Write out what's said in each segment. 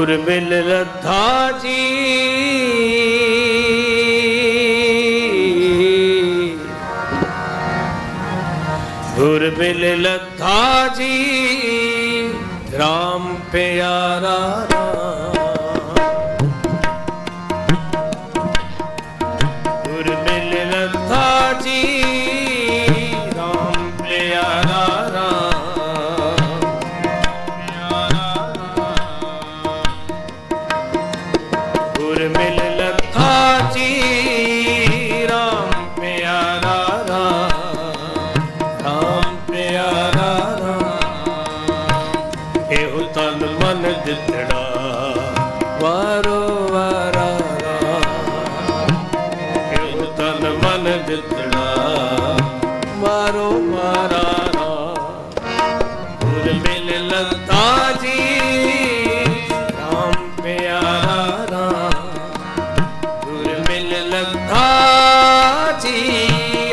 ਗੁਰ ਮਿਲ ਲੱਥਾ ਜੀ, ਗੁਰ ਮਿਲ ਲੱਥਾ ਜੀ, ਰਾਮ ਪਿਆਰਾ ਗੁਰ ਮਿਲ ਲੱਥਾ ਜੀ, ਰਾਮ ਪਿਆਰਾ ਗੁਰ ਮਿਲ ਲੱਥਾ ਜੀ, ਰਾਮ ਪਿਆਰਾ ਰਾਮ ਪਿਆਰਾ ਇਹੋ ਤਨ ਮਨ ਦਿੱਤੜਾ ਵਾਰੋ ਵਾਰਾ, ਇਹੋ ਤਨ ਮਨ ਦਿੱਤੜਾ ਵਾਰੋ ਵਾਰਾ, ਗੁਰ ਮਿਲ ਲੱਥਾ ਜੀ, ਰਾਮ ਪਿਆਰਾ ਗੁਰ ਮਿਲ ਲੱਥਾ ਜੀ,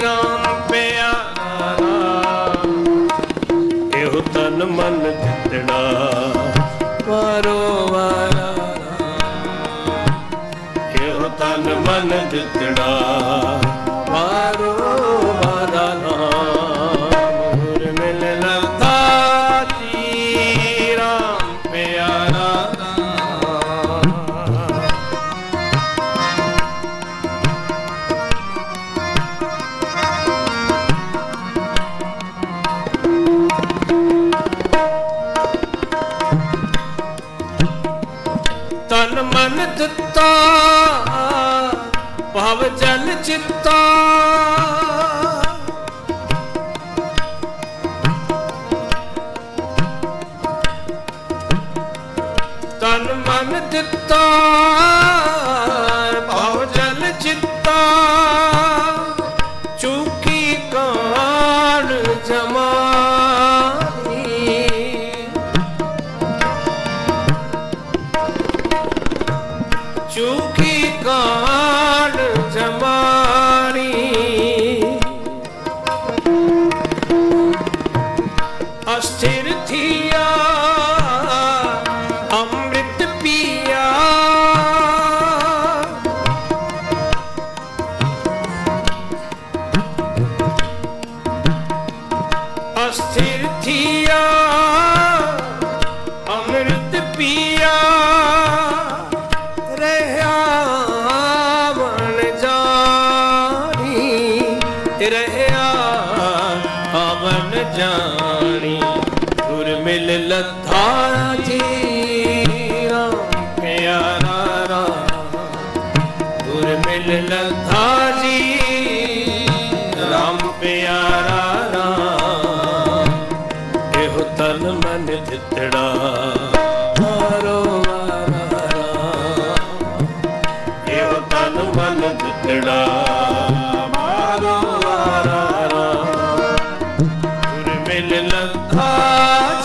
ਰਾਮ ਪਿਆਰਾ ਇਹੋ ਤਨ ਮਨ ਦਿੱਤੜਾ ਵਾਰੋ ਵਾਰਾ, ਇਹੋ ਤਨ ਮਨ ਦਿੱਤੜਾ ਵਾਰੋ ਵਾਰਾ, ਗੁਰ ਮਿਲ ਲੱਥਾ ਜੀ, ਰਾਮ ਪਿਆਰਾ ਤਨ ਮਨ ਦਿੱਤਾ ਭਵ ਜਲ ਚਿੱਤਾ, ਤਨ ਮਨ ਦਿੱਤਾ ਭਵ ਜਲ ਚਿੱਤਾ, ਚੂਕੀ ਕਾਣ ਜਮਾਨੀ, ਚੂਕੀ ਕਾਣ ਜਮਾਨੀ, ਅਸਥਿਰ ਥੀਆ ਅੰਮ੍ਰਿਤ ਪੀਆ, ਅਸਥਿਰ ਥੀਆ ਅੰਮ੍ਰਿਤ ਪੀਆ, ਰਹਿਆ ਮਨ ਜਾਣੀ, ਰਹਿਆ ਅਮਨ ਜਾਣੀ, ਗੁਰ ਮਿਲ ਲੱਥਾ ਜੀ, ਰਾਮ ਪਿਆਰਾ ਗੁਰ ਮਿਲ ਲੱਥਾ ਜੀ, ਰਾਮ ਪਿਆਰਾ ਇਹੋ ਤਨ ਮਨ ਦਿੱਤੜਾ ਵਾਰੋ ਵਾਰਾ, ਇਹੋ ਤਨ ਮਨ ਦਿੱਤੜਾ ਵਾਰੋ ਵਾਰਾ, ਗੁਰ ਮਿਲ ਲੱਥਾ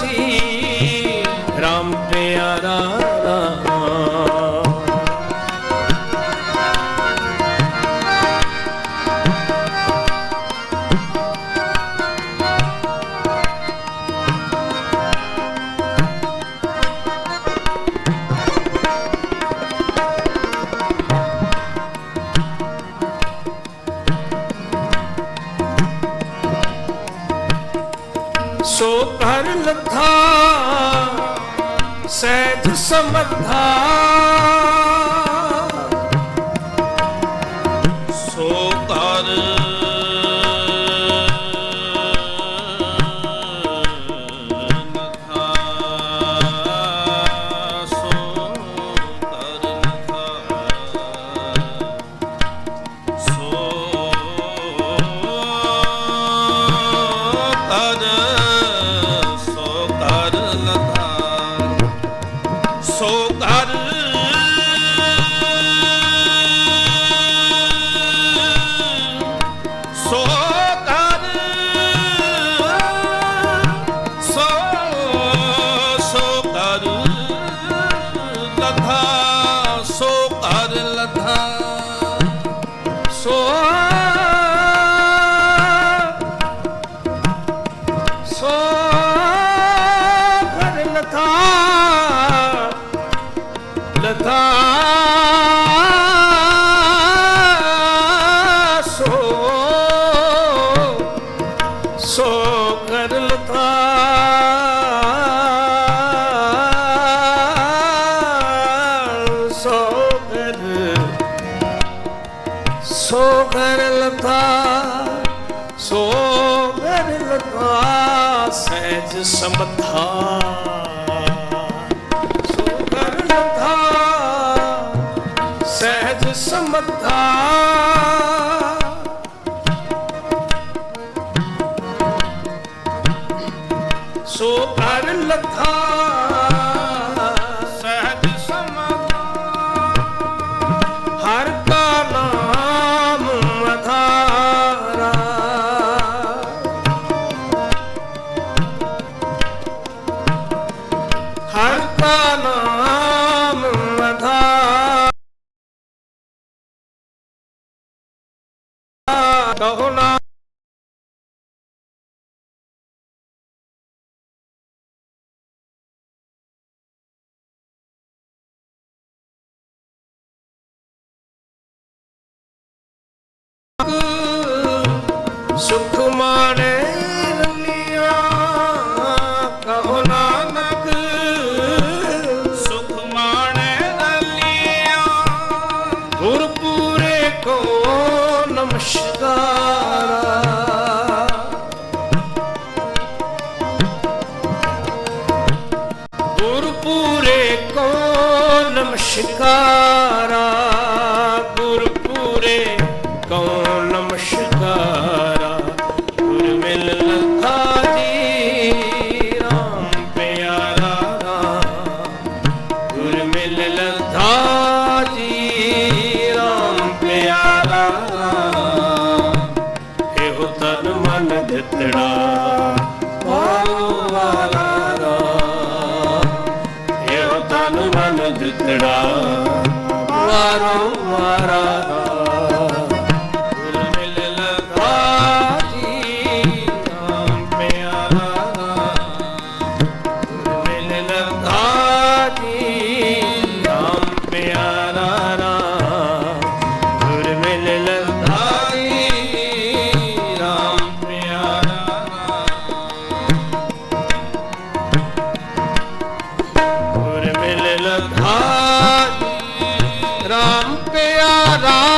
ਜੀ, ਰਾਮ ਪਿਆਰਾ ਸੋ ਕਰ ਲੱਥਾ ਸਹਿਜ ਸਮੱਥਾ, ਸੋ ਕਰ ਲੱਥਾ, ਸੋ ਕਰ ਲੱਥਾ, ਸੋ ਕਰ ਸੋ ਕਰ ਕਰ ਲਥਾ ਸੋ ਕਰ ਲਥਾ ਸਹਿਜ ਸਮਥਾ ਸੋ ਕਰ ਲਥਾ ਸਹਿਜ ਸਮਥਾ ਸੋ ਕਰ ਲਥਾ ਸਹਿਜ ਸਮਥਾ ਹਰ ਕਾ ਨਾਮ ਆਧਾਰਾ ਹਰ ਕਾ ਨਾਮ ਆਧਾਰਾ ਕਹੋ ਨਾ ਸੁਖ ਮਾਣੇ ਰਲੀਆਂ ਕਹੋ ਨਾਨਕ ਸੁਖ ਮਾਣੇ ਰਲੀਆਂ ਗੁਰ ਪੂਰੇ ਕੋ ਨਮਸਕਾਰਾ ਗੁਰ ਪੂਰੇ ਕੋ ਨਮਸਕਾਰਾ ਗੁਰ ਪੂਰੇ ਕੋ ਨਮਸਕਾਰਾ ਗੁਰ ਮਿਲ ਲਖਾ ਜੀ ਰਾਮ ਪਿਆਰਾ ਗੁਰ ਮਿਲ ਲਖਾ ਜੀ ਰਾਮ ਪਿਆਰਾ ਇਹੋ ਤਨ ਮਨ ਦਿੱਤੜਾ ਵਾਲਾ ਇਹੋ ਤਨ ਮਨ ਦਿੱਤੜਾ ਵਾਰੋ ਵਾਰਾ ਰਾਮ ਪਿਆਰਾ ਰਾਮ ਪਿਆਰਾ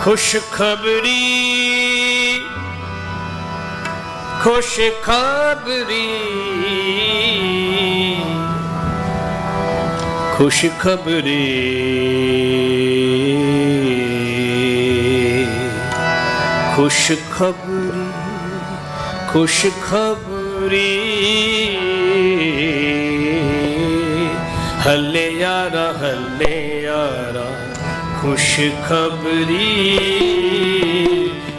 ਖੁਸ਼ਖਬਰੀ ਖੁਸ਼ਖਬਰੀ ਖੁਸ਼ਖਬਰੀ ਖੁਸ਼ਖਬਰੀ ਖੁਸ਼ਖਬਰੀ ਹੱਲੇ ਯਾਰਾ ਖੁਸ਼ਖਬਰੀ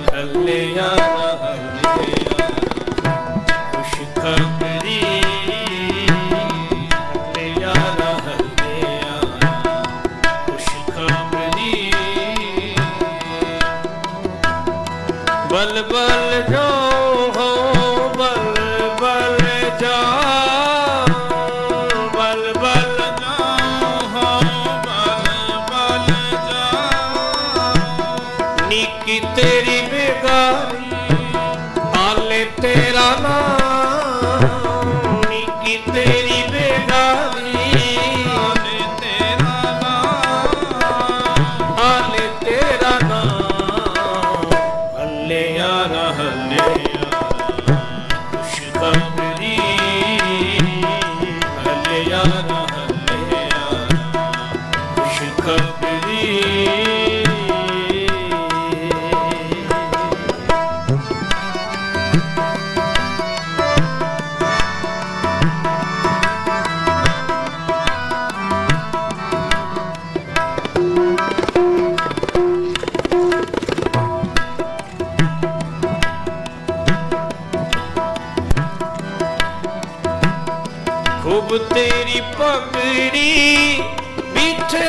ਹੱਲੇ ਯਾਰਾ ਖੁਸ਼ਖਬਰੀ ਹੱਲੇ ਯਾਰਾ ਖੁਸ਼ਖਬਰੀ ਬਲ ਬਲ ਜੋ ਹੋ ਬਲ ਬਲ ਜਾ ਬਲ ਬਲ ਨੀਕੀ ਤੇਰੀ ਬੇਗਾਰੀ ਆਲੇ ਤੇਰਾ ਨਾਮ ਨੀਕੀ ਤੇਰੀ ਬੇਗਾਰੀ ਆਲੇ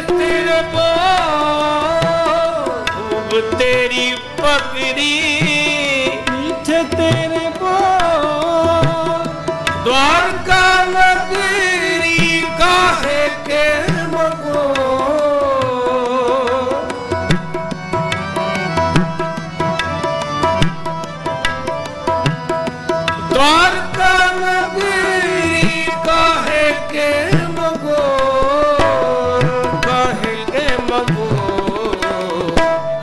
ਤੇਰੇ ਬੋਲ ਤੇਰੀ ਪਗੜੀ ਮਿੱਠੇ ਤੇਰੇ ਬੋਲ द्वारका नगरी काहे के मगो द्वारका नगरी काहे के मगो काहे के मगो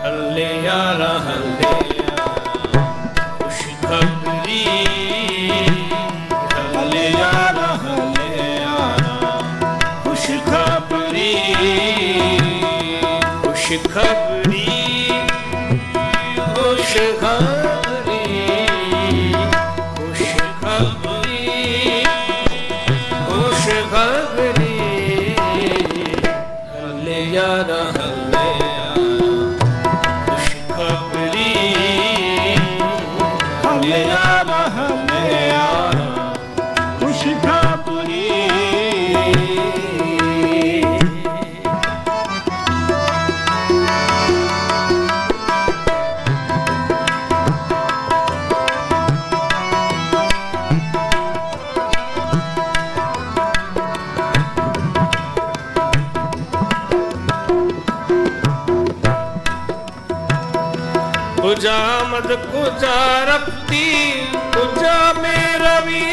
हल्ले यारा हल्ले खुश खबरी ਹਲੇ ਯਾਰਾ खुश खबरी खुश खबरी खुश खबरी खुश खबरी खुश खबरी हले यारा हले खुश खबरी ਹਲੇ ਯਾਰਾ ਖੁਸ਼ਖਬਰੀ कुजा मद कुजा रफ्ती कुजा में रवि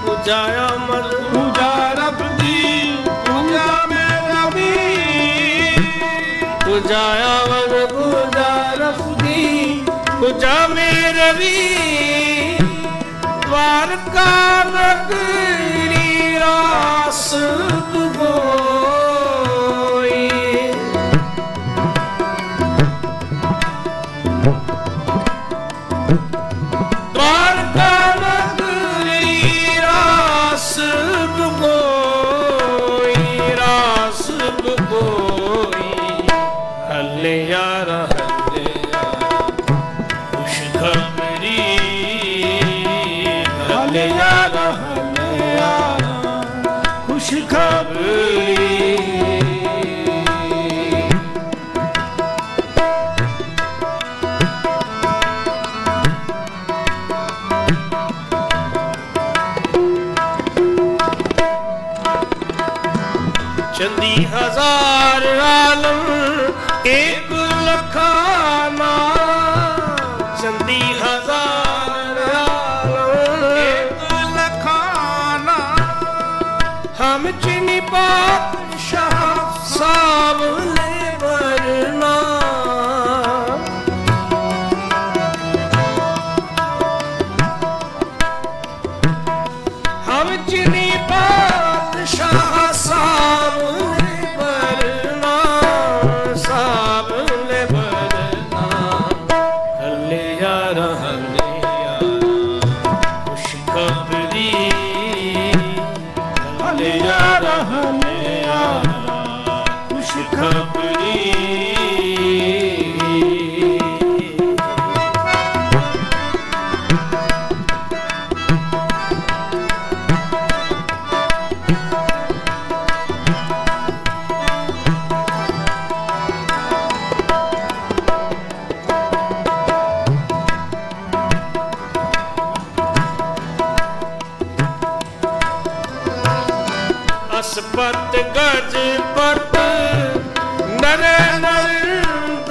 कुजा मद ਪੂਜਾ ਰੱਬ ਦੀ ਪੂਜਾ ਮੇਰਾ ਵੀ कुजा मद कुजा रफ्ती कुजा में रवि द्वारका नगरी रास गोई द्वारका नगरी रास गोई हल्ले यारा खुश खबरी हल्ले यारा ਖੁਸ਼ਖਬਰੀ चंदी हजार आलम एक लखाना चंदी हजार आलम एक लखाना हम चिनी पातशाह सावले वरना हम चिनी पातशाह सावले वरना सावले वरना हल्ले यारा खुश खबरी हल्ले यारा खुशखबरी असपत गजपत नर नरिंद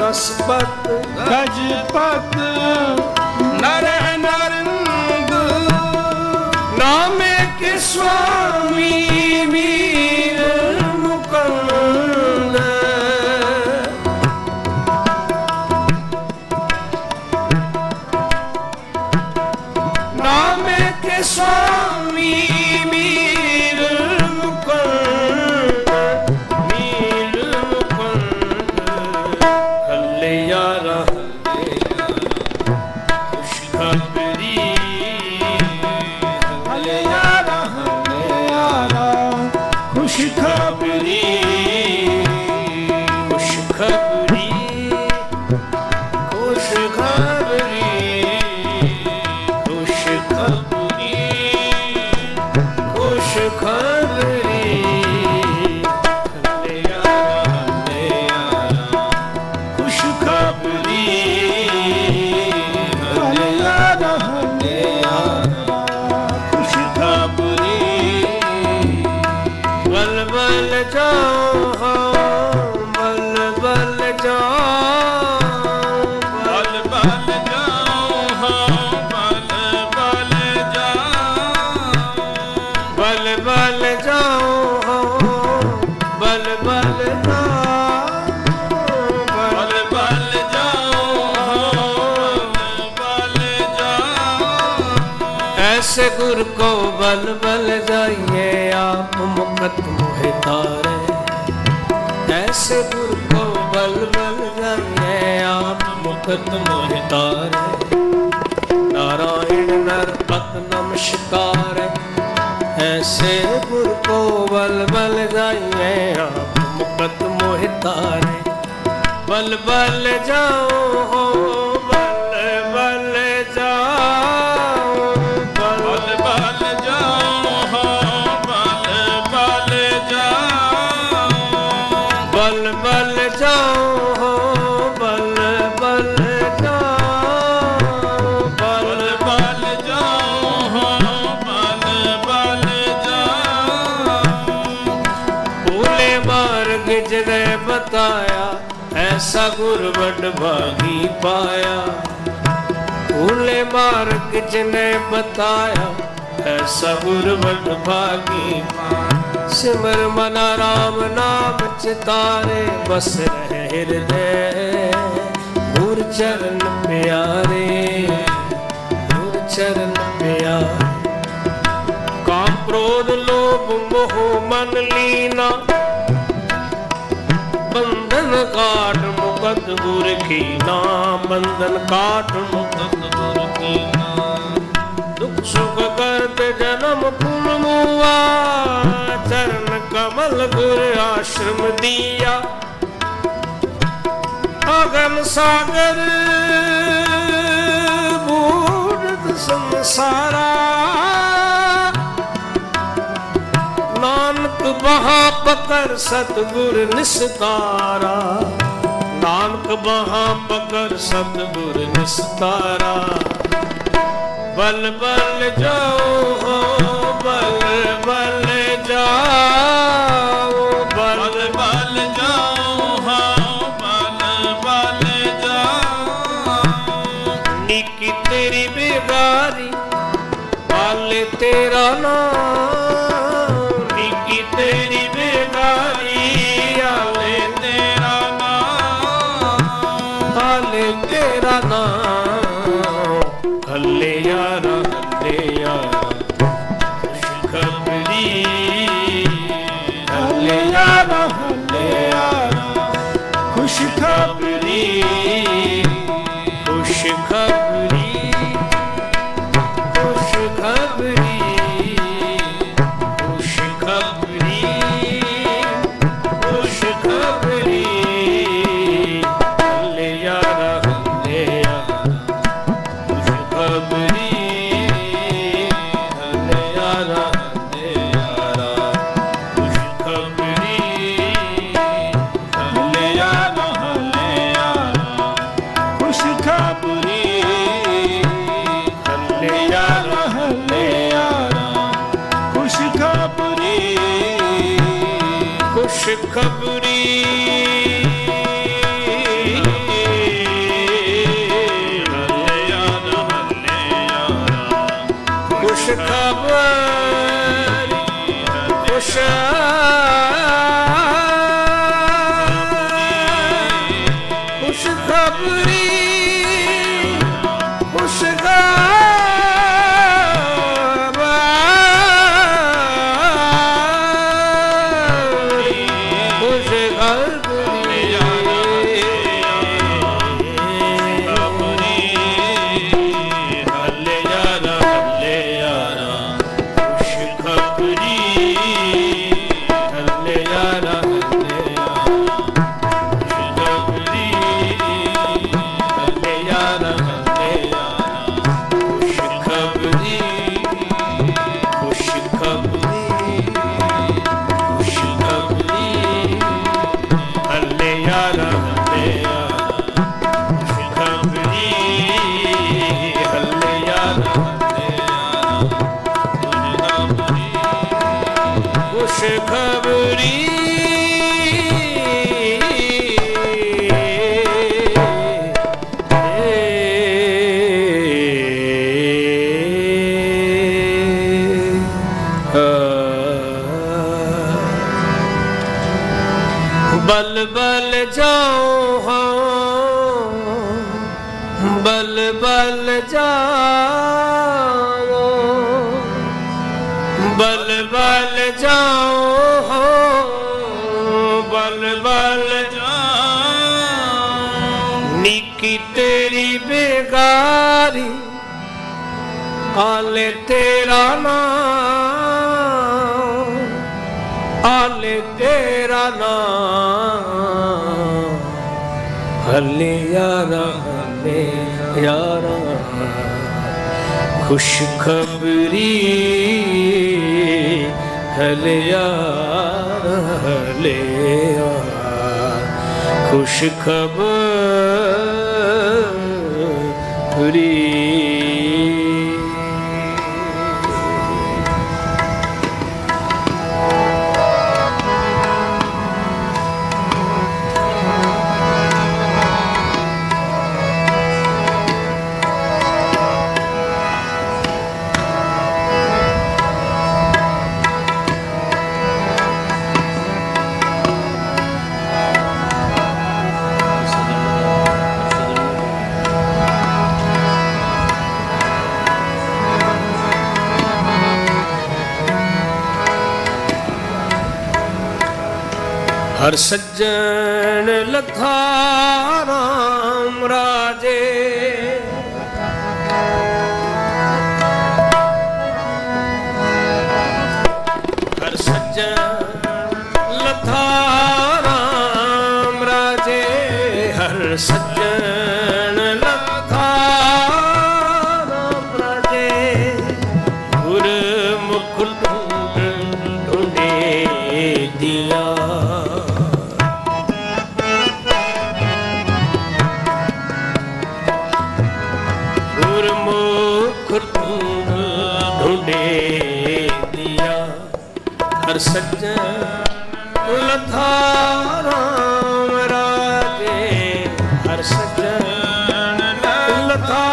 असपत ਗਜਪਤ नर नरिंद नामे के स्वामी वीर मुकुंद नामे के स्वामी वीर मुकुंद वीर मुकुंद हल्ले यारा खुश खबरी ਹਲੇ ਯਾਰਾ ਖਬਰੀ ਹੱਲੇ ਯਾਰਾ ਖੁਸ਼ ਖਬਰੀ ਹੱਲੇ ਯਾਰਾ ਖੁਸ਼ ਖਬਰੀ ਬਲ ਬਲ ਜਾਓ ਬਲ ਬਲ ਜਾਓ ਬਲ ਬਲ ਜਾਓ ਹਾਂ ਬਲ ਬਲ ਜਾਓ ਬਲ ਬਲ ਜਾਓ ਬਲ ਬਲ ਬਲ ਬਲ ਜਾਓ ਬਲ ਜਾਓ ऐसे गुर को बल बल जाइए आप मुकत मोहे तारे ऐसे गुर को बल बल जाइए आप मुकत मोहे तारे नारायण नर पत नमस्कार ऐसे गुर को बल बल जाइए आप मुकत मोहे तारे बल बल जाओ बल बल जाओ ਬਲ ਬਲ ਜਾਓ ਹਾਂ ਬਲ ਬਲ ਜਾਓ बल बल जाओ बल बल जाओ ਬਲ ਬਲ ਜਾਓ ਹਾਂ ਬਲ ਬਲ ਜਾਓ भूले मार्ग जिने बताया ऐसा गुर बड़ भागी पाया भूले मार्ग जिने बताया ऐसा गुर बड़ भागी सिमर मना राम नाम चितारे बस रहे हृदय गुर चरण प्यारे गुर चरण प्यारे काम क्रोध लोभ मोह मन लीना बंधन काट मुकत गुर की नाम बंधन काट मुकत गुर की नाम दुख सुख करत जन्म पुन मुआ चरण कमल गुर आश्रम दिया अगन सागर बूढ़ संसारा नानक बहा पकर सतगुर निस्तारा नानक बहा पकर सतगुर निस्तारा बल बल जाओ बल बल जाओ बल ਬਲ ਬਲ ਜਾਓ ਹਾਂ ਬਲ ਬਲ ਜਾਓ नीकी तेरी बेगारी पाले तेरा नाम नीकी तेरी बेगारी आले ਤੇਰਾ ਨਾਮ हाले तेरा नाम हल्ले यारा खुश खबरी हल्ले यारा ਖੁਸ਼ ਖਬਰੀ खुश खबरी खुश खबरी खुश खबरी खुश खबरी हल्ले यारा खुश खबरी हल्ले यारा खुश खबरी हल्ले यारा ਖੁਸ਼ ਖਬਰੀ हल्ले यारा ਖੁਸ਼ ਖਬਰੀ खुश खबरी खुश खबरी खुश खुश खबरी खुश ਖੁਸ਼ ਖਬਰੀ बल बल जाओ हाँ बल बल जाओ बल बल जाओ हाँ बल बल जाओ निकी तेरी बेगारी आले तेरा नाम आले तेरा नाम हले यारा खुश खबरी हले यारा खुश खबरी हर सज्जन लथा राम राजे हर सज्जन लथा राम राजे हर सज्जन लथा राम राजे गुरमुख ढूंढे दिया ढूंढे दिया हर सज्जन लथा राम राजे हर सज्जन लथा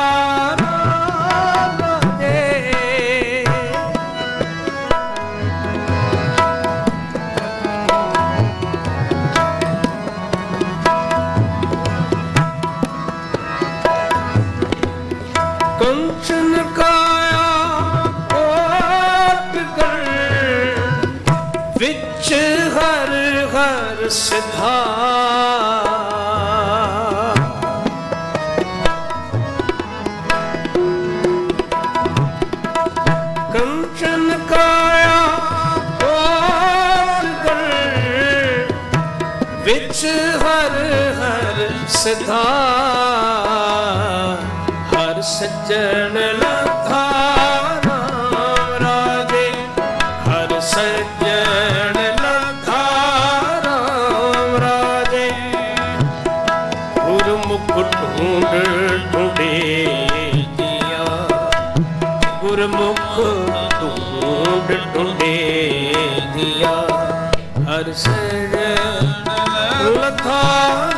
राम राजे कंचन काया कोट कर विच हर हर सिधा कंचन काया कोट कर विच हर हर सिधा सज्जन लथा राम राजे हर सज्जन लथा राम राजे गुरमुख ढूंढे दिया गुरमुख ढूंढे दिया हर सज्जन लथा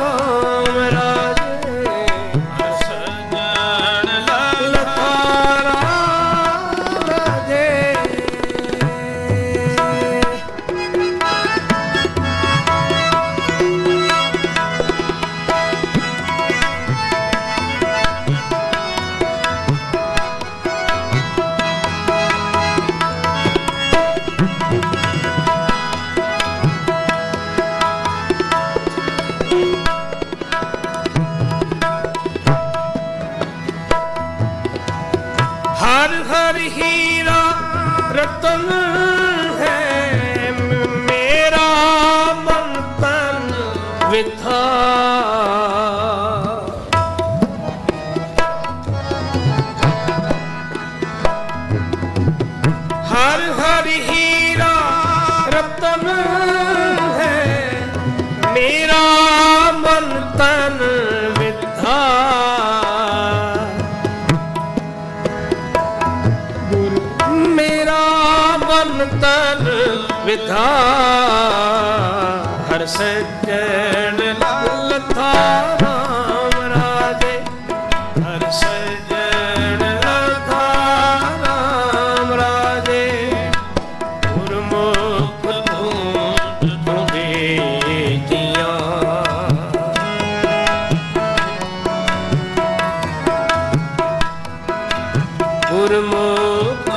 राम राजे हर हर हीरा रतन है मेरा मन तन विथा हर हर हीरा रतन है मेरा मन तन विथा तन ਵਿਧਾ ਹਰ ਸੱਜਣ ਲਥਾ ਰਾਮ ਰਾਜੇ ਹਰ ਸੱਜਣ ਲਥਾ ਰਾਮ ਰਾਜੇ ਗੁਰਮੁਖ ਤੂੰ ਬੇਟੀਆਂ ਗੁਰਮੁਖ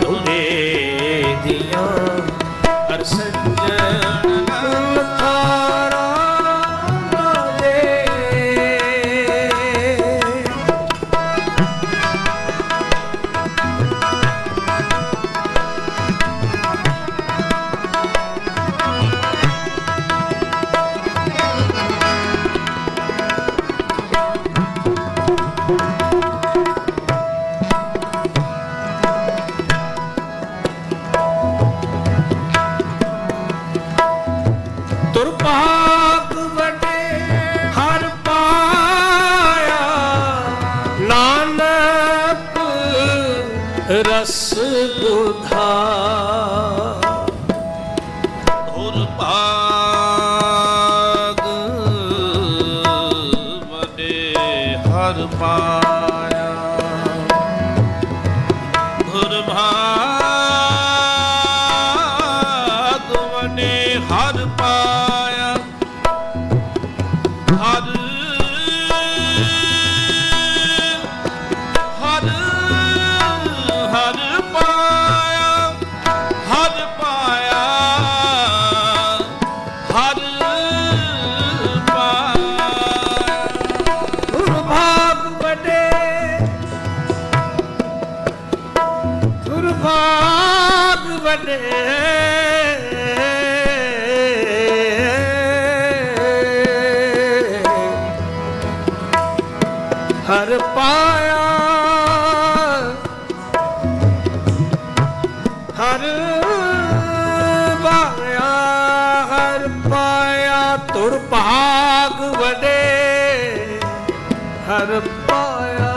ਢੂੰਡੇ ਦੀਆਂ ਹਰ ਸੱਜਣ ਲਥਾ ਰਾਮ ਰਾਜੇ ਤੁਰ ਭਾਗ ਵਡੇ ਹਰ ਪਾਇਆ ਨਾਨਕ ਰਸ ਗੁਧਾ ਧੁਰ ਭਾਗ ਵਡੇ ਹਰ ਪਾਇਆ ਧੁਰ ਭਾਗ ਵਡੇ ਹਰ ਪਾਇਆ ਹਰ ਹਰ ਹਰ ਪਾਇਆ ਹਰ ਪਾਇਆ ਹਰ ਪਾਇਆ ਤੁਰ ਭਾਗ ਵਡੇ ਤੁਰ ਭਾਗ ਵਡੇ ਹਰ ਪਾਇਆ ਹਰ ਪਾਇਆ ਹਰ ਪਾਇਆ ਤੁਰ ਭਾਗ ਵਡੇ ਹਰ ਪਾਇਆ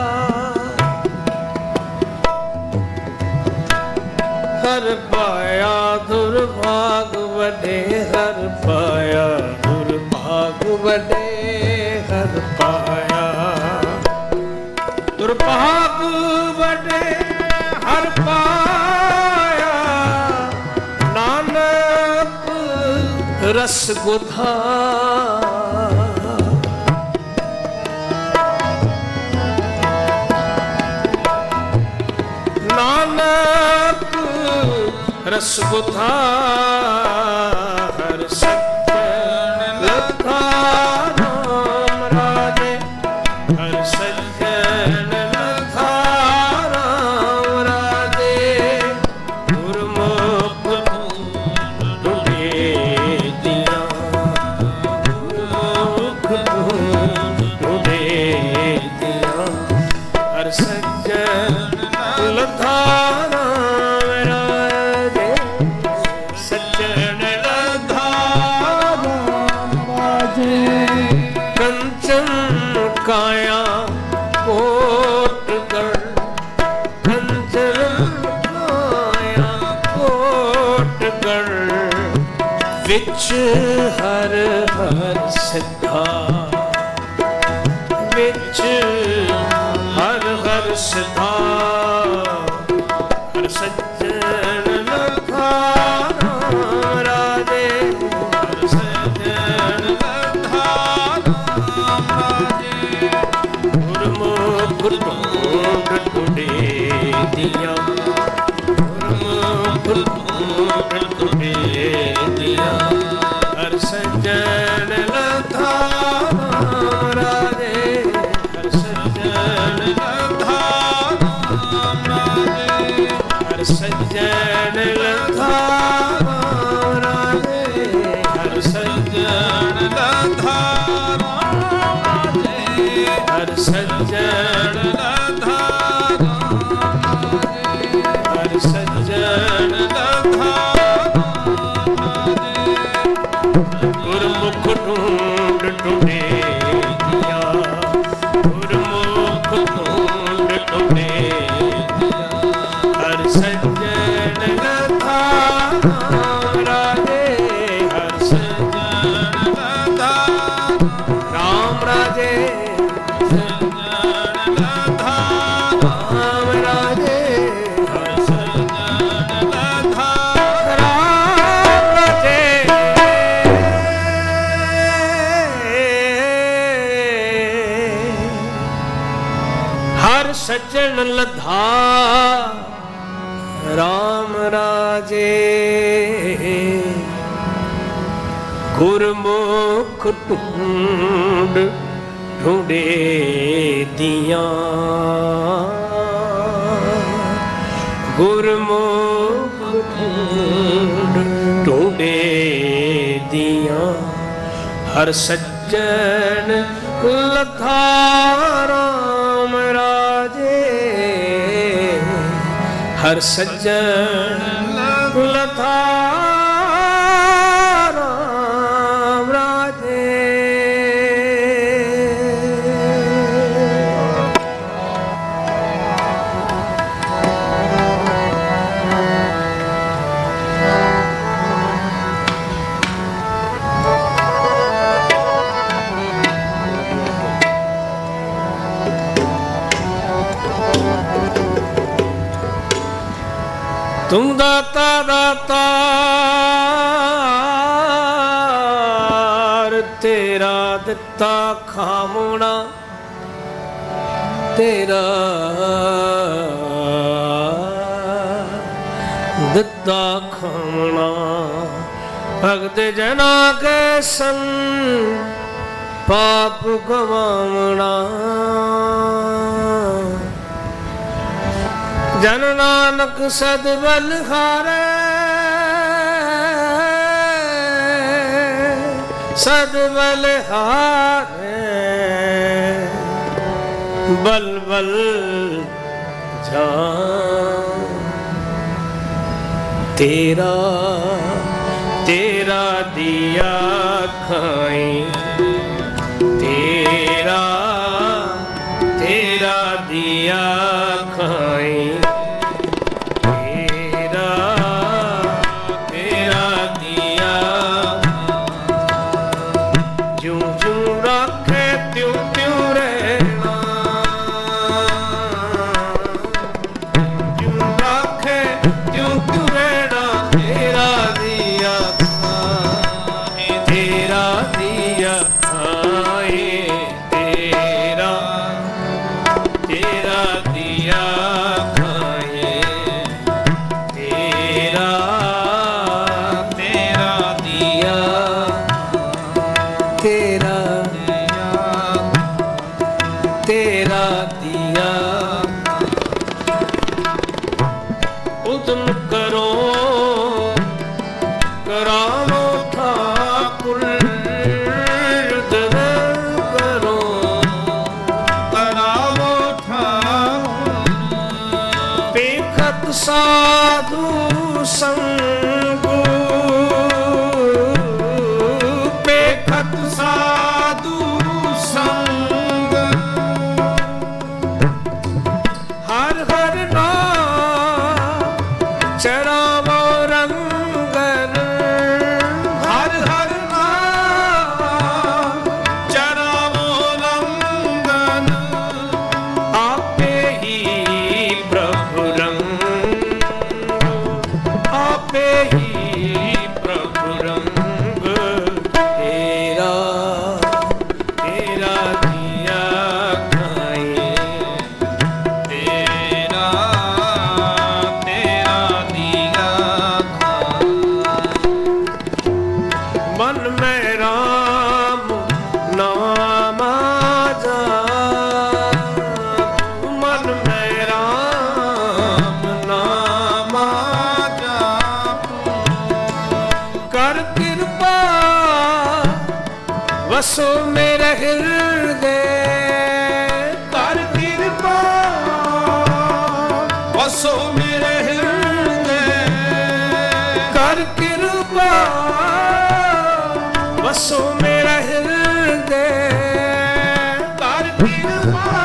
ਹਰ ਪਾਇਆ ਤੁਰ ਭਾਗ ਵਡੇ ਹਰ ਪਾਇਆ ਤੁਰ ਭਾਗ ਵਡੇ ਹਰ ਪਾਇਆ ਤੁਰ ਭਾਗ ਵਡੇ ਹਰ ਪਾਇਆ ਨਾਨਕ ਰਸ ਗੁਧਾ ਨਾਨਕ ਰਸ ਗੁਧਾ ਹਰ ਸੱਜਣ ਲਥਾ ਰਾਮ ਰਾਜੇ ਹਰ ਸੱਜਣ ਲਥਾ ਰਾਮ ਰਾਜੇ ਗੁਰਮੁਖ ਢੂੰਡੇ ਦੀਆਂ ਗੁਰਮੁਖ ਢੂੰਡੇ ਦੀਆਂ ਹਰ ਸੱਜਣ ਲਥਾ ਰਾਮ ਰਾਜੇ ਸੱਜਣ ਲਥਾ ਰਾਮ ਰਾਜੇ ਕੰਚਨ ਕਾਇਆ ਕੋਟਗੜ ਕੰਚਨ ਕਾਇਆ ਕੋਟਗੜ ਵਿੱਚ ਹਰ ਹਰ ਸਿੱਧਾ ਵਿੱਚ ਹਰ ਹਰ ਸਿਧਾ ਹਰ ਸੱਜਣ ਲਥਾ ਰਾਮ ਰਾਜੇ ਹਰ ਸੱਜਣ ਲਥਾ ਰਾਮ ਰਾਜੇ ਗੁਰਮੁਖ ਢੂੰਡੇ ਦੀਆਂ ਗੁਰਮੁਖ ਢੂੰਡੇ ਦੀਆਂ ਹਰ ਸੱਜਣ ਲਥਾ ਰਾਮ ਰਾਜੇ ਹਰ ਸੱਜਣ ਲਥਾ ਰਾਜੇ ਹਰ ਸਜਣ ਲਧਾ ਰਾਮ ਰਾਜੇ ਸਜਣ ਲਧਾ ਰਾਮ ਰਾਜੇ ਹਰ ਸਜਣ ਲਧਾ ਰਾਮ ਰਾਜੇ ਹਰ ਸੱਜਣ ਲਧਾ ਰਾਮ ਰਾਜੇ ਗੁਰਮੁਖ ਢੂੰਡ ਢੂੰਡੇ ਦੀਆਂ ਗੁਰਮੁਖ ਢੂੰਡ ਢੂੰਡੇ ਦੀਆਂ ਹਰ ਸੱਜਣ ਲਧਾ ਰਾਮ ਰਾਜੇ ਹਰ ਸੱਜਣ ਲਧਾ ਰਾਮ ਰਾਜੇ ਤੁਮ ਦਾਤਾ ਦਾਤਾਰ ਤੇਰਾ ਦਿੱਤਾ ਖਾਵਣਾ ਤੇਰਾ ਦਿੱਤਾ ਖਾਵਣਾ ਭਗਤ ਜਨਾ ਕੇ ਸੰਗ ਪਾਪ ਗਵਾਵਣਾ ਜਨ ਨਾਨਕ ਸਦ ਬਲਿਹਾਰੇ ਸਦ ਬਲਿਹਾਰੇ ਬਲ ਬਲ ਜਾਨ ਤੇਰਾ ਤੇਰਾ ਦੀਆ ਖਾਈ ਤੇਰਾ ਤੇਰਾ ਦੀਆ ਖਾਈ ਸਾਧੂ ਸੰਗੂ ਪੇਖਤ ਸਾਧੂ ਸੰਗ ਹਰ ਹਰ ਨਾਮ ਚਰਾਵੋ ਰੰਗਨ ਹਰ ਹਰ ਨਾਮ ਚਰਾਵੋ ਰੰਗਨ ਆਪੇ ਹੀ ਪ੍ਰਭੂ ਰੰਗ ਆਪੇ ਹੀ ਪ੍ਰਭੂ ਰੰਗ ਤੇਰਾ ਤੇਰਾ ਦੀਆ ਖਾਏ ਤੇਰਾ ਤੇਰਾ ਦੀਆ ਖਾਏ ਮਨ ਮੈਂ ਰਾਮ ਨਾਮ ਜਾਪ ਮਨ ਮੈਂ ਰਾਮ ਨਾਮ ਕਰ ਕਿਰਪਾ ਵਸੋ ਮੇਰੇ ਹਿਰਦੇ ਕਰ ਕਿਰਪਾ ਵਸੋ ਮੇਰੇ ਹਿਰਦੇ ਕਰ ਕਿਰਪਾ ਵਸੋ ਮੇਰਾ ਹਿਰਦੇ ਕਰ ਕਿਰਪਾ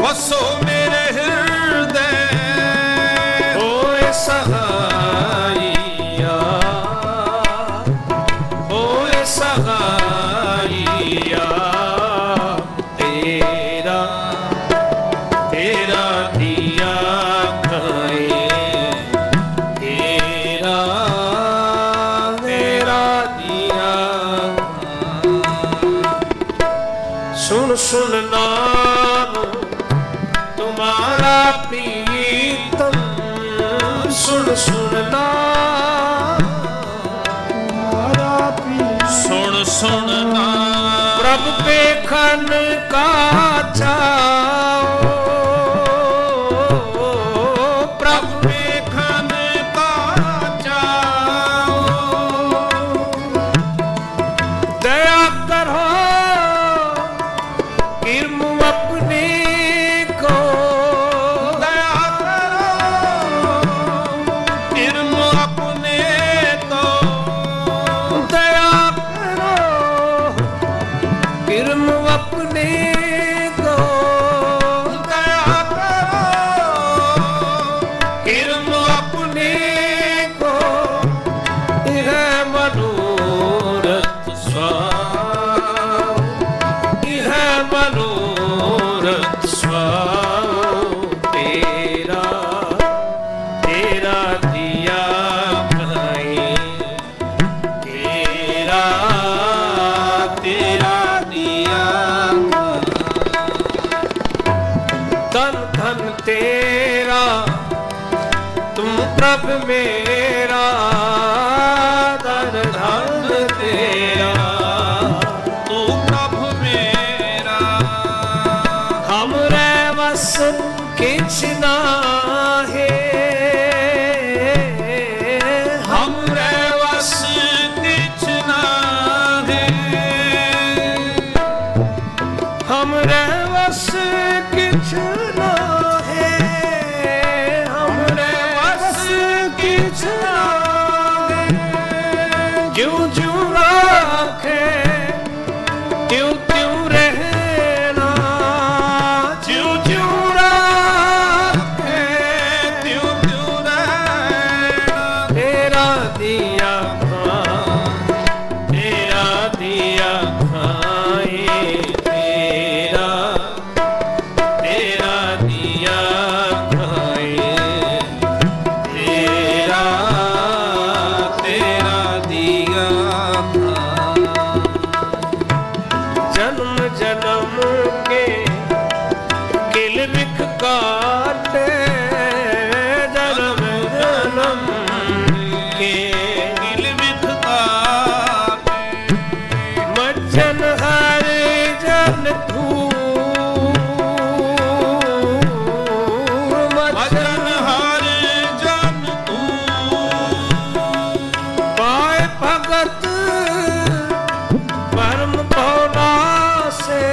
ਵਸੋ ਮੇਰੇ ਹਿਰਦੇ ਹੋਏ ਸਹਾਈ सुन सुन नाम तुम्हारा प्रीतम, सुन सुन नाम तुम्हारा प्रीतम, सुन सुन नाम प्रभु पेखन का चाओ, प्रभु पेखन का चाओ, दया करो किरम अपने को, दया करो किरम अपने को, दया करो किरम अपने को, दया करो किरम अपने को, यह मनोरथ स्वाओ, यह मनोरथ स्वाओ, तेरा तेरा दिया खाए, तेरा तेरा दिया धन धन तेरा तुम प्रभु मेरा, धन धन तेरा तू प्रभु मेरा, हमरे बस किछ नाहे, हमरे वस किछ नाहे, हमरे बस किछ नाहे, हमरे बस किछ नाहे, ज्यों ज्यों राखे त्यों त्यों रहना, ज्यों ज्यों राखे त्यों त्यों रहना, तेरा दिया तेरा दिया खाए, तेरा तेरा दिया खाए, तेरा तेरा दिया जन्म जन्म के किल बिख काटे, जन्म जन्म के किल बिख काटे, मज्जन हर जन तू, भजन हर जन तू, पाए भगत परम भोला से,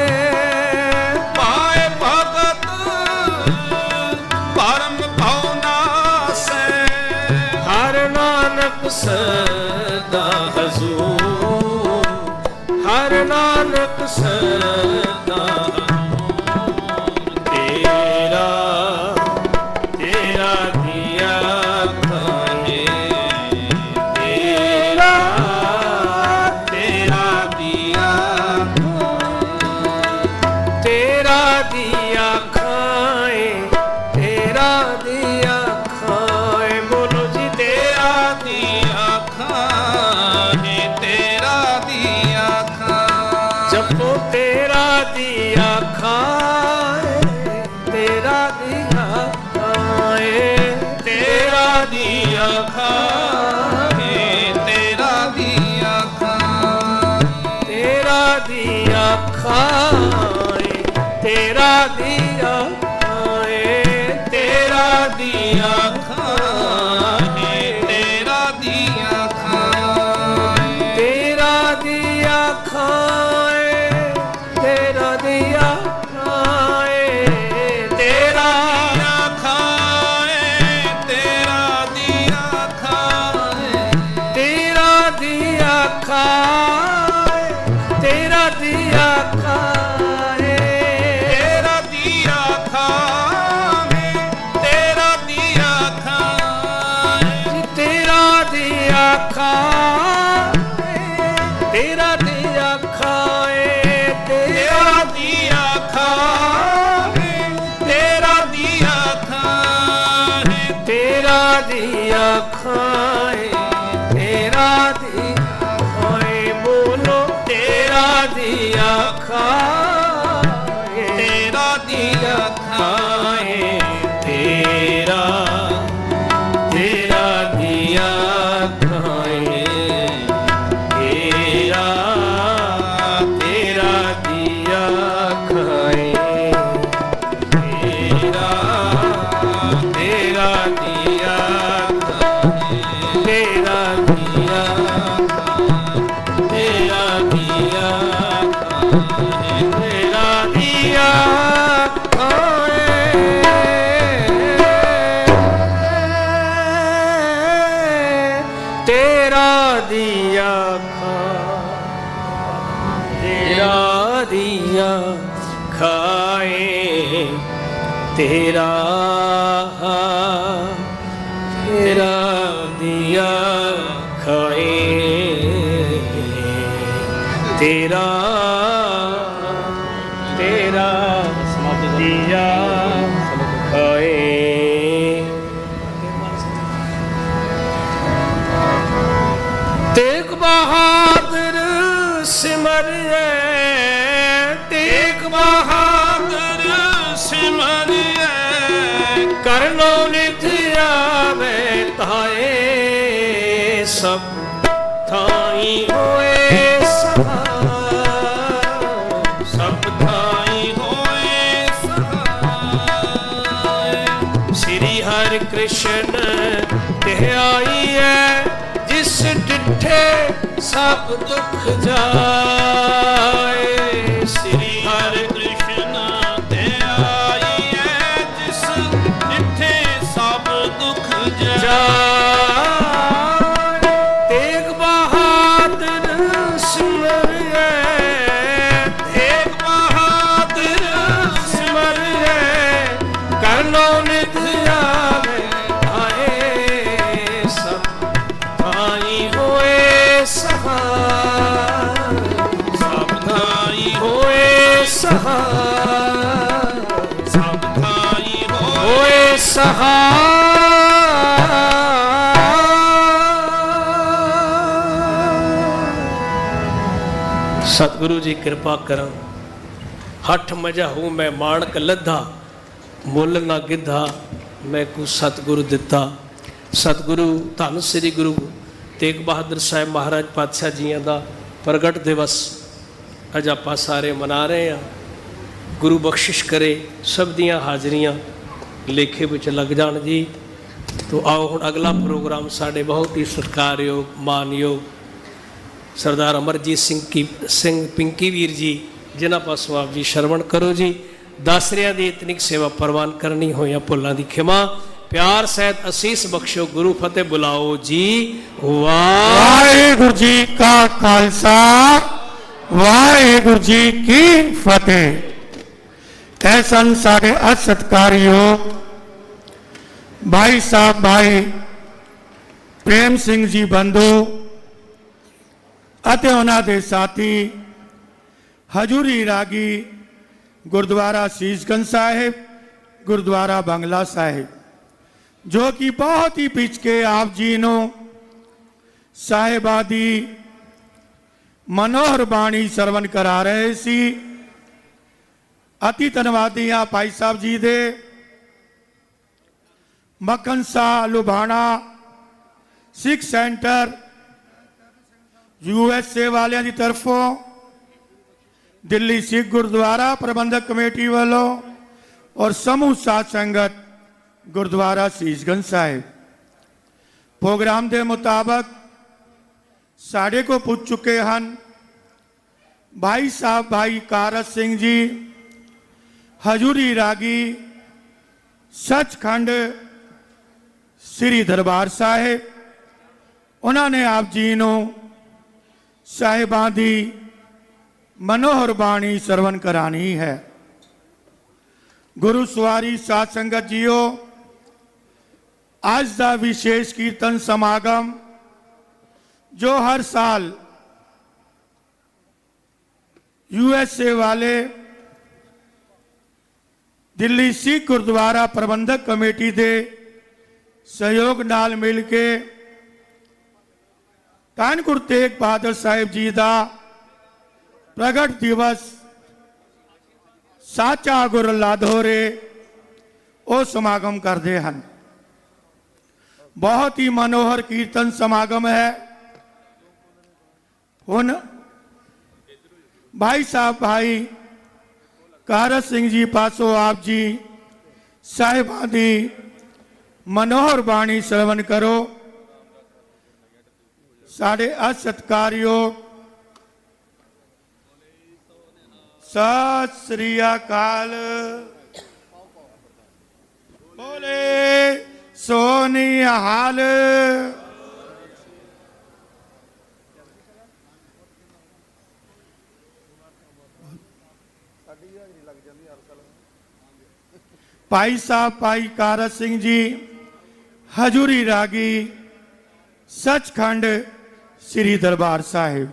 पाए भगत परम भवना से, हर नानक सदा हजूर, हर नानक सदा तेरा तेरा दिया खाए, तेरा तेरा दिया तेरा दिया खाए, तेरा दिया खाए, बोलो जी तेरा दिया खाए, तेरा दिया खाए, जपो तेरा दिया खाए, तेरा दिया खाए, तेरा दिया खाए, तेरा दिया खाए, तेरा दिया खाए, तेरा दिया खाए, तेरा दिया खाए, तेरा दिया खाए, तेरा दिया खाए, तेरा दिया खाए, तेरा तेरा दिया खाए, तेरा दिया खाए, तेरा दिया खाए, तेरा दिया खाए, तेरा दिया खाए, तेरा दिया खाए, तेरा दिया खाए, तेरा दिया खाए, तेरा दिया खाए, तेरा दिया खाए, बोलो तेरा दिया खाए, ਤੇਰਾ ਦੀਆ ਤੇਰਾ ਦੀਆ ਤੇਰਾ ਦੀਆ ਤੇਰਾ ਦੀਆ ਤੇਰਾ ਦੀਆ ਖਾਏ ਤੇਰਾ ਤੇਰਾ ਦੀਆ ਖਾਏ ਤੇਰਾ ਤੇਰਾ ਦੀਆ ਖਾਏ ਤੇਗ ਬਹਾਦਰ ਸਿਮਰਿਐ ਤੇਗ ਬਹਾਦਰ ਸਿਮਰਿਐ ਕਰਨੋ ਨਿਧ ਆਵੇ ਤਾਏ ਸਭ ਥਾਈ ਹੋਏ ਸਹਾਇ ਸਭ ਥਾਈ ਹੋਏ ਸਹਾਇ ਸ੍ਰੀ ਹਰਿ ਕ੍ਰਿਸ਼ਨ ਧਿਆਈ ਹੈ ਜਿਸ ਡਿਠੇ ਸਭ ਦੁੱਖ ਜਾਏ ਸ੍ਰੀ ਹਰਿ ਕ੍ਰਿਸ਼ਨ ਧਿਆਈ ਹੈ ਜਿਸ ਡਿਠੇ ਸਭ ਦੁੱਖ ਜਾਏ ਤੇਗ ਬਹਾਦਰ ਸਿਮਰਿਐ ਤੇਗ ਬਹਾਦਰ ਸਿਮਰਿਐ ਕਰਨੋ ਨਿਧ ਆਵੇ ਆਏ ਸਭ ਥਾਈ ਹੋਏ ਸਹਾਇ ਸਭ ਥਾਈ ਹੋਏ ਸਹਾਇ ਸਭ ਥਾਈ ਹੋਏ ਸਹਾਇ ਸਤਿਗੁਰੂ ਜੀ ਕਿਰਪਾ ਕਰਨ ਹੱਠ ਮਜਾ ਹੂੰ ਮੈਂ ਮਾਣਕ ਲੱਧਾ ਮੁੱਲ ਨਾ ਗਿੱਧਾ ਮੈਂ ਕੋ ਸਤਿਗੁਰੂ ਦਿੱਤਾ ਸਤਿਗੁਰੂ ਧੰਨ ਸ੍ਰੀ ਗੁਰੂ ਤੇਗ ਬਹਾਦਰ ਸਾਹਿਬ ਮਹਾਰਾਜ ਪਾਤਸ਼ਾਹ ਜੀਆਂ ਦਾ ਪ੍ਰਗਟ ਦਿਵਸ ਅੱਜ ਆਪਾਂ ਸਾਰੇ ਮਨਾ ਰਹੇ ਹਾਂ ਗੁਰੂ ਬਖਸ਼ਿਸ਼ ਕਰੇ ਸਭ ਦੀਆਂ ਹਾਜ਼ਰੀਆਂ ਲੇਖੇ ਵਿੱਚ ਲੱਗ ਜਾਣ ਜੀ ਤੋ ਆਓ ਹੁਣ ਅਗਲਾ ਪ੍ਰੋਗਰਾਮ ਸਾਡੇ ਬਹੁਤ ਹੀ ਸਤਿਕਾਰਯੋਗ ਮਾਨਯੋਗ ਸਰਦਾਰ ਅਮਰਜੀਤ ਸਿੰਘ ਪਿੰਕੀ ਵੀਰ ਜੀ ਜਿਨ੍ਹਾਂ ਪਾਸੋਂ ਆਪ ਜੀ ਸ਼ਰਵਣ ਕਰੋ ਜੀ ਦਾਸਰਿਆਂ ਦੀ ਇਤਨਿਕ ਸੇਵਾ ਪ੍ਰਵਾਨ ਕਰਨੀ ਹੋਈਆਂ ਭੁੱਲਾਂ ਦੀ ਖਿਮਾ ਪਿਆਰ ਸਹਿਤ ਅਸੀਸ ਬਖਸ਼ੋ ਗੁਰੂ ਫਤਿਹ ਬੁਲਾਓ ਜੀ ਵਾਹਿਗੁਰੂ ਜੀ ਕਾ ਖਾਲਸਾ ਵਾਹਿਗੁਰੂ ਜੀ ਕੀ ਫਤਿਹ ਐਸਨ ਸਾਡੇ ਸਤਿਕਾਰਯੋਗ ਭਾਈ ਸਾਹਿਬ ਭਾਈ ਪ੍ਰੇਮ ਸਿੰਘ ਜੀ ਬੰਧੂ ਅਤੇ ਉਹਨਾਂ ਦੇ ਸਾਥੀ ਹਜੂਰੀ ਰਾਗੀ ਗੁਰਦੁਆਰਾ ਸੀਸਗੰਜ ਸਾਹਿਬ ਗੁਰਦੁਆਰਾ ਬੰਗਲਾ ਸਾਹਿਬ ਜੋ ਕਿ ਬਹੁਤ ਹੀ ਪਿੱਛ ਕੇ ਆਪ ਜੀ ਨੂੰ ਸਾਹਿਬਾਂ ਦੀ ਮਨੋਹਰ ਬਾਣੀ ਸਰਵਨ ਕਰਾ ਰਹੇ ਸੀ ਅਤੀ ਧੰਨਵਾਦੀ ਹਾਂ ਭਾਈ ਸਾਹਿਬ ਜੀ ਦੇ ਮੱਖਣ ਸ਼ਾਹ ਲੁਬਾਣਾ ਸਿੱਖ ਸੈਂਟਰ USA ਵਾਲਿਆਂ ਦੀ ਤਰਫੋਂ ਦਿੱਲੀ ਸਿੱਖ ਗੁਰਦੁਆਰਾ ਪ੍ਰਬੰਧਕ ਕਮੇਟੀ ਵੱਲੋਂ ਔਰ ਸਮੂਹ ਸਾਧ ਸੰਗਤ ਗੁਰਦੁਆਰਾ ਸੀਸਗੰਜ ਸਾਹਿਬ ਪ੍ਰੋਗਰਾਮ ਦੇ ਮੁਤਾਬਕ ਸਾਡੇ ਕੋ ਪੁੱਜ ਚੁੱਕੇ ਹਨ ਭਾਈ ਸਾਹਿਬ ਭਾਈ ਕਾਰਜ ਸਿੰਘ ਜੀ ਹਜੂਰੀ ਰਾਗੀ ਸੱਚਖੰਡ ਸ੍ਰੀ ਦਰਬਾਰ ਸਾਹਿਬ ਉਹਨਾਂ ਨੇ ਆਪ ਜੀ ਨੂੰ ਸਾਹਿਬਾਂ ਦੀ ਮਨੋਹਰ ਬਾਣੀ ਸਰਵਨ ਕਰਾਣੀ ਹੈ ਗੁਰੂ ਸਵਾਰੀ ਸਾਧ ਸੰਗਤ ਜੀਓ आज ਦਾ ਵਿਸ਼ੇਸ਼ ਕੀਰਤਨ ਸਮਾਗਮ ਜੋ ਹਰ ਸਾਲ USA ਵਾਲੇ ਦਿੱਲੀ ਸਿੱਖ ਗੁਰਦੁਆਰਾ ਪ੍ਰਬੰਧਕ ਕਮੇਟੀ ਦੇ ਸਹਿਯੋਗ ਨਾਲ ਮਿਲ ਕੇ ਧੰਨ ਗੁਰੂ ਤੇਗ ਬਹਾਦਰ ਸਾਹਿਬ ਜੀ ਦਾ ਪ੍ਰਗਟ ਦਿਵਸ ਸਾਚਾ ਗੁਰ ਲਾਧੋਰੇ ਉਹ ਸਮਾਗਮ ਕਰਦੇ ਹਨ बहुत ही मनोहर कीर्तन समागम है हुन भाई साहब भाई कारज सिंह जी पासों आप जी साहिबां दी मनोहर बाणी श्रवण करो ਸਾਡੇ ਅਸਤਕਾਰਯੋਗ ਸਤਿ ਸ੍ਰੀ ਅਕਾਲ। ਬੋਲੇ ਸੋ ਨਿਹਾਲ। ਭਾਈ ਸਾਹਿਬ ਭਾਈ ਕਾਰਜ ਸਿੰਘ ਜੀ ਹਜੂਰੀ ਰਾਗੀ ਸੱਚਖੰਡ ਸ੍ਰੀ ਦਰਬਾਰ ਸਾਹਿਬ।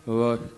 ਵਾਹਿਗੁਰੂ।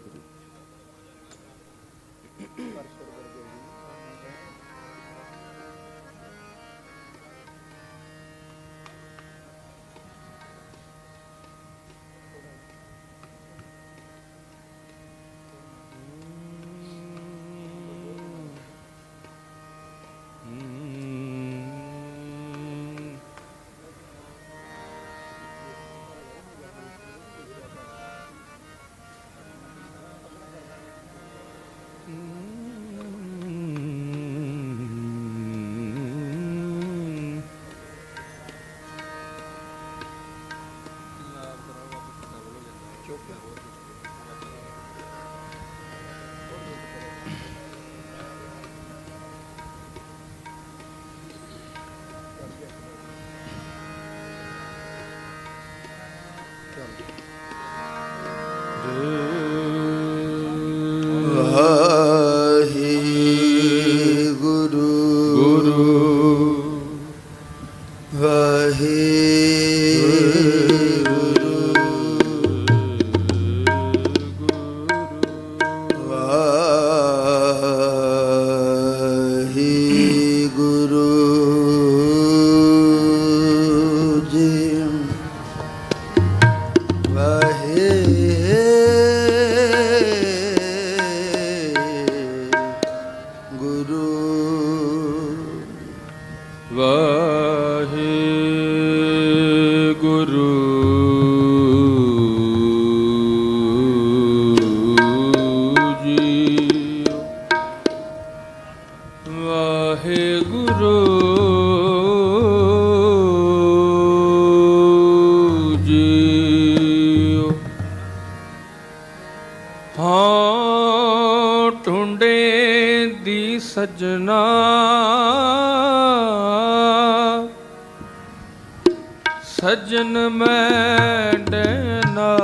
ਸੱਜਣਾ ਸੱਜਣ ਮੈਂਡੇ ਨਾਲ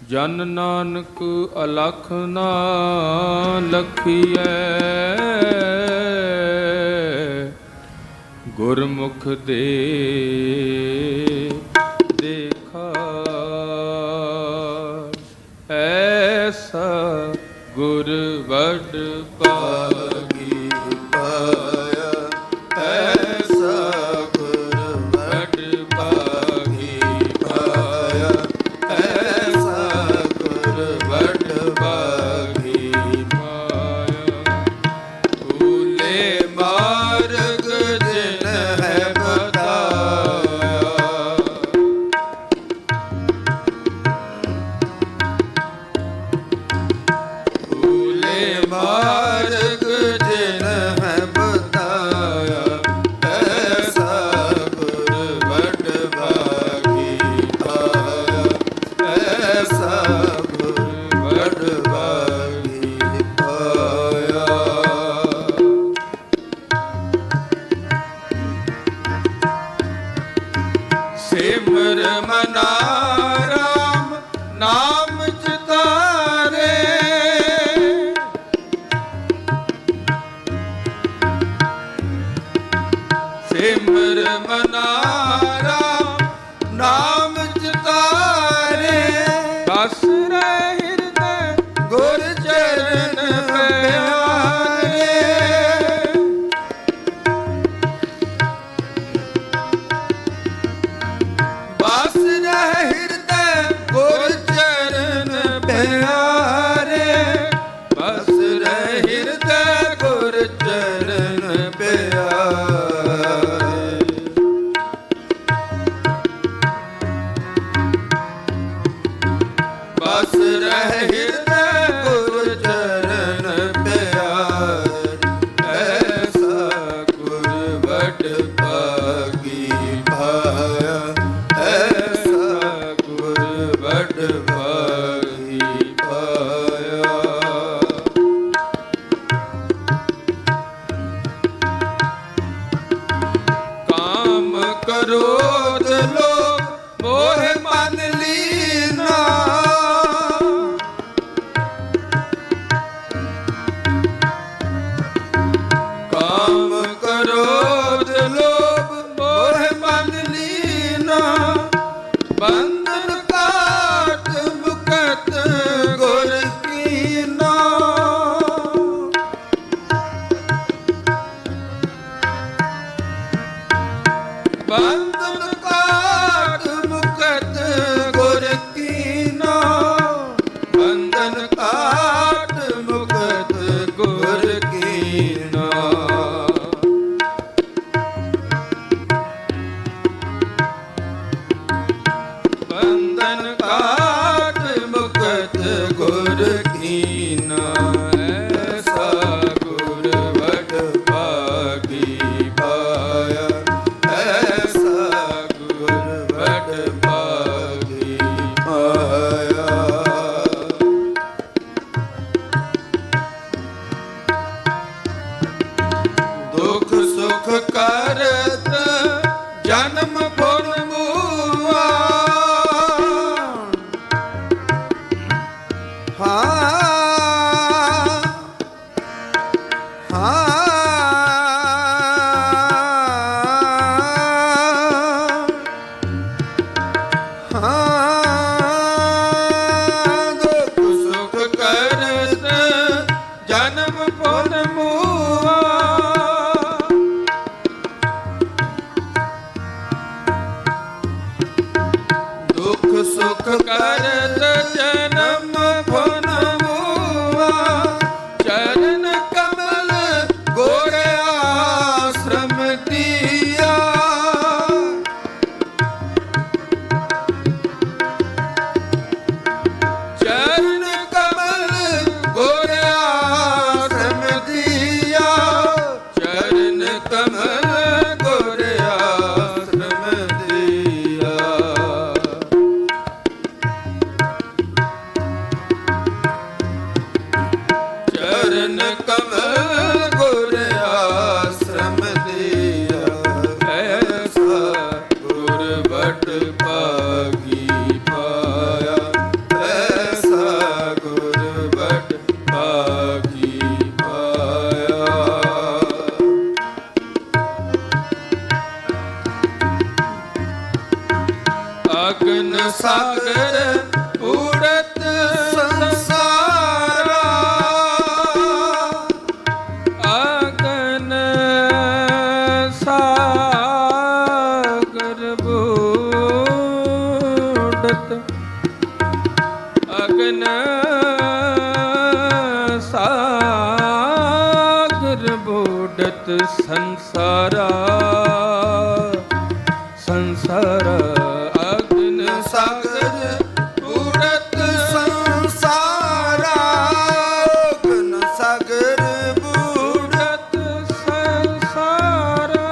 ਜਨ ਨਾਨਕ ਅਲਖ ਨਾ ਲਖੀਐ ਗੁਰਮੁਖ ਦੇ ਦੇਖਾ ਐਸਾ ਗੁਰ ਵਡ ਭਾਗੀ ਪਾਇਆ ਐਸਾ ਗੁਰ ਵਡ ਭਾਗੀ ਪਾਇਆ ਐਸਾ ਗੁਰ ਵਡ ਭਾਗੀ ਪਾਇਆ ਭੂਲੇ ਮਾਰਗ ਜਿਨ ਹੈ ਮਾਰਗ ਜਿਨ ਹੈ ਬਤਾਇਆ ਐਸਾ ਗੁਰ ਵਡ ਭਾਗੀ ਪਾਇਆ ਐਸਾ ਗੁਰ ਵਡ ਭਾਗੀ ਪਾਇਆ ਸਿਮਰ ਮਨਾ ਰਾਮ ਨਾਮ ਚਿਤਾਰੇ ਕਾਟ ਮੁਕਤ ਗੁਰ ਕੀਨਾ। ਬੰਧਨ ਕਾਟ ਮੁਕਤ ਗੁਰ ਕੀਨਾ। ਐਸਾ ਗੁਰ ਵਡ ਭਾਗੀ ਪਾਇਆ। ਐਸਾ ਗੁਰ ਵਡ ਭਾਗੀ ਪਾਇਆ। ਦੁਖ ਸੁਖ ਕਰਤ ਜਨਮ ਫੁਨ ਮੂਆ। ਹਾਂ ਦੁਖ ਸੁਖ ਕਰਤ ਜਨਮ ਫੁਨ ਮੂਆ। ਦੁਖ ਸੁਖ ਕਰਤ ਜਨਮ ਫੁਨ ਮੂਆ। ਚਰਨ ਕਮਲ ਗੁਰ ਆਸ਼ਰਮ ਦੀਆ। ਚਰਨ ਕਮਲ ਗੁਰ ਆਸ਼ਰਮ ਦੀਆ। ਚਰਨ ਕਮਲ ਗੁਰ ਆਸ਼ਰਮ ਦੀਆ। ਚਰਨ ਕਮਲ ਗੁਰ ਆਸ਼ਰਮ ਦੀਆ। ਐਸਾ ਗੁਰ ਵਡ ਭਾਗੀ ਪਾਇਆ। ਐਸਾ ਗੁਰ ਵਡ ਭਾਗੀ ਪਾਇਆ। ਅਗਨ ਸਾਗਰ ਉੜਤ ਸੰਸਾਰਾ। ਅਗਨ ਸਾਗਰ ਬੂੜਤ। ਅਗਨ ਸਾਗਰ ਬੂੜਤ ਸੰਸਾਰਾ। ਸੰਸਾਰਾ ਅਗਨ ਸਾਗਰ ਉੜਤ ਸੰਸਾਰਾ। ਅਗਨ ਸਾਗਰ ਬੂੜਤ ਸੰਸਾਰਾ।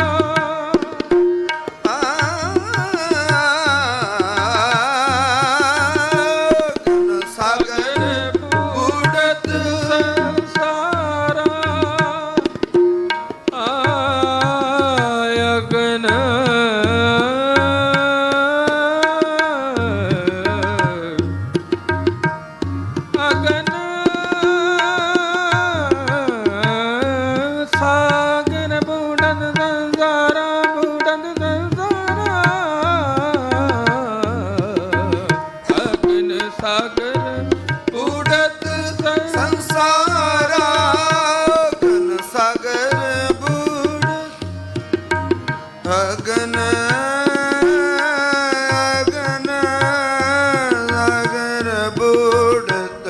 ਅਗਨ ਸਾਗਰ ਉੜਤ ਸੰਸਾਰਾ। ਅਗਨ ਅਗਨ ਸਾਗਰ ਬੂੜਨ ਸੰਸਾਰਾ। ਬੂੜਨ ਸੰਸਾਰਾ। ਅਗਨ ਸਾਗਰ ਉੜਤ ਸੰਸਾਰਾ। ਅਗਨ ਸਾਗਰ ਬੂੜਤ। ਅਗਨ ਅਗਨ ਸਾਗਰ ਬੂੜਤ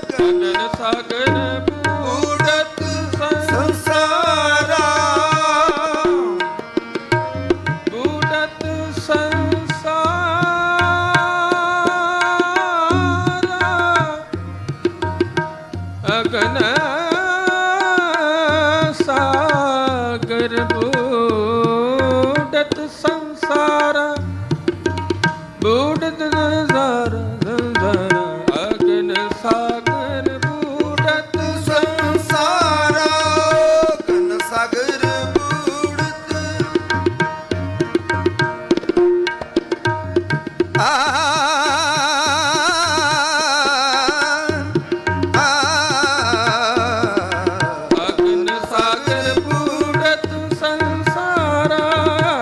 ਅਗਨ ਸਾਗਰ ਉੜਤ ਸੰਸਾਰਾ। ਬੂੜਤ ਸੰਸਾਰਾ। ਅਗਨ ਸਾਗਰ ਬੂੜਤ ਸੰਸਾਰਾ। ਬੂੜਤ ਸੰਸਾਰਾ। ਸੰਸਾਰਾ ਅਗਨ ਸਾਗਰ ਬੂੜਤ ਸੰਸਾਰਾ। ਅਗਨ ਸਾਗਰ ਬੂੜਤ। ਅਗਨ ਸਾਗਰ ਬੂੜਤ ਸੰਸਾਰਾ।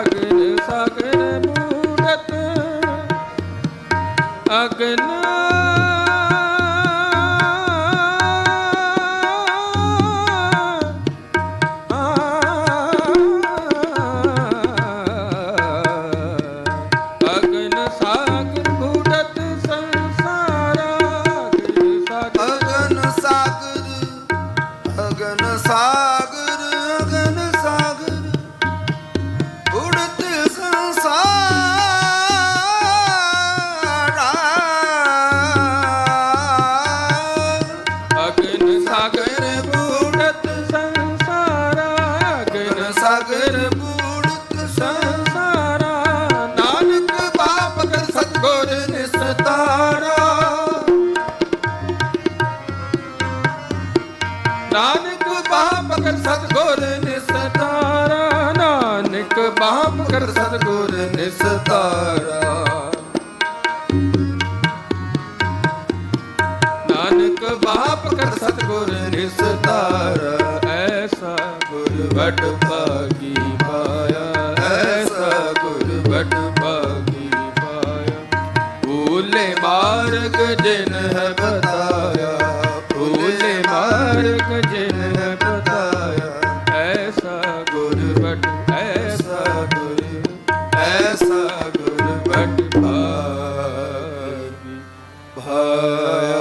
ਅਗਨ ਸਾਗਰ ਬੂੜਤ। ਅਗਨ ਅਗਨ ਸਾਗਰ ਬੁੜਤ ਸੰਸਾਰਾ ਅਗਨ ਸਾਗਰ ਅਗਨ ਸਾਗਰ ਅਗਨ ਸਾਗਰ ਉੜਤ ਸੰਸਾਰਾ ਅਗਨ ਸਾਗਰ ਬੁੜਤ ਸੰਸਾਰਾ ਅਗਨ ਸਾਗਰ ਬੂੜਤ ਸੰਸਾਰਾ ਨਾਨਕ ਬਾਪ ਕਰ ਸਤਗੁਰ ਨਿਸਤਾਰਾ ਨਾਨਕ ਬਾਪ ਕਰ ਸਤਗੁਰ ਨਿਸਤਾਰਾ ਨਾਨਕ ਬਾਪ ਕਰ ਸਤਗੁਰ ਨਿਸਤਾਰਾ ਨਾਨਕ ਬਾਪ ਕਰ ਸਤਗੁਰ ਨਿਸਤਾਰਾ ਐਸਾ ਗੁਰ ਵਡ ਭਾਗੀ ਪਾਇਆ ਐਸਾ ਗੁਰ ਵਡ ਭਾਗੀ ਪਾਇਆ ਭੂਲੇ ਮਾਰਗ ਜਿਨ ਹੈ ਬਤਾਇਆ ਭੂਲੇ ਮਾਰਗ ਜਿਨ ਹੈ ਬਤਾਇਆ ਐਸਾ ਗੁਰ ਵਡ ਐਸਾ ਗੁਰ ਵਡ ਭਾਗੀ ਭਾਇਆ।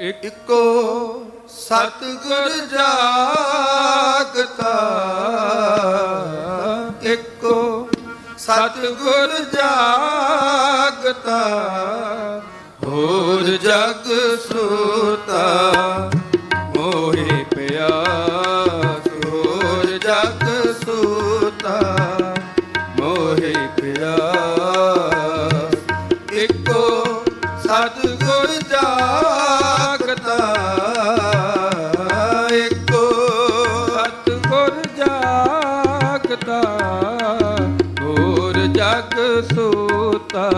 ਇੱਕੋ ਸਤਿਗੁਰ ਜਾਗਤਾ ਇੱਕੋ ਸਤਿਗੁਰ ਜਾਗਤਾ ਹੋਰ ਜਗ ਸੂਤਾ ਮੋਹਿ ਪਿਆਸ ਹੋਰ ਜਗ ਸੂਤਾ ਮੋਹਿ ਪਿਆਸ ਇੱਕੋ ਸਤਿਗੁਰ ਜਾਗਤਾ ਇੱਕੋ ਸਤਿਗੁਰ ਜਾਗਤਾ ਹੋਰ ਜਗ ਸੂਤਾ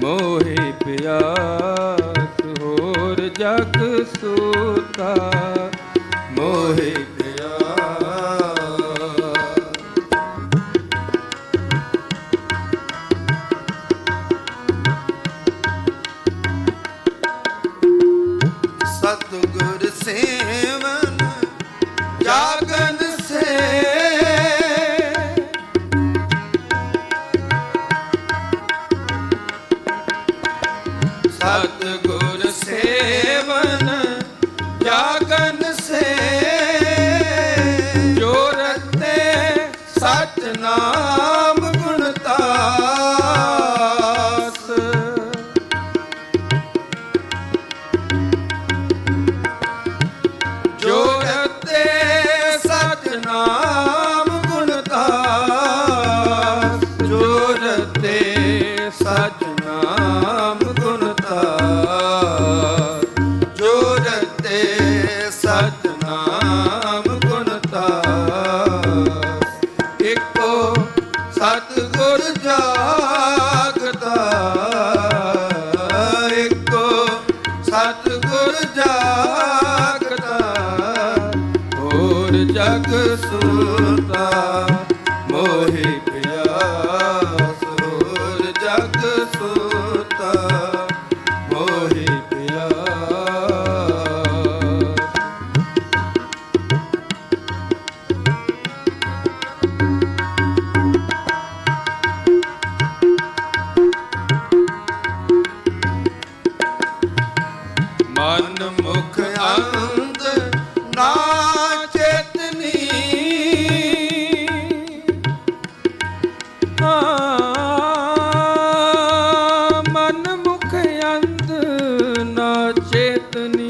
ਮੋਹਿ ਪਿਆਸ ਹੋਰ ਜਗ ਸੂਤਾ ਮੋਹਿ ਪਿਆਸ ਸਤਿਗੁਰ ਸੇਵਨ ਜਾਗਨ ਸੇ ਸਤਿਗੁਰ ਸੇਵਨ ਜਾਗਨ ਸੇ ਜੋ ਰਤੇ ਸਚ ਨਾਮ ਗੁਣ ਤਾਸ ਜੋ ਰਤੇ ਸਚ ਨਾਮ ਗੁਣ ਤਾਸ ਜੋ ਰਤੇ ਸਚ ਨਾਮ ਗੁਣ ਤਾਸ ਜੋ ਰਤੇ ਸਚ ਨਾਮ ਗੁਣ ਤਾਸ ਇੱਕੋ ਸਤਿਗੁਰ ਜਾਗਤਾ ਇੱਕੋ ਸਤਿਗੁਰ ਜਾਗਤਾ ਹੋਰ ਜਗ ਸੂਤਾ ਮੋਹਿ ਪਿਆਸ ਹੋਰ ਜਗ ਸੂਤਾ ਮੋਹਿ ਪਿਆਸ ਮਨ ਮੁਖ ਅੰਧ ਨਾ ਚੇਤਨੀ ਮਨ ਮੁਖ ਅੰਧ ਨਾ ਚੇਤਨੀ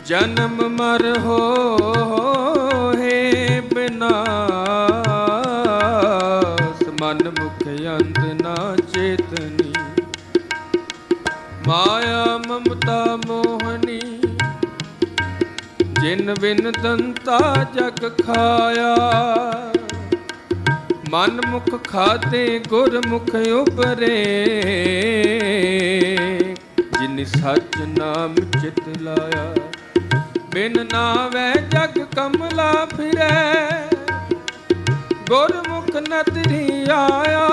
ਜਨਮ ਮਰ ਹੋਏ ਬਿਨਾਸ ਮਨ ਮੁਖ ਅੰਧ ਨਾ ਚੇਤਨੀ ਮਾਇਆ ਮਮਤਾ ਮੋਹਨੀ ਜਿਨ ਬਿਨ ਦੰਤਾ ਜਗ ਖਾਇਆ ਮਨ ਮੁਖ ਖਾਤੇ ਗੁਰਮੁਖ ਉਪਰੇ, ਜਿਨ ਸੱਚ ਨਾਮ ਚਿਤ ਲਾਇਆ, ਬਿਨ ਨਾਵੈ ਜਗ ਕਮਲਾ ਫਿਰੈ, ਗੁਰਮੁਖ ਨਦਰੀ ਆਇਆ।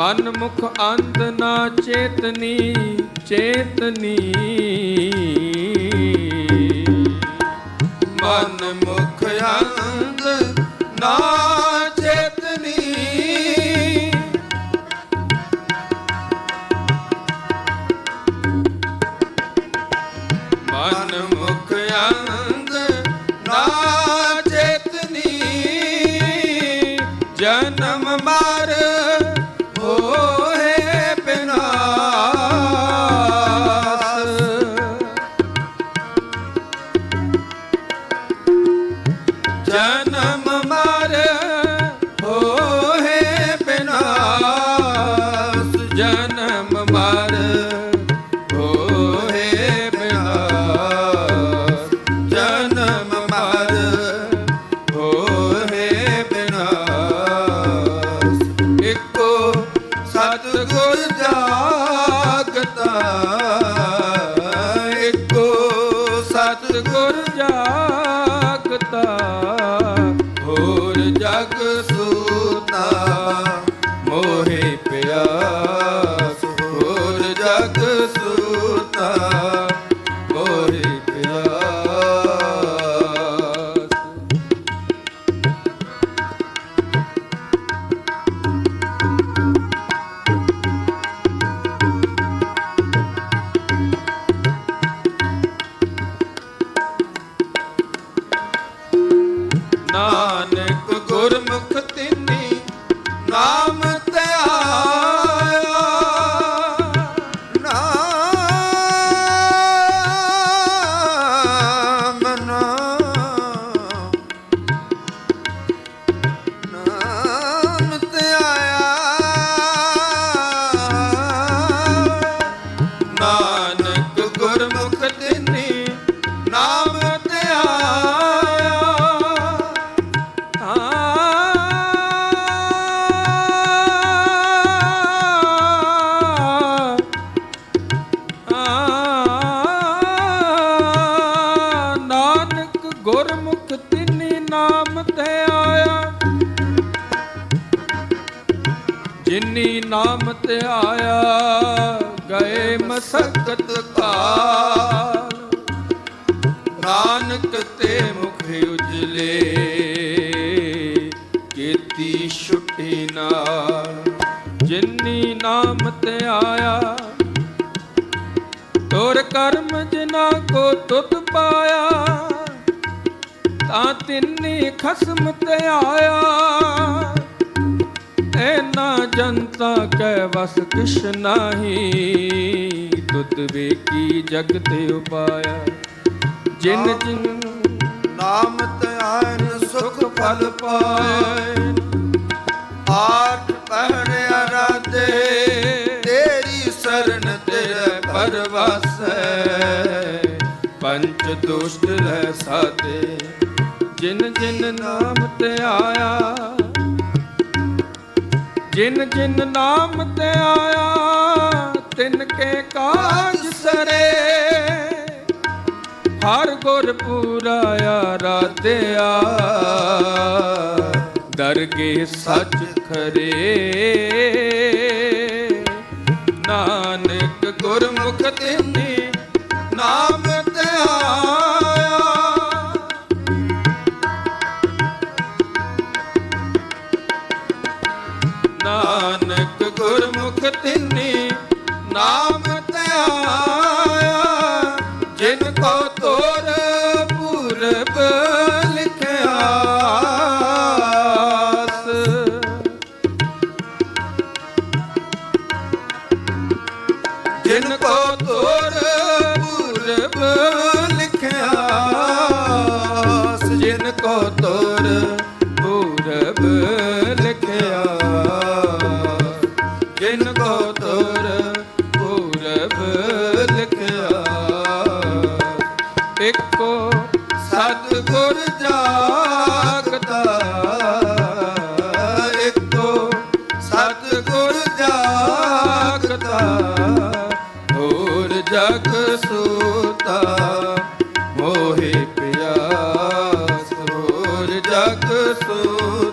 ਮਨ ਮੁਖ ਅੰਧ ਨਾ ਚੇਤਨੀ, ਚੇਤਨੀ ਮਨ ਮੁਖ ਅੰਧ ਨਾ ਚੇਤਨੀ, ਮਨ ਮੁਖ ਅੰਧ ਨਾ ਚੇਤਨੀ, ਜਨਮ ਮਰ ਹੋਏ ਬਿਨਾਸ਼, ਜਨਮ ਮਰ ਹੋਏ ਬਿਨਾਸ਼, ਜਨਮ ਮਰ ਹੋਏ ਬਿਨਾਸ਼, ਜਨਮ ਮਰ ਹੋਏ ਬਿਨਾਸ਼। ਇੱਕੋ ਸਤਿਗੁਰ ਜਾਗਤਾ, ਇੱਕੋ ਸਤਿਗੁਰ ਜਾਗਤਾ, ਹੋਰ ਜਗ ਸੂਤਾ ਮੋਹਿ ਪਿਆਸ, ਹੋਰ ਜਗ ਸੂਤਾ ਮੋਹਿ ਪਿਆਸ। ਨਾਨਕ ਗੁਰਮੁਖ ਤਿਨੀ ਨਾਮ ਧਿਆਇਆ, ਨਾਮ ਨਾਮ ਧਿਆਇਆ, ਨਾਨਕ ਗੁਰਮੁਖ ਤਿਨੀ ਨਾਮ ਗੁਰਮੁਖ ਤਿਨੀ ਨਾਮ ਤੇ ਆਇਆ, ਜਿਨੀ ਨਾਮ ਤੇ ਆਇਆ, ਗਏ ਮਸਕਤ ਕਾਲ। ਨਾਨਕ ਤੇ ਮੁਖ ਉਜਲੇ, ਕੀਤੀ ਛੁੱਟੀ ਨਾਲ, ਜਿਨੀ ਨਾਮ ਤੇ ਆਇਆ, ਤੋਰ ਕਰਮ ਜਿਨਾ ਕੋ ਤੁਧ ਪਾਇਆ, ਤਾਂ ਤਿੰਨੀ ਖਸਮ ਤੇ ਆਇਆ। ਐਨਾ ਜਨਤਾ ਕੈ ਵਸ ਕਿਛ ਨਾਹੀ, ਤੁਧ ਵੇਖੀ ਜਗ ਤੇ ਉਪਾਇਆ। ਜਿਨ ਜਿਨ ਨਾਮ ਧਿਆਨ ਸੁਖ ਫਲ ਪਾਏ, ਆਠ ਪਹਿਰ ਅਰਾਧੇ, ਤੇਰੀ ਸਰਨ ਤੇਰੇ ਪਰਵਾਸੈ, ਪੰਚ ਦੁਸ਼ਟ ਰਹਿ ਸਾਧੇ। ਜਿਨ ਜਿਨ ਨਾਮ ਤੇ ਆਇਆ, ਜਿਨ ਜਿਨ ਨਾਮ ਤੇ ਆਇਆ, ਤਿਨ ਕੇ ਕਾਜ ਸਰੇ। ਹਰ ਗੁਰ ਪੂਰਾ ਆਰਾਧਿਆ, ਦਰਗੇ ਸੱਚ ਖਰੇ। ਨਾਨਕ ਗੁਰਮੁਖ ਤਿਨੀ ਨਾਮ ਧਿਆਇਆ, ਨਾਨਕ ਗੁਰਮੁਖ ਤਿਨੀ ਨਾਮ ਧਿਆਇਆ, ਜਿਨ ਕੋ ਤੋਰ ਪੂਰਬ ਲਿਖਿਆਸ। ਜਿਨ ਕੋ ਤੋਰ ਪੂਰਬ ਲਿਖਿਆਸ, ਜਿਨ ਕੋ ਤੋਰ ਪੂਰਬ ਲਿਖਿਆਸ, ਜਿਨ ਕੋ ਤੋਰ ਪੂਰਬ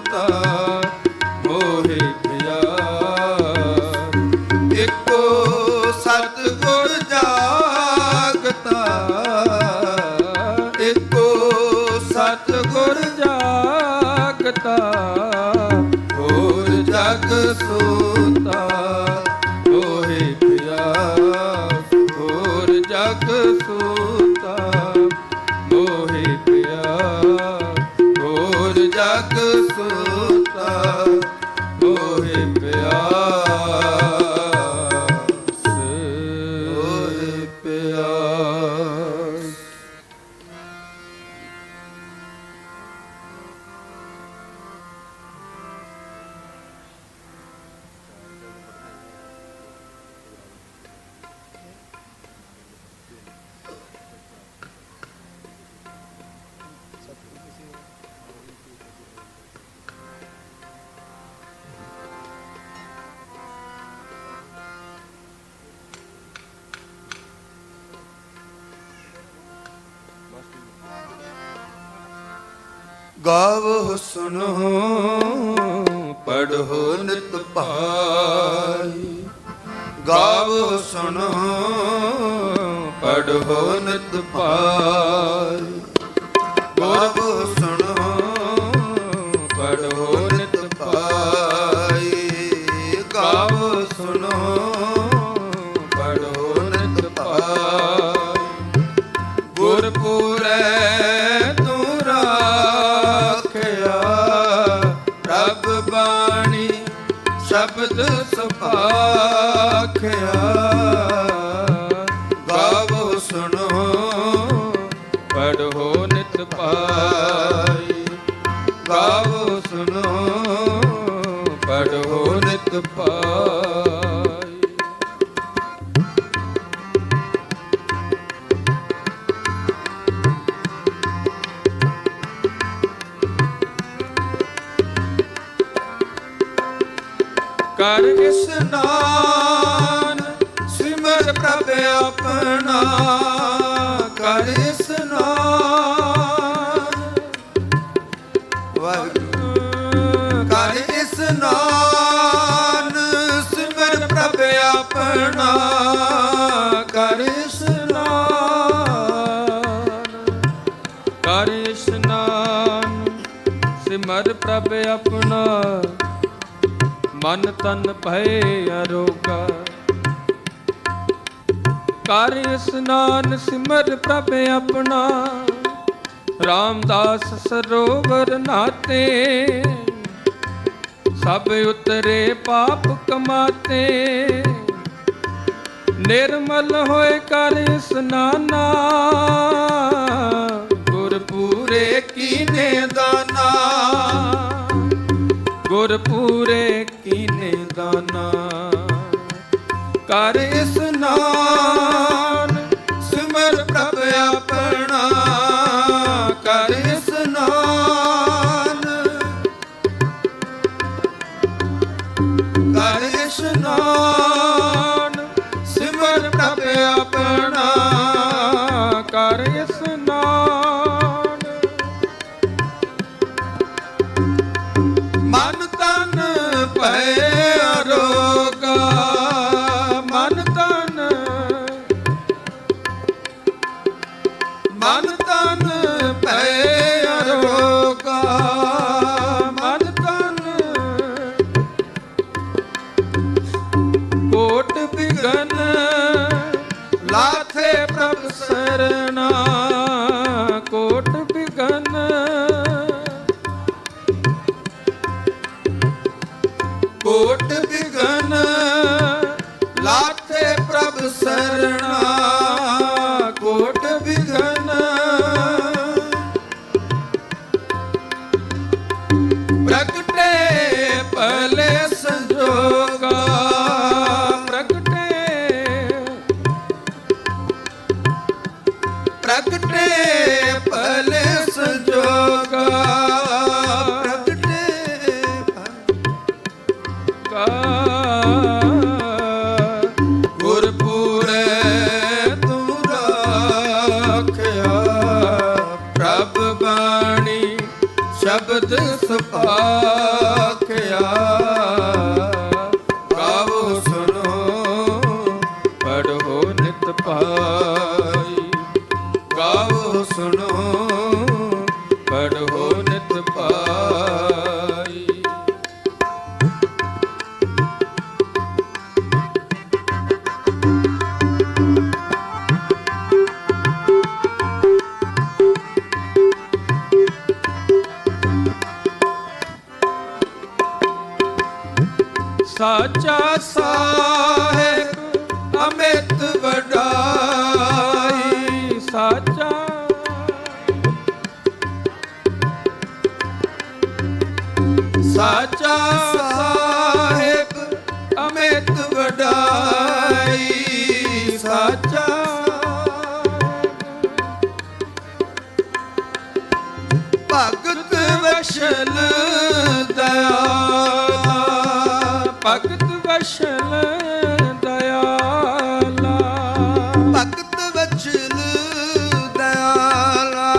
ਸੋਤਾ ਮੋਹਿ ਪਿਆਰ। ਇੱਕੋ ਸਤਿਗੁਰ ਜਾਗਤਾ, ਇੱਕੋ ਸਤਿਗੁਰ ਜਾਗਤਾ ਹੋਰ ਜਗ ਸੋਤਾ ਮੋਹਿ ਪਿਆਰ। ਹੋਰ ਜਗ ਸੋਤਾ ਮੋਹਿ ਪਿਆਰ। ਹੋਰ ਜਗ ਸੋਤਾ ਮੋਹਿ ਪਿਆਸ। ਮੋਹਿ ਪਿਆਸ। ਗਾਵੋ ਸੁਣੋ ਪੜ੍ਹੋ ਨਿਤ ਭਾਈ। ਗਾਵੋ ਸੁਣੋ ਪੜ੍ਹੋ ਨਿਤ ਭਾਈ। ਗਾਵੋ ਸੁਣੋ ਪੜ੍ਹੋ ਨਿਤ ਭਾਈ। ਗਾਵੋ ਸੁਣੋ ਪੜ੍ਹੋ ਨਿਤ ਭਾਈ। ਗੁਰਪੁਰੈ ਸ਼ਬਦ ਸੁਭਾਖਿਆ। ਗਾਵੋ ਸੁਣੋ ਪੜ੍ਹੋ ਨਿਤ ਭਾਈ। ਗਾਵੋ ਸੁਣੋ ਪੜ੍ਹੋ ਨਿਤ ਭਾਈ। ਕਰ ਇਸਨਾਨ ਸਿਮਰ ਪ੍ਰਭ ਆਪਣਾ। ਕਰ ਇਸਨਾਨ ਵਾਹਿਗੁਰੂ। ਕਰ ਇਸਨਾਨ ਸਿਮਰ ਪ੍ਰਭ ਆਪਣਾ। ਕਰ ਇਸਨਾਨ। ਕਰ ਇਸ਼ਨਾਨ ਸਿਮਰ ਪ੍ਰਭ ਆਪਣਾ। ਮਨ ਤਨ ਭਏ ਅਰੋਗਾ। ਕਰ ਇਸ਼ਨਾਨ ਸਿਮਰ ਪ੍ਰਭ ਆਪਣਾ। ਰਾਮਦਾਸ ਸਰੋਵਰ ਨਾਤੇ। ਸਭ ਉਤਰੇ ਪਾਪ ਕਮਾਤੇ। ਨਿਰਮਲ ਹੋਏ ਕਰ ਇਸ਼ਨਾਨਾ। ਗੁਰਪੂਰੇ ਕੀਨੇ ਦਾਨਾ। ਗੁਰਪੂਰੇ ਕੀਨੇ ਦਾਨਾ। ਕਰ ਇਸ਼ਨਾਨ ਸਿਮਰ ਪ੍ਰਭ ਆਪਣਾ। ਕਰ ਇਸ਼ਨਾਨ। ਕਰ ਇਸ਼ਨਾਨ ਸਿਮਰ ਪ੍ਰਭ ਆਪਣਾ। ਕਰ ਇਸ਼ਨਾਨ। ਮਨ ਤਨ ਭਏ ਅਰੋਗਾ। ਮਨ ਤਨ। ਮਨ ਤਨ ਭਏ ਅਰੋਗਾ। ਮਨ ਤਨ। ਕੋਟ ਬਿਗਨ ਲਾਥੇ ਪ੍ਰਭ ਸਰਣਾ। ਕੋਟ ਬਿਗਨ। ਕੋਟ ਬਿਗਨ ਲਾਥੇ ਪ੍ਰਭ ਸਰਣਾ। ਕੋਟ ਬਿਗਨ। ਪ੍ਰਗਟੇ ਭਲੇ ਸੰਜੋਗਾ। ਪ੍ਰਗਟੇ। ਪ੍ਰਗਟੇ ਭਲੇ ਸੰਜੋਗਾ। ਪ੍ਰਗਟੇ ਗੁਰਪੂਰੇ ਸਾਚਾ ਸਾਹਿਬ ਅਮਿਤ ਵਡਾਈ, ਸਾਚਾ ਸਾਚਾ ਸਾਹਿਬ ਅਮਿਤ ਵਡਾਈ, ਸਾਚਾ ਭਗਤ ਵਸ਼ਲ ਦਇਆਲਾ, ਭਗਤ ਵਸ਼ਲ ਦਇਆਲਾ, ਭਗਤ ਵਸ਼ਲ ਦਇਆਲਾ,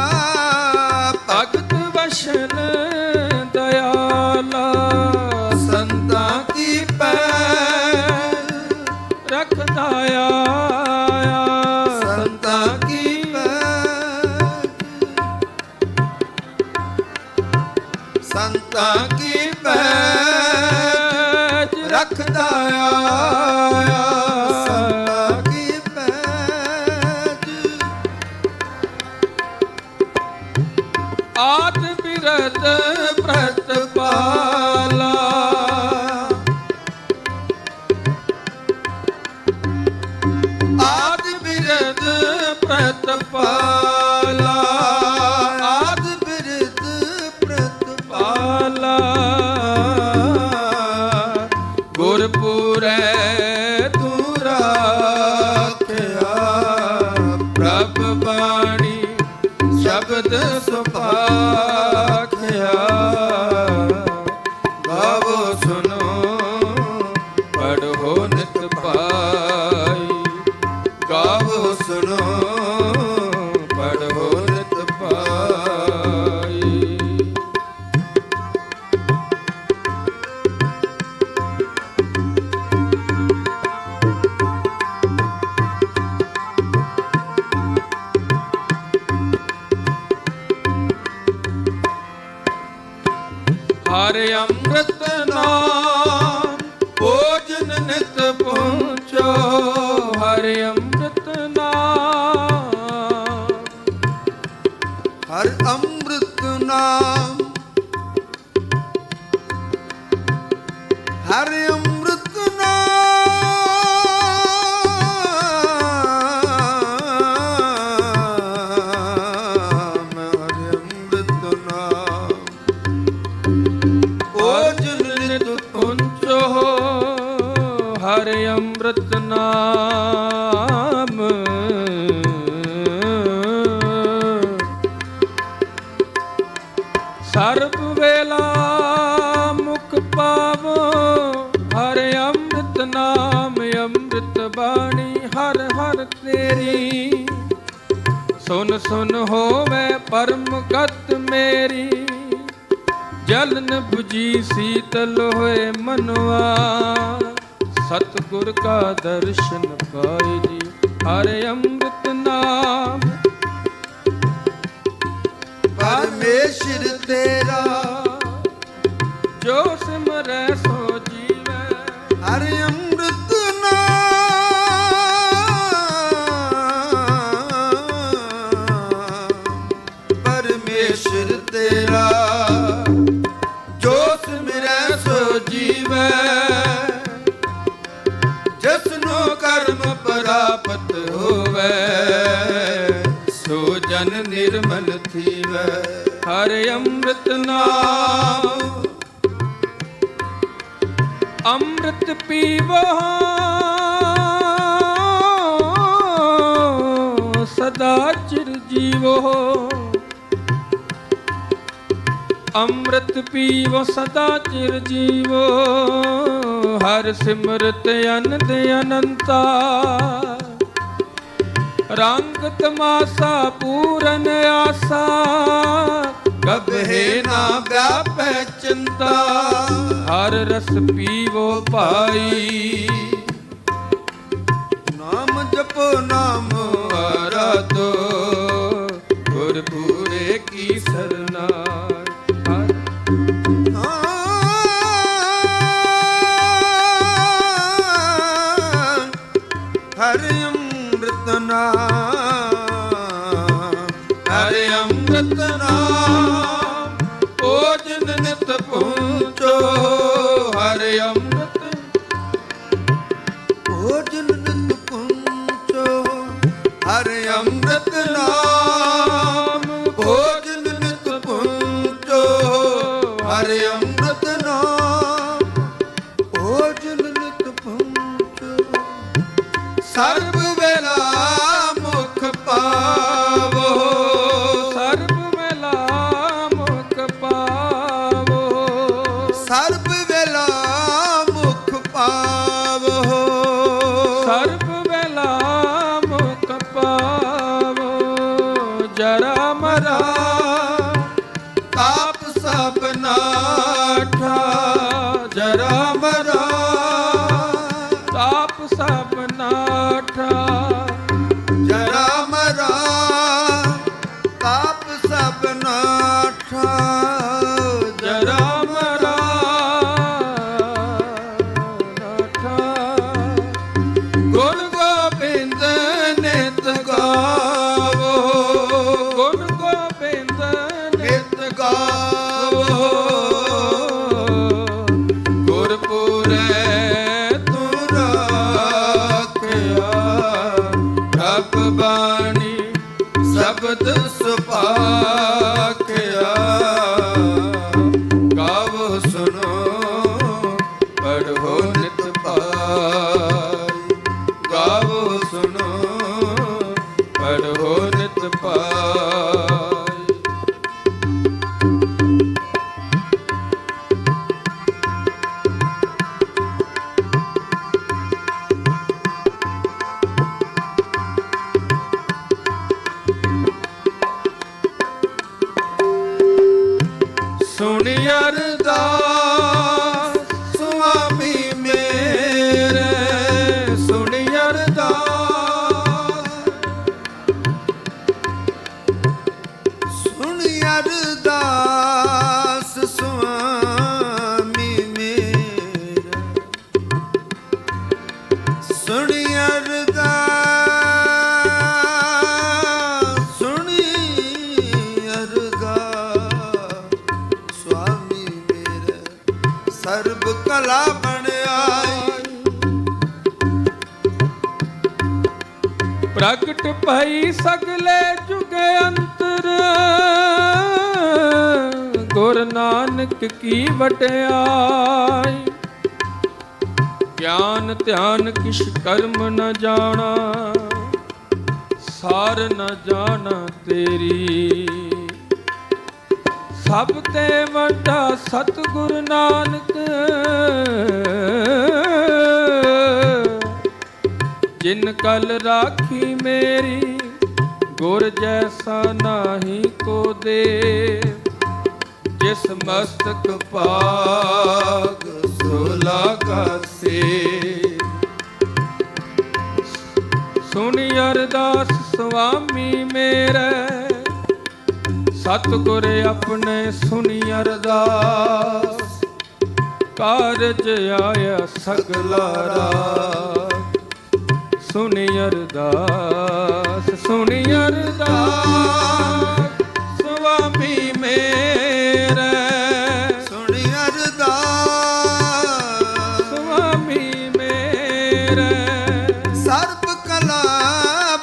ਭਗਤ ਵਸ਼ਲ ਦਇਆਲਾ, ਸੰਤਾਂ ਕੀ ਪੈਰ ਰੱਖਦਾ ਆਇਆ, ਸੰਤਾਂ ਕੀ ਪੈਰ, ਸੰਤਾਂ ਕੀ ਪੈਰ ਰੱਖਦਾ ਆਇਆ, ਸੰਤਾਂ ਕੀ ਪੈਰ ਆਦ ਬਿਰਦ ਪ੍ਰਤਪਾਲਾ, ਆਦ ਬਿਰਦ ਪ੍ਰਤਪਾਲਾ, ਆਦ ਬਿਰਦ ਪ੍ਰਤਪਾਲਾ, ਗੁਰਪੁਰੈ ਤੂੰ ਰਾਖਿਆ, ਪ੍ਰਭ ਬਾਣੀ ਸ਼ਬਦ ਸੁਭਾਖਿਆ, ਗਾਵੋ ਸੁਨੋ ਪੜ੍ਹੋ ਨਿਤ ਪਾਈ, ਗਾਵੋ ਸੁਨੋ ਪੜ੍ਹੋ ਨਿਤ ਪਾਈ। ਹਰ ਅੰਮ੍ਰਿਤ ਨਾਮ ਭੋਜਨ ਨਿਤ ਪਹੁੰਚੋ, ਹਰ ਅੰਮ੍ਰਿਤ ਨਾਮ, ਹਰ ਅੰਮ੍ਰਿਤ ਨਾਮ, ਹਰ ਅੰਮ੍ਰਿਤ ਨਾਮ, ਹਰ ਅੰਮ੍ਰਿਤ ਨਾਮ, ਭੋਜਨ ਨਿਤ ਪਹੁੰਚੋ, ਹਰ ਅੰਮ੍ਰਿਤ ਨਾਮ, ਸਰਬ ਵੇਲਾ ਮੁਖ ਪਾਵੋ, ਹਰ ਅੰਮ੍ਰਿਤ ਨਾਮ, ਅੰਮ੍ਰਿਤ ਬਾਣੀ ਹਰ ਹਰ ਤੇਰੀ, ਸੁਨ ਸੁਨ ਹੋਵੇ ਪਰਮ ਗਤ ਮੇਰੀ, ਜਲਨ 부ਜੀ ਸੀਤਲ ਹੋਏ ਮਨਵਾ, ਸਤਿਗੁਰ ਕਾ ਦਰਸ਼ਨ ਪਾਏ ਜੀ, ਹਰ ਅੰਮ੍ਰਿਤ ਨਾਮ, ਪਰਮੇਸ਼ਰ ਤੇਰਾ ਜੋ ਸਿਮਰੈ ਸੋ ਜੀਵੈ, ਹਰ ਅੰਮ੍ਰਿਤ ਨਾਮ, ਪਰਮੇਸ਼ਰ ਤੇਰਾ ਜੋ ਸਿਮਰੈ ਸੋ ਜੀਵੈ, ਜਸਨੋ ਕਰਮ ਪ੍ਰਾਪਤ ਹੋਵੇ, ਸੋ ਜਨ ਨਿਰਮਲ ਥੀਵੈ, ਹਰ ਅੰਮ੍ਰਿਤ ਨਾਮ, ਅੰਮ੍ਰਿਤ ਪੀਵੋ ਸਦਾ ਚਿਰ ਜੀਵੋ, ਅੰਮ੍ਰਿਤ ਪੀਵੋ ਸਦਾ ਚਿਰ ਜੀਵੋ, ਹਰ ਸਿਮਰਤ ਅਨੰਦ ਅਨੰਤਾ, ਰੰਗ ਤਮਾਸਾ ਪੂਰਨ ਆਸਾ, ਕਬਹਿ ਨਾ ਵਿਆਪੈ ਚਿੰਤਾ, ਹਰ ਰਸ ਪੀਵੋ ਭਾਈ, ਨਾਮ ਜਪੋ ਨਾਮ ਆਰਾਧੋ, ਗੁਰਪੂਰੇ ਕੀ ਸਰਨਾਈ, ਹਰ ਅੰਮ੍ਰਿਤ ਨਾਮ, ਹਰ ਅੰਮ੍ਰਿਤ ਨਾਮ, ਭੋਜਨ ਨਿਤ ਪਹੁੰਚੋ, ਹਰ ਅੰਮ੍ਰਿਤ ਸਤਨਾਮ ਭੋਜਨ ਨਿਤ ਪਹੁੰਚੋ ਸਰਬ ਵੇਲਾ ਮੁਖ ਪਾਵੋ ਸਰਬ ਵੇਲਾ ਮੁਖ ਪਾਵੋ ਸਰਬ ਵੇਲਾ ਮੁਖ ਪਾਵੋ ਸਰਬ ਵੇਲਾ ਮੁਖ ਪਾਵੋ ਜਰਾ ਮਰਾ ਤਾਪ ਸਭ ਨਾਠਾ ਜਰਾ ਮਰਾ ਤਾਪ ਸਭ ਨਾਠਾ ਜਰਾ ਮਰਾ ਤਾਪ ਸਭ ਨਾਠਾ ਜਰਾ ਮਰਾ ਨਾਠਾ ਗੁਣ ਗੋਬਿੰਦ ਨਿਤ ਗਾਵੋ ਗੁਣ ਗੋਬਿੰਦ ਨਿਤ ਗਾਵੋ ਗੁਰਪੁਰੇ ਤੂੰ ਰਾਖਿਆ ਰੱਬ ਬਾਣੀ ਸ਼ਬਦ ਸੁਭਾਖਿਆ ਗਾਵੋ ਸੁਨੋ ਪੜ੍ਹੋ ਨਿਤ ਪਾਈ ਗਾਵੋ ਸੁਨੋ ਪੜ੍ਹੋ ਨਿਤ ਪਾਈ ਸੁਣੀ ਅਰਦਾਸ ਸੁਆਮੀ ਮੇਰੇ ਸੁਣੀ ਅਰਦਾਸ ਸੁਣ ਅਰਦਾਸ ਸੁਆਮੀ ਮੇਰਾ ਸੁਣ ਅਰਦਾਸ ਸੁਣ ਅਰਦਾਸ ਸੁਆਮੀ ਮੇਰਾ ਸਰਬ ਕਲਾ ਬਣ ਆਈ ਪ੍ਰਗਟ ਭਈ ਸਗਲੇ ਜੁਗ ਅੰਤਰ ਗੁਰ ਨਾਨਕ ਕੀ ਵਟਿਆਈ ਗਿਆਨ ਧਿਆਨ ਕਿਛ ਕਰਮ ਨ ਜਾਣਾ ਸਾਰ ਨ ਜਾਣਾ ਤੇਰੀ ਸਭ ਤੇ ਵੱਡਾ ਸਤਿਗੁਰ ਨਾਨਕ ਜਿਨ ਕਲ ਰਾਖੀ ਮੇਰੀ ਗੁਰ ਜੈਸਾ ਨਾਹੀ ਕੋ ਦੇ ਜਿਸ ਮਸਤਕ ਪਾਗ ਸੋ ਲਾਗਾ ਸੇ ਸੁਣੀ ਅਰਦਾਸ ਸੁਆਮੀ ਮੇਰੇ ਸਤਿਗੁਰ ਆਪਣੇ ਸੁਣੀ ਅਰਦਾਸ ਕਾਰਜ ਆਇਆ ਸਗਲਾ ਰਾਜ ਸੁਣੀ ਅਰਦਾਸ ਸੁਣੀ ਅਰਦਾਸ ਸੁਆਮੀ ਮੇਰੇ ਸੁਣ ਅਰਦਾਸ ਸੁਆਮੀ ਮੇਰੇ ਸਰਬ ਕਲਾ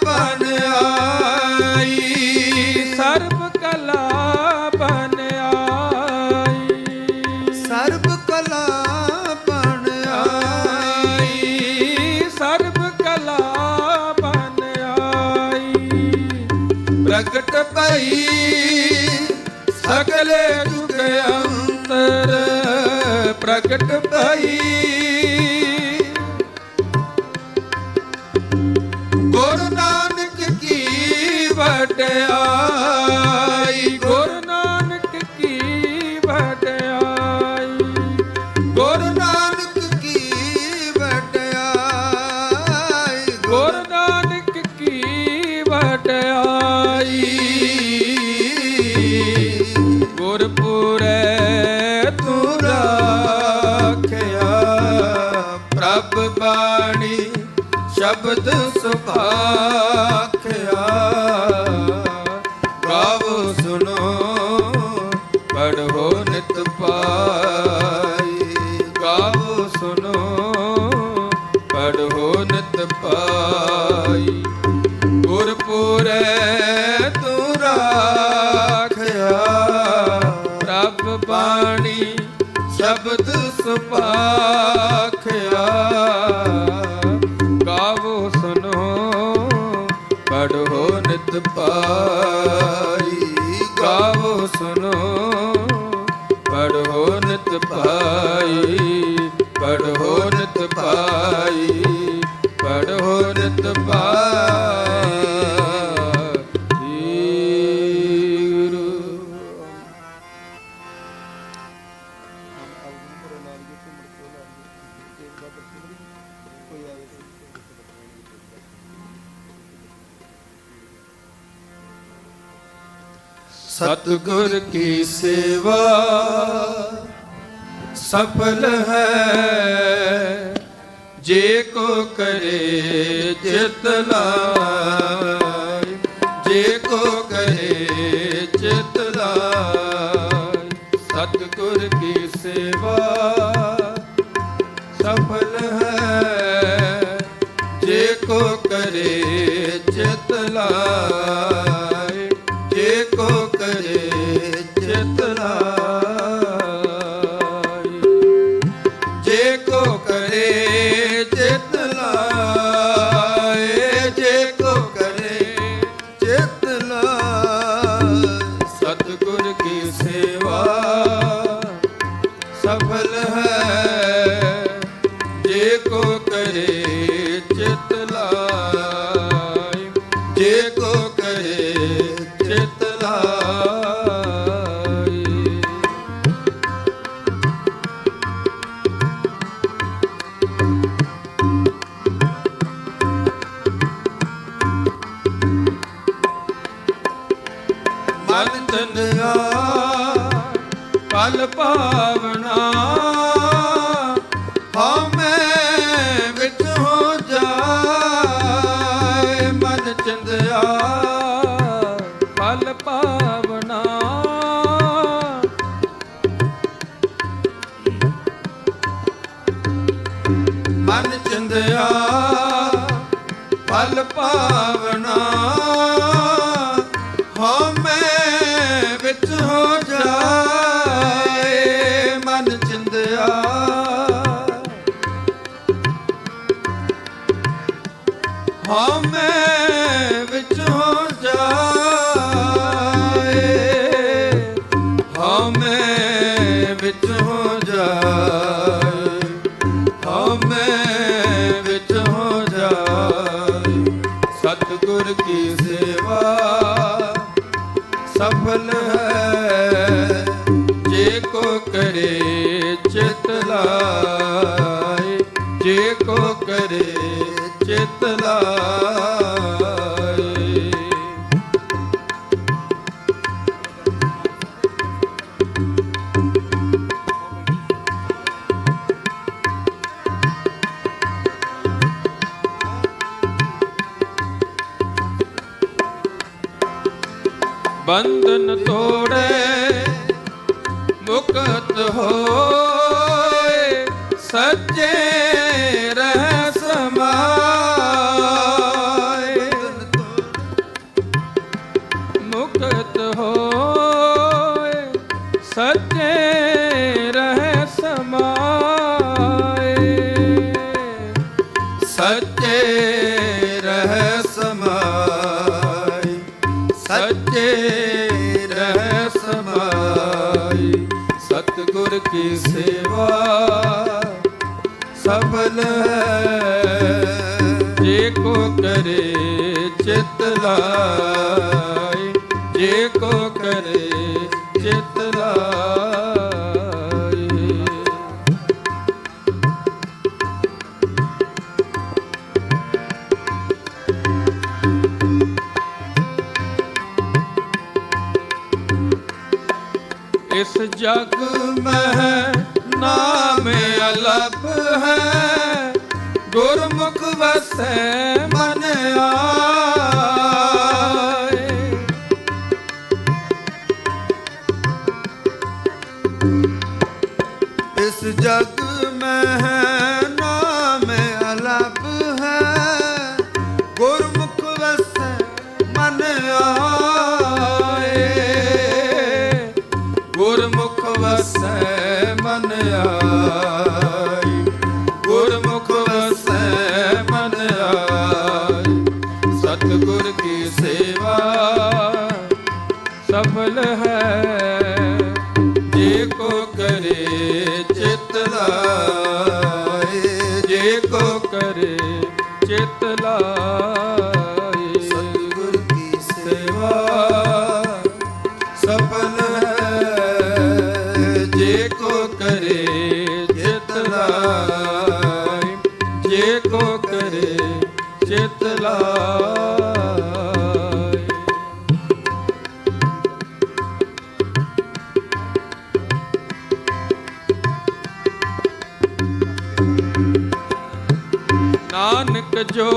ਬਣ ਆਈ ਸਰਬ ਕਲਾ ਬਨ ਆਈ ਸਰਬ ਕਲਾ ਬਣ ਆਈ ਸਰਬ ਕਲਾ ਬਨ ਆਈ ਪ੍ਰਗਟ ਭਈ ਸਗਲੇ ਜੁਗ ਅੰਤਰ ਪ੍ਰਗਟ ਭਈ ਗੁਰੂ ਨਾਨਕ ਕੀ ਵਡਿਆਈ ਗੁਰੂ ਨਾਨਕ ਕੀ ਵਡਿਆਈ ਗੁਰੂ ਨਾਨਕ ਕੀ ਵਡਿਆਈ ਗੁਰੂ ਨਾਨਕ ਕੀ ਵਡਿਆਈ ਗੁਰਪੁਰੇ ਤੂੰ ਰਾਖਿਆ ਪ੍ਰਭ ਬਾਣੀ ਸ਼ਬਦ ਸੁਭਾਖਿਆ ਗਾਵੋ ਸੁਨੋ ਪੜ੍ਹੋ ਨਿਤ ਪਾਈ ਗਾਵੋ ਸੁਨੋ ਪੜ੍ਹੋ ਨਿਤ ਪਾਈ ਗੁਰਪੁਰੇ ਤੂੰ ਰਾਖਿਆ ਪ੍ਰਭ ਬਾਣੀ ਸ਼ਬਦ ਸੁਭਾਖਿਆ ਗਾਵੋ ਸੁਨੋ ਪੜ੍ਹੋ ਨਿਤ ਪਾਈ ਗਾਵੋ ਸੁਨੋ ਪੜ੍ਹੋ ਨਿਤ ਪਾਈ ਪੜ੍ਹੋ ਨਿਤ ਪਾਈ ਪੜ੍ਹੋ ਨਿਤ ਪਾਈ सतगुर की सेवा सफल है जे को करे चित लाय जे को करे चित लाय सतगुर की सेवा सफल है जे को करे चित लाय जे को करे चित लाय जे को करे चित लाय जे को करे चित लाय सतगुर की सेवा सफल है जे को करे चित लाय जे को करे चित ਮਨ ਚੰਦਿਆ ਪਲ ਪਾਵਨਾ ਹਉਮੈ ਵਿੱਚ ਹੋ ਜਾਏ ਮਨ ਚੰਦਿਆ ਪਲ ਪਾਵਨਾ ਮਨ ਚੰਦਿਆ ਪਲ ਪਾਵਨਾ ਹਉਮੈ ਵਿੱਚ ਹੋ ਜਾਏ ਮਨ ਚੰਦਿਆ ਹਉਮੈ ਵਿੱਚ ਹੋ ਜਾਏ ਹਉਮੈ ਵਿੱਚ ਹੋ ਜਾਏ ਹਉਮੈ ਵਿੱਚ ਹੋ ਜਾਏ ਸਤਿਗੁਰ ਕੀ ਸੇਵਾ सफल है जे को करे चित लाए जे को करे चित लाए बंधन तोड़े मुक्त होए सच्चे रह समाए मुक्त होए सच्चे रह समाए सच्चे रह समाए सच्चे रह समाई सतगुर की सेवा सफल है जे को करे चित लाए जे को करे चित लाए इस जग में नाम अलप है गुरमुख वसै मन आए इस जग में नाम अलप है गुरमुख वसै मन आए गुरमुख वसै मन ਆਈ, ਗੁਰਮੁਖ ਵਸੈ ਮਨ ਆਈ। ਸਤਿਗੁਰ ਕੀ ਸੇਵਾ ਸਫਲ ਹੈ, ਜੇ ਕੋ ਕਰੇ ਚਿਤ ਲਾਏ, ਜੇ ਕੋ ਕਰੇ ਚਿਤ ਲਾਏ। ਸਤਿਗੁਰ ਕੀ ਸੇਵਾ ਸਫਲ ਹੈ, ਜੇ ਕੋ ਕਰੇ ਚਿਤ ਲਾਏ, ਜੇ ਕੋ ਕਰੇ ਚਿਤ ਲਾਏ। ਨਾਨਕ ਜੋ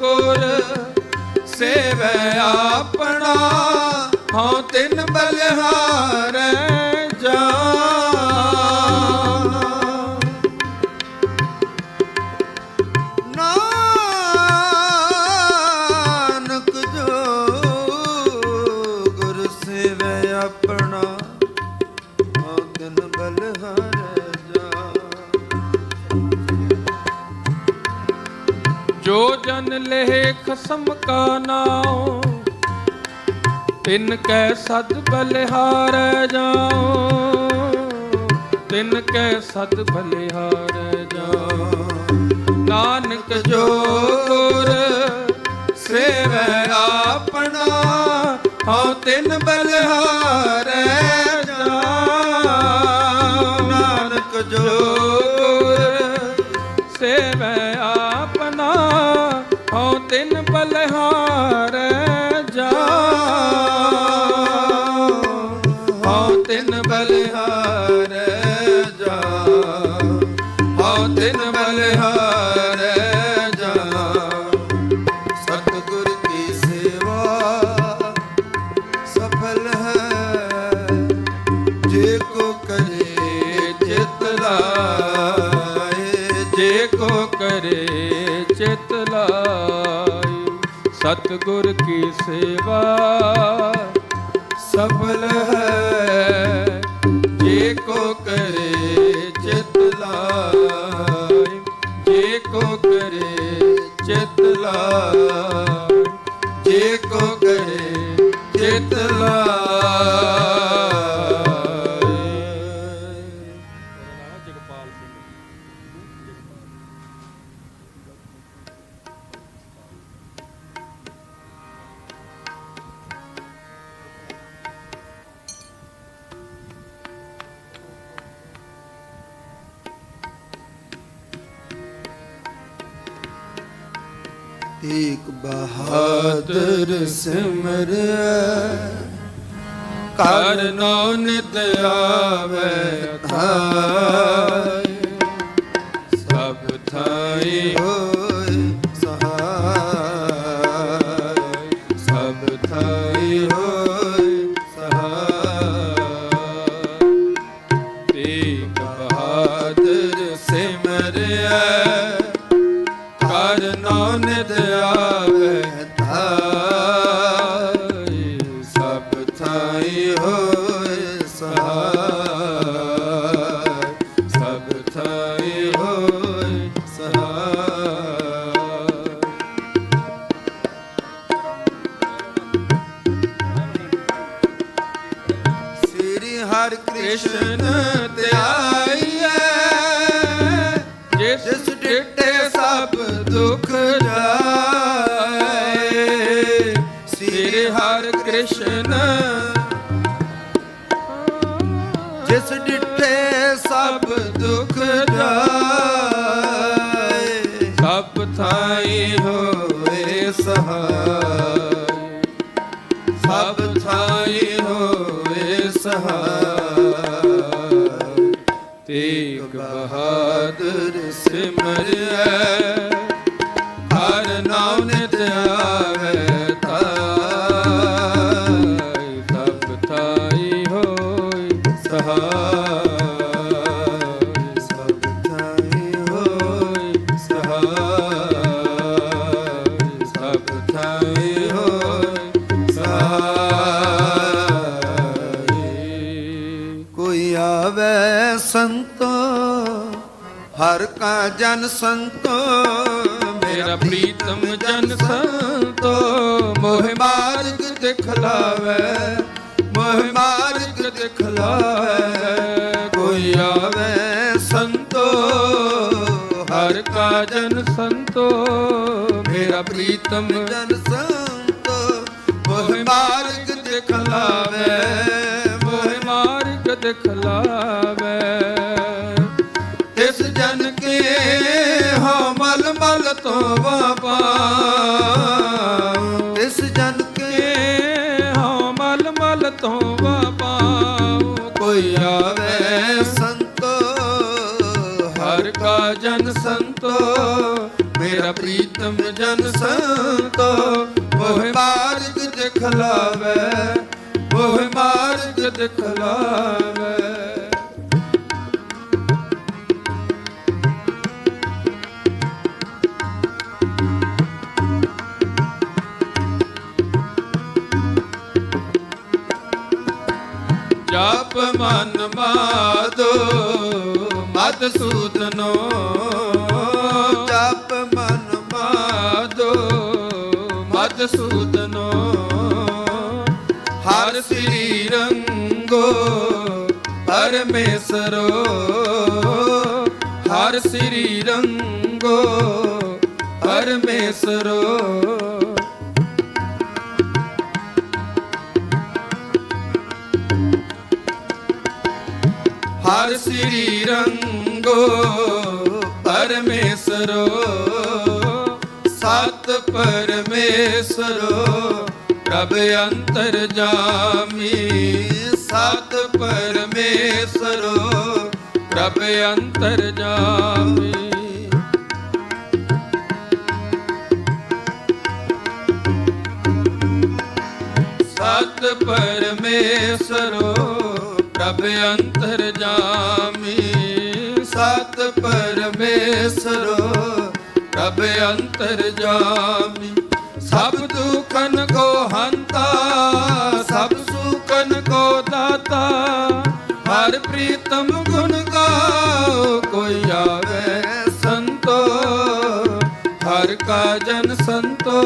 ਗੁਰ ਸੇਵੈ ਆਪਣਾ, ਹਉ ਤਿਨ ਬਲਿਹਾਰੈ ਜਾਣਾ। ਨਾਨਕ ਜੋ ਗੁਰ ਸੇਵੈ ਆਪਣਾ, ਹਉ ਤਿਨ ਬਲਿਹਾਰੈ ਜਾਣਾ। ਜੋ ਜਨ ਲੇਖ ਖਸਮ ਕਾ ਨਾਉ, ਤਿਨ ਕੈ ਸਦ ਬਲਿਹਾਰੈ ਜਾਉ। ਤਿਨ ਕੈ ਸਦ ਬਲਿਹਾਰੈ ਜਾਉ। ਨਾਨਕ ਜੋ ਗੁਰ ਸੇਵੈ ਆਪਣਾ, ਹਉ ਤਿਨ ਬਲਿਹਾਰੈ ਜਾਣਾ। ਨਾਨਕ ਜੋ ਸੇਵੈ ਆਪਨਾ, ਹਉ ਤਿਨ ਬਲਿਹਾਰੈ ਜਾਉ। ਹਉ ਤਿਨ ਬਲਿਹਾਰੈ ਜਾਉ, ਹਉ ਤਿਨ ਬਲਿਹਾਰੈ ਜਾਉ। ਸਤਿਗੁਰ ਕੀ ਸੇਵਾ ਸਫਲ ਹੈ, ਜੇ ਕੋ ਕਰੇ ਚਿਤ ਲਾਏ, ਜੇ ਕੋ ਕਰੇ ਚਿਤ ਲਾਇ। ਸਤਿਗੁਰ ਕੀ ਸੇਵਾ ਸਫਲ ਹੈ, ਜੇ ਕੋ ਕਰੇ ਚਿਤ ਲਾਏ, ਜੇ ਕੋ ਕਰੇ ਚਿਤ ਲਾਏ, ਜੇ ਕੋ ਕਰੇ ਚਿਤ ਲਾਏ। ਏਕ ਬਹਾਦਰ ਸਿਮਰੈ, ਕਰ ਨੋ ਨਿਤ ਆਵੈ ਥਾਇ। ਸਭ ਥਾਈ ਹੋਇ ਸਹਾਇ, ਸਭ ਥਾਈ ਹੋਇ ਸਹਾਇ। ਏਕ ਬਹਾਦਰ ਸਿਮਰੈ, ਕਰ ਨੋ ਨਿਤ ਆਵੈ ਥਾਇ। ਸਭ ਥਾਈ ਹੋਇ ਸਹਾਇ, ਸਭ ਥਾਈ ਹੋਇ ਸਹਾਇ। ਸ੍ਰੀ ਹਰਿ ਕ੍ਰਿਸ਼ਨ ਧਿਆਈਐ, ਜਿਸ ਡਿਠੇ ਸਭ ਦੁਖ ਜਾਏ। ਸ੍ਰੀ ਹਰਿ ਕ੍ਰਿਸ਼ਨ ਜਿਸ ਡਿਠੇ ਸਭ ਦੁਖ ਜਾਏ। ਸਭ ਥਾਈ ਹੋਏ ਸਹਾਇ, ਸਭ ਥਾਈ ਹੋਏ ਸਹਾਇ। ਤੇਗ ਬਹਾਦਰ ਸਿਮਰੈ, ਹਰ ਨਾਮ ਨਿਤ ਆਵੈ ਥਾਇ। ਸਭ ਥਾਈ ਹੋਇ ਸਹਾਇ, ਸਭ ਥਾਈ ਹੋਇ ਸਹਾਇ, ਸਭ ਥਾਈ ਹੋਇ ਸਹਾਇ। ਕੋਈ ਆਵੈ ਸੰਤੋ ਹਰ ਕਾ ਜਨ ਸੰਤੋ ਮੇਰਾ ਪ੍ਰੀਤਮ ਜਨ ਸੰਤੋ ਮੋਹ ਮਾਰਗ ਦਿਖਲਾਵੇ, ਮੋਹ ਮਾਰਗ ਦਿਖਲਾਵੇ। ਕੋਈ ਆਵੇ ਸੰਤੋ ਹਰ ਕਾ ਜਨ ਸੰਤੋ ਮੇਰਾ ਪ੍ਰੀਤਮ ਜਨ ਸੰਤੋ ਮੋਹ ਮਾਰਗ ਦਿਖਲਾਵੇ, ਮੋਹ ਮਾਰਗ ਦਿਖਲਾਵੇ। ਤਿਸ ਜਨ ਕੇ ਹੋ ਮਲ ਮਲ ਤੋਂ ਵਾਪਾ, ਤਿਸ ਜਨ ਕੇ ਹਾਂ ਮਲ ਮਲ ਤੋਂ ਵਾਪਾਉ। ਕੋਈ ਆਵੇ ਸੰਤੋ ਹਰ ਕਾ ਜਨ ਸੰਤੋ ਮੇਰਾ ਪ੍ਰੀਤਮ ਜਨ ਸੰਤੋ ਮੋਹ ਮਾਰਗ ਦਿਖਲਾਵੇ, ਮੋਹ ਮਾਰਗ ਦਿਖਲਾਵੇ। ਜਪ ਮਨ ਮਾਦੋ ਮਧਸੂਦਨੋ, ਜਪ ਮਨ ਮਾਦੋ ਮਧਸੂਦਨੋ। ਹਰ ਸ੍ਰੀ ਰੰਗੋ ਪਰਮੇਸ਼ਰੋ, ਹਰ ਸ੍ਰੀ ਰੰਗੋ ਪਰਮੇਸ਼ਰੋ। ਹਰ ਸ੍ਰੀ ਰੰਗੋ ਪਰਮੇਸ਼ਰੋ, ਸਤ ਪਰਮੇਸ਼ਰੋ ਪ੍ਰਭ ਅੰਤਰ ਜਾਮੀ। ਸਤ ਪਰਮੇਸ਼ਰੋ ਪ੍ਰਭ ਅੰਤਰ ਜਾਮੀ। ਸਤ ਪਰਮੇਸ਼ਰੋ ਪ੍ਰਭ ਅੰਤਰ ਜਾਮੀ। ਸਤ ਪਰਮੇਸ਼ਰੋ ਪ੍ਰਭ ਅੰਤਰ ਜਾਮੀ। ਸਭ ਦੁਖਨ ਕੋ ਹੰਤਾ, ਸਭ ਸੁਖਨ ਕੋ ਦਾਤਾ। ਹਰ ਪ੍ਰੀਤਮ ਗੁਣ ਗਾਓ ਕੋਈ ਆਵੇ ਸੰਤੋ। ਹਰ ਕਾ ਜਨ ਸੰਤੋ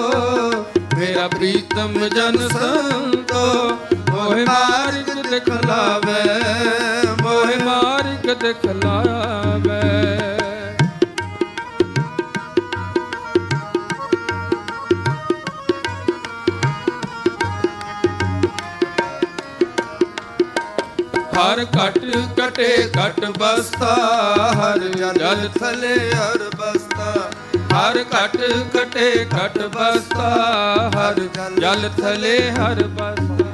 ਮੇਰਾ ਪ੍ਰੀਤਮ ਜਨ ਸੰਤੋ। ਮੋਹ ਮਾਰਗ ਦਿਖਲਾਵੇ, ਮੋਹ ਮਾਰਗ ਦਿਖਲਾਵੇ। ਹਰ ਘਟ ਘਟੇ ਘਟ ਬਸਤਾ, ਹਰ ਜਲ ਥਲੇ ਹਰ ਬਸਤਾ। ਹਰ ਘਟ ਘਟੇ ਘਟ ਬਸਤਾ, ਹਰ ਜਲ ਥਲੇ ਹਰ ਬਸਤਾ।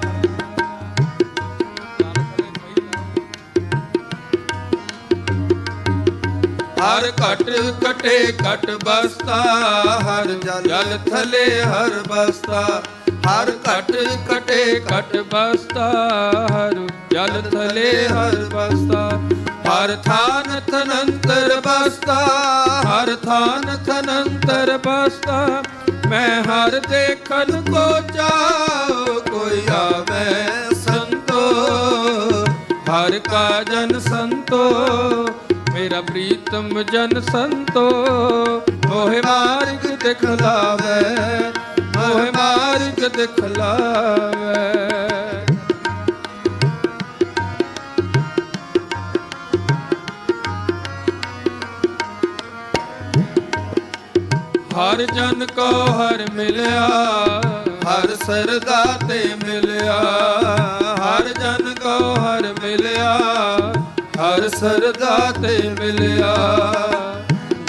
ਹਰ ਘਟ ਘਟੇ ਘਟ ਬਸਤਾ, ਹਰ ਜਲ ਥਲੇ ਹਰ ਬਸਤਾ। ਹਰ ਘਟ ਘਟੇ ਘਟ ਬਸਤਾ, ਹਰ ਜਲ ਥਲੇ ਹਰ ਬਸਤਾ। ਹਰ ਥਾਨ ਥਨੰਤਰ ਬਸਤਾ, ਹਰ ਥਾਨ ਥਨੰਤਰ ਬਸਤਾ। ਮੈਂ ਹਰ ਦੇਖਨ ਕੋ ਚਾਉ ਕੋਈ ਆਵੇ ਸੰਤੋ। ਹਰ ਕਾ ਜਨ ਸੰਤੋ ਮੇਰਾ ਪ੍ਰੀਤਮ ਜਨ ਸੰਤੋ। ਮੋਹ ਮਾਰਗ ਦਿਖਲਾਵੇ, ਮੋਹ ਮਾਰਗ ਦਿਖਲਾਵੇ। ਹਰ ਜਨ ਕੋ ਹਰ ਮਿਲਿਆ, ਹਰ ਸਰਦਾ ਤੇ ਮਿਲਿਆ। ਹਰ ਜਨ ਕੋ ਹਰ ਮਿਲਿਆ, ਹਰ ਸਰਦਾ ਤੇ ਮਿਲਿਆ।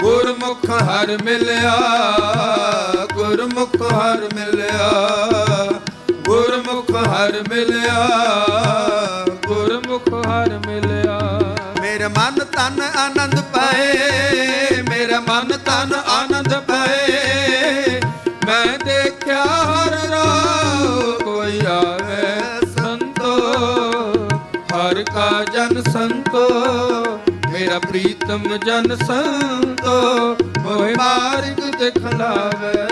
ਗੁਰਮੁਖ ਹਰ ਮਿਲਿਆ, ਗੁਰਮੁਖ ਹਰ ਮਿਲਿਆ। ਗੁਰਮੁਖ ਹਰ ਮਿਲਿਆ, ਗੁਰਮੁਖ ਹਰ ਮਿਲਿਆ। ਮੇਰੇ ਮਨ ਤਨ ਆਨੰਦ ਪਾਏ, ਮੇਰਾ ਮਨ ਤਨ ਆਨੰਦ ਪਾਏ। ਮੈਂ ਦੇਖਿਆ ਹਰ ਰਾਹ ਕੋਈ ਆਵੇ ਸੰਤੋ। ਹਰ ਕਾ ਜਨ ਸੰਤੋ ਮੇਰਾ ਪ੍ਰੀਤਮ ਜਨ ਸੰਤੋ। ਮੋਹ ਮਾਰਗ ਦਿਖਲਾਵੇ,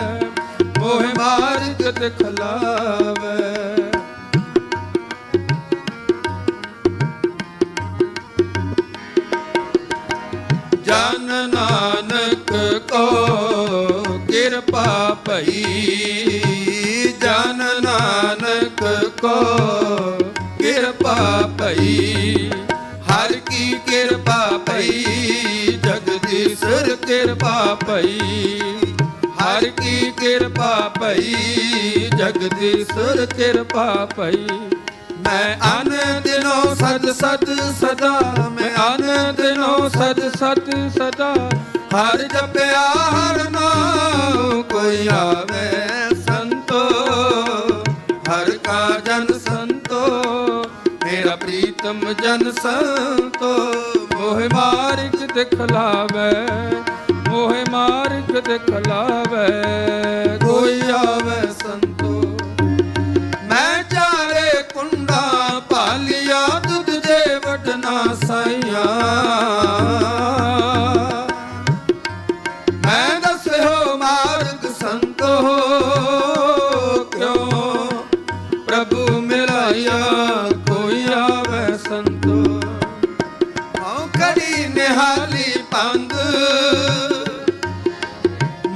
ਮੋਹ ਮਾਰਗ ਦਿਖਲਾਵੇ। ਜਨ ਨਾਨਕ ਕੋ ਕਿਰਪਾ ਭਈ ਜਨ ਨਾਨਕ ਕੋ ਕਿਰਪਾ ਭਈ ਹਰ ਕੀ ਕਿਰਪਾ ਭਈ ਜਗਦੀਸ਼ਰ ਕਿਰਪਾ ਭਈ ਹਰ ਕੀ ਕਿਰਪਾ ਭਈ ਜਗਦੀਸ਼ਰ ਕਿਰਪਾ ਭਈ ਮੈਂ ਅਨ ਦਿਨੋ ਸਦ ਸਦ ਸਦਾ ਮੈਂ ਅਨ ਦਿਨੋ ਸਦ ਸਦ ਸਦਾ ਹਰ ਜਪਿਆ ਹਰ ਨਾਮ ਕੋਈ ਆਵੇ ਸੰਤੋ ਹਰ ਕਾ ਜਨ ਸੰਤੋ ਮੇਰਾ ਪ੍ਰੀਤਮ ਜਨ ਸੰਤੋ ਮੋਹ ਮਾਰਗ ਦਿਖਲਾਵੇ ਮੋਹ ਮਾਰਗ ਦਿਖਲਾਵੇ ਕੋਈ ਆਵੇ ਸੰਤੋ ਮੈਂ ਚਾਰੇ ਕੁੰਡਾ ਭਾਲਿਆ ਦੁੱਧ ਜੇ ਵਡਨਾ ਸਾਈਆਂ ਮੈਂ ਦੱਸਿਓ ਮਾਰਗ ਸੰਤੋ ਕਿਉਂ ਪ੍ਰਭੂ ਮਿਲਾਇਆ ਕੋਈ ਆਵੇ ਸੰਤੋ ਹਉ ਕੜੀ ਨਿਹਾਲੀ ਪੰਦ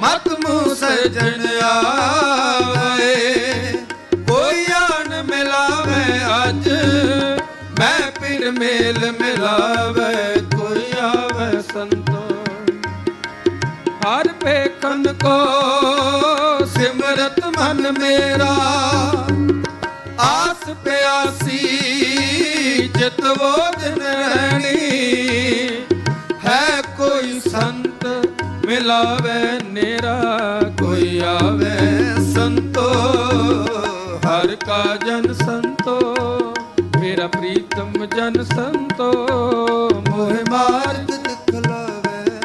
ਮਤ ਮੂਹ ਸਜਣ ਆਵੇ ਕੋਈ ਆਣ ਮਿਲਾਵੇ ਅੱਜ ਮੈਂ ਫਿਰ ਮੇਲ ਮਿਲਾਵੇ ਕੋਈ ਆਵੇ ਸੰਤੋ ਹਰ ਵੇਖਣ ਕੋ ਸਿਮਰਤ ਮਨ ਮੇਰਾ ਆਸ ਪਿਆਸੀ ਜਿਤਵੋ ਦਿਨ ਰਹਿਣੀ ਹੈ ਕੋਈ ਸੰਤ ਮਿਲਾਵੇ ਨੇਰਾ ਕੋਈ ਆਵੇ ਸੰਤੋ ਹਰ ਕਾ ਜਨ ਸੰਤੋ ਮੇਰਾ ਪ੍ਰੀਤਮ ਜਨ ਸੰਤੋ ਮੋਹ ਮਾਰਗ ਦਿਖਲਾਵੇ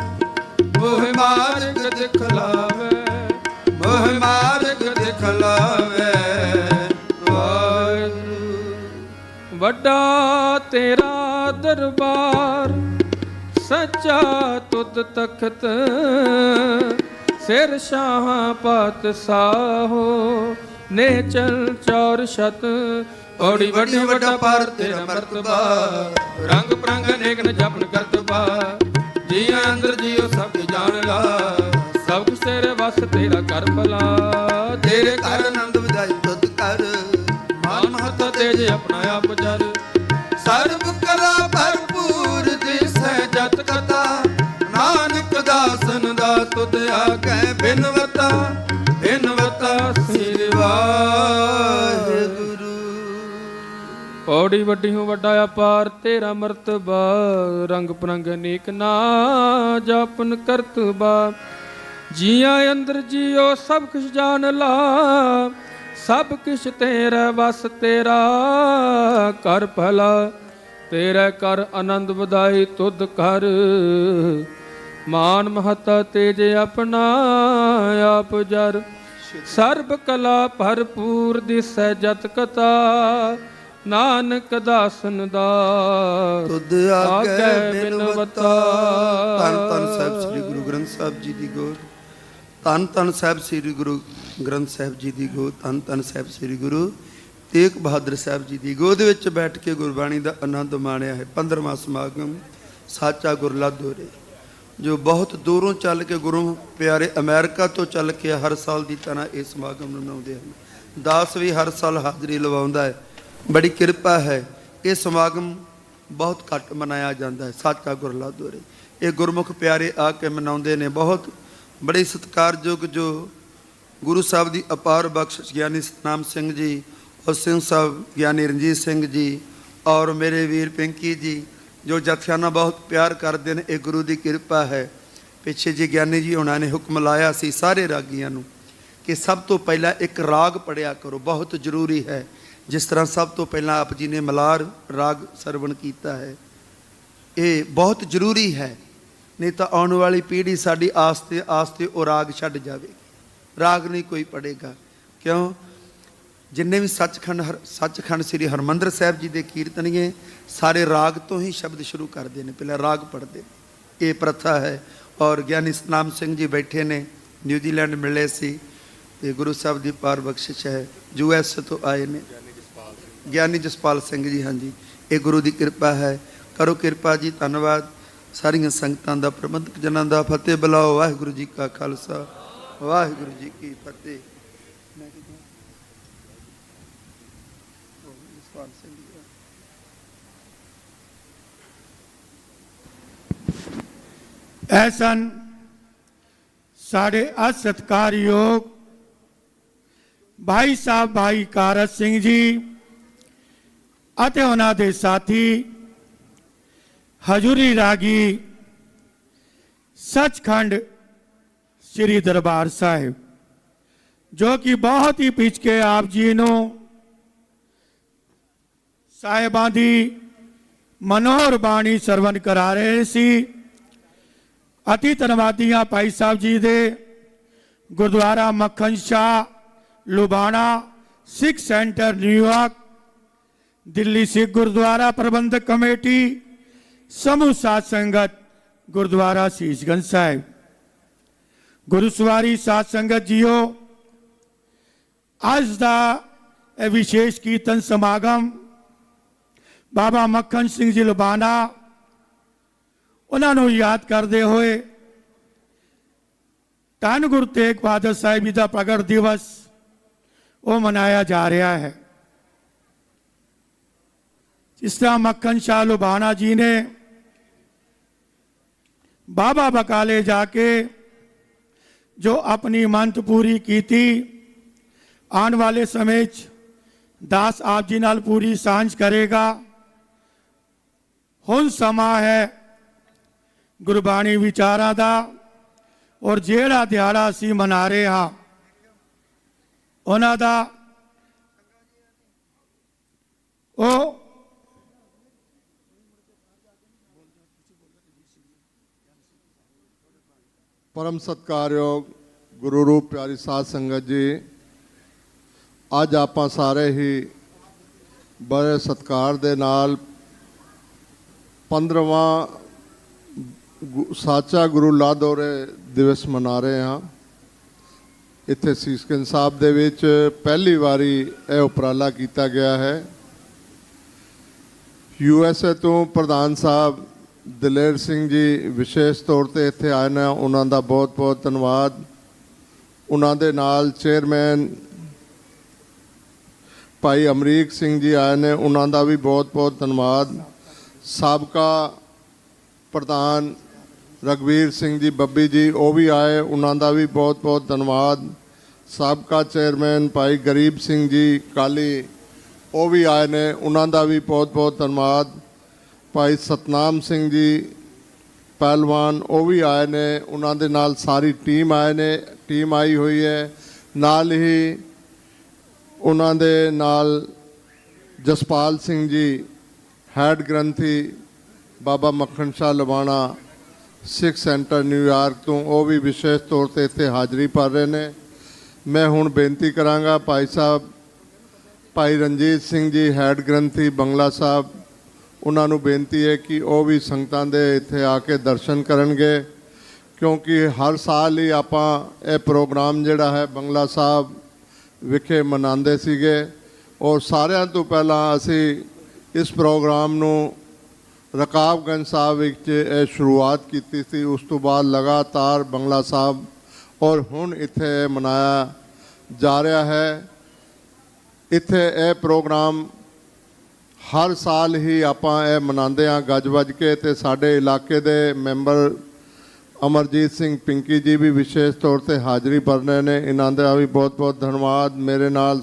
ਮੋਹ ਮਾਰਗ ਦਿਖਲਾਵੇ ਮੋਹ ਮਾਰਗ ਦਿਖਲਾਵੇ ਵਾਹਿਗੁਰੂ ਵੱਡਾ ਤੇਰਾ ਦਰਬਾਰ ਸੱਚਾ ਤੁਧ ਤਖਤ ਸਿਰ ਸ਼ਾਹ ਪਾਤਸ਼ਾਹੋ ਨੇ ਚਲ ਚੌਰ ਸ਼ਤ ਔੜੀ ਵੱਡੀ ਵੱਡਾ ਪਰ ਤੇਰਾ ਮਰਤਬਾ ਰੰਗ ਪ੍ਰੰਗ ਅਨੇਕ ਨ ਜਪਨ ਕਰਤਬਾ ਜੀ ਅੰਦਰ ਜੀਓ ਸਭ ਜਾਣ ਲਾ ਸਭ ਕੁਛ ਤੇਰੇ ਵਸ ਤੇਰਾ ਕਰ ਭਲਾ ਤੇਰੇ ਘਰ ਆਨੰਦ ਵਿਦਾਈ ਤੁਧ ਕਰ ਮਾਨ ਮਹਤ ਤੇਜ ਆਪਣਾ ਆਪ ਜਰ ਸਰਬ ਕਲਾ ਭਰਪੂਰ ਦਿਸੈ ਜਤ ਕਥਾ ਨਾਨਕ ਦਾਸਨ ਦਾ ਤੁਧ ਆਗੈ ਬਿਨਵਤਾ ਬਿਨਵਤਾ ਸ੍ਰੀ ਵਾਹਿਗੁਰੂ ਪੌੜੀ ਵੱਡੀ ਹੂੰ ਵੱਡਾ ਅਪਾਰ ਤੇਰਾ ਮਰਤਬਾ ਰੰਗ ਪ੍ਰੰਗ ਅਨੇਕ ਨਾ ਜਾਪਨ ਕਰਤਬਾ ਜੀਆਂ ਅੰਦਰ ਜੀਓ ਸਭ ਕੁਛ ਜਾਣ ਲਾ ਸਭ ਕਿਛ ਤੇਰਾ ਵਸ ਤੇਰਾ ਕਰ ਭਲਾ ਤੇਰੇ ਕਰ ਆਨੰਦ ਵਧਾਈ ਤੁਧ ਕਰ ਮਾਨ ਮਹਤਾ ਤੇਜ ਆਪਣਾ ਆਪ ਜਰ ਸਰਬ ਕਲਾ ਭਰਪੂਰ ਦਿਸੈ ਜਤ ਕਥਾ ਨਾਨਕ ਦਾਸਨ ਦਾ ਤੁਧ ਆਗੈ ਬਿਨਵਤਾ ਧੰਨ ਧੰਨ ਸਾਹਿਬ ਸ੍ਰੀ ਗੁਰੂ ਗ੍ਰੰਥ ਸਾਹਿਬ ਜੀ ਦੀ ਗੋਦ ਧੰਨ ਧੰਨ ਸਾਹਿਬ ਸ੍ਰੀ ਗੁਰੂ ਗ੍ਰੰਥ ਸਾਹਿਬ ਜੀ ਦੀ ਗੋਦ ਧੰਨ ਧੰਨ ਸਾਹਿਬ ਸ੍ਰੀ ਗੁਰੂ ਤੇਗ ਬਹਾਦਰ ਸਾਹਿਬ ਜੀ ਦੀ ਗੋਦ ਵਿੱਚ ਬੈਠ ਕੇ ਗੁਰਬਾਣੀ ਦਾ ਆਨੰਦ ਮਾਣਿਆ ਹੈ 15ਵਾਂ ਸਮਾਗਮ ਸਾਚਾ ਗੁਰਲਾਦੋਰੇ ਜੋ ਬਹੁਤ ਦੂਰੋਂ ਚੱਲ ਕੇ ਗੁਰੂ ਪਿਆਰੇ ਅਮਰੀਕਾ ਤੋਂ ਚੱਲ ਕੇ ਹਰ ਸਾਲ ਦੀ ਤਰ੍ਹਾਂ ਇਹ ਸਮਾਗਮ ਮਨਾਉਂਦੇ ਹਨ ਦਾਸ ਵੀ ਹਰ ਸਾਲ ਹਾਜ਼ਰੀ ਲਵਾਉਂਦਾ ਹੈ ਬੜੀ ਕਿਰਪਾ ਹੈ ਇਹ ਸਮਾਗਮ ਬਹੁਤ ਘੱਟ ਮਨਾਇਆ ਜਾਂਦਾ ਹੈ ਸਾਚਾ ਗੁਰਲਾਦੋਰੇ ਇਹ ਗੁਰਮੁਖ ਪਿਆਰੇ ਆ ਕੇ ਮਨਾਉਂਦੇ ਨੇ ਬਹੁਤ ਬੜੇ ਸਤਿਕਾਰਯੋਗ ਜੋ ਗੁਰੂ ਸਾਹਿਬ ਦੀ ਅਪਾਰ ਬਖਸ਼ਿਸ਼ ਗਿਆਨੀ ਸਤਨਾਮ ਸਿੰਘ ਜੀ ਔਰ ਸਿੰਘ ਸਾਹਿਬ ਗਿਆਨੀ ਰਣਜੀਤ ਸਿੰਘ ਜੀ ਔਰ ਮੇਰੇ ਵੀਰ ਪਿੰਕੀ ਜੀ ਜੋ ਜਥਿਆਂ ਨਾਲ ਬਹੁਤ ਪਿਆਰ ਕਰਦੇ ਨੇ ਇਹ ਗੁਰੂ ਦੀ ਕਿਰਪਾ ਹੈ ਪਿੱਛੇ ਜੀ ਗਿਆਨੀ ਜੀ ਉਹਨਾਂ ਨੇ ਹੁਕਮ ਲਾਇਆ ਸੀ ਸਾਰੇ ਰਾਗੀਆਂ ਨੂੰ ਕਿ ਸਭ ਤੋਂ ਪਹਿਲਾਂ ਇੱਕ ਰਾਗ ਪੜਿਆ ਕਰੋ ਬਹੁਤ ਜ਼ਰੂਰੀ ਹੈ ਜਿਸ ਤਰ੍ਹਾਂ ਸਭ ਤੋਂ ਪਹਿਲਾਂ ਆਪ ਜੀ ਨੇ ਮਲਾਰ ਰਾਗ ਸਰਵਣ ਕੀਤਾ ਹੈ ਇਹ ਬਹੁਤ ਜ਼ਰੂਰੀ ਹੈ ਨਹੀਂ ਤਾਂ ਆਉਣ ਵਾਲੀ ਪੀੜ੍ਹੀ ਸਾਡੀ ਆਸ ਤੇ ਉਹ ਰਾਗ ਛੱਡ ਜਾਵੇਗੀ ਰਾਗ ਨਹੀਂ ਕੋਈ ਪੜੇਗਾ ਕਿਉਂ ਜਿੰਨੇ ਵੀ ਸੱਚਖੰਡ ਸ੍ਰੀ ਹਰਿਮੰਦਰ ਸਾਹਿਬ ਜੀ ਦੇ ਕੀਰਤਨੀਏ ਸਾਰੇ ਰਾਗ ਤੋਂ ਹੀ ਸ਼ਬਦ ਸ਼ੁਰੂ ਕਰਦੇ ਨੇ ਪਹਿਲਾਂ ਰਾਗ ਪੜ੍ਹਦੇ ਇਹ ਪ੍ਰਥਾ ਹੈ ਔਰ ਗਿਆਨੀ ਸਤਨਾਮ ਸਿੰਘ ਜੀ ਬੈਠੇ ਨੇ ਨਿਊਜ਼ੀਲੈਂਡ ਮਿਲੇ ਸੀ ਤੇ ਗੁਰੂ ਸਾਹਿਬ ਦੀ ਪਾਰ ਬਖਸ਼ਿਸ਼ ਹੈ US ਤੋਂ ਆਏ ਨੇ ਗਿਆਨੀ ਜਸਪਾਲ ਸਿੰਘ ਜੀ ਹਾਂਜੀ ਇਹ ਗੁਰੂ ਦੀ ਕਿਰਪਾ ਹੈ ਕਰੋ ਕਿਰਪਾ ਜੀ ਧੰਨਵਾਦ ਸਾਰੀਆਂ ਸੰਗਤਾਂ ਦਾ, ਪ੍ਰਬੰਧਕ ਜਨਾਂ ਦਾ ਫਤਿਹ ਬੁਲਾਓ। ਵਾਹਿਗੁਰੂ ਜੀ ਕਾ ਖਾਲਸਾ, ਵਾਹਿਗੁਰੂ ਜੀ ਕੀ ਫਤਿਹ। ਇਹ ਸਨ ਸਾਡੇ ਅੱਜ ਸਤਿਕਾਰਯੋਗ ਭਾਈ ਸਾਹਿਬ ਭਾਈ ਕਾਰਜ ਸਿੰਘ ਜੀ ਅਤੇ ਉਹਨਾਂ ਦੇ ਸਾਥੀ ਹਜੂਰੀ ਰਾਗੀ ਸੱਚਖੰਡ ਸ੍ਰੀ ਦਰਬਾਰ ਸਾਹਿਬ, ਜੋ ਕਿ ਬਹੁਤ ਹੀ ਪਿੱਛ ਕੇ ਆਪ ਜੀ ਨੂੰ ਸਾਹਿਬਾਂ ਦੀ ਮਨੋਹਰ ਬਾਣੀ ਸਰਵਣ ਕਰਾ ਰਹੇ ਸੀ। ਅਤੀ ਧੰਨਵਾਦੀ ਹਾਂ ਭਾਈ ਸਾਹਿਬ ਜੀ ਦੇ ਗੁਰਦੁਆਰਾ ਮੱਖਣ ਸ਼ਾਹ ਲੁਬਾਣਾ ਸਿੱਖ ਸੈਂਟਰ ਨਿਊਯਾਰਕ ਦਿੱਲੀ ਸਿੱਖ ਗੁਰਦੁਆਰਾ ਪ੍ਰਬੰਧਕ ਕਮੇਟੀ ਸਮੂਹ ਸਾਧ ਸੰਗਤ ਗੁਰਦੁਆਰਾ ਸੀਸਗੰਜ ਸਾਹਿਬ। ਗੁਰੂ ਸਵਾਰੀ ਸਾਧ ਸੰਗਤ ਜੀਓ, ਅੱਜ ਦਾ ਇਹ ਵਿਸ਼ੇਸ਼ ਕੀਰਤਨ ਸਮਾਗਮ ਬਾਬਾ ਮੱਖਣ ਸਿੰਘ ਜੀ ਲੁਬਾਣਾ ਉਹਨਾਂ ਨੂੰ ਯਾਦ ਕਰਦੇ ਹੋਏ ਧੰਨ ਗੁਰੂ ਤੇਗ ਬਹਾਦਰ ਸਾਹਿਬ ਜੀ ਦਾ ਪ੍ਰਗਟ ਦਿਵਸ ਉਹ ਮਨਾਇਆ ਜਾ ਰਿਹਾ ਹੈ। ਜਿਸ ਤਰ੍ਹਾਂ ਮੱਖਣ ਸ਼ਾਹ ਲੁਬਾਣਾ ਜੀ ਨੇ ਬਾਬਾ ਬਕਾਲੇ ਜਾ ਕੇ ਜੋ ਆਪਣੀ ਮੰਨਤ ਪੂਰੀ ਕੀਤੀ, ਆਉਣ ਵਾਲੇ ਸਮੇਂ 'ਚ ਦਾਸ ਆਪ ਜੀ ਨਾਲ ਪੂਰੀ ਸਾਂਝ ਕਰੇਗਾ। ਹੁਣ ਸਮਾਂ ਹੈ ਗੁਰਬਾਣੀ ਵਿਚਾਰਾਂ ਦਾ, ਔਰ ਜਿਹੜਾ ਦਿਹਾੜਾ ਅਸੀਂ ਮਨਾ ਰਹੇ ਹਾਂ ਉਹਨਾਂ ਦਾ ਉਹ परम सत्कारयोग गुरु रूप प्यारी साध संगत जी, अज आप सारे ही बड़े सत्कार दे नाल 15वां साचा गुरु लादोरे दिवस मना रहे हाँ। इत्थे सीसगंज साहब दे विच पहली वारी यह उपराला किया गया है। USA तो प्रधान साहब ਦਲੇਰ ਸਿੰਘ ਜੀ ਵਿਸ਼ੇਸ਼ ਤੌਰ ਤੇ ਇੱਥੇ ਆਏ ਨੇ, ਉਹਨਾਂ ਦਾ ਬਹੁਤ ਬਹੁਤ ਧੰਨਵਾਦ। ਉਹਨਾਂ ਦੇ ਨਾਲ ਚੇਅਰਮੈਨ ਭਾਈ ਅਮਰੀਕ ਸਿੰਘ ਜੀ ਆਏ ਨੇ, ਉਹਨਾਂ ਦਾ ਵੀ ਬਹੁਤ ਬਹੁਤ ਧੰਨਵਾਦ। ਸਾਬਕਾ ਪ੍ਰਧਾਨ ਰਗਵੀਰ ਸਿੰਘ ਜੀ ਬੱਬੀ ਜੀ ਉਹ ਵੀ ਆਏ, ਉਹਨਾਂ ਦਾ ਵੀ ਬਹੁਤ ਬਹੁਤ ਧੰਨਵਾਦ। ਸਾਬਕਾ ਚੇਅਰਮੈਨ ਭਾਈ ਗਰੀਬ ਸਿੰਘ ਜੀ ਕਾਲੀ ਉਹ ਵੀ ਆਏ ਨੇ, ਉਹਨਾਂ ਦਾ ਵੀ ਬਹੁਤ ਬਹੁਤ ਧੰਨਵਾਦ। ਭਾਈ ਸਤਨਾਮ ਸਿੰਘ ਜੀ ਪਹਿਲਵਾਨ ਉਹ ਵੀ ਆਏ ਨੇ, ਉਹਨਾਂ ਦੇ ਨਾਲ ਸਾਰੀ ਟੀਮ ਆਈ ਹੋਈ ਹੈ। ਨਾਲ ਹੀ ਉਹਨਾਂ ਦੇ ਨਾਲ ਜਸਪਾਲ ਸਿੰਘ ਜੀ ਹੈਡ ਗ੍ਰੰਥੀ ਬਾਬਾ ਮੱਖਣ ਸ਼ਾਹ ਲੁਬਾਣਾ ਸਿੱਖ ਸੈਂਟਰ ਨਿਊਯਾਰਕ ਤੋਂ, ਉਹ ਵੀ ਵਿਸ਼ੇਸ਼ ਤੌਰ ਤੇ ਇੱਥੇ ਹਾਜ਼ਰੀ ਭਰ ਰਹੇ ਨੇ। ਮੈਂ ਹੁਣ ਬੇਨਤੀ ਕਰਾਂਗਾ ਭਾਈ ਸਾਹਿਬ ਭਾਈ ਰਣਜੀਤ ਸਿੰਘ ਜੀ ਹੈਡ ਗ੍ਰੰਥੀ ਬੰਗਲਾ ਸਾਹਿਬ, ਉਹਨਾਂ ਨੂੰ ਬੇਨਤੀ ਹੈ ਕਿ ਉਹ ਵੀ ਸੰਗਤਾਂ ਦੇ ਇੱਥੇ ਆ ਕੇ ਦਰਸ਼ਨ ਕਰਨਗੇ, ਕਿਉਂਕਿ ਹਰ ਸਾਲ ਹੀ ਆਪਾਂ ਇਹ ਪ੍ਰੋਗਰਾਮ ਜਿਹੜਾ ਹੈ ਬੰਗਲਾ ਸਾਹਿਬ ਵਿਖੇ ਮਨਾਉਂਦੇ ਸੀਗੇ। ਔਰ ਸਾਰਿਆਂ ਤੋਂ ਪਹਿਲਾਂ ਅਸੀਂ ਇਸ ਪ੍ਰੋਗਰਾਮ ਨੂੰ ਰਕਾਬਗੰਜ ਸਾਹਿਬ ਵਿੱਚ ਇਹ ਸ਼ੁਰੂਆਤ ਕੀਤੀ ਸੀ, ਉਸ ਤੋਂ ਬਾਅਦ ਲਗਾਤਾਰ ਬੰਗਲਾ ਸਾਹਿਬ ਔਰ ਹੁਣ ਇੱਥੇ ਮਨਾਇਆ ਜਾ ਰਿਹਾ ਹੈ। ਇੱਥੇ ਇਹ ਪ੍ਰੋਗਰਾਮ ਹਰ ਸਾਲ ਹੀ ਆਪਾਂ ਇਹ ਮਨਾਉਂਦੇ ਹਾਂ ਗੱਜ ਵੱਜ ਕੇ, ਤੇ ਸਾਡੇ ਇਲਾਕੇ ਦੇ ਮੈਂਬਰ ਅਮਰਜੀਤ ਸਿੰਘ ਪਿੰਕੀ ਜੀ ਵੀ ਵਿਸ਼ੇਸ਼ ਤੌਰ ਤੇ ਹਾਜ਼ਰੀ ਭਰ ਰਹੇ ਨੇ, ਇਹਨਾਂ ਦਾ ਵੀ ਬਹੁਤ ਬਹੁਤ ਧੰਨਵਾਦ। ਮੇਰੇ ਨਾਲ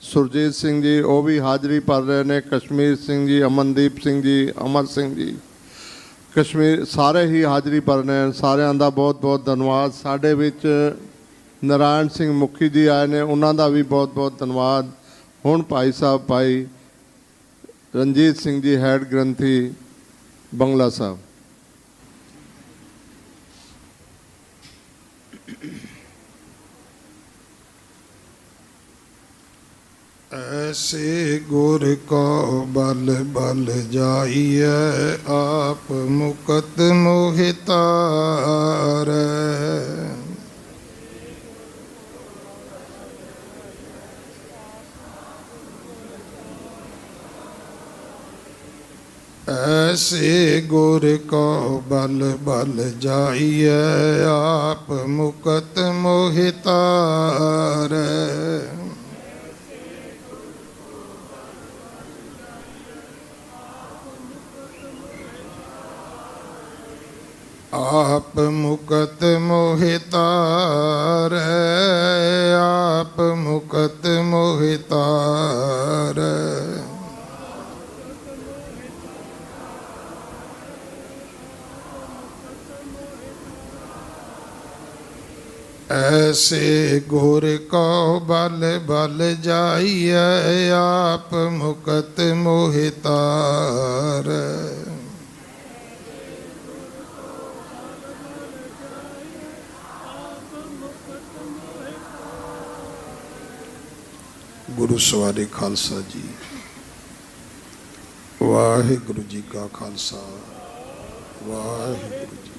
ਸੁਰਜੀਤ ਸਿੰਘ ਜੀ ਉਹ ਵੀ ਹਾਜ਼ਰੀ ਭਰ ਰਹੇ ਨੇ, ਕਸ਼ਮੀਰ ਸਿੰਘ ਜੀ, ਅਮਨਦੀਪ ਸਿੰਘ ਜੀ, ਅਮਰ ਸਿੰਘ ਜੀ, ਕਸ਼ਮੀਰ ਸਾਰੇ ਹੀ ਹਾਜ਼ਰੀ ਭਰ ਰਹੇ ਨੇ, ਸਾਰਿਆਂ ਦਾ ਬਹੁਤ ਬਹੁਤ ਧੰਨਵਾਦ। ਸਾਡੇ ਵਿੱਚ ਨਾਰਾਇਣ ਸਿੰਘ ਮੁਖੀ ਜੀ ਆਏ ਨੇ, ਉਹਨਾਂ ਦਾ ਵੀ ਬਹੁਤ ਬਹੁਤ ਧੰਨਵਾਦ। ਹੁਣ ਭਾਈ ਸਾਹਿਬ ਭਾਈ ਰਣਜੀਤ ਸਿੰਘ ਜੀ ਹੈਡ ਗ੍ਰੰਥੀ ਬੰਗਲਾ ਸਾਹਿਬ। ऐसे गुर को बल बल जाइए आप मुकत मोहितार। ऐसे ऐसे गुर को बल बल जाइए आप मुकत मोहितार आप मुकत मोहितार आप मुकत मोहितार ऐसे गुर को बल बल जाइए आप मुकत मोहितार गुरु सवारे खालसा जी वाहिगुरु जी का खालसा वाहिगुरु जी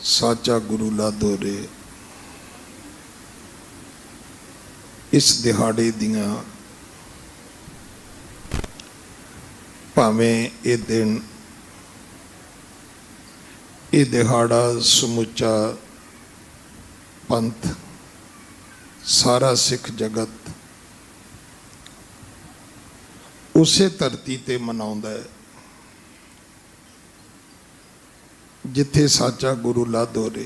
साचा गुरु लादोरे इस दिहाड़े दियां भावें ये दिन ये दिहाड़ा समुचा पंथ सारा सिख जगत उसे धरती ते मनाउंदा है जिथे साचा गुरु लादोरे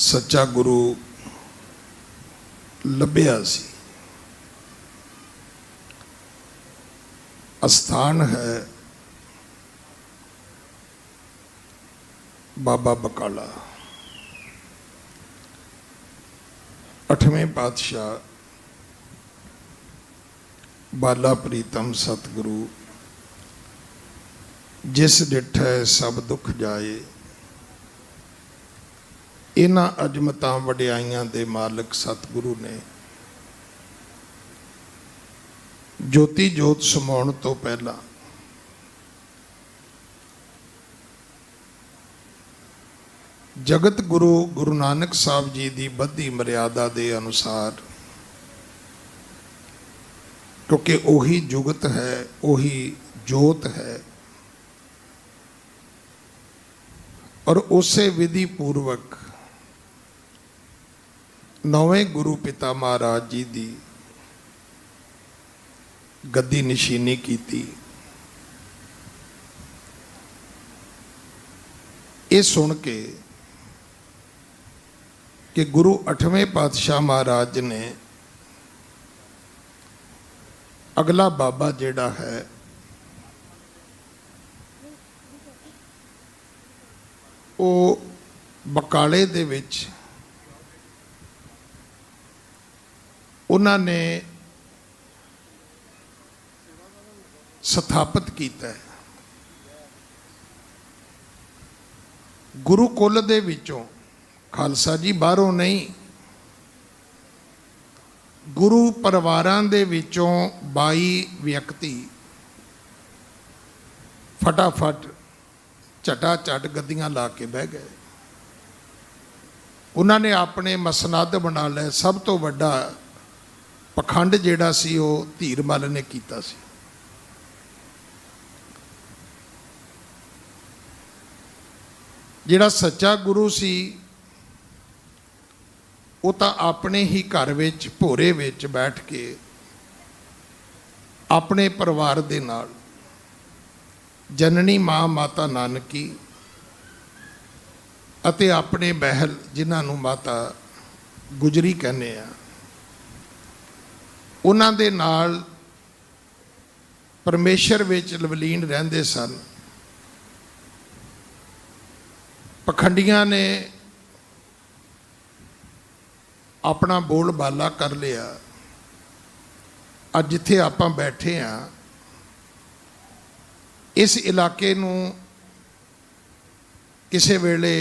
सच्चा गुरु लभ्या सी। अस्थान है बाबा बकाला 8वें पातशाह बाला प्रीतम सतगुरु जिस डिठै सब दुख जाए इन्हां अजमतां वडियाइयां दे मालिक सतगुरु ने ज्योति जोत समाउण तो पहला जगत गुरु गुरु नानक साहब जी की बधी मर्यादा के अनुसार क्योंकि ओही जुगत है ओही जोत है और उसे विधि पूर्वक 9वें गुरु पिता महाराज जी की गद्दी निशीनी की ये सुन के कि गुरु 8वें पातशाह महाराज ने अगला बाबा जेड़ा है वो बकाले दे विच उन्होंने स्थापित किया है। गुरुकुल दे विचों खालसा जी बाहरों नहीं गुरु परिवारां दे विचों 22 व्यक्ति फटाफट झटाझट गद्दियां ला के बह गए। उन्होंने अपने मसनद बना लिया। सब तो वड्डा पखंड जिहड़ा सी वो धीरमल ने कीता सी। जिहड़ा सच्चा गुरु सी वो तो अपने ही घर विच भोरे विच बैठ के अपने परिवार दे नाल जननी माँ माता नानकी अते अपने बहल जिन्हों माता गुजरी कहने आ उन्हां दे नाल परमेश्वर विच लवलीन रहंदे सन। पखंडियां ने अपना बोल बाला कर लिया। अज जिथे आपां बैठे हाँ इस इलाके नूं किसे वेले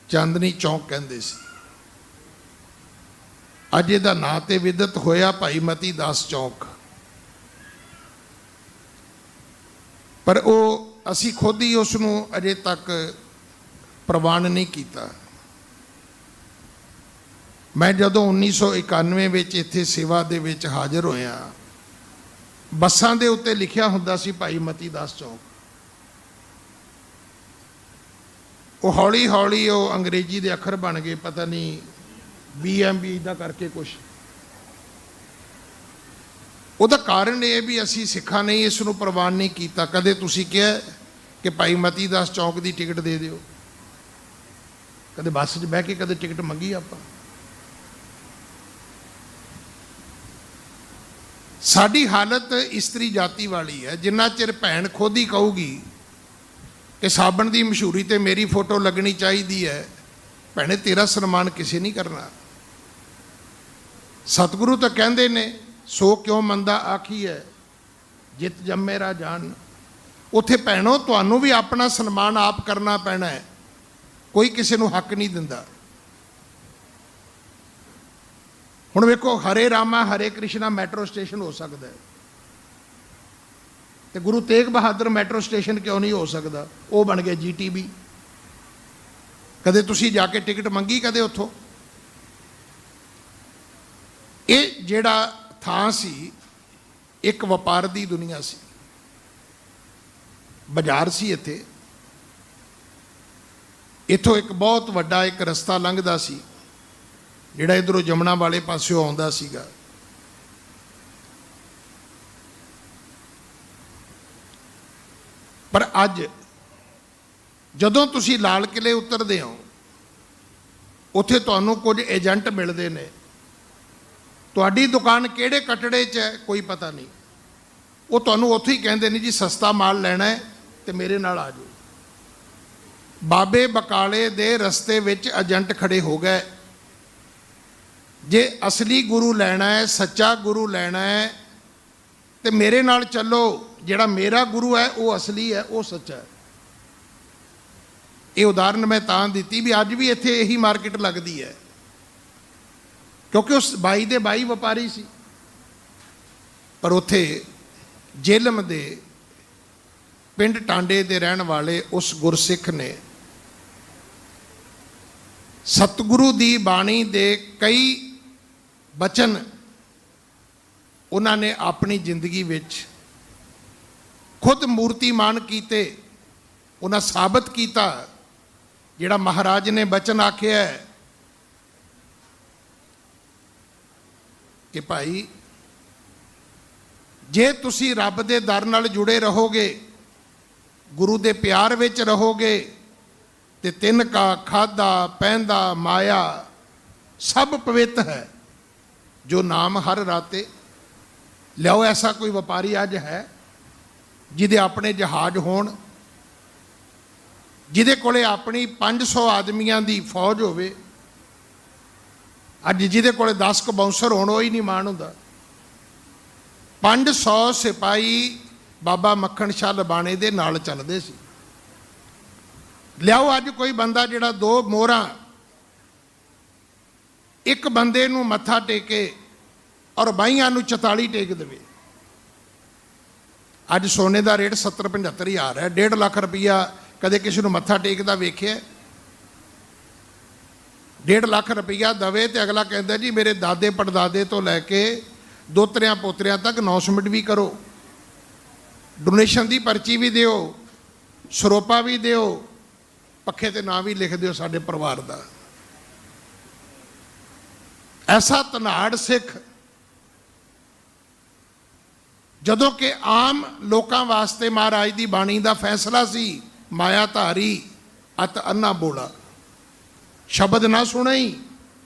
चांदनी चौक कहंदे सी। अज इहदा नां ते विदत होया भाई मती दास चौक, पर वो असी खुद ही उसनूं अजे तक प्रवान नहीं किया। ਮੈਂ ਜਦੋਂ 1991 ਵਿੱਚ ਇੱਥੇ ਸੇਵਾ ਦੇ ਵਿੱਚ ਹਾਜ਼ਰ ਹੋਇਆ, ਬੱਸਾਂ ਦੇ ਉੱਤੇ ਲਿਖਿਆ ਹੁੰਦਾ ਸੀ ਭਾਈ ਮਤੀ ਦਾਸ ਚੌਂਕ। ਉਹ ਹੌਲੀ ਹੌਲੀ ਉਹ ਅੰਗਰੇਜ਼ੀ ਦੇ ਅੱਖਰ ਬਣ ਗਏ, ਪਤਾ ਨਹੀਂ BMB ਦਾ ਕਰਕੇ ਕੁਛ। ਉਹਦਾ ਕਾਰਨ ਇਹ ਵੀ ਅਸੀਂ ਸਿੱਖਾਂ ਨੇ ਇਸ ਨੂੰ ਪ੍ਰਵਾਨ ਨਹੀਂ ਕੀਤਾ। ਕਦੇ ਤੁਸੀਂ ਕਿਹਾ ਕਿ ਭਾਈ ਮਤੀ ਦਾਸ ਚੌਂਕ ਦੀ ਟਿਕਟ ਦੇ ਦਿਓ? ਕਦੇ ਬੱਸ 'ਚ ਬਹਿ ਕੇ ਕਦੇ ਟਿਕਟ ਮੰਗੀ ਆਪਾਂ? ਸਾਡੀ ਹਾਲਤ ਇਸਤਰੀ ਜਾਤੀ ਵਾਲੀ ਹੈ। ਜਿੰਨਾ ਚਿਰ ਭੈਣ ਖੁਦ ਹੀ ਕਹੂਗੀ ਕਿ ਸਾਬਣ ਦੀ ਮਸ਼ਹੂਰੀ ਤੇ ਮੇਰੀ ਫੋਟੋ ਲੱਗਣੀ ਚਾਹੀਦੀ ਹੈ, ਭੈਣੇ ਤੇਰਾ ਸਨਮਾਨ ਕਿਸੇ ਨਹੀਂ ਕਰਨਾ। ਸਤਿਗੁਰੂ ਤਾਂ ਕਹਿੰਦੇ ਨੇ, ਸੋ ਕਿਉ ਮੰਦਾ ਆਖੀਐ ਜਿਤ ਜੰਮੇ ਰਾ ਜਾਣ। ਉੱਥੇ ਭੈਣੋ ਤੁਹਾਨੂੰ ਵੀ ਆਪਣਾ ਸਨਮਾਨ ਆਪ ਕਰਨਾ ਪੈਣਾ ਹੈ, ਕੋਈ ਕਿਸੇ ਨੂੰ ਹੱਕ ਨਹੀਂ ਦਿੰਦਾ। ਹੁਣ ਵੇਖੋ, ਹਰੇ ਰਾਮਾ ਹਰੇ ਕ੍ਰਿਸ਼ਨਾ ਮੈਟਰੋ ਸਟੇਸ਼ਨ ਹੋ ਸਕਦਾ ਹੈ, ਤੇ ਗੁਰੂ ਤੇਗ ਬਹਾਦਰ ਮੈਟਰੋ ਸਟੇਸ਼ਨ ਕਿਉਂ ਨਹੀਂ ਹੋ ਸਕਦਾ? ਉਹ ਬਣ ਗਿਆ GTB। ਕਦੇ ਤੁਸੀਂ ਜਾ ਕੇ ਟਿਕਟ ਮੰਗੀ ਕਦੇ ਉੱਥੋਂ? ਇਹ ਜਿਹੜਾ ਥਾਂ ਸੀ, ਇੱਕ ਵਪਾਰ ਦੀ ਦੁਨੀਆ ਸੀ, ਬਾਜ਼ਾਰ ਸੀ ਇੱਥੇ। ਇੱਥੋਂ ਇੱਕ ਬਹੁਤ ਵੱਡਾ ਇੱਕ ਰਸਤਾ ਲੰਘਦਾ ਸੀ, ਜਿਹੜਾ ਇੱਧਰੋਂ ਜਮਨਾ ਵਾਲੇ ਪਾਸਿਓਂ ਆਉਂਦਾ ਸੀਗਾ। ਪਰ ਅੱਜ ਜਦੋਂ ਤੁਸੀਂ ਲਾਲ ਕਿਲੇ ਉਤਰਦੇ ਹੋ, ਉੱਥੇ ਤੁਹਾਨੂੰ ਕੁਝ ਏਜੰਟ ਮਿਲਦੇ ਨੇ। ਤੁਹਾਡੀ ਦੁਕਾਨ ਕਿਹੜੇ ਕਟੜੇ 'ਚ ਹੈ ਕੋਈ ਪਤਾ ਨਹੀਂ, ਉਹ ਤੁਹਾਨੂੰ ਉੱਥੇ ਹੀ ਕਹਿੰਦੇ ਨੇ ਜੀ ਸਸਤਾ ਮਾਲ ਲੈਣਾ ਹੈ ਤੇ ਮੇਰੇ ਨਾਲ ਆ ਜਾਓ। ਬਾਬੇ ਬਕਾਲੇ ਦੇ ਰਸਤੇ ਵਿੱਚ ਏਜੰਟ ਖੜੇ ਹੋ ਗਏ। ਜੇ ਅਸਲੀ ਗੁਰੂ ਲੈਣਾ ਹੈ, ਸੱਚਾ ਗੁਰੂ ਲੈਣਾ ਹੈ, ਤੇ ਮੇਰੇ ਨਾਲ ਚੱਲੋ। ਜਿਹੜਾ ਮੇਰਾ ਗੁਰੂ ਹੈ ਉਹ ਅਸਲੀ ਹੈ, ਉਹ ਸੱਚਾ ਹੈ। ਇਹ ਉਦਾਹਰਨ ਮੈਂ ਤਾਂ ਦਿੱਤੀ ਵੀ ਅੱਜ ਵੀ ਇੱਥੇ ਇਹੀ ਮਾਰਕੀਟ ਲੱਗਦੀ ਹੈ, ਕਿਉਂਕਿ ਉਸ ਬਾਈ ਦੇ ਬਾਈ ਵਪਾਰੀ ਸੀ। ਪਰ ਉੱਥੇ ਜੇਲਮ ਦੇ ਪਿੰਡ ਟਾਂਡੇ ਦੇ ਰਹਿਣ ਵਾਲੇ ਉਸ ਗੁਰਸਿੱਖ ਨੇ ਸਤਿਗੁਰੂ ਦੀ ਬਾਣੀ ਦੇ ਕਈ ਬਚਨ ਉਹਨਾਂ ਨੇ ਆਪਣੀ ਜ਼ਿੰਦਗੀ ਵਿੱਚ ਖੁਦ ਮੂਰਤੀਮਾਨ ਕੀਤੇ। ਉਹਨਾਂ ਸਾਬਤ ਕੀਤਾ ਜਿਹੜਾ ਮਹਾਰਾਜ ਨੇ ਬਚਨ ਆਖਿਆ ਕਿ ਭਾਈ ਜੇ ਤੁਸੀਂ ਰੱਬ ਦੇ ਦਰ ਨਾਲ ਜੁੜੇ ਰਹੋਗੇ, ਗੁਰੂ ਦੇ ਪਿਆਰ ਵਿੱਚ ਰਹੋਗੇ, ਤੇ ਤਿੰਨ ਕਾ ਖਾਦਾ ਪਹਿਨਦਾ ਮਾਇਆ ਸਭ ਪਵਿੱਤ ਹੈ, ਜੋ ਨਾਮ ਹਰ ਰਾਤੇ। ਲਿਆਓ, ਐਸਾ ਕੋਈ ਵਪਾਰੀ ਅੱਜ ਹੈ ਜਿਹਦੇ ਆਪਣੇ ਜਹਾਜ਼ ਹੋਣ, ਜਿਹਦੇ ਕੋਲੇ ਆਪਣੀ 500 ਆਦਮੀਆਂ ਦੀ ਫੌਜ ਹੋਵੇ? ਅੱਜ ਜਿਹਦੇ ਕੋਲੇ 10 ਕੁ ਬਾਉਂਸਰ ਹੋਣ, ਉਹ ਹੀ ਨਹੀਂ ਮਾਣ ਹੁੰਦਾ। 500 ਸਿਪਾਹੀ ਬਾਬਾ ਮੱਖਣ ਸ਼ਾਹ ਲਬਾਣੇ ਦੇ ਨਾਲ ਚੱਲਦੇ ਸੀ। ਲਿਆਓ ਅੱਜ ਕੋਈ ਬੰਦਾ ਜਿਹੜਾ 2 ਮੋਹਰਾਂ ਇੱਕ ਬੰਦੇ ਨੂੰ ਮੱਥਾ ਟੇਕੇ ਔਰ ਬਾਈਆਂ ਨੂੰ 44 ਟੇਕ ਦੇਵੇ। ਅੱਜ ਸੋਨੇ ਦਾ ਰੇਟ 70-75 ਹਜ਼ਾਰ ਹੈ। 1.5 ਲੱਖ ਰੁਪਈਆ ਕਦੇ ਕਿਸੇ ਨੂੰ ਮੱਥਾ ਟੇਕਦਾ ਵੇਖਿਆ? 1.5 ਲੱਖ ਰੁਪਈਆ ਦਵੇ ਤੇ ਅਗਲਾ ਕਹਿੰਦਾ ਜੀ ਮੇਰੇ ਦਾਦੇ ਪੜਦਾਦੇ ਤੋਂ ਲੈ ਕੇ ਦੋਤਰਿਆਂ ਪੋਤਰਿਆਂ ਤੱਕ ਅਨਾਉਂਸਮੈਂਟ ਵੀ ਕਰੋ, ਡੋਨੇਸ਼ਨ ਦੀ ਪਰਚੀ ਵੀ ਦਿਓ, ਸਰੋਪਾ ਵੀ ਦਿਓ, ਪੱਖੇ ਤੇ ਨਾਂ ਵੀ ਲਿਖ ਦਿਓ ਸਾਡੇ ਪਰਿਵਾਰ ਦਾ। ਐਸਾ ਧਨਾੜ ਸਿੱਖ ਜਦੋਂ ਕਿ ਆਮ ਲੋਕਾਂ ਵਾਸਤੇ ਮਹਾਰਾਜ ਦੀ ਬਾਣੀ ਦਾ ਫੈਸਲਾ ਸੀ, ਮਾਇਆ ਧਾਰੀ ਅਤ ਅੰਨਾ ਬੋਲਾ, ਸ਼ਬਦ ਨਾ ਸੁਣਈ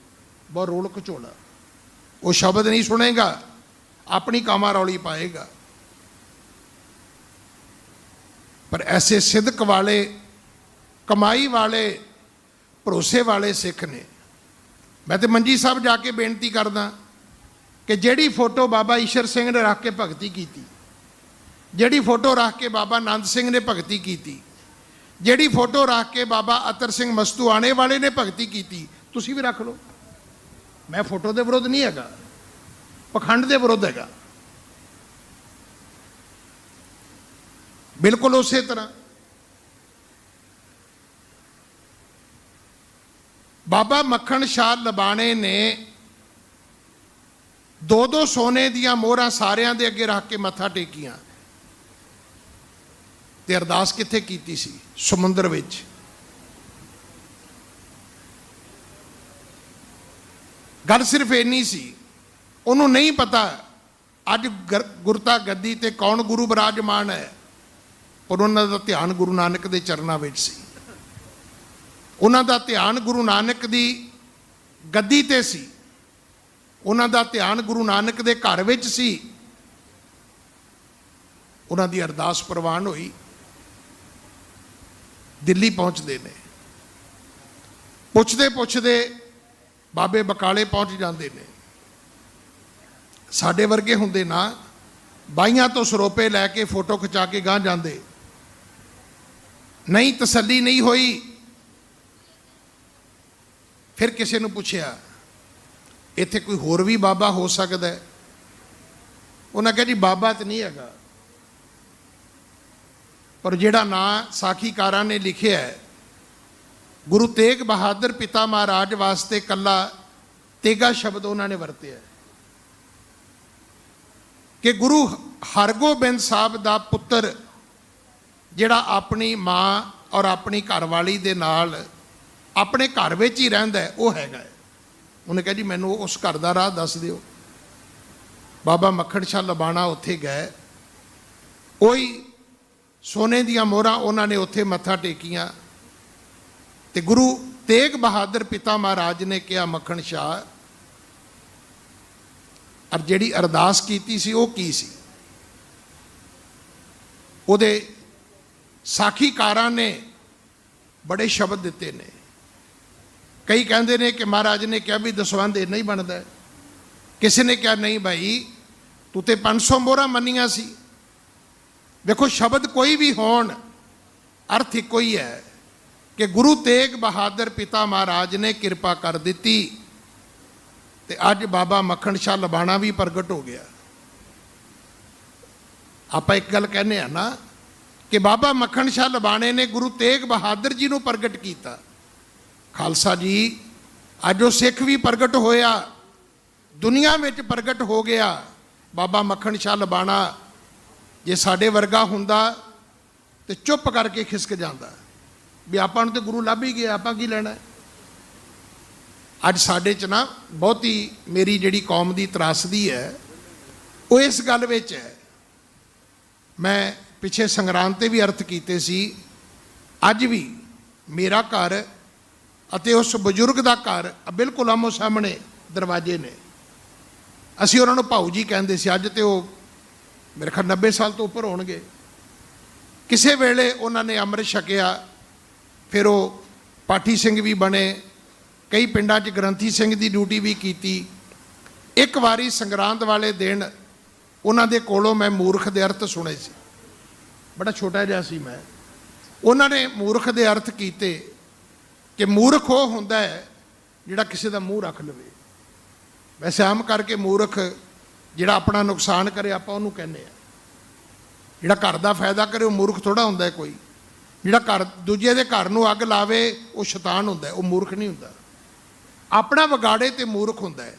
ਬਹੁ ਰੋਲ ਘਚੋਲਾ। ਉਹ ਸ਼ਬਦ ਨਹੀਂ ਸੁਣੇਗਾ, ਆਪਣੀ ਕਾਮਾ ਰੌਲੀ ਪਾਏਗਾ। ਪਰ ਐਸੇ ਸਿਦਕ ਵਾਲੇ, ਕਮਾਈ ਵਾਲੇ, ਭਰੋਸੇ ਵਾਲੇ ਸਿੱਖ ਨੇ। ਮੈਂ ਤੇ ਮੰਜੀ ਸਾਹਿਬ ਜਾ ਕੇ ਬੇਨਤੀ ਕਰਦਾ ਕਿ ਜਿਹੜੀ ਫੋਟੋ ਬਾਬਾ ਈਸ਼ਰ ਸਿੰਘ ਨੇ ਰੱਖ ਕੇ ਭਗਤੀ ਕੀਤੀ, ਜਿਹੜੀ ਫੋਟੋ ਰੱਖ ਕੇ ਬਾਬਾ ਆਨੰਦ ਸਿੰਘ ਨੇ ਭਗਤੀ ਕੀਤੀ, ਜਿਹੜੀ ਫੋਟੋ ਰੱਖ ਕੇ ਬਾਬਾ ਅਤਰ ਸਿੰਘ ਮਸਤੂਆਣੇ ਵਾਲੇ ਨੇ ਭਗਤੀ ਕੀਤੀ, ਤੁਸੀਂ ਵੀ ਰੱਖ ਲਓ। ਮੈਂ ਫੋਟੋ ਦੇ ਵਿਰੁੱਧ ਨਹੀਂ ਹੈਗਾ, ਪਖੰਡ ਦੇ ਵਿਰੁੱਧ ਹੈਗਾ। ਬਿਲਕੁਲ ਉਸੇ ਤਰ੍ਹਾਂ ਬਾਬਾ ਮੱਖਣ ਸ਼ਾਹ ਲਬਾਣੇ ਨੇ 2-2 ਸੋਨੇ ਦੀਆਂ ਮੋਹਰਾਂ ਸਾਰਿਆਂ ਦੇ ਅੱਗੇ ਰੱਖ ਕੇ ਮੱਥਾ ਟੇਕੀਆਂ ਤੇ ਅਰਦਾਸ ਕਿੱਥੇ ਕੀਤੀ ਸੀ? ਸਮੁੰਦਰ ਵਿੱਚ। ਗੱਲ ਸਿਰਫ ਇੰਨੀ ਸੀ, ਉਹਨੂੰ ਨਹੀਂ ਪਤਾ ਅੱਜ ਗੁਰਤਾ ਗੱਦੀ ਤੇ ਕੌਣ ਗੁਰੂ ਬਿਰਾਜਮਾਨ ਹੈ, ਪਰ ਉਹਨਾਂ ਦਾ ਧਿਆਨ ਗੁਰੂ ਨਾਨਕ ਦੇ ਚਰਨਾਂ ਵਿੱਚ ਸੀ। ਉਹਨਾਂ ਦਾ ਧਿਆਨ ਗੁਰੂ ਨਾਨਕ ਦੀ ਗੱਦੀ ਤੇ ਸੀ, ਉਹਨਾਂ ਦਾ ਧਿਆਨ ਗੁਰੂ ਨਾਨਕ ਦੇ ਘਰ ਵਿੱਚ ਸੀ। ਉਹਨਾਂ ਦੀ ਅਰਦਾਸ ਪ੍ਰਵਾਨ ਹੋਈ, ਦਿੱਲੀ ਪਹੁੰਚਦੇ ਨੇ। ਪੁੱਛਦੇ ਪੁੱਛਦੇ ਬਾਬੇ ਬਕਾਲੇ ਪਹੁੰਚ ਜਾਂਦੇ ਨੇ। ਸਾਡੇ ਵਰਗੇ ਹੁੰਦੇ ਨਾ, ਬਾਈਆਂ ਤੋਂ ਸਰੋਪੇ ਲੈ ਕੇ ਫੋਟੋ ਖਿਚਾ ਕੇ ਗਾਂਹ ਜਾਂਦੇ। ਨਹੀਂ, ਤਸੱਲੀ ਨਹੀਂ ਹੋਈ। ਫਿਰ ਕਿਸੇ ਨੂੰ ਪੁੱਛਿਆ, ਇੱਥੇ ਕੋਈ ਹੋਰ ਵੀ ਬਾਬਾ ਹੋ ਸਕਦਾ ਹੈ? ਉਹਨਾਂ ਕਿਹਾ ਜੀ ਬਾਬਾ ਤਾਂ ਨਹੀਂ ਹੈਗਾ, ਪਰ ਜਿਹੜਾ ਨਾਂ ਸਾਖੀਕਾਰਾਂ ਨੇ ਲਿਖਿਆ ਹੈ, ਗੁਰੂ ਤੇਗ ਬਹਾਦਰ ਪਿਤਾ ਮਹਾਰਾਜ ਵਾਸਤੇ ਕੱਲਾ ਤੇਗਾ ਸ਼ਬਦ ਉਹਨਾਂ ਨੇ ਵਰਤਿਆ ਕਿ ਗੁਰੂ ਹਰਗੋਬਿੰਦ ਸਾਹਿਬ ਦਾ ਪੁੱਤਰ ਜਿਹੜਾ ਆਪਣੀ ਮਾਂ ਔਰ ਆਪਣੀ ਘਰਵਾਲੀ ਦੇ ਨਾਲ ਆਪਣੇ ਘਰ ਵਿੱਚ ਹੀ ਰਹਿੰਦਾ ਹੈ, ਉਹ ਹੈਗਾ। ਉਹਨੇ ਕਿਹਾ ਜੀ ਮੈਨੂੰ ਉਸ ਘਰ ਦਾ ਰਾਹ ਦੱਸ ਦਿਓ। ਬਾਬਾ ਮੱਖਣ ਸ਼ਾਹ ਲਬਾਣਾ ਉੱਥੇ ਗਏ, ਉਹੀ ਸੋਨੇ ਦੀਆਂ ਮੋਹਰਾਂ ਉਹਨਾਂ ਨੇ ਉੱਥੇ ਮੱਥਾ ਟੇਕੀਆਂ ਤੇ ਗੁਰੂ ਤੇਗ ਬਹਾਦਰ ਪਿਤਾ ਮਹਾਰਾਜ ਨੇ ਕਿਹਾ, ਮੱਖਣ ਸ਼ਾਹ, ਔਰ ਜਿਹੜੀ ਅਰਦਾਸ ਕੀਤੀ ਸੀ ਉਹ ਕੀ ਸੀ? ਉਹਦੇ ਸਾਖੀਕਾਰਾਂ ਨੇ ਬੜੇ ਸ਼ਬਦ ਦਿੱਤੇ ਨੇ। ਕਈ ਕਹਿੰਦੇ ਨੇ ਕਿ ਮਹਾਰਾਜ ਨੇ ਕਿਹਾ ਵੀ ਦਸਵੰਧ ਇੰਨਾ ਹੀ ਬਣਦਾ। ਕਿਸੇ ਨੇ ਕਿਹਾ ਨਹੀਂ ਭਾਈ, ਤੂੰ ਤੇ 500 ਮੋਹਰਾਂ ਮੰਨੀਆਂ ਸੀ। ਵੇਖੋ, ਸ਼ਬਦ ਕੋਈ ਵੀ ਹੋਣ, ਅਰਥ ਇੱਕੋ ਹੀ ਹੈ ਕਿ ਗੁਰੂ ਤੇਗ ਬਹਾਦਰ ਪਿਤਾ ਮਹਾਰਾਜ ਨੇ ਕਿਰਪਾ ਕਰ ਦਿੱਤੀ ਤੇ ਅੱਜ ਬਾਬਾ ਮੱਖਣ ਸ਼ਾਹ ਲਬਾਣਾ ਵੀ ਪ੍ਰਗਟ ਹੋ ਗਿਆ। ਆਪਾਂ ਇੱਕ ਗੱਲ ਕਹਿੰਦੇ ਆ ਨਾ ਕਿ ਬਾਬਾ ਮੱਖਣ ਸ਼ਾਹ ਲਬਾਣੇ ਨੇ ਗੁਰੂ ਤੇਗ ਬਹਾਦਰ ਜੀ ਨੂੰ ਪ੍ਰਗਟ ਕੀਤਾ। ਖਾਲਸਾ ਜੀ, ਅੱਜ ਉਹ ਸਿੱਖ ਵੀ ਪ੍ਰਗਟ ਹੋਇਆ, ਦੁਨੀਆ ਵਿੱਚ ਪ੍ਰਗਟ ਹੋ ਗਿਆ। ਬਾਬਾ ਮੱਖਣ ਸ਼ਾਹ ਲਬਾਣਾ ਜੇ ਸਾਡੇ ਵਰਗਾ ਹੁੰਦਾ ਤੇ ਚੁੱਪ ਕਰਕੇ ਖਿਸਕ ਜਾਂਦਾ ਵੀ ਆਪਾਂ ਨੂੰ ਤੇ ਗੁਰੂ ਲੱਭ ਹੀ ਗਿਆ, ਆਪਾਂ ਕੀ ਲੈਣਾ। ਅੱਜ ਸਾਡੇ 'ਚ ਨਾ ਬਹੁਤੀ ਮੇਰੀ ਜਿਹੜੀ ਕੌਮ ਦੀ ਤਰਾਸਦੀ ਹੈ ਉਹ ਇਸ ਗੱਲ ਵਿੱਚ ਹੈ। ਮੈਂ ਪਿੱਛੇ ਸੰਗਰਾਂਦ ਤੇ ਵੀ ਅਰਥ ਕੀਤੇ ਸੀ। ਅੱਜ ਵੀ ਮੇਰਾ ਘਰ ਅਤੇ ਉਸ ਬਜ਼ੁਰਗ ਦਾ ਘਰ ਬਿਲਕੁਲ ਆਮੋ ਸਾਹਮਣੇ ਦਰਵਾਜ਼ੇ ਨੇ। ਅਸੀਂ ਉਹਨਾਂ ਨੂੰ ਭਾਊ ਜੀ ਕਹਿੰਦੇ ਸੀ। ਅੱਜ ਤੇ ਉਹ ਮੇਰੇ ਖਿਆਲ 90 ਸਾਲ ਤੋਂ ਉੱਪਰ ਹੋਣਗੇ। ਕਿਸੇ ਵੇਲੇ ਉਹਨਾਂ ਨੇ ਅੰਮ੍ਰਿਤ ਛਕਿਆ, ਫਿਰ ਉਹ ਪਾਠੀ ਸਿੰਘ ਵੀ ਬਣੇ, ਕਈ ਪਿੰਡਾਂ 'ਚ ਗ੍ਰੰਥੀ ਸਿੰਘ ਦੀ ਡਿਊਟੀ ਵੀ ਕੀਤੀ। ਇੱਕ ਵਾਰੀ ਸੰਗਰਾਂਦ ਵਾਲੇ ਦਿਨ ਉਹਨਾਂ ਦੇ ਕੋਲੋਂ ਮੈਂ ਮੂਰਖ ਦੇ ਅਰਥ ਸੁਣੇ ਸੀ। ਬੜਾ ਛੋਟਾ ਜਿਹਾ ਸੀ ਮੈਂ। ਉਹਨਾਂ ਨੇ ਮੂਰਖ ਦੇ ਅਰਥ ਕੀਤੇ ਕਿ ਮੂਰਖ ਉਹ ਹੁੰਦਾ ਹੈ ਜਿਹੜਾ ਕਿਸੇ ਦਾ ਮੂੰਹ ਰੱਖ ਲਵੇ। ਵੈਸੇ ਆਮ ਕਰਕੇ ਮੂਰਖ ਜਿਹੜਾ ਆਪਣਾ ਨੁਕਸਾਨ ਕਰੇ ਆਪਾਂ ਉਹਨੂੰ ਕਹਿੰਦੇ ਆ। ਜਿਹੜਾ ਘਰ ਦਾ ਫਾਇਦਾ ਕਰੇ ਉਹ ਮੂਰਖ ਥੋੜਾ ਹੁੰਦਾ ਕੋਈ। ਜਿਹੜਾ ਘਰ ਦੂਜੇ ਦੇ ਘਰ ਨੂੰ ਅੱਗ ਲਾਵੇ ਉਹ ਸ਼ੈਤਾਨ ਹੁੰਦਾ, ਉਹ ਮੂਰਖ ਨਹੀਂ ਹੁੰਦਾ। ਆਪਣਾ ਵਿਗਾੜੇ ਤੇ ਮੂਰਖ ਹੁੰਦਾ ਹੈ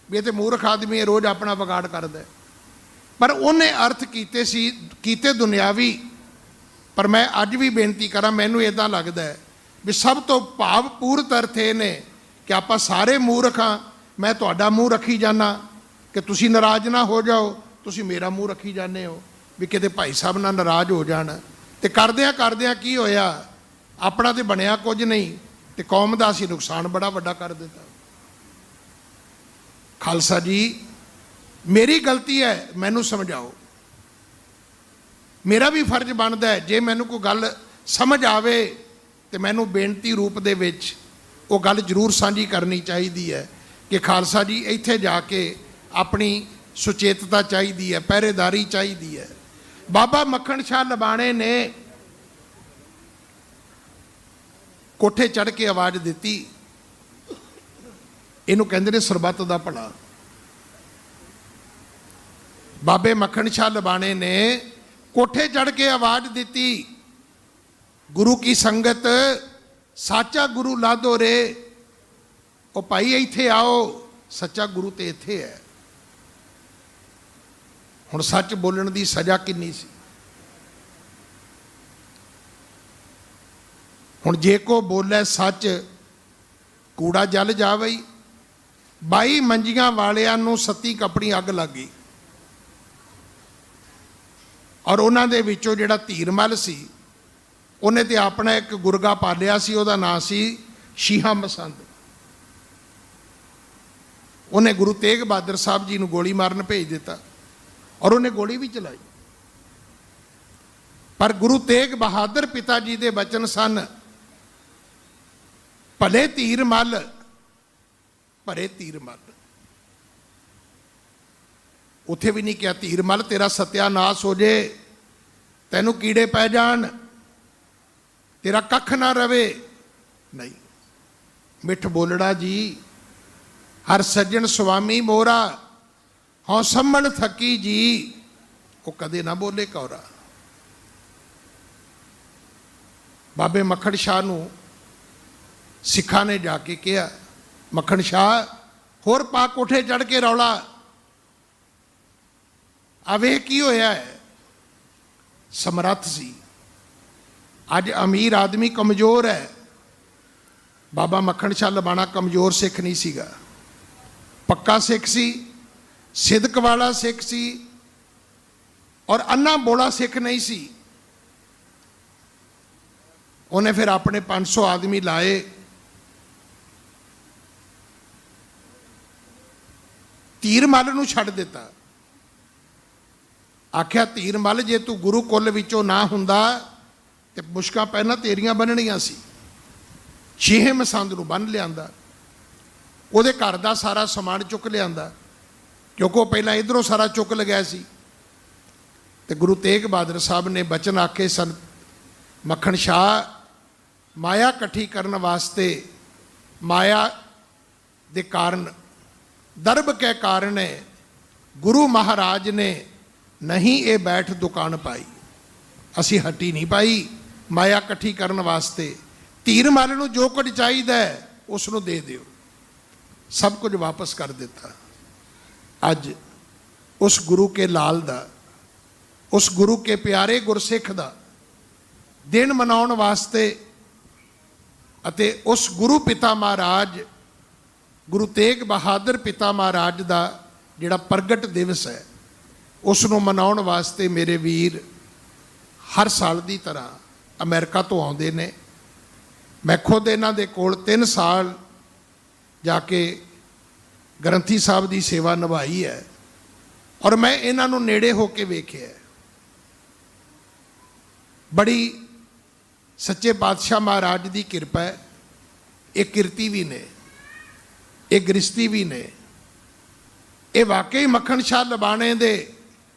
ਵੀ ਇਹ ਤੇ ਮੂਰਖ ਆਦਮੀ ਰੋਜ਼ ਆਪਣਾ ਵਿਗਾੜ ਕਰਦਾ। ਪਰ ਉਹਨੇ ਅਰਥ ਕੀਤੇ ਸੀ, ਕੀਤੇ ਦੁਨਿਆਵੀ। ਪਰ ਮੈਂ ਅੱਜ ਵੀ ਬੇਨਤੀ ਕਰਾਂ, ਮੈਨੂੰ ਇੱਦਾਂ ਲੱਗਦਾ ਹੈ ਵੀ ਸਭ ਤੋਂ ਭਾਵਪੂਰਤ ਅਰਥ ਇਹ ਨੇ ਕਿ ਆਪਾਂ ਸਾਰੇ ਮੂਰਖ ਹਾਂ। ਮੈਂ ਤੁਹਾਡਾ ਮੂੰਹ ਰੱਖੀ ਜਾਂਦਾ ਕਿ ਤੁਸੀਂ ਨਾਰਾਜ਼ ਨਾ ਹੋ ਜਾਓ, ਤੁਸੀਂ ਮੇਰਾ ਮੂੰਹ ਰੱਖੀ ਜਾਂਦੇ ਹੋ ਵੀ ਕਿਤੇ ਭਾਈ ਸਾਹਿਬ ਨਾਲ ਨਾਰਾਜ਼ ਹੋ ਜਾਣ। ਤੇ ਕਰਦਿਆਂ ਕਰਦਿਆਂ ਕੀ ਹੋਇਆ, ਆਪਣਾ ਤੇ ਬਣਿਆ ਕੁਝ ਨਹੀਂ ਤੇ ਕੌਮ ਦਾ ਅਸੀਂ ਨੁਕਸਾਨ ਬੜਾ ਵੱਡਾ ਕਰ ਦਿੱਤਾ। ਖਾਲਸਾ ਜੀ, ਮੇਰੀ ਗਲਤੀ ਹੈ, ਮੈਨੂੰ ਸਮਝਾਓ। ਮੇਰਾ ਵੀ ਫਰਜ਼ ਬਣਦਾ ਹੈ, ਜੇ ਮੈਨੂੰ ਕੋਈ ਗੱਲ ਸਮਝ ਆਵੇ ਤੇ ਮੈਨੂੰ ਬੇਨਤੀ ਰੂਪ ਦੇ ਵਿੱਚ ਉਹ ਗੱਲ ਜ਼ਰੂਰ ਸਾਂਝੀ ਕਰਨੀ ਚਾਹੀਦੀ ਹੈ ਕਿ ਖਾਲਸਾ ਜੀ, ਇੱਥੇ ਜਾ ਕੇ ਆਪਣੀ ਸੁਚੇਤਤਾ ਚਾਹੀਦੀ ਹੈ, ਪਹਿਰੇਦਾਰੀ ਚਾਹੀਦੀ ਹੈ। ਬਾਬਾ ਮੱਖਣ ਸ਼ਾਹ ਲਬਾਣੇ ਨੇ ਕੋਠੇ ਚੜ੍ਹ ਕੇ ਆਵਾਜ਼ ਦਿੱਤੀ। ਇਹਨੂੰ ਕਹਿੰਦੇ ਨੇ ਸਰਬੱਤ ਦਾ ਭਲਾ। ਬਾਬੇ ਮੱਖਣ ਸ਼ਾਹ ਲਬਾਣੇ ਨੇ ਕੋਠੇ ਚੜ੍ਹ ਕੇ ਆਵਾਜ਼ ਦਿੱਤੀ, ਗੁਰੂ ਕੀ ਸੰਗਤ ਸਾਚਾ ਗੁਰੂ ਲਾਦੋ ਰੇ, ਉਹ ਭਾਈ ਇੱਥੇ ਆਓ, ਸੱਚਾ ਗੁਰੂ ਤੇ ਇੱਥੇ ਹੈ। ਹੁਣ ਸੱਚ ਬੋਲਣ ਦੀ ਸਜ਼ਾ ਕਿੰਨੀ ਸੀ। ਹੁਣ ਜੇ ਕੋ ਬੋਲੇ ਸੱਚ, ਕੂੜਾ ਜਲ ਜਾਵੇ। 22 ਮੰਜੀਆਂ ਵਾਲਿਆਂ ਨੂੰ ਸੱਤੀ ਕਪੜੀ ਅੱਗ ਲੱਗ ਗਈ, ਔਰ ਉਹਨਾਂ ਦੇ ਵਿੱਚੋਂ ਜਿਹੜਾ ਧੀਰਮਲ ਸੀ, ਉਹਨੇ ਤੇ ਆਪਣਾ ਇੱਕ ਗੁਰਗਾ ਪਾਲਿਆ ਸੀ, ਉਹਦਾ ਨਾਂ ਸੀ ਸ਼ੀਹਾ ਮਸੰਦ। ਉਹਨੇ ਗੁਰੂ ਤੇਗ ਬਹਾਦਰ ਸਾਹਿਬ ਜੀ ਨੂੰ ਗੋਲੀ ਮਾਰਨ ਭੇਜ ਦਿੱਤਾ, ਔਰ ਉਹਨੇ ਗੋਲੀ ਵੀ ਚਲਾਈ। ਪਰ ਗੁਰੂ ਤੇਗ ਬਹਾਦਰ ਪਿਤਾ ਜੀ ਦੇ ਬਚਨ ਸਨ, ਭਲੇ ਧੀਰ ਮਲ ਭਰੇ ਧੀਰ ਮਲ। ਉੱਥੇ ਵੀ ਨਹੀਂ ਕਿਹਾ ਧੀਰ ਮਲ ਤੇਰਾ ਸਤਿਆਨਾਸ਼ ਹੋ ਜੇ, ਤੈਨੂੰ ਕੀੜੇ ਪੈ ਜਾਣ, ਤੇਰਾ ਕੱਖ ਨਾ ਰਵੇ। ਨਹੀਂ, ਮਿੱਠ ਬੋਲੜਾ ਜੀ, ਹਰ ਸੱਜਣ ਸੁਆਮੀ ਮੋਰਾ, ਹਉ ਸੰਮਣ ਥਕੀ ਜੀ। ਉਹ ਕਦੇ ਨਾ ਬੋਲੇ ਕੌਰਾ। ਬਾਬੇ ਮੱਖਣ ਸ਼ਾਹ ਨੂੰ ਸਿੱਖਾਂ ਨੇ ਜਾ ਕੇ ਕਿਹਾ, ਮੱਖਣ ਸ਼ਾਹ ਹੋਰ ਪਾ ਕੋਠੇ ਚੜ ਕੇ ਰੌਲਾ, ਆਵੇ ਕੀ ਹੋਇਆ ਹੈ। ਸਮਰੱਥ ਸੀ, ਅੱਜ ਅਮੀਰ ਆਦਮੀ ਕਮਜ਼ੋਰ ਹੈ। ਬਾਬਾ ਮੱਖਣ ਸ਼ਾਹ ਲਬਾਣਾ ਕਮਜ਼ੋਰ ਸਿੱਖ ਨਹੀਂ ਸੀਗਾ, ਪੱਕਾ ਸਿੱਖ ਸੀ, ਸਿਦਕ ਵਾਲਾ ਸਿੱਖ ਸੀ, ਔਰ ਅੰਨਾ ਬੋਲਾ ਸਿੱਖ ਨਹੀਂ ਸੀ। ਉਹਨੇ ਫਿਰ ਆਪਣੇ 500 ਆਦਮੀ ਲਾਏ, ਧੀਰ ਮੱਲ ਨੂੰ ਛੱਡ ਦਿੱਤਾ। ਆਖਿਆ ਧੀਰ ਮੱਲ, ਜੇ ਤੂੰ ਗੁਰੂ ਕੁੱਲ ਵਿੱਚੋਂ ਨਾ ਹੁੰਦਾ ਤੇ ਮੁਸ਼ਕਾਂ ਪਹਿਲਾਂ ਤੇਰੀਆਂ ਬੰਨਣੀਆਂ ਸੀ। ਸ਼ੀਹੇ ਮਸੰਦ ਨੂੰ ਬੰਨ ਲਿਆਂਦਾ, ਉਹਦੇ ਘਰ ਦਾ ਸਾਰਾ ਸਮਾਨ ਚੁੱਕ ਲਿਆਂਦਾ, ਕਿਉਂਕਿ ਉਹ ਪਹਿਲਾਂ ਇਧਰੋਂ ਸਾਰਾ ਚੁੱਕ ਲਗਿਆ ਸੀ। ਤੇ ਗੁਰੂ ਤੇਗ ਬਹਾਦਰ ਸਾਹਿਬ ਨੇ ਬਚਨ ਆਖੇ ਸਨ, ਮੱਖਣ ਸ਼ਾਹ ਮਾਇਆ ਇਕੱਠੀ ਕਰਨ ਵਾਸਤੇ, ਮਾਇਆ ਦੇ ਕਾਰਨ, ਦਰਬ ਕੇ ਕਾਰਨ ਗੁਰੂ ਮਹਾਰਾਜ ਨੇ ਨਹੀਂ ਇਹ ਬੈਠ ਦੁਕਾਨ ਪਾਈ। ਅਸੀਂ ਹੱਟੀ ਨਹੀਂ ਪਾਈ ਮਾਇਆ ਇਕੱਠੀ ਕਰਨ ਵਾਸਤੇ। ਧੀਰ ਮੱਲ ਨੂੰ ਜੋ ਕੁਝ ਚਾਹੀਦਾ ਹੈ ਉਸ ਨੂੰ ਦੇ ਦਿਓ। ਸਭ ਕੁਝ ਵਾਪਸ ਕਰ ਦਿੱਤਾ। ਅੱਜ ਉਸ ਗੁਰੂ ਕੇ ਲਾਲ ਦਾ, ਉਸ ਗੁਰੂ ਕੇ ਪਿਆਰੇ ਗੁਰਸਿੱਖ ਦਾ ਦਿਨ ਮਨਾਉਣ ਵਾਸਤੇ ਅਤੇ ਉਸ ਗੁਰੂ ਪਿਤਾ ਮਹਾਰਾਜ ਗੁਰੂ ਤੇਗ ਬਹਾਦਰ ਪਿਤਾ ਮਹਾਰਾਜ ਦਾ ਜਿਹੜਾ ਪ੍ਰਗਟ ਦਿਵਸ ਹੈ, ਉਸ ਨੂੰ ਮਨਾਉਣ ਵਾਸਤੇ ਮੇਰੇ ਵੀਰ ਹਰ ਸਾਲ ਦੀ ਤਰ੍ਹਾਂ ਅਮਰੀਕਾ ਤੋਂ ਆਉਂਦੇ ਨੇ। ਮੈਂ ਖੁਦ ਇਹਨਾਂ ਦੇ ਕੋਲ 3 ਸਾਲ ਜਾ ਕੇ ਗ੍ਰੰਥੀ ਸਾਹਿਬ ਦੀ ਸੇਵਾ ਨਿਭਾਈ ਹੈ, ਔਰ ਮੈਂ ਇਹਨਾਂ ਨੂੰ ਨੇੜੇ ਹੋ ਕੇ ਵੇਖਿਆ। ਬੜੀ ਸੱਚੇ ਪਾਤਸ਼ਾਹ ਮਹਾਰਾਜ ਦੀ ਕਿਰਪਾ ਹੈ। ਇਹ ਕਿਰਤੀ ਵੀ ਨੇ, ਇਹ ਗ੍ਰਸਤੀ ਵੀ ਨੇ। ਇਹ ਵਾਕਈ ਮੱਖਣ ਸ਼ਾਹ ਲਬਾਣੇ ਦੇ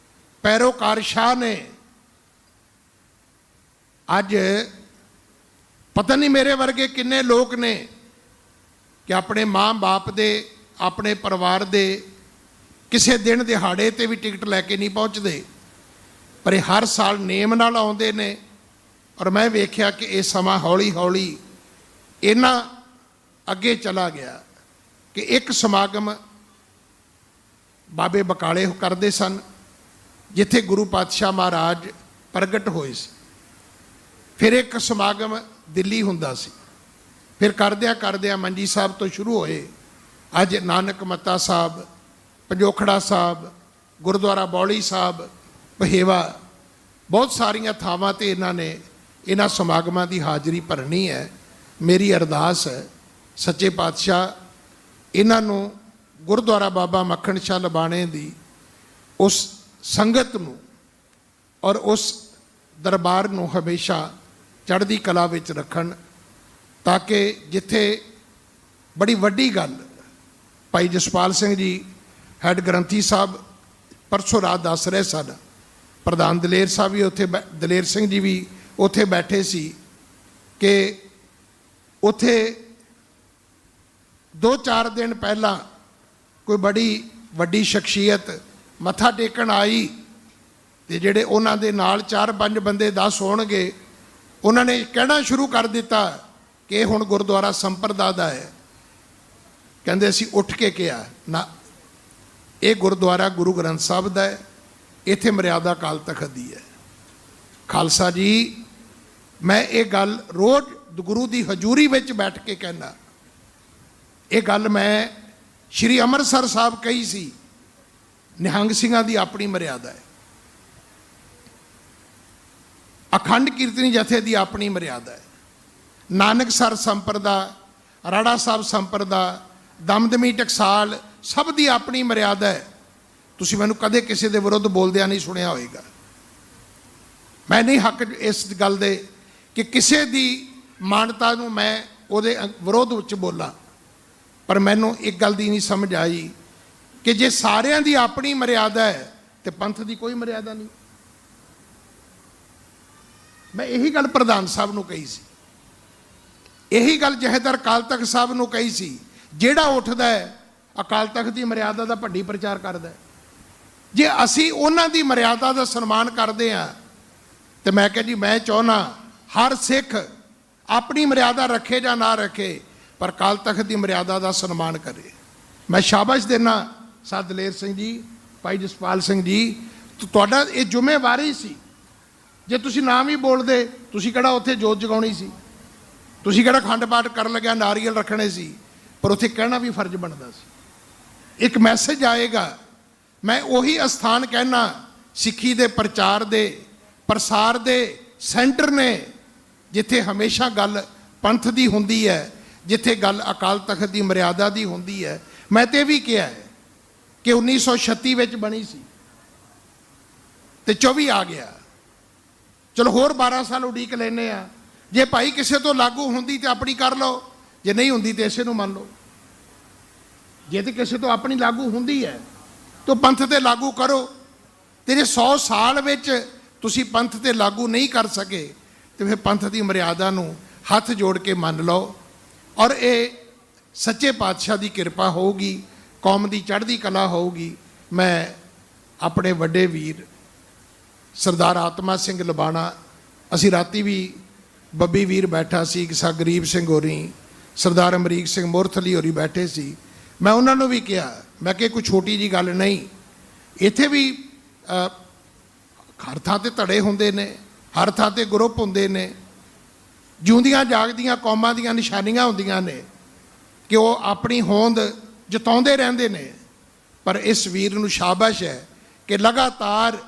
ਪੈਰੋਕਾਰ ਸ਼ਾਹ ਨੇ। ਅੱਜ ਪਤਾ ਨਹੀਂ ਮੇਰੇ ਵਰਗੇ ਕਿੰਨੇ ਲੋਕ ਨੇ ਕਿ ਆਪਣੇ ਮਾਂ ਬਾਪ ਦੇ, ਆਪਣੇ ਪਰਿਵਾਰ ਦੇ ਕਿਸੇ ਦਿਨ ਦਿਹਾੜੇ ਤੇ ਵੀ ਟਿਕਟ ਲੈ ਕੇ ਨਹੀਂ ਪਹੁੰਚਦੇ, ਪਰ ਇਹ ਹਰ ਸਾਲ ਨੇਮ ਨਾਲ ਆਉਂਦੇ ਨੇ। ਔਰ ਮੈਂ ਵੇਖਿਆ ਕਿ ਇਹ ਸਮਾਂ ਹੌਲੀ ਹੌਲੀ ਇਹਨਾਂ ਅੱਗੇ ਚਲਾ ਗਿਆ ਕਿ ਇੱਕ ਸਮਾਗਮ ਬਾਬੇ ਬਕਾਲੇ ਕਰਦੇ ਸਨ, ਜਿੱਥੇ ਗੁਰੂ ਪਾਤਸ਼ਾਹ ਮਹਾਰਾਜ ਪ੍ਰਗਟ ਹੋਏ ਸੀ। ਫਿਰ ਇੱਕ ਸਮਾਗਮ ਦਿੱਲੀ ਹੁੰਦਾ ਸੀ। ਫਿਰ ਕਰਦਿਆਂ ਕਰਦਿਆਂ ਮੰਜੀ ਸਾਹਿਬ ਤੋਂ ਸ਼ੁਰੂ ਹੋਏ। ਅੱਜ ਨਾਨਕ ਮੱਤਾ ਸਾਹਿਬ, ਪੰਜੋਖੜਾ ਸਾਹਿਬ, ਗੁਰਦੁਆਰਾ ਬੌਲੀ ਸਾਹਿਬ, ਪਹੇਵਾ, ਬਹੁਤ ਸਾਰੀਆਂ ਥਾਵਾਂ 'ਤੇ ਇਹਨਾਂ ਨੇ ਇਹਨਾਂ ਸਮਾਗਮਾਂ ਦੀ ਹਾਜ਼ਰੀ ਭਰਨੀ ਹੈ। ਮੇਰੀ ਅਰਦਾਸ ਹੈ ਸੱਚੇ ਪਾਤਸ਼ਾਹ ਇਹਨਾਂ ਨੂੰ ਗੁਰਦੁਆਰਾ ਬਾਬਾ ਮੱਖਣ ਸ਼ਾਹ ਲਬਾਣੇ ਦੀ ਉਸ ਸੰਗਤ ਨੂੰ ਔਰ ਉਸ ਦਰਬਾਰ ਨੂੰ ਹਮੇਸ਼ਾ ਚੜ੍ਹਦੀ ਕਲਾ ਵਿੱਚ ਰੱਖਣ, ਤਾਂ ਕਿ ਜਿੱਥੇ ਬੜੀ ਵੱਡੀ ਗੱਲ ਭਾਈ ਜਸਪਾਲ ਸਿੰਘ ਜੀ ਹੈੱਡ ਗ੍ਰੰਥੀ ਸਾਹਿਬ ਪਰਸੋਂ ਰਾਤ ਦੱਸ ਰਹੇ ਸਨ, ਪ੍ਰਧਾਨ ਦਲੇਰ ਸਾਹਿਬ ਵੀ ਉੱਥੇ, ਦਲੇਰ ਸਿੰਘ ਜੀ ਵੀ ਉੱਥੇ ਬੈਠੇ ਸੀ, ਕਿ ਉੱਥੇ 2-4 ਦਿਨ ਪਹਿਲਾਂ ਕੋਈ ਬੜੀ ਵੱਡੀ ਸ਼ਖਸੀਅਤ ਮੱਥਾ ਟੇਕਣ ਆਈ, ਤੇ ਜਿਹੜੇ ਉਹਨਾਂ ਦੇ ਨਾਲ 4-5 ਬੰਦੇ 10 ਹੋਣਗੇ, ਉਹਨਾਂ ਨੇ ਕਹਿਣਾ ਸ਼ੁਰੂ ਕਰ ਦਿੱਤਾ ਕਿ ਇਹ ਹੁਣ ਗੁਰਦੁਆਰਾ ਸੰਪਰਦਾ ਦਾ ਹੈ। ਕਹਿੰਦੇ ਅਸੀਂ ਉੱਠ ਕੇ ਕਿਹਾ ਨਾ, ਇਹ ਗੁਰਦੁਆਰਾ ਗੁਰੂ ਗ੍ਰੰਥ ਸਾਹਿਬ ਦਾ ਹੈ, ਇੱਥੇ ਮਰਿਆਦਾ ਅਕਾਲ ਤਖਤ ਦੀ ਹੈ। ਖਾਲਸਾ ਜੀ, ਮੈਂ ਇਹ ਗੱਲ ਰੋਜ਼ ਗੁਰੂ ਦੀ ਹਜ਼ੂਰੀ ਵਿੱਚ ਬੈਠ ਕੇ ਕਹਿਣਾ, ਇਹ ਗੱਲ ਮੈਂ ਸ਼੍ਰੀ ਅੰਮ੍ਰਿਤਸਰ ਸਾਹਿਬ ਕਹੀ ਸੀ, ਨਿਹੰਗ ਸਿੰਘਾਂ ਦੀ ਆਪਣੀ ਮਰਿਆਦਾ ਹੈ, ਅਖੰਡ ਕੀਰਤਨੀ ਜਥੇ ਦੀ ਆਪਣੀ ਮਰਿਆਦਾ ਹੈ, ਨਾਨਕਸਰ ਸੰਪਰਦਾ, ਰਾੜਾ ਸਾਹਿਬ ਸੰਪਰਦਾ, ਦਮਦਮੀ ਟਕਸਾਲ, ਸਭ ਦੀ ਆਪਣੀ ਮਰਿਆਦਾ ਹੈ। ਤੁਸੀਂ ਮੈਨੂੰ ਕਦੇ ਕਿਸੇ ਦੇ ਵਿਰੁੱਧ ਬੋਲਦਿਆਂ ਨਹੀਂ ਸੁਣਿਆ ਹੋਏਗਾ। ਮੈਂ ਨਹੀਂ ਹੱਕ ਇਸ ਗੱਲ ਦੇ ਕਿ ਕਿਸੇ ਦੀ ਮਾਨਤਾ ਨੂੰ ਮੈਂ ਉਹਦੇ ਵਿਰੋਧ ਵਿੱਚ ਬੋਲਾਂ, ਪਰ ਮੈਨੂੰ ਇੱਕ ਗੱਲ ਦੀ ਨਹੀਂ ਸਮਝ ਆਈ ਕਿ ਜੇ ਸਾਰਿਆਂ ਦੀ ਆਪਣੀ ਮਰਿਆਦਾ ਹੈ ਤੇ ਪੰਥ ਦੀ ਕੋਈ ਮਰਿਆਦਾ ਨਹੀਂ। ਮੈਂ ਇਹੀ ਗੱਲ ਪ੍ਰਧਾਨ ਸਾਹਿਬ ਨੂੰ ਕਹੀ ਸੀ, ਇਹੀ ਗੱਲ ਜਥੇਦਾਰ ਅਕਾਲ ਤਖਤ ਸਾਹਿਬ ਨੂੰ ਕਹੀ ਸੀ। ਜਿਹੜਾ ਉੱਠਦਾ ਹੈ ਅਕਾਲ ਤਖਤ ਦੀ ਮਰਿਆਦਾ ਦਾ ਭੱਡੀ ਪ੍ਰਚਾਰ ਕਰਦਾ ਹੈ। ਜੇ ਅਸੀਂ ਉਹਨਾਂ ਦੀ ਮਰਿਆਦਾ ਦਾ ਸਨਮਾਨ ਕਰਦੇ ਹਾਂ ਤੇ ਮੈਂ ਕਿਹਾ ਜੀ, ਮੈਂ ਚਾਹੁੰਦਾ ਹਰ ਸਿੱਖ ਆਪਣੀ ਮਰਿਆਦਾ ਰੱਖੇ ਜਾਂ ਨਾ ਰੱਖੇ, ਪਰ ਅਕਾਲ ਤਖਤ ਦੀ ਮਰਿਆਦਾ ਦਾ ਸਨਮਾਨ ਕਰੇ। ਮੈਂ ਸ਼ਾਬਾਸ਼ ਦੇਣਾ ਸਾਧ ਦਲੇਰ ਸਿੰਘ ਜੀ, ਭਾਈ ਜਸਪਾਲ ਸਿੰਘ ਜੀ, ਤੁਹਾਡਾ ਇਹ ਜ਼ਿੰਮੇਵਾਰੀ ਸੀ। ਜੇ ਤੁਸੀਂ ਨਾਮ ਹੀ ਬੋਲਦੇ, ਤੁਸੀਂ ਕਿਹੜਾ ਉੱਥੇ ਜੋਤ ਜਗਾਉਣੀ ਸੀ? ਤੁਸੀਂ ਕਿਹੜਾ ਅਖੰਡ ਪਾਠ ਕਰਨ ਲੱਗਿਆ ਨਾਰੀਅਲ ਰੱਖਣੇ ਸੀ? ਪਰ ਉੱਥੇ ਕਹਿਣਾ ਵੀ ਫਰਜ਼ ਬਣਦਾ ਸੀ। ਇੱਕ ਮੈਸੇਜ ਆਏਗਾ। ਮੈਂ ਉਹੀ ਅਸਥਾਨ ਕਹਿਣਾ, ਸਿੱਖੀ ਦੇ ਪ੍ਰਚਾਰ ਦੇ ਪ੍ਰਸਾਰ ਦੇ ਸੈਂਟਰ ਨੇ, ਜਿੱਥੇ ਹਮੇਸ਼ਾ ਗੱਲ ਪੰਥ ਦੀ ਹੁੰਦੀ ਹੈ, ਜਿੱਥੇ ਗੱਲ ਅਕਾਲ ਤਖਤ ਦੀ ਮਰਿਆਦਾ ਦੀ ਹੁੰਦੀ ਹੈ। ਮੈਂ ਤੇ ਵੀ ਕਿਹਾ ਹੈ ਕਿ 1936 ਵਿੱਚ ਬਣੀ ਸੀ ਤੇ 24 ਆ ਗਿਆ, ਚਲੋ ਹੋਰ 12 ਸਾਲ ਉਡੀਕ ਲੈਨੇ ਆ। ਜੇ ਭਾਈ ਕਿਸੇ ਤੋਂ ਲਾਗੂ ਹੁੰਦੀ ਤੇ ਆਪਣੀ ਕਰ ਲਓ, ਜੇ ਨਹੀਂ ਹੁੰਦੀ ਤੇ ਇਸੇ ਨੂੰ ਮੰਨ ਲਓ। ਜੇ ਤੇ ਕਿਸੇ ਤੋਂ ਆਪਣੀ ਲਾਗੂ ਹੁੰਦੀ ਹੈ ਤਾਂ ਪੰਥ ਤੇ ਲਾਗੂ ਕਰੋ। ਤੇ ਜੇ 100 ਸਾਲ ਵਿੱਚ ਤੁਸੀਂ ਪੰਥ ਤੇ ਲਾਗੂ ਨਹੀਂ ਕਰ ਸਕੇ ਤੇ ਫਿਰ ਪੰਥ ਦੀ ਮਰਿਆਦਾ ਨੂੰ ਹੱਥ ਜੋੜ ਕੇ ਮੰਨ ਲਓ। ਔਰ ਇਹ ਸੱਚੇ ਪਾਤਸ਼ਾਹ ਦੀ ਕਿਰਪਾ ਹੋਊਗੀ, ਕੌਮ ਦੀ ਚੜ੍ਹਦੀ ਕਲਾ ਹੋਊਗੀ। ਮੈਂ ਆਪਣੇ ਵੱਡੇ ਵੀਰ ਸਰਦਾਰ ਆਤਮਾ ਸਿੰਘ ਲਬਾਣਾ, ਅਸੀਂ ਰਾਤੀ ਵੀ ਬੱਬੀ ਵੀਰ ਬੈਠਾ ਸੀ, ਸਾ ਗਰੀਬ ਸਿੰਘ ਹੋਰੀ, ਸਰਦਾਰ ਅਮਰੀਕ ਸਿੰਘ ਮੁਰਥਲੀ ਹੋਰੀ ਬੈਠੇ ਸੀ। ਮੈਂ ਉਹਨਾਂ ਨੂੰ ਵੀ ਕਿਹਾ, ਮੈਂ ਕਿ ਕੋਈ ਛੋਟੀ ਜੀ ਗੱਲ ਨਹੀਂ, ਇੱਥੇ ਵੀ ਹਰ ਥਾਂ ਤੇ ਧੜੇ ਹੁੰਦੇ ਨੇ, ਹਰ ਥਾਂ ਤੇ ਗਰੁੱਪ ਹੁੰਦੇ ਨੇ, ਜਿਉਂਦੀਆਂ ਜਾਗਦੀਆਂ ਕੌਮਾਂ ਦੀਆਂ ਨਿਸ਼ਾਨੀਆਂ ਹੁੰਦੀਆਂ ਨੇ ਕਿ ਉਹ ਆਪਣੀ ਹੋਂਦ ਜਤਾਉਂਦੇ ਰਹਿੰਦੇ ਨੇ। ਪਰ ਇਸ ਵੀਰ ਨੂੰ ਸ਼ਾਬਾਸ਼ ਹੈ ਕਿ ਲਗਾਤਾਰ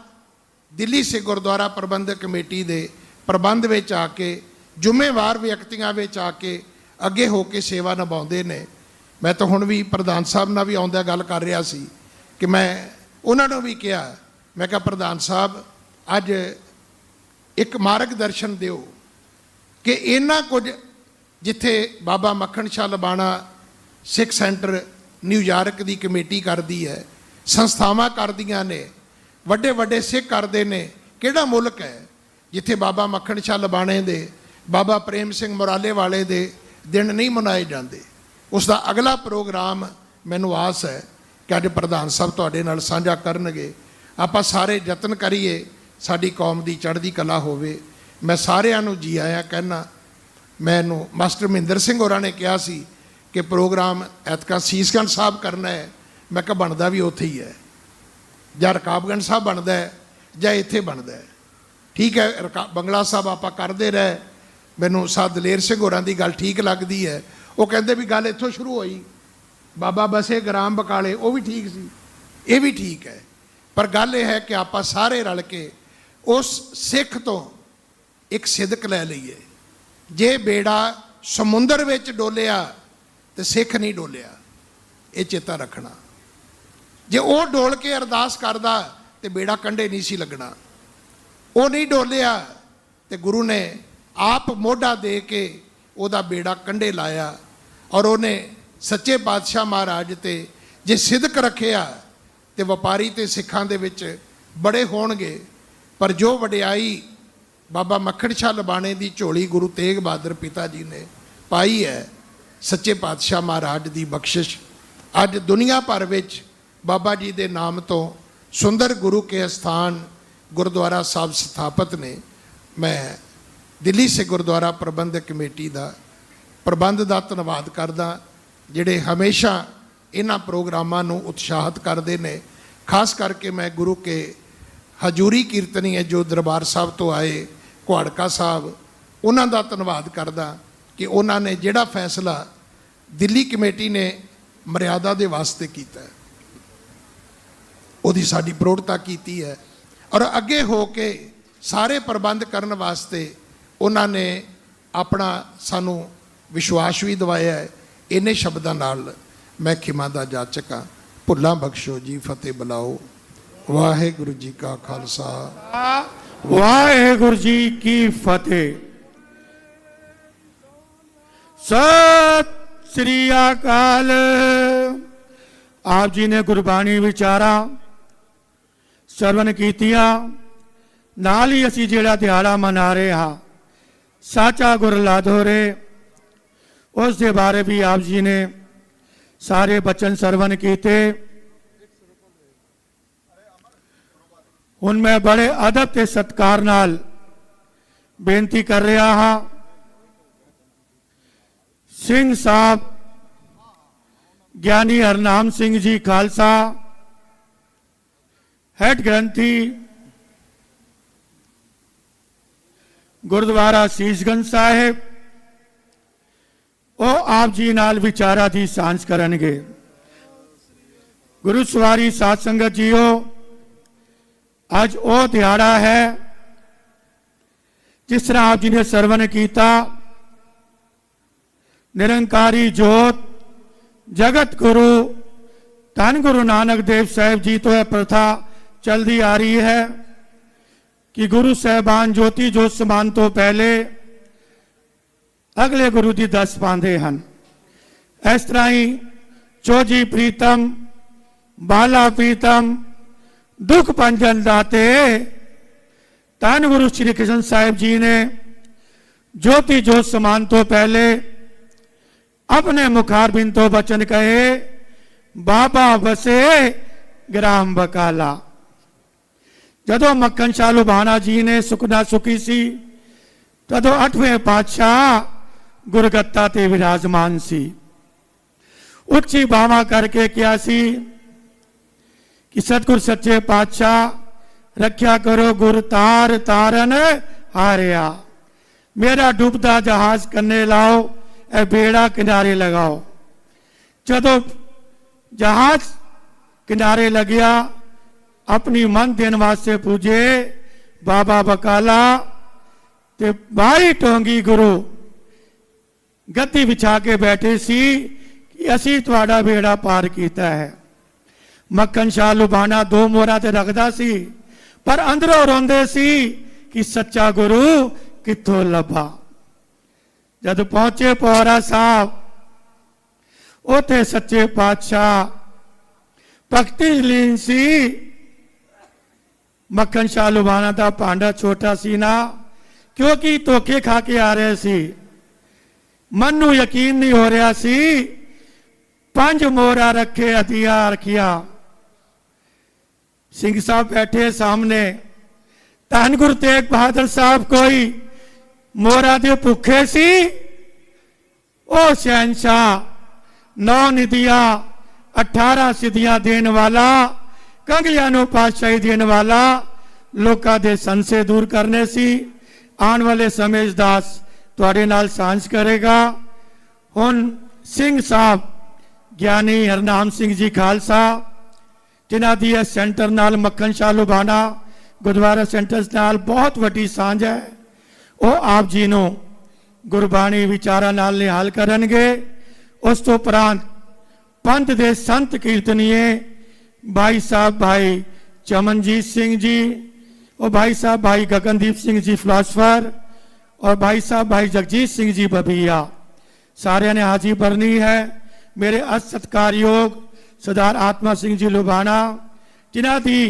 ਦਿੱਲੀ ਸੇ ਗੁਰਦੁਆਰਾ ਪ੍ਰਬੰਧਕ ਕਮੇਟੀ ਦੇ ਪ੍ਰਬੰਧ ਵਿੱਚ ਆ ਕੇ, ਜ਼ਿੰਮੇਵਾਰ ਵਿਅਕਤੀਆਂ ਵਿੱਚ ਆ ਕੇ ਅੱਗੇ ਹੋ ਕੇ ਸੇਵਾ ਨਿਭਾਉਂਦੇ ਨੇ। ਮੈਂ ਤਾਂ ਹੁਣ ਵੀ ਪ੍ਰਧਾਨ ਸਾਹਿਬ ਨਾਲ ਵੀ ਆਉਂਦਿਆਂ ਗੱਲ ਕਰ ਰਿਹਾ ਸੀ ਕਿ ਮੈਂ ਉਹਨਾਂ ਨੂੰ ਵੀ ਕਿਹਾ, ਮੈਂ ਕਿਹਾ ਪ੍ਰਧਾਨ ਸਾਹਿਬ ਅੱਜ ਇੱਕ ਮਾਰਗ ਦਰਸ਼ਨ ਦਿਓ ਕਿ ਇਹਨਾਂ ਕੁਝ ਜਿੱਥੇ ਬਾਬਾ ਮੱਖਣ ਸ਼ਾਹ ਲਬਾਣਾ ਸਿੱਖ ਸੈਂਟਰ ਨਿਊਯਾਰਕ ਦੀ ਕਮੇਟੀ ਕਰਦੀ ਹੈ, ਸੰਸਥਾਵਾਂ ਕਰਦੀਆਂ ਨੇ, ਵੱਡੇ ਵੱਡੇ ਸਿੱਖ ਕਰਦੇ ਨੇ। ਕਿਹੜਾ ਮੁਲਕ ਹੈ ਜਿੱਥੇ ਬਾਬਾ ਮੱਖਣ ਸ਼ਾਹ ਲਬਾਣੇ ਦੇ, ਬਾਬਾ ਪ੍ਰੇਮ ਸਿੰਘ ਮੁਰਾਲੇ ਵਾਲੇ ਦੇ ਦਿਨ ਨਹੀਂ ਮਨਾਏ ਜਾਂਦੇ? ਉਸ ਦਾ ਅਗਲਾ ਪ੍ਰੋਗਰਾਮ ਮੈਨੂੰ ਆਸ ਹੈ ਕਿ ਅੱਜ ਪ੍ਰਧਾਨ ਸਾਹਿਬ ਤੁਹਾਡੇ ਨਾਲ ਸਾਂਝਾ ਕਰਨਗੇ। ਆਪਾਂ ਸਾਰੇ ਯਤਨ ਕਰੀਏ ਸਾਡੀ ਕੌਮ ਦੀ ਚੜ੍ਹਦੀ ਕਲਾ ਹੋਵੇ। ਮੈਂ ਸਾਰਿਆਂ ਨੂੰ ਜੀ ਆਇਆਂ ਕਹਿਣਾ। ਮੈਨੂੰ ਮਾਸਟਰ ਮਹਿੰਦਰ ਸਿੰਘ ਹੋਰਾਂ ਨੇ ਕਿਹਾ ਸੀ ਕਿ ਪ੍ਰੋਗਰਾਮ ਐਤਕਾਂ ਸੀਸਗੰਜ ਸਾਹਿਬ ਕਰਨਾ ਹੈ। ਮੈਂ ਕਿਹਾ ਬਣਦਾ ਵੀ ਉੱਥੇ ਹੀ ਹੈ, ਜਾਂ ਰਕਾਬਗੰਜ ਸਾਹਿਬ ਬਣਦਾ ਹੈ ਜਾਂ ਇੱਥੇ ਬਣਦਾ ਹੈ। ਠੀਕ ਹੈ, ਬੰਗਲਾ ਸਾਹਿਬ ਆਪਾਂ ਕਰਦੇ ਰਹੇ। ਮੈਨੂੰ ਸਾਧ ਦਲੇਰ ਸਿੰਘ ਹੋਰਾਂ ਦੀ ਗੱਲ ਠੀਕ ਲੱਗਦੀ ਹੈ। ਉਹ ਕਹਿੰਦੇ ਵੀ ਗੱਲ ਇੱਥੋਂ ਸ਼ੁਰੂ ਹੋਈ, ਬਾਬਾ ਬਸੇ ਗ੍ਰਾਮ ਬਕਾਲੇ, ਉਹ ਵੀ ਠੀਕ ਸੀ, ਇਹ ਵੀ ਠੀਕ ਹੈ। ਪਰ ਗੱਲ ਇਹ ਹੈ ਕਿ ਆਪਾਂ ਸਾਰੇ ਰਲ ਕੇ ਉਸ ਸਿੱਖ ਤੋਂ ਇੱਕ ਸਿਦਕ ਲੈ ਲਈਏ। ਜੇ ਬੇੜਾ ਸਮੁੰਦਰ ਵਿੱਚ ਡੋਲਿਆ ਤੇ ਸਿੱਖ ਨਹੀਂ ਡੋਲਿਆ, ਇਹ ਚੇਤਾ ਰੱਖਣਾ। ਜੇ ਉਹ ਡੋਲ ਕੇ ਅਰਦਾਸ ਕਰਦਾ ਤੇ ਬੇੜਾ ਕੰਢੇ ਨਹੀਂ ਸੀ ਲੱਗਣਾ। ਉਹ ਨਹੀਂ ਡੋਲਿਆ ਤੇ ਗੁਰੂ ਨੇ ਆਪ ਮੋਢਾ ਦੇ ਕੇ ਉਹਦਾ ਬੇੜਾ ਕੰਢੇ ਲਾਇਆ। ਔਰ ਉਹਨੇ ਸੱਚੇ ਪਾਤਸ਼ਾਹ ਮਹਾਰਾਜ ਤੇ ਜੇ ਸਿਦਕ ਰੱਖਿਆ ਤੇ ਵਪਾਰੀ ਤੇ ਸਿੱਖਾਂ ਦੇ ਵਿੱਚ ਬੜੇ ਹੋਣਗੇ। ਪਰ ਜੋ ਵਡਿਆਈ ਬਾਬਾ ਮੱਖਣ ਸ਼ਾਹ ਲਬਾਣੇ ਦੀ ਝੋਲੀ ਗੁਰੂ ਤੇਗ ਬਹਾਦਰ ਪਿਤਾ ਜੀ ਨੇ ਪਾਈ ਹੈ, ਸੱਚੇ ਪਾਤਸ਼ਾਹ ਮਹਾਰਾਜ ਦੀ ਬਖਸ਼ਿਸ਼ ਅੱਜ ਦੁਨੀਆ ਭਰ ਵਿੱਚ ਬਾਬਾ ਜੀ ਦੇ ਨਾਮ ਤੋਂ ਸੁੰਦਰ ਗੁਰੂ ਕੇ ਸਥਾਨ ਗੁਰਦੁਆਰਾ ਸਾਹਿਬ ਸਥਾਪਿਤ ਨੇ। ਮੈਂ ਦਿੱਲੀ ਸੇ ਗੁਰਦੁਆਰਾ ਪ੍ਰਬੰਧਕ ਕਮੇਟੀ ਦਾ ਪ੍ਰਬੰਧ ਦਾ ਧੰਨਵਾਦ ਕਰਦਾ। ਜਿਹੜੇ ਹਮੇਸ਼ਾ ਇਹਨਾਂ ਪ੍ਰੋਗਰਾਮਾਂ ਨੂੰ ਉਤਸ਼ਾਹਿਤ ਕਰਦੇ ਨੇ। ਖਾਸ ਕਰਕੇ ਮੈਂ ਗੁਰੂ ਕੇ ਹਜੂਰੀ ਕੀਰਤਨੀਏ ਜੋ ਦਰਬਾਰ ਸਾਹਿਬ ਤੋਂ ਆਏ, ਕੁਹਾੜਕਾ ਸਾਹਿਬ, ਉਹਨਾਂ ਦਾ ਧੰਨਵਾਦ ਕਰਦਾ ਕਿ ਉਹਨਾਂ ਨੇ ਜਿਹੜਾ ਫੈਸਲਾ ਦਿੱਲੀ ਕਮੇਟੀ ਨੇ ਮਰਿਆਦਾ ਦੇ ਵਾਸਤੇ ਕੀਤਾ ਹੈ, ਉਹਦੀ ਸਾਡੀ ਪ੍ਰੋੜਤਾ ਕੀਤੀ ਹੈ। ਔਰ ਅੱਗੇ ਹੋ ਕੇ ਸਾਰੇ ਪ੍ਰਬੰਧ ਕਰਨ ਵਾਸਤੇ ਉਹਨਾਂ ਨੇ ਆਪਣਾ ਸਾਨੂੰ ਵਿਸ਼ਵਾਸ ਵੀ ਦਿਵਾਇਆ ਹੈ। ਇੰਨੇ ਸ਼ਬਦਾਂ ਨਾਲ ਮੈਂ ਖਿਮਾ ਦਾ ਜਾਚਕ ਹਾਂ। ਭੁੱਲਾਂ ਬਖਸ਼ੋ ਜੀ, ਫਤਿਹ ਬੁਲਾਓ। ਵਾਹਿਗੁਰੂ ਜੀ ਕਾ ਖਾਲਸਾ, ਵਾਹਿਗੁਰੂ ਜੀ ਕੀ ਫਤਿਹ। ਸਤਿ ਸ੍ਰੀ ਅਕਾਲ। ਆਪ ਜੀ ਨੇ ਗੁਰਬਾਣੀ ਵਿਚਾਰਾ ਸਰਵਨ ਕੀਤੀਆਂ, ਨਾਲ ਹੀ ਅਸੀਂ ਜਿਹੜਾ ਦਿਹਾੜਾ ਮਨਾ ਰਹੇ ਹਾਂ ਸਾਚਾ ਗੁਰ ਲਾਧੋਰੇ, ਉਸ ਦੇ ਬਾਰੇ ਵੀ ਆਪ ਜੀ ਨੇ ਸਾਰੇ ਬਚਨ ਸਰਵਨ ਕੀਤੇ। ਹੁਣ ਮੈਂ ਬੜੇ ਅਦਬ ਤੇ ਸਤਿਕਾਰ ਨਾਲ ਬੇਨਤੀ ਕਰ ਰਿਹਾ ਹਾਂ, ਸਿੰਘ ਸਾਹਿਬ ਗਿਆਨੀ ਹਰਨਾਮ ਸਿੰਘ ਜੀ ਖਾਲਸਾ, ਹੈਡ ਗ੍ਰੰਥੀ ਗੁਰਦੁਆਰਾ ਸੀਸਗੰਜ ਸਾਹਿਬ, ਉਹ ਆਪ ਜੀ ਨਾਲ ਵਿਚਾਰਾਂ ਦੀ ਸਾਂਝ ਕਰਨਗੇ। ਗੁਰੂ ਸਵਾਰੀ ਸਾਧ ਸੰਗਤ ਜੀਓ, ਅੱਜ ਉਹ ਦਿਹਾੜਾ ਹੈ ਜਿਸ ਤਰ੍ਹਾਂ ਆਪ ਜੀ ਨੇ ਸਰਵਨ ਕੀਤਾ, ਨਿਰੰਕਾਰੀ ਜੋਤ ਜਗਤ ਗੁਰੂ ਧੰਨ ਗੁਰੂ ਨਾਨਕ ਦੇਵ ਸਾਹਿਬ ਜੀ ਤੋਂ ਇਹ ਪ੍ਰਥਾ ਚਲਦੀ ਆ ਰਹੀ ਹੈ ਕਿ ਗੁਰੂ ਸਾਹਿਬਾਨ ਜੋਤੀ ਜੋਤ ਸਮਾਨ ਤੋਂ ਪਹਿਲੇ ਅਗਲੇ ਗੁਰੂ ਦੀ ਦੱਸ ਪਾਉਂਦੇ ਹਨ। ਇਸ ਤਰ੍ਹਾਂ ਹੀ ਚੋਜੀ ਪ੍ਰੀਤਮ ਬਾਲਾ ਪ੍ਰੀਤਮ ਦੁੱਖ ਪੰਜਨ ਦਾਤੇ ਧੰਨ ਗੁਰੂ ਸ਼੍ਰੀ ਕ੍ਰਿਸ਼ਨ ਸਾਹਿਬ ਜੀ ਨੇ ਜੋਤੀ ਜੋਤ ਸਮਾਨ ਤੋਂ ਪਹਿਲੇ अपने मुखारबिंद तो बचन कहे, बाबा बसे ग्राम बकाला। जदों मक्खन शाह लुभाना जी ने सुखना सुखी सी, तदों 8वें पातशाह गुरगत्ता ते विराजमान सी। उच्ची बावा करके क्या सी कि सतगुर सच्चे पातशाह रख्या करो गुर तार तारन हारिया, मेरा डूबता जहाज करने लाओ, ए बेड़ा किनारे लगाओ। जदों जहाज किनारे लगिया, अपनी मन दिन वास्ते पूजे बाबा बकाला ते बाई टोंगी गुरु गद्दी बिछा के बैठे सी कि असी तुहाड़ा बेड़ा पार कीता है। मक्खन शाह लुभाना दो मोहरा ते रखदा सी, पर अंदरों रोंदे सी कि सच्चा गुरु कित्थों लभा। जद पहुंचे पौरा साहब, उथे सच्चे पातशाह भगती लीन सी। मक्खन शाह लुभाना का भांडा छोटा सी ना, क्योंकि धोखे खा के आ रहे सी। मन नूं यकीन नहीं हो रहा सी, 5 मोहरा रखे हथिया रखिया। सिंह साहब बैठे सामने, धन गुरु तेग बहादुर साहब कोई मोहरा दे भुखे सी। ओ शहनशाह 9 निधियां 18 सिद्धियां देने वाला, कंगलियां नूं पातशाही देने वाला, लोकां दे संशय दूर करने सी। आने वाले समय दास तुहाडे नाल सांझ करेगा। हुण सिंह साहब ਗਿਆਨੀ ਹਰਨਾਮ ਸਿੰਘ ਜੀ ਖਾਲਸਾ, ਜਿਨ੍ਹਾਂ ਦੀ ਇਹ ਸੈਂਟਰ ਨਾਲ ਮੱਖਣ ਸ਼ਾਹ ਲੁਬਾਣਾ ਗੁਰਦੁਆਰਾ ਸੈਂਟਰ ਨਾਲ ਬਹੁਤ ਵੱਡੀ ਸਾਂਝ ਹੈ, ਉਹ ਆਪ ਜੀ ਨੂੰ ਗੁਰਬਾਣੀ ਵਿਚਾਰਾਂ ਨਾਲ ਨਿਹਾਲ ਕਰਨਗੇ। ਉਸ ਤੋਂ ਉਪਰੰਤ ਪੰਥ ਦੇ ਸੰਤ ਕੀਰਤਨੀਏ भाई साहब भाई चमनजीत सिंह जी और भाई साहब भाई गगनदीप सिंह जी फिलासफर और भाई साहब भाई जगजीत सिंह जी बबिया, सारे ने हाजिर भरनी है। मेरे अत सत्कारयोग सरदार आत्मा सिंह जी लुबाना, जिन्हां दी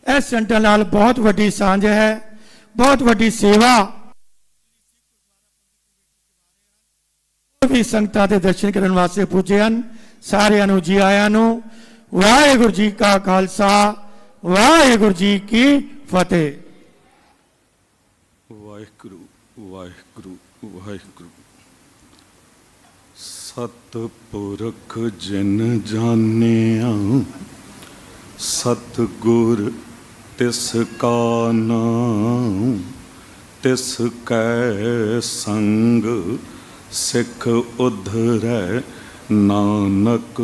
इस सेंटर नाल बहुत वड्डी सांझ है, बहुत वड्डी सेवा भी संगतां दे दर्शन करन वास्ते पुजे हन। सारिआं नूं जी आयां नूं। वाहेगुरु जी का खालसा, वाहेगुरु जी की फतेह। वाहेगुरु वाहेगुरु वाहेगुरु। ਸਤਿਪੁਰਖ ਜਿਨ ਜਾਣਿਆ ਸਤਿਗੁਰ ਤਿਸ ਕਾ ਨਾਮ, ਤਿਸ ਕੈ ਸੰਗ ਸਿੱਖ ਉਧਰੈ, ਨਾਨਕ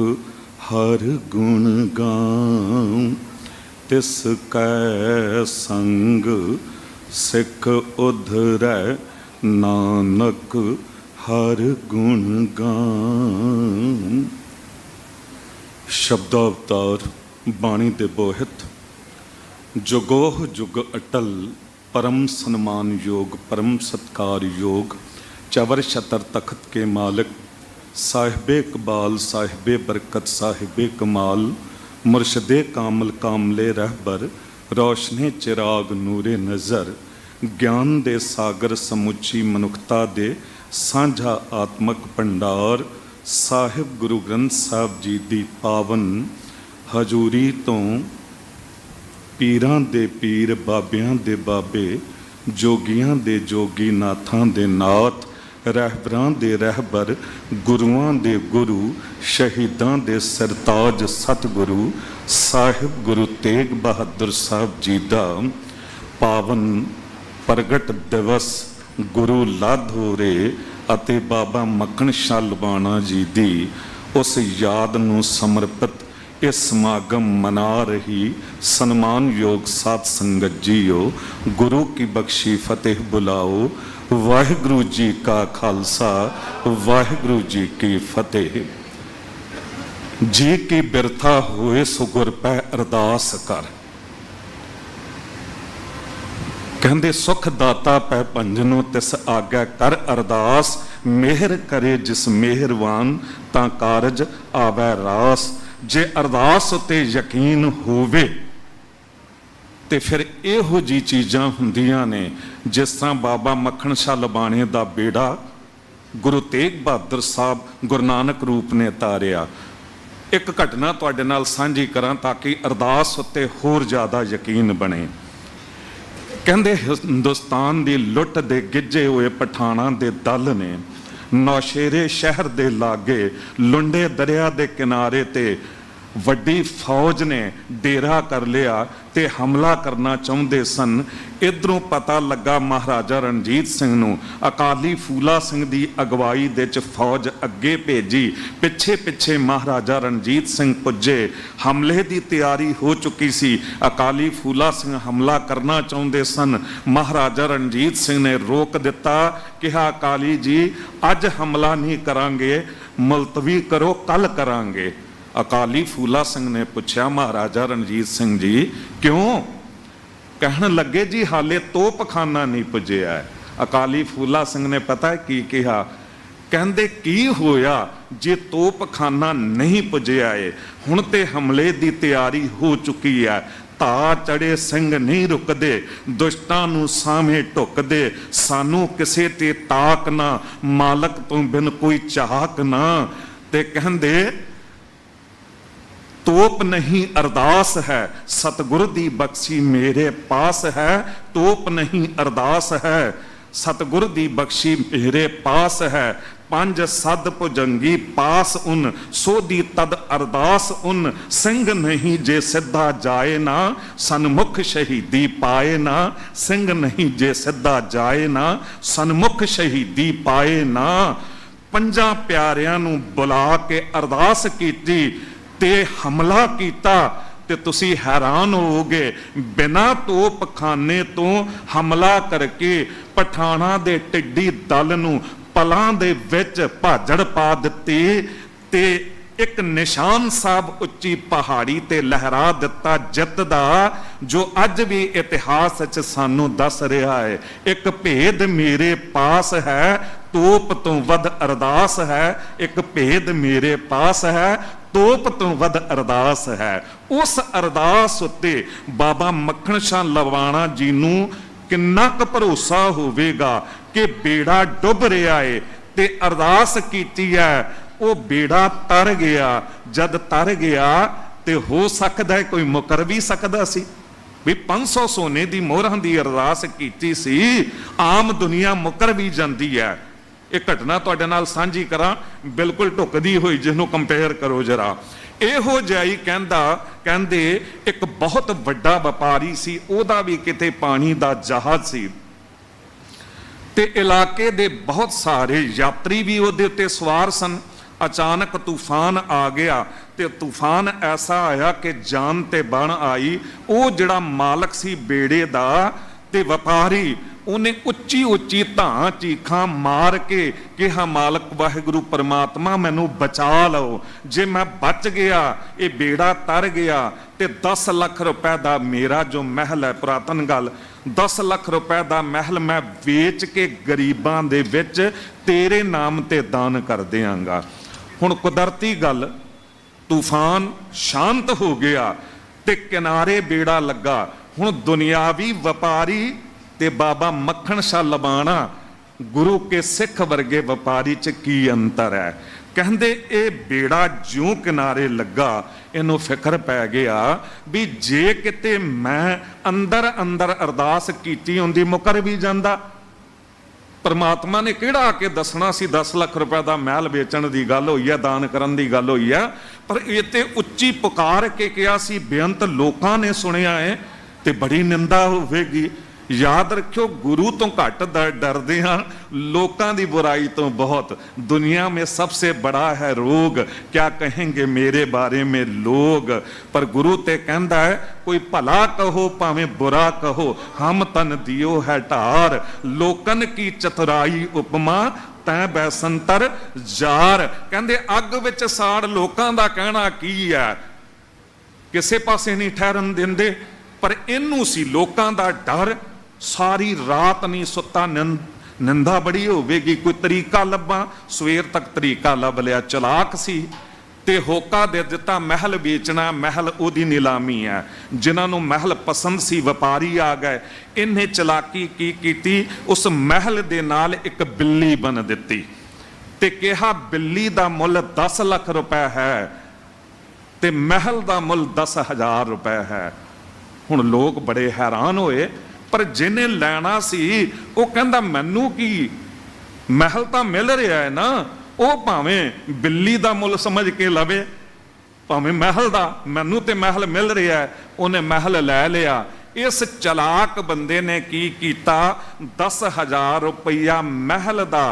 ਹਰ ਗੁਣ ਗਾਉ। ਤਿਸ ਕੈ ਸੰਗ ਸਿੱਖ ਉਧਰੈ, ਨਾਨਕ ਹਰ ਗੁਣ ਗਾਉ। ਸ਼ਬਦਾਵਤਾਰ ਬਾਣੀ ਦੇ ਬੋਹਿਤ, ਜੁਗੋਹ ਜੁਗ ਅਟਲ, परम सम्मान योग, परम सत्कार योग, चवर छतर तख्त के मालिक, साहिबे इकबाल, साहिबे बरकत, साहिबे कमाल, मुर्शदे कामल, कामले रहबर, रोशने चिराग, नूरे नज़र, ज्ञान दे सागर, समुची मनुखता दे साझा आत्मक भंडार, साहिब गुरु ग्रंथ साहिब जी दी पावन हजूरी तो ਪੀਰਾਂ ਦੇ ਪੀਰ, ਬਾਬਿਆਂ ਦੇ ਬਾਬੇ, ਜੋਗੀਆਂ ਦੇ ਜੋਗੀ, ਨਾਥਾਂ ਦੇ ਨਾਥ, ਰਹਿਬਰਾਂ ਦੇ ਰਹਿਬਰ, ਗੁਰੂਆਂ ਦੇ ਗੁਰੂ, ਸ਼ਹੀਦਾਂ ਦੇ ਸਰਤਾਜ ਸਤਿਗੁਰੂ ਸਾਹਿਬ ਗੁਰੂ ਤੇਗ ਬਹਾਦਰ ਸਾਹਿਬ ਜੀ ਦਾ ਪਾਵਨ ਪ੍ਰਗਟ ਦਿਵਸ ਗੁਰੂ ਲਾਧੋਰੇ ਅਤੇ ਬਾਬਾ ਮੱਖਣ ਸ਼ਾਹ ਲਵਾਣਾ ਜੀ ਦੀ ਉਸ ਯਾਦ ਨੂੰ ਸਮਰਪਿਤ ਇਹ ਸਮਾਗਮ ਮਨਾ ਰਹੀ ਸਨਮਾਨਯੋਗ ਸਾਧ ਸੰਗਤ ਜੀਓ, ਗੁਰੂ ਕੀ ਬਖਸ਼ੀ ਫਤਿਹ ਬੁਲਾਓ। ਵਾਹਿਗੁਰੂ ਜੀ ਕਾ ਖਾਲਸਾ, ਵਾਹਿਗੁਰੂ ਜੀ ਕੀ ਫਤਿਹ। ਜੀ ਕੀ ਬਿਰਥਾ ਹੋਏ ਸੋ ਗੁਰ ਪੈ ਅਰਦਾਸ ਕਰ, ਕਹਿੰਦੇ ਸੁਖ ਦਾਤਾ ਪੈ ਭੰਜਨੋ, ਤਿਸ ਆਗੈ ਕਰ ਅਰਦਾਸ। ਮਿਹਰ ਕਰੇ ਜਿਸ ਮਿਹਰਵਾਨ, ਤਾਂ ਕਾਰਜ ਆਵੈ ਰਾਸ। ਜੇ ਅਰਦਾਸ ਉਤੇ ਯਕੀਨ ਹੋਵੇ ਤੇ ਫਿਰ ਇਹੋ ਜੀ ਚੀਜ਼ਾਂ ਹੁੰਦੀਆਂ ਨੇ, ਜਿਸ ਤਰ੍ਹਾਂ ਬਾਬਾ ਮੱਖਣ ਸ਼ਾਹ ਲਬਾਣੇ ਦਾ ਬੇੜਾ ਗੁਰੂ ਤੇਗ ਬਹਾਦਰ ਸਾਹਿਬ ਗੁਰੂ ਨਾਨਕ ਰੂਪ ਨੇ ਤਾਰਿਆ। ਇੱਕ ਘਟਨਾ ਤੁਹਾਡੇ ਨਾਲ ਸਾਂਝੀ ਕਰਾਂ ਤਾਂ ਕਿ ਅਰਦਾਸ ਉੱਤੇ ਹੋਰ ਜ਼ਿਆਦਾ ਯਕੀਨ ਬਣੇ। ਕਹਿੰਦੇ ਹਿੰਦੁਸਤਾਨ ਦੀ ਲੁੱਟ ਦੇ ਗਿੱਜੇ ਹੋਏ ਪਠਾਣਾਂ ਦੇ ਦਲ ਨੇ ਨੌਸ਼ੇਰੇ ਸ਼ਹਿਰ ਦੇ ਲਾਗੇ ਲੁੰਡੇ ਦਰਿਆ ਦੇ ਕਿਨਾਰੇ ਤੇ ਵੱਡੀ ਫੌਜ ਨੇ ਡੇਰਾ ਕਰ ਲਿਆ ਤੇ ਹਮਲਾ ਕਰਨਾ ਚਾਹੁੰਦੇ ਸਨ। ਇਧਰੋਂ ਪਤਾ ਲੱਗਾ ਮਹਾਰਾਜਾ ਰਣਜੀਤ ਸਿੰਘ ਨੂੰ, ਅਕਾਲੀ ਫੂਲਾ ਸਿੰਘ ਦੀ ਅਗਵਾਈ ਦੇ ਚ ਫੌਜ ਅੱਗੇ ਭੇਜੀ, ਪਿੱਛੇ ਪਿੱਛੇ ਮਹਾਰਾਜਾ ਰਣਜੀਤ ਸਿੰਘ ਪੁੱਜੇ। ਹਮਲੇ ਦੀ ਤਿਆਰੀ ਹੋ ਚੁੱਕੀ ਸੀ, ਅਕਾਲੀ ਫੂਲਾ ਸਿੰਘ ਹਮਲਾ ਕਰਨਾ ਚਾਹੁੰਦੇ ਸਨ। ਮਹਾਰਾਜਾ ਰਣਜੀਤ ਸਿੰਘ ਨੇ ਰੋਕ ਦਿੱਤਾ, ਕਿਹਾ ਅਕਾਲੀ ਜੀ ਅੱਜ ਹਮਲਾ ਨਹੀਂ ਕਰਾਂਗੇ, ਮੁਲਤਵੀ ਕਰੋ, ਕੱਲ ਕਰਾਂਗੇ। ਅਕਾਲੀ ਫੂਲਾ ਸਿੰਘ ਨੇ ਪੁੱਛਿਆ ਮਹਾਰਾਜਾ ਰਣਜੀਤ ਸਿੰਘ ਜੀ ਕਿਉਂ? ਕਹਿਣ ਲੱਗੇ ਜੀ ਹਾਲੇ ਤੋਪਖਾਨਾ ਨਹੀਂ ਪੁੱਜਿਆ। ਅਕਾਲੀ ਫੂਲਾ ਸਿੰਘ ਨੇ ਪਤਾ ਕੀ ਕਿਹਾ? ਕਹਿੰਦੇ ਕੀ ਹੋਇਆ ਜੇ ਤੋਪਖਾਨਾ ਨਹੀਂ ਪੁੱਜਿਆ ਏ? ਹੁਣ ਤੇ ਹਮਲੇ ਦੀ ਤਿਆਰੀ ਹੋ ਚੁੱਕੀ ਹੈ। ਧਾ ਚੜੇ ਸਿੰਘ ਨਹੀਂ ਰੁਕਦੇ, ਦੁਸ਼ਟਾਂ ਨੂੰ ਸਾਹਮਣੇ ਢੁੱਕਦੇ, ਸਾਨੂੰ ਕਿਸੇ ਤੇ ਤਾਕ ਨਾ, ਮਾਲਕ ਤੋਂ ਬਿਨ ਕੋਈ ਚਾਹਕ ਨਾ। ਤੇ ਕਹਿੰਦੇ ਤੋਪ ਨਹੀਂ ਅਰਦਾਸ ਹੈ, ਸਤਿਗੁਰ ਦੀ ਬਖਸ਼ੀ ਮੇਰੇ ਪਾਸ ਹੈ। ਤੋਪ ਨਹੀਂ ਅਰਦਾਸ ਹੈ, ਸਤਿਗੁਰ ਦੀ ਬਖਸ਼ੀ ਮੇਰੇ ਪਾਸ ਹੈ। ਪੰਜ ਸਦ ਭੁਜੰਗੀ ਪਾਸ ਉਨ, ਸੋਧੀ ਤਦ ਅਰਦਾਸ ਉਨ। ਸਿੰਘ ਨਹੀਂ ਜੇ ਸਿੱਧਾ ਜਾਏ ਨਾ, ਸਨਮੁਖ ਸ਼ਹੀਦੀ ਪਾਏ ਨਾ। ਸਿੰਘ ਨਹੀਂ ਜੇ ਸਿੱਧਾ ਜਾਏ ਨਾ, ਸਨਮੁਖ ਸ਼ਹੀਦੀ ਪਾਏ ਨਾ। ਪੰਜਾਂ ਪਿਆਰਿਆਂ ਨੂੰ ਬੁਲਾ ਕੇ ਅਰਦਾਸ ਕੀਤੀ ਤੇ ਹਮਲਾ ਕੀਤਾ ਤੇ ਤੁਸੀਂ ਹੈਰਾਨ ਹੋਵੋਗੇ, ਬਿਨਾਂ ਤੋਪਖਾਨੇ ਤੋਂ ਹਮਲਾ ਕਰਕੇ ਪਠਾਣਾਂ ਦੇ ਟਿੱਡੀ ਦਲ ਨੂੰ ਪਲਾਂ ਦੇ ਵਿੱਚ ਭਾਜੜ ਪਾ ਦਿੱਤੀ ਤੇ ਇੱਕ ਨਿਸ਼ਾਨ ਸਾਹਿਬ ਉੱਚੀ ਪਹਾੜੀ ਤੇ ਲਹਿਰਾ ਦਿੱਤਾ ਜਿੱਤ ਦਾ, ਜੋ ਅੱਜ ਵੀ ਇਤਿਹਾਸ ਵਿੱਚ ਸਾਨੂੰ ਦੱਸ ਰਿਹਾ ਹੈ। ਇੱਕ ਭੇਦ ਮੇਰੇ ਪਾਸ ਹੈ, ਤੋਪ ਤੋਂ ਵੱਧ ਅਰਦਾਸ ਹੈ। ਇੱਕ ਭੇਦ ਮੇਰੇ ਪਾਸ ਹੈ, ਤੋਪ ਤੋਂ ਵੱਧ ਅਰਦਾਸ ਹੈ। ਉਸ ਅਰਦਾਸ ਉੱਤੇ ਬਾਬਾ ਮੱਖਣ ਸ਼ਾਹ ਲਵਾਣਾ ਜੀ ਨੂੰ ਕਿੰਨਾ ਕੁ ਭਰੋਸਾ ਹੋਵੇਗਾ ਕਿ ਬੇੜਾ ਡੁੱਬ ਰਿਹਾ ਏ ਤੇ ਅਰਦਾਸ ਕੀਤੀ ਹੈ, ਉਹ ਬੇੜਾ ਤਰ ਗਿਆ। ਜਦ ਤਰ ਗਿਆ ਤੇ ਹੋ ਸਕਦਾ ਕੋਈ ਮੁਕਰ ਵੀ ਸਕਦਾ ਸੀ ਵੀ 500 ਸੋਨੇ ਦੀ ਮੋਹਰਾਂ ਦੀ ਅਰਦਾਸ ਕੀਤੀ ਸੀ। ਆਮ ਦੁਨੀਆ ਮੁਕਰ ਵੀ ਜਾਂਦੀ ਹੈ, ਇਹ ਘਟਨਾ ਤੁਹਾਡੇ ਨਾਲ ਸਾਂਝੀ ਕਰਾਂ, ਬਿਲਕੁਲ ਢੁਕਦੀ ਹੋਈ, ਜਿਹਨੂੰ ਕੰਪੇਅਰ ਕਰੋ ਜਰਾ। ਇਹੋ ਜਿਹਾ ਹੀ ਕਹਿੰਦੇ ਇੱਕ ਬਹੁਤ ਵੱਡਾ ਵਪਾਰੀ ਸੀ, ਉਹਦਾ ਵੀ ਕਿਤੇ ਪਾਣੀ ਦਾ ਜਹਾਜ਼ ਸੀ ਤੇ ਇਲਾਕੇ ਦੇ ਬਹੁਤ ਸਾਰੇ ਯਾਤਰੀ ਵੀ ਉਹਦੇ ਉੱਤੇ ਸਵਾਰ ਸਨ। ਅਚਾਨਕ ਤੂਫਾਨ ਆ ਗਿਆ ਤੇ ਤੂਫਾਨ ਐਸਾ ਆਇਆ ਕਿ ਜਾਨ ਤੇ ਬਣ ਆਈ। ਉਹ ਜਿਹੜਾ ਮਾਲਕ ਸੀ ਬੇੜੇ ਦਾ ਤੇ ਵਪਾਰੀ, ਉਹਨੇ ਉੱਚੀ ਉੱਚੀ ਧਾਂ ਚੀਖਾਂ ਮਾਰ ਕੇ ਕਿਹਾ, ਮਾਲਕ ਵਾਹਿਗੁਰੂ ਪਰਮਾਤਮਾ ਮੈਨੂੰ ਬਚਾ ਲਓ, ਜੇ ਮੈਂ ਬਚ ਗਿਆ, ਇਹ ਬੇੜਾ ਤਰ ਗਿਆ ਤੇ 10 ਲੱਖ ਰੁਪਏ ਦਾ ਮੇਰਾ ਜੋ ਮਹਿਲ ਹੈ, ਪੁਰਾਤਨ ਗੱਲ, 10 ਲੱਖ ਰੁਪਏ ਦਾ ਮਹਿਲ ਮੈਂ ਵੇਚ ਕੇ ਗਰੀਬਾਂ ਦੇ ਵਿੱਚ ਤੇਰੇ ਨਾਮ ਤੇ ਦਾਨ ਕਰ ਦਿਆਂਗਾ। ਹੁਣ ਕੁਦਰਤੀ ਗੱਲ, ਤੂਫਾਨ ਸ਼ਾਂਤ ਹੋ ਗਿਆ ਤੇ ਕਿਨਾਰੇ ਬੇੜਾ ਲੱਗਾ। ਹੁਣ ਦੁਨਿਆਵੀ ਵਪਾਰੀ ਤੇ ਬਾਬਾ ਮੱਖਣ ਸ਼ਾਹ ਲਬਾਣਾ, ਗੁਰੂ ਕੇ ਸਿੱਖ ਵਰਗੇ ਵਪਾਰੀ 'ਚ ਕੀ ਅੰਤਰ ਹੈ? ਕਹਿੰਦੇ ਇਹ ਬੇੜਾ ਜਿਉਂ ਕਿਨਾਰੇ ਲੱਗਾ, ਇਹਨੂੰ ਫਿਕਰ ਪੈ ਗਿਆ ਵੀ ਜੇ ਕਿਤੇ ਮੈਂ ਅੰਦਰ ਅਰਦਾਸ ਕੀਤੀ ਹੁੰਦੀ, ਮੁਕਰ ਵੀ ਜਾਂਦਾ। ਪਰਮਾਤਮਾ ਨੇ ਕਿਹੜਾ ਆ ਕੇ ਦੱਸਣਾ ਸੀ 10 ਲੱਖ ਰੁਪਏ ਦਾ ਮਹਿਲ ਵੇਚਣ ਦੀ ਗੱਲ ਹੋਈ ਹੈ, ਦਾਨ ਕਰਨ ਦੀ ਗੱਲ ਹੋਈ ਹੈ, ਪਰ ਇਹ ਤੇ ਉੱਚੀ ਪੁਕਾਰ ਕੇ ਕਿਹਾ ਸੀ, ਬੇਅੰਤ ਲੋਕਾਂ ਨੇ ਸੁਣਿਆ ਹੈ ਤੇ ਬੜੀ ਨਿੰਦਾ ਹੋਵੇਗੀ। ਯਾਦ ਰੱਖਿਓ, ਗੁਰੂ ਤੋਂ ਘੱਟ ਡਰਦੇ ਹਾਂ, ਲੋਕਾਂ ਦੀ ਬੁਰਾਈ ਤੋਂ ਬਹੁਤ। ਦੁਨੀਆ में सबसे बड़ा है रोग, क्या कहेंगे मेरे बारे में लोग। पर गुरु ते कहता है, कोई भला कहो भावें बुरा कहो, हम तन दियो है ढार, लोकन की चतुराई उपमा तै बैसंतर जार। कहते अग विच साड़ लोकां दा कहना की है, किसे पासे नहीं ठहरन दिंदे। पर इनू सी लोकां दा डर, सारी रात नहीं सुता, निंदा बड़ी होवेगी, कोई तरीका लभा, सवेर तक तरीका लभ लिया। चलाक सी ते होका दे दिता महल बेचना, महल ओदी नीलामी है। जिन्हां नूं महल पसंद सी वपारी आ गए। इन्हें चलाकी की कीती, उस महल दे नाल एक बिल्ली बन दिती ते कहा बिल्ली दा मुल 10 लाख रुपए है ते महल दा मुल 10,000 रुपए है। हुण लोग बड़े हैरान होए, पर जिन्हें लैना सी वो कहंदा मैनू की, महल तो मिल रहा है ना, वो भावें बिल्ली का मुल समझ के लवे, भावें महल का, मैनू तो महल मिल रहा है। उन्हें महल लै लिया। इस चलाक बंदे ने की कीता, 10,000 रुपया महल का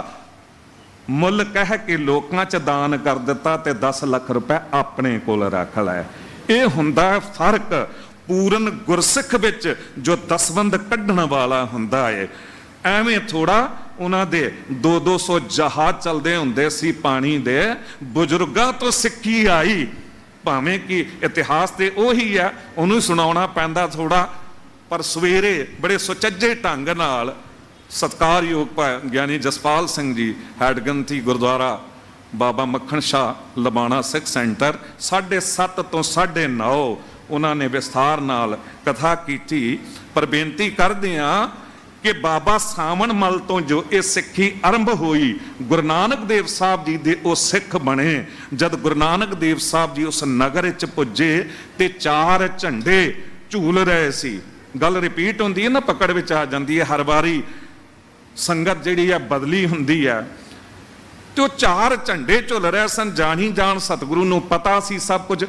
मुल कह के लोकां च दान कर दिता ते 10 लाख रुपए अपने कोल रख लै। ये हुंदा फर्क पूरन गुरसिख विच जो दसबंद कढ़ण वाला हुंदा है। एवें थोड़ा उन्हां दे 200 जहाज चलते हुंदे सी पानी दे, बुजुर्गां तो सिक्खी आई, भावें कि इतिहास ते उही है, उन्होंने सुनाउणा पैंदा थोड़ा। पर सवेरे बड़े सुचज्जे ढंग नाल सत्कारयोग ज्ञानी जसपाल सिंह जी हैडगंथी गुरुद्वारा बाबा मक्खण शाह लबाणा सिख सेंटर 7:30 तो 9:30 उन्होंने विस्तार नाल कथा की। पर बेनती करते हैं कि बाबा सावण मल तो जो ये सिक्खी आरंभ हुई, गुरु नानक देव साहब जी दे वो सिख बने। जब गुरु नानक देव साहब जी उस नगर च पुजे ते 4 झंडे झूल रहे सी। गल रिपीट होंदी है ना, पकड़ विच आ जाती है, हर बारी संगत जिहड़ी है बदली हुंदी है। तो 4 झंडे झुल रहे सन, जानी जान सतगुरु नूं पता सी सब कुछ।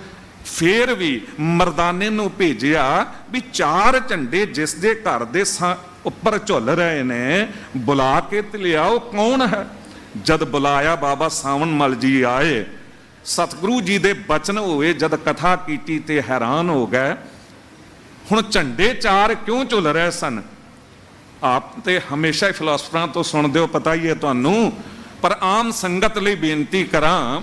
फिर भी मरदाने नूं भेजिया भी 4 झंडे जिस दे घर दे उपर झुल रहे ने, बुला के ते लियाओ, कौन है। जद बुलाया बाबा सावन मल जी आए, सतगुरु जी दे बचन हुए, जद कथा कीती ते हैरान हो गए। हुण झंडे 4 क्यों झुल रहे सन? आप ते हमेशा ही फिलोसफरां तो सुणदे हो, पता ही है तुहानूं, पर आम संगत लई बेनती करां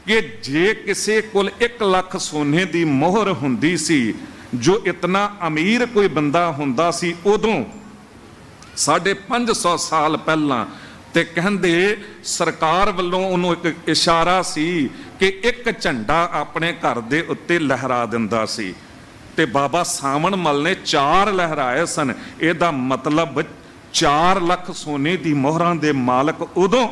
कि जे किसी कोल 1 लाख सोने की मोहर हुंदी सी, जो इतना अमीर कोई बंदा हुंदा सी उदों 550 साल पहला, ते कहंदे सरकार वल्लों उन्होंने एक इशारा सी कि 1 झंडा अपने घर दे उत्ते लहरा दिंदा सी, ते बाबा सावण मल ने 4 लहराए सन। इहदा मतलब 4 लाख सोने की मोहरां दे मालक उदों।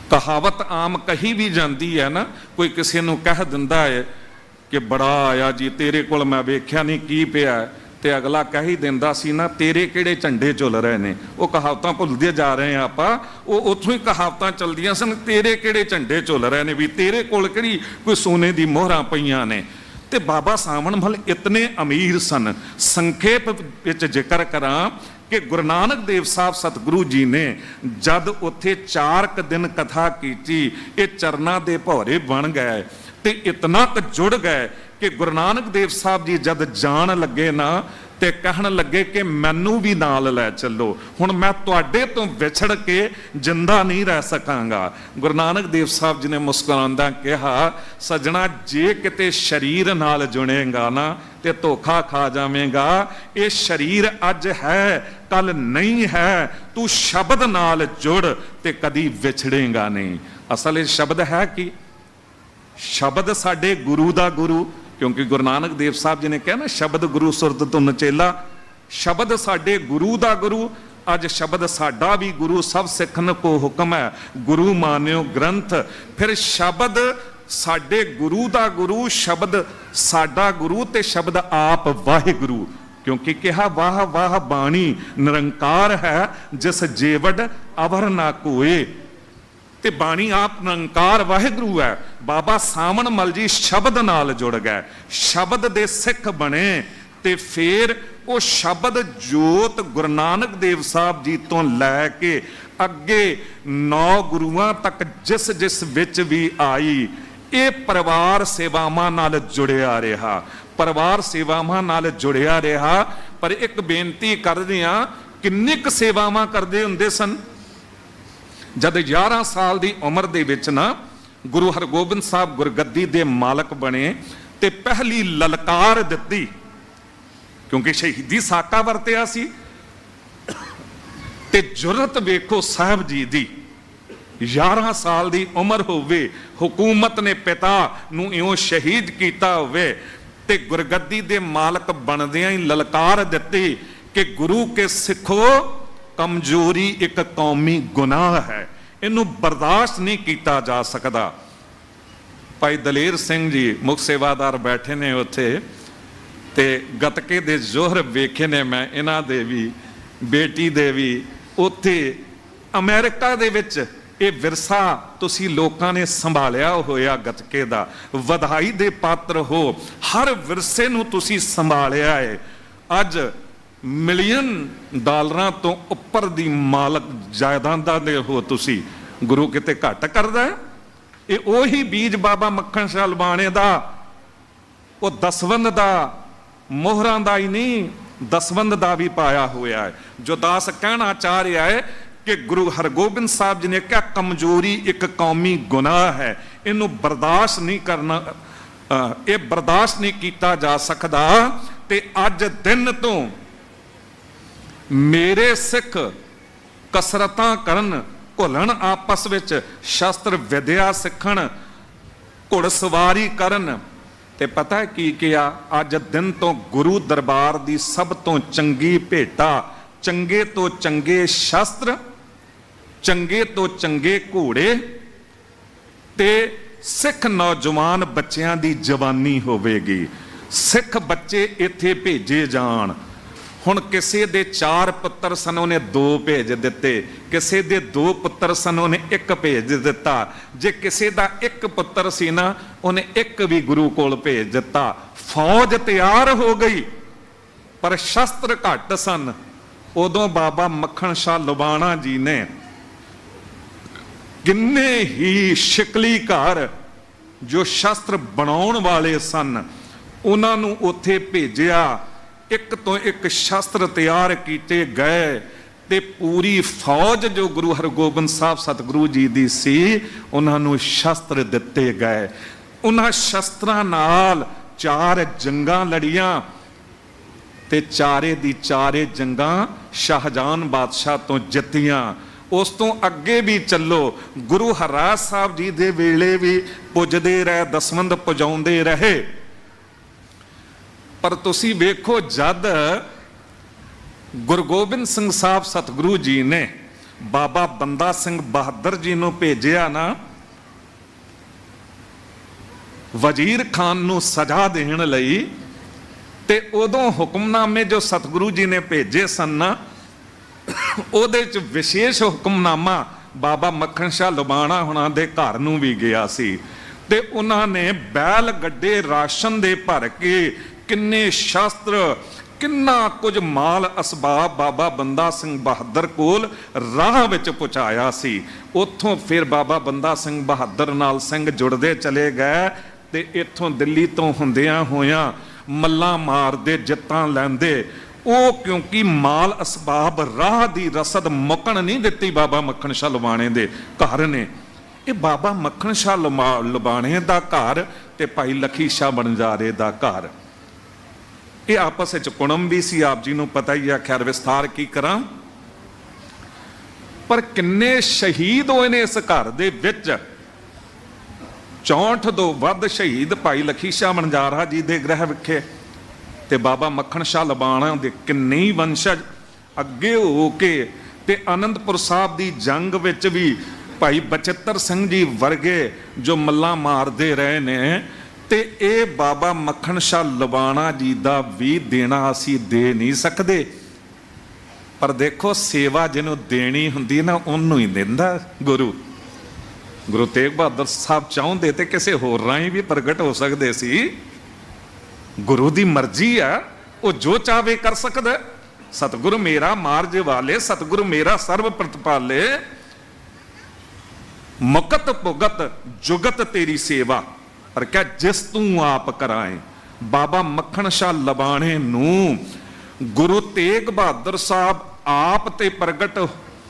कहावत आम कही भी जाती है ना, कोई किसी नूं कह दिंदा है कि बड़ा आया जी तेरे कोल मैं वेख्या नहीं की पिया, ਤੇ ਅਗਲਾ ਕਹਿ ਹੀ ਦਿੰਦਾ ਸੀ ਨਾ, ਤੇਰੇ ਕਿਹੜੇ ਝੰਡੇ ਝੁੱਲ ਰਹੇ ਨੇ। ਉਹ ਕਹਾਵਤਾਂ ਭੁੱਲਦੇ ਜਾ ਰਹੇ ਆ ਆਪਾਂ, ਉਹ ਉੱਥੋਂ ਹੀ ਕਹਾਵਤਾਂ ਚੱਲਦੀਆਂ ਸਨ, ਤੇਰੇ ਕਿਹੜੇ ਝੰਡੇ ਝੁੱਲ ਰਹੇ ਨੇ, ਵੀ ਤੇਰੇ ਕੋਲ ਕਿਹੜੀ ਕੋਈ ਸੋਨੇ ਦੀ ਮੋਹਰਾਂ ਪਈਆਂ ਨੇ। ਤੇ ਬਾਬਾ ਸਾਵਣਮਲ ਇਤਨੇ ਅਮੀਰ ਸਨ। ਸੰਖੇਪ ਵਿੱਚ ਜ਼ਿਕਰ ਕਰਾਂ ਕਿ ਗੁਰੂ ਨਾਨਕ ਦੇਵ ਸਾਹਿਬ ਸਤਿਗੁਰੂ ਜੀ ਨੇ ਜਦ ਉੱਥੇ 4 ਦਿਨ ਕਥਾ ਕੀਤੀ, ਇਹ ਚਰਨਾਂ ਦੇ ਭੌਰੇ ਬਣ ਗਏ ਤੇ ਇਤਨਾ ਕੁ ਜੁੜ ਗਏ ਕਿ ਗੁਰੂ ਨਾਨਕ ਦੇਵ ਸਾਹਿਬ ਜੀ ਜਦ ਜਾਣ ਲੱਗੇ ਨਾ ਤੇ ਕਹਿਣ ਲੱਗੇ ਕਿ ਮੈਨੂੰ ਵੀ ਨਾਲ ਲੈ ਚੱਲੋ, ਹੁਣ ਮੈਂ ਤੁਹਾਡੇ ਤੋਂ ਵਿਛੜ ਕੇ ਜਿੰਦਾ ਨਹੀਂ ਰਹਿ ਸਕਾਂਗਾ। ਗੁਰੂ ਨਾਨਕ ਦੇਵ ਸਾਹਿਬ ਜੀ ਨੇ ਮੁਸਕਰਾਉਂਦਾ ਕਿਹਾ, ਸੱਜਣਾ ਜੇ ਕਿਤੇ ਸਰੀਰ ਨਾਲ ਜੁੜੇਗਾ ਨਾ ਤੇ ਧੋਖਾ ਖਾ ਜਾਵੇਂਗਾ। ਇਹ ਸਰੀਰ ਅੱਜ ਹੈ ਕੱਲ ਨਹੀਂ ਹੈ, ਤੂੰ ਸ਼ਬਦ ਨਾਲ ਜੁੜ ਤੇ ਕਦੀ ਵਿਛੜੇਗਾ ਨਹੀਂ। ਅਸਲ ਇਹ ਸ਼ਬਦ ਹੈ ਕੀ? ਸ਼ਬਦ ਸਾਡੇ ਗੁਰੂ ਦਾ ਗੁਰੂ, ਕਿਉਂਕਿ ਗੁਰੂ ਨਾਨਕ ਦੇਵ ਸਾਹਿਬ ਜੀ ਨੇ ਕਿਹਾ ਨਾ, ਸ਼ਬਦ ਗੁਰੂ ਸੁਰਤ ਧੁਨ ਚੇਲਾ। ਸ਼ਬਦ ਸਾਡੇ ਗੁਰੂ ਦਾ ਗੁਰੂ, ਅੱਜ ਸ਼ਬਦ ਸਾਡਾ ਵੀ ਗੁਰੂ। ਸਭ ਸਿੱਖਨ ਕੋ ਹੁਕਮ ਹੈ, ਗੁਰੂ ਮਾਨਿਓ ਗ੍ਰੰਥ। ਫਿਰ ਸ਼ਬਦ ਸਾਡੇ ਗੁਰੂ ਦਾ ਗੁਰੂ, ਸ਼ਬਦ ਸਾਡਾ ਗੁਰੂ ਤੇ ਸ਼ਬਦ ਆਪ ਵਾਹਿਗੁਰੂ। ਕਿਉਂਕਿ ਕਿਹਾ ਵਾਹ ਵਾਹ ਬਾਣੀ ਨਿਰੰਕਾਰ ਹੈ, ਜਿਸ ਜੇਵੜ ਅਵਰ ਨਾ ਕੋਏ। ਤੇ ਬਾਣੀ ਆਪ ਨਿਰੰਕਾਰ ਵਾਹਿਗੁਰੂ ਹੈ। ਬਾਬਾ ਸਾਵਣਮਲ ਜੀ ਸ਼ਬਦ ਨਾਲ ਜੁੜ ਗਏ, ਸ਼ਬਦ ਦੇ ਸਿੱਖ ਬਣੇ ਤੇ ਫਿਰ ਉਹ ਸ਼ਬਦ ਜੋਤ ਗੁਰੂ ਨਾਨਕ ਦੇਵ ਸਾਹਿਬ ਜੀ ਤੋਂ ਲੈ ਕੇ ਅੱਗੇ 9 ਗੁਰੂਆਂ ਤੱਕ ਜਿਸ ਜਿਸ ਵਿੱਚ ਵੀ ਆਈ, ਇਹ ਪਰਿਵਾਰ ਸੇਵਾਵਾਂ ਨਾਲ ਜੁੜਿਆ ਰਿਹਾ, ਪਰਿਵਾਰ ਸੇਵਾਵਾਂ ਨਾਲ ਜੁੜਿਆ ਰਿਹਾ। ਪਰ ਇੱਕ ਬੇਨਤੀ ਕਰਦੇ ਹਾਂ, ਕਿੰਨੀ ਕੁ ਸੇਵਾਵਾਂ ਕਰਦੇ ਹੁੰਦੇ ਸਨ। ਜਦ 11 ਸਾਲ ਦੀ ਉਮਰ ਦੇ ਵਿੱਚ ਨਾ ਗੁਰੂ ਹਰਗੋਬਿੰਦ ਸਾਹਿਬ ਗੁਰਗੱਦੀ ਦੇ ਮਾਲਕ ਬਣੇ ਤੇ ਪਹਿਲੀ ਲਲਕਾਰ ਦਿੱਤੀ, ਕਿਉਂਕਿ ਸ਼ਹੀਦੀ ਸਾਕਾ ਵਰਤਿਆ ਸੀ। ਤੇ ਜੁਰਤ ਵੇਖੋ ਸਾਹਿਬ ਜੀ ਦੀ, 11 ਸਾਲ ਦੀ ਉਮਰ ਹੋਵੇ, ਹੁਕੂਮਤ ਨੇ ਪਿਤਾ ਨੂੰ ਇਉਂ ਸ਼ਹੀਦ ਕੀਤਾ ਹੋਵੇ ਤੇ ਗੁਰਗੱਦੀ ਦੇ ਮਾਲਕ ਬਣਦਿਆਂ ਹੀ ਲਲਕਾਰ ਦਿੱਤੀ ਕਿ ਗੁਰੂ ਕੇ ਸਿੱਖੋ, ਕਮਜ਼ੋਰੀ ਇੱਕ ਕੌਮੀ ਗੁਨਾਹ ਹੈ, ਇਹਨੂੰ ਬਰਦਾਸ਼ਤ ਨਹੀਂ ਕੀਤਾ ਜਾ ਸਕਦਾ। ਭਾਈ ਦਲੇਰ ਸਿੰਘ ਜੀ ਮੁੱਖ ਸੇਵਾਦਾਰ ਬੈਠੇ ਨੇ ਉੱਥੇ, ਤੇ ਗੱਤਕੇ ਦੇ ਜ਼ੋਹਰ ਵੇਖੇ ਨੇ ਮੈਂ, ਇਹਨਾਂ ਦੇ ਵੀ, ਬੇਟੀ ਦੇ ਵੀ। ਉੱਥੇ ਅਮਰੀਕਾ ਦੇ ਵਿੱਚ ਇਹ ਵਿਰਸਾ ਤੁਸੀਂ ਲੋਕਾਂ ਨੇ ਸੰਭਾਲਿਆ ਹੋਇਆ ਗੱਤਕੇ ਦਾ, ਵਧਾਈ ਦੇ ਪਾਤਰ ਹੋ। ਹਰ ਵਿਰਸੇ ਨੂੰ ਤੁਸੀਂ ਸੰਭਾਲਿਆ ਹੈ। ਅੱਜ ਮਿਲੀਅਨ ਡਾਲਰਾਂ ਤੋਂ ਉੱਪਰ ਦੀ ਮਾਲਕ ਜਾਇਦਾਦਾਂ ਦੇ ਹੋ ਤੁਸੀਂ, ਗੁਰੂ ਕਿਤੇ ਘੱਟ ਕਰਦਾ ਹੈ? ਇਹ ਉਹੀ ਬੀਜ ਬਾਬਾ ਮੱਖਣ ਸ਼ਾਹ ਲਵਾਣੇ ਦਾ, ਉਹ ਦਸਵੰਧ ਦਾ, ਮੋਹਰਾਂ ਦਾ ਹੀ ਨਹੀਂ, ਦਸਵੰਧ ਦਾ ਵੀ ਪਾਇਆ ਹੋਇਆ ਹੈ। ਜੋ ਦਾਸ ਕਹਿਣਾ ਚਾਹ ਰਿਹਾ ਹੈ ਕਿ ਗੁਰੂ ਹਰਗੋਬਿੰਦ ਸਾਹਿਬ ਜੀ ਨੇ ਕਿਹਾ ਕਮਜ਼ੋਰੀ ਇੱਕ ਕੌਮੀ ਗੁਨਾਹ ਹੈ, ਇਹਨੂੰ ਬਰਦਾਸ਼ਤ ਨਹੀਂ ਕਰਨਾ, ਇਹ ਬਰਦਾਸ਼ਤ ਨਹੀਂ ਕੀਤਾ ਜਾ ਸਕਦਾ। ਤੇ ਅੱਜ ਦਿਨ ਤੋਂ ਮੇਰੇ ਸਿੱਖ ਕਸਰਤਾਂ ਕਰਨ, ਘੁਲਣ ਆਪਸ ਵਿੱਚ, ਸ਼ਸਤਰ ਵਿਦਿਆ ਸਿੱਖਣ, ਘੁੜਸਵਾਰੀ ਕਰਨ। ਤੇ ਪਤਾ ਕੀ ਕਿਹਾ? ਅੱਜ ਦਿਨ ਤੋਂ ਗੁਰੂ ਦਰਬਾਰ ਦੀ ਸਭ ਤੋਂ ਚੰਗੀ ਭੇਟਾ, ਚੰਗੇ ਤੋਂ ਚੰਗੇ ਸ਼ਸਤਰ, ਚੰਗੇ ਤੋਂ ਚੰਗੇ ਘੋੜੇ ਤੇ ਸਿੱਖ ਨੌਜਵਾਨ ਬੱਚਿਆਂ ਦੀ ਜਵਾਨੀ ਹੋਵੇਗੀ। ਸਿੱਖ ਬੱਚੇ ਇੱਥੇ ਭੇਜੇ ਜਾਣ। ਹੁਣ ਕਿਸੇ ਦੇ 4 ਪੁੱਤਰ ਸਨ, ਉਹਨੇ 2 ਭੇਜ ਦਿੱਤੇ। ਕਿਸੇ ਦੇ 2 ਪੁੱਤਰ ਸਨ, ਉਹਨੇ 1 ਭੇਜ ਦਿੱਤਾ। ਜੇ ਕਿਸੇ ਦਾ 1 ਪੁੱਤਰ ਸੀ ਨਾ, ਉਹਨੇ 1 ਵੀ ਗੁਰੂ ਕੋਲ ਭੇਜ ਦਿੱਤਾ। ਫੌਜ ਤਿਆਰ ਹੋ ਗਈ, ਪਰ ਸ਼ਸਤਰ ਘੱਟ ਸਨ। ਉਦੋਂ ਬਾਬਾ ਮੱਖਣ ਸ਼ਾਹ ਲਵਾਣਾ ਜੀ ਨੇ ਕਿੰਨੇ ਹੀ ਸ਼ਿਕਲੀ ਘਰ ਜੋ ਸ਼ਸਤਰ ਬਣਾਉਣ ਵਾਲੇ ਸਨ, ਉਹਨਾਂ ਨੂੰ ਉੱਥੇ ਭੇਜਿਆ। ਇੱਕ ਤੋਂ ਇੱਕ ਸ਼ਸਤਰ ਤਿਆਰ ਕੀਤੇ ਗਏ ਤੇ ਪੂਰੀ ਫੌਜ ਜੋ ਗੁਰੂ ਹਰਗੋਬਿੰਦ ਸਾਹਿਬ ਸਤਿਗੁਰੂ ਜੀ ਦੀ ਸੀ, ਉਹਨਾਂ ਨੂੰ ਸ਼ਸਤਰ ਦਿੱਤੇ ਗਏ। ਉਹਨਾਂ ਸ਼ਸਤਰਾਂ ਨਾਲ 4 ਜੰਗਾਂ ਲੜੀਆਂ ਤੇ ਚਾਰੇ ਦੀ ਚਾਰੇ ਜੰਗਾਂ ਸ਼ਾਹਜਹਾਨ ਬਾਦਸ਼ਾਹ ਤੋਂ ਜਿੱਤੀਆਂ। ਉਸ ਤੋਂ ਅੱਗੇ ਵੀ ਚੱਲੋ, ਗੁਰੂ ਹਰਰਾਜ ਸਾਹਿਬ ਜੀ ਦੇ ਵੇਲੇ ਵੀ ਪੁੱਜਦੇ ਰਹੇ, ਦਸਵੰਧ ਪੁਜਾਉਂਦੇ ਰਹੇ। ਪਰ ਤੁਸੀਂ ਵੇਖੋ, ਜਦ ਗੁਰੂ ਗੋਬਿੰਦ ਸਿੰਘ ਸਾਹਿਬ ਸਤਿਗੁਰੂ ਜੀ ਨੇ ਬਾਬਾ ਬੰਦਾ ਸਿੰਘ ਬਹਾਦਰ ਜੀ ਨੂੰ ਭੇਜਿਆ ਨਾ ਵਜ਼ੀਰ ਖਾਨ ਨੂੰ ਸਜ਼ਾ ਦੇਣ ਲਈ, ਤੇ ਉਦੋਂ ਹੁਕਮਨਾਮੇ ਜੋ ਸਤਿਗੁਰੂ ਜੀ ਨੇ ਭੇਜੇ ਸਨ ਨਾ, ਉਹਦੇ ਚ ਵਿਸ਼ੇਸ਼ ਹੁਕਮਨਾਮਾ ਬਾਬਾ ਮੱਖਣ ਸ਼ਾਹ ਲੁਬਾਣਾ ਹੁਣਾਂ ਦੇ ਘਰ ਨੂੰ ਵੀ ਗਿਆ ਸੀ। ਤੇ ਉਹਨਾਂ ਨੇ ਬੈਲ ਗੱਡੇ ਰਾਸ਼ਨ ਦੇ ਭਰ ਕੇ, ਕਿੰਨੇ ਸ਼ਸਤਰ, ਕਿੰਨਾ ਕੁਝ ਮਾਲ ਅਸਬਾਬ ਬਾਬਾ ਬੰਦਾ ਸਿੰਘ ਬਹਾਦਰ ਕੋਲ ਰਾਹ ਵਿੱਚ ਪਹੁੰਚਾਇਆ ਸੀ। ਉੱਥੋਂ ਫਿਰ ਬਾਬਾ ਬੰਦਾ ਸਿੰਘ ਬਹਾਦਰ ਨਾਲ ਸਿੰਘ ਜੁੜਦੇ ਚਲੇ ਗਏ ਤੇ ਇੱਥੋਂ ਦਿੱਲੀ ਤੋਂ ਹੁੰਦਿਆਂ ਹੋਇਆਂ ਮੱਲਾਂ ਮਾਰਦੇ, ਜਿੱਤਾਂ ਲੈਂਦੇ। ਉਹ ਕਿਉਂਕਿ ਮਾਲ ਅਸਬਾਬ ਰਾਹ ਦੀ ਰਸਦ ਮੁੱਕਣ ਨਹੀਂ ਦਿੱਤੀ ਬਾਬਾ ਮੱਖਣ ਸ਼ਾਹ ਲੁਬਾਣੇ ਦੇ ਘਰ ਨੇ। ਇਹ ਬਾਬਾ ਮੱਖਣ ਸ਼ਾਹ ਲੁਬਾਣੇ ਦਾ ਘਰ ਤੇ ਭਾਈ ਲਖੀ ਸ਼ਾਹ ਬਣਜਾਰੇ ਦਾ ਘਰ, ਇਹ ਆਪਸ ਵਿੱਚ ਕੁੜਮ ਵੀ ਸੀ, ਆਪ ਜੀ ਨੂੰ ਪਤਾ ਹੀ ਆ। ਖੈਰ ਵਿਸਥਾਰ ਕੀ ਕਰਾਂ, ਪਰ ਕਿੰਨੇ ਸ਼ਹੀਦ ਹੋਏ ਨੇ ਇਸ ਘਰ ਦੇ ਵਿੱਚ। 64 ਤੋਂ ਵੱਧ ਸ਼ਹੀਦ ਭਾਈ ਲਖੀ ਸ਼ਾਹ ਬਣਜਾਰਾ ਜੀ ਦੇ ਗ੍ਰਹਿ ਵਿਖੇ, ਤੇ ਬਾਬਾ ਮੱਖਣ ਸ਼ਾਹ ਲੁਬਾਣਾ ਦੇ ਕਿੰਨੇ ਹੀ ਵੰਸ਼ਜ ਅੱਗੇ ਹੋ ਕੇ। ਤੇ ਆਨੰਦਪੁਰ ਸਾਹਿਬ ਦੀ ਜੰਗ ਵਿੱਚ ਵੀ ਭਾਈ ਬਚਿੱਤਰ ਸਿੰਘ ਜੀ ਵਰਗੇ ਜੋ ਮੱਲਾਂ ਮਾਰਦੇ ਰਹੇ ਨੇ। ਤੇ ਇਹ ਬਾਬਾ ਮੱਖਣ ਸ਼ਾਹ ਲੁਬਾਣਾ ਜੀ ਦਾ ਵੀ ਦੇਣਾ ਅਸੀਂ ਦੇ ਨਹੀਂ ਸਕਦੇ, ਪਰ ਦੇਖੋ ਸੇਵਾ ਜਿਹਨੂੰ ਦੇਣੀ ਹੁੰਦੀ ਨਾ ਉਹਨੂੰ ਹੀ ਦਿੰਦਾ ਗੁਰੂ। ਗੁਰੂ ਤੇਗ ਬਹਾਦਰ ਸਾਹਿਬ ਚਾਹੁੰਦੇ ਤੇ ਕਿਸੇ ਹੋਰ ਰਾਹੀਂ ਵੀ ਪ੍ਰਗਟ ਹੋ ਸਕਦੇ ਸੀ। ਗੁਰੂ ਦੀ ਮਰਜ਼ੀ ਆ, ਉਹ ਜੋ ਚਾਹਵੇ ਕਰ ਸਕਦਾ। ਸਤਿਗੁਰੂ ਮੇਰਾ ਮਾਰਜ ਵਾਲੇ, ਸਤਿਗੁਰੂ ਮੇਰਾ ਸਰਬ ਪ੍ਰਤਪਾਲੇ, ਮੁਕਤ ਭੁਗਤ ਜੁਗਤ ਤੇਰੀ ਸੇਵਾ, ਪਰ ਕਿਆ ਜਿਸ ਤੂੰ ਆਪ ਕਰਾਏ। ਬਾਬਾ ਮੱਖਣ ਸ਼ਾਹ ਲੁਬਾਣੇ ਨੂੰ ਗੁਰੂ ਤੇਗ ਬਹਾਦਰ ਸਾਹਿਬ ਆਪ ਤੇ ਪ੍ਰਗਟ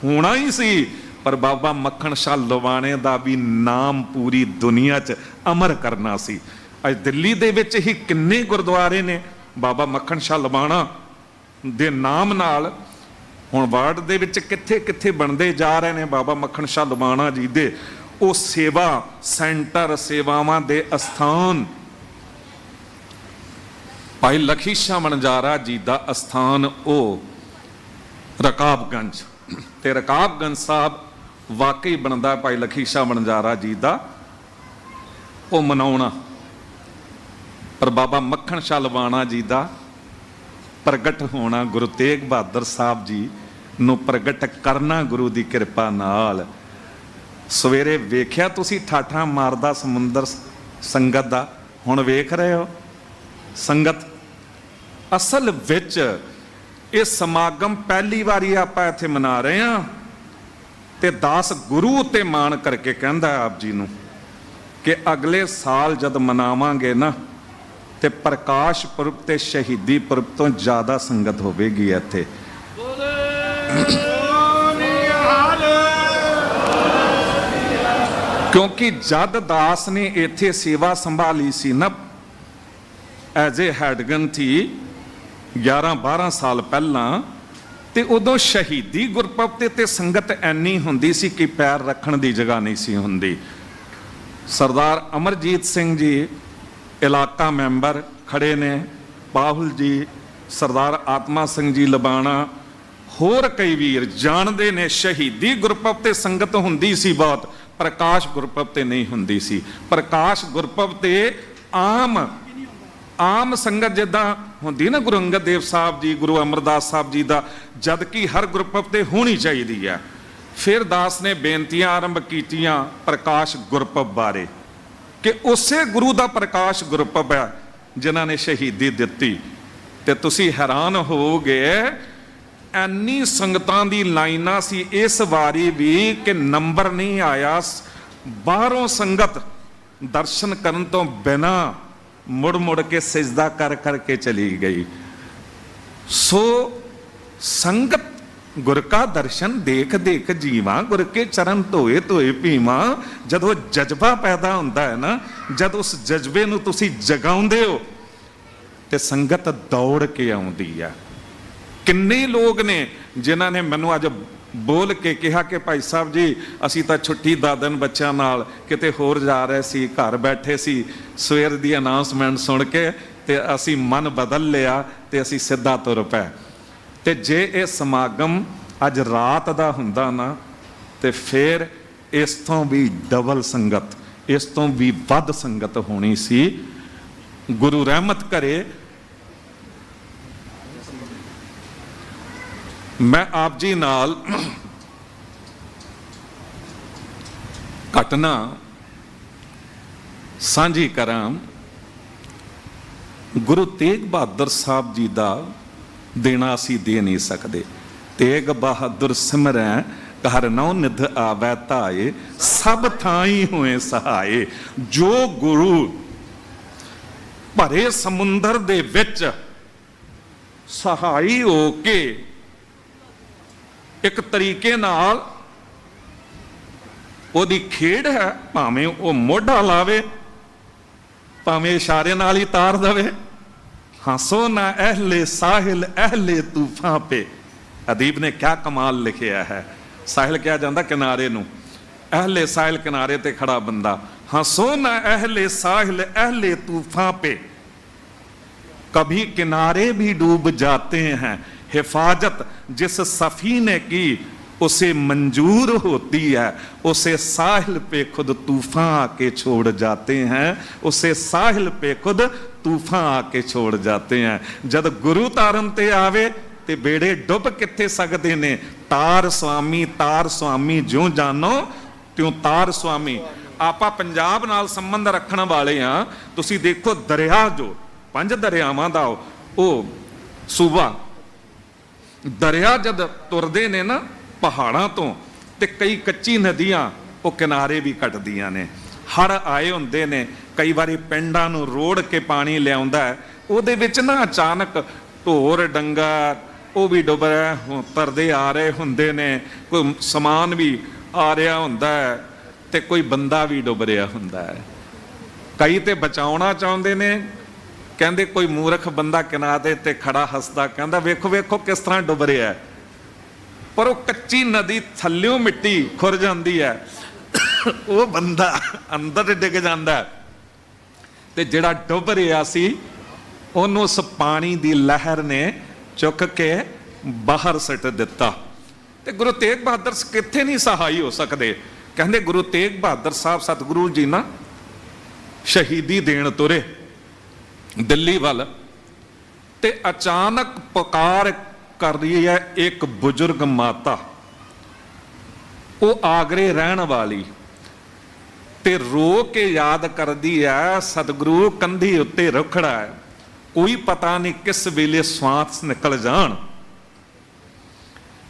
ਹੋਣਾ ਹੀ ਸੀ, ਪਰ ਬਾਬਾ ਮੱਖਣ ਸ਼ਾਹ ਲੁਬਾਣੇ ਦਾ ਵੀ ਨਾਮ ਪੂਰੀ ਦੁਨੀਆ 'ਚ ਅਮਰ ਕਰਨਾ ਸੀ। ਅੱਜ ਦਿੱਲੀ ਦੇ ਵਿੱਚ ਹੀ ਕਿੰਨੇ ਗੁਰਦੁਆਰੇ ਨੇ ਬਾਬਾ ਮੱਖਣ ਸ਼ਾਹ ਲੁਬਾਣਾ ਦੇ ਨਾਮ ਨਾਲ। ਹੁਣ ਵਰਲਡ ਦੇ ਵਿੱਚ ਕਿੱਥੇ ਕਿੱਥੇ ਬਣਦੇ ਜਾ ਰਹੇ ਨੇ ਬਾਬਾ ਮੱਖਣ ਸ਼ਾਹ ਲੁਬਾਣਾ ਜੀ ਦੇ ਉਹ ਸੇਵਾ ਸੈਂਟਰ, ਸੇਵਾਵਾਂ ਦੇ ਅਸਥਾਨ। ਭਾਈ ਲਖੀ ਸ਼ਾਹ ਬਣਜਾਰਾ ਜੀ ਦਾ ਅਸਥਾਨ ਉਹ ਰਕਾਬਗੰਜ, ਤੇ ਰਕਾਬਗੰਜ ਸਾਹਿਬ ਵਾਕਈ ਬਣਦਾ ਭਾਈ ਲਖੀ ਸ਼ਾਹ ਬਣਜਾਰਾ ਜੀ ਦਾ ਉਹ ਮਨਾਉਣਾ, ਪਰ ਬਾਬਾ ਮੱਖਣ ਸ਼ਾਹ ਲੁਬਾਣਾ ਜੀ ਦਾ ਪ੍ਰਗਟ ਹੋਣਾ, ਗੁਰੂ ਤੇਗ ਬਹਾਦਰ ਸਾਹਿਬ ਜੀ ਨੂੰ ਪ੍ਰਗਟ ਕਰਨਾ ਗੁਰੂ ਦੀ ਕਿਰਪਾ ਨਾਲ। ਸਵੇਰੇ ਵੇਖਿਆ ਤੁਸੀਂ ਠਾਠਾਂ ਮਾਰਦਾ ਸਮੁੰਦਰ ਸੰਗਤ ਦਾ, ਹੁਣ ਵੇਖ ਰਹੇ ਹੋ ਸੰਗਤ। ਅਸਲ ਵਿੱਚ ਇਹ ਸਮਾਗਮ ਪਹਿਲੀ ਵਾਰੀ ਆਪਾਂ ਇੱਥੇ ਮਨਾ ਰਹੇ ਹਾਂ, ਤੇ ਦਾਸ ਗੁਰੂ ਉੱਤੇ ਮਾਣ ਕਰਕੇ ਕਹਿੰਦਾ ਆਪ ਜੀ ਨੂੰ ਕਿ ਅਗਲੇ ਸਾਲ ਜਦ ਮਨਾਵਾਂਗੇ ਨਾ, ਤੇ ਪ੍ਰਕਾਸ਼ ਪੁਰਬ ਤੇ ਸ਼ਹੀਦੀ ਪੁਰਬ ਤੋਂ ਜ਼ਿਆਦਾ ਸੰਗਤ ਹੋਵੇਗੀ ਇੱਥੇ। ਕਿਉਂਕਿ ਜਦ ਦਾਸ ਨੇ ਇੱਥੇ ਸੇਵਾ ਸੰਭਾਲੀ ਸੀ ਨਾ ਐਜ਼ ਏ ਹੈਡਗਨ ਥੀ 11-12 ਸਾਲ ਪਹਿਲਾਂ, ਤੇ ਉਦੋਂ ਸ਼ਹੀਦੀ ਗੁਰਪੁਰਬ ਤੇ ਸੰਗਤ ਐਨੀ ਹੁੰਦੀ ਸੀ ਕਿ ਪੈਰ ਰੱਖਣ ਦੀ ਜਗ੍ਹਾ ਨਹੀਂ ਸੀ ਹੁੰਦੀ। ਸਰਦਾਰ ਅਮਰਜੀਤ ਸਿੰਘ ਜੀ ਇਲਾਕਾ ਮੈਂਬਰ ਖੜੇ ਨੇ, ਬਾਹੁਲ ਜੀ, ਸਰਦਾਰ ਆਤਮਾ ਸਿੰਘ ਜੀ ਲੁਬਾਣਾ, ਹੋਰ ਕਈ ਵੀਰ ਜਾਣਦੇ ਨੇ ਸ਼ਹੀਦੀ ਗੁਰਪੁਰਬ ਤੇ ਸੰਗਤ ਹੁੰਦੀ ਸੀ ਬਹੁਤ, ਪ੍ਰਕਾਸ਼ ਗੁਰਪੁਰਬ ਤੇ ਨਹੀਂ ਹੁੰਦੀ ਸੀ। ਪ੍ਰਕਾਸ਼ ਗੁਰਪੁਰਬ ਤੇ ਆਮ ਸੰਗਤ ਜਿੱਦਾਂ ਹੁੰਦੀ ਨਾ ਗੁਰੂ ਅੰਗਦ ਦੇਵ ਸਾਹਿਬ ਜੀ, ਗੁਰੂ ਅਮਰਦਾਸ ਸਾਹਿਬ ਜੀ ਦਾ, ਜਦ ਕਿ ਹਰ ਗੁਰਪੁਰਬ ਤੇ ਹੋਣੀ ਚਾਹੀਦੀ ਹੈ। ਫਿਰ ਦਾਸ ਨੇ ਬੇਨਤੀਆਂ ਆਰੰਭ ਕੀਤੀਆਂ ਪ੍ਰਕਾਸ਼ ਗੁਰਪੁਰਬ ਬਾਰੇ ਕਿ ਉਸੇ ਗੁਰੂ ਦਾ ਪ੍ਰਕਾਸ਼ ਗੁਰਪੁਰਬ ਹੈ ਜਿਨ੍ਹਾਂ ਨੇ ਸ਼ਹੀਦੀ ਦਿੱਤੀ। ਤੇ ਤੁਸੀਂ ਹੈਰਾਨ ਹੋਵੋਗੇ ਐਨੀ ਸੰਗਤਾਂ ਦੀ ਲਾਈਨਾਂ ਸੀ ਇਸ ਵਾਰੀ ਵੀ ਕਿ ਨੰਬਰ ਨਹੀਂ ਆਇਆ। ਬਾਹਰੋਂ ਸੰਗਤ ਦਰਸ਼ਨ ਕਰਨ ਤੋਂ ਬਿਨਾਂ ਮੁੜ ਮੁੜ ਕੇ ਸਿਜਦਾ ਕਰ ਕਰਕੇ ਚਲੀ ਗਈ। ਸੋ ਸੰਗਤ ਗੁਰ ਕਾ ਦਰਸ਼ਨ ਦੇਖ ਦੇਖ ਜੀਵਾਂ, ਗੁਰ ਕੇ ਚਰਨ ਧੋਏ ਧੋਏ ਪੀਵਾਂ। ਜਦੋਂ ਜਜ਼ਬਾ ਪੈਦਾ ਹੁੰਦਾ ਹੈ ਨਾ, ਜਦ ਉਸ ਜਜ਼ਬੇ ਨੂੰ ਤੁਸੀਂ ਜਗਾਉਂਦੇ ਹੋ ਤੇ ਸੰਗਤ ਦੌੜ ਕੇ ਆਉਂਦੀ ਆ। ਕਿੰਨੇ ਲੋਕ ਨੇ ਜਿਨ੍ਹਾਂ ਨੇ ਮੈਨੂੰ ਅੱਜ ਬੋਲ ਕੇ ਕਿਹਾ ਕਿ ਭਾਈ ਸਾਹਿਬ ਜੀ ਅਸੀਂ ਤਾਂ ਛੁੱਟੀ 10 ਦਿਨ ਬੱਚਿਆਂ ਨਾਲ ਕਿਤੇ ਹੋਰ ਜਾ ਰਹੇ ਸੀ, ਘਰ ਬੈਠੇ ਸੀ, ਸਵੇਰ ਦੀ ਅਨਾਉਂਸਮੈਂਟ ਸੁਣ ਕੇ ਤੇ ਅਸੀਂ ਮਨ ਬਦਲ ਲਿਆ ਤੇ ਅਸੀਂ ਸਿੱਧਾ ਤੁਰ ਪਏ। ਤੇ ਜੇ ਇਹ ਸਮਾਗਮ ਅੱਜ ਰਾਤ ਦਾ ਹੁੰਦਾ ਨਾ ਤੇ ਫਿਰ ਇਸ ਤੋਂ ਵੀ ਡਬਲ ਸੰਗਤ, ਇਸ ਤੋਂ ਵੀ ਵੱਧ ਸੰਗਤ ਹੋਣੀ ਸੀ। ਗੁਰੂ ਰਹਿਮਤ ਕਰੇ ਮੈਂ ਆਪ ਜੀ ਨਾਲ ਘਟਨਾ ਸਾਂਝੀ ਕਰਾਂ। ਗੁਰੂ ਤੇਗ ਬਹਾਦਰ ਸਾਹਿਬ ਜੀ ਦਾ ਦੇਣਾ ਅਸੀਂ ਦੇ ਨਹੀਂ ਸਕਦੇ। ਤੇਗ ਬਹਾਦਰ ਸਿਮਰੈ ਘਰ ਨਉ ਨਿਧ ਆਵੈ ਧਾਏ, ਸਭ ਥਾਈ ਹੋਏ ਸਹਾਏ। ਜੋ ਗੁਰੂ ਭਰੇ ਸਮੁੰਦਰ ਦੇ ਵਿੱਚ ਸਹਾਈ ਹੋ ਕੇ ਇੱਕ ਤਰੀਕੇ ਨਾਲ ਉਹਦੀ ਖੇਡ ਹੈ, ਭਾਵੇਂ ਉਹ ਮੋਢਾ ਲਾਵੇ, ਭਾਵੇਂ ਇਸ਼ਾਰੇ ਨਾਲ ਹੀ ਤਾਰ ਦਵੇ। ਹੱਸੋ ਨਾ ਅਹਲੇ ਸਾਹਿਲ ਅਹਲੇ ਤੂਫਾਨ ਪੇ। ਅਦੀਬ ਨੇ ਕਿਆ ਕਮਾਲ ਲਿਖਿਆ ਹੈ। ਸਾਹਿਲ ਕਿਹਾ ਜਾਂਦਾ ਕਿਨਾਰੇ ਨੂੰ, ਅਹਲੇ ਸਾਹਿਲ ਕਿਨਾਰੇ ਤੇ ਖੜਾ ਬੰਦਾ। ਹੱਸੋ ਨਾ ਅਹਲੇ ਸਾਹਿਲ ਅਹਲੇ तूफान पे, कभी किनारे भी डूब जाते हैं, हिफाजत जिस सफीने की उसे मंजूर होती है, उसे साहिल पे खुद तूफान आके छोड़ जाते हैं, उसे साहिल पे खुद तूफान आके छोड़ जाते हैं। जद गुरु तारन ते आवे ते बेड़े डुब किथे सकते ने। तार स्वामी ज्यों जानो त्यों तार स्वामी। ਆਪਾਂ ਪੰਜਾਬ ਨਾਲ ਸੰਬੰਧ ਰੱਖਣ ਵਾਲੇ ਆ। ਤੁਸੀਂ ਦੇਖੋ ਦਰਿਆ ਜੋ 5 ਦਰਿਆਵਾਂ ਦਾ ਉਹ ਸੂਬਾ, ਦਰਿਆ ਜਦ ਤੁਰਦੇ ਨੇ ਨਾ ਪਹਾੜਾਂ ਤੋਂ, ਤੇ ਕਈ ਕੱਚੀ ਨਦੀਆਂ ਉਹ ਕਿਨਾਰੇ ਵੀ ਕੱਟਦੀਆਂ ਨੇ। ਹੜ੍ਹ ਆਏ ਹੁੰਦੇ ਨੇ, ਕਈ ਵਾਰੀ ਪਿੰਡਾਂ ਨੂੰ ਰੋੜ ਕੇ ਪਾਣੀ ਲਿਆਉਂਦਾ ਹੈ। ਉਹਦੇ ਵਿੱਚ ਨਾ ਅਚਾਨਕ ਢੋਰ ਡੰਗਰ ਉਹ ਵੀ ਡੁੱਬ ਰਹੇ ਤਰਦੇ ਆ ਰਹੇ ਹੁੰਦੇ ਨੇ, ਕੋਈ ਸਮਾਨ ਵੀ ਆ ਰਿਹਾ ਹੁੰਦਾ ਹੈ, ਤੇ ਕੋਈ ਬੰਦਾ ਵੀ ਡੁੱਬ ਰਿਹਾ ਹੁੰਦਾ ਹੈ। ਕਈ ਤੇ ਬਚਾਉਣਾ ਚਾਹੁੰਦੇ ਨੇ, ਕਹਿੰਦੇ ਕੋਈ ਮੂਰਖ ਬੰਦਾ ਕਿਨਾਰੇ ਤੇ ਖੜਾ ਹੱਸਦਾ ਕਹਿੰਦਾ ਵੇਖੋ ਵੇਖੋ ਕਿਸ ਤਰ੍ਹਾਂ ਡੁੱਬ ਰਿਹਾ। ਪਰ ਉਹ ਕੱਚੀ ਨਦੀ ਥੱਲਿਓਂ ਮਿੱਟੀ ਖੁਰ ਜਾਂਦੀ ਹੈ, ਉਹ ਬੰਦਾ ਅੰਦਰ ਡਿੱਗ ਜਾਂਦਾ, ਤੇ ਜਿਹੜਾ ਡੁੱਬ ਰਿਹਾ ਸੀ ਉਹਨੂੰ ਉਸ ਪਾਣੀ ਦੀ ਲਹਿਰ ਨੇ ਚੁੱਕ ਕੇ ਬਾਹਰ ਸੁੱਟ ਦਿੱਤਾ। ਤੇ ਗੁਰੂ ਤੇਗ ਬਹਾਦਰ ਕਿੱਥੇ ਨਹੀਂ ਸਹਾਈ ਹੋ ਸਕਦੇ। ਕਹਿੰਦੇ ਗੁਰੂ ਤੇਗ ਬਹਾਦਰ ਸਾਹਿਬ ਸਤਿਗੁਰੂ ਜੀ ਨਾ ਸ਼ਹੀਦੀ ਦੇਣ ਤੁਰੇ ਦਿੱਲੀ ਵੱਲ, ਤੇ ਅਚਾਨਕ ਪੁਕਾਰ ਕਰ ਰਹੀ ਹੈ ਇੱਕ ਬਜ਼ੁਰਗ ਮਾਤਾ, ਉਹ ਆਗਰੇ ਰਹਿਣ ਵਾਲੀ, ਤੇ ਰੋ ਕੇ ਯਾਦ ਕਰਦੀ ਹੈ ਸਤਿਗੁਰੂ ਕੰਧੀ ਉੱਤੇ ਰੁਖੜਾ ਹੈ, ਕੋਈ ਪਤਾ ਨਹੀਂ ਕਿਸ ਵੇਲੇ ਸਵਾਸ ਨਿਕਲ ਜਾਣ।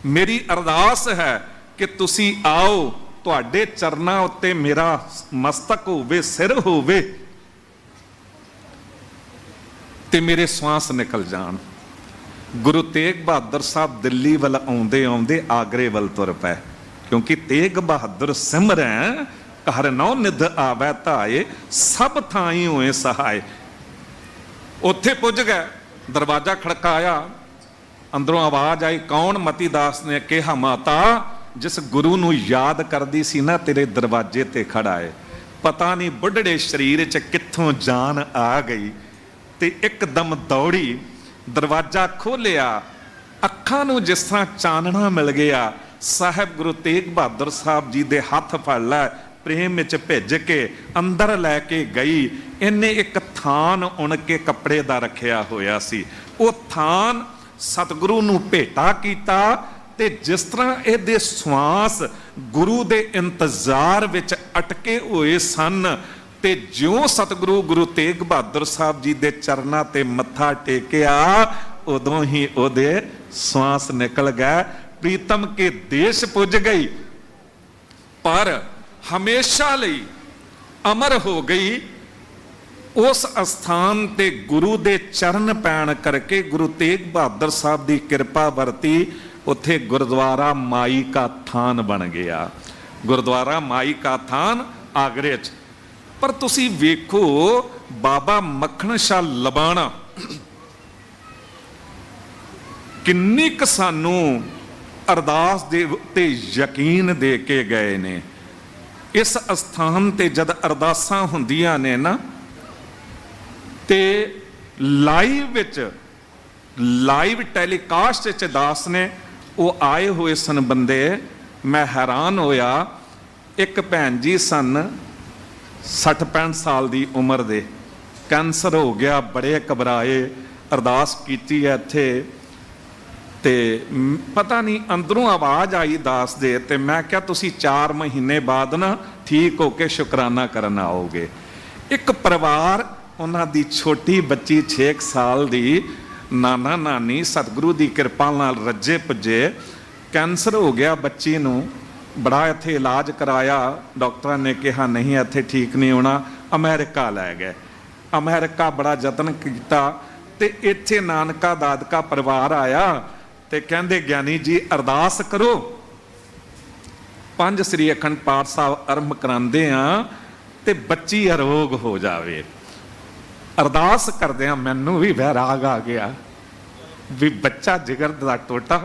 ਮੇਰੀ ਅਰਦਾਸ ਹੈ ਕਿ ਤੁਸੀਂ ਆਓ, ਤੁਹਾਡੇ ਚਰਨਾਂ ਉੱਤੇ ਮੇਰਾ ਮਸਤਕ ਹੋਵੇ, ਸਿਰ ਹੋਵੇ, ਤੇ ਮੇਰੇ ਸਵਾਸ ਨਿਕਲ ਜਾਣ। ਗੁਰੂ ਤੇਗ ਬਹਾਦਰ ਸਾਹਿਬ ਦਿੱਲੀ ਵੱਲ ਆਉਂਦੇ ਆਉਂਦੇ ਆਗਰੇ ਵੱਲ ਤੁਰ ਪਏ, ਕਿਉਂਕਿ ਤੇਗ ਬਹਾਦਰ ਸਿਮਰੈ ਘਰ ਨਉ ਨਿਧ ਆਵੈ ਧਾਏ, ਸਭ ਥਾਈ ਹੋਏ ਸਹਾਏ। ਉੱਥੇ ਪੁੱਜ ਗਏ, ਦਰਵਾਜ਼ਾ ਖੜਕਾਇਆ, ਅੰਦਰੋਂ ਆਵਾਜ਼ ਆਈ, ਕੌਣ? ਮਤੀ ਦਾਸ ਨੇ ਕਿਹਾ ਮਾਤਾ ਜਿਸ ਗੁਰੂ ਨੂੰ ਯਾਦ ਕਰਦੀ ਸੀ ਨਾ ਤੇਰੇ ਦਰਵਾਜ਼ੇ ਤੇ ਖੜਾ ਹੈ। ਪਤਾ ਨਹੀਂ ਬੁੱਢੜੇ ਸਰੀਰ 'ਚ ਕਿੱਥੋਂ ਜਾਨ ਆ ਗਈ, ਤੇ ਇੱਕਦਮ ਦੌੜੀ, ਦਰਵਾਜ਼ਾ ਖੋਲਿਆ, ਅੱਖਾਂ ਨੂੰ ਜਿਸ ਤਰ੍ਹਾਂ ਚਾਨਣਾ ਮਿਲ ਗਿਆ। ਸਾਹਿਬ ਗੁਰੂ ਤੇਗ ਬਹਾਦਰ ਸਾਹਿਬ ਜੀ ਦੇ ਹੱਥ ਫੜ ਲੈ, ਪ੍ਰੇਮ ਵਿੱਚ ਭਿੱਜ ਕੇ ਅੰਦਰ ਲੈ ਕੇ ਗਈ। ਇਹਨੇ ਇੱਕ ਥਾਨ ਉਣ ਕੇ ਕੱਪੜੇ ਦਾ ਰੱਖਿਆ ਹੋਇਆ ਸੀ, ਉਹ ਥਾਨ ਸਤਿਗੁਰੂ ਨੂੰ ਭੇਟਾ ਕੀਤਾ, ਤੇ ਜਿਸ ਤਰ੍ਹਾਂ ਇਹਦੇ ਸਵਾਸ ਗੁਰੂ ਦੇ ਇੰਤਜ਼ਾਰ ਵਿੱਚ ਅਟਕੇ ਹੋਏ ਸਨ, ਤੇ ਜਿਉਂ ਸਤਿਗੁਰੂ ਗੁਰੂ ਤੇਗ ਬਹਾਦਰ ਸਾਹਿਬ ਜੀ ਦੇ ਚਰਨਾਂ ਤੇ ਮੱਥਾ ਟੇਕਿਆ, ਉਦੋਂ ਹੀ ਉਹਦੇ ਸਵਾਸ ਨਿਕਲ ਗਏ। ਪ੍ਰੀਤਮ ਕੇ ਦੇਸ਼ ਪੁੱਜ ਗਈ, ਪਰ ਹਮੇਸ਼ਾ ਲਈ ਅਮਰ ਹੋ ਗਈ। ਉਸ ਅਸਥਾਨ ਤੇ ਗੁਰੂ ਦੇ ਚਰਨ ਪੈਣ ਕਰਕੇ ਗੁਰੂ ਤੇਗ ਬਹਾਦਰ ਸਾਹਿਬ ਦੀ ਕਿਰਪਾ ਵਰਤੀ, ਉੱਥੇ ਗੁਰਦੁਆਰਾ ਮਾਈ ਕਾ ਥਾਨ ਬਣ ਗਿਆ। ਗੁਰਦੁਆਰਾ ਮਾਈ ਕਾ ਥਾਨ ਆਗਰੇ 'ਚ। ਪਰ ਤੁਸੀਂ ਵੇਖੋ ਬਾਬਾ ਮੱਖਣ ਸ਼ਾਹ ਲਬਾਣਾ ਕਿੰਨੀ ਕੁ ਸਾਨੂੰ ਅਰਦਾਸ ਦੇ ਉੱਤੇ ਯਕੀਨ ਦੇ ਕੇ ਗਏ ਨੇ। ਇਸ ਅਸਥਾਨ ਤੇ ਜਦ ਅਰਦਾਸਾਂ ਹੁੰਦੀਆਂ ਨੇ ਨਾ, ਤੇ ਲਾਈਵ ਵਿੱਚ ਲਾਈਵ ਟੈਲੀਕਾਸਟ ਵਿੱਚ ਦਾਸ ਨੇ ਉਹ ਆਏ ਹੋਏ ਸਨ ਬੰਦੇ। ਮੈਂ ਹੈਰਾਨ ਹੋਇਆ, ਇੱਕ ਭੈਣ ਜੀ ਸਨ 60-65 ਸਾਲ ਦੀ ਉਮਰ ਦੇ, ਕੈਂਸਰ ਹੋ ਗਿਆ, ਬੜੇ ਘਬਰਾਏ, ਅਰਦਾਸ ਕੀਤੀ ਹੈ ਇੱਥੇ, ਤੇ ਪਤਾ ਨਹੀਂ ਅੰਦਰੋਂ ਆਵਾਜ਼ ਆਈ ਦਾਸ ਦੇ, ਤੇ ਮੈਂ ਕਿਹਾ ਤੁਸੀਂ 4 ਮਹੀਨੇ ਬਾਅਦ ਨਾ ਠੀਕ ਹੋ ਕੇ ਸ਼ੁਕਰਾਨਾ ਕਰਨ ਆਓਗੇ। ਇੱਕ ਪਰਿਵਾਰ, ਉਹਨਾਂ ਦੀ ਛੋਟੀ ਬੱਚੀ 6 ਸਾਲ ਦੀ, ਨਾਨਾ ਨਾਨੀ ਸਤਿਗੁਰੂ ਦੀ ਕਿਰਪਾ ਨਾਲ ਰੱਜੇ ਪੁੱਜੇ, ਕੈਂਸਰ ਹੋ ਗਿਆ ਬੱਚੀ ਨੂੰ, ਬੜਾ ਇੱਥੇ ਇਲਾਜ ਕਰਾਇਆ, ਡਾਕਟਰਾਂ ਨੇ ਕਿਹਾ ਨਹੀਂ ਇੱਥੇ ਠੀਕ ਨਹੀਂ ਹੋਣਾ, ਅਮਰੀਕਾ ਲੈ ਗਏ। ਅਮਰੀਕਾ ਬੜਾ ਯਤਨ ਕੀਤਾ ਤੇ ਇੱਥੇ ਨਾਨਕਾ ਦਾਦਕਾ ਪਰਿਵਾਰ ਆਇਆ ਤੇ ਕਹਿੰਦੇ ਗਿਆਨੀ ਜੀ ਅਰਦਾਸ ਕਰੋ। 5 ਸ੍ਰੀ ਅਖੰਡ ਪਾਠ ਸਾਹਿਬ ਆਰੰਭ ਕਰਾਉਂਦੇ ਆ ਤੇ ਬੱਚੀ ਅਰੋਗ ਹੋ ਜਾਵੇ। ਅਰਦਾਸ ਕਰਦੇ ਆ, ਮੈਨੂੰ ਵੀ ਵੈਰਾਗ ਆ ਗਿਆ ਵੀ ਬੱਚਾ ਜਿਗਰ ਦਾ ਟੋਟਾ,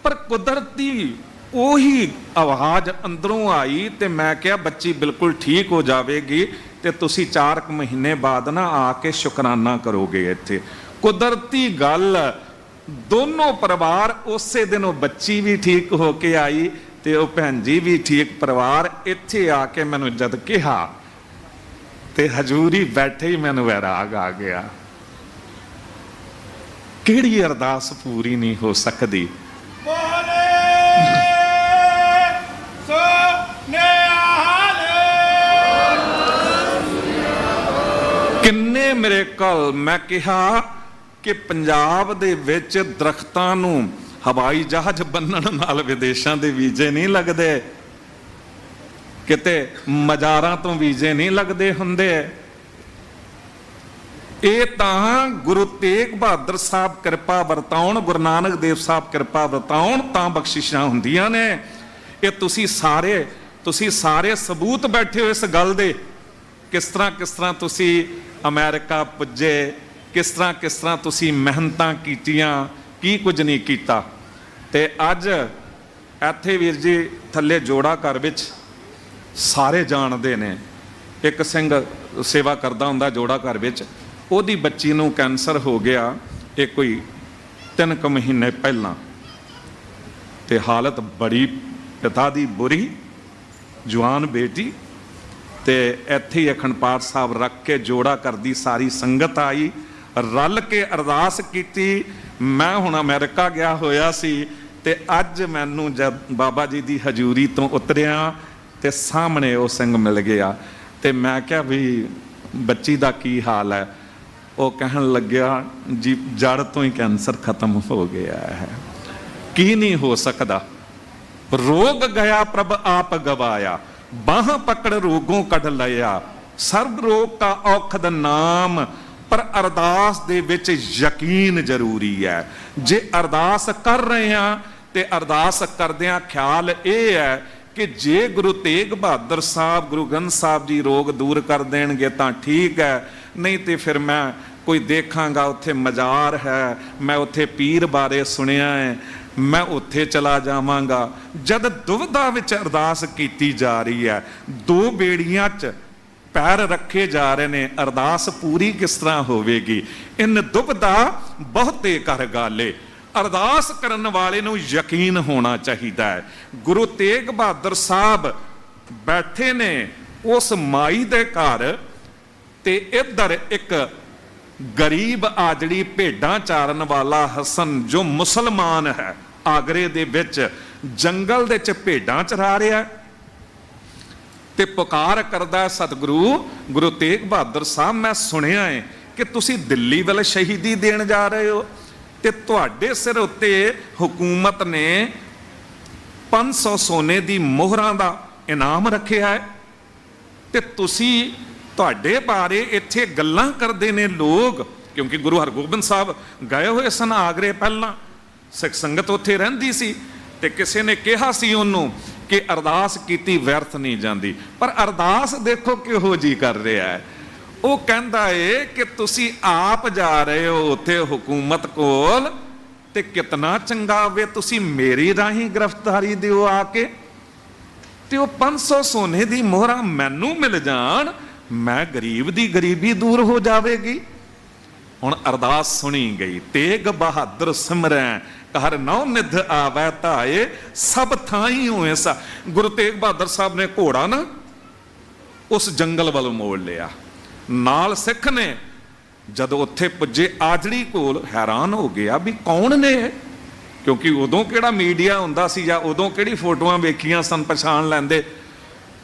ਪਰ ਕੁਦਰਤੀ ਉਹੀ ਆਵਾਜ਼ ਅੰਦਰੋਂ ਆਈ ਤੇ ਮੈਂ ਕਿਹਾ ਬੱਚੀ ਬਿਲਕੁਲ ਠੀਕ ਹੋ ਜਾਵੇਗੀ ਤੇ ਤੁਸੀਂ 4 ਮਹੀਨੇ ਬਾਅਦ ਨਾ ਆ ਕੇ ਸ਼ੁਕਰਾਨਾ ਕਰੋਗੇ ਇੱਥੇ। ਕੁਦਰਤੀ ਗੱਲ, ਦੋਨੋਂ ਪਰਿਵਾਰ ਉਸੇ ਦਿਨ, ਉਹ ਬੱਚੀ ਵੀ ਠੀਕ ਹੋ ਕੇ ਆਈ ਤੇ ਉਹ ਭੈਣ ਜੀ ਵੀ ਠੀਕ। ਪਰਿਵਾਰ ਇੱਥੇ ਆ ਕੇ ਮੈਨੂੰ ਜਦ ਕਿਹਾ ਤੇ ਹਜ਼ੂਰੀ ਬੈਠੇ ਹੀ ਮੈਨੂੰ ਵੈਰਾਗ ਆ ਗਿਆ। ਕਿਹੜੀ ਅਰਦਾਸ ਪੂਰੀ ਨਹੀਂ ਹੋ ਸਕਦੀ? ਕਿੰਨੇ ਮੇਰੇ ਕੋਲ, ਮੈਂ ਕਿਹਾ ਕਿ ਪੰਜਾਬ ਦੇ ਵਿੱਚ ਦਰਖਤਾਂ ਨੂੰ ਹਵਾਈ ਜਹਾਜ਼ ਬੰਨਣ ਨਾਲ ਵਿਦੇਸ਼ਾਂ ਦੇ ਵੀਜ਼ੇ ਨਹੀਂ ਲੱਗਦੇ, ਕਿਤੇ ਮਜ਼ਾਰਾਂ ਤੋਂ ਵੀਜ਼ੇ ਨਹੀਂ ਲੱਗਦੇ ਹੁੰਦੇ। ਇਹ ਤਾਂ ਗੁਰੂ ਤੇਗ ਬਹਾਦਰ ਸਾਹਿਬ ਕਿਰਪਾ ਵਰਤਾਉਣ, ਗੁਰੂ ਨਾਨਕ ਦੇਵ ਸਾਹਿਬ ਕਿਰਪਾ ਵਰਤਾਉਣ ਤਾਂ ਬਖਸ਼ਿਸ਼ਾਂ ਹੁੰਦੀਆਂ ਨੇ। ਇਹ ਤੁਸੀਂ ਸਾਰੇ ਸਬੂਤ ਬੈਠੇ ਹੋ ਇਸ ਗੱਲ ਦੇ, ਕਿਸ ਤਰ੍ਹਾਂ ਤੁਸੀਂ ਅਮਰੀਕਾ ਪੁੱਜੇ, ਕਿਸ ਤਰ੍ਹਾਂ ਤੁਸੀਂ ਮਿਹਨਤਾਂ ਕੀਤੀਆਂ, ਕੀ ਕੁਝ ਨਹੀਂ ਕੀਤਾ। ਤੇ ਅੱਜ ਇੱਥੇ ਵੀਰ ਜੀ ਥੱਲੇ ਜੋੜਾ ਘਰ ਵਿੱਚ ਸਾਰੇ ਜਾਣਦੇ ਨੇ, ਇੱਕ ਸਿੰਘ ਸੇਵਾ ਕਰਦਾ ਹੁੰਦਾ ਜੋੜਾ ਘਰ ਵਿੱਚ, ਉਹਦੀ ਬੱਚੀ ਨੂੰ ਕੈਂਸਰ ਹੋ ਗਿਆ ਇਹ ਕੋਈ 3 ਮਹੀਨੇ ਪਹਿਲਾਂ, ਤੇ ਹਾਲਤ ਬੜੀ ਪਿਤਾ ਦੀ ਬੁਰੀ, ਜਵਾਨ ਬੇਟੀ, ਤੇ ਇੱਥੇ ਹੀ ਅਖੰਡ ਪਾਠ ਸਾਹਿਬ ਰੱਖ ਕੇ ਜੋੜਾ ਕਰਦੀ ਸਾਰੀ ਸੰਗਤ ਆਈ, ਰਲ ਕੇ ਅਰਦਾਸ ਕੀਤੀ। ਮੈਂ ਹੁਣ ਅਮਰੀਕਾ ਗਿਆ ਹੋਇਆ ਸੀ ਤੇ ਅੱਜ ਮੈਨੂੰ ਜਦ ਬਾਬਾ ਜੀ ਦੀ ਹਜ਼ੂਰੀ ਤੋਂ ਉਤਰਿਆ ਤੇ ਸਾਹਮਣੇ ਉਹ ਸਿੰਘ ਮਿਲ ਗਿਆ ਤੇ ਮੈਂ ਕਿਹਾ ਵੀ ਬੱਚੀ ਦਾ ਕੀ ਹਾਲ ਹੈ? ਉਹ ਕਹਿਣ ਲੱਗਿਆ ਜੀ ਜੜ ਤੋਂ ਹੀ ਕੈਂਸਰ ਖਤਮ ਹੋ ਗਿਆ ਹੈ। ਕੀ ਨਹੀਂ ਹੋ ਸਕਦਾ? ਰੋਗ ਗਿਆ ਪ੍ਰਭ ਆਪ ਗਵਾਇਆ, ਬਾਹਾਂ ਪਕੜ ਰੋਗੋਂ ਕੱਢ ਲਿਆ, ਸਰਬ ਰੋਗ ਕਾ ਔਖਦ ਨਾਮ। ਪਰ ਅਰਦਾਸ ਦੇ ਵਿੱਚ ਯਕੀਨ ਜ਼ਰੂਰੀ ਹੈ। ਜੇ ਅਰਦਾਸ ਕਰ ਰਹੇ ਹਾਂ ਤੇ ਅਰਦਾਸ ਕਰਦਿਆਂ ਖਿਆਲ ਇਹ ਹੈ ਕਿ ਜੇ ਗੁਰੂ ਤੇਗ ਬਹਾਦਰ ਸਾਹਿਬ, ਗੁਰੂ ਗ੍ਰੰਥ ਸਾਹਿਬ ਜੀ ਰੋਗ ਦੂਰ ਕਰ ਦੇਣਗੇ ਤਾਂ ਠੀਕ ਹੈ, ਨਹੀਂ ਤੇ ਫਿਰ ਮੈਂ ਕੋਈ ਦੇਖਾਂਗਾ ਉੱਥੇ ਮਜ਼ਾਰ ਹੈ, ਮੈਂ ਉੱਥੇ ਪੀਰ ਬਾਰੇ ਸੁਣਿਆ ਹੈ, ਮੈਂ ਉੱਥੇ ਚਲਾ ਜਾਵਾਂਗਾ। ਜਦ ਦੁਵਿਧਾ ਵਿੱਚ ਅਰਦਾਸ ਕੀਤੀ ਜਾ ਰਹੀ ਹੈ, 2 ਬੇੜੀਆਂ 'ਚ ਪੈਰ ਰੱਖੇ ਜਾ ਰਹੇ ਨੇ, ਅਰਦਾਸ ਪੂਰੀ ਕਿਸ ਤਰ੍ਹਾਂ ਹੋਵੇਗੀ? ਇਨ ਦੁਬਦਾ ਬਹੁਤੇ ਕਰ ਗਾਲੇ। ਅਰਦਾਸ ਕਰਨ ਵਾਲੇ ਨੂੰ ਯਕੀਨ ਹੋਣਾ ਚਾਹੀਦਾ ਹੈ। ਗੁਰੂ ਤੇਗ ਬਹਾਦਰ ਸਾਹਿਬ ਬੈਠੇ ਨੇ ਉਸ ਮਾਈ ਦੇ ਘਰ ਤੇ ਇੱਧਰ ਇੱਕ ਗਰੀਬ ਆਜੜੀ ਭੇਡਾਂ ਚਾਰਨ ਵਾਲਾ ਹਸਨ ਜੋ ਮੁਸਲਮਾਨ ਹੈ, ਆਗਰੇ ਦੇ ਵਿੱਚ ਜੰਗਲ ਦੇ ਚ ਭੇਡਾਂ ਚਰਾ ਰਿਹਾ ਤੇ ਪੁਕਾਰ ਕਰਦਾ, ਸਤਿਗੁਰੂ ਗੁਰੂ ਤੇਗ ਬਹਾਦਰ ਸਾਹਿਬ, ਮੈਂ ਸੁਣਿਆ ਹੈ ਕਿ ਤੁਸੀਂ ਦਿੱਲੀ ਵੱਲ ਸ਼ਹੀਦੀ ਦੇਣ ਜਾ ਰਹੇ ਹੋ ਤੇ ਤੁਹਾਡੇ ਸਿਰ ਉੱਤੇ ਹਕੂਮਤ ਨੇ 500 ਸੋਨੇ ਦੀ ਮੋਹਰਾਂ ਦਾ ਇਨਾਮ ਰੱਖਿਆ ਹੈ ਤੇ ਤੁਸੀਂ, ਤੁਹਾਡੇ ਬਾਰੇ ਇੱਥੇ ਗੱਲਾਂ ਕਰਦੇ ਨੇ ਲੋਕ, ਕਿਉਂਕਿ ਗੁਰੂ ਹਰਗੋਬਿੰਦ ਸਾਹਿਬ ਗਏ ਹੋਏ ਸਨ ਆਗਰੇ ਪਹਿਲਾਂ, ਸਿੱਖ ਸੰਗਤ ਉੱਥੇ ਰਹਿੰਦੀ ਸੀ ਤੇ ਕਿਸੇ ਨੇ ਕਿਹਾ ਸੀ ਉਹਨੂੰ ਕਿ ਅਰਦਾਸ ਕੀਤੀ ਵਿਅਰਥ ਨਹੀਂ ਜਾਂਦੀ। ਪਰ ਅਰਦਾਸ ਦੇਖੋ ਕਿਹੋ ਜੀ ਕਰ ਰਿਹਾ ਹੈ। ਉਹ ਕਹਿੰਦਾ ਏ ਕਿ ਤੁਸੀਂ ਆਪ ਜਾ ਰਹੇ ਹੋ ਉੱਥੇ ਹਕੂਮਤ ਕੋਲ ਤੇ ਕਿਤਨਾ ਚੰਗਾ ਹੋਵੇ ਤੁਸੀਂ ਮੇਰੀ ਰਾਹੀਂ ਗ੍ਰਿਫਤਾਰੀ ਦਿਓ ਆ ਕੇ ਤੇ ਉਹ 500 ਸੋਨੇ ਦੀ ਮੋਹਰਾਂ ਮੈਨੂੰ ਮਿਲ ਜਾਣ, ਮੈਂ ਗਰੀਬ ਦੀ ਗਰੀਬੀ ਦੂਰ ਹੋ ਜਾਵੇਗੀ। ਹੁਣ ਅਰਦਾਸ ਸੁਣੀ ਗਈ। ਤੇਗ ਬਹਾਦਰ ਸਿਮਰੈ ਹਰ ਨੌ ਨਿਧ ਆਵੈ ਧਾਏ, ਸਭ ਥਾਈ ਹੋਏ ਸਾ। ਗੁਰੂ ਤੇਗ ਬਹਾਦਰ ਸਾਹਿਬ ਨੇ ਘੋੜਾ ਨਾ ਉਸ ਜੰਗਲ ਵੱਲ ਮੋੜ ਲਿਆ, ਨਾਲ ਸਿੱਖ ਨੇ। ਜਦੋਂ ਉੱਥੇ ਪੁੱਜੇ ਆਜੜੀ ਕੋਲ, ਹੈਰਾਨ ਹੋ ਗਿਆ ਵੀ ਕੌਣ ਨੇ ਕਿਉਂਕਿ ਉਦੋਂ ਕਿਹੜਾ ਮੀਡੀਆ ਹੁੰਦਾ ਸੀ ਜਾਂ ਉਦੋਂ ਕਿਹੜੀ ਫੋਟੋਆਂ ਵੇਖੀਆਂ ਸਨ ਪਛਾਣ ਲੈਂਦੇ।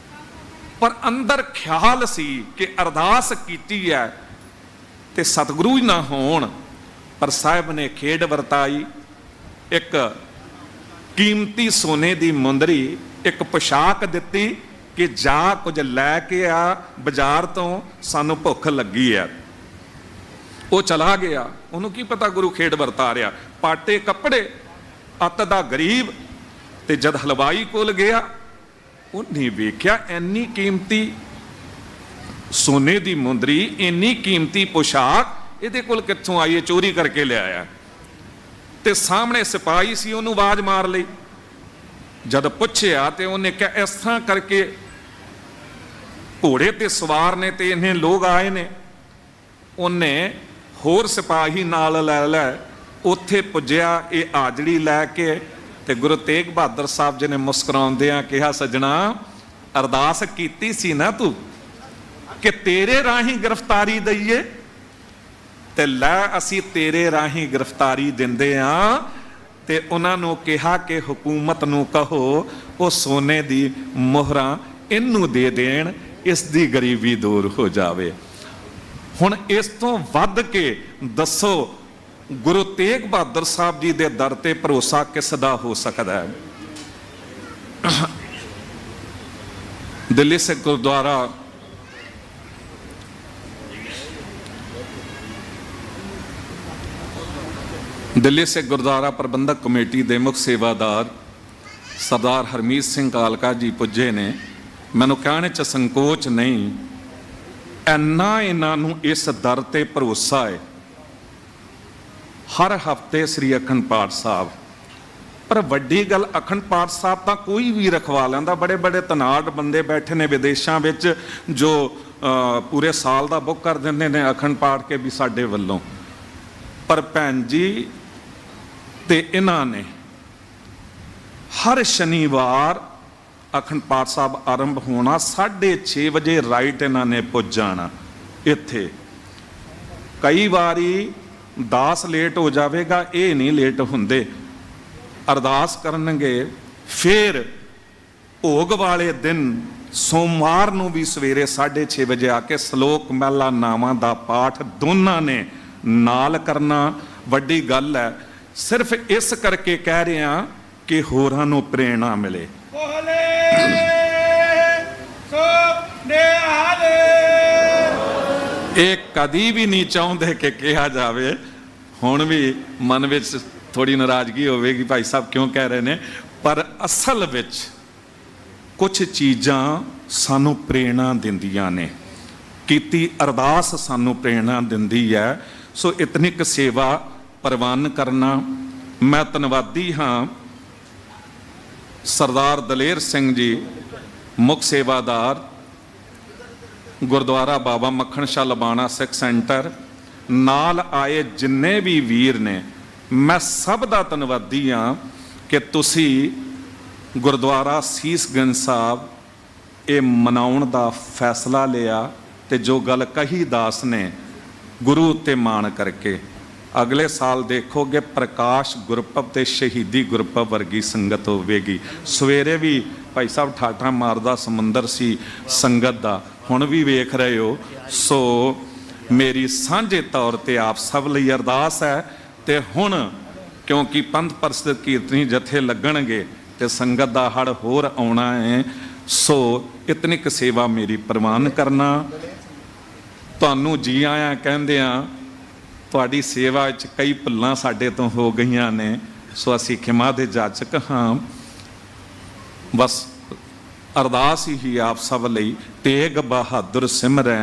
ਪਰ ਅੰਦਰ ਖਿਆਲ ਸੀ ਕਿ ਅਰਦਾਸ ਕੀਤੀ ਹੈ ਤੇ ਸਤਿਗੁਰੂ ਹੀ ਨਾ ਹੋਣ, ਪਰ ਸਾਹਿਬ ਨੇ ਖੇਡ ਵਰਤਾਈ। ਇੱਕ ਕੀਮਤੀ ਸੋਨੇ ਦੀ ਮੁੰਦਰੀ, ਇੱਕ ਪੋਸ਼ਾਕ ਦਿੱਤੀ ਕਿ ਜਾ ਕੁਝ ਲੈ ਕੇ ਆ ਬਾਜ਼ਾਰ ਤੋਂ, ਸਾਨੂੰ ਭੁੱਖ ਲੱਗੀ ਹੈ। ਉਹ ਚਲਾ ਗਿਆ, ਉਹਨੂੰ ਕੀ ਪਤਾ ਗੁਰੂ ਖੇਡ ਵਰਤਾ ਰਿਹਾ। ਪਾਟੇ ਕੱਪੜੇ, ਅੱਤ ਦਾ ਗਰੀਬ। ਤੇ ਜਦ ਹਲਵਾਈ ਕੋਲ ਗਿਆ, ਉਹਨੇ ਵੇਖਿਆ ਇੰਨੀ ਕੀਮਤੀ ਸੋਨੇ ਦੀ ਮੁੰਦਰੀ, ਇੰਨੀ ਕੀਮਤੀ ਪੋਸ਼ਾਕ ਇਹਦੇ ਕੋਲ ਕਿੱਥੋਂ ਆਈ ਹੈ, ਚੋਰੀ ਕਰਕੇ ਲਿਆਇਆ। ਤੇ ਸਾਹਮਣੇ ਸਿਪਾਹੀ ਸੀ, ਉਹਨੂੰ ਆਵਾਜ਼ ਮਾਰ ਲਈ। ਜਦ ਪੁੱਛਿਆ ਤੇ ਉਹਨੇ ਕਿਹਾ ਇਸ ਤਰ੍ਹਾਂ ਕਰਕੇ ਘੋੜੇ ਤੇ ਸਵਾਰ ਨੇ ਤੇ ਇਹਨੇ ਲੋਕ ਆਏ ਨੇ। ਉਹਨੇ ਹੋਰ ਸਿਪਾਹੀ ਨਾਲ ਲੈ ਉੱਥੇ ਪੁੱਜਿਆ, ਇਹ ਆਜੜੀ ਲੈ ਕੇ। ਤੇ ਗੁਰੂ ਤੇਗ ਬਹਾਦਰ ਸਾਹਿਬ ਜੀ ਨੇ ਮੁਸਕਰਾਉਂਦਿਆਂ ਕਿਹਾ, ਸੱਜਣਾ ਅਰਦਾਸ ਕੀਤੀ ਸੀ ਨਾ ਤੂੰ ਕਿ ਤੇਰੇ ਰਾਹੀਂ ਗ੍ਰਿਫਤਾਰੀ ਦਈਏ, ਤੇ ਲੈ ਅਸੀਂ ਤੇਰੇ ਰਾਹੀਂ ਗ੍ਰਿਫਤਾਰੀ ਦਿੰਦੇ ਆ। ਤੇ ਉਹਨਾਂ ਨੂੰ ਕਿਹਾ ਕਿ ਹਕੂਮਤ ਨੂੰ ਕਹੋ ਉਹ ਸੋਨੇ ਦੀ ਮੋਹਰਾਂ ਇਹਨੂੰ ਦੇ ਦੇਣ, ਇਸ ਦੀ ਗਰੀਬੀ ਦੂਰ ਹੋ ਜਾਵੇ। ਹੁਣ ਇਸ ਤੋਂ ਵੱਧ ਕੇ ਦੱਸੋ ਗੁਰੂ ਤੇਗ ਬਹਾਦਰ ਸਾਹਿਬ ਜੀ ਦੇ ਦਰ ਤੇ ਭਰੋਸਾ ਕਿਸ ਦਾ ਹੋ ਸਕਦਾ ਹੈ। ਦਿੱਲੀ ਸੇ ਗੁਰਦੁਆਰਾ ਦਿੱਲੀ ਸੇ ਗੁਰਦੁਆਰਾ ਪ੍ਰਬੰਧਕ ਕਮੇਟੀ ਦੇ ਮੁੱਖ ਸੇਵਾਦਾਰ ਸਰਦਾਰ ਹਰਮੀਤ ਸਿੰਘ ਕਾਲਕਾ ਜੀ ਪੁੱਜੇ ਨੇ। ਮੈਨੂੰ ਕਹਿਣ 'ਚ ਸੰਕੋਚ ਨਹੀਂ, ਇੰਨਾ ਇਹਨਾਂ ਨੂੰ ਇਸ ਦਰ ਤੇ ਭਰੋਸਾ ਹੈ। ਹਰ ਹਫਤੇ ਸ੍ਰੀ ਅਖੰਡ ਪਾਠ ਸਾਹਿਬ, ਪਰ ਵੱਡੀ ਗੱਲ ਅਖੰਡ ਪਾਠ ਸਾਹਿਬ ਤਾਂ ਕੋਈ ਵੀ ਰਖਵਾ ਲੈਂਦਾ। ਬੜੇ ਬੜੇ ਤਨਾੜ ਬੰਦੇ ਬੈਠੇ ਨੇ ਵਿਦੇਸ਼ਾਂ ਵਿੱਚ ਜੋ ਪੂਰੇ ਸਾਲ ਦਾ ਬੁੱਕ ਕਰ ਦਿੰਦੇ ਨੇ ਅਖੰਡ ਪਾਠ ਕੇ ਵੀ ਸਾਡੇ ਵੱਲੋਂ। ਪਰ ਭੈਣ ਜੀ ਤੇ ਇਹਨਾਂ ਨੇ ਹਰ ਸ਼ਨੀਵਾਰ ਅਖੰਡ ਪਾਠ ਸਾਹਿਬ ਆਰੰਭ ਹੋਣਾ, 6:30 ਵਜੇ ਰਾਈਟ ਇਹਨਾਂ ਨੇ ਪੁੱਜ ਜਾਣਾ ਇੱਥੇ। ਕਈ ਵਾਰੀ ਦਾਸ ਲੇਟ ਹੋ ਜਾਵੇਗਾ, ਇਹ ਨਹੀਂ ਲੇਟ ਹੁੰਦੇ। ਅਰਦਾਸ ਕਰਨਗੇ, ਫਿਰ ਭੋਗ ਵਾਲੇ ਦਿਨ ਸੋਮਵਾਰ ਨੂੰ ਵੀ ਸਵੇਰੇ 6:30 ਵਜੇ ਆ ਕੇ ਸ਼ਲੋਕ ਮਹਿਲਾ ਨਾਵਾਂ ਦਾ ਪਾਠ ਦੋਨਾਂ ਨੇ ਨਾਲ ਕਰਨਾ। ਵੱਡੀ ਗੱਲ ਹੈ। ਸਿਰਫ ਇਸ ਕਰਕੇ ਕਹਿ ਰਿਹਾ ਕਿ ਹੋਰਾਂ ਨੂੰ ਪ੍ਰੇਰਣਾ ਮਿਲੇ। ਇਹ ਕਦੀ ਵੀ ਨਹੀਂ ਚਾਹੁੰਦੇ ਕਿ ਕਿਹਾ ਜਾਵੇ। ਹੁਣ ਵੀ ਮਨ ਵਿੱਚ ਥੋੜੀ ਨਾਰਾਜ਼ਗੀ ਹੋਵੇਗੀ, ਭਾਈ ਸਾਹਿਬ ਕਿਉਂ ਕਹਿ ਰਹੇ ਨੇ, ਪਰ ਅਸਲ ਵਿੱਚ ਕੁਝ ਚੀਜ਼ਾਂ ਸਾਨੂੰ ਪ੍ਰੇਰਣਾ ਦਿੰਦੀਆਂ ਨੇ। ਕੀਤੀ ਅਰਦਾਸ ਸਾਨੂੰ ਪ੍ਰੇਰਣਾ ਦਿੰਦੀ ਹੈ। ਸੋ ਇਤਨੀ ਕੁ ਸੇਵਾ ਪ੍ਰਵਾਨ ਕਰਨਾ। ਮੈਂ ਧੰਨਵਾਦੀ ਹਾਂ ਸਰਦਾਰ ਦਲੇਰ ਸਿੰਘ ਜੀ, ਮੁੱਖ ਸੇਵਾਦਾਰ ਗੁਰਦੁਆਰਾ ਬਾਬਾ ਮੱਖਣ ਸ਼ਾਹ ਲਬਾਣਾ ਸਿੱਖ ਸੈਂਟਰ, ਨਾਲ ਆਏ ਜਿੰਨੇ ਵੀ ਵੀਰ ਨੇ, ਮੈਂ ਸਭ ਦਾ ਧੰਨਵਾਦੀ ਹਾਂ ਕਿ ਤੁਸੀਂ ਗੁਰਦੁਆਰਾ ਸੀਸਗੰਜ ਸਾਹਿਬ ਇਹ ਮਨਾਉਣ ਦਾ ਫੈਸਲਾ ਲਿਆ। ਤੇ ਜੋ ਗੱਲ ਕਹੀ ਦਾਸ ਨੇ ਗੁਰੂ ਉੱਤੇ ਮਾਣ ਕਰਕੇ, ਅਗਲੇ ਸਾਲ ਦੇਖੋਗੇ ਪ੍ਰਕਾਸ਼ ਗੁਰਪੁਰਬ ਤੇ ਸ਼ਹੀਦੀ ਗੁਰਪੁਰਬ ਵਰਗੀ ਸੰਗਤ ਹੋਵੇਗੀ। ਸਵੇਰੇ ਵੀ ਭਾਈ ਸਾਹਿਬ ਠਾਠਾ ਮਾਰਦਾ ਸਮੁੰਦਰ ਸੀ ਸੰਗਤ ਦਾ, ਹੁਣ ਵੀ ਵੇਖ ਰਹੇ ਹੋ। ਸੋ ਮੇਰੀ ਸਾਂਝੇ ਤੌਰ ਤੇ ਆਪ ਸਭ ਲਈ ਅਰਦਾਸ ਹੈ। ਤੇ ਹੁਣ ਕਿਉਂਕਿ ਪੰਥ ਪ੍ਰਸਤੁਤ ਕੀਰਤਨੀ ਜਥੇ ਲੱਗਣਗੇ ਤੇ ਸੰਗਤ ਦਾ ਹੜ ਹੋਰ ਆਉਣਾ ਹੈ। ਸੋ ਇਤਨੀ ਕੁ ਸੇਵਾ ਮੇਰੀ ਪ੍ਰਵਾਨ ਕਰਨਾ। ਤੁਹਾਨੂੰ ਜੀ ਆਇਆਂ ਕਹਿੰਦੇ ਆ, ਤੁਹਾਡੀ ਸੇਵਾ ਵਿੱਚ ਕਈ ਭੁੱਲਾਂ ਸਾਡੇ ਤੋਂ ਹੋ ਗਈਆਂ ਨੇ, ਸੋ ਅਸੀਂ ਖਿਮਾ ਦੇ ਜਾਚਕ ਹਾਂ। ਬਸ ਅਰਦਾਸ ਹੀ ਆਪ ਸਭ ਲਈ। ਤੇਗ ਬਹਾਦਰ ਸਿਮਰੈ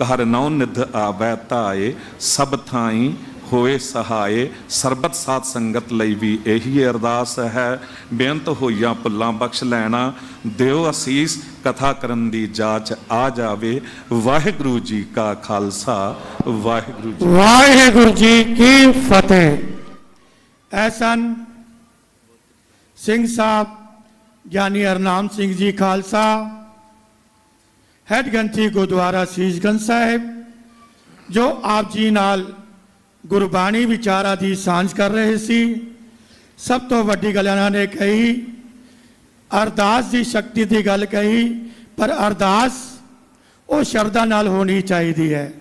ਹਰ ਨੌ ਨਿਧ ਆਵੈ ਧਾਏ, ਸਭ ਥਾਈ ਹੋਏ ਸਹਾਏ। ਸਰਬਤ ਸਾਧ ਸੰਗਤ ਲਈ ਵੀ ਇਹੀ ਅਰਦਾਸ ਹੈ। ਬੇਅੰਤ ਹੋਈਆਂ ਭੁੱਲਾਂ ਬਖਸ਼ ਲੈਣਾ। ਦਿਓ ਅਸੀਸ, ਕਥਾ ਕਰਨ ਦੀ ਜਾਚ ਆ ਜਾਵੇ। ਵਾਹਿਗੁਰੂ ਜੀ ਕਾ ਖਾਲਸਾ, ਵਾਹਿਗੁਰੂ ਜੀ ਕੀ ਫਤਿਹ। ਐਸਨ ਸਿੰਘ ਸਾਹਿਬ ਗਿਆਨੀ ਹਰਨਾਮ ਸਿੰਘ ਜੀ ਖਾਲਸਾ, ਹੈਡ ਗ੍ਰੰਥੀ ਗੁਰਦੁਆਰਾ ਸੀਸਗੰਜ ਸਾਹਿਬ, ਜੋ ਆਪ ਜੀ ਨਾਲ ਗੁਰਬਾਣੀ ਵਿਚਾਰਾਂ ਦੀ ਸਾਂਝ ਕਰ ਰਹੇ ਸੀ। ਸਭ ਤੋਂ ਵੱਡੀ ਗੱਲ ਇਹਨਾਂ ਨੇ ਕਹੀ, ਅਰਦਾਸ ਦੀ ਸ਼ਕਤੀ ਦੀ ਗੱਲ ਕਹੀ, ਪਰ ਅਰਦਾਸ ਉਹ ਸ਼ਰਧਾ ਨਾਲ ਹੋਣੀ ਚਾਹੀਦੀ ਹੈ।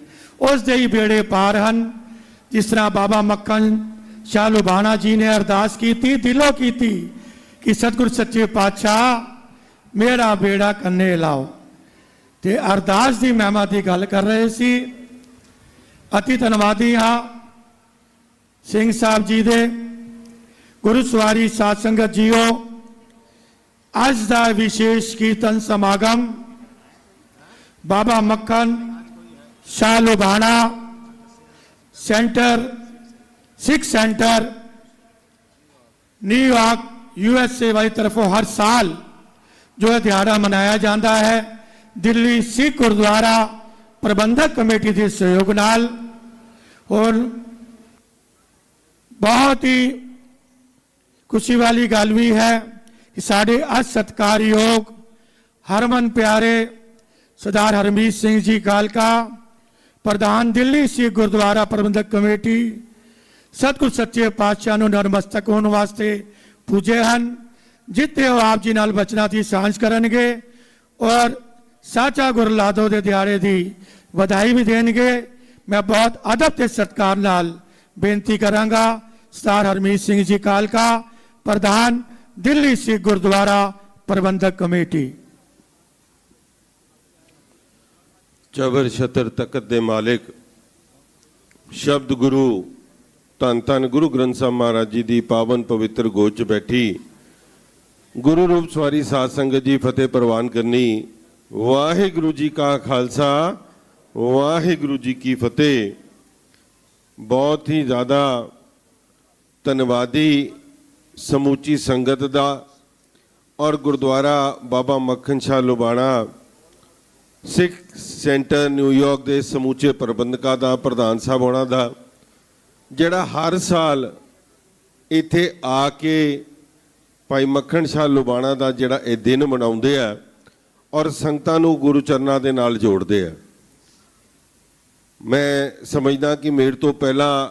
ਉਸ ਦੇ ਹੀ ਬੇੜੇ ਪਾਰ ਹਨ। ਜਿਸ ਤਰ੍ਹਾਂ ਬਾਬਾ ਮੱਖਣ ਸ਼ਾਹ ਲੁਬਾਣਾ ਜੀ ਨੇ ਅਰਦਾਸ ਕੀਤੀ, ਦਿਲੋਂ ਕੀਤੀ ਕਿ ਸਤਿਗੁਰ ਸੱਚੇ ਪਾਤਸ਼ਾਹ ਮੇਰਾ ਬੇੜਾ ਕੰਨੇ ਲਾਓ, ਤੇ ਅਰਦਾਸ ਦੀ ਮਹਿਮਾ ਦੀ ਗੱਲ ਕਰ ਰਹੇ ਸੀ। ਅਤੀ ਧੰਨਵਾਦੀ ਹਾਂ ਸਿੰਘ ਸਾਹਿਬ ਜੀ ਦੇ। ਗੁਰੂ ਸਵਾਰੀ ਸਾਧ ਸੰਗਤ ਜੀਓ, ਅੱਜ ਦਾ ਵਿਸ਼ੇਸ਼ ਕੀਰਤਨ ਸਮਾਗਮ ਬਾਬਾ ਮੱਖਣ ਸ਼ਾਹ ਲੁਬਾਣਾ ਸੈਂਟਰ, ਸਿੱਖ ਸੈਂਟਰ ਨਿਊਯਾਰਕ USA ਵਾਲੀ ਤਰਫੋਂ ਹਰ ਸਾਲ ਜੋ ਇਹ ਦਿਹਾੜਾ ਮਨਾਇਆ ਜਾਂਦਾ ਹੈ, ਦਿੱਲੀ ਸਿੱਖ ਗੁਰਦੁਆਰਾ ਪ੍ਰਬੰਧਕ ਕਮੇਟੀ ਦੇ ਸਹਿਯੋਗ ਨਾਲ। ਔਰ ਬਹੁਤ ਹੀ ਖੁਸ਼ੀ ਵਾਲੀ ਗੱਲ ਵੀ ਹੈ ਕਿ ਸਾਡੇ ਅੱਜ ਸਤਿਕਾਰਯੋਗ ਹਰਮਨ ਪਿਆਰੇ ਸਰਦਾਰ ਹਰਮੀਤ ਸਿੰਘ ਜੀ ਕਾਲਕਾ, ਪ੍ਰਧਾਨ ਦਿੱਲੀ ਸਿੱਖ ਗੁਰਦੁਆਰਾ ਪ੍ਰਬੰਧਕ ਕਮੇਟੀ, ਸਤਿਗੁਰ ਸੱਚੇ ਪਾਤਸ਼ਾਹ ਨੂੰ ਨਤਮਸਤਕ ਹੋਣ ਵਾਸਤੇ ਪੁੱਜੇ ਹਨ, ਜਿੱਥੇ ਉਹ ਆਪ ਜੀ ਨਾਲ ਬਚਨਾਂ ਦੀ ਸਾਂਝ ਕਰਨਗੇ ਔਰ ਸਾਚਾ ਗੁਰਲਾਦੋ ਦੇ ਦਿਹਾੜੇ ਦੀ ਵਧਾਈ ਵੀ ਦੇਣਗੇ। ਮੈਂ ਬਹੁਤ ਅਦਬ ਤੇ ਸਤਿਕਾਰ ਨਾਲ ਬੇਨਤੀ ਕਰਾਂਗਾ, ਸਰਦਾਰ ਹਰਮੀਤ ਸਿੰਘ ਜੀ ਕਾਲਕਾ, ਪ੍ਰਧਾਨ ਦਿੱਲੀ ਸਿੱਖ ਗੁਰਦੁਆਰਾ ਪ੍ਰਬੰਧਕ ਕਮੇਟੀ। ਚਬਰ ਛਤਰ ਤਖਤ ਦੇ ਮਾਲਿਕ ਸ਼ਬਦ ਗੁਰੂ ਧੰਨ ਧੰਨ ਗੁਰੂ ਗ੍ਰੰਥ ਸਾਹਿਬ ਮਹਾਰਾਜ ਜੀ ਦੀ ਪਾਵਨ ਪਵਿੱਤਰ ਗੋਦ 'ਚ ਬੈਠੀ ਗੁਰੂ ਰੂਪ ਸਵਾਰੀ ਸਾਧ ਸੰਗਤ ਜੀ ਫਤਿਹ ਪ੍ਰਵਾਨ ਕਰਨੀ। ਵਾਹਿਗੁਰੂ ਜੀ ਕਾ ਖਾਲਸਾ, ਵਾਹਿਗੁਰੂ ਜੀ ਕੀ ਫਤਿਹ। ਬਹੁਤ ਹੀ ਜ਼ਿਆਦਾ ਧੰਨਵਾਦੀ ਸਮੁੱਚੀ ਸੰਗਤ ਦਾ ਔਰ ਗੁਰਦੁਆਰਾ ਬਾਬਾ ਮੱਖਣ ਸ਼ਾਹ ਲੁਬਾਣਾ ਸਿੱਖ ਸੈਂਟਰ ਨਿਊਯਾਰਕ ਦੇ ਸਮੁੱਚੇ ਪ੍ਰਬੰਧਕਾਂ ਦਾ, ਪ੍ਰਧਾਨ ਸਾਹਿਬ ਉਹਨਾਂ ਦਾ, ਜਿਹੜਾ ਹਰ ਸਾਲ ਇੱਥੇ ਆ ਕੇ ਭਾਈ ਮੱਖਣ ਸ਼ਾਹ ਲੁਬਾਣਾ ਦਾ ਜਿਹੜਾ ਇਹ ਦਿਨ ਮਨਾਉਂਦੇ ਆ ਔਰ ਸੰਗਤਾਂ ਨੂੰ ਗੁਰੂ ਚਰਨਾਂ ਦੇ ਨਾਲ ਜੋੜਦੇ ਆ। ਮੈਂ ਸਮਝਦਾ ਕਿ ਮੇਰੇ ਤੋਂ ਪਹਿਲਾਂ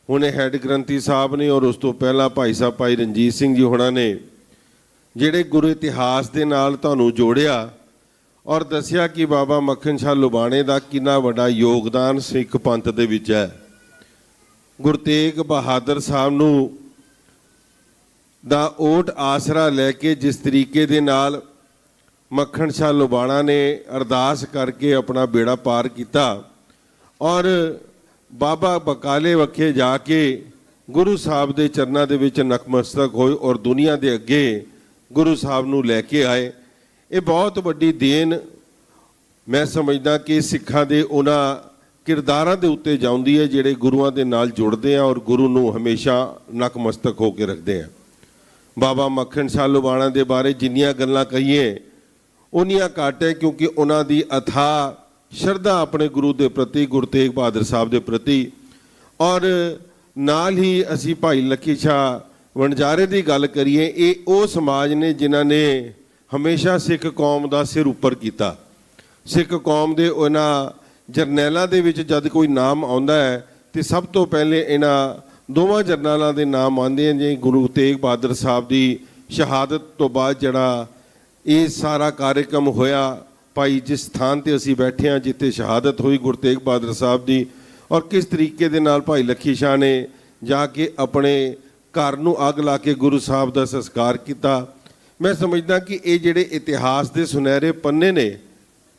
ਹੁਣੇ ਹੈੱਡ ਗ੍ਰੰਥੀ ਸਾਹਿਬ ਨੇ ਔਰ ਉਸ ਤੋਂ ਪਹਿਲਾਂ ਭਾਈ ਸਾਹਿਬ ਭਾਈ ਰਣਜੀਤ ਸਿੰਘ ਜੀ ਹੋਣਾ ਨੇ ਜਿਹੜੇ ਗੁਰੂ ਇਤਿਹਾਸ ਦੇ ਨਾਲ ਤੁਹਾਨੂੰ ਜੋੜਿਆ ਔਰ ਦੱਸਿਆ ਕਿ ਬਾਬਾ ਮੱਖਣ ਸ਼ਾਹ ਲੁਬਾਣੇ ਦਾ ਕਿੰਨਾ ਵੱਡਾ ਯੋਗਦਾਨ ਸਿੱਖ ਪੰਥ ਦੇ ਵਿੱਚ ਹੈ। ਗੁਰੂ ਤੇਗ ਬਹਾਦਰ ਸਾਹਿਬ ਨੂੰ ਦਾ ਓਟ ਆਸਰਾ ਲੈ ਕੇ ਜਿਸ ਤਰੀਕੇ ਦੇ ਨਾਲ ਮੱਖਣ ਸ਼ਾਹ ਲੁਬਾਣਾ ਨੇ ਅਰਦਾਸ ਕਰਕੇ ਆਪਣਾ ਬੇੜਾ ਪਾਰ ਕੀਤਾ ਔਰ ਬਾਬਾ ਬਕਾਲੇ ਵਿਖੇ ਜਾ ਕੇ ਗੁਰੂ ਸਾਹਿਬ ਦੇ ਚਰਨਾਂ ਦੇ ਵਿੱਚ ਨਤਮਸਤਕ ਹੋਏ ਔਰ ਦੁਨੀਆ ਦੇ ਅੱਗੇ ਗੁਰੂ ਸਾਹਿਬ ਨੂੰ ਲੈ ਕੇ ਆਏ। ਇਹ ਬਹੁਤ ਵੱਡੀ ਦੇਣ ਮੈਂ ਸਮਝਦਾ ਕਿ ਸਿੱਖਾਂ ਦੇ ਉਹਨਾਂ ਕਿਰਦਾਰਾਂ ਦੇ ਉੱਤੇ ਜਾਂਦੀ ਹੈ ਜਿਹੜੇ ਗੁਰੂਆਂ ਦੇ ਨਾਲ ਜੁੜਦੇ ਆ ਔਰ ਗੁਰੂ ਨੂੰ ਹਮੇਸ਼ਾ ਨਤਮਸਤਕ ਹੋ ਕੇ ਰੱਖਦੇ ਆ। ਬਾਬਾ ਮੱਖਣ ਸ਼ਾਹ ਲੁਬਾਣਾ ਦੇ ਬਾਰੇ ਜਿੰਨੀਆਂ ਗੱਲਾਂ ਕਹੀਏ ਉਨੀਆਂ ਘੱਟ ਹੈ, ਕਿਉਂਕਿ ਉਹਨਾਂ ਦੀ ਅਥਾਹ ਸ਼ਰਧਾ ਆਪਣੇ ਗੁਰੂ ਦੇ ਪ੍ਰਤੀ, ਗੁਰੂ ਤੇਗ ਬਹਾਦਰ ਸਾਹਿਬ ਦੇ ਪ੍ਰਤੀ। ਔਰ ਨਾਲ ਹੀ ਅਸੀਂ ਭਾਈ ਲੱਖੀ ਸ਼ਾਹ ਵਣਜਾਰੇ ਦੀ ਗੱਲ ਕਰੀਏ, ਇਹ ਉਹ ਸਮਾਜ ਨੇ ਜਿਨ੍ਹਾਂ ਨੇ ਹਮੇਸ਼ਾ ਸਿੱਖ ਕੌਮ ਦਾ ਸਿਰ ਉੱਪਰ ਕੀਤਾ। ਸਿੱਖ ਕੌਮ ਦੇ ਉਹਨਾਂ ਜਰਨੈਲਾਂ ਦੇ ਵਿੱਚ ਜਦ ਕੋਈ ਨਾਮ ਆਉਂਦਾ ਹੈ ਤੇ ਸਭ ਤੋਂ ਪਹਿਲੇ ਇਹਨਾਂ ਦੋਵਾਂ ਜਰਨੈਲਾਂ ਦੇ ਨਾਮ ਆਉਂਦੇ ਹਨ। ਜੇ ਗੁਰੂ ਤੇਗ ਬਹਾਦਰ ਸਾਹਿਬ ਦੀ ਸ਼ਹਾਦਤ ਤੋਂ ਬਾਅਦ ਜਿਹੜਾ ਇਹ ਸਾਰਾ ਕਾਰਜਕ੍ਰਮ ਹੋਇਆ, ਭਾਈ ਜਿਸ ਸਥਾਨ ਤੇ ਅਸੀਂ ਬੈਠੇ ਹਾਂ ਜਿੱਥੇ ਸ਼ਹਾਦਤ ਹੋਈ ਗੁਰੂ ਤੇਗ ਬਹਾਦਰ ਸਾਹਿਬ ਦੀ, ਔਰ ਕਿਸ ਤਰੀਕੇ ਦੇ ਨਾਲ ਭਾਈ ਲੱਖੀ ਸ਼ਾਹ ਨੇ ਜਾ ਕੇ ਆਪਣੇ ਘਰ ਨੂੰ ਅੱਗ ਲਾ ਕੇ ਗੁਰੂ ਸਾਹਿਬ ਦਾ ਸੰਸਕਾਰ ਕੀਤਾ। ਮੈਂ ਸਮਝਦਾ ਕਿ ਇਹ ਜਿਹੜੇ ਇਤਿਹਾਸ ਦੇ ਸੁਨਹਿਰੇ ਪੰਨੇ ਨੇ,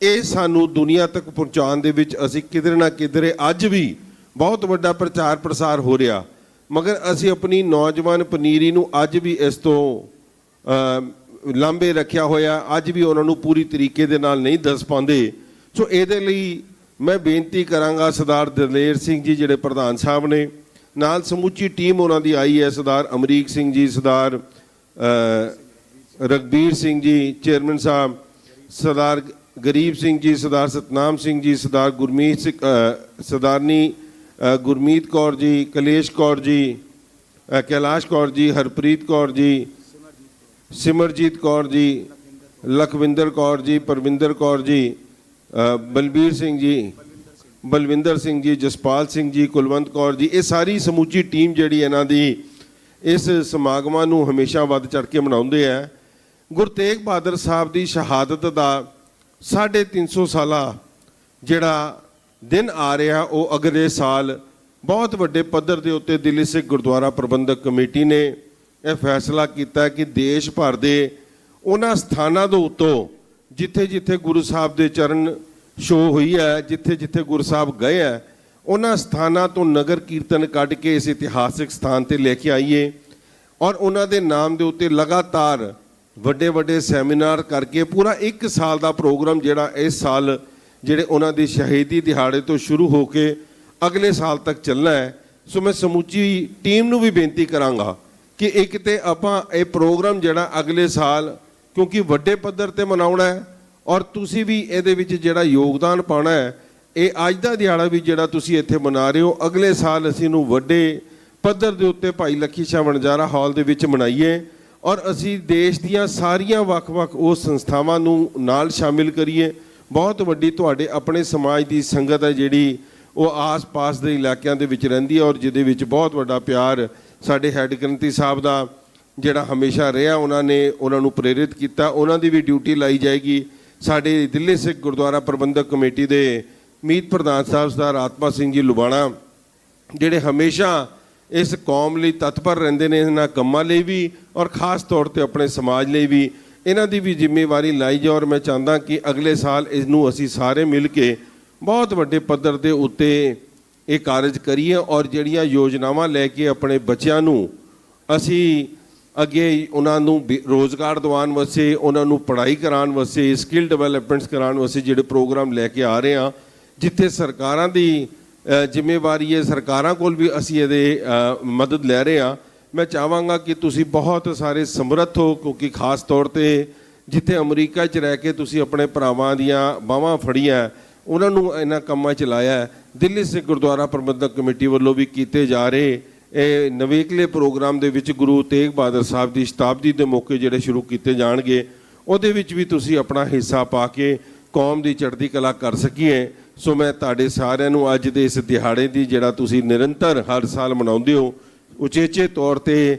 ਇਹ ਸਾਨੂੰ ਦੁਨੀਆ ਤੱਕ ਪਹੁੰਚਾਉਣ ਦੇ ਵਿੱਚ ਅਸੀਂ ਕਿਧਰੇ ਨਾ ਕਿਧਰੇ ਅੱਜ ਵੀ ਬਹੁਤ ਵੱਡਾ ਪ੍ਰਚਾਰ ਪ੍ਰਸਾਰ ਹੋ ਰਿਹਾ, ਮਗਰ ਅਸੀਂ ਆਪਣੀ ਨੌਜਵਾਨ ਪਨੀਰੀ ਨੂੰ ਅੱਜ ਵੀ ਇਸ ਤੋਂ ਲਾਂਭੇ ਰੱਖਿਆ ਹੋਇਆ, ਅੱਜ ਵੀ ਉਹਨਾਂ ਨੂੰ ਪੂਰੀ ਤਰੀਕੇ ਦੇ ਨਾਲ ਨਹੀਂ ਦੱਸ ਪਾਉਂਦੇ। ਸੋ ਇਹਦੇ ਲਈ ਮੈਂ ਬੇਨਤੀ ਕਰਾਂਗਾ ਸਰਦਾਰ ਦਲੇਰ ਸਿੰਘ ਜੀ ਜਿਹੜੇ ਪ੍ਰਧਾਨ ਸਾਹਿਬ ਨੇ, ਨਾਲ ਸਮੁੱਚੀ ਟੀਮ ਉਹਨਾਂ ਦੀ ਆਈ ਹੈ, ਸਰਦਾਰ ਅਮਰੀਕ ਸਿੰਘ ਜੀ, ਸਰਦਾਰ ਰਗਬੀਰ ਸਿੰਘ ਜੀ ਚੇਅਰਮੈਨ ਸਾਹਿਬ, ਸਰਦਾਰ ਗਰੀਬ ਸਿੰਘ ਜੀ, ਸਰਦਾਰ ਸਤਨਾਮ ਸਿੰਘ ਜੀ, ਸਰਦਾਰ ਗੁਰਮੀਤ ਸਿੰਘ, ਸਰਦਾਰਨੀ ਗੁਰਮੀਤ ਕੌਰ ਜੀ, ਕਲੇਸ਼ ਕੌਰ ਜੀ, ਕੈਲਾਸ਼ ਕੌਰ ਜੀ, ਹਰਪ੍ਰੀਤ ਕੌਰ ਜੀ, ਸਿਮਰਜੀਤ ਕੌਰ ਜੀ, ਲਖਵਿੰਦਰ ਕੌਰ ਜੀ, ਪਰਵਿੰਦਰ ਕੌਰ ਜੀ, ਬਲਬੀਰ ਸਿੰਘ ਜੀ, ਬਲਵਿੰਦਰ ਸਿੰਘ ਜੀ, ਜਸਪਾਲ ਸਿੰਘ ਜੀ, ਕੁਲਵੰਤ ਕੌਰ ਜੀ, ਇਹ ਸਾਰੀ ਸਮੁੱਚੀ ਟੀਮ ਜਿਹੜੀ ਇਹਨਾਂ ਦੀ ਇਸ ਸਮਾਗਮਾਂ ਨੂੰ ਹਮੇਸ਼ਾ ਵੱਧ ਚੜ੍ਹ ਕੇ ਮਨਾਉਂਦੇ ਆ। ਗੁਰੂ ਤੇਗ ਬਹਾਦਰ ਸਾਹਿਬ ਦੀ ਸ਼ਹਾਦਤ ਦਾ 350 ਸਾਲਾ ਜਿਹੜਾ ਦਿਨ ਆ ਰਿਹਾ, ਉਹ ਅਗਲੇ ਸਾਲ ਬਹੁਤ ਵੱਡੇ ਪੱਧਰ ਦੇ ਉੱਤੇ ਦਿੱਲੀ ਸਿੱਖ ਗੁਰਦੁਆਰਾ ਪ੍ਰਬੰਧਕ ਕਮੇਟੀ ਨੇ ਇਹ ਫੈਸਲਾ ਕੀਤਾ ਕਿ ਦੇਸ਼ ਭਰ ਦੇ ਉਹਨਾਂ ਸਥਾਨਾਂ ਦੇ ਉੱਤੋਂ ਜਿੱਥੇ ਜਿੱਥੇ ਗੁਰੂ ਸਾਹਿਬ ਦੇ ਚਰਨ ਛੋਹ ਹੋਈ ਹੈ, ਜਿੱਥੇ ਜਿੱਥੇ ਗੁਰੂ ਸਾਹਿਬ ਗਏ ਹੈ, ਉਹਨਾਂ ਸਥਾਨਾਂ ਤੋਂ ਨਗਰ ਕੀਰਤਨ ਕੱਢ ਕੇ ਇਸ ਇਤਿਹਾਸਿਕ ਸਥਾਨ ਤੇ ਲੈ ਕੇ ਆਈਏ ਔਰ ਉਹਨਾਂ ਦੇ ਨਾਮ ਦੇ ਉੱਤੇ ਲਗਾਤਾਰ ਵੱਡੇ ਵੱਡੇ ਸੈਮੀਨਾਰ ਕਰਕੇ ਪੂਰਾ 1 ਸਾਲ ਦਾ ਪ੍ਰੋਗਰਾਮ ਜਿਹੜਾ ਇਸ ਸਾਲ ਜਿਹੜੇ ਉਹਨਾਂ ਦੀ ਸ਼ਹੀਦੀ ਦਿਹਾੜੇ ਤੋਂ ਸ਼ੁਰੂ ਹੋ ਕੇ ਅਗਲੇ ਸਾਲ ਤੱਕ ਚੱਲਣਾ ਹੈ। ਸੋ ਮੈਂ ਸਮੁੱਚੀ ਟੀਮ ਨੂੰ ਵੀ ਬੇਨਤੀ ਕਰਾਂਗਾ ਕਿ ਇੱਕ ਤੇ ਆਪਾਂ ਇਹ ਪ੍ਰੋਗਰਾਮ ਜਿਹੜਾ ਅਗਲੇ ਸਾਲ, ਕਿਉਂਕਿ ਵੱਡੇ ਪੱਧਰ ਤੇ ਮਨਾਉਣਾ ਹੈ ਔਰ ਤੁਸੀਂ ਵੀ ਇਹਦੇ ਵਿੱਚ ਜਿਹੜਾ ਯੋਗਦਾਨ ਪਾਉਣਾ ਹੈ, ਇਹ ਅੱਜ ਦਾ ਦਿਹਾੜਾ ਵੀ ਜਿਹੜਾ ਤੁਸੀਂ ਇੱਥੇ ਮਨਾ ਰਹੇ ਹੋ, ਅਗਲੇ ਸਾਲ ਅਸੀਂ ਨੂੰ ਵੱਡੇ ਪੱਧਰ ਦੇ ਉੱਤੇ ਭਾਈ ਲੱਖੀ ਸ਼ਾਹ ਵਣਜਾਰਾ ਹਾਲ ਦੇ ਵਿੱਚ ਮਨਾਈਏ ਔਰ ਅਸੀਂ ਦੇਸ਼ ਦੀਆਂ ਸਾਰੀਆਂ ਵੱਖ-ਵੱਖ ਉਹ ਸੰਸਥਾਵਾਂ ਨੂੰ ਨਾਲ ਸ਼ਾਮਿਲ ਕਰੀਏ। ਬਹੁਤ ਵੱਡੀ ਤੁਹਾਡੇ ਆਪਣੇ ਸਮਾਜ ਦੀ ਸੰਗਤ ਹੈ ਜਿਹੜੀ ਉਹ ਆਸ-ਪਾਸ ਦੇ ਇਲਾਕਿਆਂ ਦੇ ਵਿੱਚ ਰਹਿੰਦੀ ਹੈ ਔਰ ਜਿਹਦੇ ਵਿੱਚ ਬਹੁਤ ਵੱਡਾ ਪਿਆਰ ਸਾਡੇ ਹੈੱਡ ਗ੍ਰੰਥੀ ਸਾਹਿਬ ਦਾ ਜਿਹੜਾ ਹਮੇਸ਼ਾ ਰਿਹਾ, ਉਹਨਾਂ ਨੂੰ ਪ੍ਰੇਰਿਤ ਕੀਤਾ। ਉਹਨਾਂ ਦੀ ਵੀ ਡਿਊਟੀ ਲਾਈ ਜਾਏਗੀ। ਸਾਡੇ ਦਿੱਲੀ ਸਿੱਖ ਗੁਰਦੁਆਰਾ ਪ੍ਰਬੰਧਕ ਕਮੇਟੀ ਦੇ ਮੀਤ ਪ੍ਰਧਾਨ ਸਾਹਿਬ ਸਰਦਾਰ ਆਤਮਾ ਸਿੰਘ ਜੀ ਲੁਬਾਣਾ, ਜਿਹੜੇ ਹਮੇਸ਼ਾ ਇਸ ਕੌਮ ਲਈ ਤਤਪਰ ਰਹਿੰਦੇ ਨੇ, ਇਹਨਾਂ ਕੰਮਾਂ ਲਈ ਵੀ ਔਰ ਖਾਸ ਤੌਰ ਤੇ ਆਪਣੇ ਸਮਾਜ ਲਈ ਵੀ, ਇਹਨਾਂ ਦੀ ਵੀ ਜ਼ਿੰਮੇਵਾਰੀ ਲਾਈ ਜਾਏ ਔਰ ਮੈਂ ਚਾਹੁੰਦਾ ਕਿ ਅਗਲੇ ਸਾਲ ਇਸ ਨੂੰ ਅਸੀਂ ਸਾਰੇ ਮਿਲ ਕੇ ਬਹੁਤ ਵੱਡੇ ਪੱਧਰ ਦੇ ਉੱਤੇ ਇਹ ਕਾਰਜ ਕਰੀਏ ਔਰ ਜਿਹੜੀਆਂ ਯੋਜਨਾਵਾਂ ਲੈ ਕੇ ਆਪਣੇ ਬੱਚਿਆਂ ਨੂੰ ਅਸੀਂ ਅੱਗੇ ਉਹਨਾਂ ਨੂੰ ਰੋਜ਼ਗਾਰ ਦਿਵਾਉਣ ਵਾਸਤੇ, ਉਹਨਾਂ ਨੂੰ ਪੜ੍ਹਾਈ ਕਰਾਉਣ ਵਾਸਤੇ, ਸਕਿੱਲ ਡਿਵੈਲਪਮੈਂਟਸ ਕਰਾਉਣ ਵਾਸਤੇ ਜਿਹੜੇ ਪ੍ਰੋਗਰਾਮ ਲੈ ਕੇ ਆ ਰਹੇ ਹਾਂ, ਜਿੱਥੇ ਸਰਕਾਰਾਂ ਦੀ ਜ਼ਿੰਮੇਵਾਰੀ ਹੈ, ਸਰਕਾਰਾਂ ਕੋਲ ਵੀ ਅਸੀਂ ਇਹਦੇ ਮਦਦ ਲੈ ਰਹੇ ਹਾਂ। ਮੈਂ ਚਾਹਾਂਗਾ ਕਿ ਤੁਸੀਂ ਬਹੁਤ ਸਾਰੇ ਸਮਰੱਥ ਹੋ, ਕਿਉਂਕਿ ਖਾਸ ਤੌਰ ਤੇ ਜਿੱਥੇ ਅਮਰੀਕਾ 'ਚ ਰਹਿ ਕੇ ਤੁਸੀਂ ਆਪਣੇ ਭਰਾਵਾਂ ਦੀਆਂ ਬਾਹਾਂ ਫੜੀਆਂ, ਉਹਨਾਂ ਨੂੰ ਇਹਨਾਂ ਕੰਮਾਂ 'ਚ ਲਾਇਆ। ਦਿੱਲੀ ਸਿੱਖ ਗੁਰਦੁਆਰਾ ਪ੍ਰਬੰਧਕ ਕਮੇਟੀ ਵੱਲੋਂ ਵੀ ਕੀਤੇ ਜਾ ਰਹੇ ਇਹ ਨਵੇਕਲੇ ਪ੍ਰੋਗਰਾਮ ਦੇ ਵਿੱਚ ਗੁਰੂ ਤੇਗ ਬਹਾਦਰ ਸਾਹਿਬ ਦੀ ਸ਼ਤਾਬਦੀ ਦੇ ਮੌਕੇ ਜਿਹੜੇ ਸ਼ੁਰੂ ਕੀਤੇ ਜਾਣਗੇ, ਉਹਦੇ ਵਿੱਚ ਵੀ ਤੁਸੀਂ ਆਪਣਾ ਹਿੱਸਾ ਪਾ ਕੇ ਕੌਮ ਦੀ ਚੜ੍ਹਦੀ ਕਲਾ ਕਰ ਸਕੀਏ। ਸੋ ਮੈਂ ਤੁਹਾਡੇ ਸਾਰਿਆਂ ਨੂੰ ਅੱਜ ਦੇ ਇਸ ਦਿਹਾੜੇ ਦੀ ਜਿਹੜਾ ਤੁਸੀਂ ਨਿਰੰਤਰ ਹਰ ਸਾਲ ਮਨਾਉਂਦੇ ਹੋ, ਉਚੇਚੇ ਤੌਰ ਤੇ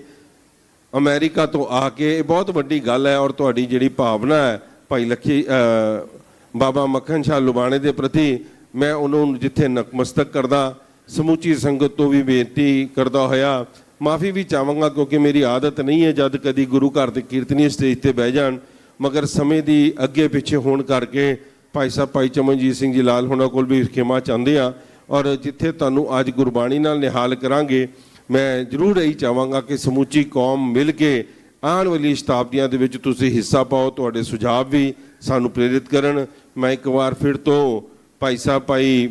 ਅਮਰੀਕਾ ਤੋਂ ਆ ਕੇ, ਇਹ ਬਹੁਤ ਵੱਡੀ ਗੱਲ ਹੈ ਔਰ ਤੁਹਾਡੀ ਜਿਹੜੀ ਭਾਵਨਾ ਹੈ ਭਾਈ ਲੱਖੀ ਬਾਬਾ ਮੱਖਣ ਸ਼ਾਹ ਲੁਬਾਣੇ ਦੇ ਪ੍ਰਤੀ, ਮੈਂ ਉਹਨੂੰ ਜਿੱਥੇ ਨਤਮਸਤਕ ਕਰਦਾ, ਸਮੁੱਚੀ ਸੰਗਤ ਤੋਂ ਵੀ ਬੇਨਤੀ ਕਰਦਾ ਹੋਇਆ ਮਾਫੀ ਵੀ ਚਾਹਾਂਗਾ, ਕਿਉਂਕਿ ਮੇਰੀ ਆਦਤ ਨਹੀਂ ਹੈ ਜਦ ਕਦੀ ਗੁਰੂ ਘਰ ਦੇ ਕੀਰਤਨੀ ਸਟੇਜ ਤੇ ਬਹਿ ਜਾਣ, ਮਗਰ ਸਮੇਂ ਦੀ ਅੱਗੇ ਪਿੱਛੇ ਹੋਣ ਕਰਕੇ ਭਾਈ ਸਾਹਿਬ ਭਾਈ ਚਮਨਜੀਤ ਸਿੰਘ ਜੀ ਲਾਲ ਹੋਣਾ ਕੋਲ ਵੀ ਖਿਮਾ ਚਾਹੁੰਦੇ ਆ ਔਰ ਜਿੱਥੇ ਤੁਹਾਨੂੰ ਅੱਜ ਗੁਰਬਾਣੀ ਨਾਲ ਨਿਹਾਲ ਕਰਾਂਗੇ, ਮੈਂ ਜ਼ਰੂਰ ਇਹੀ ਚਾਹਾਂਗਾ ਕਿ ਸਮੁੱਚੀ ਕੌਮ ਮਿਲ ਕੇ ਆਉਣ ਵਾਲੀ ਸ਼ਤਾਬਦੀਆਂ ਦੇ ਵਿੱਚ ਤੁਸੀਂ ਹਿੱਸਾ ਪਾਓ, ਤੁਹਾਡੇ ਸੁਝਾਅ ਵੀ ਸਾਨੂੰ ਪ੍ਰੇਰਿਤ ਕਰਨ। ਮੈਂ ਇੱਕ ਵਾਰ ਫਿਰ ਤੋਂ ਭਾਈ ਸਾਹਿਬ ਭਾਈ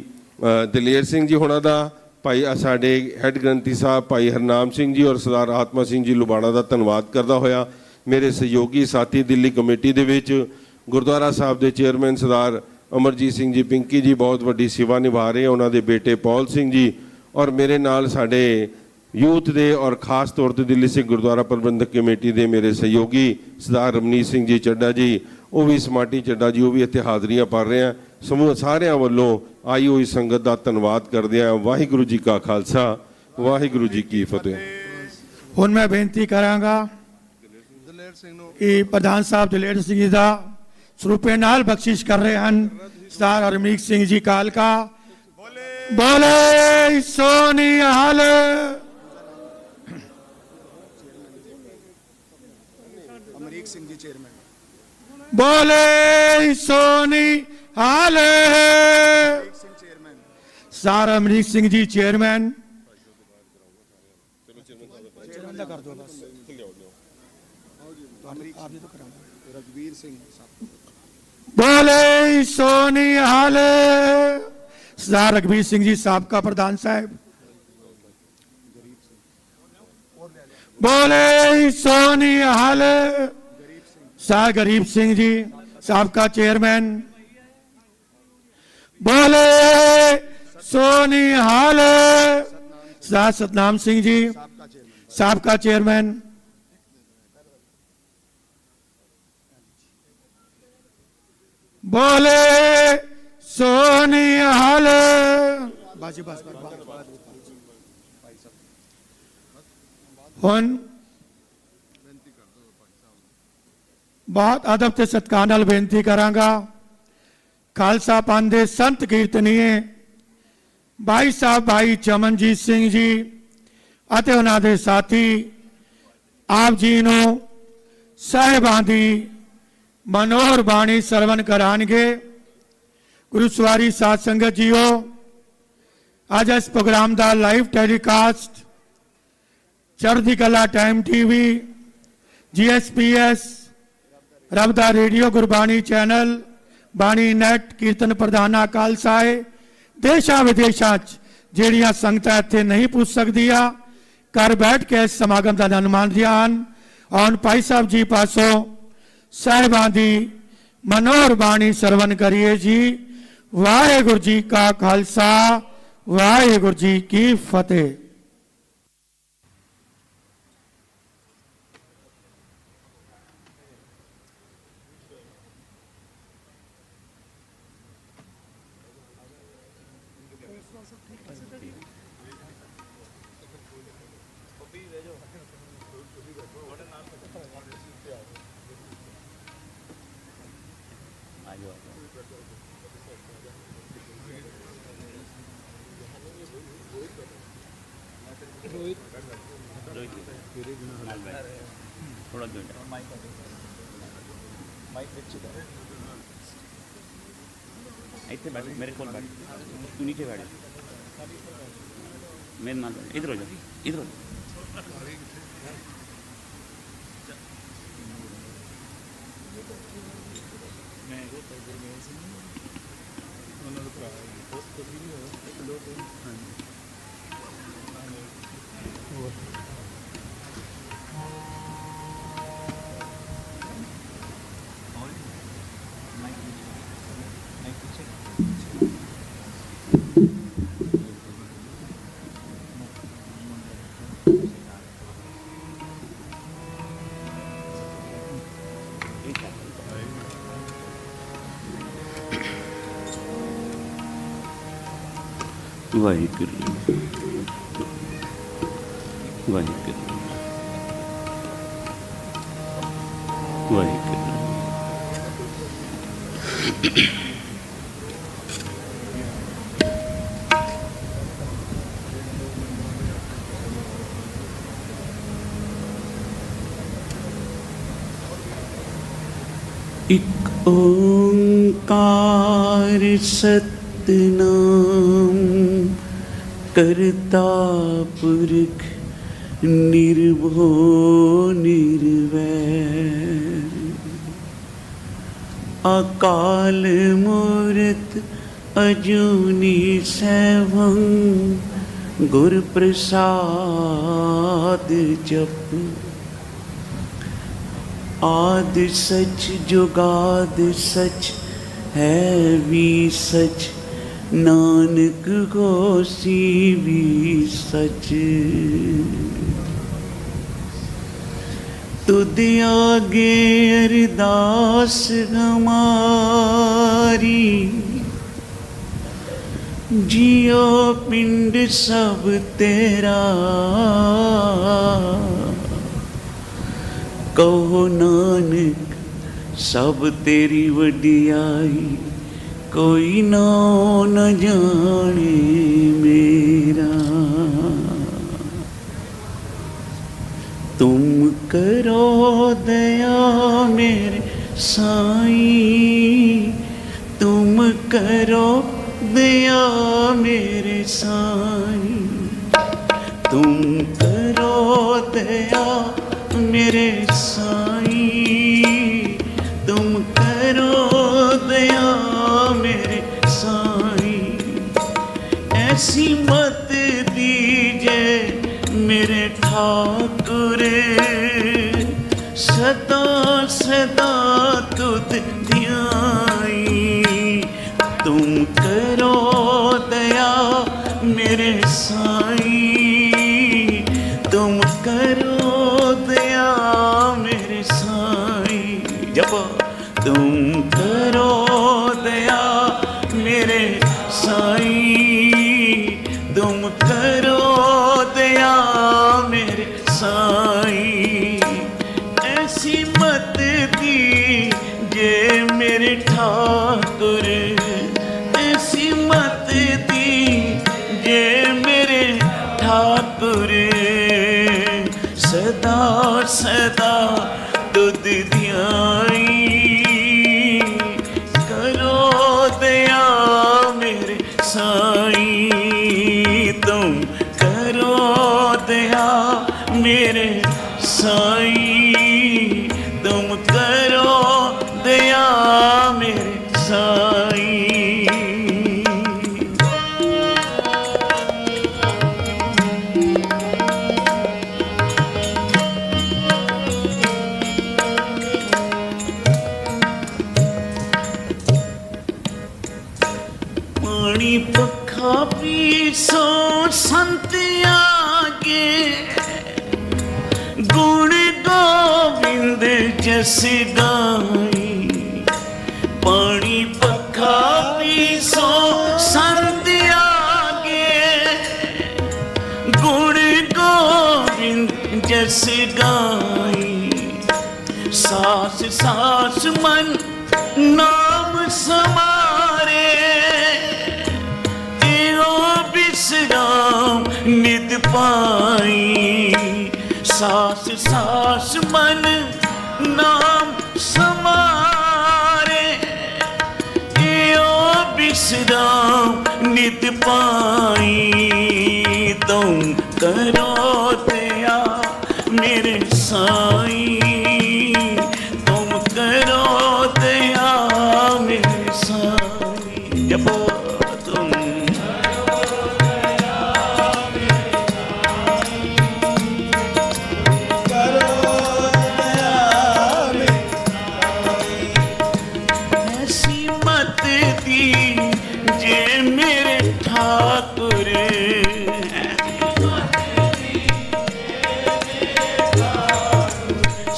ਦਲੇਰ ਸਿੰਘ ਜੀ ਹੋਣਾ ਦਾ, ਭਾਈ ਸਾਡੇ ਹੈੱਡ ਗ੍ਰੰਥੀ ਸਾਹਿਬ ਭਾਈ ਹਰਨਾਮ ਸਿੰਘ ਜੀ ਔਰ ਸਰਦਾਰ ਆਤਮਾ ਸਿੰਘ ਜੀ ਲੁਬਾਣਾ ਦਾ ਧੰਨਵਾਦ ਕਰਦਾ ਹੋਇਆ, ਮੇਰੇ ਸਹਿਯੋਗੀ ਸਾਥੀ ਦਿੱਲੀ ਕਮੇਟੀ ਦੇ ਵਿੱਚ ਗੁਰਦੁਆਰਾ ਸਾਹਿਬ ਦੇ ਚੇਅਰਮੈਨ ਸਰਦਾਰ ਅਮਰਜੀਤ ਸਿੰਘ ਜੀ ਪਿੰਕੀ ਜੀ ਬਹੁਤ ਵੱਡੀ ਸੇਵਾ ਨਿਭਾ ਰਹੇ, ਉਹਨਾਂ ਦੇ ਬੇਟੇ ਪੌਲ ਸਿੰਘ ਜੀ ਔਰ ਮੇਰੇ ਨਾਲ ਸਾਡੇ ਯੂਥ ਦੇ ਔਰ ਖਾਸ ਤੌਰ ਤੇ ਦਿੱਲੀ ਸਿੱਖ ਗੁਰਦੁਆਰਾ ਪ੍ਰਬੰਧਕ ਕਮੇਟੀ ਦੇ ਮੇਰੇ ਸਹਿਯੋਗੀ ਸਰਦਾਰ ਰਮਨੀਤ ਸਿੰਘ ਜੀ ਚੱਡਾ ਜੀ, ਉਹ ਵੀ ਸਮਾਰਟੀ ਚੱਡਾ ਜੀ, ਉਹ ਵੀ ਇੱਥੇ ਹਾਜ਼ਰੀਆਂ ਭਰ ਰਹੇ ਆ। ਸਮੂਹ ਸਾਰਿਆਂ ਵੱਲੋਂ ਆਈ ਹੋਈ ਸੰਗਤ ਦਾ ਧੰਨਵਾਦ ਕਰਦੇ ਹਾਂ। ਵਾਹਿਗੁਰੂ ਜੀ ਕਾ ਖਾਲਸਾ, ਵਾਹਿਗੁਰੂ ਜੀ ਕੀ ਫਤਿਹ। ਹੁਣ ਮੈਂ ਬੇਨਤੀ ਕਰਾਂਗਾ ਕਿ ਪ੍ਰਧਾਨ ਸਾਹਿਬ ਦਲੇਰ ਸਿੰਘ ਜੀ ਦਾ ਸਰੂਪੇ ਨਾਲ ਬਖਸ਼ਿਸ਼ ਕਰ ਰਹੇ ਹਨ ਸਰਦਾਰ ਹਰਮੀਤ ਸਿੰਘ ਜੀ ਕਾਲਕਾ। ਬੋਲੇ ਸੋਨੀ ਹਾਲ। ਅਮਰੀਕ ਸਿੰਘ ਜੀ ਚੇਅਰਮੈਨ। ਬੋਲੇ ਸੋਨੀ ਹਾਲ। ਸਰਦਾਰ ਅਮਰੀਕ ਸਿੰਘ ਜੀ ਚੇਅਰਮੈਨ। ਰਗਵੀਰ ਸਿੰਘ। ਬੋਲੇ ਸੋਨੀ ਹਾਲ। ਸਰਦਾਰ ਰਗਵੀਰ ਸਿੰਘ ਜੀ ਸਾਬਕਾ ਪ੍ਰਧਾਨ ਸਾਹਿਬ। ਬੋਲੇ ਸੋਨੀ ਹਾਲ। ਸਰਦਾਰ ਗਰੀਬ ਸਿੰਘ ਜੀ ਸਾਬਕਾ ਚੇਅਰਮੈਨ। ਬੋਲੇ ਸੋਨੀ ਹਾਲ। ਸਰਦਾਰ ਸਤਨਾਮ ਸਿੰਘ ਜੀ ਸਾਬਕਾ ਚੇਅਰਮੈਨ। ਬੋਲੇ ਸੋਨੀ ਹਾਲ। ਹੁਣ ਬਹੁਤ ਅਦਬ ਤੇ ਸਤਿਕਾਰ ਨਾਲ ਬੇਨਤੀ ਕਰਾਂਗਾ, ਖਾਲਸਾ ਪੰਥ ਦੇ ਸੰਤ ਕੀਰਤਨੀਏ ਭਾਈ ਸਾਹਿਬ ਭਾਈ ਚਮਨਜੀਤ ਸਿੰਘ ਜੀ ਅਤੇ ਉਹਨਾਂ ਦੇ ਸਾਥੀ ਆਪ ਜੀ ਨੂੰ ਸਾਹਿਬਾਂ ਦੀ ਮਨੋਹਰ ਬਾਣੀ ਸਰਵਨ ਕਰਾਂਗੇ। ਗੁਰੂ ਸਵਾਰੀ ਸਾਧ ਸੰਗਤ ਜੀਓ, ਅੱਜ ਇਸ ਪ੍ਰੋਗਰਾਮ ਦਾ ਲਾਈਵ ਟੈਲੀਕਾਸਟ ਚੜ੍ਹਦੀ ਕਲਾ ਟਾਈਮ ਟੀਵੀ, GSPS, ਰੱਬ ਦਾ ਰੇਡੀਓ, ਗੁਰਬਾਣੀ ਚੈਨਲ, ਬਾਣੀ ਨੈਟ, ਕੀਰਤਨ ਪ੍ਰਧਾਨਾ ਖਾਲਸਾ ਹੈ। ਦੇਸ਼ਾਂ ਵਿਦੇਸ਼ਾਂ 'ਚ ਜਿਹੜੀਆਂ ਸੰਗਤਾਂ ਇੱਥੇ ਨਹੀਂ ਪੁੱਜ ਸਕਦੀਆਂ, ਘਰ ਬੈਠ ਕੇ ਇਸ ਸਮਾਗਮ ਦਾ ਆਨੰਦ ਮਾਣਦੀਆਂ ਹਨ। ਔਰ ਭਾਈ ਸਾਹਿਬ ਜੀ ਪਾਸੋਂ ਸਾਹਿਬਾਂ ਦੀ ਮਨੋਹਰ ਬਾਣੀ ਸਰਵਨ ਕਰੀਏ ਜੀ। ਵਾਹਿਗੁਰੂ ਜੀ ਕਾ ਖਾਲਸਾ, ਵਾਹਿਗੁਰੂ ਜੀ ਕੀ ਫਤਿਹ। ਇੱਥੇ ਬੈਠ, ਮੇਰੇ ਕੋਲ ਬੈਠ, ਤੂੰ ਨੀਚੇ ਬੈਠ, ਮੇਰੇ ਨਾਲ ਬੈਠ, ਇਧਰ ਹੋ ਜਾ, ਇਧਰ ਹੋ ਜਾ। ਵਾਹਿਗੁਰੂ ਵਾਹਿਗੁਰੂ ਵਾਹਿਗੁਰੂ। ਇੱਕ ਓੰਕਾਰ ਸਤਿਨਾਮ ਕਰਤਾ ਪੁਰਖ ਨਿਰਭਉ ਨਿਰਵੈਰ ਅਕਾਲ ਮੂਰਤ ਅਜੂਨੀ ਸੈਭੰ ਗੁਰ ਪ੍ਰਸਾਦ ਜਪ ਆਦਿ ਸਚ ਜੁਗਾਦ ਸਚ ਹੈ ਵੀ ਸਚ ਨਾਨਕ ਹੋਸੀ ਵੀ ਸਚ ਤੁਧ ਆਗੇ ਅਰਦਾਸ ਹਮਾਰੀ ਜਿਉ ਪਿੰਡ ਸਭ ਤੇਰਾ ਕਹੋ ਨਾਨਕ ਸਭ ਤੇਰੀ ਵਡਿਆਈ ਕੋਈ ਨਾਉ ਨ ਜਾਣੇ ਮੇਰਾ ਤੁਮ ਕਰੋ ਦਇਆ ਮੇਰੇ ਸਾਈਂ ਤੁਮ ਕਰੋ ਦਇਆ ਮੇਰੇ ਸਾਈਂ ਤੁਮ ਕਰੋ ਦਇਆ ਮੇਰੇ ਸਾਈਂ ਤੁਮ ਕਰੋ ਦਇਆ ਮੇਰੇ ਸਾਈਂ ऐसी मत दीजे मेरे ठाकुर सदा सदा तुझ ध्याई तुम करो दया मेरे साईं तुम करो दया मेरे साईं जब तुम करो दया मेरे साईं तुम करो दया मेरे साईं चातुर ऐसी मत दी जे मेरे ठाकुर सदा सदा दुध ध्याई करो दया मेरे साईं तुम करो दया मेरे साईं तुम करो दया मेरे साईं। पानी पखा पीसो संत आगे गुण गोविंद जस गाई पानी पखा पीसो संत आगे गुण गोविंद जस गाई सास सास मन नाम समारे विश्राम नित पाई सास सास मन नाम समारे यो विश्राम नित पाई तुम करो दया मेरे साईं तुम करो दया मेरे साईं। जपो तुम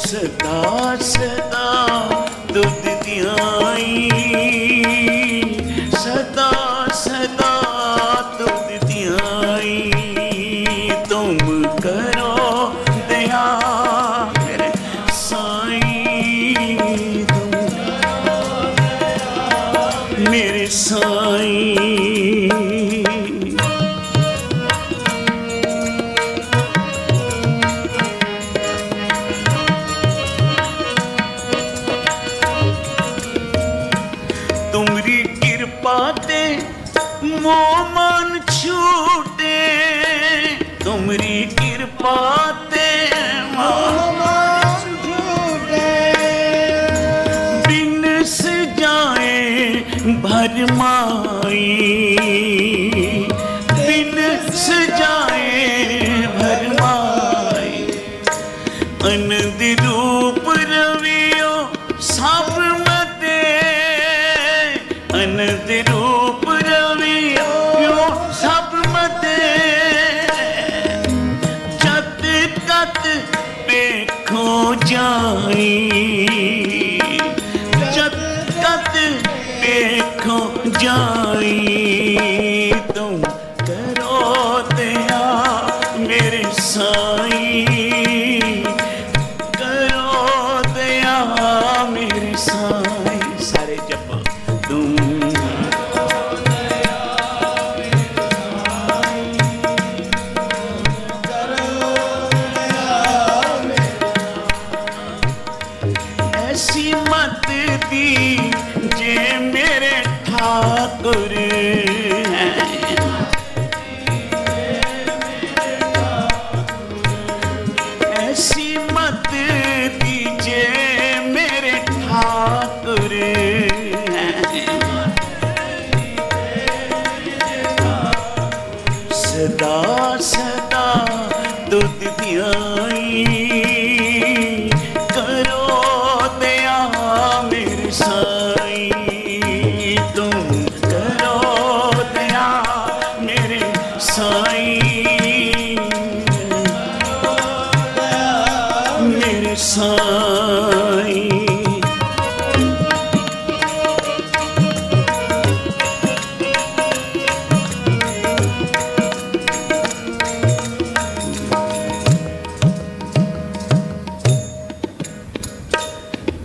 सदा सदा दुध ध्याई सदा सदा दुध ध्याई तुम करो दया मेरे साईं तुम मेरे साईं। तुमरी कृपा ते मोह मन छूटे तुमरी कृपा ते मोह मन छूटे बिन सजाए भरमाई बिन सजाए भरमाई आनंद रूप रवियो सब आनंद रूप रवियो सब मते जत कत देखो जाई जत कत देखो जाई तुम करो दया मेरे साईं करो दया मेरे साईं। सारे जप तुम ऐसी मत दी जे मेरे ठाकुर ऐसी मत दीजे मेरे ठाकुर सदा सदा दुध ध्याई करो दया मेरे साईं तुम करो दया मेरे साईं मेरे साईं।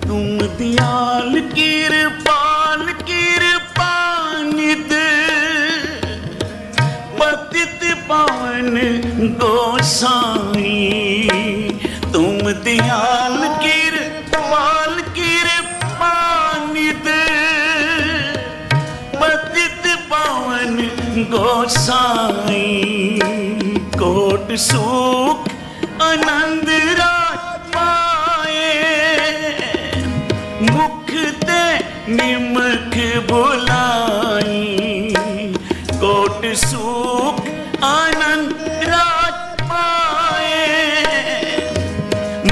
तुम दयाल कृपाल पावन गोसाई तुम दयाल कृपाल कृपानिध पतित पावन गोसाई कोट सुख आनंद राज पाए मुख ते निमक बुलाई कोट सुख आनंद राज पाए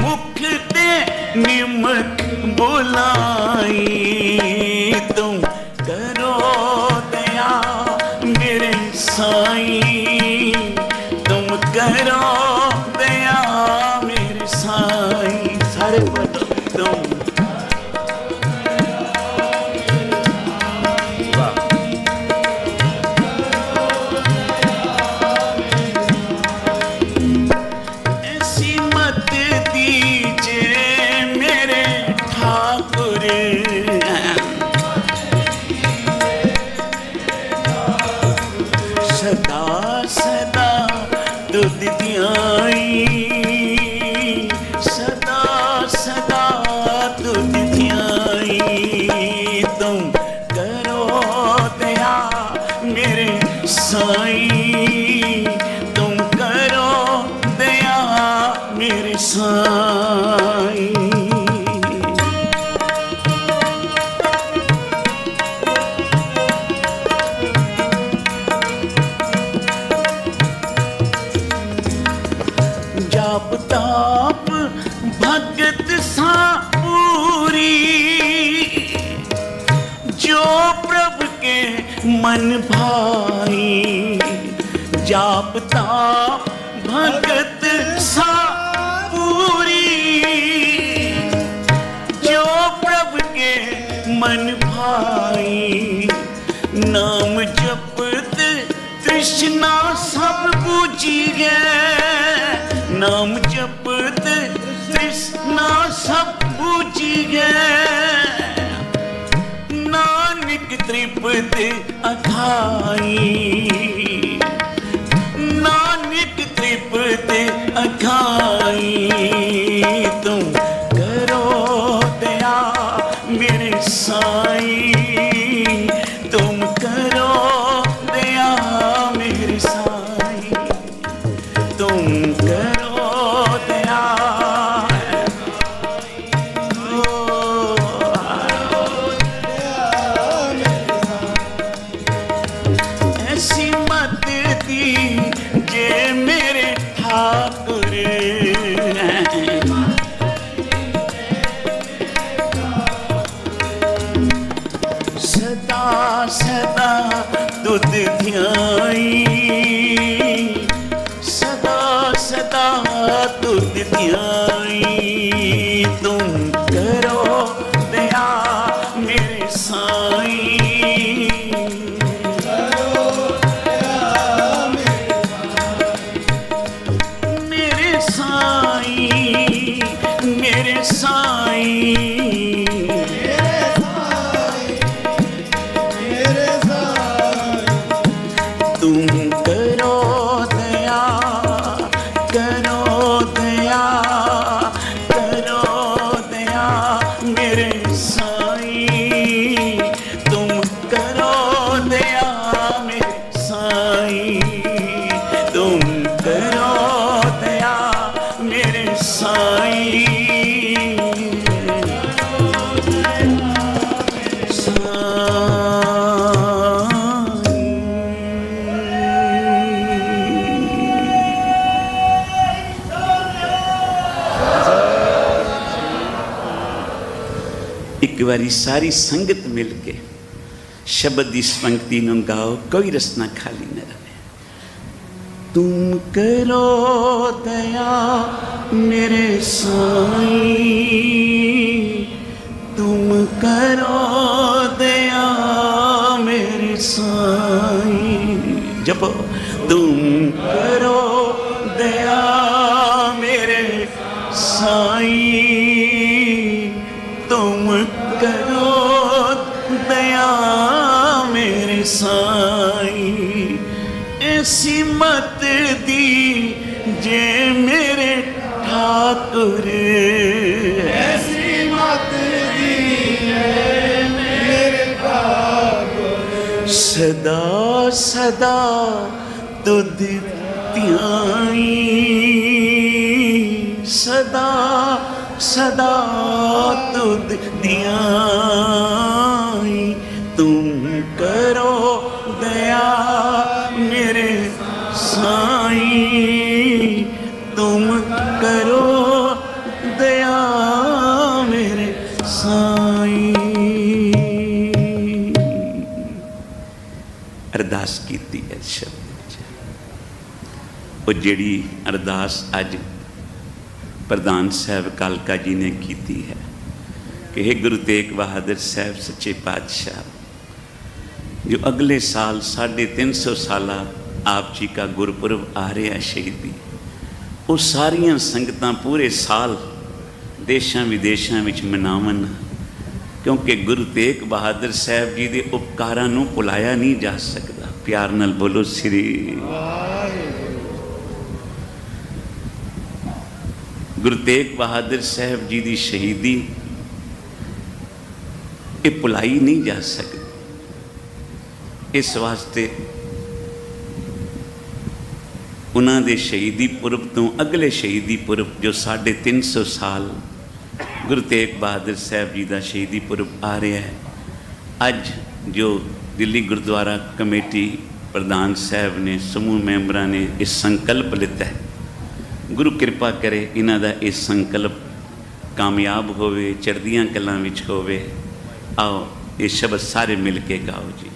मुख ते निमक बुलाई तुम करो दया मेरे साईं तुम करो दया मेरे साईं सारे पढ़ो तुम ऐसी मत दीजिए मेरे ठाकुर सदा सदा दुध ध्याई सदा सदा दुध ध्याई तुम करो दया मेरे साईं तुम करो दया मेरे साईं जाप ताप भगत सा पूरी जो प्रभु के मन भाई जाप ताप भगत सा पूरी जो प्रभु के मन भाई नाम जपत तृष्णा सब बूझी गए नाम जपत तृष्णा सब बूझी गए नानक तृप्त अखाई नानक तृप्त अखाई तुम करो दया मेरे साईं तुम करो दया मेरे साईं तुम करो दया ऐसी मत दीजिए मेरे ठाकुर सदा सदा दुध ध्याई सदा सदा दुध ध्याई तुम करो दया मेरे साईं मेरे साईं मेरे साईं तुम करो दया करो दया करो दया मेरे साईं तुम करो दया मेरे साईं तुम करो दया मेरे एक बारी सारी संगत मिल के शब्द इस पंक्ति ਨੂੰ गाओ कोई रसना खाली न रहे तुम करो दया मेरे साईं तुम करो दया मेरे साईं जपो तुम करो दया मेरे साईं तुम करो दया मेरे साईं ऐसी मत दी जे मेरे ठाकुर, ऐसी मत दी मेरे ठाकुर, सदा सदा तुध ध्याई, सदा सदा तुध ध्याई। तुम करो दया मेरे साईं, तुम करो दया मेरे साईं। अरदास कीती है शब्द वो जिहड़ी अरदास अज प्रधान साहब कालका जी ने की है कि हे गुरु तेग बहादुर साहब सच्चे पातशाह, जो अगले साल 350 साल आप जी का गुरपुरब आ रहा है शहीदी, वो सारियां संगतां पूरे साल देशां विदेशां विच मनावन, क्योंकि गुरु तेग बहादुर साहब जी के उपकारां नूं भुलाया नहीं जा सकता। प्यार नाल बोलो श्री गुरु तेग बहादुर साहब जी की शहीदी ये भुलाई नहीं जा सकती। इस वास्ते उन्हां दे शहीदी पुरब तो अगले शहीदी पुरब जो 350 साल गुरु तेग बहादुर साहब जी का शहीदी पुरब आ रहा है, अज जो दिल्ली गुरुद्वारा कमेटी प्रधान साहब ने समूह मैंबरां ने इस संकल्प लिता है, गुरु कृपा करे इन्हां दा इस संकल्प कामयाब होवे, चढ़दियां कलां विच होवे। आओ ये शब्द सारे मिल के गाओ जी।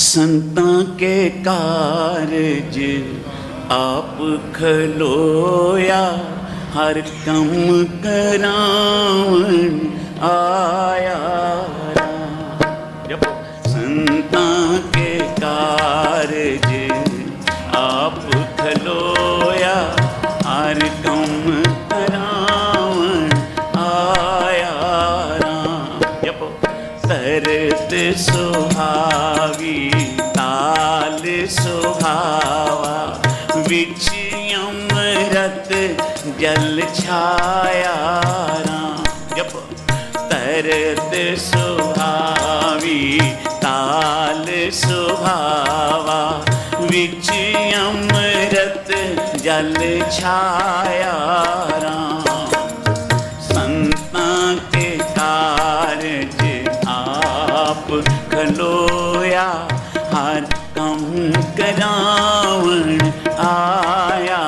संतां के कारज आप खलोया, हर कम करावन आया। जब संतां के कारज आप खलोया, हर कम करावन आया राम। जब तरत सुहावी ताल सुहावा, विच अमृत जल छाया राम। जब तरत सुहावी ताल सुहावा, विच अमृत जल छाया राम। संतां के कारज आप खलोया, हर कम करावन आया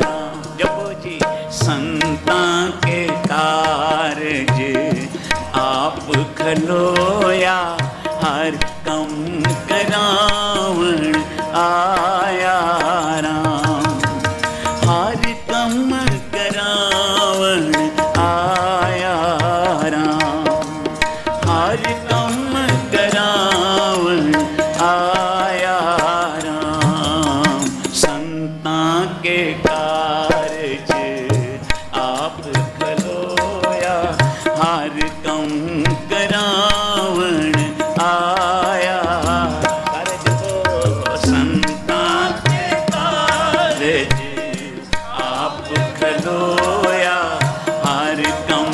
राम। जपो जी संतां के कारज आप खलोया, हर कम करावन आया राम। हर कम करावन आया राम, हर कम करावन आया राम। संतां के कारज आप खलोया, हर कम करावन आया। संतां के कारज आप खलोया, हर कम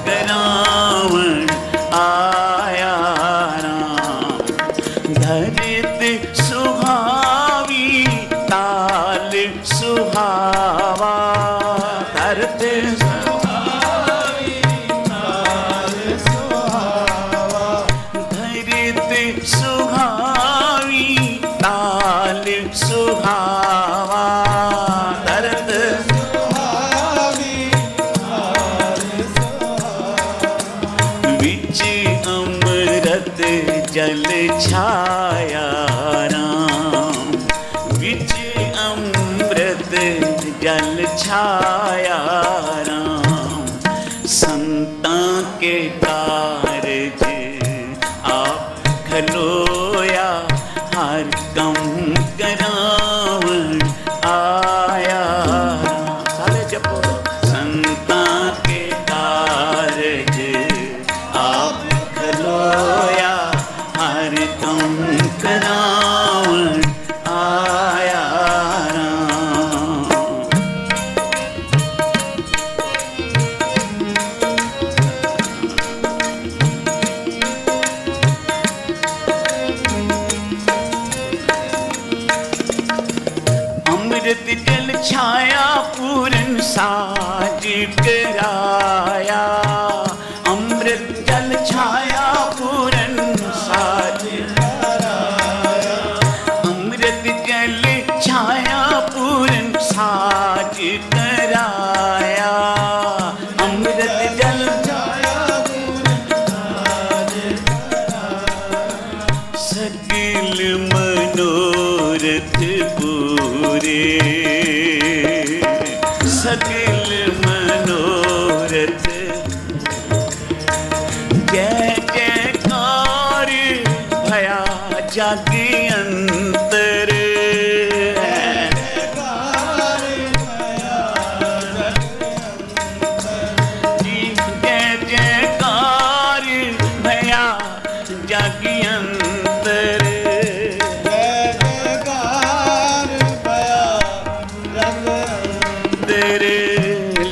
करावन आया राम। धरत सुहावी ताल सुहावा, धरत सुहावी ताल सुहावा, धरत सुहावी ताल सुहावा, धरत सुहावी ताल सुहावा, विच अमृत जल छाया राम। विच अमृत जल छाया राम। संतां के कारज आप खलोया, हर कम करावन आया राम। सारे जपो संतां के कारज आप खलोया, हर कम पूरन साज कराया, अमृत जल छाया पूरन साज कराया, अमृत जल छाया पूरन साज कराया, अमृत जल छाया पूरन साज कराया, सकल मनोरथ पूरे, सकल मनोरथ, जय जयकार भया जग अंतर, जी जय जयकार भया जग अंतर,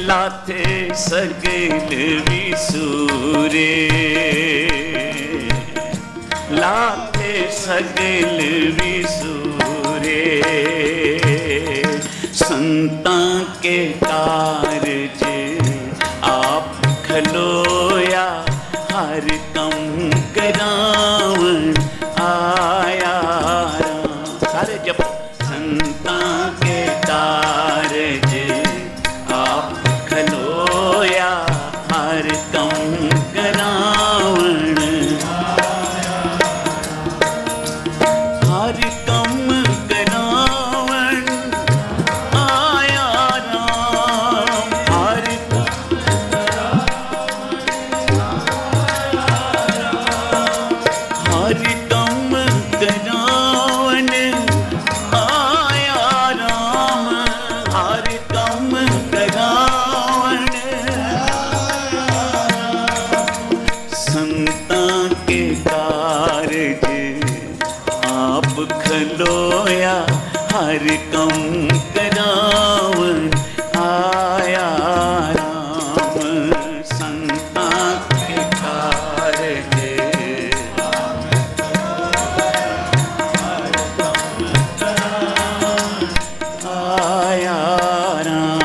लाथे सकल विसूरे, लाथे सकल विसूरे, संतां के कारज आप खलोया, हर कम करावन आया राम। सारे जब संतां के कारज आप खलोया, हर कम करावन, हर कम करावन आया राम, हर हर कम करावन आया राम, हर कम करावन, संतां के कारज आप खलोया, हर कम करावन आया राम, संतां के कारज आया राम।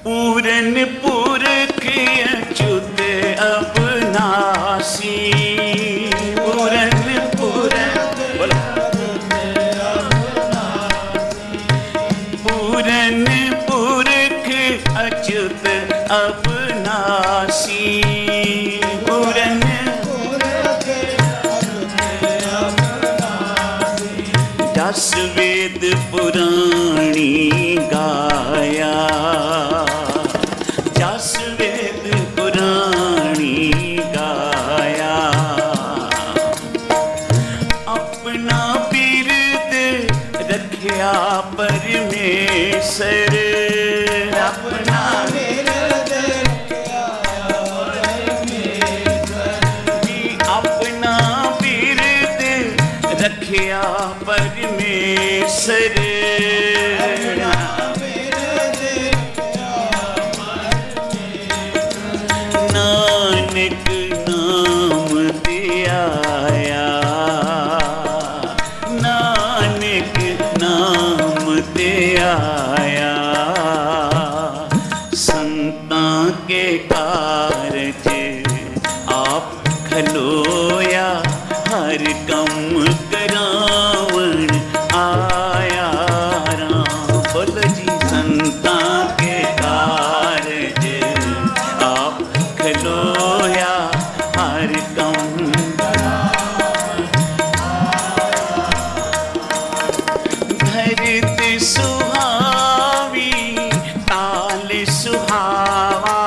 पूरन पुरख अच्युत अविनाशी, पूरन पुरख पूरन पुरख अच्युत अविनाशी, पूरन दस वेद पुराणी गाया, दस वेद पुराणी गाया, अपना बिरद रखिया परमेश्वर, अपना बिरद रखिया परमेश्वर, जी अपना बिरद रखिया परमेश्वर, नानक नाम ते आया, नानक नाम ते आया, संतां के कारज आप खलोया, हर कम करावन आया राम। बोलो जी संतां के कारज आप खलोया, हर कम धरती सुहावी ताल सुहावा,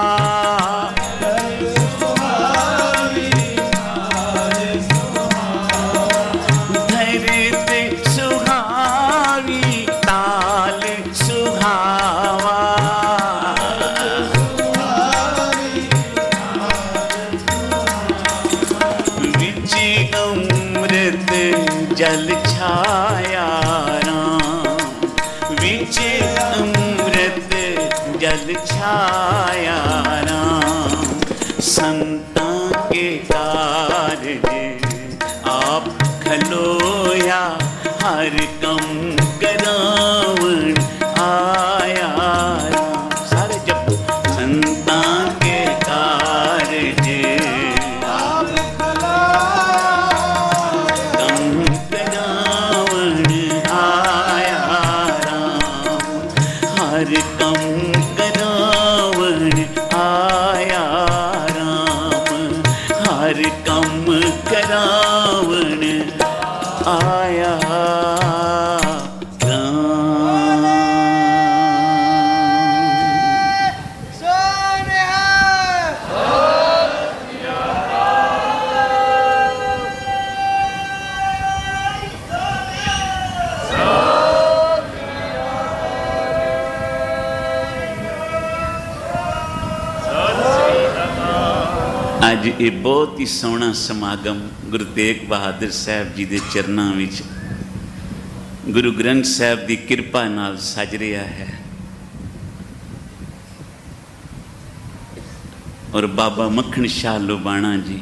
धरती सुहावी ताल सुहावा, विच अमृत जल छाया राम, विच अमृत जल छाया राम। संतां के कारज आप खलोया, हर कम करावण आया राम। सारे जब संतां के कारज आप कम करावण आया राम। हर कम करावण आया राम। हर कम करावण आया ਅੱਜ ਇਹ ਬਹੁਤ ਹੀ ਸੋਹਣਾ ਸਮਾਗਮ ਗੁਰੂ ਤੇਗ ਬਹਾਦਰ ਸਾਹਿਬ ਜੀ ਦੇ ਚਰਨਾਂ ਵਿੱਚ ਗੁਰੂ ਗ੍ਰੰਥ ਸਾਹਿਬ ਦੀ ਕਿਰਪਾ ਨਾਲ ਸਜ ਰਿਹਾ ਹੈ। ਔਰ ਬਾਬਾ ਮੱਖਣ ਸ਼ਾਹ ਲੋਬਾਣਾ ਜੀ,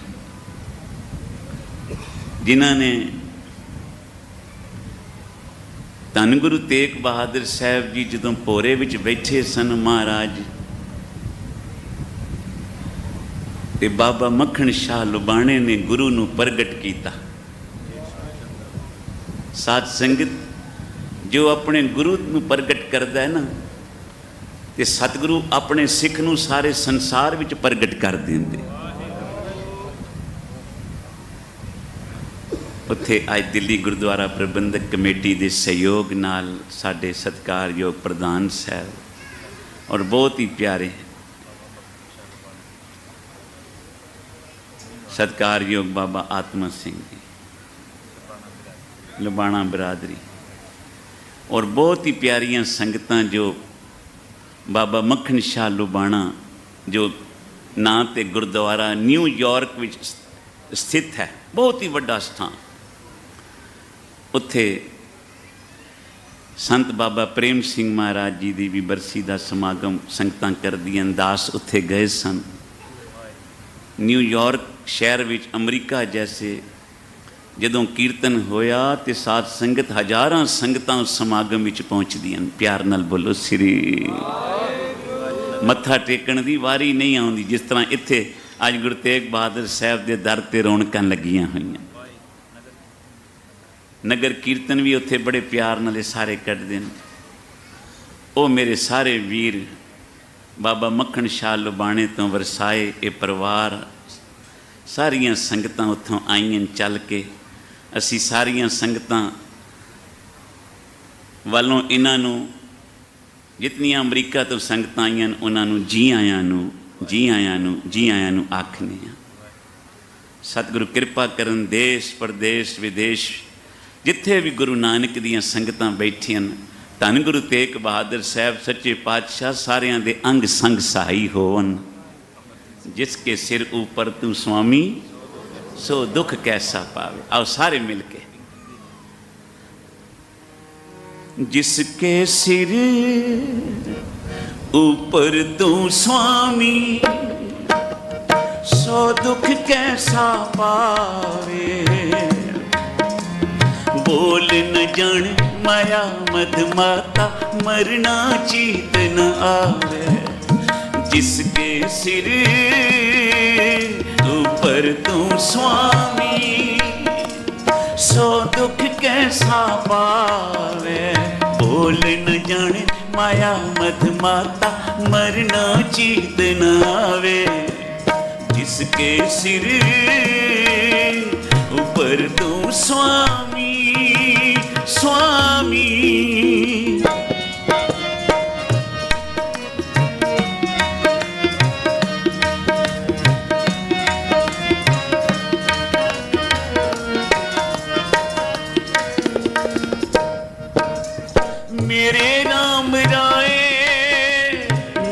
ਜਿਨ੍ਹਾਂ ਨੇ ਧੰਨ ਗੁਰੂ ਤੇਗ ਬਹਾਦਰ ਸਾਹਿਬ ਜੀ ਜਦੋਂ ਭੋਰੇ ਵਿੱਚ ਬੈਠੇ ਸਨ ਮਹਾਰਾਜ, ਤੇ ਬਾਬਾ ਮੱਖਣ ਸ਼ਾਹ ਲੁਬਾਣੇ ਨੇ ਗੁਰੂ ਨੂੰ ਪ੍ਰਗਟ ਕੀਤਾ। ਸਾਧ ਸੰਗਤ, ਜੋ ਆਪਣੇ ਗੁਰੂ ਨੂੰ ਪ੍ਰਗਟ ਕਰਦਾ ਹੈ ਨਾ, ਤੇ ਸਤਿਗੁਰੂ ਆਪਣੇ ਸਿੱਖ ਨੂੰ ਸਾਰੇ ਸੰਸਾਰ ਵਿੱਚ ਪ੍ਰਗਟ ਕਰ ਦਿੰਦੇ। ਉੱਥੇ ਅੱਜ ਦਿੱਲੀ ਗੁਰਦੁਆਰਾ ਪ੍ਰਬੰਧਕ ਕਮੇਟੀ ਦੇ ਸਹਿਯੋਗ ਨਾਲ ਸਾਡੇ ਸਤਿਕਾਰਯੋਗ ਪ੍ਰਧਾਨ ਸਾਹਿਬ ਔਰ ਬਹੁਤ ਹੀ ਪਿਆਰੇ ਸਤਿਕਾਰਯੋਗ ਬਾਬਾ ਆਤਮਾ ਸਿੰਘ ਜੀ, ਲੁਬਾਣਾ ਬਰਾਦਰੀ ਔਰ ਬਹੁਤ ਹੀ ਪਿਆਰੀਆਂ ਸੰਗਤਾਂ, ਜੋ ਬਾਬਾ ਮੱਖਣ ਸ਼ਾਹ ਲੁਬਾਣਾ, ਜੋ ਨਾਂ 'ਤੇ ਗੁਰਦੁਆਰਾ ਨਿਊਯਾਰਕ ਵਿੱਚ ਸਥਿਤ ਹੈ, ਬਹੁਤ ਹੀ ਵੱਡਾ ਸਥਾਨ। ਉੱਥੇ ਸੰਤ ਬਾਬਾ ਪ੍ਰੇਮ ਸਿੰਘ ਮਹਾਰਾਜ ਜੀ ਦੀ ਵੀ ਬਰਸੀ ਦਾ ਸਮਾਗਮ ਸੰਗਤਾਂ ਕਰਦੀਆਂ, ਦਾਸ ਉੱਥੇ ਗਏ ਸਨ। ਨਿਊਯਾਰਕ ਸ਼ਹਿਰ ਵਿੱਚ ਅਮਰੀਕਾ ਜੈਸੇ ਜਦੋਂ ਕੀਰਤਨ ਹੋਇਆ ਤੇ ਸਾਧ ਸੰਗਤ, ਹਜ਼ਾਰਾਂ ਸੰਗਤਾਂ ਉਸ ਸਮਾਗਮ ਵਿੱਚ ਪਹੁੰਚਦੀਆਂ। ਪਿਆਰ ਨਾਲ ਬੋਲੋ ਸ੍ਰੀ। ਮੱਥਾ ਟੇਕਣ ਦੀ ਵਾਰੀ ਨਹੀਂ ਆਉਂਦੀ, ਜਿਸ ਤਰ੍ਹਾਂ ਇੱਥੇ ਅੱਜ ਗੁਰੂ ਤੇਗ ਬਹਾਦਰ ਸਾਹਿਬ ਦੇ ਦਰ 'ਤੇ ਰੌਣਕਾਂ ਲੱਗੀਆਂ ਹੋਈਆਂ। ਨਗਰ ਕੀਰਤਨ ਵੀ ਉੱਥੇ ਬੜੇ ਪਿਆਰ ਨਾਲ ਸਾਰੇ ਕੱਢਦੇ ਨੇ। ਉਹ ਮੇਰੇ ਸਾਰੇ ਵੀਰ ਬਾਬਾ ਮੱਖਣ ਸ਼ਾਹ ਲੁਬਾਣੇ ਤੋਂ ਵਰਸਾਏ ਇਹ ਪਰਿਵਾਰ, ਸਾਰੀਆਂ ਸੰਗਤਾਂ ਉੱਥੋਂ ਆਈਆਂ ਚੱਲ ਕੇ। ਅਸੀਂ ਸਾਰੀਆਂ ਸੰਗਤਾਂ ਵੱਲੋਂ ਇਹਨਾਂ ਨੂੰ, ਜਿਤਨੀਆਂ ਅਮਰੀਕਾ ਤੋਂ ਸੰਗਤਾਂ ਆਈਆਂ ਉਹਨਾਂ ਨੂੰ ਜੀ ਆਇਆਂ ਨੂੰ, ਜੀ ਆਇਆਂ ਨੂੰ, ਜੀ ਆਇਆਂ ਨੂੰ ਆਖਦੇ ਹਾਂ। ਸਤਿਗੁਰੂ ਕਿਰਪਾ ਕਰਨ, ਦੇਸ਼ ਪ੍ਰਦੇਸ਼ ਵਿਦੇਸ਼ ਜਿੱਥੇ ਵੀ ਗੁਰੂ ਨਾਨਕ ਦੀਆਂ ਸੰਗਤਾਂ ਬੈਠੀਆਂ, ਧੰਨ ਗੁਰੂ ਤੇਗ ਬਹਾਦਰ ਸਾਹਿਬ ਸੱਚੇ ਪਾਤਸ਼ਾਹ ਸਾਰਿਆਂ ਦੇ ਅੰਗ ਸੰਗ ਸਹਾਈ ਹੋਵਨ। ਜਿਸ ਕੇ ਸਿਰ ਉੱਪਰ ਤੂੰ ਸੁਆਮੀ, ਸੋ ਦੁੱਖ ਕੈਸਾ ਪਾਵੇ। ਆਓ ਸਾਰੇ ਮਿਲ ਕੇ। जिसके सिर ऊपर तू स्वामी, सो दुख कैसा पावे। बोल न जान माया मद माता, मरना चीत न आवे। जिसके सिर ऊपर तू स्वामी, सो दुख कैसा पावे। बोल न जाने माया मद माता, मरना चीत न आवे। जिसके सिर ऊपर तू स्वामी, स्वामी। मेरे राम राय,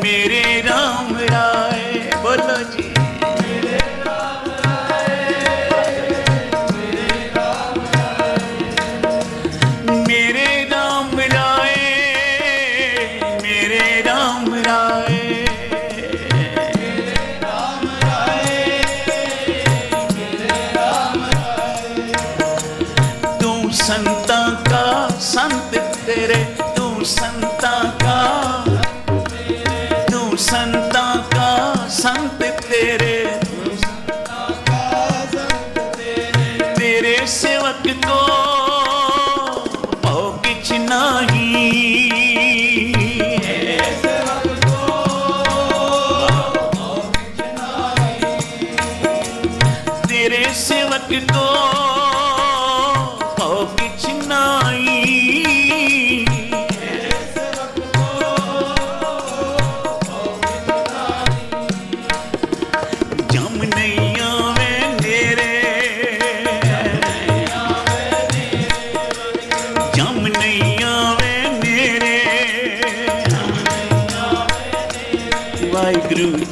मेरे राम राय, बोलो जी। मेरे राम राय, मेरे राम राय, मेरे राम राय, मेरे राम राय।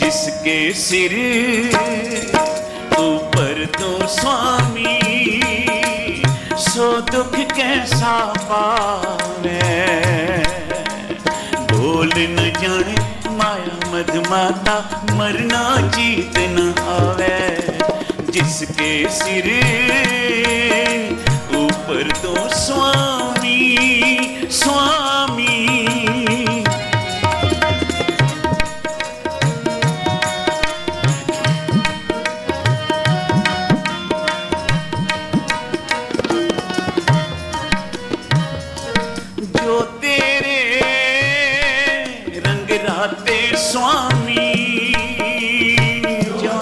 जिसके सिर ऊपर तो स्वामी, सो दुख कैसा पावे। बोल न जाने माया मद माता, मरना जीत न आवे। जिसके सिर ऊपर तो स्वामी, स्वामी। जो तेरे रंग राते स्वामी, जो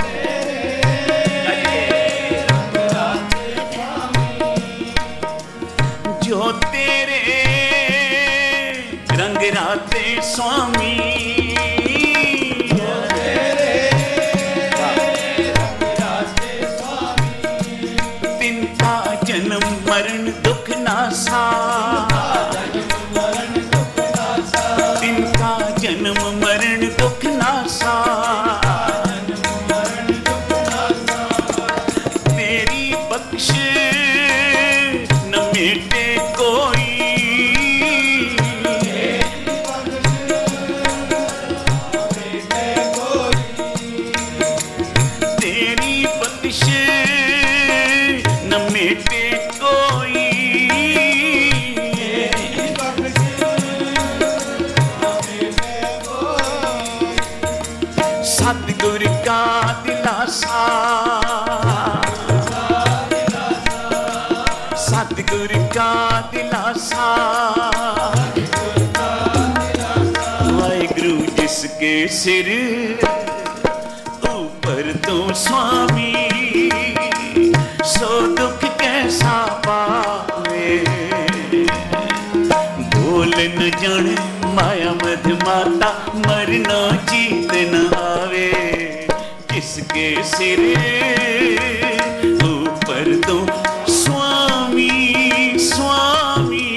जो तेरे रंग राते स्वामी, तिनका जन्म मरण दुख नासा, तिनका जन्म मरण दुख नासा। तेरी बख्श न मिटे कोई, तेरी बख्श न मिटे कोई। सतगुर का दिलासा, सतगुर का दिलासा। वाहिगुरु जिसके सिर ऊपर तो स्वामी, सो दुख कैसा पावे। बोल न जाने माया मद माता, मरना जीत न आवे। जिसके सिर ऊपर तो स्वामी, स्वामी।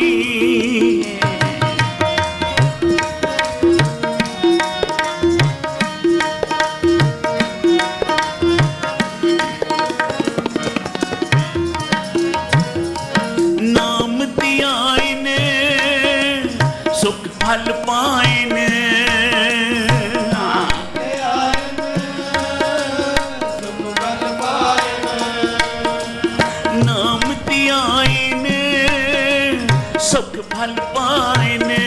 नाम दिया ने सुख फल पाए ने, नाम दिया ने सुख फल पाए ने।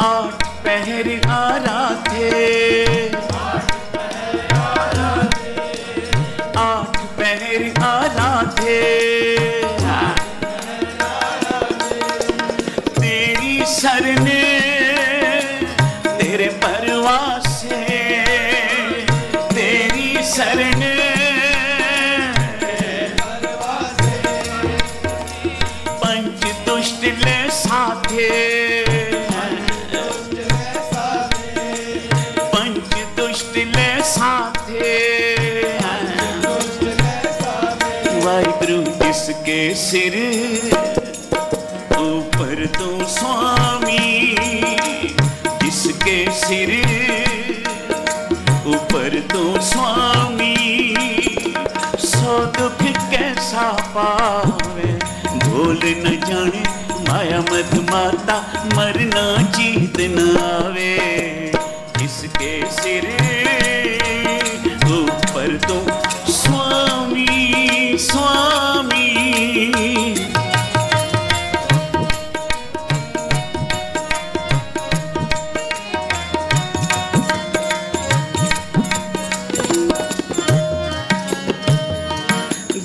आठ पहर आराधे, आठ पहर आराधे। तेरी सरने तेरे परवासे, तेरी सरने पंच दुष्ट ले साथे, पंच दुष्ट ले साथे। वाहिगुरु जिसके सिर ऊपर तो स्वामी, जिसके सिर ऊपर तो स्वामी, सो दुख कैसा पावे। भूल न जाने माया मद माता, मरना जीत न आवे। जिसके सिर ऊपर तो स्वामी, स्वामी।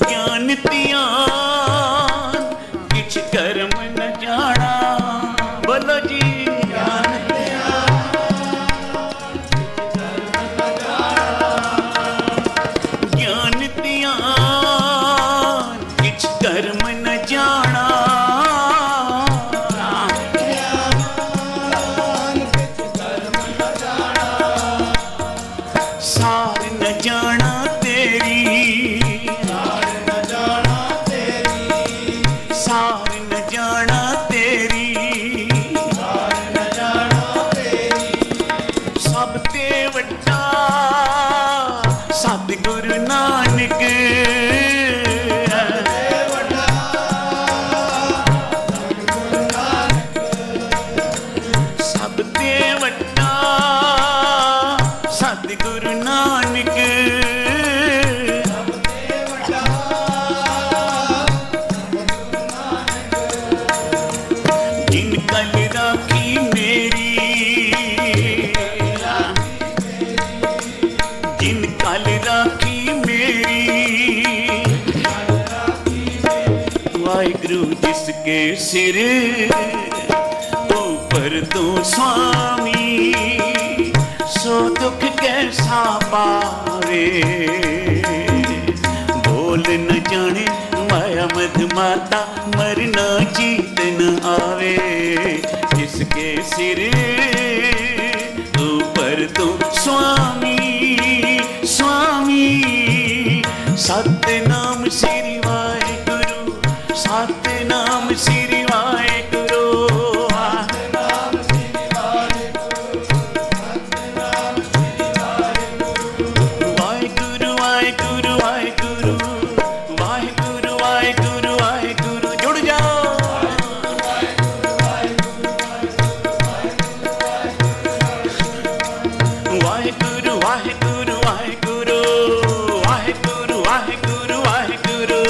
ज्ञान तियान किछ कर्म न जाना, बोलो जी। ज्ञान ज्ञान तियान किछ कर्म न जाना, सार न जाना तेरी, सार न जाना कल राखी मेरी, जिन कल राखी मेरी, वाहिगुरु जिसके सिर ऊपर तू स्वामी, सो दुख कैसा पावे, बोल न जाने माया मद माता, मरना जीत न आवे, जिसके सिर ऊपर तू स्वामी, स्वामी। सतनाम श्री वाहिगुरु, सतनाम श्री वाहिगुरु, वाहिगुरु वाहिगुरु वाहिगुरु, वाहिगुरु वाहिगुरु वाहिगुरु। जुड़ जाओ। वाहिगुरु वाहिगुरु वाहिगुरु, वाहिगुरु वाहिगुरु वाहिगुरु,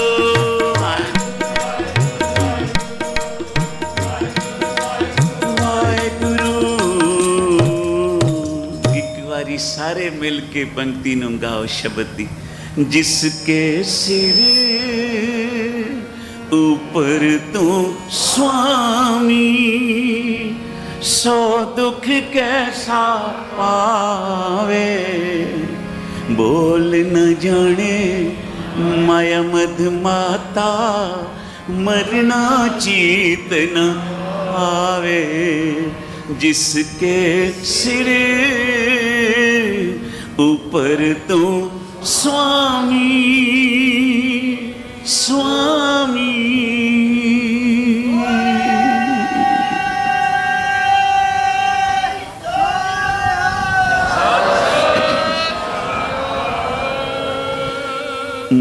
वाहिगुरु। एक बारी सारे मिल के पंक्ति नूं गाओ शब्द दी। जिसके सिर ऊपर तू स्वामी, सो दुख कैसा पावे, बोल न जाने माया मद माता, मरना चीत न आवे, जिसके सिर ऊपर तू स्वामी, स्वामी।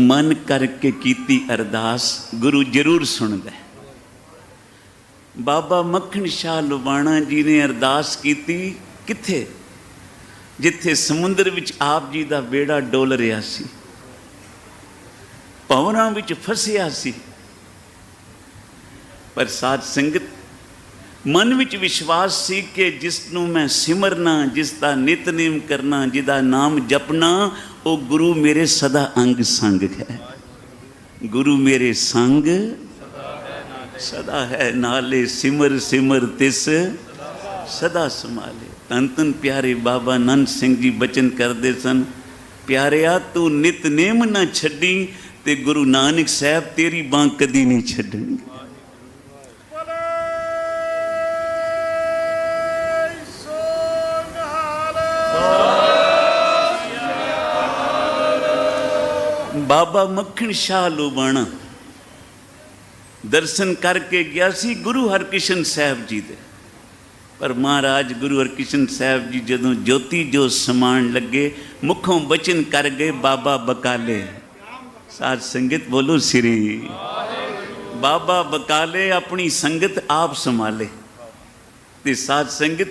मन करके कीती अरदास, गुरु जरूर सुनदा है। बाबा मक्खन शाह लुबाणा जी ने अरदास कीती किथे? जिथे समुंदर विच आप जी दा बेड़ा डोल रिहा सी, पवनां विच फसिया सी, पर साध संगत मन विच विश्वास सी कि जिसनूं मैं सिमरना, जिसदा नितनेम करना, जिहदा नाम जपना, वो गुरु मेरे सदा अंग संग है। गुरु मेरे संग सदा है नाले, सिमर सिमर तिस सदा संभाले। तन तन प्यारे बाबा नंद सिंह जी बचन करते सन, प्यारिया तू नितनेम ना छड्डी, ते गुरु नानक साहब तेरी बांह कदी नहीं छड्डणगे। बाबा मक्खन शाह लुबाणा दर्शन करके गया सी गुरु हरकृष्ण साहब जी दे, पर महाराज गुरु हरकृष्ण साहब जी जदों ज्योति जो समान लगे, मुखों बचन कर गए बाबा बकाले। साध संगत बोलो श्री बाबा बकाले अपनी संगत आप संभाले। ते साध संगत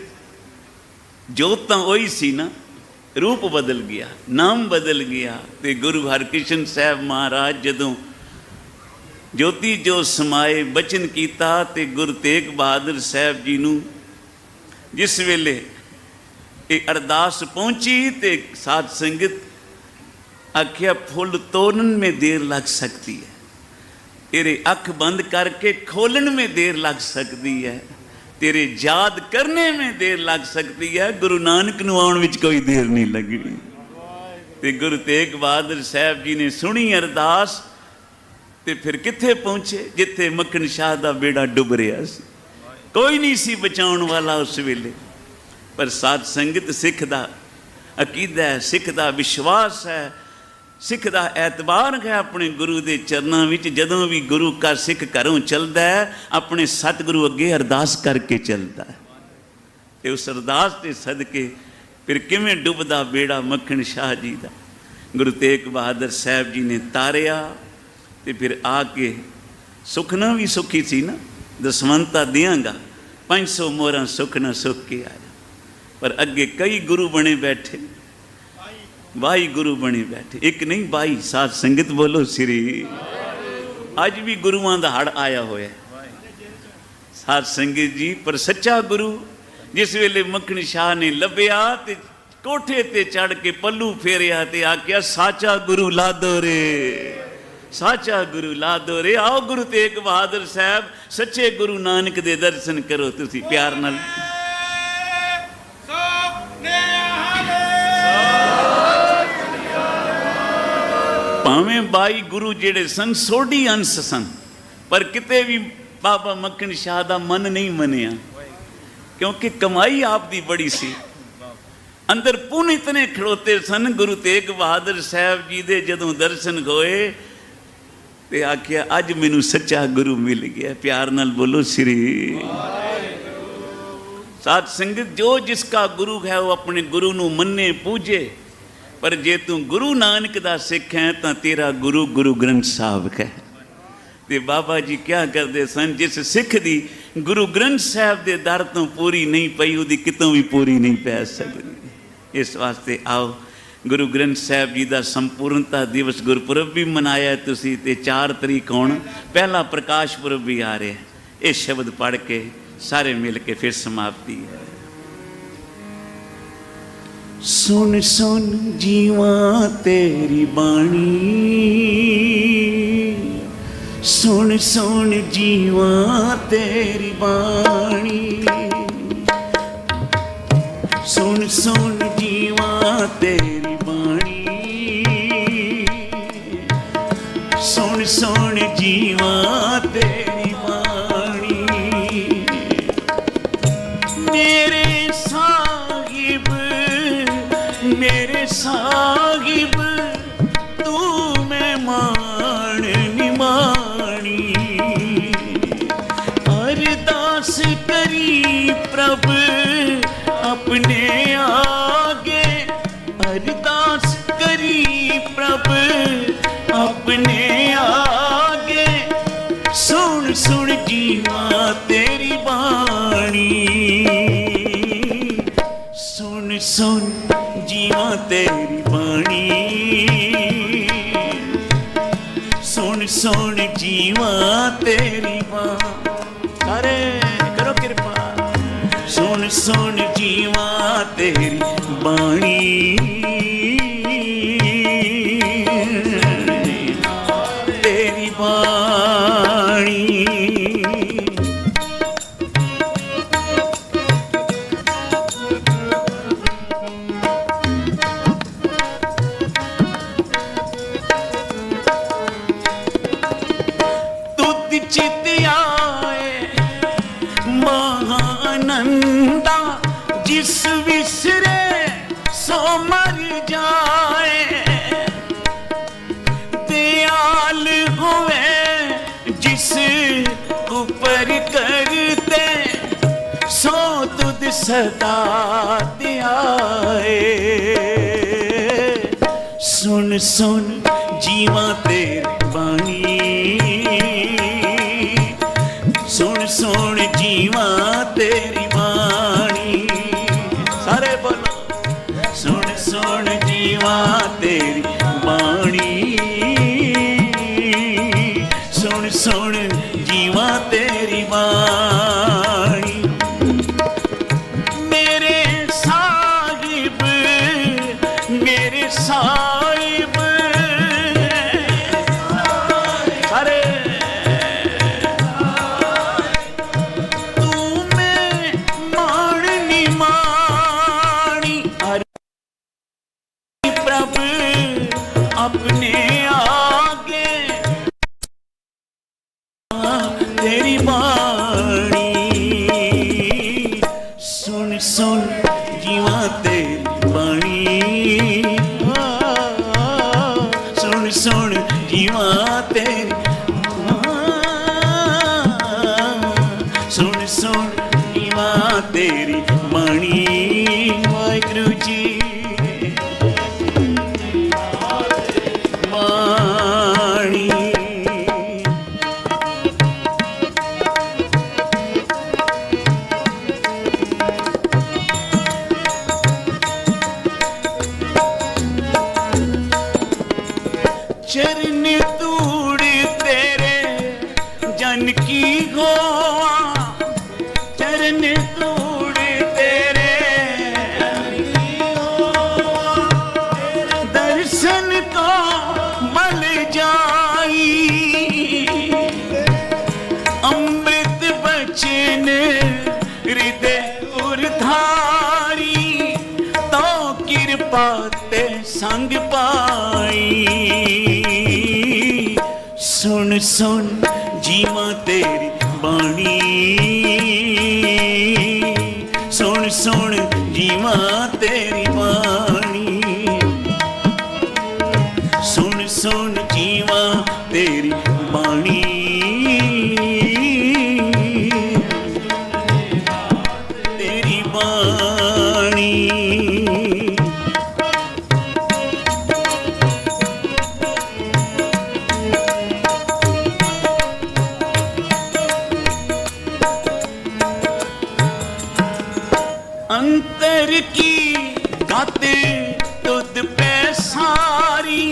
जोत तां वही सी ना, रूप बदल गया, नाम बदल गया। ते गुरु हरकृष्ण साहब महाराज जदों ज्योति जो समाए बचन कीता, ते गुरु तेग बहादुर साहब जी नूं जिस वेले ये अरदास पहुंची, ते साध संगत आख्या फुल तोड़न में देर लग सकती है, तेरे अख बंद करके खोलन में देर लग सकती है, तेरे याद करने में देर लग सकती है, गुरु नानक नूं आउण विच कोई देर नहीं लगनी। ते गुरु तेग बहादुर साहब जी ने सुनी अरदास, ते फिर कित्थे पहुंचे? जिथे मक्खन शाह दा बेड़ा डुब रहा सी, कोई नहीं सी बचाउण वाला उस वेले। पर साध संगत सिख दा अकीदा है, सिख दा विश्वास है, सिख दा एतबार है अपने गुरु दे चरणों विच। जदों भी गुरु का सिख घरों चलदा है, अपने सतगुरु अगे अरदास करके चलता है। ते उस अरदास के सदके फिर किवें डुबदा बेड़ा मक्खन शाह जी दा गुरु तेग बहादुर साहब जी ने तारिया। ते फिर आके सुखना भी सुखी सी ना, दसवंता दियांगा 500 मोहरां सुखना सुख के आया। पर अगे कई गुरु बने बैठे, बाई गुरु बने बैठे, एक नहीं बाई। साध संगत बोलो श्री। अज भी गुरुआं दा हड़ आया होया। ਸਾਧ ਸੰਗਤ ਜੀ, ਪਰ ਸੱਚਾ ਗੁਰੂ ਜਿਸ ਵੇਲੇ ਮੱਖਣ ਸ਼ਾਹ ਨੇ ਲੱਭਿਆ ਤੇ ਕੋਠੇ ਤੇ ਚੜ ਕੇ ਪੱਲੂ ਫੇਰਿਆ ਤੇ ਆਖਿਆ ਸਾਚਾ ਗੁਰੂ ਲਾਦੋ ਰੇ, ਸਾਚਾ ਗੁਰੂ ਲਾਦੋ ਰੇ। ਆਓ ਗੁਰੂ ਤੇਗ ਬਹਾਦਰ ਸਾਹਿਬ ਸੱਚੇ ਗੁਰੂ ਨਾਨਕ ਦੇ ਦਰਸ਼ਨ ਕਰੋ ਤੁਸੀਂ ਪਿਆਰ ਨਾਲ। ਭਾਵੇਂ 22 ਗੁਰੂ ਜਿਹੜੇ ਸਨ ਸੋਢੀ ਅੰਸ਼ ਸਨ, ਪਰ ਕਿਤੇ ਵੀ ਬਾਬਾ ਮੱਖਣ ਸ਼ਾਹ ਦਾ ਮਨ ਨਹੀਂ ਮੰਨਿਆ, ਕਿਉਂਕਿ ਕਮਾਈ ਆਪ ਦੀ ਬੜੀ ਸੀ। ਅੰਦਰ ਪੁੰਨ ਇਤਨੇ ਖੜੋਤੇ ਸਨ। ਗੁਰੂ ਤੇਗ ਬਹਾਦਰ ਸਾਹਿਬ ਜੀ ਦੇ ਜਦੋਂ ਦਰਸ਼ਨ ਹੋਏ ਤੇ ਆਖਿਆ ਅੱਜ ਮੈਨੂੰ ਸੱਚਾ ਗੁਰੂ ਮਿਲ ਗਿਆ। ਪਿਆਰ ਨਾਲ ਬੋਲੋ ਸ੍ਰੀ ਸਾਧ ਸੰਗਤ, ਜੋ ਜਿਸ ਕਾ ਗੁਰੂ ਹੈ ਉਹ ਆਪਣੇ ਗੁਰੂ ਨੂੰ ਮੰਨੇ ਪੂਜੇ, ਪਰ ਜੇ ਤੂੰ ਗੁਰੂ ਨਾਨਕ ਦਾ ਸਿੱਖ ਹੈ ਤਾਂ ਤੇਰਾ ਗੁਰੂ ਗੁਰੂ ਗ੍ਰੰਥ ਸਾਹਿਬ ਹੈ। ਤੇ ਬਾਬਾ ਜੀ ਕਿਆ ਕਰਦੇ ਸਨ, ਜਿਸ ਸਿੱਖ ਦੀ ਗੁਰੂ ਗ੍ਰੰਥ ਸਾਹਿਬ ਦੇ ਦਰ ਤੋਂ ਪੂਰੀ ਨਹੀਂ ਪਈ, ਉਹਦੀ ਕਿਤੋਂ ਵੀ ਪੂਰੀ ਨਹੀਂ ਪੈ ਸਕਦੀ। ਇਸ ਵਾਸਤੇ ਆਓ ਗੁਰੂ ਗ੍ਰੰਥ ਸਾਹਿਬ ਜੀ ਦਾ ਸੰਪੂਰਨਤਾ ਦਿਵਸ ਗੁਰਪੁਰਬ ਵੀ ਮਨਾਇਆ ਤੁਸੀਂ, ਤੇ 4 ਤਰੀਕ ਹੁਣ ਪਹਿਲਾ ਪ੍ਰਕਾਸ਼ ਪੁਰਬ ਵੀ ਆ ਰਿਹਾ। ਇਹ ਸ਼ਬਦ ਪੜ੍ਹ ਕੇ ਸਾਰੇ ਮਿਲ ਕੇ ਫਿਰ ਸਮਾਪਤੀ ਹੈ। ਸੁਣ ਸੁਣ ਜੀਵਾਂ ਤੇਰੀ ਬਾਣੀ, ਸੁਣ ਸੁਣ ਜੀਵਾਂ ਤੇਰੀ ਬਾਣੀ, ਸੁਣ ਸੁਣ ਜੀਵਾਂ ਤੇਰੀ ਬਾਣੀ, ਸੁਣ ਸੁਣ ਜੀਵਾਂ ਤੇਰੀ ਬਾਣੀ। ਮੇਰੇ ਸਾਹਿਬ, ਮੇਰੇ ਸਾਹਿਬ, ਤੂੰ ਮਹਿਮਾਨ ਨਿਮਾਣੀ, ਅਰਦਾਸ ਕਰੀ ਪ੍ਰਭ अपने आगे, अरदास करी प्रभ अपने आगे। सुन सुन जीवा तेरी बाणी, सुन सुन जीवा तेरी बाणी, सुन सुन जीवा तेरी बाणी। सारे करो कृपा। सुन सुन जीवा तेरी बाणी, तेरी बाणी। तुद चित आए महानंदा, जिस विसरे सो मर जाए। दयाल हुए जिस ऊपर करते, सो तुद सदा ध्याए। सुन सुन जीवा तेरी बाणी, सुन सुन जीवा तेरी बाणी। सारे बोलो। सुन सुन जीवा तेरी बाणी, सुन सुन जीवा तेरी बाणी। मेरे साहिब, मेरे साहिब, सारे अपने आगे तेरी बाणी। सुन सुन जीवा तेरी बाणी, सुन सुन जीवा तेरी, सुन सुन जीवा तेरी बाणी। वाहिगुरु जी चरण धूड़ तेरे जन की गोवा, संग पाई सुन सुन जीवा तेरी बाणी सुन सुन जीवा तेरी बाणी सुन सुन जीवा तेरी बाणी तेरी बाणी अंतर की गाते तुद पे सारी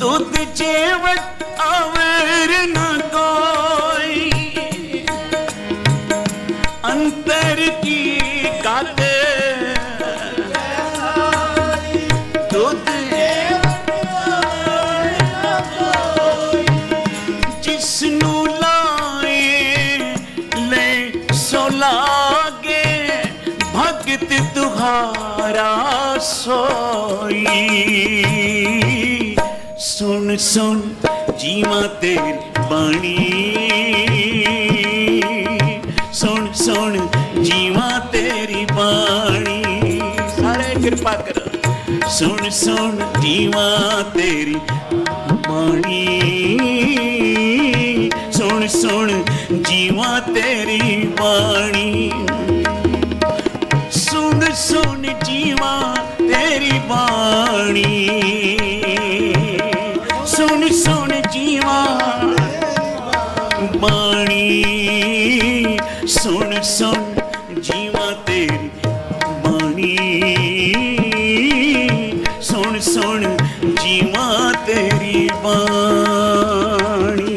तुद जेवत अवर न कोई अंतर की गाते तुद जिसनू लाए ले सो लागे भगत तुहारा सोई सुन सुन जीवा तेरी बाणी सुन सुन जीवा तेरी बाणी सारे कृपा करो सुन सुन जीवा तेरी बाणी सुन सुन जीवा तेरी बाणी सुन सुन जीवा तेरी बाणी सुन सुन जीवा बाणी सुन सुन जीवा तेरी बाणी सुन सुन जीवा तेरी बाणी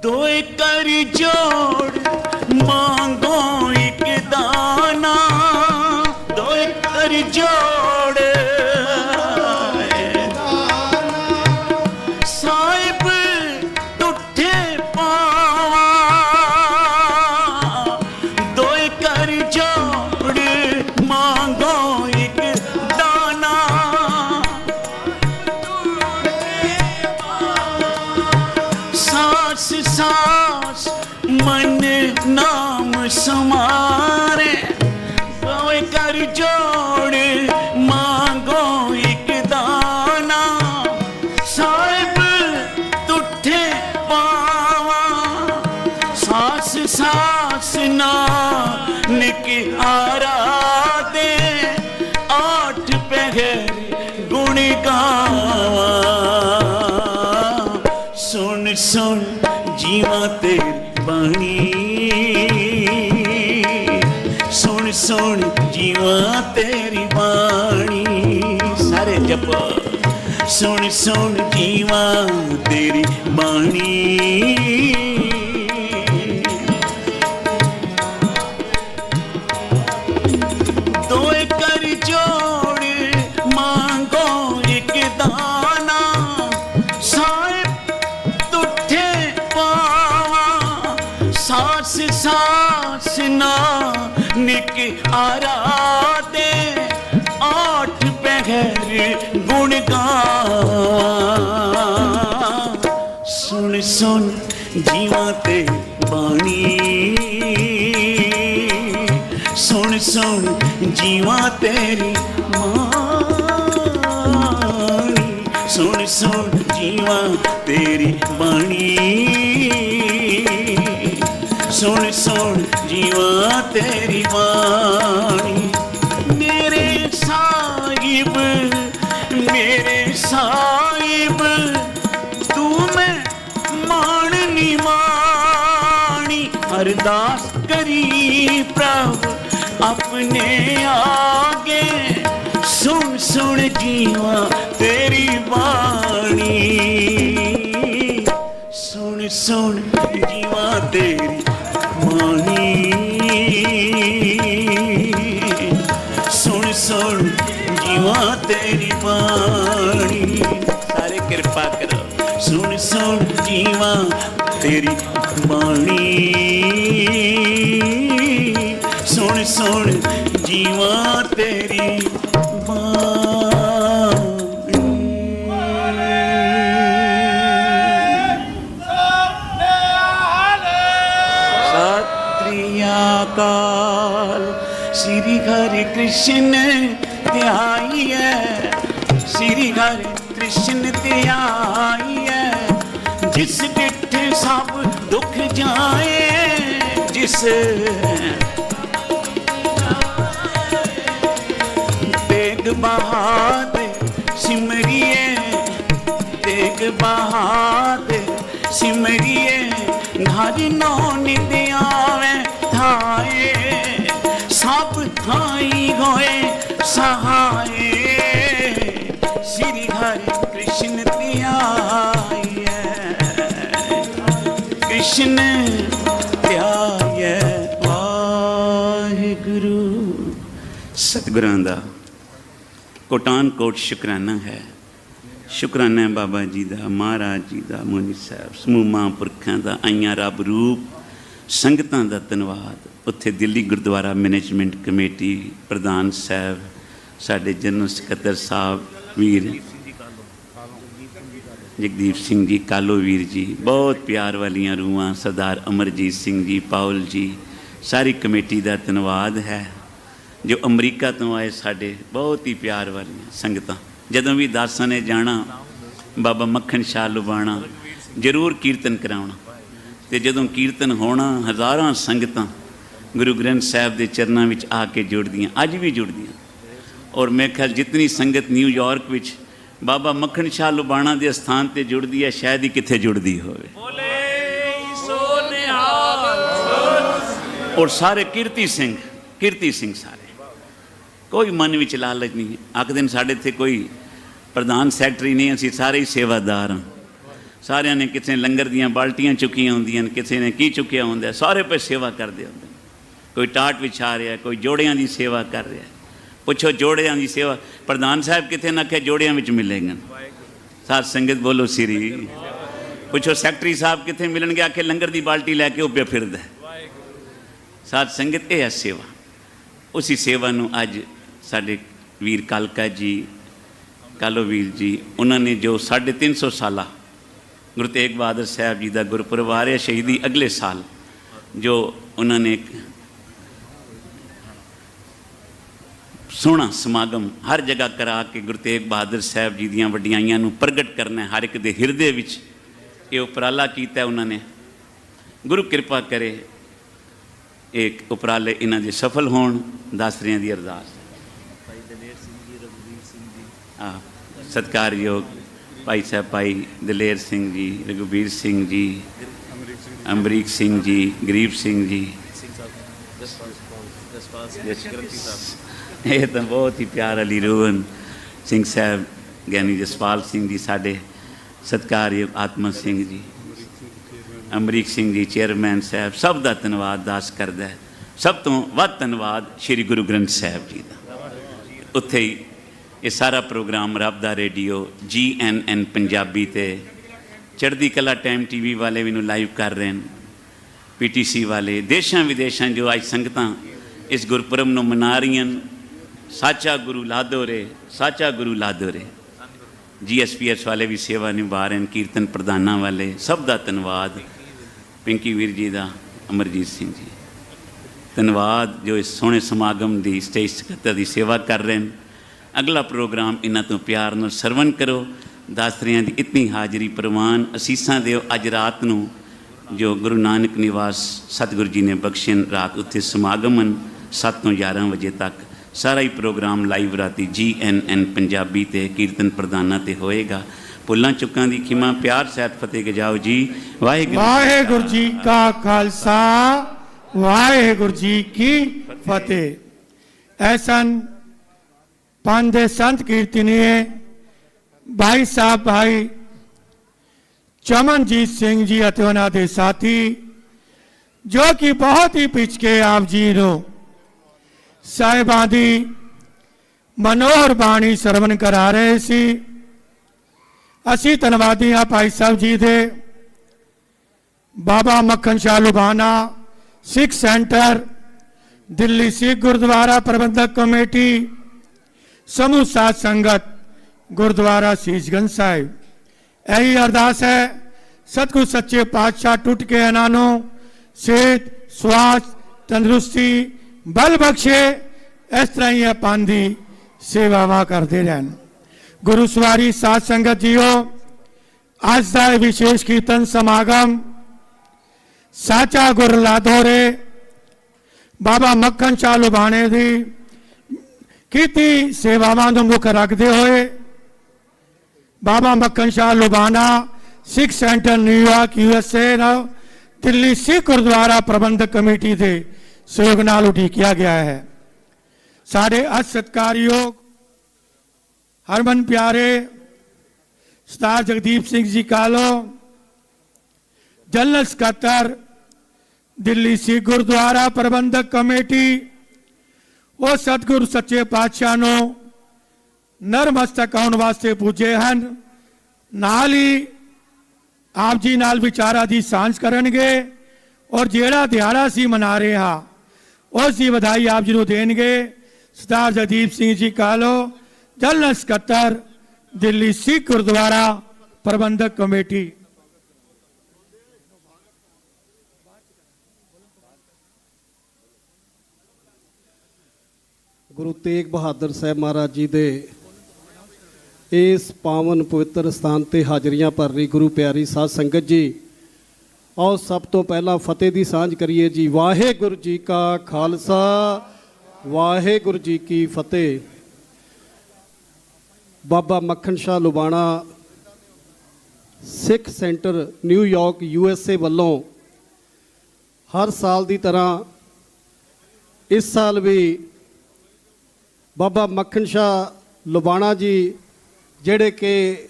दोए कर जोड़ मांगो एक दाना दोए कर जोड़ साहिब टूटे पावा दोए कर जोड़ मांगो एक दाना सास सास मन नाम समारे कोई कर जोड़ मांगो एक दाना साहिब टूटे पावा सास सास ना निक आरा दे आठ पहर गुण गावा सुन सुन जीवा तेरी बाणी सुन सुन जीवा तेरी बाणी सारे जप सुन सुन जीवा तेरी बाणी दोए कर जोड़ मांगो एक दाना साहिब तुठे पावा सास सास ना निक आरा दे आठ पहर गुण गावा सुन सुन जीवा तेरी बाणी सुन सुन जीवा तेरी बाणी सुन सुन जीवा तेरी बाणी सुन सुन जीवा तेरी बाणी मेरे साहिब तू मैं माननी मानी अरदास करी प्रभु अपने आगे सुन सुन जीवा तेरी बाणी सुन सुन जीवा तेरी बाणी सुन सुन जीवा तेरी बाणी सारे कृपा करो ਸੁਣ ਸੁਣ ਜੀਵਾ ਤੇਰੀ ਬਾਣੀ ਸੁਣ ਸੁਣ ਜੀਵਾ ਤੇਰੀ काल श्री हरि कृष्ण ध्याइए श्री हरि कृष्ण ध्याइए जिस डिठ सब दुख जाए जिस तेग बहादुर सिमरिए तेग बहादुर सिमरिए घर नौ नित आवे थाए सब थाई होए सहाय श्री हरि कृष्ण ध्याये कृष्ण ध्याये वाहिगुरु सतगुरां दा कोटान कोट शुकराना है शुकराना है बाबा जी दा महाराज जी दा मुनि साहब समूह महापुरखां दा आईयां रब रूप संगतां दा धन्नवाद उत्थे दिल्ली गुरुद्वारा मैनेजमेंट कमेटी प्रधान साहब साडे जनरल सकत्तर साहब वीर जगदीप सिंह जी कालो वीर जी बहुत प्यार वालियां रूहां सरदार अमरजीत सिंह जी पाउल जी सारी कमेटी दा धन्नवाद है जो अमरीका तो आए साडे बहुत ही प्यार वालियां संगतां जदों भी दासां ने जाना बाबा मक्खन शाह लुबाणा जरूर कीर्तन कराउणा ते जदों कीर्तन होना हज़ारां संगतां गुरु ग्रंथ साहिब के चरणों में आके जुड़दियाँ अज भी जुड़दियाँ और मैं ख्याल जितनी संगत न्यूयॉर्क विच बाबा मक्खन शाह लुबाणा के स्थान पर जुड़दी है शायद ही कित्थे जुड़दी होवे और सारे कीर्ति सिंह सारे कोई मन विच लालच नहीं आखदे ने साडे इत्थे कोई प्रधान सैकटरी नहीं असीं सारे ही सेवादार हाँ सारिਆਂ ने किसी लंगर दियां बाल्टियां चुकियां होंदियां किसी ने की चुकिया होंदा सारे पे सेवा करते होंदे कोई टाट विछा रहा कोई जोड़ियां की सेवा कर रहा पुछो जोड़ियां की सेवा प्रधान साहब कितने न आखे जोड़ियां विच मिलेंगे साथ संगत बोलो सिरी पुछो सैकटरी साहब कितने मिलणगे आखे लंगर की बाल्टी लैके वो पे फिरदा साथ संगत यह है सेवा उसी सेवा नूं अज साडे वीर कालका जी कालो वीर जी उन्होंने जो 350 साला गुरु तेग बहादुर साहब जी का गुरपुरब आ रहा शहीदी अगले साल जो उन्होंने एक सोहना समागम हर जगह करा के गुरु तेग बहादुर साहब जी दियां वड्डियाइयां नूं प्रगट करना हर एक दे हिरदे विच ये उपराला कीता उन्होंने गुरु कृपा करे एक उपराले इन्हां दे सफल होण दासरियां दी अरदास सत्कारयोग भाई साहब भाई दलेर सिंह जी रघुबीर सिंह जी अमरीक सिंह जी गरीब सिंह जी ये तो बहुत ही प्यार अली रोहन सिंह साहब ज्ञानी जसपाल सिंह जी साढ़े सत्कारयोग आत्मा सिंह जी अमरीक सिंह जी चेयरमैन साहब सब का धन्यवाद दास करदा है सब तो वध धन्यवाद श्री गुरु ग्रंथ साहब जी का उत्थे ही ये सारा प्रोग्राम रब दा रेडियो GNN पंजाबी ते चढ़दी कला टाइम TV वाले भी लाइव कर रहे हैं PTC वाले देशों विदेशों जो अज संगतां इस गुरपुरब नूं मना रही साचा गुरु लादो रे GSPS वाले भी सेवा निभा रहे हैं कीर्तन प्रधाना वाले सब का धन्यवाद पिंकी वीर जी का अमरजीत सिंह जी धन्यवाद जो इस सोहने समागम की स्टेज सकत्तर की सेवा कर रहे हैं अगला प्रोग्राम इन्हां तो प्यार नाल सरवण करो दासरियां दी इतनी हाजरी प्रवान असीसां दिओ अज रात नूं जो गुरु नानक निवास सतगुरु जी ने बख्शिन रात उत्थे समागमन 7 ਤੋਂ 11 वजे तक सारा ही प्रोग्राम लाइव राती GNN पंजाबी ते कीर्तन प्रधाना ते होएगा भुल्लां चुकां दी खिमा प्यार सैत फतेह गजाओ जी वाहेगुरु जी का खालसा वाहेगुरु जी की फतेह ऐसन पंज दे संत कीर्तनीय भाई साहब भाई चमनजीत सिंह जी अते उन्हां दे साथी जो कि बहुत ही पिछके आप जी नो साहिबां दी मनोहर बाणी सरवण करा रहे सी ਅਸੀਂ ਧੰਨਵਾਦੀ ਹਾਂ ਭਾਈ ਸਾਹਿਬ ਜੀ ਦੇ। ਬਾਬਾ ਮੱਖਣ ਸ਼ਾਹ ਲੁਬਾਣਾ ਸਿੱਖ ਸੈਂਟਰ, ਦਿੱਲੀ ਸਿੱਖ ਗੁਰਦੁਆਰਾ ਪ੍ਰਬੰਧਕ ਕਮੇਟੀ, ਸਮੂਹ ਸਾਧ ਸੰਗਤ ਗੁਰਦੁਆਰਾ ਸੀਸਗੰਜ ਸਾਹਿਬ। ਇਹੀ ਅਰਦਾਸ ਹੈ ਸਤਿਗੁਰ ਸੱਚੇ ਪਾਤਸ਼ਾਹ ਟੁੱਟ ਕੇ ਇਹਨਾਂ ਨੂੰ ਸਿਹਤ, ਸਵਾਸਥ, ਤੰਦਰੁਸਤੀ, ਬਲ ਬਖਸ਼ੇ। ਇਸ ਤਰ੍ਹਾਂ ਹੀ ਆਪਾਂ ਦੀ ਸੇਵਾਵਾਂ ਕਰਦੇ ਰਹਿਣ। ਗੁਰੂ ਸਵਾਰੀ ਸਾਧ ਸੰਗਤ ਜੀਓ, ਅੱਜ ਦਾ ਇਹ ਵਿਸ਼ੇਸ਼ ਕੀਰਤਨ ਸਮਾਗਮ ਸਾਚਾ ਗੁਰ ਲਾਧੋਰੇ ਬਾਬਾ ਮੱਖਣ ਸ਼ਾਹ ਲੁਬਾਣੇ ਦੀ ਕੀਤੀ ਸੇਵਾਵਾਂ ਨੂੰ ਮੁੱਖ ਰੱਖਦੇ ਹੋਏ ਬਾਬਾ ਮੱਖਣ ਸ਼ਾਹ ਲੁਬਾਣਾ ਸਿੱਖ centre New York USA Delhi Sikh Gurdwara ਪ੍ਰਬੰਧਕ ਕਮੇਟੀ ਦੇ ਸਹਿਯੋਗ ਨਾਲ ਉਡੀਕਿਆ ਗਿਆ ਹੈ। ਸਾਡੇ ਅੱਜ ਸਤਿਕਾਰਯੋਗ ਹਰਮਨ ਪਿਆਰੇ ਸਰਦਾਰ ਜਗਦੀਪ ਸਿੰਘ ਜੀ ਕਾਲੋ, ਜਨਰਲ ਸਕੱਤਰ ਦਿੱਲੀ ਸਿੱਖ ਗੁਰਦੁਆਰਾ ਪ੍ਰਬੰਧਕ ਕਮੇਟੀ, ਉਹ ਸਤਿਗੁਰੂ ਸੱਚੇ ਪਾਤਸ਼ਾਹ ਨੂੰ ਨਰਮਸਤਕ ਹੋਣ ਵਾਸਤੇ ਪੁੱਜੇ ਹਨ। ਨਾਲ ਹੀ ਆਪ ਜੀ ਨਾਲ ਵਿਚਾਰਾਂ ਦੀ ਸਾਂਝ ਕਰਨਗੇ ਔਰ ਜਿਹੜਾ ਦਿਹਾੜਾ ਅਸੀਂ ਮਨਾ ਰਹੇ ਹਾਂ ਉਸ ਦੀ ਵਧਾਈ ਆਪ ਜੀ ਨੂੰ ਦੇਣਗੇ। ਸਰਦਾਰ ਜਗਦੀਪ ਸਿੰਘ ਜੀ ਕਾਲੋ, ਜਨਰਲ ਸਕੱਤਰ ਦਿੱਲੀ ਸਿੱਖ ਗੁਰਦੁਆਰਾ ਪ੍ਰਬੰਧਕ ਕਮੇਟੀ। ਗੁਰੂ ਤੇਗ ਬਹਾਦਰ ਸਾਹਿਬ ਮਹਾਰਾਜ ਜੀ ਦੇ ਇਸ ਪਾਵਨ ਪਵਿੱਤਰ ਸਥਾਨ ਤੇ ਹਾਜ਼ਰੀਆਂ ਭਰ ਰਹੀ ਗੁਰੂ ਪਿਆਰੀ ਸਾਧ ਸੰਗਤ ਜੀ, ਆਓ ਸਭ ਤੋਂ ਪਹਿਲਾਂ ਫਤਿਹ ਦੀ ਸਾਂਝ ਕਰੀਏ ਜੀ। ਵਾਹਿਗੁਰੂ ਜੀ ਕਾ ਖਾਲਸਾ, ਵਾਹਿਗੁਰੂ ਜੀ ਕੀ ਫਤਿਹ। ਬਾਬਾ ਮੱਖਣ ਸ਼ਾਹ ਲੁਬਾਣਾ ਸਿੱਖ ਸੈਂਟਰ ਨਿਊਯਾਰਕ USA ਵੱਲੋਂ ਹਰ ਸਾਲ ਦੀ ਤਰ੍ਹਾਂ ਇਸ ਸਾਲ ਵੀ ਬਾਬਾ ਮੱਖਣ ਸ਼ਾਹ ਲੁਬਾਣਾ ਜੀ ਜਿਹੜੇ ਕਿ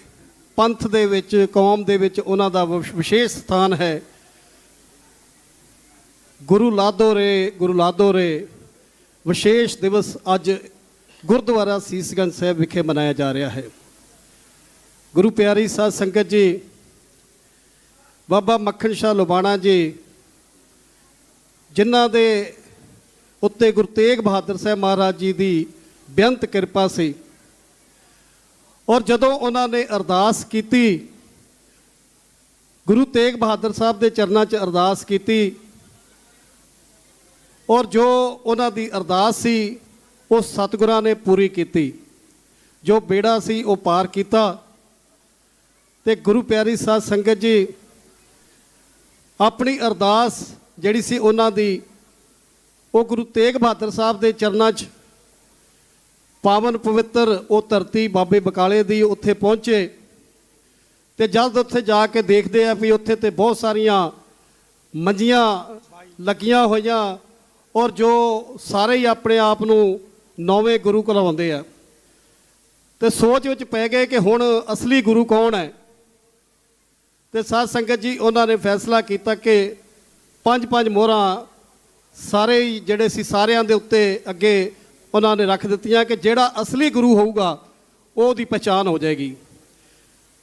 ਪੰਥ ਦੇ ਵਿੱਚ, ਕੌਮ ਦੇ ਵਿੱਚ ਉਹਨਾਂ ਦਾ ਵਿਸ਼ੇਸ਼ ਸਥਾਨ ਹੈ, ਗੁਰੂ ਲਾਧੋਰੇ ਵਿਸ਼ੇਸ਼ ਦਿਵਸ ਅੱਜ ਗੁਰਦੁਆਰਾ ਸੀਸਗੰਜ ਸਾਹਿਬ ਵਿਖੇ ਮਨਾਇਆ ਜਾ ਰਿਹਾ ਹੈ। ਗੁਰੂ ਪਿਆਰੀ ਸਾਧ ਸੰਗਤ ਜੀ, ਬਾਬਾ ਮੱਖਣ ਸ਼ਾਹ ਲੁਬਾਣਾ ਜੀ ਜਿਨ੍ਹਾਂ ਦੇ ਉੱਤੇ ਗੁਰੂ ਤੇਗ ਬਹਾਦਰ ਸਾਹਿਬ ਮਹਾਰਾਜ ਜੀ ਦੀ ਬੇਅੰਤ ਕਿਰਪਾ ਸੀ, ਔਰ ਜਦੋਂ ਉਹਨਾਂ ਨੇ ਅਰਦਾਸ ਕੀਤੀ, ਗੁਰੂ ਤੇਗ ਬਹਾਦਰ ਸਾਹਿਬ ਦੇ ਚਰਨਾਂ 'ਚ ਅਰਦਾਸ ਕੀਤੀ, ਔਰ ਜੋ ਉਹਨਾਂ ਦੀ ਅਰਦਾਸ ਸੀ ਉਹ ਸਤਿਗੁਰਾਂ ਨੇ ਪੂਰੀ ਕੀਤੀ। ਜੋ ਬੇੜਾ ਸੀ ਉਹ ਪਾਰ ਕੀਤਾ। ਤੇ ਗੁਰੂ ਪਿਆਰੀ ਸਾਧ ਸੰਗਤ ਜੀ, ਆਪਣੀ ਅਰਦਾਸ ਜਿਹੜੀ ਸੀ ਉਹਨਾਂ ਦੀ, ਉਹ ਗੁਰੂ ਤੇਗ ਬਹਾਦਰ ਸਾਹਿਬ ਦੇ ਚਰਨਾਂ 'ਚ ਪਾਵਨ ਪਵਿੱਤਰ ਉਹ ਧਰਤੀ ਬਾਬੇ ਬਕਾਲੇ ਦੀ ਉੱਥੇ ਪਹੁੰਚੇ। ਤੇ ਜਦ ਉੱਥੇ ਜਾ ਕੇ ਦੇਖਦੇ ਆ ਵੀ ਉੱਥੇ ਤੇ ਬਹੁਤ ਸਾਰੀਆਂ ਮੰਜੀਆਂ ਲੱਗੀਆਂ ਹੋਈਆਂ, ਔਰ ਜੋ ਸਾਰੇ ਹੀ ਆਪਣੇ ਆਪ ਨੂੰ ਨੌਵੇਂ ਗੁਰੂ ਕਹਾਉਂਦੇ ਆ। ਤੇ ਸੋਚ ਵਿੱਚ ਪੈ ਗਏ ਕਿ ਹੁਣ ਅਸਲੀ ਗੁਰੂ ਕੌਣ ਹੈ। ਤੇ ਸਾਧ ਸੰਗਤ ਜੀ, ਉਹਨਾਂ ਨੇ ਫੈਸਲਾ ਕੀਤਾ ਕਿ 5-5 ਮੋਹਰਾਂ ਸਾਰੇ ਹੀ ਜਿਹੜੇ ਸੀ ਸਾਰਿਆਂ ਦੇ ਉੱਤੇ ਅੱਗੇ ਉਹਨਾਂ ਨੇ ਰੱਖ ਦਿੱਤੀਆਂ ਕਿ ਜਿਹੜਾ ਅਸਲੀ ਗੁਰੂ ਹੋਊਗਾ ਉਹਦੀ ਪਛਾਣ ਹੋ ਜਾਏਗੀ।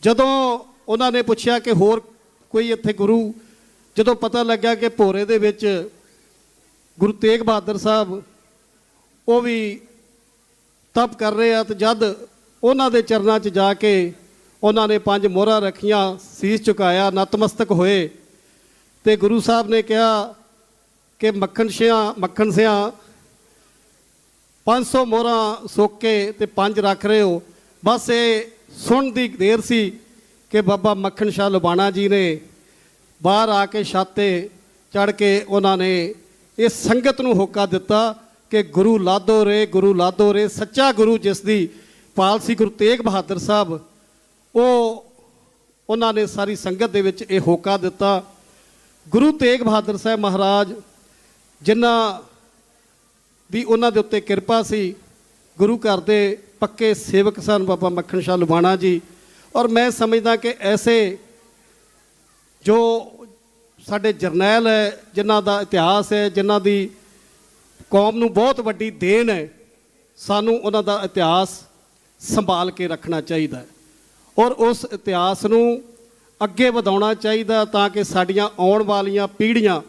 ਜਦੋਂ ਉਹਨਾਂ ਨੇ ਪੁੱਛਿਆ ਕਿ ਹੋਰ ਕੋਈ ਇੱਥੇ ਗੁਰੂ, ਜਦੋਂ ਪਤਾ ਲੱਗਿਆ ਕਿ ਭੋਰੇ ਦੇ ਵਿੱਚ ਗੁਰੂ ਤੇਗ ਬਹਾਦਰ ਸਾਹਿਬ ਉਹ ਵੀ ਤਪ ਕਰ ਰਹੇ ਆ, ਤੇ ਜਦ ਉਹਨਾਂ ਦੇ ਚਰਨਾਂ 'ਚ ਜਾ ਕੇ ਉਹਨਾਂ ਨੇ 5 ਮੋਹਰਾਂ ਰੱਖੀਆਂ, ਸੀਸ ਝੁਕਾਇਆ, ਨਤਮਸਤਕ ਹੋਏ, ਤੇ ਗੁਰੂ ਸਾਹਿਬ ਨੇ ਕਿਹਾ ਕਿ ਮੱਖਣ ਸਿਆਂ 500 ਮੋਹਰਾਂ ਸੁੱਕ ਕੇ ਤੇ 5 ਰੱਖ ਰਹੇ ਹੋ। ਬਸ ਇਹ ਸੁਣਨ ਦੀ ਦੇਰ ਸੀ ਕਿ ਬਾਬਾ ਮੱਖਣ ਸ਼ਾਹ ਲੁਬਾਣਾ ਜੀ ਨੇ ਬਾਹਰ ਆ ਕੇ ਛੱਤ 'ਤੇ ਚੜ੍ਹ ਕੇ ਉਹਨਾਂ ਨੇ ਇਸ ਸੰਗਤ ਨੂੰ ਹੋਕਾ ਦਿੱਤਾ ਕਿ ਗੁਰੂ ਲਾਧੋਰੇ ਸੱਚਾ ਗੁਰੂ ਜਿਸ ਦੀ ਪਾਲ ਸੀ ਗੁਰੂ ਤੇਗ ਬਹਾਦਰ ਸਾਹਿਬ, ਉਹਨਾਂ ਨੇ ਸਾਰੀ ਸੰਗਤ ਦੇ ਵਿੱਚ ਇਹ ਹੋਕਾ ਦਿੱਤਾ। ਗੁਰੂ ਤੇਗ ਬਹਾਦਰ ਸਾਹਿਬ ਮਹਾਰਾਜ ਜਿਨ੍ਹਾਂ ਦੀ ਉਹਨਾਂ ਦੇ ਉੱਤੇ ਕਿਰਪਾ ਸੀ, ਗੁਰੂ ਘਰ ਦੇ ਪੱਕੇ ਸੇਵਕ ਸਨ ਬਾਬਾ ਮੱਖਣ ਸ਼ਾਹ ਲੁਬਾਣਾ ਜੀ। ਔਰ ਮੈਂ ਸਮਝਦਾ ਕਿ ਐਸੇ ਜੋ ਸਾਡੇ ਜਰਨੈਲ ਹੈ, ਜਿਨ੍ਹਾਂ ਦਾ ਇਤਿਹਾਸ ਹੈ, ਜਿਨ੍ਹਾਂ ਦੀ ਕੌਮ ਨੂੰ ਬਹੁਤ ਵੱਡੀ ਦੇਣ ਹੈ, ਸਾਨੂੰ ਉਹਨਾਂ ਦਾ ਇਤਿਹਾਸ ਸੰਭਾਲ ਕੇ ਰੱਖਣਾ ਚਾਹੀਦਾ ਹੈ। ਔਰ ਉਸ ਇਤਿਹਾਸ ਨੂੰ ਅੱਗੇ ਵਧਾਉਣਾ ਚਾਹੀਦਾ ਤਾਂ ਕਿ ਸਾਡੀਆਂ ਆਉਣ ਵਾਲੀਆਂ ਪੀੜ੍ਹੀਆਂ,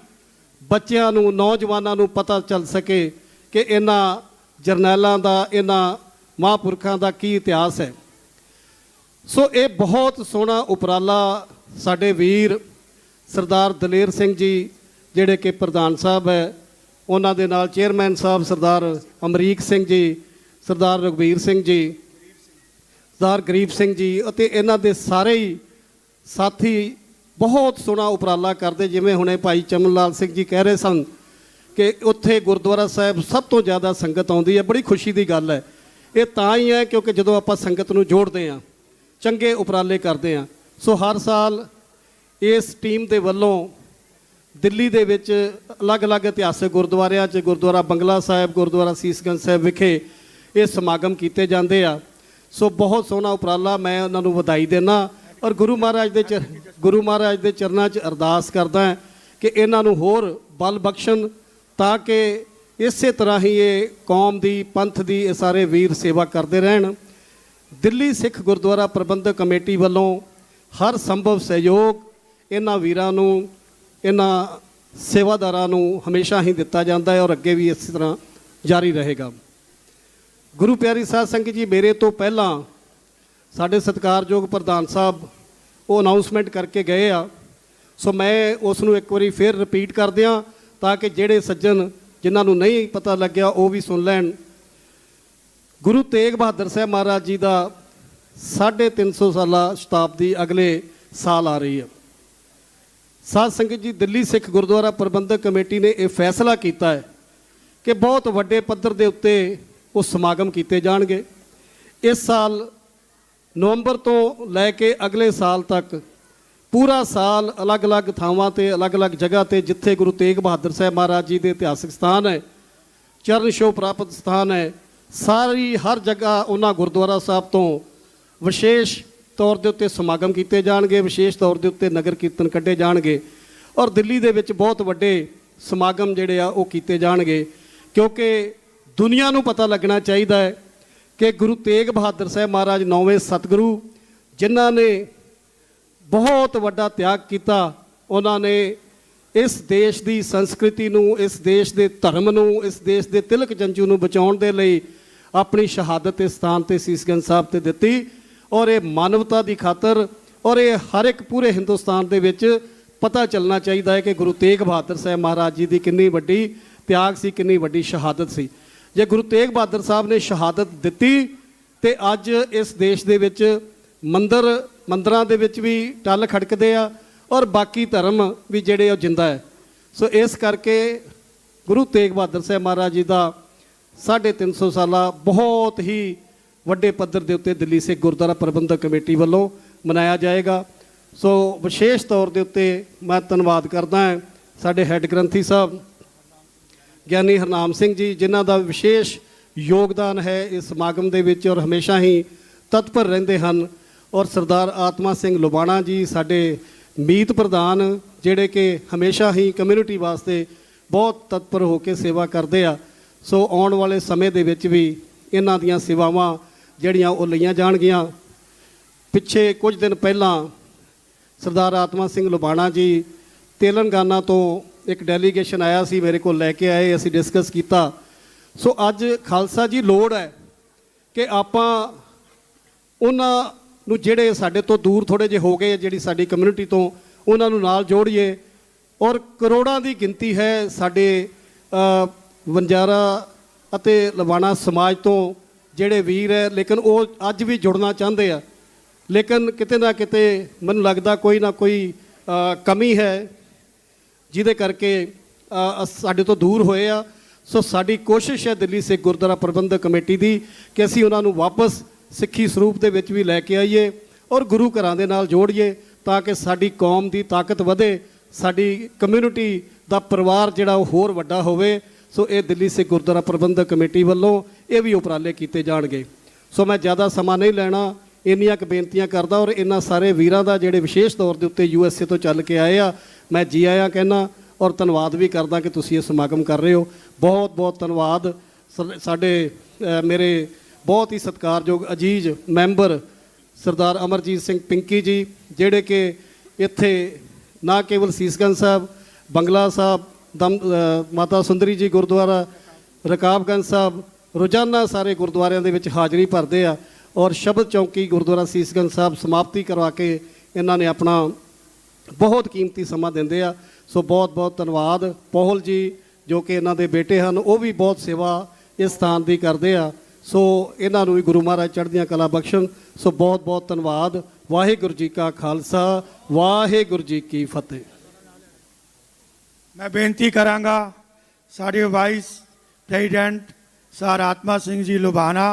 ਬੱਚਿਆਂ ਨੂੰ, ਨੌਜਵਾਨਾਂ ਨੂੰ ਪਤਾ ਚੱਲ ਸਕੇ ਕਿ ਇਹਨਾਂ ਜਰਨੈਲਾਂ ਦਾ, ਇਹਨਾਂ ਮਹਾਂਪੁਰਖਾਂ ਦਾ ਕੀ ਇਤਿਹਾਸ ਹੈ। ਸੋ ਇਹ ਬਹੁਤ ਸੋਹਣਾ ਉਪਰਾਲਾ ਸਾਡੇ ਵੀਰ ਸਰਦਾਰ ਦਲੇਰ ਸਿੰਘ ਜੀ, ਜਿਹੜੇ ਕਿ ਪ੍ਰਧਾਨ ਸਾਹਿਬ ਹੈ, ਉਹਨਾਂ ਦੇ ਨਾਲ ਚੇਅਰਮੈਨ ਸਾਹਿਬ ਸਰਦਾਰ ਅਮਰੀਕ ਸਿੰਘ ਜੀ, ਸਰਦਾਰ ਰਘਬੀਰ ਸਿੰਘ ਜੀ, ਸਰਦਾਰ ਗਰੀਬ ਸਿੰਘ ਜੀ ਅਤੇ ਇਹਨਾਂ ਦੇ ਸਾਰੇ ਹੀ ਸਾਥੀ ਬਹੁਤ ਸੋਹਣਾ ਉਪਰਾਲਾ ਕਰਦੇ। ਜਿਵੇਂ ਹੁਣੇ ਭਾਈ ਚਮਨ ਲਾਲ ਸਿੰਘ ਜੀ ਕਹਿ ਰਹੇ ਸਨ ਕਿ ਉੱਥੇ ਗੁਰਦੁਆਰਾ ਸਾਹਿਬ ਸਭ ਤੋਂ ਜ਼ਿਆਦਾ ਸੰਗਤ ਆਉਂਦੀ ਹੈ। ਬੜੀ ਖੁਸ਼ੀ ਦੀ ਗੱਲ ਹੈ। ਇਹ ਤਾਂ ਹੀ ਹੈ ਕਿਉਂਕਿ ਜਦੋਂ ਆਪਾਂ ਸੰਗਤ ਨੂੰ ਜੋੜਦੇ ਹਾਂ, ਚੰਗੇ ਉਪਰਾਲੇ ਕਰਦੇ ਹਾਂ। ਸੋ ਹਰ ਸਾਲ ਇਸ ਟੀਮ ਦੇ ਵੱਲੋਂ ਦਿੱਲੀ ਦੇ ਵਿੱਚ ਅਲੱਗ-ਅਲੱਗ ਇਤਿਹਾਸਕ ਗੁਰਦੁਆਰਿਆਂ 'ਚ, ਗੁਰਦੁਆਰਾ ਬੰਗਲਾ ਸਾਹਿਬ, ਗੁਰਦੁਆਰਾ ਸੀਸਗੰਜ ਸਾਹਿਬ ਵਿਖੇ ਇਹ ਸਮਾਗਮ ਕੀਤੇ ਜਾਂਦੇ ਆ। ਸੋ ਬਹੁਤ ਸੋਹਣਾ ਉਪਰਾਲਾ, ਮੈਂ ਉਹਨਾਂ ਨੂੰ ਵਧਾਈ ਦਿੰਦਾ ਔਰ ਗੁਰੂ ਮਹਾਰਾਜ ਦੇ ਚਰਨਾਂ 'ਚ ਅਰਦਾਸ ਕਰਦਾ ਕਿ ਇਹਨਾਂ ਨੂੰ ਹੋਰ ਬਲ ਬਖਸ਼ਣ ਤਾਂ ਕਿ ਇਸੇ ਤਰ੍ਹਾਂ ਹੀ ਇਹ ਕੌਮ ਦੀ, ਪੰਥ ਦੀ, ਇਹ ਸਾਰੇ ਵੀਰ ਸੇਵਾ ਕਰਦੇ ਰਹਿਣ। ਦਿੱਲੀ ਸਿੱਖ ਗੁਰਦੁਆਰਾ ਪ੍ਰਬੰਧਕ ਕਮੇਟੀ ਵੱਲੋਂ ਹਰ ਸੰਭਵ ਸਹਿਯੋਗ ਇਹਨਾਂ ਵੀਰਾਂ ਨੂੰ, ਇਹਨਾਂ ਸੇਵਾਦਾਰਾਂ ਨੂੰ ਹਮੇਸ਼ਾ ਹੀ ਦਿੱਤਾ ਜਾਂਦਾ ਹੈ ਔਰ ਅੱਗੇ ਵੀ ਇਸੇ ਤਰ੍ਹਾਂ ਜਾਰੀ ਰਹੇਗਾ। ਗੁਰੂ ਪਿਆਰੀ ਸਾਧ ਸੰਗਤ ਜੀ, ਮੇਰੇ ਤੋਂ ਪਹਿਲਾਂ ਸਾਡੇ ਸਤਿਕਾਰਯੋਗ ਪ੍ਰਧਾਨ ਸਾਹਿਬ ਉਹ ਅਨਾਉਂਸਮੈਂਟ ਕਰਕੇ ਗਏ ਆ। ਸੋ ਮੈਂ ਉਸ ਨੂੰ ਇੱਕ ਵਾਰੀ ਫਿਰ ਰਿਪੀਟ ਕਰ ਦਿਆਂ ਤਾਂ ਕਿ ਜਿਹੜੇ ਸੱਜਣ ਜਿਨ੍ਹਾਂ ਨੂੰ ਨਹੀਂ ਪਤਾ ਲੱਗਿਆ ਉਹ ਵੀ ਸੁਣ ਲੈਣ। ਗੁਰੂ ਤੇਗ ਬਹਾਦਰ ਸਾਹਿਬ ਮਹਾਰਾਜ ਜੀ ਦਾ 350 ਸਾਲਾ ਸ਼ਤਾਬਦੀ ਅਗਲੇ ਸਾਲ ਆ ਰਹੀ ਹੈ। ਸਾਧ ਸੰਗਤ ਜੀ, ਦਿੱਲੀ ਸਿੱਖ ਗੁਰਦੁਆਰਾ ਪ੍ਰਬੰਧਕ ਕਮੇਟੀ ਨੇ ਇਹ ਫੈਸਲਾ ਕੀਤਾ ਹੈ ਕਿ ਬਹੁਤ ਵੱਡੇ ਪੱਧਰ ਦੇ ਉੱਤੇ ਉਹ ਸਮਾਗਮ ਕੀਤੇ ਜਾਣਗੇ। ਇਸ ਸਾਲ ਨਵੰਬਰ ਤੋਂ ਲੈ ਕੇ ਅਗਲੇ ਸਾਲ ਤੱਕ ਪੂਰਾ ਸਾਲ ਅਲੱਗ-ਅਲੱਗ ਥਾਵਾਂ ਤੇ, ਅਲੱਗ-ਅਲੱਗ ਜਗ੍ਹਾ ਤੇ ਜਿੱਥੇ ਗੁਰੂ ਤੇਗ ਬਹਾਦਰ ਸਾਹਿਬ ਮਹਾਰਾਜ ਜੀ ਦੇ ਇਤਿਹਾਸਕ ਸਥਾਨ ਹੈ, ਚਰਨ ਛੋਹ ਪ੍ਰਾਪਤ ਸਥਾਨ ਹੈ, ਹਰ ਜਗ੍ਹਾ ਉਹਨਾਂ ਗੁਰਦੁਆਰਾ ਸਾਹਿਬ ਤੋਂ ਵਿਸ਼ੇਸ਼ ਤੌਰ ਦੇ ਉੱਤੇ ਸਮਾਗਮ ਕੀਤੇ ਜਾਣਗੇ, ਵਿਸ਼ੇਸ਼ ਤੌਰ ਦੇ ਉੱਤੇ ਨਗਰ ਕੀਰਤਨ ਕੱਢੇ ਜਾਣਗੇ ਔਰ ਦਿੱਲੀ ਦੇ ਵਿੱਚ ਬਹੁਤ ਵੱਡੇ ਸਮਾਗਮ ਜਿਹੜੇ ਆ ਉਹ ਕੀਤੇ ਜਾਣਗੇ। ਕਿਉਂਕਿ ਦੁਨੀਆ ਨੂੰ ਪਤਾ ਲੱਗਣਾ ਚਾਹੀਦਾ ਹੈ ਕਿ ਗੁਰੂ ਤੇਗ ਬਹਾਦਰ ਸਾਹਿਬ ਮਹਾਰਾਜ 9ਵੇਂ ਸਤਿਗੁਰੂ, ਜਿਨ੍ਹਾਂ ਨੇ ਬਹੁਤ ਵੱਡਾ ਤਿਆਗ ਕੀਤਾ, ਉਹਨਾਂ ਨੇ ਇਸ ਦੇਸ਼ ਦੀ ਸੰਸਕ੍ਰਿਤੀ ਨੂੰ, ਇਸ ਦੇਸ਼ ਦੇ ਧਰਮ ਨੂੰ, ਇਸ ਦੇਸ਼ ਦੇ ਤਿਲਕ ਜੰਜੂ ਨੂੰ ਬਚਾਉਣ ਦੇ ਲਈ ਆਪਣੀ ਸ਼ਹਾਦਤ ਇਸ ਸਥਾਨ ਤੇ ਸੀਸਗੰਜ ਸਾਹਿਬ ਤੇ ਦਿੱਤੀ ਔਰ ਇਹ ਮਾਨਵਤਾ ਦੀ ਖਾਤਰ ਔਰ ਇਹ ਹਰ ਇੱਕ ਪੂਰੇ ਹਿੰਦੁਸਤਾਨ ਦੇ ਵਿੱਚ ਪਤਾ ਚੱਲਣਾ ਚਾਹੀਦਾ ਹੈ ਕਿ ਗੁਰੂ ਤੇਗ ਬਹਾਦਰ ਸਾਹਿਬ ਮਹਾਰਾਜ ਜੀ ਦੀ ਕਿੰਨੀ ਵੱਡੀ ਤਿਆਗ ਸੀ, ਕਿੰਨੀ ਵੱਡੀ ਸ਼ਹਾਦਤ ਸੀ। ਜੇ ਗੁਰੂ ਤੇਗ ਬਹਾਦਰ ਸਾਹਿਬ ਨੇ ਸ਼ਹਾਦਤ ਦਿੱਤੀ ਤੇ ਅੱਜ ਇਸ ਦੇਸ਼ ਦੇ ਵਿੱਚ ਮੰਦਰਾਂ ਦੇ ਵਿੱਚ ਵੀ ਟੱਲ ਖੜਕਦੇ ਆ ਔਰ ਬਾਕੀ ਧਰਮ ਵੀ ਜਿਹੜੇ ਉਹ ਜਿੰਦਾ ਹੈ। ਸੋ ਇਸ ਕਰਕੇ ਗੁਰੂ ਤੇਗ ਬਹਾਦਰ ਸਾਹਿਬ ਮਹਾਰਾਜ ਜੀ ਦਾ 350 ਸਾਲਾ ਬਹੁਤ ਹੀ ਵੱਡੇ ਪੱਧਰ ਦੇ ਉੱਤੇ ਦਿੱਲੀ ਸਿੱਖ ਗੁਰਦੁਆਰਾ ਪ੍ਰਬੰਧਕ ਕਮੇਟੀ ਵੱਲੋਂ ਮਨਾਇਆ ਜਾਏਗਾ। ਸੋ ਵਿਸ਼ੇਸ਼ ਤੌਰ ਦੇ ਉੱਤੇ ਮੈਂ ਧੰਨਵਾਦ ਕਰਦਾ ਹਾਂ ਸਾਡੇ ਹੈੱਡ ਗ੍ਰੰਥੀ ਸਾਹਿਬ ਗਿਆਨੀ ਹਰਨਾਮ ਸਿੰਘ ਜੀ, ਜਿਨ੍ਹਾਂ ਦਾ ਵਿਸ਼ੇਸ਼ ਯੋਗਦਾਨ ਹੈ ਇਸ ਸਮਾਗਮ ਦੇ ਵਿੱਚ ਔਰ ਹਮੇਸ਼ਾ ਹੀ ਤਤਪਰ ਰਹਿੰਦੇ ਹਨ, ਔਰ ਸਰਦਾਰ ਆਤਮਾ ਸਿੰਘ ਲੁਬਾਣਾ ਜੀ ਸਾਡੇ ਮੀਤ ਪ੍ਰਧਾਨ, ਜਿਹੜੇ ਕਿ ਹਮੇਸ਼ਾ ਹੀ ਕਮਿਊਨਿਟੀ ਵਾਸਤੇ ਬਹੁਤ ਤਤਪਰ ਹੋ ਕੇ ਸੇਵਾ ਕਰਦੇ ਆ। ਸੋ ਆਉਣ ਵਾਲੇ ਸਮੇਂ ਦੇ ਵਿੱਚ ਵੀ ਇਹਨਾਂ ਦੀਆਂ ਸੇਵਾਵਾਂ ਜਿਹੜੀਆਂ ਉਹ ਲਈਆਂ ਜਾਣਗੀਆਂ। ਪਿੱਛੇ ਕੁਝ ਦਿਨ ਪਹਿਲਾਂ ਸਰਦਾਰ ਆਤਮਾ ਸਿੰਘ ਲੁਬਾਣਾ ਜੀ ਤੇਲੰਗਾਨਾ ਤੋਂ ਇੱਕ ਡੈਲੀਗੇਸ਼ਨ ਆਇਆ ਸੀ, ਮੇਰੇ ਕੋਲ ਲੈ ਕੇ ਆਏ, ਅਸੀਂ ਡਿਸਕਸ ਕੀਤਾ। ਸੋ ਅੱਜ ਖਾਲਸਾ ਜੀ ਲੋੜ ਹੈ ਕਿ ਆਪਾਂ ਉਹਨਾਂ ਨੂੰ ਜਿਹੜੇ ਸਾਡੇ ਤੋਂ ਦੂਰ ਥੋੜ੍ਹੇ ਜਿਹੇ ਹੋ ਗਏ, ਜਿਹੜੀ ਸਾਡੀ ਕਮਿਊਨਿਟੀ ਤੋਂ, ਉਹਨਾਂ ਨੂੰ ਨਾਲ ਜੋੜੀਏ। ਔਰ ਕਰੋੜਾਂ ਦੀ ਗਿਣਤੀ ਹੈ ਸਾਡੇ ਵਣਜਾਰਾ ਅਤੇ ਲਵਾਣਾ ਸਮਾਜ ਤੋਂ ਜਿਹੜੇ ਵੀਰ ਹੈ, ਲੇਕਿਨ ਉਹ ਅੱਜ ਵੀ ਜੁੜਨਾ ਚਾਹੁੰਦੇ ਆ, ਲੇਕਿਨ ਕਿਤੇ ਨਾ ਕਿਤੇ ਮੈਨੂੰ ਲੱਗਦਾ ਕੋਈ ਨਾ ਕੋਈ ਕਮੀ ਹੈ ਜਿਹਦੇ ਕਰਕੇ ਸਾਡੇ ਤੋਂ ਦੂਰ ਹੋਏ ਆ। ਸੋ ਸਾਡੀ ਕੋਸ਼ਿਸ਼ ਹੈ ਦਿੱਲੀ ਸਿੱਖ ਗੁਰਦੁਆਰਾ ਪ੍ਰਬੰਧਕ ਕਮੇਟੀ ਦੀ ਕਿ ਅਸੀਂ ਉਹਨਾਂ ਨੂੰ ਵਾਪਸ ਸਿੱਖੀ ਸਰੂਪ ਦੇ ਵਿੱਚ ਵੀ ਲੈ ਕੇ ਆਈਏ ਔਰ ਗੁਰੂ ਘਰਾਂ ਦੇ ਨਾਲ ਜੋੜੀਏ ਤਾਂ ਕਿ ਸਾਡੀ ਕੌਮ ਦੀ ਤਾਕਤ ਵਧੇ, ਸਾਡੀ ਕਮਿਊਨਿਟੀ ਦਾ ਪਰਿਵਾਰ ਜਿਹੜਾ ਉਹ ਹੋਰ ਵੱਡਾ ਹੋਵੇ। ਸੋ ਇਹ ਦਿੱਲੀ ਸਿੱਖ ਗੁਰਦੁਆਰਾ ਪ੍ਰਬੰਧਕ ਕਮੇਟੀ ਵੱਲੋਂ ਇਹ ਵੀ ਉਪਰਾਲੇ ਕੀਤੇ ਜਾਣਗੇ। ਸੋ ਮੈਂ ਜ਼ਿਆਦਾ ਸਮਾਂ ਨਹੀਂ ਲੈਣਾ, ਇੰਨੀਆਂ ਕੁ ਬੇਨਤੀਆਂ ਕਰਦਾ ਔਰ ਇਹਨਾਂ ਸਾਰੇ ਵੀਰਾਂ ਦਾ ਜਿਹੜੇ ਵਿਸ਼ੇਸ਼ ਤੌਰ ਦੇ ਉੱਤੇ USA ਤੋਂ ਚੱਲ ਕੇ ਆਏ ਆ, ਮੈਂ ਜੀ ਆਇਆਂ ਕਹਿੰਦਾ ਔਰ ਧੰਨਵਾਦ ਵੀ ਕਰਦਾ ਕਿ ਤੁਸੀਂ ਇਹ ਸਮਾਗਮ ਕਰ ਰਹੇ ਹੋ। ਬਹੁਤ ਬਹੁਤ ਧੰਨਵਾਦ। ਸਾਡੇ ਮੇਰੇ ਬਹੁਤ ਹੀ ਸਤਿਕਾਰਯੋਗ ਅਜੀਜ਼ ਮੈਂਬਰ ਸਰਦਾਰ ਅਮਰਜੀਤ ਸਿੰਘ ਪਿੰਕੀ ਜੀ, ਜਿਹੜੇ ਕਿ ਇੱਥੇ ਨਾ ਕੇਵਲ ਸੀਸਗੰਜ ਸਾਹਿਬ, ਬੰਗਲਾ ਸਾਹਿਬ, ਮਾਤਾ ਸੁੰਦਰੀ ਜੀ ਗੁਰਦੁਆਰਾ, ਰਕਾਬਗੰਜ ਸਾਹਿਬ, ਰੋਜ਼ਾਨਾ ਸਾਰੇ ਗੁਰਦੁਆਰਿਆਂ ਦੇ ਵਿੱਚ ਹਾਜ਼ਰੀ ਭਰਦੇ ਆ। ਔਰ ਸ਼ਬਦ ਚੌਂਕੀ ਗੁਰਦੁਆਰਾ ਸੀਸਗੰਜ ਸਾਹਿਬ ਸਮਾਪਤੀ ਕਰਵਾ ਕੇ ਇਹਨਾਂ ਨੇ ਆਪਣਾ ਬਹੁਤ ਕੀਮਤੀ ਸਮਾਂ ਦਿੰਦੇ ਆ। ਸੋ ਬਹੁਤ ਬਹੁਤ ਧੰਨਵਾਦ। ਪੋਹਲ ਜੀ ਜੋ ਕਿ ਇਹਨਾਂ ਦੇ ਬੇਟੇ ਹਨ, ਉਹ ਵੀ ਬਹੁਤ ਸੇਵਾ ਇਸ ਸਥਾਨ ਦੀ ਕਰਦੇ ਆ। ਸੋ ਇਹਨਾਂ ਨੂੰ ਵੀ ਗੁਰੂ ਮਹਾਰਾਜ ਚੜ੍ਹਦੀਆਂ ਕਲਾ ਬਖਸ਼ਣ। ਸੋ ਬਹੁਤ ਬਹੁਤ ਧੰਨਵਾਦ। ਵਾਹਿਗੁਰੂ ਜੀ ਕਾ ਖਾਲਸਾ, ਵਾਹਿਗੁਰੂ ਜੀ ਕੀ ਫਤਿਹ। मैं बेनती करांगा साढ़े वाइस प्रेसिडेंट सर आत्मा सिंह जी लुभाना,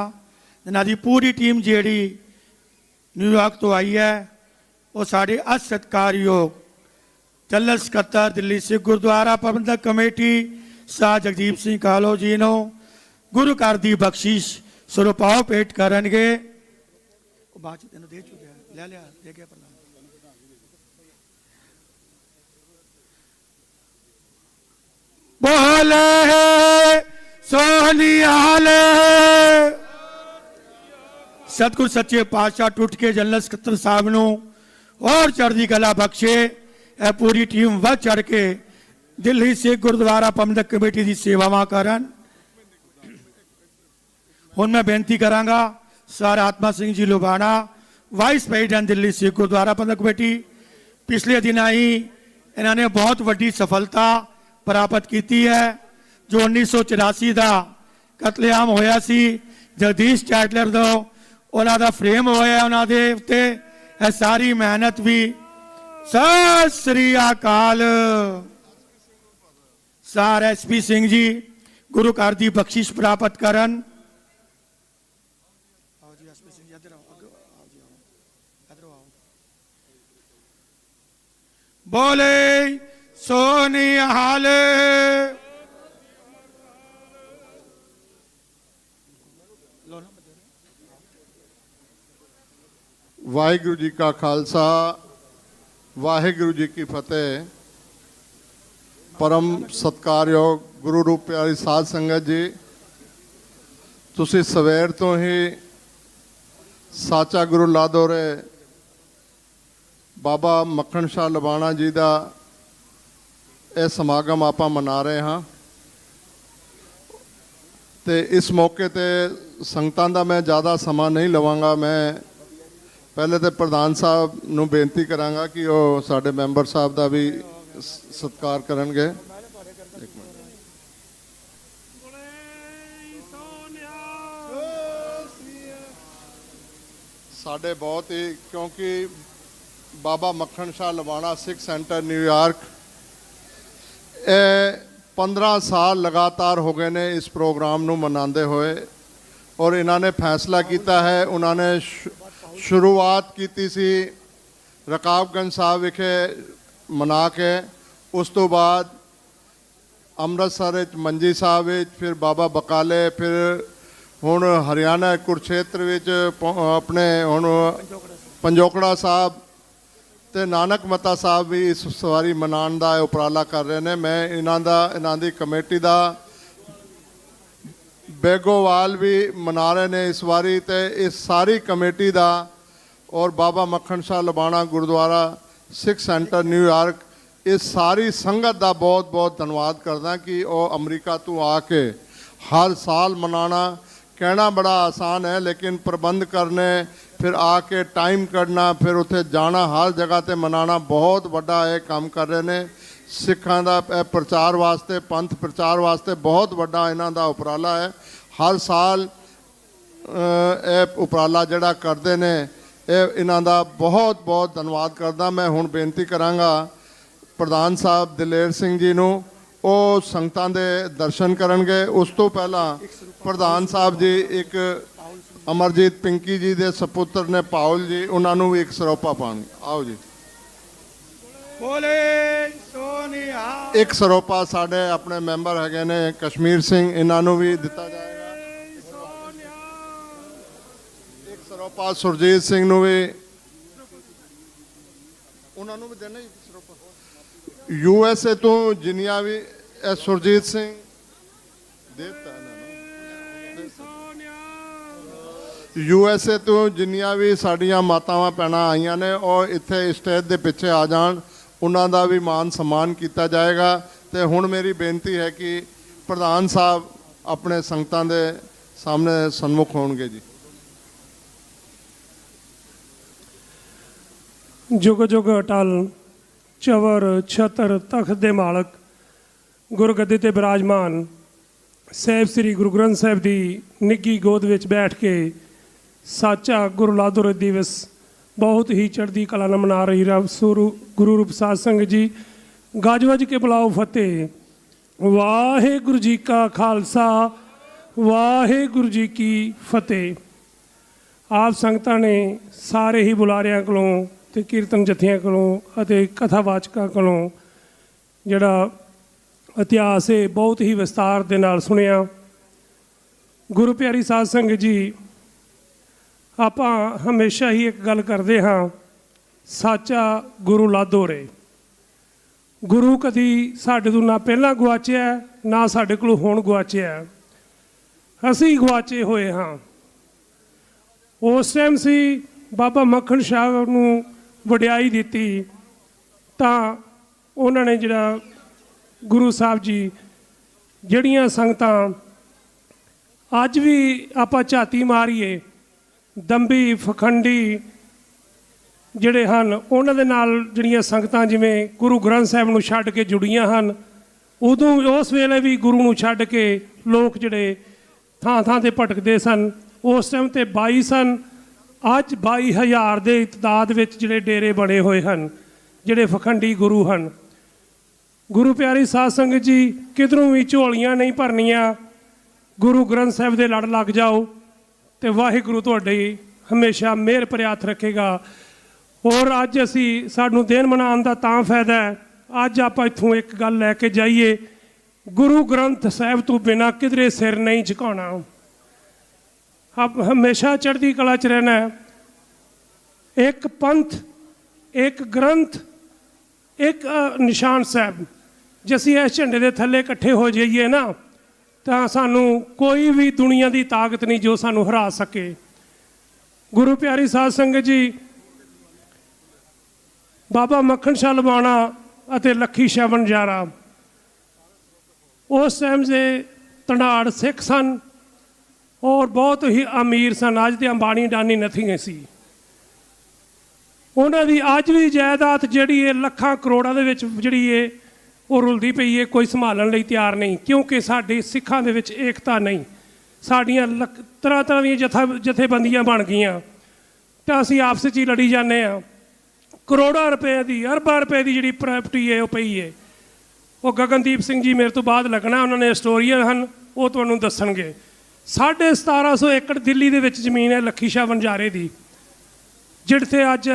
इन्हां दी पूरी टीम जिहड़ी न्यूयॉर्क तो आई है, वो साढ़े अत सत्कारयोग जनरल सकत्तर दिल्ली सिख गुरुद्वारा प्रबंधक कमेटी सर जगदीप सिंह कालो जी नूं गुरु घर दी बख्शिश स्वरूपाओ भेंट करनगे। बाद च तैनूं दे चुकिया, ले लिया, दे गया प्रणाम। बोले सोनिहाल सतगुरु सच्चे पातशाह टूट के जनरल सकत्तर साहब नूं और चढ़दी कला बख्शे। ए पूरी टीम वध चढ़ के दिल्ली सिख गुरुद्वारा प्रबंधक कमेटी की सेवावां करन। हुण मैं बेनती करांगा सर आत्मा सिंह जी लुभाना, वाइस प्रेसिडेंट दिल्ली सिख गुरुद्वारा प्रबंधक कमेटी। पिछले दिन ही इन्होंने बहुत वड्डी सफलता प्राप्त की है। जो 1984 का कतलेआम होया सी, जगदीश चैटलर दो उन्हों का फ्रेम होया, उन्होंने उत्ते सारी मेहनत भी। सत श्री अकाल। सर SP सिंह जी गुरु घर की बख्शिश प्राप्त करन। बोले सोनिहाल। ਵਾਹਿਗੁਰੂ ਜੀ ਕਾ ਖਾਲਸਾ, ਵਾਹਿਗੁਰੂ ਜੀ ਕੀ ਫਤਿਹ। ਪਰਮ ਸਤਿਕਾਰਯੋਗ ਗੁਰੂ ਰੂਪ ਪਿਆਰੀ ਸਾਧ ਸੰਗਤ ਜੀ, ਤੁਸੀਂ ਸਵੇਰ ਤੋਂ ਹੀ ਸਾਚਾ ਗੁਰੂ ਲਾਦੋਰੇ ਬਾਬਾ ਮੱਖਣ ਸ਼ਾਹ ਲਵਾਣਾ ਜੀ ਦਾ ਇਹ ਸਮਾਗਮ ਆਪਾਂ ਮਨਾ ਰਹੇ ਹਾਂ। ਤੇ ਇਸ ਮੌਕੇ ਤੇ ਸੰਗਤਾਂ ਦਾ ਮੈਂ ਜ਼ਿਆਦਾ ਸਮਾਂ ਨਹੀਂ ਲਵਾਂਗਾ। ਮੈਂ ਪਹਿਲੇ ਤੇ ਪ੍ਰਧਾਨ ਸਾਹਿਬ ਨੂੰ ਬੇਨਤੀ ਕਰਾਂਗਾ ਕਿ ਉਹ ਸਾਡੇ ਮੈਂਬਰ ਸਾਹਿਬ ਦਾ ਵੀ ਸਤਿਕਾਰ ਕਰਨਗੇ। ਸਾਡੇ ਬਹੁਤ ਹੀ, ਕਿਉਂਕਿ ਬਾਬਾ ਮੱਖਣ ਸ਼ਾਹ ਲਵਾਣਾ ਸਿੱਖ ਸੈਂਟਰ ਨਿਊਯਾਰਕ, ਇਹ 15 ਸਾਲ ਲਗਾਤਾਰ ਹੋ ਗਏ ਨੇ ਇਸ ਪ੍ਰੋਗਰਾਮ ਨੂੰ ਮਨਾਉਂਦੇ ਹੋਏ। ਔਰ ਇਹਨਾਂ ਨੇ ਫੈਸਲਾ ਕੀਤਾ ਹੈ, ਉਹਨਾਂ ਨੇ ਸ਼ੁਰੂਆਤ ਕੀਤੀ ਸੀ ਰਕਾਬਗੰਜ ਸਾਹਿਬ ਵਿਖੇ ਮਨਾ ਕੇ, ਉਸ ਤੋਂ ਬਾਅਦ ਅੰਮ੍ਰਿਤਸਰ ਵਿੱਚ ਮੰਜੀ ਸਾਹਿਬ ਵਿੱਚ, ਫਿਰ ਬਾਬਾ ਬਕਾਲੇ, ਫਿਰ ਹੁਣ ਹਰਿਆਣਾ ਕੁਰੂਕਸ਼ੇਤਰ ਵਿੱਚ ਆਪਣੇ ਹੁਣ ਪੰਜੋਕੜਾ ਸਾਹਿਬ ਤੇ ਨਾਨਕ ਮੱਤਾ ਸਾਹਿਬ ਵੀ ਇਸ ਵਾਰੀ ਮਨਾਉਣ ਦਾ ਉਪਰਾਲਾ ਕਰ ਰਹੇ ਨੇ। ਮੈਂ ਇਹਨਾਂ ਦੀ ਕਮੇਟੀ ਦਾ ਬੇਗੋਵਾਲ ਵੀ ਮਨਾ ਰਹੇ ਨੇ ਇਸ ਵਾਰੀ, ਤੇ ਇਸ ਸਾਰੀ ਕਮੇਟੀ ਦਾ ਔਰ ਬਾਬਾ ਮੱਖਣ ਸ਼ਾਹ ਲਵਾਣਾ ਗੁਰਦੁਆਰਾ ਸਿੱਖ ਸੈਂਟਰ ਨਿਊਯਾਰਕ, ਇਸ ਸਾਰੀ ਸੰਗਤ ਦਾ ਬਹੁਤ ਬਹੁਤ ਧੰਨਵਾਦ ਕਰਦਾ ਕਿ ਉਹ ਅਮਰੀਕਾ ਤੋਂ ਆ ਕੇ ਹਰ ਸਾਲ ਮਨਾਉਣਾ। ਕਹਿਣਾ ਬੜਾ ਆਸਾਨ ਹੈ, ਲੇਕਿਨ ਪ੍ਰਬੰਧ ਕਰਨੇ, ਫਿਰ ਆ ਕੇ ਟਾਈਮ ਕੱਢਣਾ, ਫਿਰ ਉੱਥੇ ਜਾਣਾ, ਹਰ ਜਗ੍ਹਾ ਤੇ ਮਨਾਉਣਾ, ਬਹੁਤ ਵੱਡਾ ਇਹ ਕੰਮ ਕਰ ਰਹੇ ਨੇ। ਸਿੱਖਾਂ ਦਾ ਪ੍ਰਚਾਰ ਵਾਸਤੇ, ਪੰਥ ਪ੍ਰਚਾਰ ਵਾਸਤੇ ਬਹੁਤ ਵੱਡਾ ਇਹਨਾਂ ਦਾ ਉਪਰਾਲਾ ਹੈ। ਹਰ ਸਾਲ ਇਹ ਉਪਰਾਲਾ ਜਿਹੜਾ ਕਰਦੇ ਨੇ, ਇਹ ਇਹਨਾਂ ਦਾ ਬਹੁਤ ਬਹੁਤ ਧੰਨਵਾਦ ਕਰਦਾ। ਮੈਂ ਹੁਣ ਬੇਨਤੀ ਕਰਾਂਗਾ ਪ੍ਰਧਾਨ ਸਾਹਿਬ ਦਲੇਰ ਸਿੰਘ ਜੀ ਨੂੰ, ਉਹ ਸੰਗਤਾਂ ਦੇ ਦਰਸ਼ਨ ਕਰਨਗੇ। ਉਸ ਤੋਂ ਪਹਿਲਾਂ ਪ੍ਰਧਾਨ ਸਾਹਿਬ ਜੀ ਇੱਕ ਅਮਰਜੀਤ ਪਿੰਕੀ ਜੀ ਦੇ ਸਪੁੱਤਰ ਨੇ ਪਾਉਲ ਜੀ, ਉਹਨਾਂ ਨੂੰ ਵੀ ਇੱਕ ਸਰੋਪਾ ਪਾਉਣਗੇ। ਆਓ ਜੀ। ਬੋਲੇ ਸੋਨਿਹਾਲ। ਇੱਕ ਸਰੋਪਾ ਸਾਡੇ ਆਪਣੇ ਮੈਂਬਰ ਹੈਗੇ ਨੇ ਕਸ਼ਮੀਰ ਸਿੰਘ, ਇਹਨਾਂ ਨੂੰ ਵੀ ਦਿੱਤਾ ਜਾਏਗਾ। ਇੱਕ ਸਰੋਪਾ ਸੁਰਜੀਤ ਸਿੰਘ ਨੂੰ ਵੀ, ਉਹਨਾਂ ਨੂੰ ਵੀ ਦੇਣਾ ਇੱਕ ਸਰੋਪਾ। USA ਤੋਂ ਜਿੰਨੀਆਂ ਵੀ ਸੁਰਜੀਤ ਸਿੰਘ ਦੇਤਾ ਇਹਨਾਂ ਨੂੰ। USA ਤੋਂ ਜਿੰਨੀਆਂ ਵੀ ਸਾਡੀਆਂ ਮਾਤਾਵਾਂ ਭੈਣਾਂ ਆਈਆਂ ਨੇ ਉਹ ਇੱਥੇ ਸਟੇਜ ਦੇ ਪਿੱਛੇ ਆ ਜਾਣ, ਉਹਨਾਂ ਦਾ ਵੀ ਮਾਨ ਸਨਮਾਨ ਕੀਤਾ ਜਾਏਗਾ। ਤੇ ਹੁਣ ਮੇਰੀ ਬੇਨਤੀ ਹੈ ਕਿ ਪ੍ਰਧਾਨ ਸਾਹਿਬ ਆਪਣੇ ਸੰਗਤਾਂ ਦੇ ਸਾਹਮਣੇ ਸਨਮੁਖ ਹੋਣਗੇ ਜੀ। ਜੁਗ ਜੁਗ ਅਟਲ ਚਵਰ ਛਤਰ ਤਖਤ ਦੇ ਮਾਲਕ ਗੁਰਗੱਦੀ ਤੇ ਬਿਰਾਜਮਾਨ ਸਾਹਿਬ ਸ੍ਰੀ ਗੁਰੂ ਗ੍ਰੰਥ ਸਾਹਿਬ ਦੀ ਨਿੱਘੀ ਗੋਦ ਵਿੱਚ ਬੈਠ ਕੇ ਸਾਚਾ ਗੁਰੂ ਲਾਦੋਰੇ ਦਿਵਸ ਬਹੁਤ ਹੀ ਚੜ੍ਹਦੀ ਕਲਾ ਨਾਲ ਮਨਾ ਰਹੀ ਰੱਬ ਗੁਰੂ ਰੂਪ ਸਾਧ ਸੰਗਤ ਜੀ। ਗੱਜ ਵੱਜ ਕੇ ਬੁਲਾਓ ਫਤਿਹ। ਵਾਹਿਗੁਰੂ ਜੀ ਕਾ ਖਾਲਸਾ ਵਾਹਿਗੁਰੂ ਜੀ ਕੀ ਫਤਿਹ। ਆਪ ਸੰਗਤਾਂ ਨੇ ਸਾਰੇ ਹੀ ਬੁਲਾਰਿਆਂ ਕੋਲੋਂ ਤੇ ਕੀਰਤਨ ਜਥਿਆਂ ਕੋਲੋਂ ਅਤੇ ਕਥਾਵਾਚਕਾਂ ਕੋਲੋਂ ਜਿਹੜਾ ਇਤਿਹਾਸ ਹੈ ਬਹੁਤ ਹੀ ਵਿਸਤਾਰ ਦੇ ਨਾਲ ਸੁਣਿਆ। ਗੁਰੂ ਪਿਆਰੀ ਸਾਧ ਸੰਗਤ ਜੀ, ਆਪਾਂ ਹਮੇਸ਼ਾ ਹੀ ਇੱਕ ਗੱਲ ਕਰਦੇ ਹਾਂ, ਸਾਚਾ ਗੁਰੂ ਲਾਦੋਰੇ। ਗੁਰੂ ਕਦੀ ਸਾਡੇ ਤੋਂ ਨਾ ਪਹਿਲਾਂ ਗੁਆਚਿਆ ਨਾ ਸਾਡੇ ਕੋਲੋਂ ਹੁਣ ਗੁਆਚਿਆ, ਅਸੀਂ ਗੁਆਚੇ ਹੋਏ ਹਾਂ। ਉਸ ਟਾਈਮ ਸੀ ਬਾਬਾ ਮੱਖਣ ਸ਼ਾਹ ਨੂੰ ਵਡਿਆਈ ਦਿੱਤੀ ਤਾਂ ਉਹਨਾਂ ਨੇ ਜਿਹੜਾ ਗੁਰੂ ਸਾਹਿਬ ਜੀ ਜਿਹੜੀਆਂ ਸੰਗਤਾਂ ਅੱਜ ਵੀ ਆਪਾਂ ਝਾਤੀ ਮਾਰੀਏ, ਦੰਬੀ ਫਖੰਡੀ ਜਿਹੜੇ ਹਨ ਉਹਨਾਂ ਦੇ ਨਾਲ ਜਿਹੜੀਆਂ ਸੰਗਤਾਂ ਜਿਵੇਂ ਗੁਰੂ ਗ੍ਰੰਥ ਸਾਹਿਬ ਨੂੰ ਛੱਡ ਕੇ ਜੁੜੀਆਂ ਹਨ, ਉਦੋਂ ਉਸ ਵੇਲੇ ਵੀ ਗੁਰੂ ਨੂੰ ਛੱਡ ਕੇ ਲੋਕ ਜਿਹੜੇ ਥਾਂ ਥਾਂ 'ਤੇ ਭਟਕਦੇ ਸਨ। ਉਸ ਟਾਈਮ 'ਤੇ 22 ਸਨ, ਅੱਜ 22,000 ਦੇ ਤਾਦਾਦ ਵਿੱਚ ਜਿਹੜੇ ਡੇਰੇ ਬਣੇ ਹੋਏ ਹਨ, ਜਿਹੜੇ ਫਖੰਡੀ ਗੁਰੂ ਹਨ। ਗੁਰੂ ਪਿਆਰੀ ਸਾਧ ਸੰਗਤ ਜੀ, ਕਿਧਰੋਂ ਵੀ ਝੋਲੀਆਂ ਨਹੀਂ ਭਰਨੀਆਂ, ਗੁਰੂ ਗ੍ਰੰਥ ਸਾਹਿਬ ਦੇ ਲੜ ਲੱਗ ਜਾਓ ਤੇ ਵਾਹਿਗੁਰੂ ਤੁਹਾਡੀ ਹਮੇਸ਼ਾ ਮਿਹਰ ਭਰਿਆ ਹੱਥ ਰੱਖੇਗਾ। ਔਰ ਅੱਜ ਸਾਨੂੰ ਦਿਨ ਮਨਾਉਣ ਦਾ ਤਾਂ ਫਾਇਦਾ ਹੈ, ਅੱਜ ਆਪਾਂ ਇੱਥੋਂ ਇੱਕ ਗੱਲ ਲੈ ਕੇ ਜਾਈਏ, ਗੁਰੂ ਗ੍ਰੰਥ ਸਾਹਿਬ ਤੋਂ ਬਿਨਾਂ ਕਿਧਰੇ ਸਿਰ ਨਹੀਂ ਝੁਕਾਉਣਾ। ਆਪ ਹਮੇਸ਼ਾ ਚੜ੍ਹਦੀ ਕਲਾ 'ਚ ਰਹਿਣਾ ਹੈ। ਇੱਕ ਪੰਥ, ਇੱਕ ਗ੍ਰੰਥ, ਇੱਕ ਨਿਸ਼ਾਨ ਸਾਹਿਬ। ਜੇ ਅਸੀਂ ਇਸ ਝੰਡੇ ਦੇ ਥੱਲੇ ਇਕੱਠੇ ਹੋ ਜਾਈਏ ਨਾ ਤਾਂ ਸਾਨੂੰ ਕੋਈ ਵੀ ਦੁਨੀਆ ਦੀ ਤਾਕਤ ਨਹੀਂ ਜੋ ਸਾਨੂੰ ਹਰਾ ਸਕੇ। ਗੁਰੂ ਪਿਆਰੀ ਸਾਧ ਸੰਗਤ ਜੀ, ਬਾਬਾ ਮੱਖਣ ਸ਼ਾਹ ਲਵਾਣਾ ਅਤੇ ਲੱਖੀ ਸ਼ਾਹ ਵਣਜਾਰਾ ਉਸ ਟਾਈਮ ਦੇ ਧਨਾੜ ਸਿੱਖ ਸਨ ਔਰ ਬਹੁਤ ਹੀ ਅਮੀਰ ਸਨ। ਅੱਜ ਦੇ ਅੰਬਾਨੀ ਅਡਾਨੀ ਨਥਿੰਗ ਸੀ। ਉਹਨਾਂ ਦੀ ਅੱਜ ਵੀ ਜਾਇਦਾਦ ਜਿਹੜੀ ਹੈ ਲੱਖਾਂ ਕਰੋੜਾਂ ਦੇ ਵਿੱਚ ਜਿਹੜੀ ਹੈ ਉਹ ਰੁਲਦੀ ਪਈ ਹੈ, ਕੋਈ ਸੰਭਾਲਣ ਲਈ ਤਿਆਰ ਨਹੀਂ, ਕਿਉਂਕਿ ਸਾਡੇ ਸਿੱਖਾਂ ਦੇ ਵਿੱਚ ਏਕਤਾ ਨਹੀਂ। ਸਾਡੀਆਂ ਤਰ੍ਹਾਂ ਤਰ੍ਹਾਂ ਦੀਆਂ ਜਥੇਬੰਦੀਆਂ ਬਣ ਗਈਆਂ ਤਾਂ ਅਸੀਂ ਆਪਸ 'ਚ ਹੀ ਲੜੀ ਜਾਂਦੇ ਹਾਂ। ਕਰੋੜਾਂ ਰੁਪਏ ਦੀ, ਅਰਬਾਂ ਰੁਪਏ ਦੀ ਜਿਹੜੀ ਪ੍ਰਾਪਰਟੀ ਹੈ ਉਹ ਪਈ ਹੈ। ਉਹ ਗਗਨਦੀਪ ਸਿੰਘ ਜੀ ਮੇਰੇ ਤੋਂ ਬਾਅਦ ਲੱਗਣਾ, ਉਹਨਾਂ ਨੇ ਹਿਸਟੋਰੀਅਨ ਹਨ, ਉਹ ਤੁਹਾਨੂੰ ਦੱਸਣਗੇ। 1750 ਏਕੜ ਦਿੱਲੀ ਦੇ ਵਿੱਚ ਜ਼ਮੀਨ ਹੈ ਲੱਖੀ ਸ਼ਾਹ ਵਣਜਾਰੇ ਦੀ, ਜਿੱਥੇ ਅੱਜ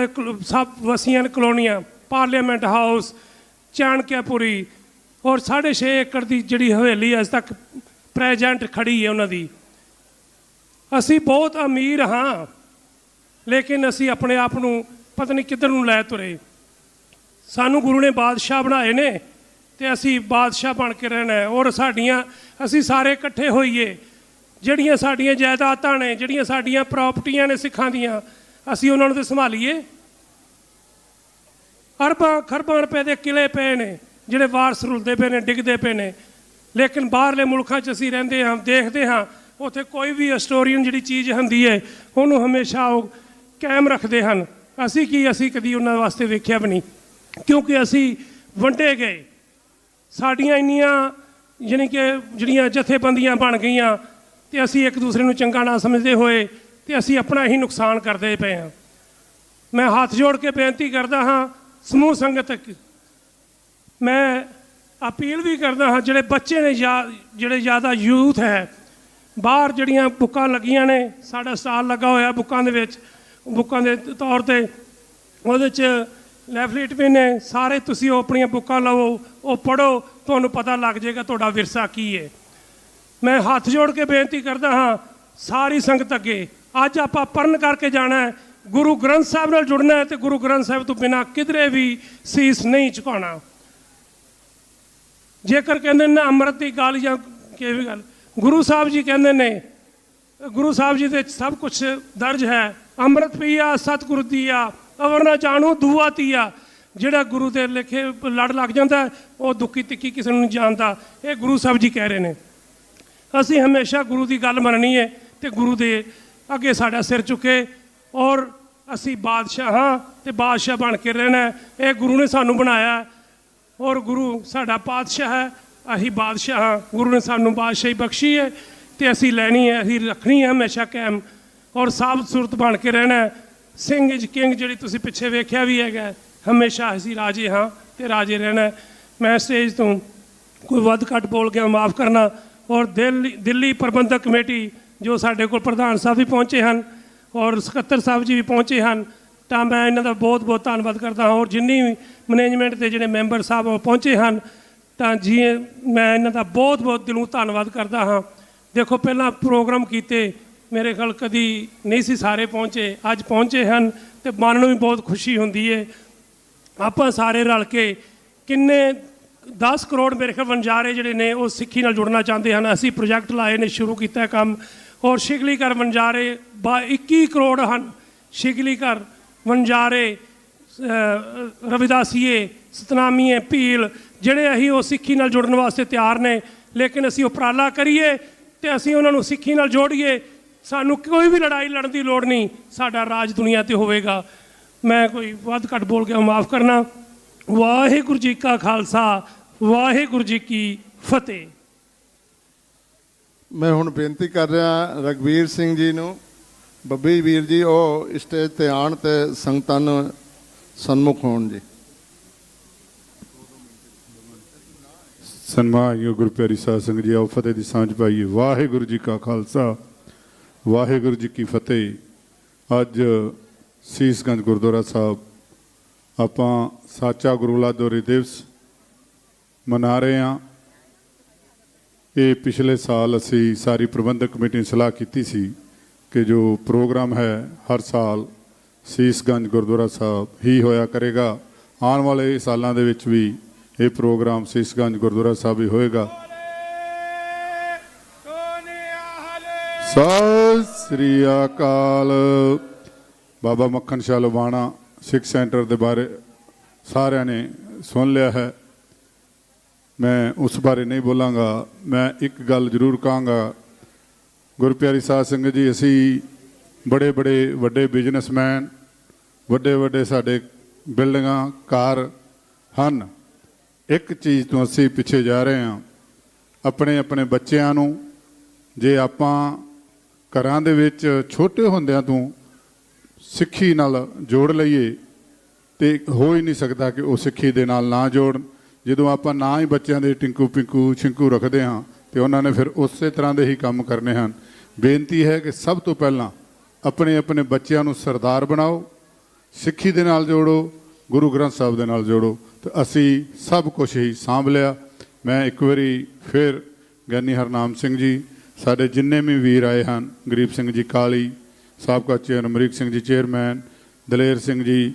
ਸਭ ਵਸੀਆਂ ਕਲੋਨੀਆਂ, ਪਾਰਲੀਮੈਂਟ ਹਾਊਸ, ਚਾਣਕਿਆਪੁਰੀ ਔਰ 6.5 ਏਕੜ ਦੀ ਜਿਹੜੀ ਹਵੇਲੀ ਅੱਜ ਤੱਕ ਪ੍ਰੈਜੈਂਟ ਖੜੀ ਹੈ ਉਹਨਾਂ ਦੀ। ਅਸੀਂ ਬਹੁਤ ਅਮੀਰ ਹਾਂ, ਲੇਕਿਨ ਅਸੀਂ ਆਪਣੇ ਆਪ ਨੂੰ ਪਤਾ ਨਹੀਂ ਕਿੱਧਰ ਨੂੰ ਲੈ ਤੁਰੇ। ਸਾਨੂੰ ਗੁਰੂ ਨੇ ਬਾਦਸ਼ਾਹ ਬਣਾਏ ਨੇ ਤੇ ਅਸੀਂ ਬਾਦਸ਼ਾਹ ਬਣ ਕੇ ਰਹਿਣਾ ਹੈ। ਔਰ ਅਸੀਂ ਸਾਰੇ ਇਕੱਠੇ ਹੋਈਏ, ਜਿਹੜੀਆਂ ਸਾਡੀਆਂ ਜਾਇਦਾਦਾਂ ਨੇ, ਜਿਹੜੀਆਂ ਸਾਡੀਆਂ ਪ੍ਰਾਪਰਟੀਆਂ ਨੇ ਸਿੱਖਾਂ ਦੀਆਂ, ਅਸੀਂ ਉਹਨਾਂ ਨੂੰ ਤਾਂ ਸੰਭਾਲੀਏ। ਅਰਬਾਂ ਖਰਬਾਂ ਰੁਪਏ ਦੇ ਕਿਲੇ ਪਏ ਨੇ ਜਿਹੜੇ ਵਾਰਸ ਰੁਲਦੇ ਪਏ ਨੇ, ਡਿੱਗਦੇ ਪਏ ਨੇ, ਲੇਕਿਨ ਬਾਹਰਲੇ ਮੁਲਕਾਂ 'ਚ ਅਸੀਂ ਰਹਿੰਦੇ ਹਾਂ, ਦੇਖਦੇ ਹਾਂ ਉੱਥੇ ਕੋਈ ਵੀ ਹਿਸਟੋਰੀਅਨ ਜਿਹੜੀ ਚੀਜ਼ ਹੁੰਦੀ ਹੈ ਉਹਨੂੰ ਹਮੇਸ਼ਾ ਉਹ ਕਾਇਮ ਰੱਖਦੇ ਹਨ। ਅਸੀਂ ਕਦੀ ਉਹਨਾਂ ਵਾਸਤੇ ਵੇਖਿਆ ਵੀ ਨਹੀਂ, ਕਿਉਂਕਿ ਅਸੀਂ ਵੰਡੇ ਗਏ। ਸਾਡੀਆਂ ਇੰਨੀਆਂ ਯਾਨੀ ਕਿ ਜਿਹੜੀਆਂ ਜਥੇਬੰਦੀਆਂ ਬਣ ਗਈਆਂ ਤੇ ਅਸੀਂ ਇੱਕ ਦੂਸਰੇ ਨੂੰ ਚੰਗਾ ਨਾ ਸਮਝਦੇ ਹੋਏ ਤੇ ਅਸੀਂ ਆਪਣਾ ਹੀ ਨੁਕਸਾਨ ਕਰਦੇ ਪਏ ਹਾਂ। ਮੈਂ ਹੱਥ ਜੋੜ ਕੇ ਬੇਨਤੀ ਕਰਦਾ ਹਾਂ ਸਮੂਹ ਸੰਗਤ, ਮੈਂ ਅਪੀਲ ਵੀ ਕਰਦਾ ਹਾਂ, ਜਿਹੜੇ ਬੱਚੇ ਨੇ ਜਿਹੜੇ ਜ਼ਿਆਦਾ ਯੂਥ ਹੈ, ਬਾਹਰ ਜਿਹੜੀਆਂ ਬੁੱਕਾਂ ਲੱਗੀਆਂ ਨੇ, ਸਾਡਾ ਸਟਾਲ ਲੱਗਾ ਹੋਇਆ ਬੁੱਕਾਂ ਦੇ ਵਿੱਚ, ਬੁੱਕਾਂ ਦੇ ਤੌਰ 'ਤੇ ਉਹਦੇ 'ਚ ਲੈਫਲੇਟ ਵੀ ਨੇ, ਸਾਰੇ ਤੁਸੀਂ ਉਹ ਆਪਣੀਆਂ ਬੁੱਕਾਂ ਲਵੋ, ਉਹ ਪੜ੍ਹੋ, ਤੁਹਾਨੂੰ ਪਤਾ ਲੱਗ ਜਾਏਗਾ ਤੁਹਾਡਾ ਵਿਰਸਾ ਕੀ ਹੈ। ਮੈਂ ਹੱਥ ਜੋੜ ਕੇ ਬੇਨਤੀ ਕਰਦਾ ਹਾਂ ਸਾਰੀ ਸੰਗਤ ਅੱਗੇ, ਅੱਜ ਆਪਾਂ ਪਰਨ ਕਰਕੇ ਜਾਣਾ ਹੈ, ਗੁਰੂ ਗ੍ਰੰਥ ਸਾਹਿਬ ਨਾਲ ਜੁੜਨਾ ਹੈ ਤੇ ਗੁਰੂ ਗ੍ਰੰਥ ਸਾਹਿਬ ਤੋਂ ਬਿਨਾਂ ਕਿਧਰੇ ਵੀ ਸੀਸ ਨਹੀਂ ਝੁਕਾਉਣਾ। ਜੇਕਰ ਕਹਿੰਦੇ ਨੇ ਅੰਮ੍ਰਿਤ ਦੀ ਗੱਲ ਜਾਂ ਕਿਵੇਂ ਗੱਲ, ਗੁਰੂ ਸਾਹਿਬ ਜੀ ਕਹਿੰਦੇ ਨੇ ਗੁਰੂ ਸਾਹਿਬ ਜੀ ਦੇ ਸਭ ਕੁਝ ਦਰਜ ਹੈ। ਅੰਮ੍ਰਿਤ ਪੀਆ ਸਤਿਗੁਰੂ ਦੀਆ, ਅਵਰ ਨਾ ਜਾਣੂ ਦੂਆ ਤੀਆ। ਜਿਹੜਾ ਗੁਰੂ ਦੇ ਲਿਖੇ ਲੜ ਲੱਗ ਜਾਂਦਾ ਉਹ ਦੁੱਖੀ ਤਿੱਖੀ ਕਿਸੇ ਨੂੰ ਨਹੀਂ ਜਾਣਦਾ। ਇਹ ਗੁਰੂ ਸਾਹਿਬ ਜੀ ਕਹਿ ਰਹੇ ਨੇ। ਅਸੀਂ ਹਮੇਸ਼ਾ ਗੁਰੂ ਦੀ ਗੱਲ ਮੰਨਣੀ ਹੈ ਤੇ ਗੁਰੂ ਦੇ ਅੱਗੇ ਸਾਡਾ ਸਿਰ ਝੁਕੇ, ਔਰ ਅਸੀਂ ਬਾਦਸ਼ਾਹ ਹਾਂ ਤੇ ਬਾਦਸ਼ਾਹ ਬਣ ਕੇ ਰਹਿਣਾ। ਇਹ ਗੁਰੂ ਨੇ ਸਾਨੂੰ ਬਣਾਇਆ, ਔਰ ਗੁਰੂ ਸਾਡਾ ਪਾਤਸ਼ਾਹ ਹੈ, ਅਸੀਂ ਬਾਦਸ਼ਾਹ ਹਾਂ। ਗੁਰੂ ਨੇ ਸਾਨੂੰ ਬਾਦਸ਼ਾਹੀ ਬਖਸ਼ੀ ਹੈ ਤੇ ਅਸੀਂ ਲੈਣੀ ਹੈ, ਅਸੀਂ ਰੱਖਣੀ ਹੈ ਹਮੇਸ਼ਾ ਕਾਇਮ, ਔਰ ਸਾਬਤ ਸੂਰਤ ਬਣ ਕੇ ਰਹਿਣਾ। ਸਿੰਘ ਇਜ ਕਿੰਗ ਜਿਹੜੀ ਤੁਸੀਂ ਪਿੱਛੇ ਵੇਖਿਆ ਵੀ ਹੈਗਾ, ਹਮੇਸ਼ਾ ਅਸੀਂ ਰਾਜੇ ਹਾਂ ਤੇ ਰਾਜੇ ਰਹਿਣਾ। ਮੈਂ ਸਟੇਜ ਤੋਂ ਕੋਈ ਵੱਧ ਘੱਟ ਬੋਲ ਗਿਆ ਮਾਫ ਕਰਨਾ। ਔਰ ਦਿੱਲੀ ਪ੍ਰਬੰਧਕ ਕਮੇਟੀ ਜੋ ਸਾਡੇ ਕੋਲ ਪ੍ਰਧਾਨ ਸਾਹਿਬ ਵੀ ਪਹੁੰਚੇ ਹਨ ਔਰ ਸਕੱਤਰ ਸਾਹਿਬ ਜੀ ਵੀ ਪਹੁੰਚੇ ਹਨ, ਤਾਂ ਮੈਂ ਇਹਨਾਂ ਦਾ ਬਹੁਤ ਬਹੁਤ ਧੰਨਵਾਦ ਕਰਦਾ ਹਾਂ। ਔਰ ਜਿੰਨੀ ਵੀ ਮੈਨੇਜਮੈਂਟ ਦੇ ਜਿਹੜੇ ਮੈਂਬਰ ਸਾਹਿਬ ਉਹ ਪਹੁੰਚੇ ਹਨ, ਤਾਂ ਜੀ ਮੈਂ ਇਹਨਾਂ ਦਾ ਬਹੁਤ ਬਹੁਤ ਦਿਲੋਂ ਧੰਨਵਾਦ ਕਰਦਾ ਹਾਂ। ਦੇਖੋ ਪਹਿਲਾਂ ਪ੍ਰੋਗਰਾਮ ਕੀਤੇ ਮੇਰੇ ਖਿਆਲ ਕਦੀ ਨਹੀਂ ਸੀ ਸਾਰੇ ਪਹੁੰਚੇ, ਅੱਜ ਪਹੁੰਚੇ ਹਨ ਤੇ ਮਨ ਨੂੰ ਵੀ ਬਹੁਤ ਖੁਸ਼ੀ ਹੁੰਦੀ ਹੈ। ਆਪਾਂ ਸਾਰੇ ਰਲ ਕੇ ਕਿੰਨੇ 10 ਕਰੋੜ ਮੇਰੇ ਖਿਆਲ ਵਣਜਾਰੇ ਜਿਹੜੇ ਨੇ ਉਹ ਸਿੱਖੀ ਨਾਲ ਜੁੜਨਾ ਚਾਹੁੰਦੇ ਹਨ। ਅਸੀਂ ਪ੍ਰੋਜੈਕਟ ਲਾਏ ਨੇ, ਸ਼ੁਰੂ ਕੀਤਾ ਕੰਮ। ਔਰ ਸ਼ਿਗਲੀ ਘਰ ਵਣਜਾਰੇ 21 ਕਰੋੜ ਹਨ। ਸ਼ਿਗਲੀ ਘਰ ਵਣਜਾਰੇ, ਰਵਿਦਾਸੀਏ, ਸਤਨਾਮੀਏ, ਭੀਲ ਜਿਹੜੇ ਅਸੀਂ ਉਹ ਸਿੱਖੀ ਨਾਲ ਜੁੜਨ ਵਾਸਤੇ ਤਿਆਰ ਨੇ। ਲੇਕਿਨ ਅਸੀਂ ਉਪਰਾਲਾ ਕਰੀਏ ਤੇ ਅਸੀਂ ਉਹਨਾਂ ਨੂੰ ਸਿੱਖੀ ਨਾਲ ਜੋੜੀਏ। ਸਾਨੂੰ ਕੋਈ ਵੀ ਲੜਾਈ ਲੜਨ ਦੀ ਲੋੜ ਨਹੀਂ, ਸਾਡਾ ਰਾਜ ਦੁਨੀਆ 'ਤੇ ਹੋਵੇਗਾ। ਮੈਂ ਕੋਈ ਵੱਧ ਘੱਟ ਬੋਲ ਗਿਆ ਮਾਫ ਕਰਨਾ। ਵਾਹਿਗੁਰੂ ਜੀ ਕਾ ਖਾਲਸਾ, ਵਾਹਿਗੁਰੂ ਜੀ ਕੀ ਫਤਿਹ। ਮੈਂ ਹੁਣ ਬੇਨਤੀ ਕਰ ਰਿਹਾ ਰਘਵੀਰ ਸਿੰਘ ਜੀ ਨੂੰ, ਬੱਬੀ ਵੀਰ ਜੀ ਉਹ ਸਟੇਜ ਤੇ ਆਉਣ ਤੇ ਸੰਗਤਾਂ ਨੂੰ ਸਨਮੁਖ ਹੋਣ ਜੀ। ਸਨਮਾਨਯੋਗ ਗੁਰੂ ਪਿਆਰੀ ਸਾਧ ਸੰਗਤ ਜੀ, ਆਓ ਫਤਿਹ ਦੀ ਸਾਂਝ ਪਾਈਏ। ਵਾਹਿਗੁਰੂ ਜੀ ਕਾ ਖਾਲਸਾ, ਵਾਹਿਗੁਰੂ ਜੀ ਕੀ ਫਤਿਹ। ਅੱਜ ਸੀਸਗੰਜ ਗੁਰਦੁਆਰਾ ਸਾਹਿਬ ਆਪਾਂ ਸਾਚਾ ਗੁਰੂ ਲਾਦੋਰੀ ਦਿਵਸ ਮਨਾ ਰਹੇ ਹਾਂ। ਇਹ ਪਿਛਲੇ ਸਾਲ ਅਸੀਂ ਸਾਰੀ ਪ੍ਰਬੰਧਕ ਕਮੇਟੀ ਨੇ ਸਲਾਹ ਕੀਤੀ ਸੀ ਕਿ ਜੋ ਪ੍ਰੋਗਰਾਮ ਹੈ ਹਰ ਸਾਲ ਸੀਸਗੰਜ ਗੁਰਦੁਆਰਾ ਸਾਹਿਬ ਹੀ ਹੋਇਆ ਕਰੇਗਾ। ਆਉਣ ਵਾਲੇ ਸਾਲਾਂ ਦੇ ਵਿੱਚ ਵੀ ਇਹ ਪ੍ਰੋਗਰਾਮ ਸੀਸਗੰਜ ਗੁਰਦੁਆਰਾ ਸਾਹਿਬ ਹੀ ਹੋਏਗਾ। ਸਤਿ ਸ੍ਰੀ ਅਕਾਲ। ਬਾਬਾ ਮੱਖਣ ਸ਼ਾਹ ਲਵਾਣਾ ਸਿੱਖ ਸੈਂਟਰ ਦੇ ਬਾਰੇ ਸਾਰਿਆਂ ਨੇ ਸੁਣ ਲਿਆ ਹੈ, ਮੈਂ ਉਸ ਬਾਰੇ ਨਹੀਂ ਬੋਲਾਂਗਾ। ਮੈਂ ਇੱਕ ਗੱਲ ਜ਼ਰੂਰ ਕਹਾਂਗਾ, ਗੁਰਪਿਆਰੀ ਸਾਧ ਸੰਗਤ ਜੀ, ਅਸੀਂ ਬੜੇ ਵੱਡੇ ਬਿਜ਼ਨਸਮੈਨ, ਵੱਡੇ ਸਾਡੇ ਬਿਲਡਿੰਗਾਂ ਕਾਰ ਹਨ। ਇੱਕ ਚੀਜ਼ ਤੋਂ ਅਸੀਂ ਪਿੱਛੇ ਜਾ ਰਹੇ ਹਾਂ। ਆਪਣੇ ਬੱਚਿਆਂ ਨੂੰ ਜੇ ਆਪਾਂ ਘਰਾਂ ਦੇ ਵਿੱਚ ਛੋਟੇ ਹੁੰਦਿਆਂ ਤੋਂ ਸਿੱਖੀ ਨਾਲ ਜੋੜ ਲਈਏ ਤੇ ਹੋ ਹੀ ਨਹੀਂ ਸਕਦਾ ਕਿ ਉਹ ਸਿੱਖੀ ਦੇ ਨਾਲ ਨਾ ਜੋੜਨ। ਜਦੋਂ ਆਪਾਂ ਨਾ ਹੀ ਬੱਚਿਆਂ ਦੇ ਟਿੰਕੂ ਪਿੰਕੂ ਛਿੰਕੂ ਰੱਖਦੇ ਹਾਂ ਤੇ ਉਹਨਾਂ ਨੇ ਫਿਰ ਉਸੇ ਤਰ੍ਹਾਂ ਦੇ ਹੀ ਕੰਮ ਕਰਨੇ ਹਨ। ਬੇਨਤੀ ਹੈ ਕਿ ਸਭ ਤੋਂ ਪਹਿਲਾਂ ਆਪਣੇ ਬੱਚਿਆਂ ਨੂੰ ਸਰਦਾਰ ਬਣਾਓ, ਸਿੱਖੀ ਦੇ ਨਾਲ ਜੋੜੋ, ਗੁਰੂ ਗ੍ਰੰਥ ਸਾਹਿਬ ਦੇ ਨਾਲ ਜੋੜੋ। ਤੇ ਅਸੀਂ ਸਭ ਕੁਝ ਹੀ ਸਾਂਭ ਲਿਆ। ਮੈਂ ਇੱਕ ਵਾਰੀ ਫਿਰ ਗਿਆਨੀ ਹਰਨਾਮ ਸਿੰਘ ਜੀ, ਸਾਡੇ ਜਿੰਨੇ ਵੀ ਵੀਰ ਆਏ ਹਨ, ਗਰੀਬ ਸਿੰਘ ਜੀ ਕਾਲੀ, ਸਾਬਕਾ ਚੇਅਰ ਅਮਰੀਕ ਸਿੰਘ ਜੀ ਚੇਅਰਮੈਨ, ਦਲੇਰ ਸਿੰਘ ਜੀ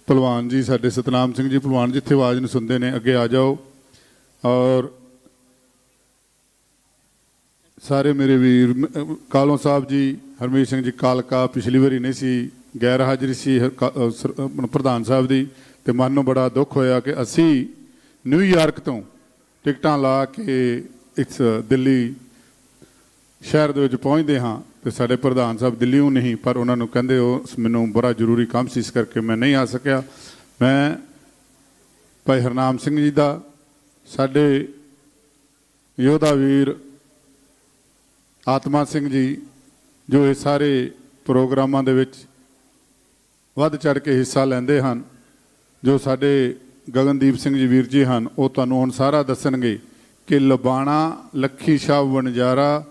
ਭਲਵਾਨ ਜੀ, ਸਾਡੇ ਸਤਨਾਮ ਸਿੰਘ ਜੀ ਭਲਵਾਨ, ਜਿੱਥੇ ਆਵਾਜ਼ ਨੂੰ ਸੁਣਦੇ ਨੇ ਅੱਗੇ ਆ ਜਾਓ। ਔਰ ਸਾਰੇ ਮੇਰੇ ਵੀਰ, ਕਾਲੋਂ ਸਾਹਿਬ ਜੀ, ਹਰਮੀਤ ਸਿੰਘ ਜੀ ਕਾਲਕਾ, ਪਿਛਲੀ ਵਾਰੀ ਨਹੀਂ ਸੀ, ਗੈਰ ਹਾਜ਼ਰੀ ਸੀ ਪ੍ਰਧਾਨ ਸਾਹਿਬ ਦੀ, ਤੇ ਮਨ ਨੂੰ ਬੜਾ ਦੁੱਖ ਹੋਇਆ ਕਿ ਅਸੀਂ ਨਿਊਯਾਰਕ ਤੋਂ ਟਿਕਟਾਂ ਲਾ ਕੇ ਇਸ ਦਿੱਲੀ ਸ਼ਹਿਰ ਦੇ ਵਿੱਚ ਪਹੁੰਚਦੇ ਹਾਂ ਤੇ ਸਾਡੇ ਪ੍ਰਧਾਨ ਸਾਹਿਬ ਦਿੱਲੀੋਂ ਨਹੀਂ, ਪਰ ਉਹਨਾਂ ਨੂੰ ਕਹਿੰਦੇ ਉਹ ਮੈਨੂੰ ਬੜਾ ਜ਼ਰੂਰੀ ਕੰਮ ਸੀ, ਇਸ ਕਰਕੇ ਮੈਂ ਨਹੀਂ ਆ ਸਕਿਆ। ਮੈਂ ਭਾਈ ਹਰਨਾਮ ਸਿੰਘ ਜੀ ਦਾ, ਸਾਡੇ ਯੋਧਾ ਵੀਰ ਆਤਮਾ ਸਿੰਘ ਜੀ, ਜੋ ਇਹ ਸਾਰੇ ਪ੍ਰੋਗਰਾਮਾਂ ਦੇ ਵਿੱਚ ਵੱਧ ਚੜ੍ਹ ਕੇ ਹਿੱਸਾ ਲੈਂਦੇ ਹਨ, ਜੋ ਸਾਡੇ ਗਗਨਦੀਪ ਸਿੰਘ ਜੀ ਵੀਰ ਜੀ ਹਨ, ਉਹ ਤੁਹਾਨੂੰ ਹੁਣ ਸਾਰਾ ਦੱਸਣਗੇ ਕਿ ਲਬਾਣਾ ਲੱਖੀ ਸ਼ਾਹ ਵਣਜਾਰਾ,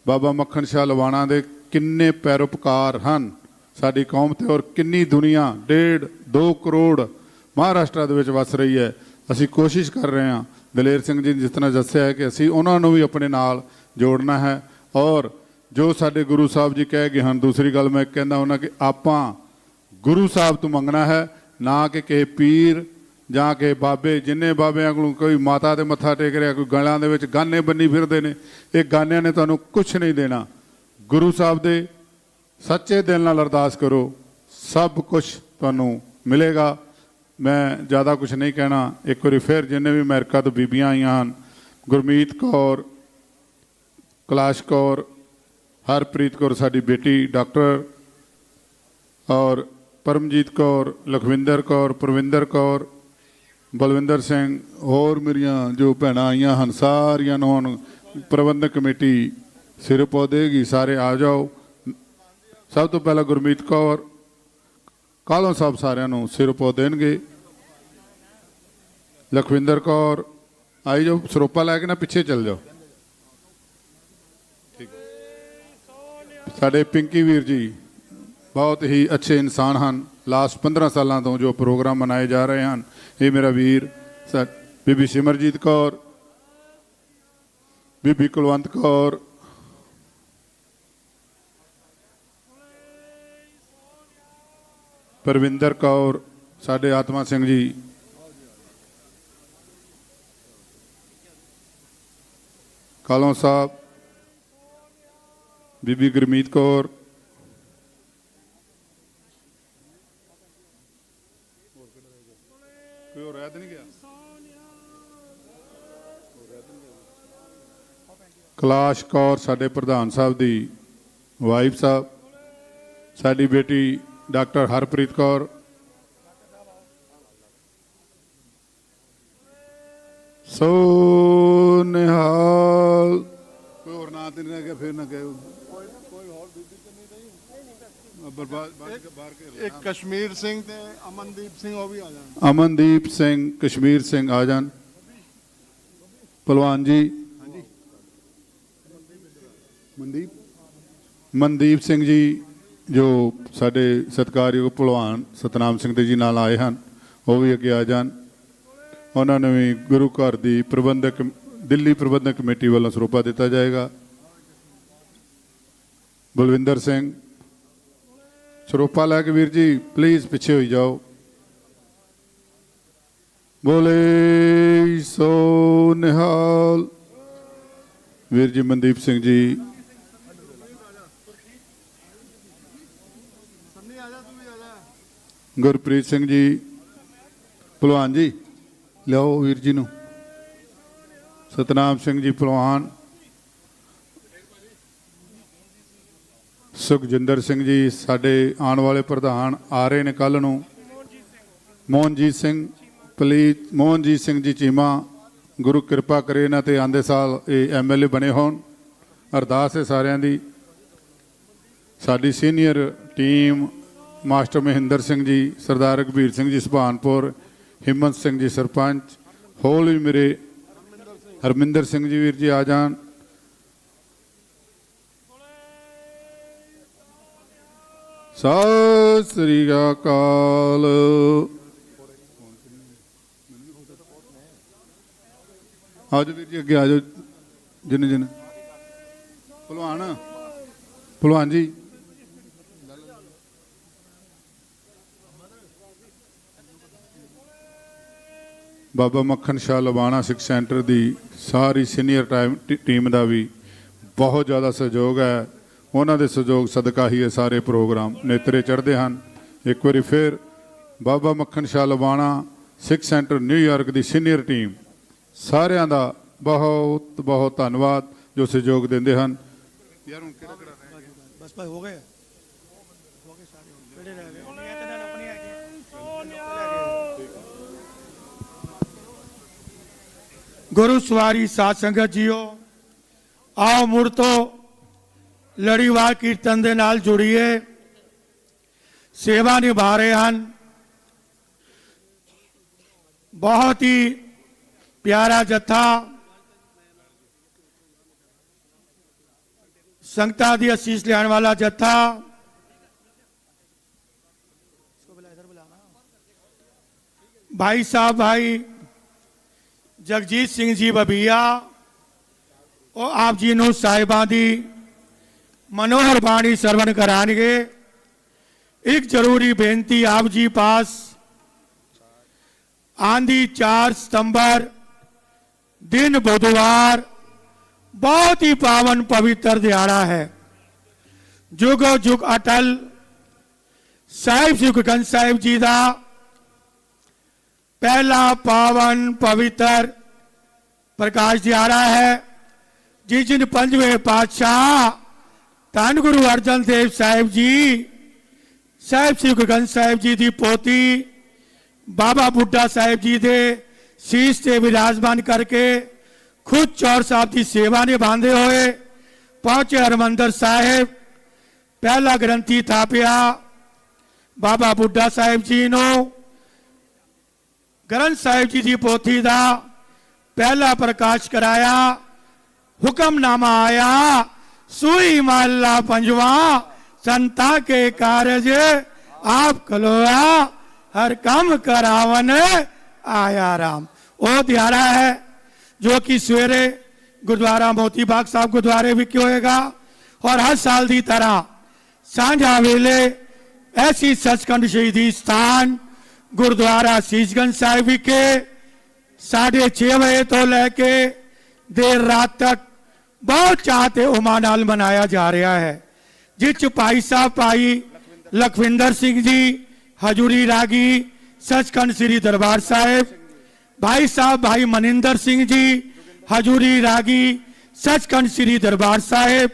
ਬਾਬਾ ਮੱਖਣ ਸ਼ਾਹ ਲਵਾਣਾ ਦੇ ਕਿੰਨੇ ਪੈਰੋਪਕਾਰ ਹਨ ਸਾਡੀ ਕੌਮ 'ਤੇ, ਔਰ ਕਿੰਨੀ ਦੁਨੀਆ 1.5-2 ਕਰੋੜ ਮਹਾਰਾਸ਼ਟਰ ਦੇ ਵਿੱਚ ਵਸ ਰਹੀ ਹੈ। ਅਸੀਂ ਕੋਸ਼ਿਸ਼ ਕਰ ਰਹੇ ਹਾਂ, ਦਲੇਰ ਸਿੰਘ ਜੀ ਨੇ ਜਿਸ ਤਰ੍ਹਾਂ ਦੱਸਿਆ ਹੈ, ਕਿ ਅਸੀਂ ਉਹਨਾਂ ਨੂੰ ਵੀ ਆਪਣੇ ਨਾਲ ਜੋੜਨਾ ਹੈ। ਔਰ ਜੋ ਸਾਡੇ ਗੁਰੂ ਸਾਹਿਬ ਜੀ ਕਹਿ ਗਏ ਹਨ, ਦੂਸਰੀ ਗੱਲ ਮੈਂ ਕਹਿੰਦਾ ਉਹਨਾਂ ਕਿ ਆਪਾਂ ਗੁਰੂ ਸਾਹਿਬ ਤੋਂ ਮੰਗਣਾ ਹੈ, ਨਾ ਕਿ ਕਿਸੇ ਪੀਰ ਜਾਂ ਕਿ ਬਾਬੇ। ਜਿੰਨੇ ਬਾਬਿਆਂ ਕੋਲੋਂ ਕੋਈ ਮਾਤਾ ਦੇ ਮੱਥਾ ਟੇਕ ਰਿਹਾ, ਕੋਈ ਗਲਾਂ ਦੇ ਵਿੱਚ ਗਾਨੇ ਬੰਨੀ ਫਿਰਦੇ ਨੇ, ਇਹ ਗਾਨਿਆਂ ਨੇ ਤੁਹਾਨੂੰ ਕੁਛ ਨਹੀਂ ਦੇਣਾ। ਗੁਰੂ ਸਾਹਿਬ ਦੇ ਸੱਚੇ ਦਿਲ ਨਾਲ ਅਰਦਾਸ ਕਰੋ, ਸਭ ਕੁਝ ਤੁਹਾਨੂੰ ਮਿਲੇਗਾ। ਮੈਂ ਜ਼ਿਆਦਾ ਕੁਝ ਨਹੀਂ ਕਹਿਣਾ। ਇੱਕ ਵਾਰੀ ਫਿਰ ਜਿੰਨੇ ਵੀ ਅਮਰੀਕਾ ਤੋਂ ਬੀਬੀਆਂ ਆਈਆਂ ਹਨ, ਗੁਰਮੀਤ ਕੌਰ, ਕੈਲਾਸ਼ ਕੌਰ, ਹਰਪ੍ਰੀਤ ਕੌਰ ਸਾਡੀ ਬੇਟੀ ਡਾਕਟਰ, ਔਰ ਪਰਮਜੀਤ ਕੌਰ, ਲਖਵਿੰਦਰ ਕੌਰ, ਪ੍ਰਵਿੰਦਰ ਕੌਰ, ਬਲਵਿੰਦਰ ਸਿੰਘ, ਹੋਰ ਮੇਰੀਆਂ ਜੋ ਭੈਣਾਂ ਆਈਆਂ ਹਨ, ਸਾਰੀਆਂ ਨੂੰ ਹੁਣ ਪ੍ਰਬੰਧਕ ਕਮੇਟੀ ਸਿਰ ਪਾ ਦੇਗੀ। ਸਾਰੇ ਆ ਜਾਓ। ਸਭ ਤੋਂ ਪਹਿਲਾਂ ਗੁਰਮੀਤ ਕੌਰ, ਕਾਲੋਂ ਸਾਹਿਬ ਸਾਰਿਆਂ ਨੂੰ ਸਿਰ ਪਾ ਦੇਣਗੇ। ਲਖਵਿੰਦਰ ਕੌਰ ਆਈ ਜਾਓ, ਸਰੋਪਾ ਲੈ ਕੇ ਨਾ ਪਿੱਛੇ ਚੱਲ ਜਾਓ। ਠੀਕ। ਸਾਡੇ ਪਿੰਕੀ ਵੀਰ ਜੀ ਬਹੁਤ ਹੀ ਅੱਛੇ ਇਨਸਾਨ ਹਨ। ਲਾਸਟ 15 ਸਾਲਾਂ ਤੋਂ ਜੋ ਪ੍ਰੋਗਰਾਮ ਮਨਾਏ ਜਾ ਰਹੇ ਹਨ, ਇਹ ਮੇਰਾ ਵੀਰ ਬੀਬੀ ਸਿਮਰਜੀਤ ਕੌਰ, ਬੀਬੀ ਕੁਲਵੰਤ ਕੌਰ, ਪਰਵਿੰਦਰ ਕੌਰ, ਸਾਡੇ ਆਤਮਾ ਸਿੰਘ ਜੀ, ਕਾਲੋਂ ਸਾਹਿਬ, ਬੀਬੀ ਗੁਰਮੀਤ ਕੌਰ, ਕੋਈ ਹੋਰ ਰਹਿ ਤਾਂ ਨਹੀਂ ਗਿਆ? ਕੈਲਾਸ਼ ਕੌਰ ਸਾਡੇ ਪ੍ਰਧਾਨ ਸਾਹਿਬ ਦੀ ਵਾਈਫ ਸਾਹਿਬ, ਸਾਡੀ ਬੇਟੀ ਡਾਕਟਰ ਹਰਪ੍ਰੀਤ ਕੌਰ, ਸੋ ਨਿਹਾਲ। ਕੋਈ ਹੋਰ ਨਾਂ ਤੇ ਨਹੀਂ ਰਹਿ ਗਿਆ, ਫਿਰ ਨਾ ਕਹੋ ਕੋਈ ਹੋਰ ਬੀਬੀ ਤੇ ਨਹੀਂ ਰਹੀ। ਬਰਬਾਦ ਇੱਕ ਕਸ਼ਮੀਰ ਸਿੰਘ ਤੇ ਅਮਨਦੀਪ ਸਿੰਘ ਉਹ ਵੀ ਆ ਜਾਣ। ਅਮਨਦੀਪ ਸਿੰਘ, ਕਸ਼ਮੀਰ ਸਿੰਘ ਆ ਜਾਣ। ਪਹਿਲਵਾਨ ਜੀ ਮਨਦੀਪ ਸਿੰਘ ਜੀ ਜੋ ਸਾਡੇ ਸਤਿਕਾਰਯੋਗ ਪਹਿਲਵਾਨ ਸਤਨਾਮ ਸਿੰਘ ਦੇ ਜੀ ਨਾਲ ਆਏ ਹਨ, ਉਹ ਵੀ ਅੱਗੇ ਆ ਜਾਣ। ਉਹਨਾਂ ਨੂੰ ਵੀ ਗੁਰੂ ਘਰ ਦੀ ਦਿੱਲੀ ਪ੍ਰਬੰਧਕ ਕਮੇਟੀ ਵੱਲੋਂ ਸਰੋਪਾ ਦਿੱਤਾ ਜਾਏਗਾ। ਬਲਵਿੰਦਰ ਸਿੰਘ ਸਰੋਪਾ ਲੈ ਕੇ ਵੀਰ ਜੀ ਪਲੀਜ਼ ਪਿੱਛੇ ਹੋਈ ਜਾਓ। ਬੋਲੇ ਸੋ ਨਿਹਾਲ। ਵੀਰ ਜੀ ਮਨਦੀਪ ਸਿੰਘ ਜੀ, ਗੁਰਪ੍ਰੀਤ ਸਿੰਘ ਜੀ, ਪਹਿਲਵਾਨ ਜੀ ਲਿਆਓ ਵੀਰ ਜੀ ਨੂੰ। ਸਤਨਾਮ ਸਿੰਘ ਜੀ ਪਹਿਲਵਾਨ, ਸੁਖਜਿੰਦਰ ਸਿੰਘ ਜੀ ਸਾਡੇ ਆਉਣ ਵਾਲੇ ਪ੍ਰਧਾਨ ਆ ਰਹੇ ਨੇ ਕੱਲ੍ਹ ਨੂੰ। ਮੋਹਨਜੀਤ ਸਿੰਘ, ਪਲੀਜ਼ ਮੋਹਨਜੀਤ ਸਿੰਘ ਜੀ ਚੀਮਾ, ਗੁਰੂ ਕਿਰਪਾ ਕਰੇ ਇਹਨਾਂ ਤੇ ਆਉਂਦੇ ਸਾਲ ਇਹ MLA ਬਣੇ ਹੋਣ। ਅਰਦਾਸ ਹੈ ਸਾਰਿਆਂ ਦੀ। ਸਾਡੀ senior team master Mahinder Singh ji, Sardar Raghbir Singh ji Subhanpur, Himmat Singh ji sarpanch, ਹੋਰ ਵੀ ਮੇਰੇ ਹਰਮਿੰਦਰ ਸਿੰਘ ਜੀ ਵੀਰ ਜੀ ਆ ਜਾਣ। ਸਤਿ ਸ੍ਰੀ ਅਕਾਲ। ਆ ਜਾਓ ਵੀਰ ਜੀ ਅੱਗੇ ਆ ਜਾਓ। ਜਿੰਨੇ ਪਹਿਲਵਾਨ ਜੀ ਬਾਬਾ ਮੱਖਣ ਸ਼ਾਹ ਲਵਾਣਾ ਸਿੱਖ ਸੈਂਟਰ ਦੀ ਸਾਰੀ ਸੀਨੀਅਰ ਟੀਮ ਦਾ ਵੀ ਬਹੁਤ ਜ਼ਿਆਦਾ ਸਹਿਯੋਗ ਹੈ। ਉਹਨਾਂ ਦੇ ਸਹਿਯੋਗ ਸਦਕਾ ਹੀ ਇਹ ਸਾਰੇ ਪ੍ਰੋਗਰਾਮ ਨੇਤਰੇ ਚੜ੍ਹਦੇ ਹਨ। ਇੱਕ ਵਾਰੀ ਫਿਰ ਬਾਬਾ ਮੱਖਣ ਸ਼ਾਹ ਲਵਾਣਾ ਸਿੱਖ ਸੈਂਟਰ ਨਿਊਯਾਰਕ ਦੀ ਸੀਨੀਅਰ ਟੀਮ ਸਾਰਿਆਂ ਦਾ ਬਹੁਤ ਬਹੁਤ ਧੰਨਵਾਦ ਜੋ ਸਹਿਯੋਗ ਦਿੰਦੇ ਹਨ। ਯਾਰ ਹੁਣ ਕਿਹੜਾ ਕਿਹੜਾ ਰਹਿ ਗਿਆ? ਬਸ ਭਾਈ ਹੋ ਗਏ ਸਾਰੇ ਕਿਹੜੇ ਰਹਿ ਗਏ? ਗੁਰੂ ਸਵਾਰੀ ਸਾਧ ਸੰਗਤ ਜੀਓ, ਆਓ ਮੁੜ ਤੋਂ ਲੜੀਵਾਰ ਕੀਰਤਨ ਦੇ ਨਾਲ ਜੁੜੀਏ। ਸੇਵਾ ਨਿਭਾ ਰਹੇ ਹਨ। ਬਹੁਤ ਹੀ ਪਿਆਰਾ ਜੱਥਾ ਸੰਗਤਾਂ ਦੀ ਅਸੀਸ ਲੈਣ ਵਾਲਾ ਜੱਥਾ ਭਾਈ ਸਾਹਿਬ ਭਾਈ ਜਗਜੀਤ ਸਿੰਘ ਜੀ ਬਬੀਆ ਉਹ ਆਪ ਜੀ ਨੂੰ ਸਾਹਿਬਾਂ ਦੀ ਮਨੋਹਰ ਬਾਣੀ ਸਰਵਣ ਕਰਾਣਗੇ। ਇੱਕ ਜ਼ਰੂਰੀ ਬੇਨਤੀ ਆਪ ਜੀ ਪਾਸ, आंधी 4 सितंबर दिन बुधवार बहुत ही पावन पवित्र दिहाड़ा है। जुगो जुग अटल साहिब श्री गुरु ग्रंथ साहिब जी का पहला पावन पवित्र प्रकाश दिहाड़ा है, जिस दिन 5वें पातशाह धन गुरु अर्जन देव साहिब जी साहिब श्री गुरु ग्रंथ साहिब जी की पोती बाबा बुड्ढा साहिब जी के शीश से विराजमान करके खुद चौर साहब की सेवा निभाते हुए पहुंचे हरमंदर साहिब। पहला ग्रंथी थापिया बाबा बुड्ढा साहिब जी नो ग्रंथ साहिब जी की पोथी का पहला प्रकाश कराया। हुक्मनामा आया सूई महला पंजवा संता के कारज आप खलोया हर काम करावन आया राम। वो दिहाड़ा है जो कि सवेरे गुरुद्वारा मोती बाग साहब गुरुद्वारे विच होएगा और हर साल की तरह सांझा वेले ऐसी सचखंड शहीदी स्थान गुरुद्वारा शीशगंज साहिब विखे 6:30 बजे तो लैके देर रात तक बहुत चाहते उमा नाल मनाया जा रहा है, जिस भाई साहब भाई लखविंदर सिंह जी हजूरी रागी सचखंड श्री दरबार साहिब, भाई साहब भाई मनिंदर सिंह जी हजूरी रागी सचखंड श्री दरबार साहिब,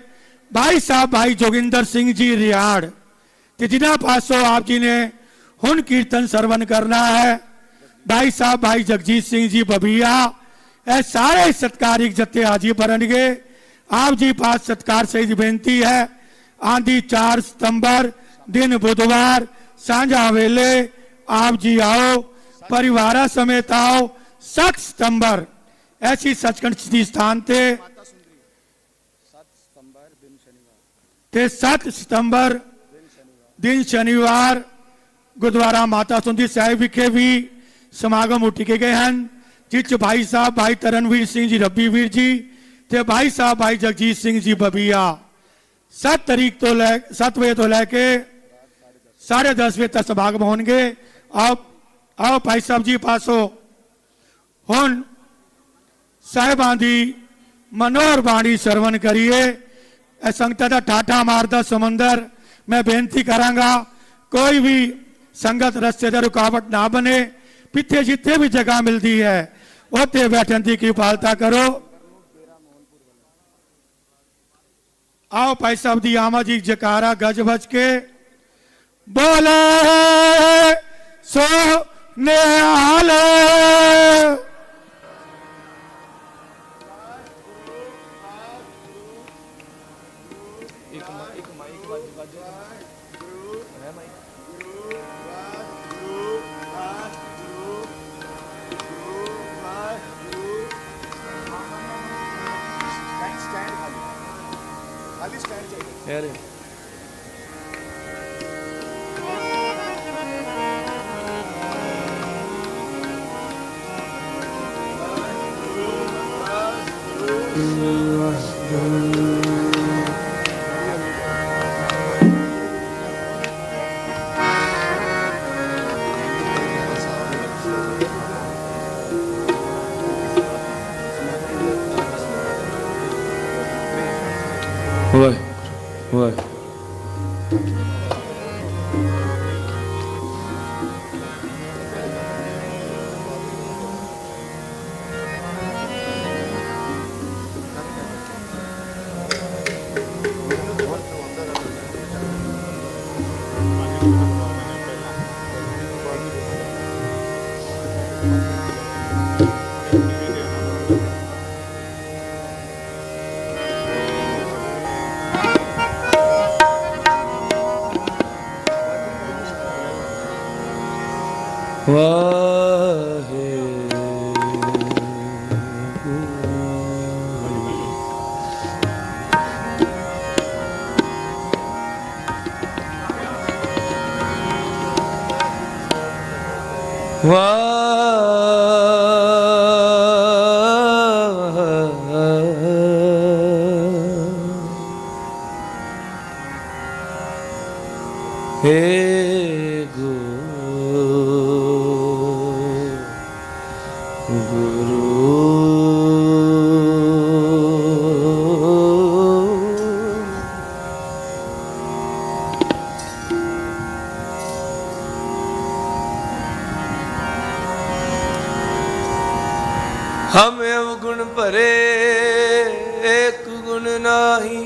भाई साहब भाई जोगिंदर सिंह जी रियाड़ ते जिन्हों पासों आप जी ने हुन कीर्तन सरवण करना है, भाई साहब भाई जगजीत सिंह जी बबिया, ये सारे सत्कारिक जत्थे हाजी भरनगे। आप जी पास सत्कार से बेनती है आंधी 4 सितंबर दिन बुधवार सांझा वेले आप जी आओ, परिवार समेत आओ। 7 सितंबर ऐसी सचखंड स्थान ते 7 सितंबर दिन शनिवार गुरुद्वारा माता सुंदरी साहिब विखे भी समागम उठके गए हैं, जिस भाई साहब भाई तरनवीर सिंह जी रब्बी वीर जी ते भाई साहब भाई जगजीत सिंह जी बबिया 7 तारीख तो 7 बजे तो लैके 10:30 बजे तक समागम होंगे। आओ भाई साहब जी पासो हुन साहिबां दी मनोहर बाणी सरवण करिए। संगत का ठाठा मारदा समंदर मैं बेनती करांगा कोई भी संगत रस्ते से रुकावट ना बने, पिछे जिथे भी जगह मिलती है उत्थे बैठन की किफालता करो। आओ भाई साहब दी आमा जी जकारा गज बज के बोले सो निहाल। गुण भरे एक गुण नाही।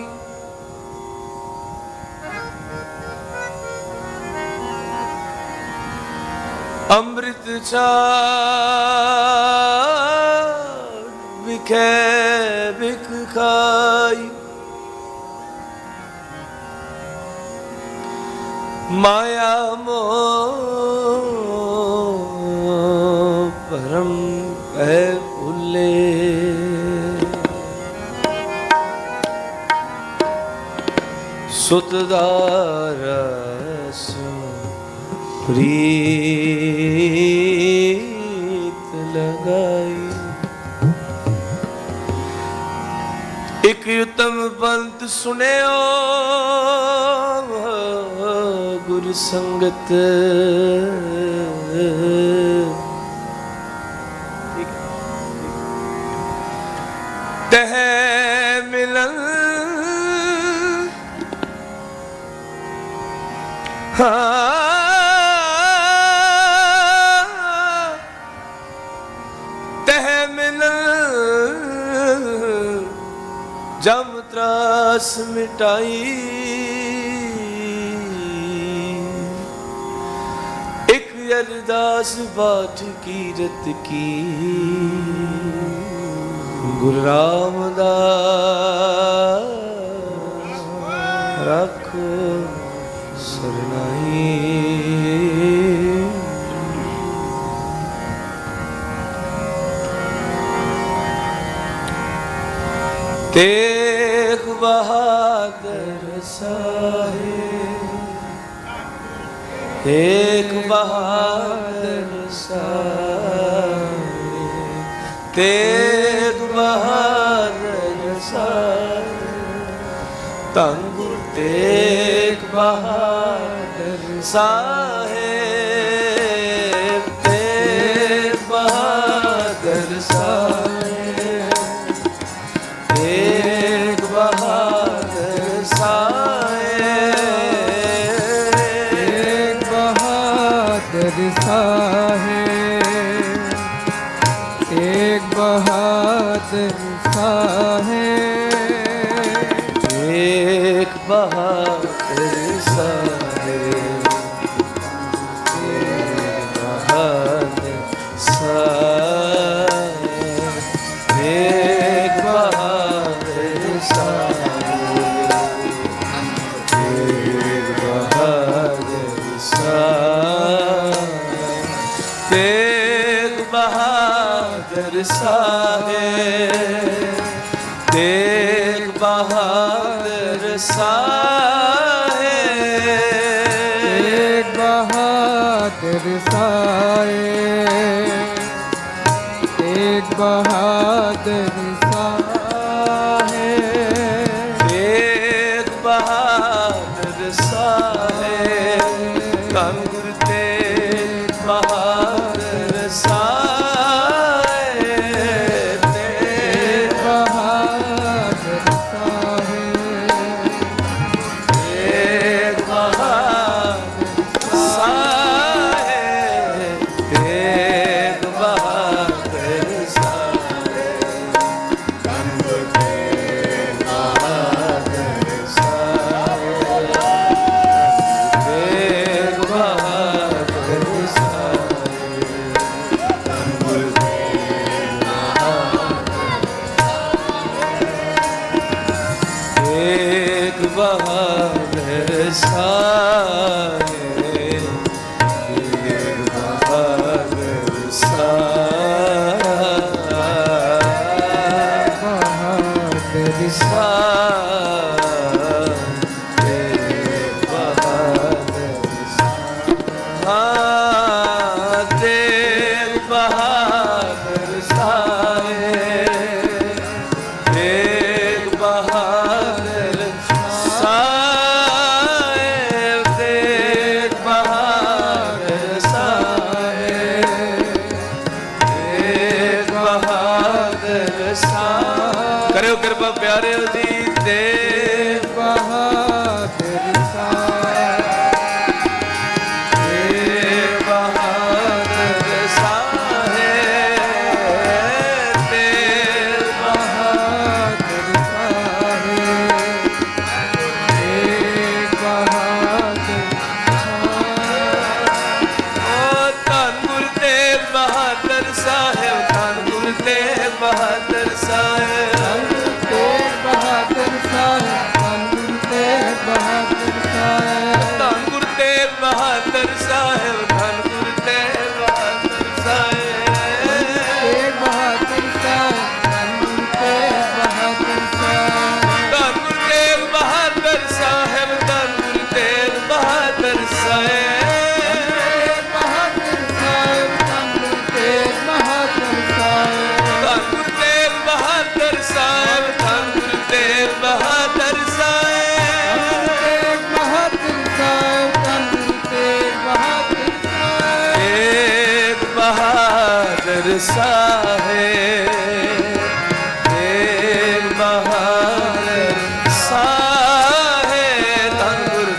अमृत छाड़ बिखे बिक खाई। माया मोह भरम है भूले। सुतदारस प्रीत लगाई। एक उत्तम पंथ सुनेओ गुरु संगत। तह मिलन तह मिलन जम त्रास मिटाई। एक अरदास बाट कीरत की गुरु रामदास रखो सरनाई। तेग बहादुर साहेब, तेग बहादुर साहेब, तेग बहादुर साहेब, धन गुरु तेग बहादुर साहेब, तेग बहादुर साहेब, तेग बहादुर साहेब, तेग बहादुर साहेब, तेग बहादुर साहेब, तेग बहादुर साहेब, तेग बहादुर साहेब, तेग बहादुर साहेब, तेग बहादुर साहेब, तेग बहादुर साहेब, तेग बहादुर साहेब, तेग बहादुर साहेब, तेग बहादुर साहेब, तेग बहादुर साहेब, धन गुरु तेग बहादुर साहेब, तेग बहादुर साहेब, तेग बहादुर साहेब, तेग बहादुर साहेब, धन गुरु तेग बहादुर साहेब, तेग बहादुर साहेब, धन गुरु तेग बहादुर साहेब, तेग बहादुर साहेब, बहादुर साहेब, तेग बहादुर साहेब, हाँ तेग बहादुर साहेब, तेग बहादुर साहेब, तेग बहादुर साहेब, तेग बहादुर साहेब, करो कृपा प्यारे जी, तेग बहादुर साहेब, तेग बहादुर साहेब, तेग ਤੇਗ ਬਹਾਦਰ ਸਾਹਿਬ ਧੰਨ ਗੁਰੂ ਤੇਗ ਬਹਾਦਰ ਸਾਹਿਬ ਤੇਗ ਬਹਾਦਰ ਸਾਹਿਬ ਧੰਨ ਗੁਰੂ ਤੇਗ ਬਹਾਦਰ ਸਾਹਿਬ ਧੰਨ ਗੁਰੂ ਤੇਗ ਬਹਾਦਰ ਸਾਹਿਬ ਧੰਨ ਗੁਰੂ ਤੇਗ ਬਹਾਦਰ ਸਾਹਿਬ ਧੰਨ ਗੁਰੂ ਤੇਗ ਬਹਾਦਰ ਸਾਹਿਬ ਧੰਨ ਗੁਰੂ ਤੇਗ ਬਹਾਦਰ ਸਾਹਿਬ ਧੰਨ ਗੁਰੂ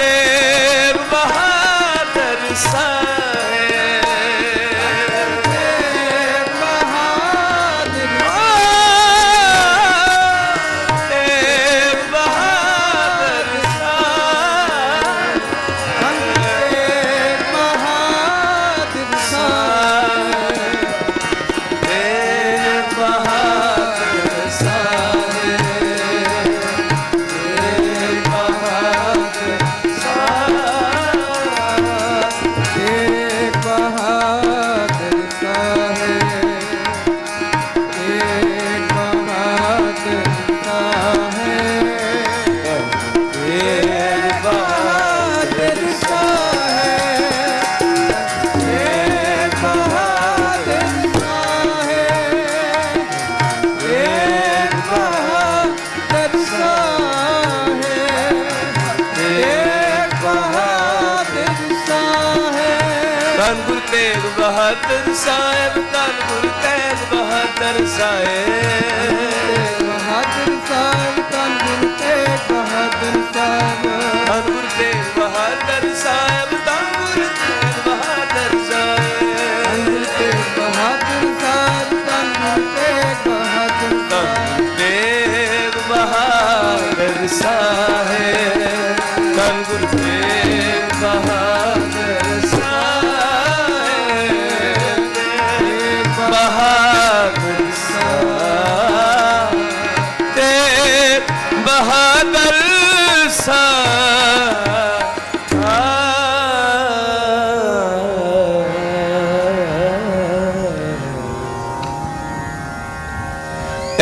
ਤੇਗ ਬਹਾਦਰ ਸਾਹਿਬ ਧੰਨ ਗੁਰੂ ਤੇਗ ਬਹਾਦਰ ਸਾਹਿਬ ਤੇਗ ਬਹਾਦਰ ਸਾਹਿਬ ਤੇਗ ਬਹਾਦਰ ਸਾਹਿਬ ਧੰਨ ਗੁਰੂ ਤੇਗ ਬਹਾਦਰ ਸਾਹਿਬ ਤੇਗ ਬਹਾਦਰ ਸਾਹਿਬ ਤੇਗ ਬਹਾਦਰ ਸਾਹਿਬ ਤੇਗ ਬਹਾਦਰ ਸਾਹਿਬ ਤੇਗ ਬਹਾਦਰ ਬਹਾਦਰ ਸਾਹਿਬ ਧੰਨ ਗੁਰੂ ਤੇਗ ਬਹਾਦਰ ਸਾਹਿਬ ਬਹਾਦਰ ਸਾਹਿਬ ਧੰਨ ਗੁਰੂ ਤੇਗ ਬਹਾਦਰ ਸਾਹਿਬ ਧੰਨ ਗੁਰੂ ਤੇਗ ਬਹਾਦਰ ਸਾਹਿਬ ਧੰਨ ਗੁਰੂ ਤੇਗ ਬਹਾਦਰ ਸਾਹਿਬ ਗੁਰੂ ਤੇਗ ਬਹਾਦਰ ਸਾਹਿਬ ਧੰਨ ਗੁਰੂ ਤੇਗ ਬਹਾਦਰ ਧੰਨ ਤੇਗ ਬਹਾਦਰ ਸਾਹਿਬ ਧੰਨ ਗੁਰੂ ਤੇਗ ਬਹਾਦਰ ਸਾਹਿਬ ਬਹਾਦਰ ਸਾਹਿਬ ਤੇਗ ਬਹਾਦਰ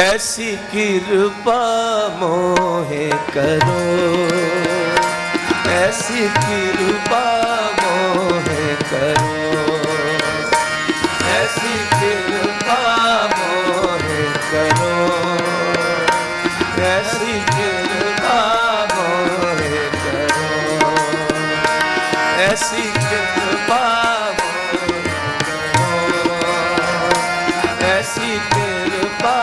ऐसी कृपा मोहे करो ऐसी कृपा मोहे करो ऐसी कृपा मोहे करो ऐसी कृपा मोहे करो ऐसी कृपा ऐसी कृपा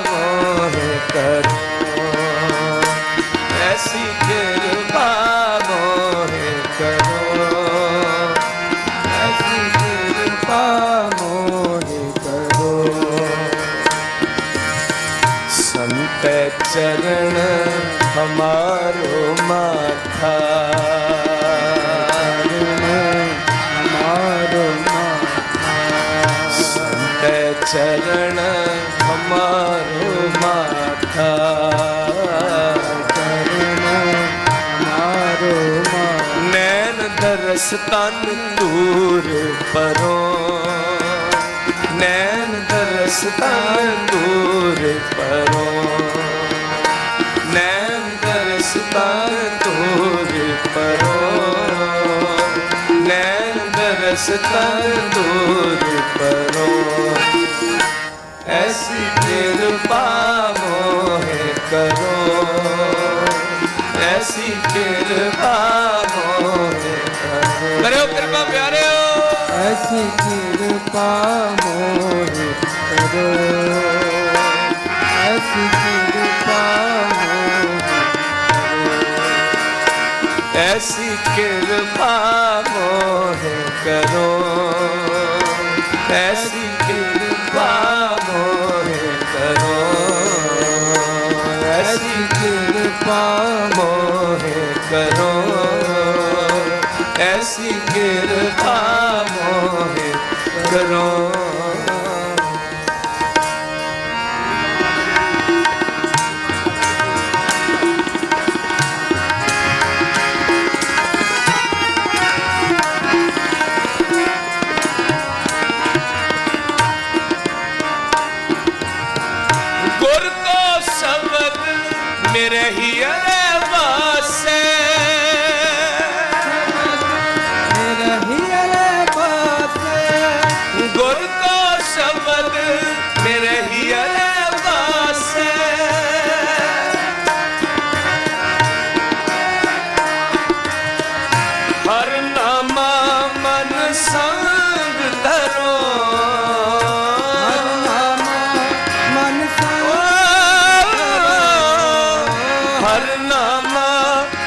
मोहे करो ऐसी कृपा मोहे करो ऐसी कृपा मोहे करो संत चरण हमारो माथा हमारो संत चरण हमारो माथा नैन दरस तन दूर परो नैन दरस तन दूर परो नैन दरस तन दूर परो नैन दरस तन दूर परो ਐਸੀ ਕਿਰਪਾ ਮੋਹਿ ਕਰੋ। ਕਰਿਓ ਕਿਰਪਾ ਪਿਆਰਿਓ, ਐਸੀ ਕਿਰਪਾ ਮੋਹਿ ਕਰੋ, ਐਸੀ ਕਿਰਪਾ ਮੋਹਿ ਕਰੋ, ਐਸੀ ਕਿਰਪਾ ਮੋਹਿ ਕਰੋ, ਐਸੀ ਕਿਰਪਾ ਮੋਹਿ ਕਰੋ, ਐਸੀ ਕਿਰਪਾ ਮੋਹਿ ਕਰੋ, ਐਸੀ ਕਿਰਪਾ ਮੋਹਿ ਕਰੋ। ਗੁਰ ਕੋ ਸ਼ਬਦ ਮੇਰੇ ਹਿਰਦੇ ਵਾਸੇ, ਮੇਰੇ ਹਿਰਦੇ ਵਾਸੇ, ਗੁਰ ਕੋ ਸ਼ਬਦ ਮੇਰੇ ਹਿਰਦੇ ਵਾਸੇ, ਹਰ ਨਾਮਾ ਮਨ ਸੰਗ ਧਰੋ, ਹਰ ਨਾਮਾ ਮਨ ਸੰਗ, ਹਰ ਨਾਮਾ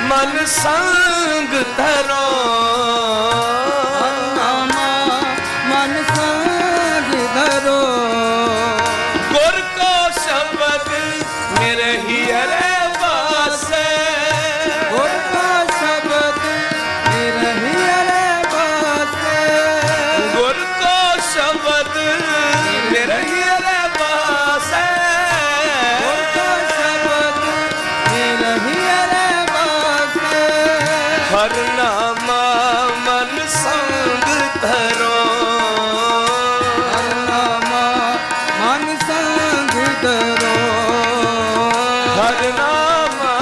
ਮਨ ਸੰਗ ਧਰੋ, ਹਰ ਨਾਮਾ ਮਨ ਸੰਗ ਧਰੋ, ਗੁਰ ਕੋ ਸ਼ਬਦ ਮੇਰੇ ਹਿਰਦੇ ਵਾਸੇ, ਗੁਰ ਕੋ ਸ਼ਬਦ ਮੇਰੇ ਹਿਰਦੇ ਵਾਸੇ, ਗੁਰ ਕੋ ਸ਼ਬਦ ਮੇਰੇ ਹਿਰਦੇ ਵਾਸੇ, ਗੁਰ ਕੋ ਸ਼ਬਦ ਮੇਰੇ ਹਿਰਦੇ ਵਾਸੇ, ਹਰ ਨਾਮਾ ਮਨ ਸੰਗ ਧਰੋ, ਹਰ ਨਾਮਾ ਮਨ ਸੰਗ ਧਰੋ, ਹਰ ਨਾਮਾ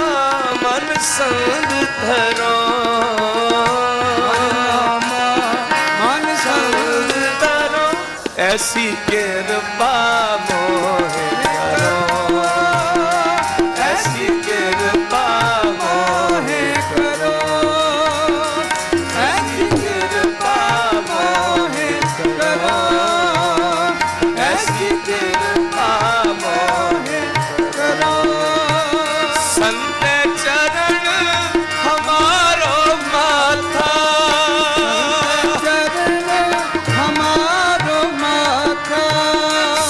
ਮਨ ਸੰਗ ਧਰੋ, ਹਰ ਨਾਮਾ ਮਨ ਸੰਗ ਧਰੋ, ਐਸੀ ਕਿਰਪਾ ਮੋਹਿ ਕਰੋ, ਐਸੀ ਕਿਰਪਾ ਮੋਹਿ ਕਰੋ, ਐਸੀ ਕਿਰਪਾ ਮੋਹਿ ਕਰੋ, ਐਸੀ ਕਿਰਪਾ ਮੋਹਿ ਕਰੋ। ਸੰਤੇ ਚਰਨ ਹਮਾਰੋ ਮਾਥਾ, ਚਰਨ ਹਮਾਰੋ ਮਾਥਾ,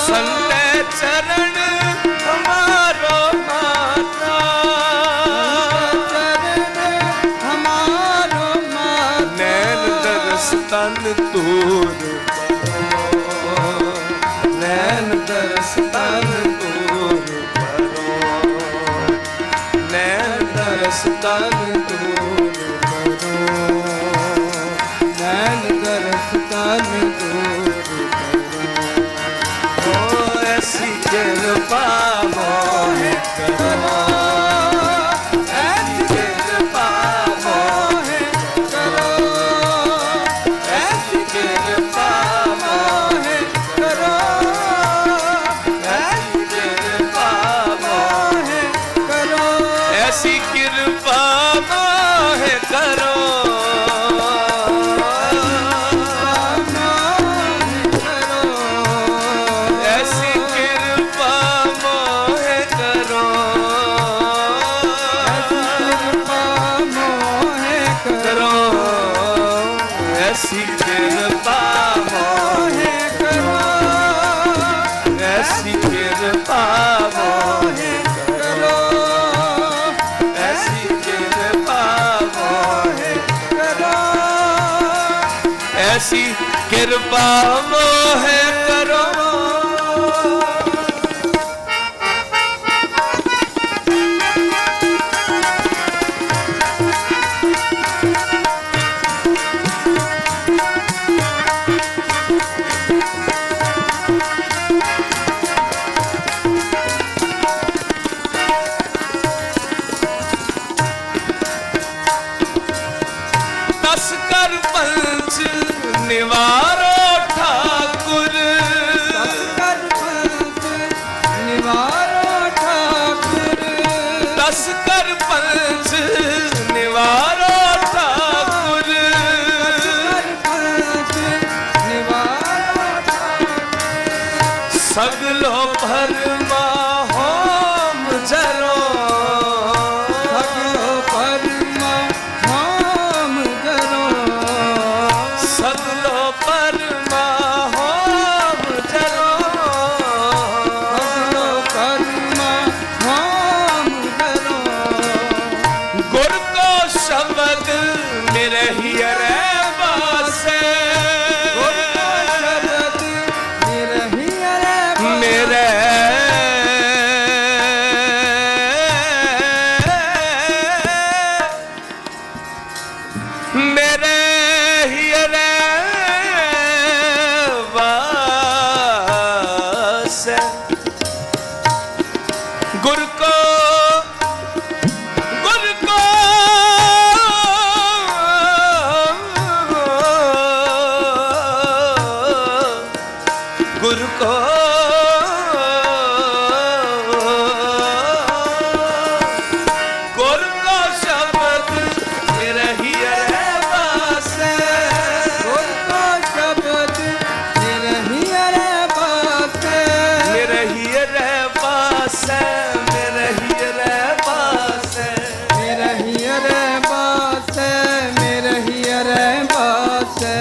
ਸੰਤੇ ਚਰਨ ਹਮਾਰੋ ਮਾਥਾ, ਚਰਨ ਹਮਾਰੋ ਮਾਥਾ, ਨੈਣ ਦਰਸ ਤਨ ਤੂਰ ਕਰੋ, ਨੈਣ ਦਰਸ ਤਨ ਤੂਰ ਕਰੋ, ਨੈਣ ਦਰਸ ਤਨ ਤੂਰ ਕਰੋ, ਨੈਣ ਦਰਸ ਤਨ ਤੂਰ ਕਰੋ, ਓ ਐਸੀ ਕਿਰਪਾ ਮੋਹਿ ਕਰੋ, ਐਸੀ ਕਿਰਪਾ ਮੋਹਿ ਕਰੋ, ਐਸੀ ਕਿਰਪਾ ਮੋਹਿ ਕਰੋ, ਐਸੀ ਕਿਰਪਾ ਮੋਹਿ ਕਰੋ, ਐਸੀ ਕਿਰਪਾ ਮੋਹਿ ਕਰੋ, ਐਸੀ ਕਿਰਪਾ ਮੋਹਿ ਕਰੋ, ਐਸੀ ਕਿਰਪਾ ਮੋਹਿ ਕਰੋ, ਐਸੀ ਕਿਰਪਾ ਮੋਹਿ ਕਰੋ, ਐਸੀ ਕਿਰਪਾ ਮੋਹਿ ਕਰੋ, ਐਸੀ ਕਿਰਪਾ ਮੋਹਿ ਕਰੋ। ਦਸ ਕਰ ਪੰਚ ਨਿਵਾਰੋ ਠਾਕੁਰ, सगलो भरमा होम जरो ਸਗਲੋ ਪਰਮਾ ਨਾਮ ਜਰੋ सगलो भरमा होम जरो ਸਗਲੋ ਪਰਮਾ ਨਾਮ ਜਰੋ गुर को शब्द मेरे हियरे बासे ਗੁਰ ਕਾ ਸ਼ਬਦ ਮੇਰੇ ਹਿਯਰੇ मेरे मेरे हियरे बासे गुर को गुर को गुर को शब्द मेरे हियरे बासे ਗੁਰ ਕਾ ਸ਼ਬਦ ਮੇਰੇ ਹਿਯਰੇ ਬਾਸੇ मेरे हियरे बासे मेरे हियरे बासे ਮੇਰੇ ਹਿਯਰੇ ਬਾਸੇ ਮੇਰੇ ਹਿਯਰੇ ਬਾਸੇ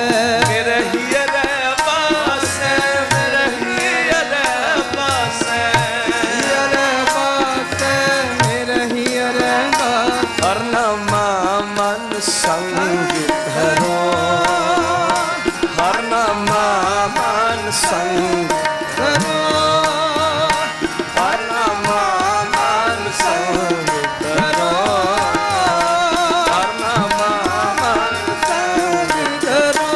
मेरे हियरे बासे मेरे हियरे बासे ਹਿਯਰੇ ਬਾਸੇ ਮੇਰੇ ਹਿਯਰੇ ਬਾਸੇ हरनामा मन संग धरो हरनामा मन संग ਕਰੋ हरनामा मन संग धरो हरनामा मन संग ਕਰੋ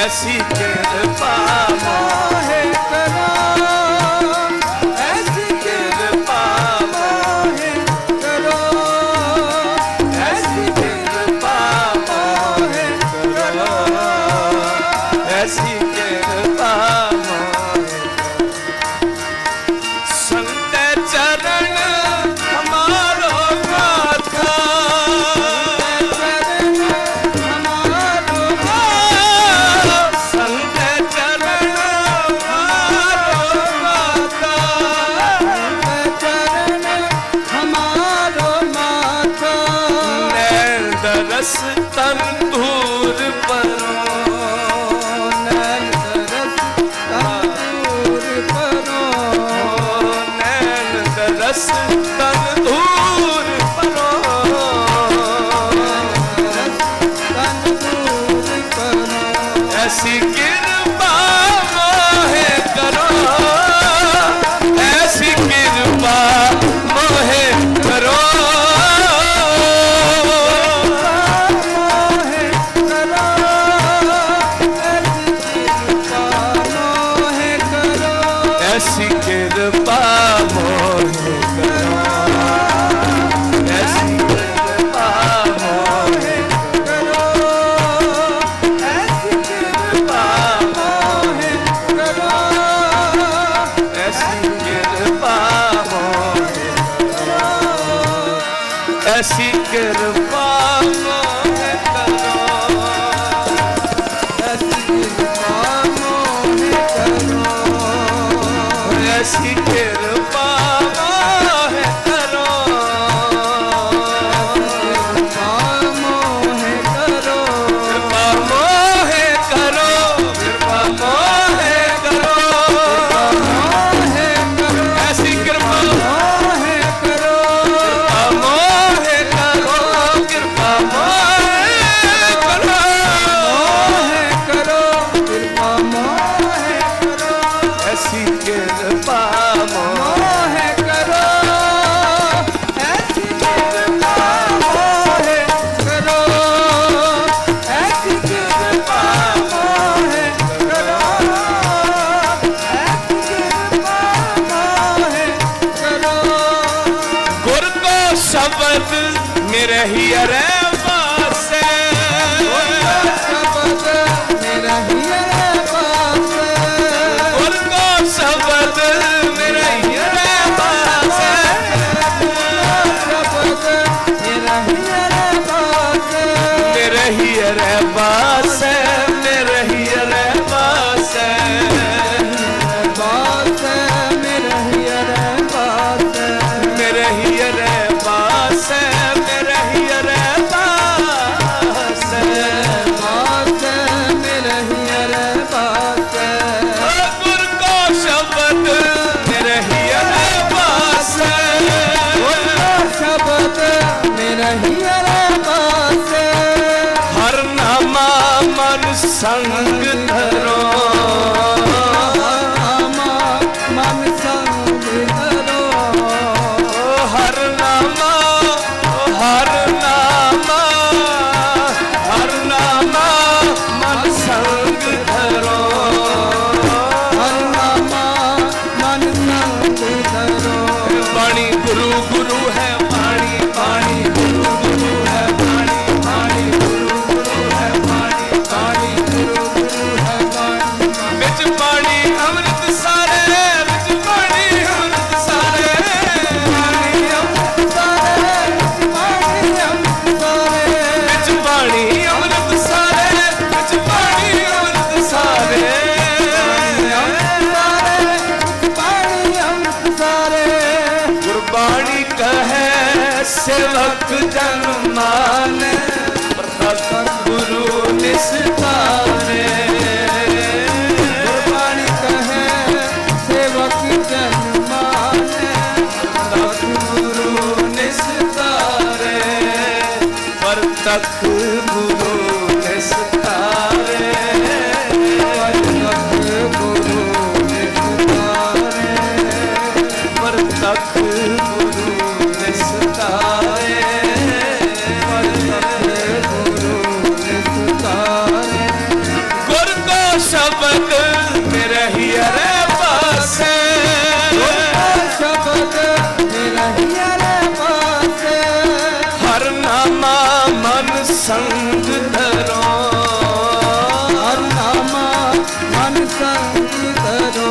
ऐसी कृपा मोहे ਕਰੋ ਐਸੀ कृपा ਕਿਰਪਾ ਕਰੋ ऐसी कृपा मोहे करो ऐसी कृपा मोहे संत चरण हमारो गाथा ਚਰਨ ਹਮਾਰੋ संत चरण हमारो गाथा ਚਰਨ ਹਮਾਰੋ ਮਾਥਾ नैन दरस तंदूर परो ਨੈਣ ਦਰਸ ਤੰਦੂਰ ਕਰੋ नैन दरस तंदूर परो ਤੰਦੂਰ ਕਰੋ ऐसी कृपा मोहे करो ऐसी कृपा मोहे करो ਮੋਹਿ ਕਰੋ ਐਸੀ ਕਿਰਪਾ ਮੋਹਿ ਕਰੋ ऐसी कृपा मोहे करो ऐसी कृपा मोहे ਐਸੀ ਕਿਰਪਾ ਮੋਹਿ ਕਰੋ ऐसी कृपा मोहे करो ਐਸੀ ਕਿਰਪਾ ਮੋਹਿ ਕਰੋ ऐसी कृपा मोहे करो ਕਿਰਪਾ ਮੋਹਿ ਕਰੋ कृपा मोहे करो कृपा मोहे करो ਮੋਹਿ ਕਰੋ ऐसी कृपा ਮੋਹਿ ਕਰੋ मोहे करो कृपा मोहे करो ਮੋਹਿ ਕਰੋ ਕਿਰਪਾ ਮੋਹਿ ਕਰੋ ऐसी कृपा मोहे ਮੋਹਿ ਕਰੋ ਐਸੀ ਕਿਰਪਾ ਮੋਹਿ ਕਰੋ ਐਸੀ ਕਿਰਪਾ ਮੋਹਿ ਕਰੋ ਐਸੀ ਕਿਰਪਾ ਮੋਹਿ ਕਰੋ गुर को शब्द मेरे हियरे वासे ਸ਼ਬਦ ਮੇਰਾ ਹਿਯਰੇ ਪਾਸੇ गुर को शब्द मेरे हियरे वासे ਸ਼ਬਦ ਮੇਰਾ ਹਿਯਰੇ ਪਾਸੇ मेरे हियरे वासे मेरे हियरे वासे सेवक जन माने प्रतख गुरु निस्तारे गुरबाणी कहे सेवक जन माने प्रतख गुरु निस्तारे प्रतख गुरु निस्तारे प्रतख गुरु निस्तारे प्रतख गुरु निस्तारे गुर को शब्द मेरे हियरे पासे शब्द मेरा हियरे पासे हर नामा मन संग धरो हर नामा मन संग धरो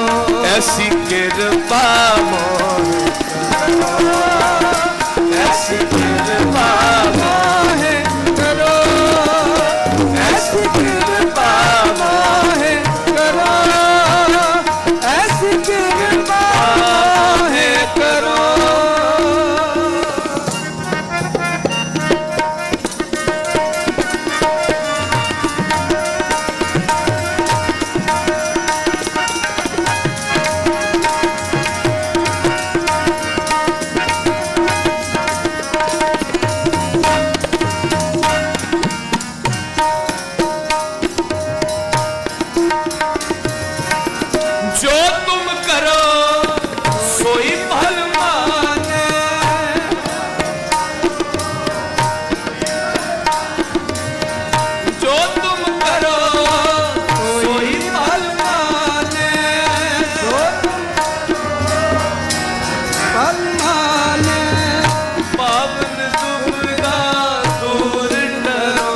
ऐसी कृपा मोहे ऐसी कृपा मोहे करो ऐसी कृपा मोहे करो ऐसी कृपा मोहे करो जो तुम करो सोई फल माने जो तुम करो सोई फल माने फल माने पावन दुर्गा दूर डरो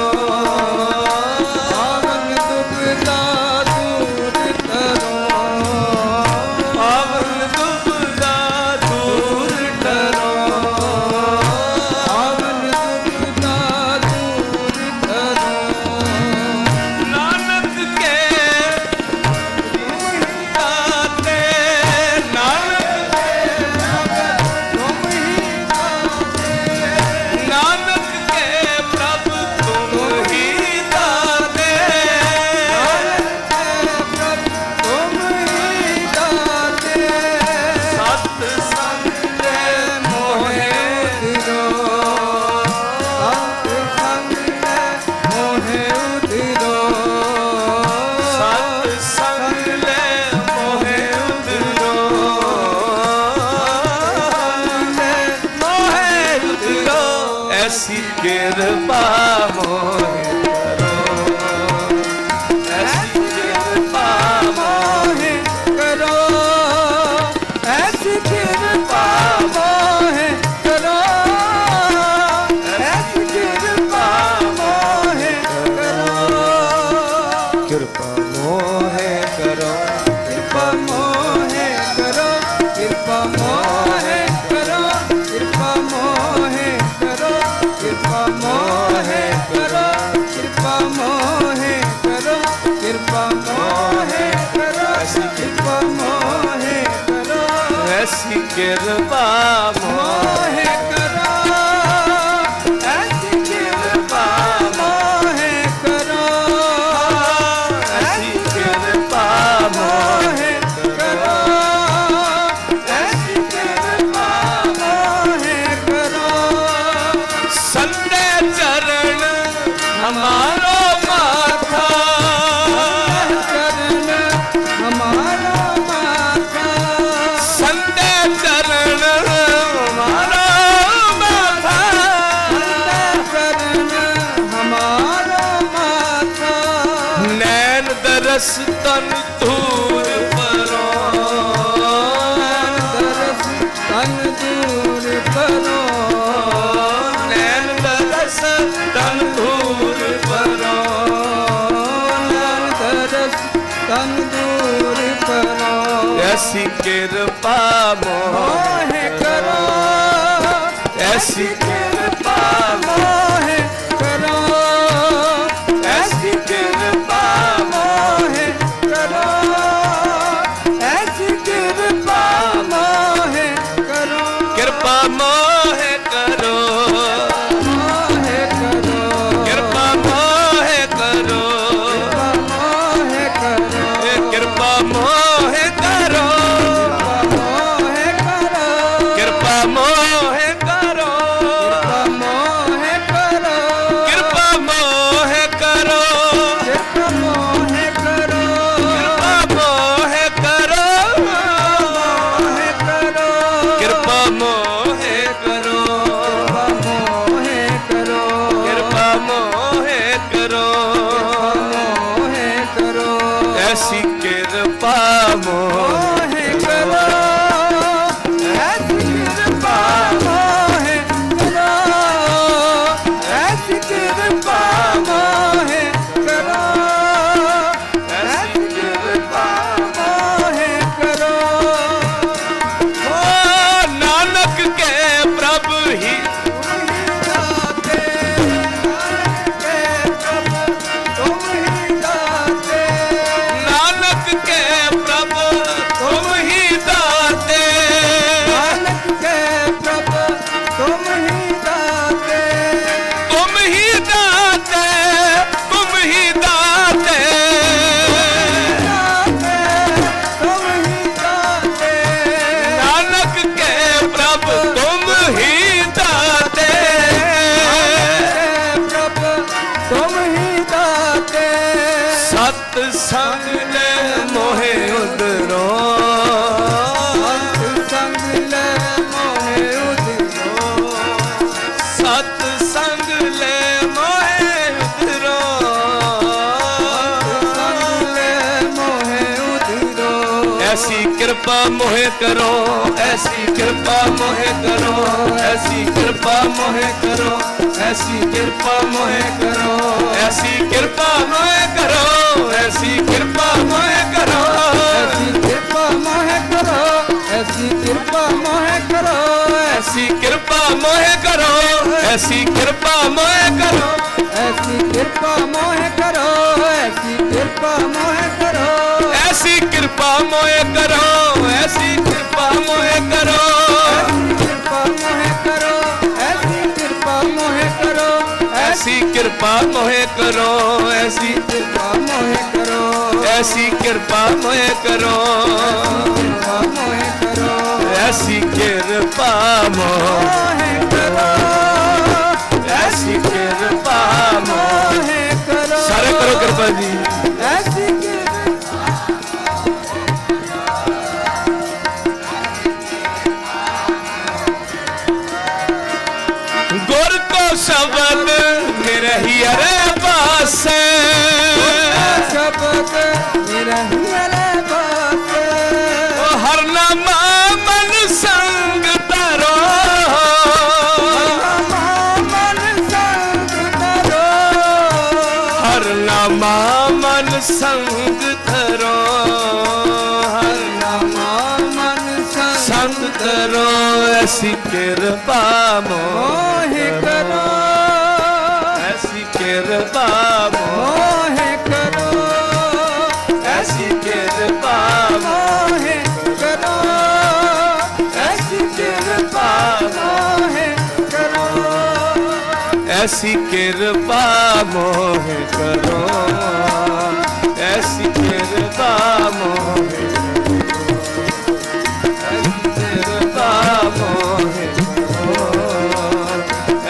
पावन दुबदा दूर करो पावन दुर्गा दूर डरो पावन दुबदा दूर करो नानक के दाते नानक नानक के प्रभु तुम ही दाते तुम ही दाते सत संग मोहे उधिरो सत संग मोहे उधिरो सत संग ले मोहे उधरो मोहे उधरो ऐसी कृपा मोहे करो ऐसी कृपा मोहे करो ऐसी कृपा मोहे करो ऐसी कृपा मोहे करो कृपा मोहे करो कृपा मोहे करो कृपा मोहे करो कृपा मोहे करो कृपा मोहे करो कृपा मोहे करो कृपा मोहे करो कृपा मोहे करो ऐसी कृपा मोहे मोहे करो ऐसी कृपा मोहे करो ऐसी कृपा मोहे मोहे करो ऐसी कृपा मोहे करो संते चरण हमारो माथा चरण हमारा माथा संते चरण हमारो माथा चरण हमारा माथा नैन दरस तन दूर परो दरस तन दूर करो नैन दरस तन दूर परो दरस तन दूर करो ऐसी कृपा मोहे मोहे करो ऐसी कृपा मोहे करो ऐसी कृपा मोहे करो ऐसी कृपा मोहे करो कृपा मोहे करो मोहे करो, ऐसी कृपा मोहे करो, ऐसी कृपा मोहे करो, ऐसी कृपा मोहे करो। ओ नानक के प्रभु ही दाते, नानक के प्रभु तुम ही दाते, नानक के प्रभु तुम ही दाते, नानक के प्रभु तुम ही दाते, तुम ही दाते, नानक के प्रभु तुम ही दाते, प्रभु तुम ही दाते। सत संग ले मोहे उधरो, संग ले मोहे उदिरो, सत संग ले मोहे उधरो, संग ले मोहे उदिरो। ऐसी कृपा मोहे करो, ऐसी कृपा मोहे करो, ऐसी कृपा मोहे करो, ऐसी कृपा मोहे करो, ऐसी कृपा मोहे करो, ऐसी कृपा मोहे करो, ऐसी कृपा मोहे करो, ऐसी कृपा मोहे करो, ऐसी कृपा मोहे करो, ऐसी कृपा मोहे करो, ऐसी कृपा मोहे करो, ऐसी कृपा मोहे करो, ऐसी कृपा मोहे करो, ऐसी कृपा मोहे करो, कृपा मोहे करो, ऐसी कृपा मोहे करो, ऐसी कृपा मोहे करो, ऐसी कृपा मोहे करो, ऐसी कृपा मोहे करो, कृपा मोहे करो, ऐसी कृपा मोहे करो, ऐसी कृपा मोहे करो। सारे करो कृपा जी। ऐसी कृपा गुर को शब्द मेरे ही अरे पासे, शब्द मेरा हियरे बासे, ओ हर नामा मन संग तरो, मन संग करो, हर नामा मन संग धरो, हर नामा मन संग संग धरो, ऐसी कृपा मोहे करो, ऐसी कृपा मोहे करो, ऐसी कृपा मोहे करो, ऐसी कृपा मोहे करो, ऐसी कृपा मोहे करो, ऐसी कृपा मोहे कृपा मोहे करो,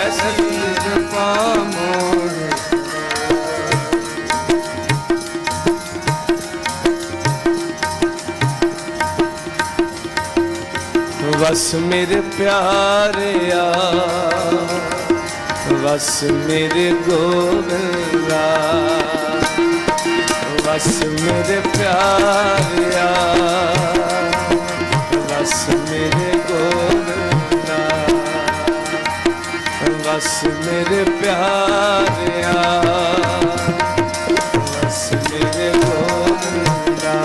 ऐसी कृपा मोहे। बस मेरे प्यारे आ, बस मेरे गोविंदा, बस मेरे प्यारे आ, बस मेरे गोविंदा, बस मेरे प्यारे आ, बस मेरे गोविंदा,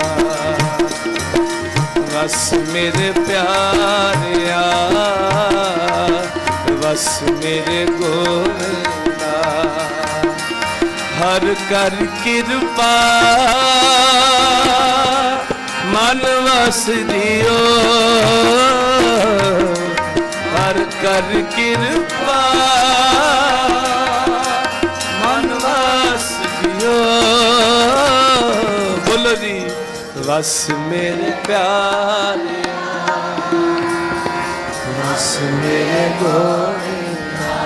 बस मेरे प्यारे आ, बस मेरे गोविंदा, हर कर कृपा मन वस दियो, हर कर कृपा मन वस दियो, बोलो जी। बस मेरे प्यारे बस मेरे गोविंदा,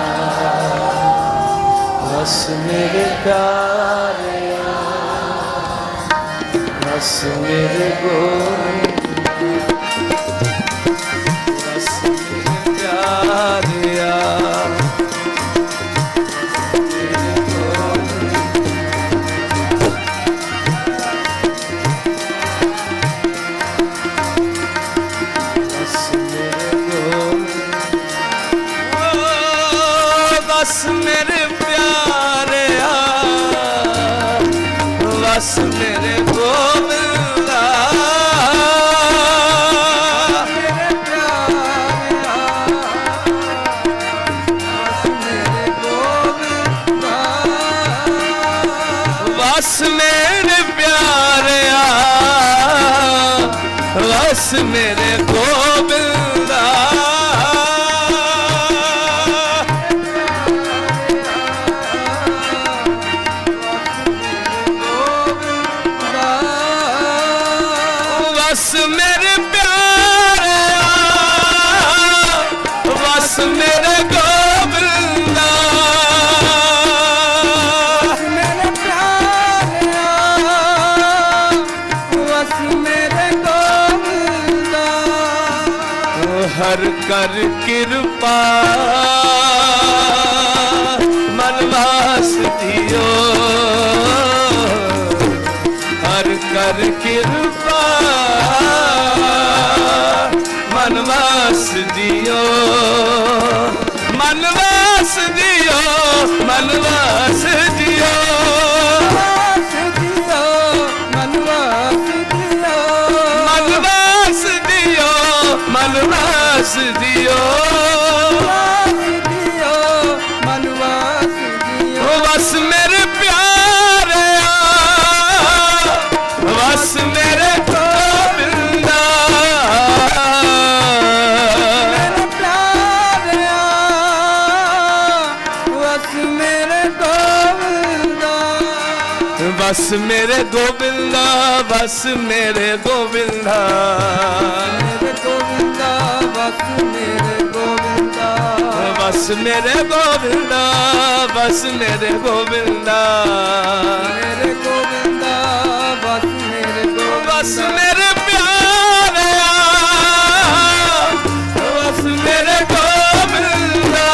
बस मेरे प्यारे बस मेरे गोविंदा, बस मेरे प्यारे बस मेरे गोविंदा बस मेरे प्यारे बस मेरे गोविंदा मेरे प्यारे बस मेरे गोविंदा हर कर कृपा मनवास दियो हर कर कृपा मनवास दियो मनवास दियो मनवास दियो मनवास दियो मनवास दियो मनवास दियो मनवास दियो बस मेरे प्यारे बस मेरे गोविंदा मेरे प्यारे बस मेरे गोविंदा बस मेरे गोविंदा बस मेरे गोविंदा मेरे गोविंदा बस मेरे गोविंदा बस मेरे गोविंदा बस मेरे गोविंदा मेरे गोविंदा बस मेरे गोविंदा बस मेरे प्यारे बस मेरे गोविंदा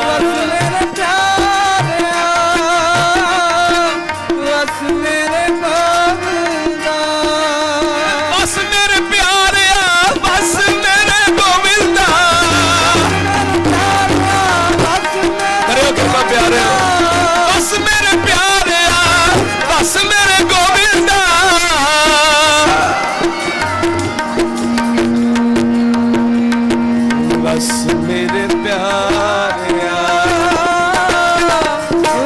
बस मेरे प्यारे बस मेरे गोविंदा बस मेरे प्यारे बस मेरे गोविंदा करो कृपा प्यारे बस मेरे प्यारे बस मेरे गोविंदा बस मेरे प्यारे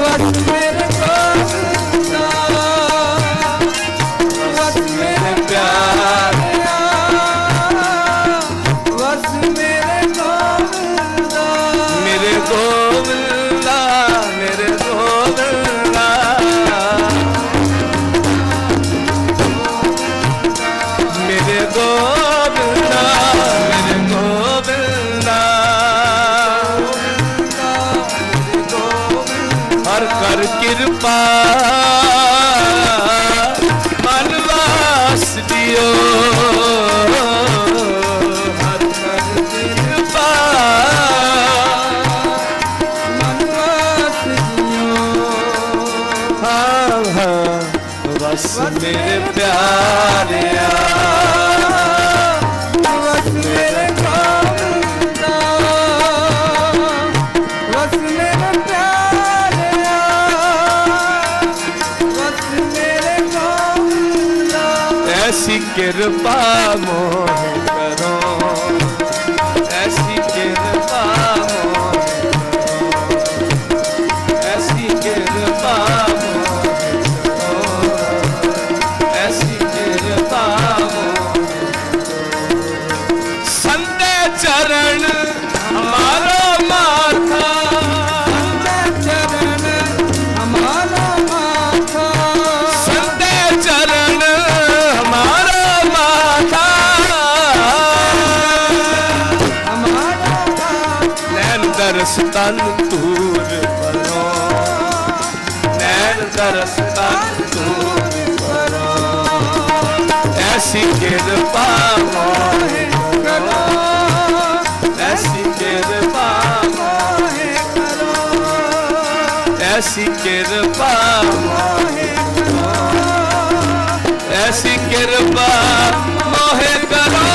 बस मेरे गोविंदा बस मेरे प्यारे बस मेरे गोविंदा मेरे गोविंदा मेरे गोविंदा मेरे गोविंदा मेरे गोविंदा हर कर कृपा मनवास दियो हर कर कृपा मनवास दियो हाँ हाँ बस मेरे प्यारे बस मेरे गोविंदा बस मेरे प्यारे बस मेरे गोविंदा ऐसी कृपा मोहे करो ऐसी कृपा मोहे करो ऐसी कृपा मोहे करो ऐसी कृपा संते चरण हमारा माथा संते चरण हमारा माथा संते चरण हमारा माथा हमारा नैन दरस तन तूर करो नैन दरस तन तूर करो ऐसी कृपा मोहे करो ऐसी कृपा मोहे करो ऐसी कृपा मोहे करो ऐसी कृपा मोहे करो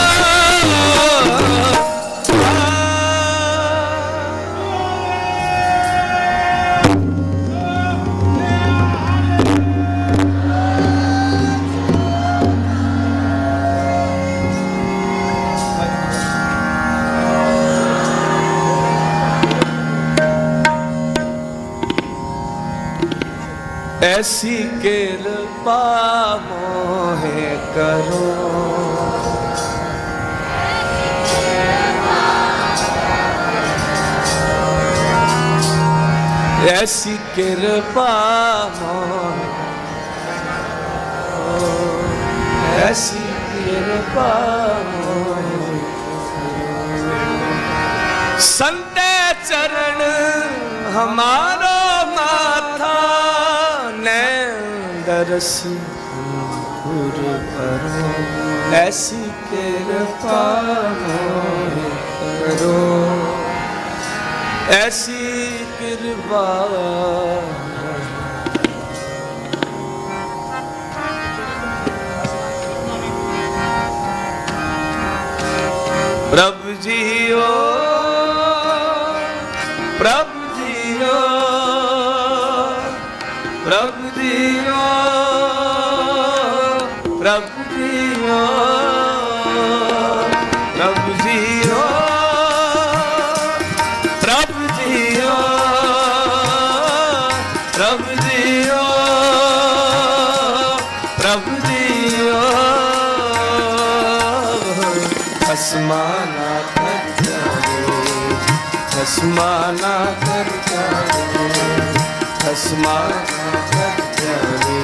ऐसी कृपा मोहे करो। ऐसी कृपा मोहे, ऐसी कृपा मोहे। संते चरण हमारो माथा, नैन दरस पूर करो। ऐसी कृपा मोहे करो, ऐसी कृपा। प्रभु जी ओ, प्रभु जी ओ, प्रभु जी ओ, प्रभु जी ओ, प्रभु जी ओ, प्रभु जी ओ, प्रभु जी ओ, प्रभु जी ओ। खसमाना कर जाओ, खसमाना कर जाओ, खसमाना कर जाओ,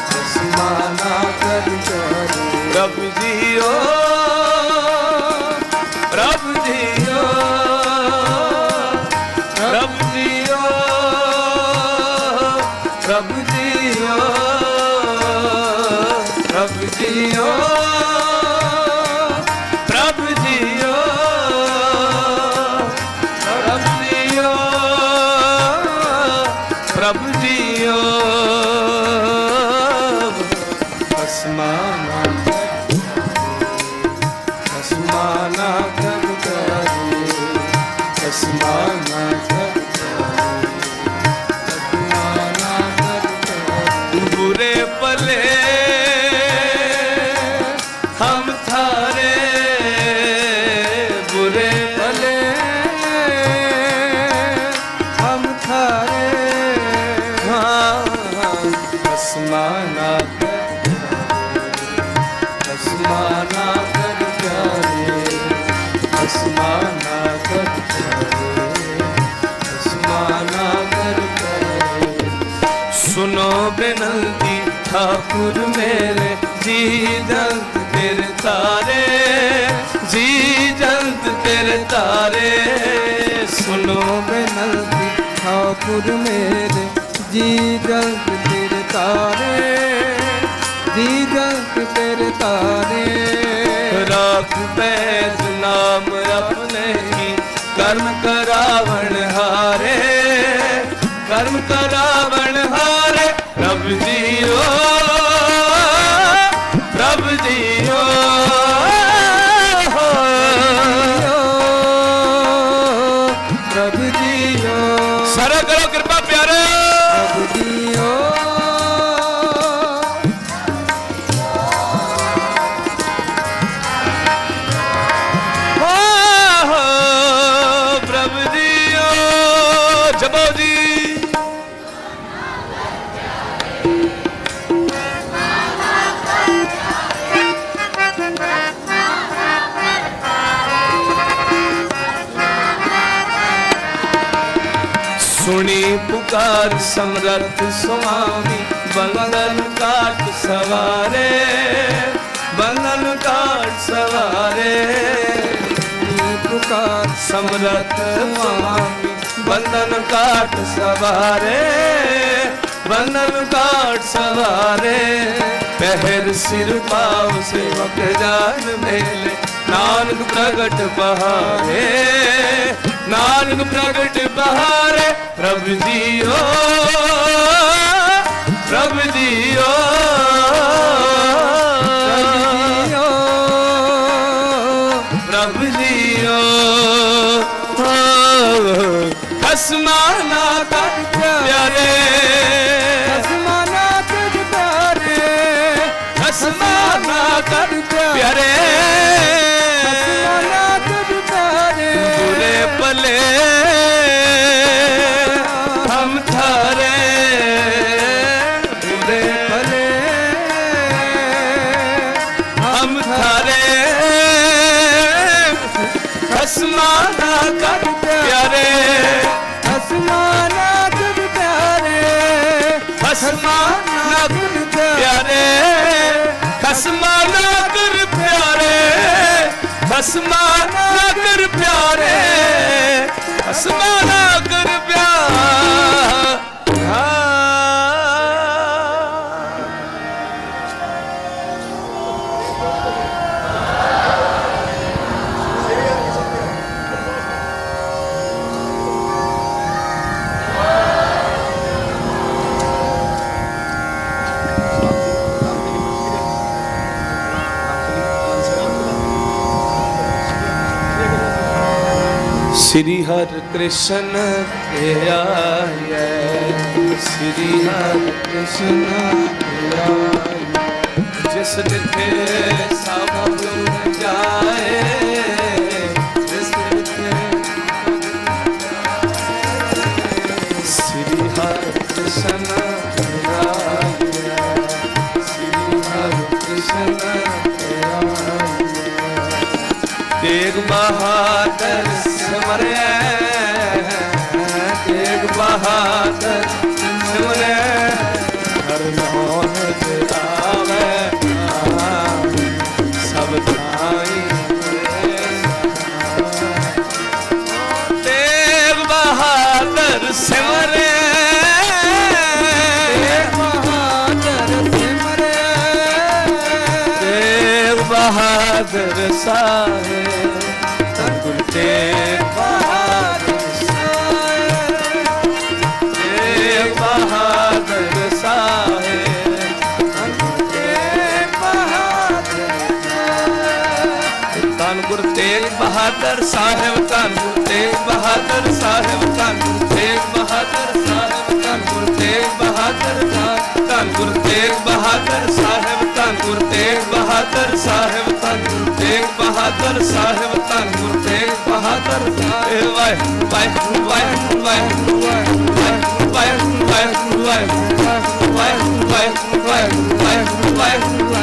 खसमाना कर जाओ। प्रभु जी ओ, प्रभु जी ओ, प्रभु जी ओ, प्रभु जी ओ, प्रभु जी ओ, प्रभु जी ओ, प्रभु जी ओ, प्रभु जी ओ। खसमाना खसमाना कर जाओ, खसमाना कर जाओ, खसमाना कर जाओ। बुरे पले हम थारे, बुरे भले हम थारे। हाँ खसमाना कर जाओ, खसमाना कर जाओ, खसमाना कर जाओ, खसमाना कर जाओ। सुनो बेनंती ठाकुर मेरे, जी जंत तेरे तारे, जी जंत तेरे तारे। सुनो बेनंती ठाकुर मेरे, जी जंत तेरे तारे, जी जंत तेरे तारे। राख बैठ नाम अपने की, कर्म करावण हारे, कर्म करावण हारे। प्रभु जी ओ, प्रभु जी ओ, प्रभु जी ओ। सारा करो कृपा प्यारे। प्रभु जी ओ, प्रभु जी ओ। जबो जी सुनी पुकार समरथ स्वामी, बंधन काट सवारे, बंधन काट सवारे। सुनी पुकार समरथ स्वामी, बंधन काट सवारे, बंधन काट सवारे। पहर सिर पाव सेवक जान मेले, नानक प्रगट बहारे, नानक प्रगट बहारे। प्रभु जी ओ, प्रभु जी ओ, प्रभु जी ओ। खसमाना कर प्यारे, खसमाना कर प्यारे, खसमाना कर प्यारे, खसमाना कर प्यारे। बुरे भले हम थारे, बुरे भले ਖਸਮਾਂ ਨਾ ਕਰ ਪਿਆਰੇ ਖਸਮਾਂ ਨਾ ਕਰ ਪਿਆਰੇ ਖਸਮਾਂ ਨਾ ਕਰ ਪਿਆਰੇ ਖਸਮਾਂ ਨਾ ਕਰ ਪਿਆਰੇ ਖਸਮਾਂ ਨਾ ਕਰ ਪਿਆਰੇ ਖਸਮਾਂ ਨਾ ਕਰ श्री हरि कृष्ण के आए श्री हरि कृष्ण के आए जिस दिखे सब लोग जाए जिस दिखे श्री हरि कृष्ण के आए श्री हरि कृष्ण के आए तेग बहादुर सिमरे तेग बहादुर सिमरे हर मोहन आवे सब थाई तेग बहादुर सिमरे तेग बहादुर सिमरे तेग बहादुर साहेब तेग बहादुर साहेब तेग बहादुर साहेब तेग बहादुर धन गुरु तेग बहादुर साहेब धन गुरु तेग बहादुर साहेब धन गुरु तेग बहादुर साहेब धन गुरु तेग बहादुर धन गुरु तेग बहादुर साहेब धन गुरु तेग बहादुर साहेब धन गुरु तेग बहादुर साहेब धन गुरु तेग बहादुर साहेब वाहिगुरू वाहिगुरू वाहिगुरू वाहिगुरू वाहिगुरू वाहिगुरू वाहिगुरू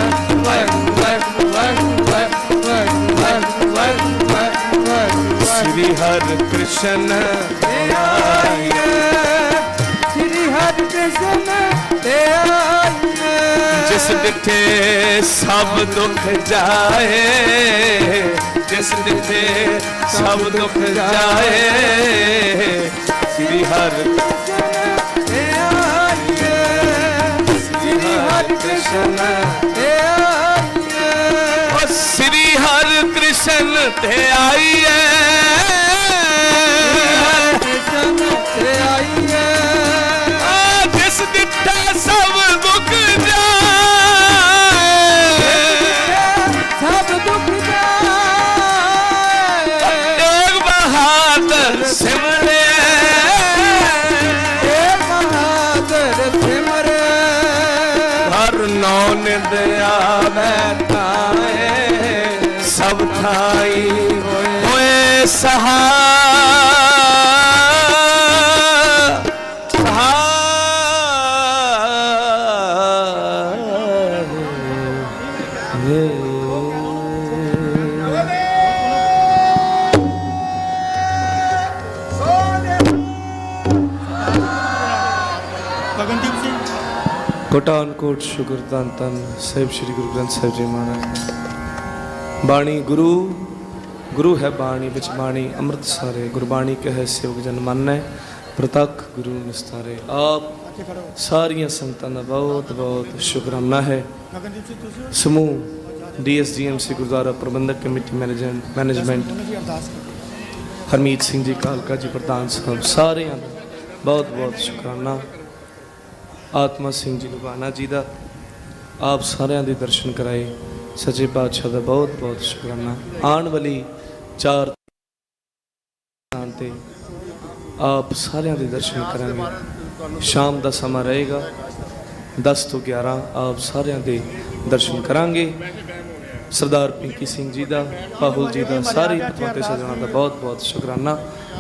वाहिगुरू वाहिगुरू श्री हरि कृष्ण आए श्री हरि कृष्ण आए जिस दिखे सब दुख जाए जिस दिखे सब दुख जाए श्री हरि कृष्ण श्री हरि कृष्ण ते आइए जिस दिखे सब दुख सब दुख तेग बहादुर सिमरे तेग बहादुर सिमरे हर नौ निद आवे ताए सब थाई होए सहा ਕੋਟਾਨਕੋਟ ਸ਼ੁਕਰ ਧੰਨ ਧੰਨ ਸਾਹਿਬ ਸ੍ਰੀ ਗੁਰੂ ਗ੍ਰੰਥ ਸਾਹਿਬ ਜੀ ਮਹਾਰਾਜ ਬਾਣੀ ਗੁਰੂ ਹੈ ਬਾਣੀ ਵਿੱਚ ਬਾਣੀ ਅੰਮ੍ਰਿਤ ਸਾਰੇ ਗੁਰਬਾਣੀ ਕਹੈ ਸੇਵਕ ਜਨ ਮੰਨੈ ਪ੍ਰਤੱਖ ਗੁਰੂ ਨਿਸਤਾਰੇ ਆਪ ਸਾਰੀਆਂ ਸੰਗਤਾਂ ਦਾ ਬਹੁਤ ਬਹੁਤ ਸ਼ੁਕਰਾਨਾ ਹੈ ਸਮੂਹ ਡੀਐਸਡੀਐਮਸੀ ਗੁਰਦੁਆਰਾ ਪ੍ਰਬੰਧਕ ਕਮੇਟੀ ਮੈਨੇਜਮੈਂਟ ਹਰਮੀਤ ਸਿੰਘ ਜੀ ਕਾਲਕਾ ਜੀ ਪ੍ਰਧਾਨ ਸਾਹਿਬ ਸਾਰਿਆਂ ਦਾ ਬਹੁਤ ਬਹੁਤ ਸ਼ੁਕਰਾਨਾ ਆਤਮਾ ਸਿੰਘ ਜੀ ਲੁਬਾਨਾ ਜੀ ਦਾ ਆਪ ਸਾਰਿਆਂ ਦੇ ਦਰਸ਼ਨ ਕਰਾਏ ਸੱਚੇ ਪਾਤਸ਼ਾਹ ਦਾ ਬਹੁਤ ਬਹੁਤ ਸ਼ੁਕਰਾਨਾ ਆਉਣ ਵਾਲੀ 4 ਤੇ ਆਪ ਸਾਰਿਆਂ ਦੇ ਦਰਸ਼ਨ ਕਰਾਂਗੇ ਸ਼ਾਮ ਦਾ ਸਮਾਂ ਰਹੇਗਾ 10 ਤੋਂ 11 ਆਪ ਸਾਰਿਆਂ ਦੇ ਦਰਸ਼ਨ ਕਰਾਂਗੇ ਸਰਦਾਰ ਪਿੰਕੀ ਸਿੰਘ ਜੀ ਦਾ ਪਾਹੁਲ ਜੀ ਦਾ ਸਾਰੇ ਪਤਵੰਤੇ ਸਜਣਾ ਦਾ ਬਹੁਤ ਬਹੁਤ ਸ਼ੁਕਰਾਨਾ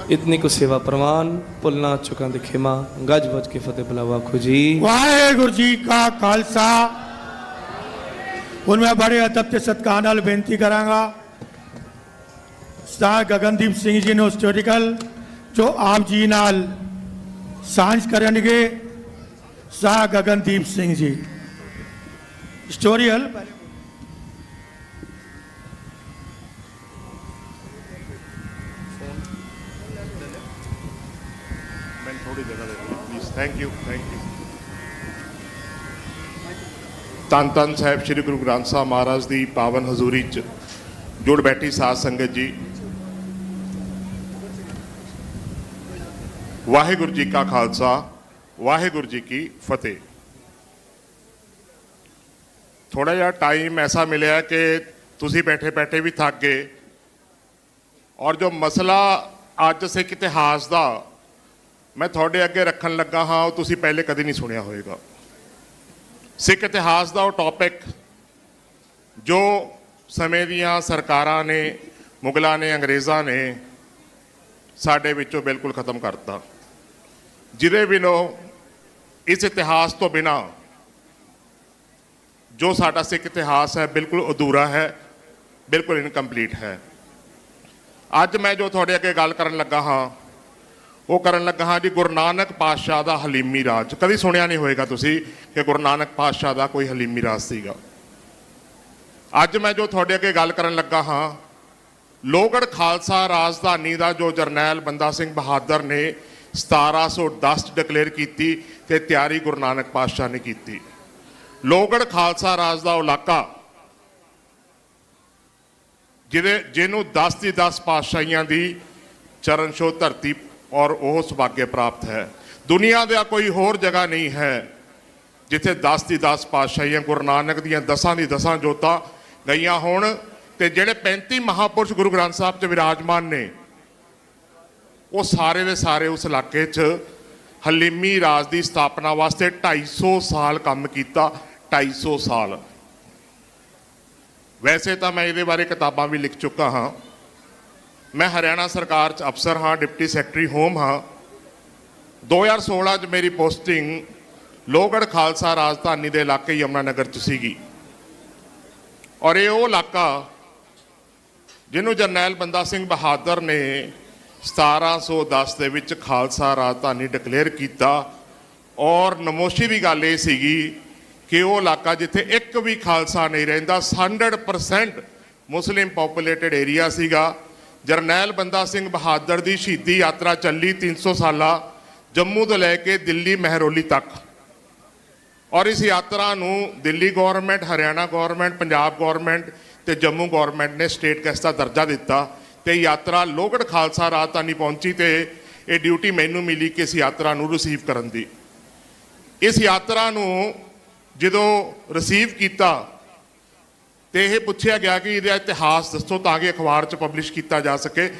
इतनी को सेवा प्रवान भुलना चुका दे खिमा गज बज के फतेह बुलावा खुजी वाहेगुरु जी का खालसा उनमें बड़े अदब के सत्कार नाल बेनती करांगा शाह गगनदीप सिंह जी ने हिस्टोरिकल जो आप जी नाल सांझ करनगे। शाह गगनदीप सिंह जी हिस्टोरियल ਥੈਂਕ ਯੂ ਧੰਨ ਧੰਨ ਸਾਹਿਬ ਸ੍ਰੀ ਗੁਰੂ ਗ੍ਰੰਥ ਸਾਹਿਬ ਮਹਾਰਾਜ ਦੀ ਪਾਵਨ ਹਜ਼ੂਰੀ 'ਚ ਜੁੜ ਬੈਠੀ ਸਾਧ ਸੰਗਤ ਜੀ, ਵਾਹਿਗੁਰੂ ਜੀ ਕਾ ਖਾਲਸਾ ਵਾਹਿਗੁਰੂ ਜੀ ਕੀ ਫਤਿਹ। ਥੋੜਾ ਜਿਹਾ ਟਾਈਮ ਐਸਾ ਮਿਲਿਆ ਕਿ ਤੁਸੀਂ ਬੈਠੇ ਬੈਠੇ ਵੀ ਥੱਕ ਗਏ, ਔਰ ਜੋ ਮਸਲਾ ਅੱਜ ਸਿੱਖ ਇਤਿਹਾਸ ਦਾ ਮੈਂ ਤੁਹਾਡੇ ਅੱਗੇ ਰੱਖਣ ਲੱਗਾ ਹਾਂ ਉਹ ਤੁਸੀਂ ਪਹਿਲੇ ਕਦੇ ਨਹੀਂ ਸੁਣਿਆ ਹੋਵੇਗਾ। ਸਿੱਖ ਇਤਿਹਾਸ ਦਾ ਉਹ ਟੌਪਿਕ ਜੋ ਸਮੇਂ ਦੀਆਂ ਸਰਕਾਰਾਂ ਨੇ, ਮੁਗਲਾਂ ਨੇ, ਅੰਗਰੇਜ਼ਾਂ ਨੇ ਸਾਡੇ ਵਿੱਚੋਂ ਬਿਲਕੁਲ ਖਤਮ ਕਰਤਾ, ਜਿਹਦੇ ਬਿਨੋਂ ਇਸ ਇਤਿਹਾਸ ਤੋਂ ਬਿਨਾਂ ਜੋ ਸਾਡਾ ਸਿੱਖ ਇਤਿਹਾਸ ਹੈ ਬਿਲਕੁਲ ਅਧੂਰਾ ਹੈ, ਬਿਲਕੁਲ ਇਨਕੰਪਲੀਟ ਹੈ। ਅੱਜ ਮੈਂ ਜੋ ਤੁਹਾਡੇ ਅੱਗੇ ਗੱਲ ਕਰਨ ਲੱਗਾ ਹਾਂ ਉਹ ਕਰਨ ਲੱਗਾ ਹਾਂ ਜੀ ਗੁਰੂ ਨਾਨਕ ਪਾਤਸ਼ਾਹ ਦਾ ਹਲੀਮੀ ਰਾਜ। ਕਦੀ ਸੁਣਿਆ ਨਹੀਂ ਹੋਏਗਾ ਤੁਸੀਂ ਕਿ ਗੁਰੂ ਨਾਨਕ ਪਾਤਸ਼ਾਹ ਦਾ ਕੋਈ ਹਲੀਮੀ ਰਾਜ ਸੀਗਾ। ਅੱਜ ਮੈਂ ਜੋ ਤੁਹਾਡੇ ਅੱਗੇ ਗੱਲ ਕਰਨ ਲੱਗਾ ਹਾਂ, ਲੋਹਗੜ੍ਹ ਖਾਲਸਾ ਰਾਜਧਾਨੀ ਦਾ ਜੋ ਜਰਨੈਲ ਬੰਦਾ ਸਿੰਘ ਬਹਾਦਰ ਨੇ 1710 ਡਿਕਲੇਅਰ ਕੀਤੀ ਤੇ ਤਿਆਰੀ ਗੁਰੂ ਨਾਨਕ ਪਾਤਸ਼ਾਹ ਨੇ ਕੀਤੀ। ਲੋਹਗੜ੍ਹ ਖਾਲਸਾ ਰਾਜ ਦਾ ਉਹ ਇਲਾਕਾ ਜਿਹਨੂੰ 10 ਦੀ 10 ਪਾਤਸ਼ਾਹੀਆਂ ਦੀ ਚਰਨ ਛੋਹ ਧਰਤੀ ਔਰ ਉਹ ਸੁਭਾਗੇ ਪ੍ਰਾਪਤ ਹੈ। ਦੁਨੀਆ ਦਾ ਕੋਈ ਹੋਰ ਜਗ੍ਹਾ ਨਹੀਂ ਹੈ ਜਿੱਥੇ 10 ਦੀ 10 ਪਾਤਸ਼ਾਹੀਆਂ ਗੁਰੂ ਨਾਨਕ ਦੀਆਂ 10 ਦੀ 10 ਜੋਤਾਂ ਗਈਆਂ ਹੋਣ ਤੇ ਜਿਹੜੇ 35 ਮਹਾਪੁਰਸ਼ ਗੁਰੂ ਗ੍ਰੰਥ ਸਾਹਿਬ 'ਚ ਵਿਰਾਜਮਾਨ ਨੇ ਉਹ ਸਾਰੇ ਦੇ ਸਾਰੇ ਉਸ ਇਲਾਕੇ 'ਚ ਹਲੀਮੀ ਰਾਜ ਦੀ ਸਥਾਪਨਾ ਵਾਸਤੇ 250 ਸਾਲ ਕੰਮ ਕੀਤਾ। 250 ਸਾਲ। ਵੈਸੇ ਤਾਂ ਮੈਂ ਇਹਦੇ ਬਾਰੇ ਕਿਤਾਬਾਂ ਵੀ ਲਿਖ ਚੁੱਕਾ ਹਾਂ। ਮੈਂ ਹਰਿਆਣਾ ਸਰਕਾਰ 'ਚ ਅਫਸਰ ਹਾਂ, ਡਿਪਟੀ ਸੈਕਟਰੀ ਹੋਮ ਹਾਂ। 2016 'ਚ ਮੇਰੀ ਪੋਸਟਿੰਗ ਲੋਹਗੜ੍ਹ ਖਾਲਸਾ ਰਾਜਧਾਨੀ ਦੇ ਇਲਾਕੇ ਯਮੁਨਾਨਗਰ 'ਚ ਸੀਗੀ, ਔਰ ਇਹ ਉਹ ਇਲਾਕਾ ਜਿਹਨੂੰ ਜਰਨੈਲ ਬੰਦਾ ਸਿੰਘ ਬਹਾਦਰ ਨੇ 1710 ਦੇ ਵਿੱਚ ਖਾਲਸਾ ਰਾਜਧਾਨੀ ਡਿਕਲੇਅਰ ਕੀਤਾ। ਔਰ ਨਮੋਸ਼ੀ ਦੀ ਗੱਲ ਇਹ ਸੀਗੀ ਕਿ ਉਹ ਇਲਾਕਾ ਜਿੱਥੇ ਇੱਕ ਵੀ ਖਾਲਸਾ ਨਹੀਂ ਰਹਿੰਦਾ, 100% ਮੁਸਲਿਮ ਪੋਪੂਲੇਟਡ ਏਰੀਆ ਸੀਗਾ। ਜਰਨੈਲ ਬੰਦਾ ਸਿੰਘ ਬਹਾਦਰ ਦੀ ਸ਼ਹੀਦੀ ਯਾਤਰਾ ਚੱਲੀ 300 ਸਾਲਾ ਜੰਮੂ ਤੋਂ ਲੈ ਕੇ ਦਿੱਲੀ ਮਹਿਰੌਲੀ ਤੱਕ, ਔਰ ਇਸ ਯਾਤਰਾ ਨੂੰ Delhi government, Haryana government, Punjab government ਤੇ ਜੰਮੂ ਗੌਰਮੈਂਟ ਨੇ ਸਟੇਟ ਗੈਸਟ ਦਾ ਦਰਜਾ ਦਿੱਤਾ ਤੇ ਯਾਤਰਾ ਲੋਹਗੜ੍ਹ ਖਾਲਸਾ ਰਾਜਧਾਨੀ ਪਹੁੰਚੀ ਤੇ ਇਹ ਡਿਊਟੀ ਮੈਨੂੰ ਮਿਲੀ ਕਿ ਇਸ ਯਾਤਰਾ ਨੂੰ ਰਿਸੀਵ ਕਰਨ ਦੀ। ਇਸ ਯਾਤਰਾ ਨੂੰ ਜਦੋਂ ਰਿਸੀਵ ਕੀਤਾ ਤੇ ਇਹ ਪੁੱਛਿਆ ਗਿਆ ਕਿ ਇਹਦਾ ਇਤਿਹਾਸ ਦੱਸੋ ਤਾਂ ਕਿ ਅਖਬਾਰ 'ਚ ਪਬਲਿਸ਼ ਕੀਤਾ ਜਾ ਸਕੇ।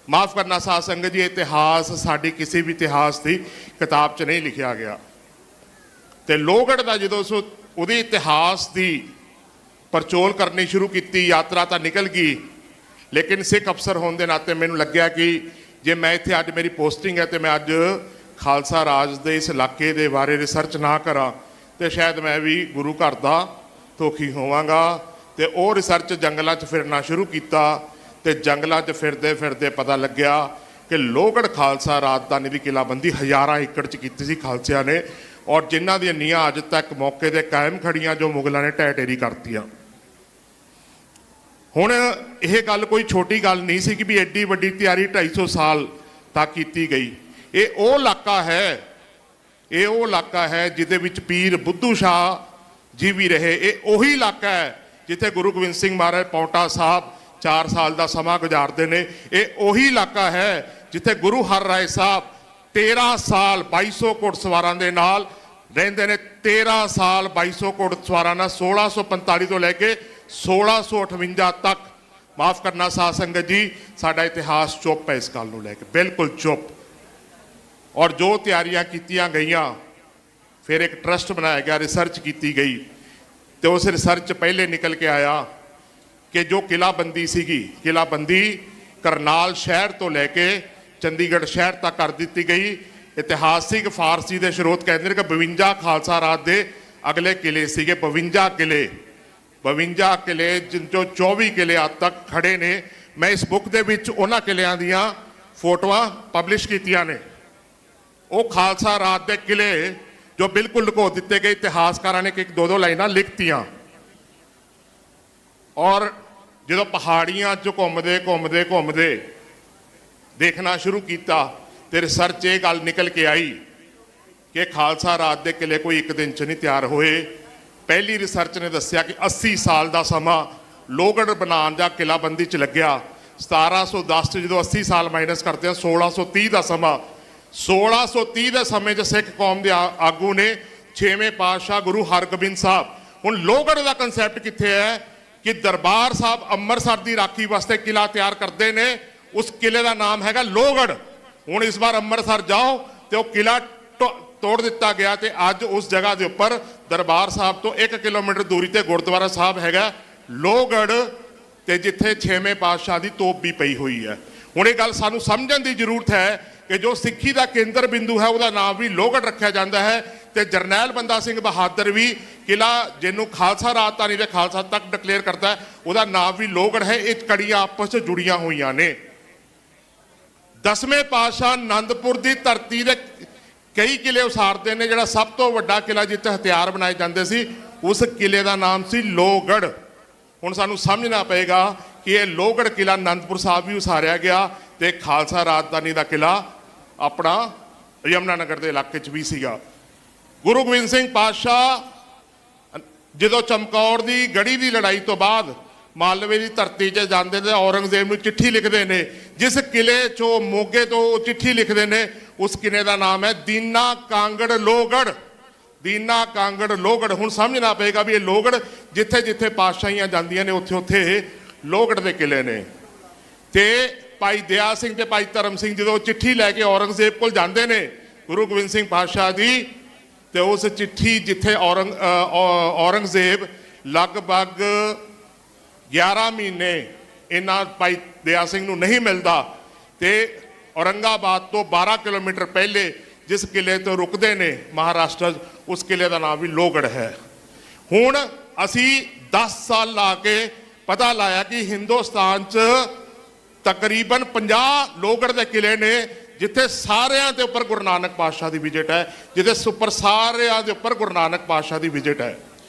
ਮਾਫ ਕਰਨਾ ਸਾਧ ਸੰਗਤ ਜੀ, ਇਤਿਹਾਸ ਸਾਡੀ ਕਿਸੇ ਵੀ ਇਤਿਹਾਸ ਦੀ ਕਿਤਾਬ 'ਚ ਨਹੀਂ ਲਿਖਿਆ ਗਿਆ। ਤੇ ਲੋਹਗੜ੍ਹ ਦਾ ਜਦੋਂ ਉਹਦੇ ਇਤਿਹਾਸ ਦੀ ਪਰਚੋਲ ਕਰਨੀ ਸ਼ੁਰੂ ਕੀਤੀ, ਯਾਤਰਾ ਤਾਂ ਨਿਕਲ ਗਈ, ਲੇਕਿਨ ਸਿੱਖ ਅਫਸਰ ਹੋਣ ਦੇ ਨਾਤੇ ਮੈਨੂੰ ਲੱਗਿਆ ਕਿ ਜੇ ਮੈਂ ਇੱਥੇ ਅੱਜ ਮੇਰੀ ਪੋਸਟਿੰਗ ਹੈ ਤੇ ਮੈਂ ਅੱਜ ਖਾਲਸਾ ਰਾਜ ਦੇ ਇਸ ਇਲਾਕੇ ਦੇ ਬਾਰੇ ਰਿਸਰਚ ਨਾ ਕਰਾਂ ਤੇ ਸ਼ਾਇਦ ਮੈਂ ਵੀ ਗੁਰੂ ਘਰ ਦਾ ਧੋਖੀ ਹੋਵਾਂਗਾ। ਤੇ ਉਹ ਰਿਸਰਚ ਜੰਗਲਾਂ 'ਚ ਫਿਰਨਾ ਸ਼ੁਰੂ ਕੀਤਾ ਤੇ ਜੰਗਲਾਂ 'ਚ ਫਿਰਦੇ ਫਿਰਦੇ ਪਤਾ ਲੱਗਿਆ ਕਿ ਲੋਹਗੜ੍ਹ ਖਾਲਸਾ ਰਾਜਧਾਨੀ ਦੀ ਕਿਲਾਬੰਦੀ ਹਜ਼ਾਰਾਂ ਏਕੜ 'ਚ ਕੀਤੀ ਸੀ ਖਾਲਸਿਆਂ ਨੇ, ਔਰ ਜਿਨ੍ਹਾਂ ਦੀਆਂ ਨੀਹਾਂ ਅੱਜ ਤੱਕ ਮੌਕੇ 'ਤੇ ਕਾਇਮ ਖੜੀਆਂ ਜੋ ਮੁਗਲਾਂ ਨੇ ਢਹਿ ਢੇਰੀ ਕਰਤੀਆਂ। ਹੁਣ ਇਹ ਗੱਲ ਕੋਈ ਛੋਟੀ ਗੱਲ ਨਹੀਂ ਸੀ ਕਿ ਵੀ ਐਡੀ ਵੱਡੀ ਤਿਆਰੀ 250 ਸਾਲ ਤੱਕ ਕੀਤੀ ਗਈ। ਇਹ ਉਹ ਇਲਾਕਾ ਹੈ ਜਿਹਦੇ ਵਿੱਚ ਪੀਰ ਬੁੱਧੂ ਸ਼ਾਹ ਜੀ ਵੀ ਰਹੇ। ਇਹ ਉਹੀ ਇਲਾਕਾ ਹੈ ਜਿੱਥੇ ਗੁਰੂ ਗੋਬਿੰਦ ਸਿੰਘ ਮਹਾਰਾਜ ਪੌਂਟਾ ਸਾਹਿਬ 4 ਸਾਲ ਦਾ ਸਮਾਂ ਗੁਜ਼ਾਰਦੇ ਨੇ। ਇਹ ਉਹੀ ਇਲਾਕਾ ਹੈ ਜਿੱਥੇ ਗੁਰੂ ਹਰਰਾਏ ਸਾਹਿਬ 13 ਸਾਲ 2200 ਘੋੜਸਵਾਰਾਂ ਦੇ ਨਾਲ ਰਹਿੰਦੇ ਨੇ। 13 ਸਾਲ 2200 ਘੋੜਸਵਾਰਾਂ ਨਾਲ 1645 ਤੋਂ ਲੈ ਕੇ 1658 ਤੱਕ। ਮਾਫ ਕਰਨਾ ਸਾਧ ਸੰਗਤ ਜੀ, ਸਾਡਾ ਇਤਿਹਾਸ ਚੁੱਪ ਹੈ ਇਸ ਗੱਲ ਨੂੰ ਲੈ ਕੇ, ਬਿਲਕੁਲ ਚੁੱਪ। ਔਰ ਜੋ ਤਿਆਰੀਆਂ ਕੀਤੀਆਂ ਗਈਆਂ, ਫਿਰ ਇੱਕ ਟਰਸਟ ਬਣਾਇਆ ਗਿਆ, ਰਿਸਰਚ ਕੀਤੀ ਗਈ ਤੇ ਉਸ ਰਿਸਰਚ ਪਹਿਲੇ ਨਿਕਲ ਕੇ ਆਇਆ ਕਿ ਜੋ ਕਿਲਾਬੰਦੀ ਸੀਗੀ, ਕਿਲਾਬੰਦੀ ਕਰਨਾਲ ਸ਼ਹਿਰ ਤੋਂ ਲੈ ਕੇ ਚੰਡੀਗੜ੍ਹ ਸ਼ਹਿਰ ਤੱਕ ਕਰ ਦਿੱਤੀ ਗਈ। ਇਤਿਹਾਸਿਕ ਫਾਰਸੀ ਦੇ ਸਰੋਤ ਕਹਿੰਦੇ ਨੇ ਕਿ 52 ਖਾਲਸਾ ਰਾਜ ਦੇ ਅਗਲੇ ਕਿਲੇ ਸੀਗੇ। 52 ਕਿਲੇ, 52 ਕਿਲੇ, ਜਿਨ ਚੋਂ 24 ਕਿਲੇ ਅੱਜ ਤੱਕ ਖੜੇ ਨੇ। ਮੈਂ ਇਸ ਬੁੱਕ ਦੇ ਵਿੱਚ ਉਹਨਾਂ ਕਿਲਿਆਂ ਦੀਆਂ ਫੋਟੋਆਂ ਪਬਲਿਸ਼ ਕੀਤੀਆਂ ਨੇ। ਉਹ ਖਾਲਸਾ ਰਾਜ ਦੇ ਕਿਲੇ ਜੋ ਬਿਲਕੁਲ ਲੁਕੋ ਦਿੱਤੇ ਗਏ, ਇਤਿਹਾਸਕਾਰਾਂ ਨੇ ਇੱਕ ਦੋ ਦੋ ਲਾਈਨਾਂ ਲਿਖਤੀਆਂ। ਔਰ ਜਦੋਂ ਪਹਾੜੀਆਂ 'ਚ ਘੁੰਮਦੇ ਘੁੰਮਦੇ ਘੁੰਮਦੇ ਦੇਖਣਾ ਸ਼ੁਰੂ ਕੀਤਾ ਤੇ ਰਿਸਰਚ ਇਹ ਗੱਲ ਨਿਕਲ ਕੇ ਆਈ ਕਿ ਖਾਲਸਾ ਰਾਜ ਦੇ ਕਿਲੇ ਕੋਈ ਇੱਕ ਦਿਨ 'ਚ ਨਹੀਂ ਤਿਆਰ ਹੋਏ। ਪਹਿਲੀ ਰਿਸਰਚ ਨੇ ਦੱਸਿਆ ਕਿ 80 ਸਾਲ ਦਾ ਸਮਾਂ ਲੋਹਗੜ੍ਹ ਬਣਾਉਣ ਜਾਂ ਕਿਲਾਬੰਦੀ 'ਚ ਲੱਗਿਆ। 1710 'ਚ ਜਦੋਂ 80 ਸਾਲ ਮਾਈਨਸ ਕਰਦੇ ਹਾਂ 1630 ਦਾ ਸਮਾਂ, 1630 ਦੇ ਸਮੇਂ 'ਚ ਸਿੱਖ ਕੌਮ ਦੇ ਆਗੂ ਨੇ 6ਵੇਂ ਪਾਤਸ਼ਾਹ ਗੁਰੂ ਹਰਗੋਬਿੰਦ ਸਾਹਿਬ, ਹੁਣ ਲੋਹਗੜ੍ਹ ਦਾ ਕਨਸੈਪਟ ਕਿੱਥੇ ਹੈ ਕਿ ਦਰਬਾਰ ਸਾਹਿਬ ਅੰਮ੍ਰਿਤਸਰ ਦੀ ਰਾਖੀ ਵਾਸਤੇ ਕਿਲਾ ਤਿਆਰ ਕਰਦੇ ਨੇ, ਉਸ ਕਿਲੇ ਦਾ ਨਾਮ ਹੈਗਾ ਲੋਹਗੜ੍ਹ। ਹੁਣ ਇਸ ਵਾਰ ਅੰਮ੍ਰਿਤਸਰ ਜਾਓ ਤੇ ਉਹ ਕਿਲਾ ਤੋੜ ਦਿੱਤਾ ਗਿਆ ਤੇ ਅੱਜ ਉਸ ਜਗ੍ਹਾ ਦੇ ਉੱਪਰ ਦਰਬਾਰ ਸਾਹਿਬ ਤੋਂ 1 ਕਿਲੋਮੀਟਰ ਦੂਰੀ ਤੇ ਗੁਰਦੁਆਰਾ ਸਾਹਿਬ ਹੈਗਾ ਲੋਹਗੜ੍ਹ, ਤੇ ਜਿੱਥੇ 6ਵੇਂ ਪਾਤਸ਼ਾਹ ਦੀ ਤੋਪ ਵੀ ਪਈ ਹੋਈ ਹੈ। ਹੁਣ ਇਹ ਗੱਲ ਸਾਨੂੰ ਸਮਝਣ ਦੀ ਜ਼ਰੂਰਤ ਹੈ ਕਿ ਜੋ ਸਿੱਖੀ ਦਾ ਕੇਂਦਰ ਬਿੰਦੂ ਹੈ ਉਹਦਾ ਨਾਮ ਵੀ ਲੋਹਗੜ੍ਹ ਰੱਖਿਆ ਜਾਂਦਾ ਹੈ। ਤੇ ਜਰਨੈਲ ਬੰਦਾ ਸਿੰਘ ਬਹਾਦਰ ਵੀ ਕਿਲਾ ਜਿਹਨੂੰ ਖਾਲਸਾ ਰਾਜਧਾਨੀ ਦੇ ਖਾਲਸਾ ਤੱਕ ਡਿਕਲੇਅਰ ਕਰਦਾ ਹੈ ਉਹਦਾ ਨਾਮ ਵੀ ਲੋਹਗੜ੍ਹ ਹੈ। ਇਹ ਕੜੀਆਂ ਆਪਸ 'ਚ ਜੁੜੀਆਂ ਹੋਈਆਂ ਨੇ। 10ਵੇਂ ਪਾਤਸ਼ਾਹ ਆਨੰਦਪੁਰ ਦੀ ਧਰਤੀ ਦੇ ਕਈ ਕਿਲੇ ਉਸਾਰਦੇ ਨੇ। ਜਿਹੜਾ ਸਭ ਤੋਂ ਵੱਡਾ ਕਿਲਾ ਜਿੱਥੇ ਹਥਿਆਰ ਬਣਾਏ ਜਾਂਦੇ ਸੀ ਉਸ ਕਿਲੇ ਦਾ ਨਾਮ ਸੀ ਲੋਹਗੜ੍ਹ। ਹੁਣ ਸਾਨੂੰ ਸਮਝਣਾ ਪਏਗਾ ਕਿ ਇਹ ਲੋਹਗੜ੍ਹ ਕਿਲਾ ਆਨੰਦਪੁਰ ਸਾਹਿਬ ਵੀ ਉਸਾਰਿਆ ਗਿਆ ਤੇ ਖਾਲਸਾ ਰਾਜਧਾਨੀ ਦਾ ਕਿਲਾ ਆਪਣਾ ਯਮੁਨਾ ਨਗਰ ਦੇ ਇਲਾਕੇ 'ਚ ਵੀ ਸੀਗਾ। ਗੁਰੂ ਗੋਬਿੰਦ ਸਿੰਘ ਪਾਤਸ਼ਾਹ ਜਦੋਂ ਚਮਕੌਰ ਦੀ ਗੜੀ ਦੀ ਲੜਾਈ ਤੋਂ ਬਾਅਦ ਮਾਲਵੇ ਦੀ ਧਰਤੀ 'ਚ ਜਾਂਦੇ ਤੇ ਔਰੰਗਜ਼ੇਬ ਨੂੰ ਚਿੱਠੀ ਲਿਖਦੇ ਨੇ। ਜਿਸ ਕਿਲੇ 'ਚੋਂ ਮੋਗੇ ਤੋਂ ਚਿੱਠੀ ਲਿਖਦੇ ਨੇ ਉਸ ਕਿਲੇ ਦਾ ਨਾਮ ਹੈ ਦੀਨਾ ਕਾਂਗੜ ਲੋਹਗੜ੍ਹ। ਦੀਨਾ ਕਾਂਗੜ ਲੋਹਗੜ੍ਹ। ਹੁਣ ਸਮਝਣਾ ਪਏਗਾ ਵੀ ਇਹ ਲੋਹਗੜ੍ਹ ਜਿੱਥੇ ਜਿੱਥੇ ਪਾਤਸ਼ਾਹੀਆਂ ਜਾਂਦੀਆਂ ਨੇ ਉੱਥੇ ਉੱਥੇ ਲੋਹਗੜ੍ਹ ਦੇ ਕਿਲੇ ਨੇ। ਤੇ ਭਾਈ ਦਇਆ ਸਿੰਘ ਤੇ ਭਾਈ ਧਰਮ ਸਿੰਘ ਜਦੋਂ ਚਿੱਠੀ ਲੈ ਕੇ ਔਰੰਗਜ਼ੇਬ ਕੋਲ ਜਾਂਦੇ ਨੇ ਗੁਰੂ ਗੋਬਿੰਦ ਸਿੰਘ ਪਾਤਸ਼ਾਹ ਦੀ, ਤੇ ਉਸ ਚਿੱਠੀ ਜਿੱਥੇ ਔਰੰਗਜ਼ੇਬ ਲਗਭਗ 11 ਮਹੀਨੇ ਇਹਨਾਂ ਭਾਈ ਦਇਆ ਸਿੰਘ ਨੂੰ ਨਹੀਂ ਮਿਲਦਾ ਤੇ ਔਰੰਗਾਬਾਦ ਤੋਂ 12 ਕਿਲੋਮੀਟਰ ਪਹਿਲੇ ਜਿਸ ਕਿਲੇ ਤੋਂ ਰੁਕਦੇ ਨੇ ਮਹਾਰਾਸ਼ਟਰ, ਉਸ ਕਿਲੇ ਦਾ ਨਾਮ ਵੀ ਲੋਹਗੜ੍ਹ ਹੈ। ਹੁਣ ਅਸੀਂ 10 ਸਾਲ ਲਾ ਕੇ ਪਤਾ ਲਾਇਆ ਕਿ ਹਿੰਦੁਸਤਾਨ 'ਚ ਤਕਰੀਬਨ 50 ਲੋਹਗੜ੍ਹ ਦੇ ਕਿਲੇ ਨੇ ਜਿੱਥੇ ਸਾਰਿਆਂ ਦੇ ਉੱਪਰ ਗੁਰੂ ਨਾਨਕ ਪਾਤਸ਼ਾਹ ਦੀ ਵਿਜ਼ਿਟ ਹੈ, ਜਿਹਦੇ ਉੱਪਰ ਸਾਰਿਆਂ ਦੇ ਉੱਪਰ ਗੁਰੂ ਨਾਨਕ ਪਾਤਸ਼ਾਹ ਦੀ ਵਿਜ਼ਿਟ ਹੈ।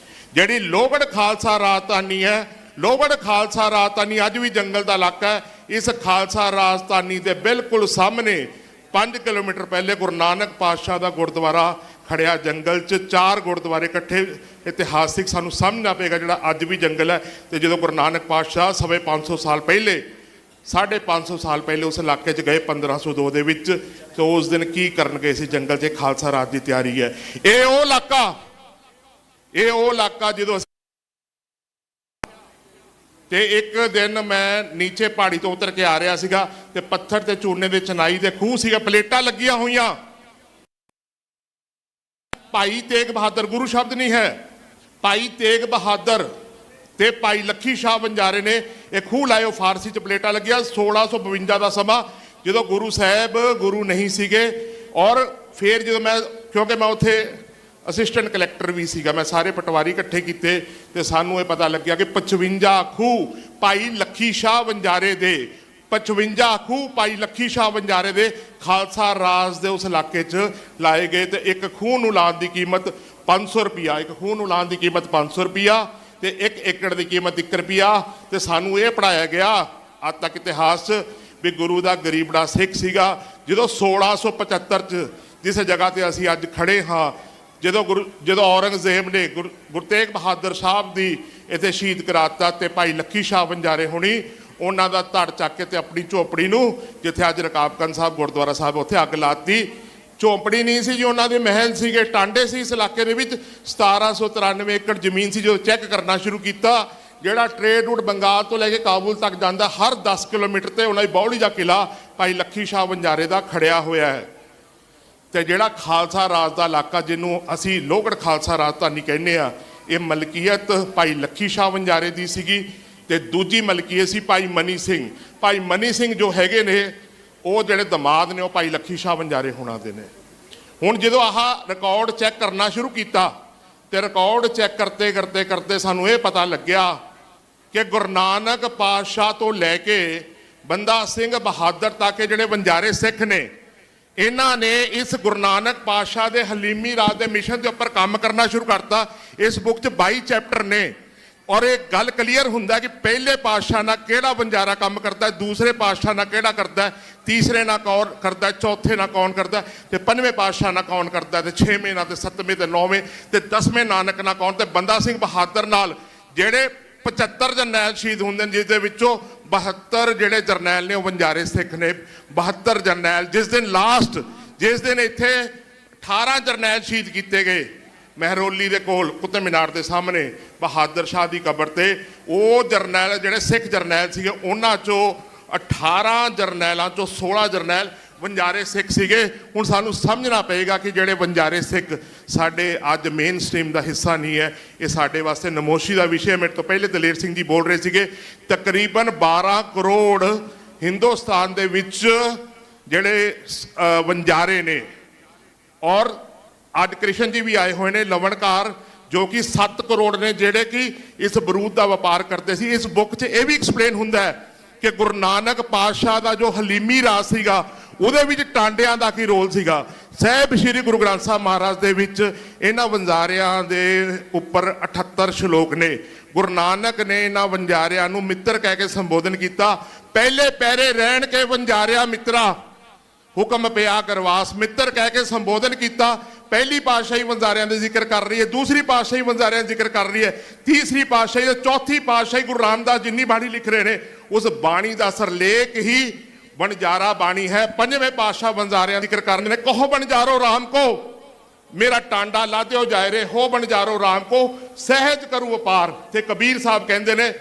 ਜਿਹੜੀ ਲੋਹਗੜ੍ਹ ਖਾਲਸਾ ਰਾਜਧਾਨੀ ਹੈ, ਲੋਹਗੜ੍ਹ ਖਾਲਸਾ ਰਾਜਧਾਨੀ ਅੱਜ ਵੀ ਜੰਗਲ ਦਾ ਇਲਾਕਾ ਹੈ। ਇਸ ਖਾਲਸਾ ਰਾਜਧਾਨੀ ਦੇ ਬਿਲਕੁਲ ਸਾਹਮਣੇ 5 ਕਿਲੋਮੀਟਰ ਪਹਿਲੇ ਗੁਰੂ ਨਾਨਕ ਪਾਤਸ਼ਾਹ ਦਾ ਗੁਰਦੁਆਰਾ ਖੜਿਆ ਜੰਗਲ 'ਚ। 4 ਗੁਰਦੁਆਰੇ ਇਕੱਠੇ ਇਤਿਹਾਸਿਕ ਸਾਨੂੰ ਸਮਝਣਾ ਪਏਗਾ ਜਿਹੜਾ ਅੱਜ ਵੀ ਜੰਗਲ ਹੈ। ਤੇ ਜਦੋਂ ਗੁਰੂ ਨਾਨਕ ਪਾਤਸ਼ਾਹ 550 ਸਾਲ ਪਹਿਲੇ 550 ਸਾਲ ਪਹਿਲੇ ਉਸ ਇਲਾਕੇ 'ਚ ਗਏ 1502 ਦੇ ਵਿੱਚ, ਤੇ ਉਸ ਦਿਨ ਕੀ ਕਰਨ ਗਏ ਸੀ ਜੰਗਲ 'ਚ? ਖਾਲਸਾ ਰਾਜ ਦੀ ਤਿਆਰੀ ਹੈ। ਇਹ ਉਹ ਇਲਾਕਾ ਜਦੋਂ ਤੇ ਇੱਕ ਦਿਨ ਮੈਂ ਨੀਚੇ ਪਹਾੜੀ ਤੋਂ ਉਤਰ ਕੇ ਆ ਰਿਹਾ ਸੀਗਾ ਤੇ ਪੱਥਰ ਤੇ ਚੂਨੇ ਦੇ ਚਨਾਈ ਦੇ ਖੂਹ ਸੀਗਾ, ਪਲੇਟਾਂ ਲੱਗੀਆਂ ਹੋਈਆਂ। ਭਾਈ ਤੇਗ ਬਹਾਦਰ, ਗੁਰੂ ਸ਼ਬਦ ਨਹੀਂ ਹੈ, ਭਾਈ ਤੇਗ ਬਹਾਦਰ ਤੇ ਭਾਈ ਲੱਖੀ ਸ਼ਾਹ ਵੰਜਾਰੇ ਨੇ ਇਹ ਖੂਹ ਲਾਏ, ਉਹ ਫਾਰਸੀ 'ਚ ਪਲੇਟਾਂ ਲੱਗੀਆਂ। 1652 ਦਾ ਸਮਾਂ ਜਦੋਂ ਗੁਰੂ ਸਾਹਿਬ ਗੁਰੂ ਨਹੀਂ ਸੀਗੇ। ਔਰ ਫਿਰ ਜਦੋਂ ਮੈਂ, ਕਿਉਂਕਿ ਮੈਂ ਉੱਥੇ ਅਸਿਸਟੈਂਟ ਕਲੈਕਟਰ ਵੀ ਸੀਗਾ, ਮੈਂ ਸਾਰੇ ਪਟਵਾਰੀ ਇਕੱਠੇ ਕੀਤੇ ਤੇ ਸਾਨੂੰ ਇਹ ਪਤਾ ਲੱਗਿਆ ਕਿ 55 ਖੂਹ ਭਾਈ ਲੱਖੀ ਸ਼ਾਹ ਵੰਜਾਰੇ ਦੇ, 55 ਖੂਹ ਭਾਈ ਲੱਖੀ ਸ਼ਾਹ ਵੰਜਾਰੇ ਦੇ ਖਾਲਸਾ ਰਾਜ ਦੇ ਉਸ ਇਲਾਕੇ 'ਚ ਲਾਏ ਗਏ। ਤੇ ਇੱਕ ਖੂਹ ਨੂੰ ਲਾਉਣ ਦੀ ਕੀਮਤ 500 ਰੁਪਇਆ, ਇੱਕ ਖੂਹ ਨੂੰ ਲਾਉਣ ਦੀ ਕੀਮਤ 500 ਰੁਪਇਆ ਤੇ 1 ਏਕੜ ਦੀ ਕੀਮਤ 1 ਰੁਪਇਆ। ਤੇ ਸਾਨੂੰ ਇਹ ਪੜਾਇਆ ਗਿਆ ਅੱਜ ਤੱਕ ਇਤਿਹਾਸ 'ਚ ਵੀ ਗੁਰੂ ਦਾ ਗਰੀਬੜਾ ਸਿੱਖ ਸੀਗਾ। ਜਦੋਂ 1675 'ਚ ਜਿਸ ਜਗ੍ਹਾ ਤੇ ਅਸੀਂ ਅੱਜ ਖੜੇ ਹਾਂ, ਜਦੋਂ ਔਰੰਗਜ਼ੇਬ ਨੇ ਗੁਰੂ ਤੇਗ ਬਹਾਦਰ ਸਾਹਿਬ ਦੀ ਇੱਥੇ ਸ਼ਹੀਦ ਕਰਾਤਾ ਤੇ ਭਾਈ ਲੱਖੀ ਸ਼ਾਹ ਵੰਜਾਰੇ ਹੋਣੀ ਉਹਨਾਂ ਦਾ ਧੜ ਚੱਕ ਕੇ ਤੇ ਆਪਣੀ ਝੋਪੜੀ ਨੂੰ, ਜਿੱਥੇ ਅੱਜ ਰਕਾਬਗੰਜ ਸਾਹਿਬ ਗੁਰਦੁਆਰਾ ਸਾਹਿਬ, ਉੱਥੇ ਅੱਗ ਲਾਤੀ। ਝੋਪੜੀ ਨਹੀਂ ਸੀ ਜੀ, ਉਹਨਾਂ ਦੇ ਮਹਿਲ ਸੀਗੇ, ਟਾਂਡੇ ਸੀ। ਇਸ ਇਲਾਕੇ ਦੇ ਵਿੱਚ 1793 ਏਕੜ ਜ਼ਮੀਨ ਸੀ। ਜਦੋਂ ਚੈੱਕ ਕਰਨਾ ਸ਼ੁਰੂ ਕੀਤਾ, ਜਿਹੜਾ ਟ੍ਰੇਡ ਰੂਟ ਬੰਗਾਲ ਤੋਂ ਲੈ ਕੇ ਕਾਬੁਲ ਤੱਕ ਜਾਂਦਾ, ਹਰ 10 ਕਿਲੋਮੀਟਰ ਤੇ ਉਹਨਾਂ ਦੀ ਬੌਲੀ ਦਾ ਕਿਲਾ ਭਾਈ ਲੱਖੀ ਸ਼ਾਹ ਵੰਜਾਰੇ ਦਾ ਖੜਿਆ ਹੋਇਆ ਹੈ। ਤੇ ਜਿਹੜਾ ਖਾਲਸਾ ਰਾਜ ਦਾ ਇਲਾਕਾ ਜਿਹਨੂੰ ਅਸੀਂ ਲੋਹਗੜ੍ਹ ਖਾਲਸਾ ਰਾਜਧਾਨੀ ਕਹਿੰਦੇ ਆ, ਇਹ ਮਲਕੀਅਤ ਭਾਈ ਲੱਖੀ ਸ਼ਾਹ ਵੰਜਾਰੇ ਦੀ ਸੀਗੀ। ਤੇ ਦੂਜੀ ਮਲਕੀਅਤ ਸੀ ਭਾਈ ਮਨੀ ਸਿੰਘ। ਭਾਈ ਮਨੀ ਸਿੰਘ ਜੋ ਹੈਗੇ ਨੇ ਉਹ ਜਿਹੜੇ ਦਮਾਦ ਨੇ ਉਹ ਭਾਈ ਲੱਖੀ ਸ਼ਾਹ ਵੰਜਾਰੇ ਹੋਣਾ ਦੇ ਨੇ। ਹੁਣ ਜਦੋਂ ਆਹ ਰਿਕਾਰਡ ਚੈੱਕ ਕਰਨਾ ਸ਼ੁਰੂ ਕੀਤਾ ਤੇ ਰਿਕਾਰਡ ਚੈੱਕ ਕਰਦੇ ਸਾਨੂੰ ਇਹ ਪਤਾ ਲੱਗਿਆ ਕਿ ਗੁਰੂ ਨਾਨਕ ਪਾਤਸ਼ਾਹ ਤੋਂ ਲੈ ਕੇ ਬੰਦਾ ਸਿੰਘ ਬਹਾਦਰ ਤੱਕ ਇਹ ਜਿਹੜੇ ਵਣਜਾਰੇ ਸਿੱਖ ਨੇ, ਇਹਨਾਂ ਨੇ ਇਸ ਗੁਰੂ ਨਾਨਕ ਪਾਤਸ਼ਾਹ ਦੇ ਹਲੀਮੀ ਰਾਜ ਦੇ ਮਿਸ਼ਨ ਦੇ ਉੱਪਰ ਕੰਮ ਕਰਨਾ ਸ਼ੁਰੂ ਕਰਤਾ। ਇਸ ਬੁੱਕ 'ਚ 22 ਚੈਪਟਰ ਨੇ ਔਰ ਇਹ ਗੱਲ ਕਲੀਅਰ ਹੁੰਦਾ ਕਿ ਪਹਿਲੇ ਪਾਤਸ਼ਾਹ ਨਾਲ ਕਿਹੜਾ ਵਣਜਾਰਾ ਕੰਮ ਕਰਦਾ, ਦੂਸਰੇ ਪਾਤਸ਼ਾਹ ਨਾਲ ਕਿਹੜਾ ਕਰਦਾ, ਤੀਸਰੇ ਨਾਲ ਕੌਣ ਕਰਦਾ, ਚੌਥੇ ਨਾਲ ਕੌਣ ਕਰਦਾ, ਤੇ ਪੰਜਵੇਂ ਪਾਤਸ਼ਾਹ ਨਾਲ ਕੌਣ ਕਰਦਾ, ਤੇ ਛੇਵੇਂ ਨਾਲ, ਤੇ ਸੱਤਵੇਂ, ਤੇ ਨੌਵੇਂ, ਤੇ 10ਵੇਂ ਨਾਨਕ ਨਾਲ ਕੌਣ। ਤੇ ਬੰਦਾ ਸਿੰਘ ਬਹਾਦਰ ਨਾਲ ਜਿਹੜੇ 75 ਜਰਨੈਲ ਸ਼ਹੀਦ ਹੁੰਦੇ ਨੇ, ਜਿਸ ਦੇ ਵਿੱਚੋਂ 72 ਜਿਹੜੇ ਜਰਨੈਲ ਨੇ ਉਹ ਵਣਜਾਰੇ ਸਿੱਖ ਨੇ। 72 ਜਰਨੈਲ, ਜਿਸ ਦਿਨ ਇੱਥੇ 18 ਜਰਨੈਲ ਸ਼ਹੀਦ ਕੀਤੇ ਗਏ ਮਹਿਰੌਲੀ ਦੇ ਕੋਲ ਕੁਤਬ ਮੀਨਾਰ ਦੇ ਸਾਹਮਣੇ ਬਹਾਦਰ ਸ਼ਾਹ ਦੀ ਕਬਰ ਤੇ, ਉਹ ਜਰਨੈਲ ਜਿਹੜੇ ਸਿੱਖ ਜਰਨੈਲ ਸੀਗੇ, ਉਹਨਾਂ ਚੋਂ 18 ਜਰਨੈਲਾਂ ਚੋਂ 16 ਜਰਨੈਲ ਵਣਜਾਰੇ ਸਿੱਖ ਸੀਗੇ। ਹੁਣ ਸਾਨੂੰ ਸਮਝਣਾ ਪਏਗਾ ਕਿ ਜਿਹੜੇ ਵਣਜਾਰੇ ਸਿੱਖ ਸਾਡੇ ਅੱਜ ਮੇਨ ਸਟ੍ਰੀਮ ਦਾ ਹਿੱਸਾ ਨਹੀਂ ਹੈ, ਇਹ ਸਾਡੇ ਵਾਸਤੇ ਨਮੋਸ਼ੀ ਦਾ ਵਿਸ਼ੇ। ਮੇਰੇ ਤੋਂ ਪਹਿਲੇ ਦਲੇਰ ਸਿੰਘ ਜੀ ਬੋਲ ਰਹੇ ਸੀਗੇ, ਤਕਰੀਬਨ 12 ਕਰੋੜ ਹਿੰਦੁਸਤਾਨ ਦੇ ਵਿੱਚ ਜਿਹੜੇ ਵਣਜਾਰੇ ਨੇ, ਔਰ ਅੱਜ ਕ੍ਰਿਸ਼ਨ ਜੀ ਵੀ ਆਏ ਹੋਏ ਨੇ, ਲਵਣਕਾਰ, ਜੋ ਕਿ 7 ਕਰੋੜ ਨੇ ਜਿਹੜੇ ਕਿ ਇਸ ਬਰੂਦ ਦਾ ਵਪਾਰ ਕਰਦੇ ਸੀ। ਇਸ ਬੁੱਕ 'ਚ ਇਹ ਵੀ ਐਕਸਪਲੇਨ ਹੁੰਦਾ ਹੈ ਕਿ ਗੁਰੂ ਨਾਨਕ ਪਾਤਸ਼ਾਹ ਦਾ ਜੋ ਹਲੀਮੀ ਰਾਜ ਸੀਗਾ, ਉਹਦੇ ਵਿੱਚ ਟਾਂਡਿਆਂ ਦਾ ਕੀ ਰੋਲ ਸੀਗਾ। ਸਾਹਿਬ ਸ਼੍ਰੀ ਗੁਰੂ ਗ੍ਰੰਥ ਸਾਹਿਬ ਮਹਾਰਾਜ ਦੇ ਵਿੱਚ ਇਹਨਾਂ ਵਣਜਾਰਿਆਂ ਦੇ ਉੱਪਰ 78 ਸ਼ਲੋਕ ਨੇ। ਗੁਰੂ ਨਾਨਕ ਨੇ ਇਹਨਾਂ ਵਣਜਾਰਿਆਂ ਨੂੰ ਮਿੱਤਰ ਕਹਿ ਕੇ ਸੰਬੋਧਨ ਕੀਤਾ। ਪਹਿਲੇ ਪੈਰੇ ਰਹਿਣ ਕੇ ਵਣਜਾਰਿਆ ਮਿੱਤਰਾ, ਹੁਕਮ ਪਿਆ ਕਰਵਾਸ, ਮਿੱਤਰ ਕਹਿ ਕੇ ਸੰਬੋਧਨ ਕੀਤਾ। ਪਹਿਲੀ ਪਾਤਸ਼ਾਹੀ ਵਣਜਾਰਿਆਂ ਦੇ ਜ਼ਿਕਰ ਕਰ ਰਹੀ ਹੈ, ਦੂਸਰੀ ਪਾਤਸ਼ਾਹੀ ਵਣਜਾਰਿਆਂ ਦਾ ਜ਼ਿਕਰ ਕਰ ਰਹੀ ਹੈ, ਤੀਸਰੀ ਪਾਤਸ਼ਾਹੀ ਤੇ ਚੌਥੀ ਪਾਤਸ਼ਾਹੀ ਗੁਰੂ ਰਾਮਦਾਸ ਜਿੰਨੀ ਬਾਣੀ ਲਿਖ ਰਹੇ ਨੇ, ਉਸ ਬਾਣੀ ਦਾ ਸਰਲੇਖ ਹੀ ਵਣਜਾਰਾ ਬਾਣੀ ਹੈ। ਪੰਜਵੇਂ ਪਾਤਸ਼ਾਹ ਵਣਜਾਰਿਆਂ ਦਾ ਜ਼ਿਕਰ ਕਰਦੇ ਨੇ, ਕਹੋ ਵਣਜਾਰੋ ਰਾਮ ਕੋ ਮੇਰਾ ਟਾਂਡਾ ਲਾਦਿਓ ਜਾਏ ਰੇ, ਹੋ ਵਣਜਾਰੋ ਰਾਮ ਕੋ ਸਹਿਜ ਕਰੂ ਵਪਾਰ। ਤੇ ਕਬੀਰ ਸਾਹਿਬ ਕਹਿੰਦੇ ਨੇ,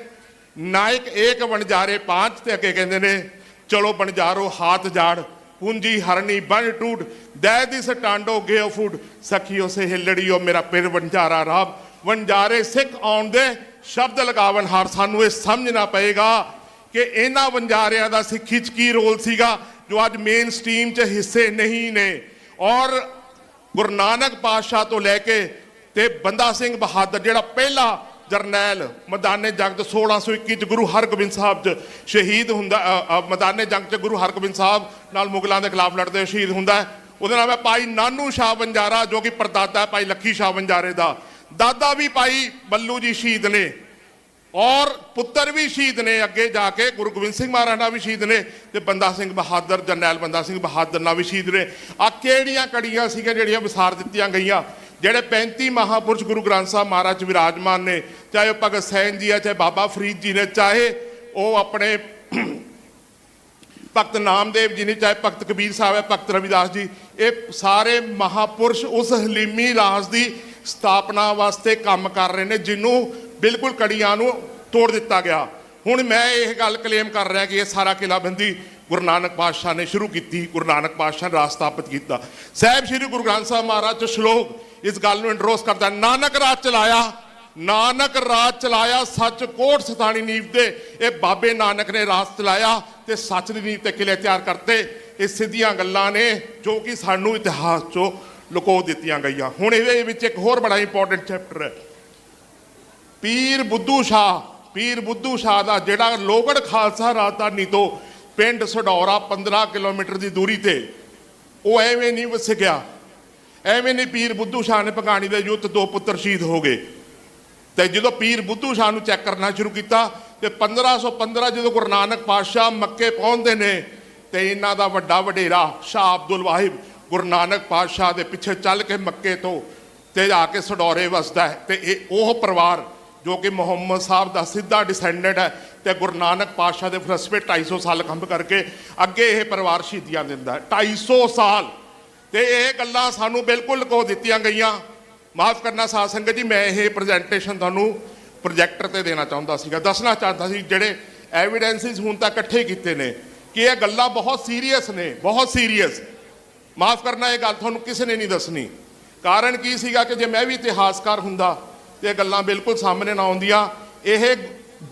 ਨਾਇਕ ਏਕ ਵਣਜਾਰੇ ਪਾਂਚ, ਤੇ ਅੱਗੇ ਕਹਿੰਦੇ ਨੇ, ਚਲੋ ਵਣਜਾਰੋ ਹਾਥ ਜਾੜ, पूंजी हरनी बन टूट, दै दिस टांडो गयो फूट, सखियो से हिलड़ियो मेरा पिर वणजारा राम। वणजारे सिख आउण दे शब्द लगावन हार। सानू ये समझना पएगा कि इन्हां वणजारियां दा सिੱਖੀ 'ਚ ਕੀ ਰੋਲ ਸੀਗਾ, जो अज मेन स्ट्रीम 'ਚ हिस्से नहीं ने। और गुरु नानक पातशाह तो लैके ते बंदा सिंह बहादुर जिहड़ा पहला जरनैल मैदाने जंग 1621 च गुरु हरगोबिंद साहब च शहीद हुंदा, मैदाने जंग च गुरु हरगोबिंद साहब नाल मुगलों के खिलाफ लड़ते शहीद हुंदा है। ਉਹਦਾ ਨਾਮ ਹੈ ਭਾਈ ਨਾਨੂ ਸ਼ਾਹ ਵਣਜਾਰਾ, ਜੋ ਕਿ ਪਰਦਾਦਾ ਹੈ ਭਾਈ ਲੱਖੀ ਸ਼ਾਹ ਵਣਜਾਰੇ ਦਾ। ਦਾਦਾ ਵੀ ਭਾਈ ਬੱਲੂ ਜੀ ਸ਼ਹੀਦ ਨੇ ਔਰ ਪੁੱਤਰ ਵੀ ਸ਼ਹੀਦ ਨੇ। ਅੱਗੇ ਜਾ ਕੇ ਗੁਰੂ ਗੋਬਿੰਦ ਸਿੰਘ ਮਹਾਰਾਜ ਨਾਲ ਵੀ ਸ਼ਹੀਦ ਨੇ, ਤੇ ਬੰਦਾ ਸਿੰਘ ਬਹਾਦਰ, ਜਰਨੈਲ ਬੰਦਾ ਸਿੰਘ ਬਹਾਦਰ ਨਾਲ ਵੀ ਸ਼ਹੀਦ ਨੇ। ਆ ਕਿਹੜੀਆਂ ਕੜੀਆਂ ਸੀਗੀਆਂ ਜਿਹੜੀਆਂ ਵਿਸਾਰ ਦਿੱਤੀਆਂ ਗਈਆਂ। ਜਿਹੜੇ 35 ਮਹਾਂਪੁਰਸ਼ ਗੁਰੂ ਗ੍ਰੰਥ ਸਾਹਿਬ ਮਹਾਰਾਜ 'ਚ ਵਿਰਾਜਮਾਨ ਨੇ, ਚਾਹੇ ਉਹ ਭਗਤ ਸੈਨ ਜੀ ਹੈ, ਚਾਹੇ ਬਾਬਾ ਫਰੀਦ ਜੀ ਨੇ, ਚਾਹੇ ਉਹ ਆਪਣੇ ਭਗਤ ਨਾਮਦੇਵ ਜੀ ਨੇ, ਚਾਹੇ ਭਗਤ ਕਬੀਰ ਸਾਹਿਬ ਹੈ, ਭਗਤ ਰਵਿਦਾਸ ਜੀ, ਇਹ ਸਾਰੇ ਮਹਾਂਪੁਰਸ਼ ਉਸ ਹਲੀਮੀ ਰਾਜ ਦੀ ਸਥਾਪਨਾ ਵਾਸਤੇ ਕੰਮ ਕਰ ਰਹੇ ਨੇ, ਜਿਹਨੂੰ ਬਿਲਕੁਲ ਕੜੀਆਂ ਨੂੰ ਤੋੜ ਦਿੱਤਾ ਗਿਆ। ਹੁਣ ਮੈਂ ਇਹ ਗੱਲ ਕਲੇਮ ਕਰ ਰਿਹਾ ਕਿ ਇਹ ਸਾਰਾ ਕਿਲਾਬੰਦੀ ਗੁਰੂ ਨਾਨਕ ਪਾਤਸ਼ਾਹ ਨੇ ਸ਼ੁਰੂ ਕੀਤੀ, ਗੁਰੂ ਨਾਨਕ ਪਾਤਸ਼ਾਹ ਨੇ ਰਾਜ ਸਥਾਪਿਤ ਕੀਤਾ। ਸਾਹਿਬ ਸ਼੍ਰੀ ਗੁਰੂ ਗ੍ਰੰਥ ਸਾਹਿਬ ਮਹਾਰਾਜ 'ਚ ਸ਼ਲੋਕ ਇਸ ਗੱਲ ਨੂੰ ਇੰਡਰੋਸ ਕਰਦਾ, ਨਾਨਕ ਰਾਜ ਚਲਾਇਆ, ਨਾਨਕ ਰਾਜ ਚਲਾਇਆ, ਸੱਚ ਕੋਟ ਸਤਾਣੀ ਨੀਵ ਦੇ। ਇਹ ਬਾਬੇ ਨਾਨਕ ਨੇ ਰਾਜ ਚਲਾਇਆ ਤੇ ਸੱਚ ਦੀ ਨੀਵ ਤੇ ਕਿਲੇ ਤਿਆਰ ਕਰਤੇ। ਇਹ ਸਿੱਧੀਆਂ ਗੱਲਾਂ ਨੇ ਜੋ ਕਿ ਸਾਨੂੰ ਇਤਿਹਾਸ 'ਚੋਂ ਲੁਕੋ ਦਿੱਤੀਆਂ ਗਈਆਂ। ਹੁਣ ਇਹਦੇ ਵਿੱਚ ਇੱਕ ਹੋਰ ਬੜਾ ਇੰਪੋਰਟੈਂਟ ਚੈਪਟਰ ਹੈ, ਪੀਰ ਬੁੱਧੂ ਸ਼ਾਹ। ਪੀਰ ਬੁੱਧੂ ਸ਼ਾਹ ਦਾ ਜਿਹੜਾ ਲੋਹਗੜ ਖਾਲਸਾ ਰਾਜਧਾਨੀ ਤੋਂ ਪਿੰਡ ਸਡੌਰਾ 15 ਕਿਲੋਮੀਟਰ ਦੀ ਦੂਰੀ ਤੇ, ਉਹ ਐਵੇਂ ਨਹੀਂ ਵਸ ਗਿਆ, ਐਵੇਂ ਨਹੀਂ। ਪੀਰ ਬੁੱਧੂ ਸ਼ਾਹ ਨੇ ਭਗਾਣੀ ਦੇ ਯੁੱਧ 2 ਪੁੱਤਰ ਸ਼ਹੀਦ ਹੋ ਗਏ। ਤੇ ਜਦੋਂ ਪੀਰ ਬੁੱਧੂ ਸ਼ਾਹ ਨੂੰ ਚੈੱਕ ਕਰਨਾ ਸ਼ੁਰੂ ਕੀਤਾ ਤੇ 1515 ਜਦੋਂ ਗੁਰੂ ਨਾਨਕ ਪਾਤਸ਼ਾਹ ਮੱਕੇ ਪਹੁੰਚਦੇ ਨੇ, ਤੇ ਇਹਨਾਂ ਦਾ ਵੱਡਾ ਵਡੇਰਾ ਸ਼ਾਹ ਅਬਦੁਲ ਵਾਹਿਬ ਗੁਰੂ ਨਾਨਕ ਪਾਤਸ਼ਾਹ ਦੇ ਪਿੱਛੇ ਚੱਲ ਕੇ ਮੱਕੇ ਤੋਂ ਤੇ ਜਾ ਕੇ ਸਡੌਰੇ ਵਸਦਾ ਹੈ। ਤੇ ਇਹ ਉਹ ਪਰਿਵਾਰ ਜੋ ਕਿ ਮੁਹੰਮਦ ਸਾਹਿਬ ਦਾ ਸਿੱਧਾ ਡਿਸੈਂਡੈਂਟ ਹੈ, ਤੇ ਗੁਰੂ ਨਾਨਕ ਪਾਤਸ਼ਾਹ ਦੇ ਫਲਸਫੇ 250 ਸਾਲ ਕੰਮ ਕਰਕੇ ਅੱਗੇ ਇਹ ਪਰਿਵਾਰ ਸ਼ਹੀਦੀਆਂ ਦਿੰਦਾ ਹੈ। 250 ਸਾਲ। ਤੇ ਇਹ ਗੱਲਾਂ ਸਾਨੂੰ ਬਿਲਕੁਲ ਲੁਕੋ ਦਿੱਤੀਆਂ ਗਈਆਂ। ਮਾਫ ਕਰਨਾ ਸਾਧ ਸੰਗਤ ਜੀ, ਮੈਂ ਇਹ ਪ੍ਰੈਜੈਂਟੇਸ਼ਨ ਤੁਹਾਨੂੰ ਪ੍ਰੋਜੈਕਟਰ ਤੇ ਦੇਣਾ ਚਾਹੁੰਦਾ ਸੀਗਾ, ਦੱਸਣਾ ਚਾਹੁੰਦਾ ਸੀ ਜਿਹੜੇ ਐਵੀਡੈਂਸਿਸ ਹੁਣ ਤੱਕ ਇਕੱਠੇ ਕੀਤੇ ਨੇ ਕਿ ਇਹ ਗੱਲਾਂ ਬਹੁਤ ਸੀਰੀਅਸ ਨੇ, ਬਹੁਤ ਸੀਰੀਅਸ। ਮਾਫ ਕਰਨਾ, ਇਹ ਗੱਲ ਤੁਹਾਨੂੰ ਕਿਸੇ ਨੇ ਨਹੀਂ ਦੱਸਣੀ। ਕਾਰਨ ਕੀ ਸੀਗਾ ਕਿ ਜੇ ਮੈਂ ਵੀ ਇਤਿਹਾਸਕਾਰ ਹੁੰਦਾ ਤੇ ਇਹ ਗੱਲਾਂ ਬਿਲਕੁਲ ਸਾਹਮਣੇ ਨਾ ਆਉਂਦੀਆਂ। ਇਹ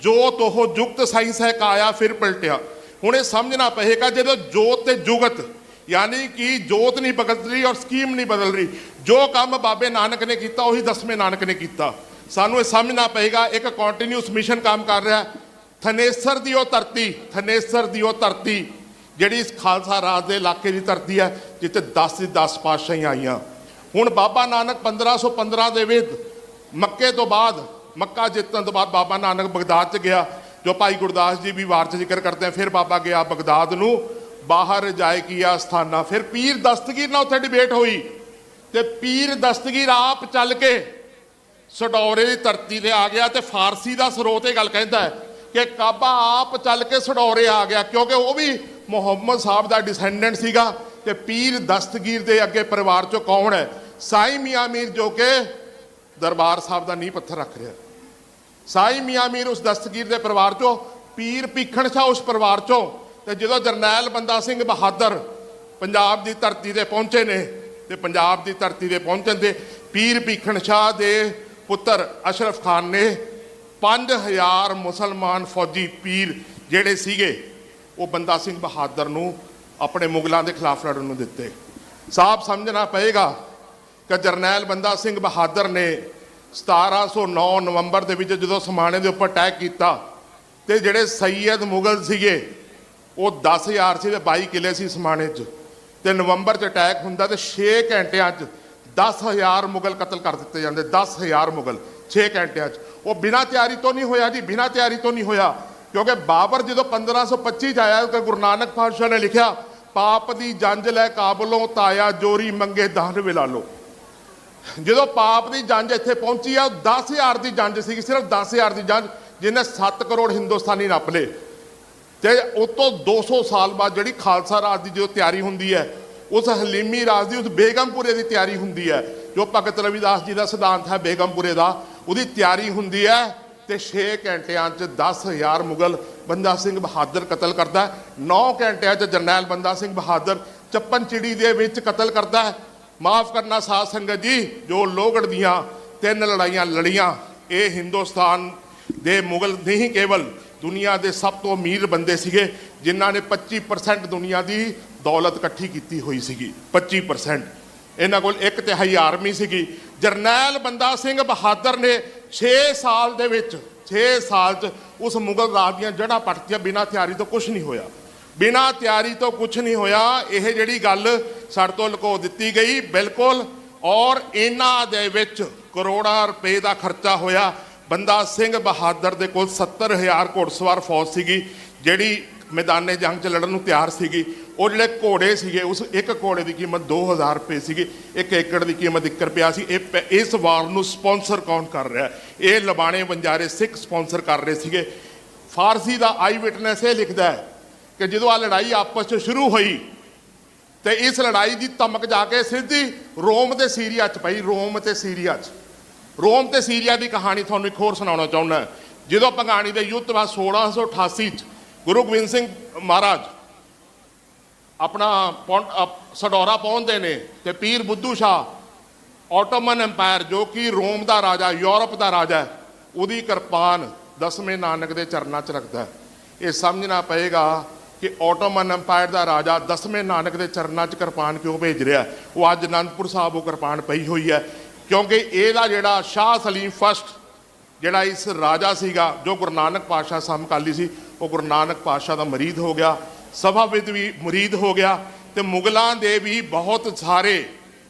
ਜੋਤ ਉਹ ਜੁਗਤ ਸਾਇੰਸ ਹੈ ਕਾਇਆ ਫਿਰ ਪਲਟਿਆ। ਹੁਣ ਇਹ ਸਮਝਣਾ ਪਏਗਾ, ਜਦੋਂ ਜੋਤ ਤੇ ਜੁਗਤ यानी कि जोत नहीं बदल रही और स्कीम नहीं बदल रही, जो काम बाबे नानक ने किया वही 10वें नानक ने किया। सानू समझना पेगा, एक कॉन्टीन्यूस मिशन काम कर रहा है। ਥਨੇਸਰ ਦੀ ਉਹ ਧਰਤੀ ਜਿਹੜੀ ਇਸ ਖਾਲਸਾ ਰਾਜ ਦੇ ਇਲਾਕੇ ਦੀ ਧਰਤੀ ਹੈ, ਜਿੱਥੇ 10 ਦੀ 10 ਪਾਤਸ਼ਾਹੀਆਂ ਆਈਆਂ। ਹੁਣ ਬਾਬਾ ਨਾਨਕ 1515 ਦੇ ਵਿੱਚ ਮੱਕੇ ਤੋਂ ਬਾਅਦ, ਮੱਕਾ ਜਿੱਤਣ ਤੋਂ ਬਾਅਦ ਬਾਬਾ ਨਾਨਕ ਬਗਦਾਦ 'ਚ ਗਿਆ, ਜੋ ਭਾਈ ਗੁਰਦਾਸ ਜੀ ਵੀ ਵਾਰ 'ਚ ਜ਼ਿਕਰ ਕਰਦੇ ਆ। ਫਿਰ ਬਾਬਾ ਗਿਆ ਬਗਦਾਦ ਨੂੰ, ਬਾਹਰ ਜਾਏ ਕੀਆ ਸਥਾਨਾ। ਫਿਰ ਪੀਰ ਦਸਤਗੀਰ ਨਾਲ ਉੱਥੇ ਡਿਬੇਟ ਹੋਈ, ਤੇ ਪੀਰ ਦਸਤਗੀਰ ਆਪ ਚੱਲ ਕੇ ਸਡੌਰੇ ਦੀ ਧਰਤੀ ਤੇ ਆ ਗਿਆ। ਤੇ ਫਾਰਸੀ ਦਾ ਸਰੋਤ ਇਹ ਗੱਲ ਕਹਿੰਦਾ ਹੈ ਕਿ ਕਾਬਾ ਆਪ ਚੱਲ ਕੇ ਸਡੌਰੇ ਆ ਗਿਆ, ਕਿਉਂਕਿ ਉਹ ਵੀ ਮੁਹੰਮਦ ਸਾਹਿਬ ਦਾ ਡਿਸੈਂਡੈਂਟ ਸੀਗਾ। ਤੇ ਪੀਰ ਦਸਤਗੀਰ ਦੇ ਅੱਗੇ ਪਰਿਵਾਰ 'ਚੋਂ ਕੌਣ ਹੈ? ਸਾਈਂ ਮੀਆਂ ਮੀਰ, ਜੋ ਕਿ ਦਰਬਾਰ ਸਾਹਿਬ ਦਾ ਨੀਂਹ ਪੱਥਰ ਰੱਖ ਰਿਹਾ। ਸਾਈਂ ਮੀਆਂ ਮੀਰ ਉਸ ਦਸਤਗੀਰ ਦੇ ਪਰਿਵਾਰ 'ਚੋਂ, ਪੀਰ ਭੀਖਣ ਸ਼ਾਹ ਉਸ ਪਰਿਵਾਰ 'ਚੋਂ। ਤੇ ਜਦੋਂ ਜਰਨੈਲ ਬੰਦਾ ਸਿੰਘ ਬਹਾਦਰ ਪੰਜਾਬ ਦੀ ਧਰਤੀ ਤੇ ਪਹੁੰਚੇ ਨੇ, ਤੇ ਪੰਜਾਬ ਦੀ ਧਰਤੀ ਤੇ ਪਹੁੰਚਣ ਦੇ ਪੀਰ ਭੀਖਣ ਸ਼ਾਹ ਦੇ ਪੁੱਤਰ ਅਸ਼ਰਫ ਖਾਨ ਨੇ 5000 ਮੁਸਲਮਾਨ ਫੌਜੀ ਪੀਰ ਜਿਹੜੇ ਸੀਗੇ, ਉਹ ਬੰਦਾ ਸਿੰਘ ਬਹਾਦਰ ਨੂੰ ਆਪਣੇ ਮੁਗਲਾਂ ਦੇ ਖਿਲਾਫ ਲੜਨ ਨੂੰ ਦਿੱਤੇ। ਸਾਫ਼ ਸਮਝਣਾ ਪਏਗਾ ਕਿ ਜਰਨੈਲ ਬੰਦਾ ਸਿੰਘ ਬਹਾਦਰ ਨੇ 1709 ਨਵੰਬਰ ਦੇ ਵਿੱਚ ਜਦੋਂ ਸਮਾਣੇ ਦੇ ਉੱਪਰ ਅਟੈਕ ਕੀਤਾ, ਤੇ ਜਿਹੜੇ ਸੈਯਦ ਮੁਗਲ ਸੀਗੇ ਉਹ 10000 ਸੀ ਤੇ 22 ਕਿਲੇ ਸੀ ਸਮਾਣੇ 'ਚ। ਤੇ ਨਵੰਬਰ 'ਚ ਅਟੈਕ ਹੁੰਦਾ ਤੇ 6 ਘੰਟਿਆਂ 'ਚ 10000 ਮੁਗਲ ਕਤਲ ਕਰ ਦਿੱਤੇ ਜਾਂਦੇ। 10000 ਮੁਗਲ 6 ਘੰਟਿਆਂ 'ਚ। ਉਹ ਬਿਨਾਂ ਤਿਆਰੀ ਤੋਂ ਨਹੀਂ ਹੋਇਆ ਜੀ, ਬਿਨਾਂ ਤਿਆਰੀ ਤੋਂ ਨਹੀਂ ਹੋਇਆ। ਕਿਉਂਕਿ ਬਾਬਰ ਜਦੋਂ 1525 'ਚ ਆਇਆ ਤਾਂ ਗੁਰੂ ਨਾਨਕ ਪਾਤਸ਼ਾਹ ਨੇ ਲਿਖਿਆ, ਪਾਪ ਦੀ ਜੰਜ ਲੈ ਕਾਬਲੋਂ ਤਾਇਆ ਜੋਰੀ ਮੰਗੇ ਦਾਨ ਵਿਲਾ ਲੋ। ਜਦੋਂ ਪਾਪ ਦੀ ਜੰਜ ਇੱਥੇ ਪਹੁੰਚੀ ਆ, 10000 ਦੀ ਜੰਜ ਸੀਗੀ, ਸਿਰਫ 10000 ਦੀ ਜੰਜ, ਜਿਹਨੇ 7 ਕਰੋੜ ਹਿੰਦੁਸਤਾਨੀ ਨੱਪ ਲਏ। ਤੇ ਉਸ ਤੋਂ 200 ਸਾਲ ਬਾਅਦ ਜਿਹੜੀ ਖਾਲਸਾ ਰਾਜ ਦੀ ਜਦੋਂ ਤਿਆਰੀ ਹੁੰਦੀ ਹੈ, ਉਸ ਹਲੀਮੀ ਰਾਜ ਦੀ, ਉਸ ਬੇਗਮਪੁਰੇ ਦੀ ਤਿਆਰੀ ਹੁੰਦੀ ਹੈ, ਜੋ ਭਗਤ ਰਵਿਦਾਸ ਜੀ ਦਾ ਸਿਧਾਂਤ ਹੈ ਬੇਗਮਪੁਰੇ ਦਾ, ਉਹਦੀ ਤਿਆਰੀ ਹੁੰਦੀ ਹੈ। ਤੇ 6 ਘੰਟਿਆਂ 'ਚ 10000 ਮੁਗਲ ਬੰਦਾ ਸਿੰਘ ਬਹਾਦਰ ਕਤਲ ਕਰਦਾ ਹੈ। 9 ਘੰਟਿਆਂ 'ਚ ਜਰਨੈਲ ਬੰਦਾ ਸਿੰਘ ਬਹਾਦਰ ਚੱਪਨ ਚਿੜੀ ਦੇ ਵਿੱਚ ਕਤਲ ਕਰਦਾ ਹੈ। ਮਾਫ ਕਰਨਾ ਸਾਧ ਸੰਗਤ ਜੀ, ਜੋ ਲੋਹਗੜ੍ਹ ਦੀਆਂ 3 ਲੜਾਈਆਂ ਲੜੀਆਂ, ਇਹ ਹਿੰਦੁਸਤਾਨ ਦੇ ਮੁਗਲ ਨਹੀਂ, ਕੇਵਲ ਦੁਨੀਆ ਦੇ ਸਭ ਤੋਂ ਅਮੀਰ ਬੰਦੇ ਸੀਗੇ, ਜਿਨ੍ਹਾਂ ਨੇ 25% ਦੁਨੀਆ ਦੀ ਦੌਲਤ ਇਕੱਠੀ ਕੀਤੀ ਹੋਈ ਸੀਗੀ। 25% ਇਹਨਾਂ ਕੋਲ 1/3 ਆਰਮੀ ਸੀਗੀ। ਜਰਨੈਲ ਬੰਦਾ ਸਿੰਘ ਬਹਾਦਰ ਨੇ 6 ਸਾਲ ਦੇ ਵਿੱਚ, 6 ਸਾਲ 'ਚ ਉਸ ਮੁਗਲ ਰਾਜ ਦੀਆਂ ਜੜ੍ਹਾਂ ਪੱਟਤੀਆਂ। ਬਿਨਾਂ ਤਿਆਰੀ ਤੋਂ ਕੁਝ ਨਹੀਂ ਹੋਇਆ, ਬਿਨਾਂ ਤਿਆਰੀ ਤੋਂ ਕੁਝ ਨਹੀਂ ਹੋਇਆ। ਇਹ ਜਿਹੜੀ ਗੱਲ ਸਾਡੇ ਤੋਂ ਲੁਕੋ ਦਿੱਤੀ ਗਈ ਬਿਲਕੁਲ। ਔਰ ਇਹਨਾਂ ਦੇ ਵਿੱਚ ਕਰੋੜਾਂ ਰੁਪਏ ਦਾ ਖਰਚਾ ਹੋਇਆ। ਬੰਦਾ ਸਿੰਘ ਬਹਾਦਰ ਦੇ ਕੋਲ 70000 ਘੋੜਸਵਾਰ ਫੌਜ ਸੀਗੀ, ਜਿਹੜੀ ਮੈਦਾਨੇ ਜੰਗ 'ਚ ਲੜਨ ਨੂੰ ਤਿਆਰ ਸੀਗੀ। ਉਹ ਜਿਹੜੇ ਘੋੜੇ ਸੀਗੇ, ਉਸ ਇੱਕ ਘੋੜੇ ਦੀ ਕੀਮਤ 2000 ਰੁਪਏ ਸੀਗੀ, 1 ਏਕੜ ਦੀ ਕੀਮਤ 1 ਰੁਪਿਆ ਸੀ। ਇਸ ਵਾਰ ਨੂੰ ਸਪਾਂਸਰ ਕੌਣ ਕਰ ਰਿਹਾ? ਇਹ ਲਬਾਣੇ ਬੰਜਾਰੇ ਸਿੱਖ ਸਪਾਂਸਰ ਕਰ ਰਹੇ ਸੀਗੇ। ਫਾਰਸੀ ਦਾ ਆਈ ਵਿਟਨੈਸ ਇਹ ਲਿਖਦਾ ਹੈ ਕਿ ਜਦੋਂ ਆ ਲੜਾਈ ਆਪਸ 'ਚ ਸ਼ੁਰੂ ਹੋਈ, ਤੇ ਇਸ ਲੜਾਈ ਦੀ ਧਮਕ ਜਾ ਕੇ ਸਿੱਧੀ ਰੋਮ ਤੇ ਸੀਰੀਆ 'ਚ ਪਈ। ਰੋਮ ਤੇ ਸੀਰੀਆ 'ਚ, ਰੋਮ ਤੇ ਸੀਰੀਆ ਦੀ ਕਹਾਣੀ ਤੁਹਾਨੂੰ ਇੱਕ ਹੋਰ ਸੁਣਾਉਣਾ ਚਾਹੁੰਦਾ। ਜਦੋਂ ਭੰਗਾਣੀ ਦੇ ਯੁੱਧ ਬਾਅਦ 1688 'ਚ ਗੁਰੂ ਗੋਬਿੰਦ ਸਿੰਘ ਮਹਾਰਾਜ ਆਪਣਾ ਸਡੌਰਾ ਪਹੁੰਚਦੇ ਨੇ, ਤੇ ਪੀਰ ਬੁੱਧੂ ਸ਼ਾਹ ਆਟੋਮਨ ਐਮਪਾਇਰ, ਜੋ ਕਿ ਰੋਮ ਦਾ ਰਾਜਾ, ਯੂਰਪ ਦਾ ਰਾਜਾ, ਉਹਦੀ ਕਿਰਪਾਨ 10ਵੇਂ ਨਾਨਕ ਦੇ ਚਰਨਾਂ 'ਚ ਰੱਖਦਾ ਹੈ। ਇਹ ਸਮਝਣਾ ਪਏਗਾ ਕਿ ਆਟੋਮਨ ਐਮਪਾਇਰ ਦਾ ਰਾਜਾ 10ਵੇਂ ਨਾਨਕ ਦੇ ਚਰਨਾਂ 'ਚ ਕਿਰਪਾਨ ਕਿਉਂ ਭੇਜ ਰਿਹਾ। ਉਹ ਅੱਜ ਅਨੰਦਪੁਰ ਸਾਹਿਬ ਉਹ ਕਿਰਪਾਨ ਪਈ ਹੋਈ ਹੈ, ਕਿਉਂਕਿ ਇਹਦਾ ਜਿਹੜਾ ਸ਼ਾਹ ਸਲੀਮ ਫਸਟ, ਜਿਹੜਾ ਇਸ ਰਾਜਾ ਸੀਗਾ, ਜੋ ਗੁਰੂ ਨਾਨਕ ਪਾਤਸ਼ਾਹ ਸਮਕਾਲੀ ਸੀ, ਉਹ ਗੁਰੂ ਨਾਨਕ ਪਾਤਸ਼ਾਹ ਦਾ ਮਰੀਦ ਹੋ ਗਿਆ, ਸਭਾਵਿਦ ਵੀ ਮੁਰੀਦ ਹੋ ਗਿਆ। ਤੇ ਮੁਗਲਾਂ ਦੇ ਵੀ ਬਹੁਤ ਸਾਰੇ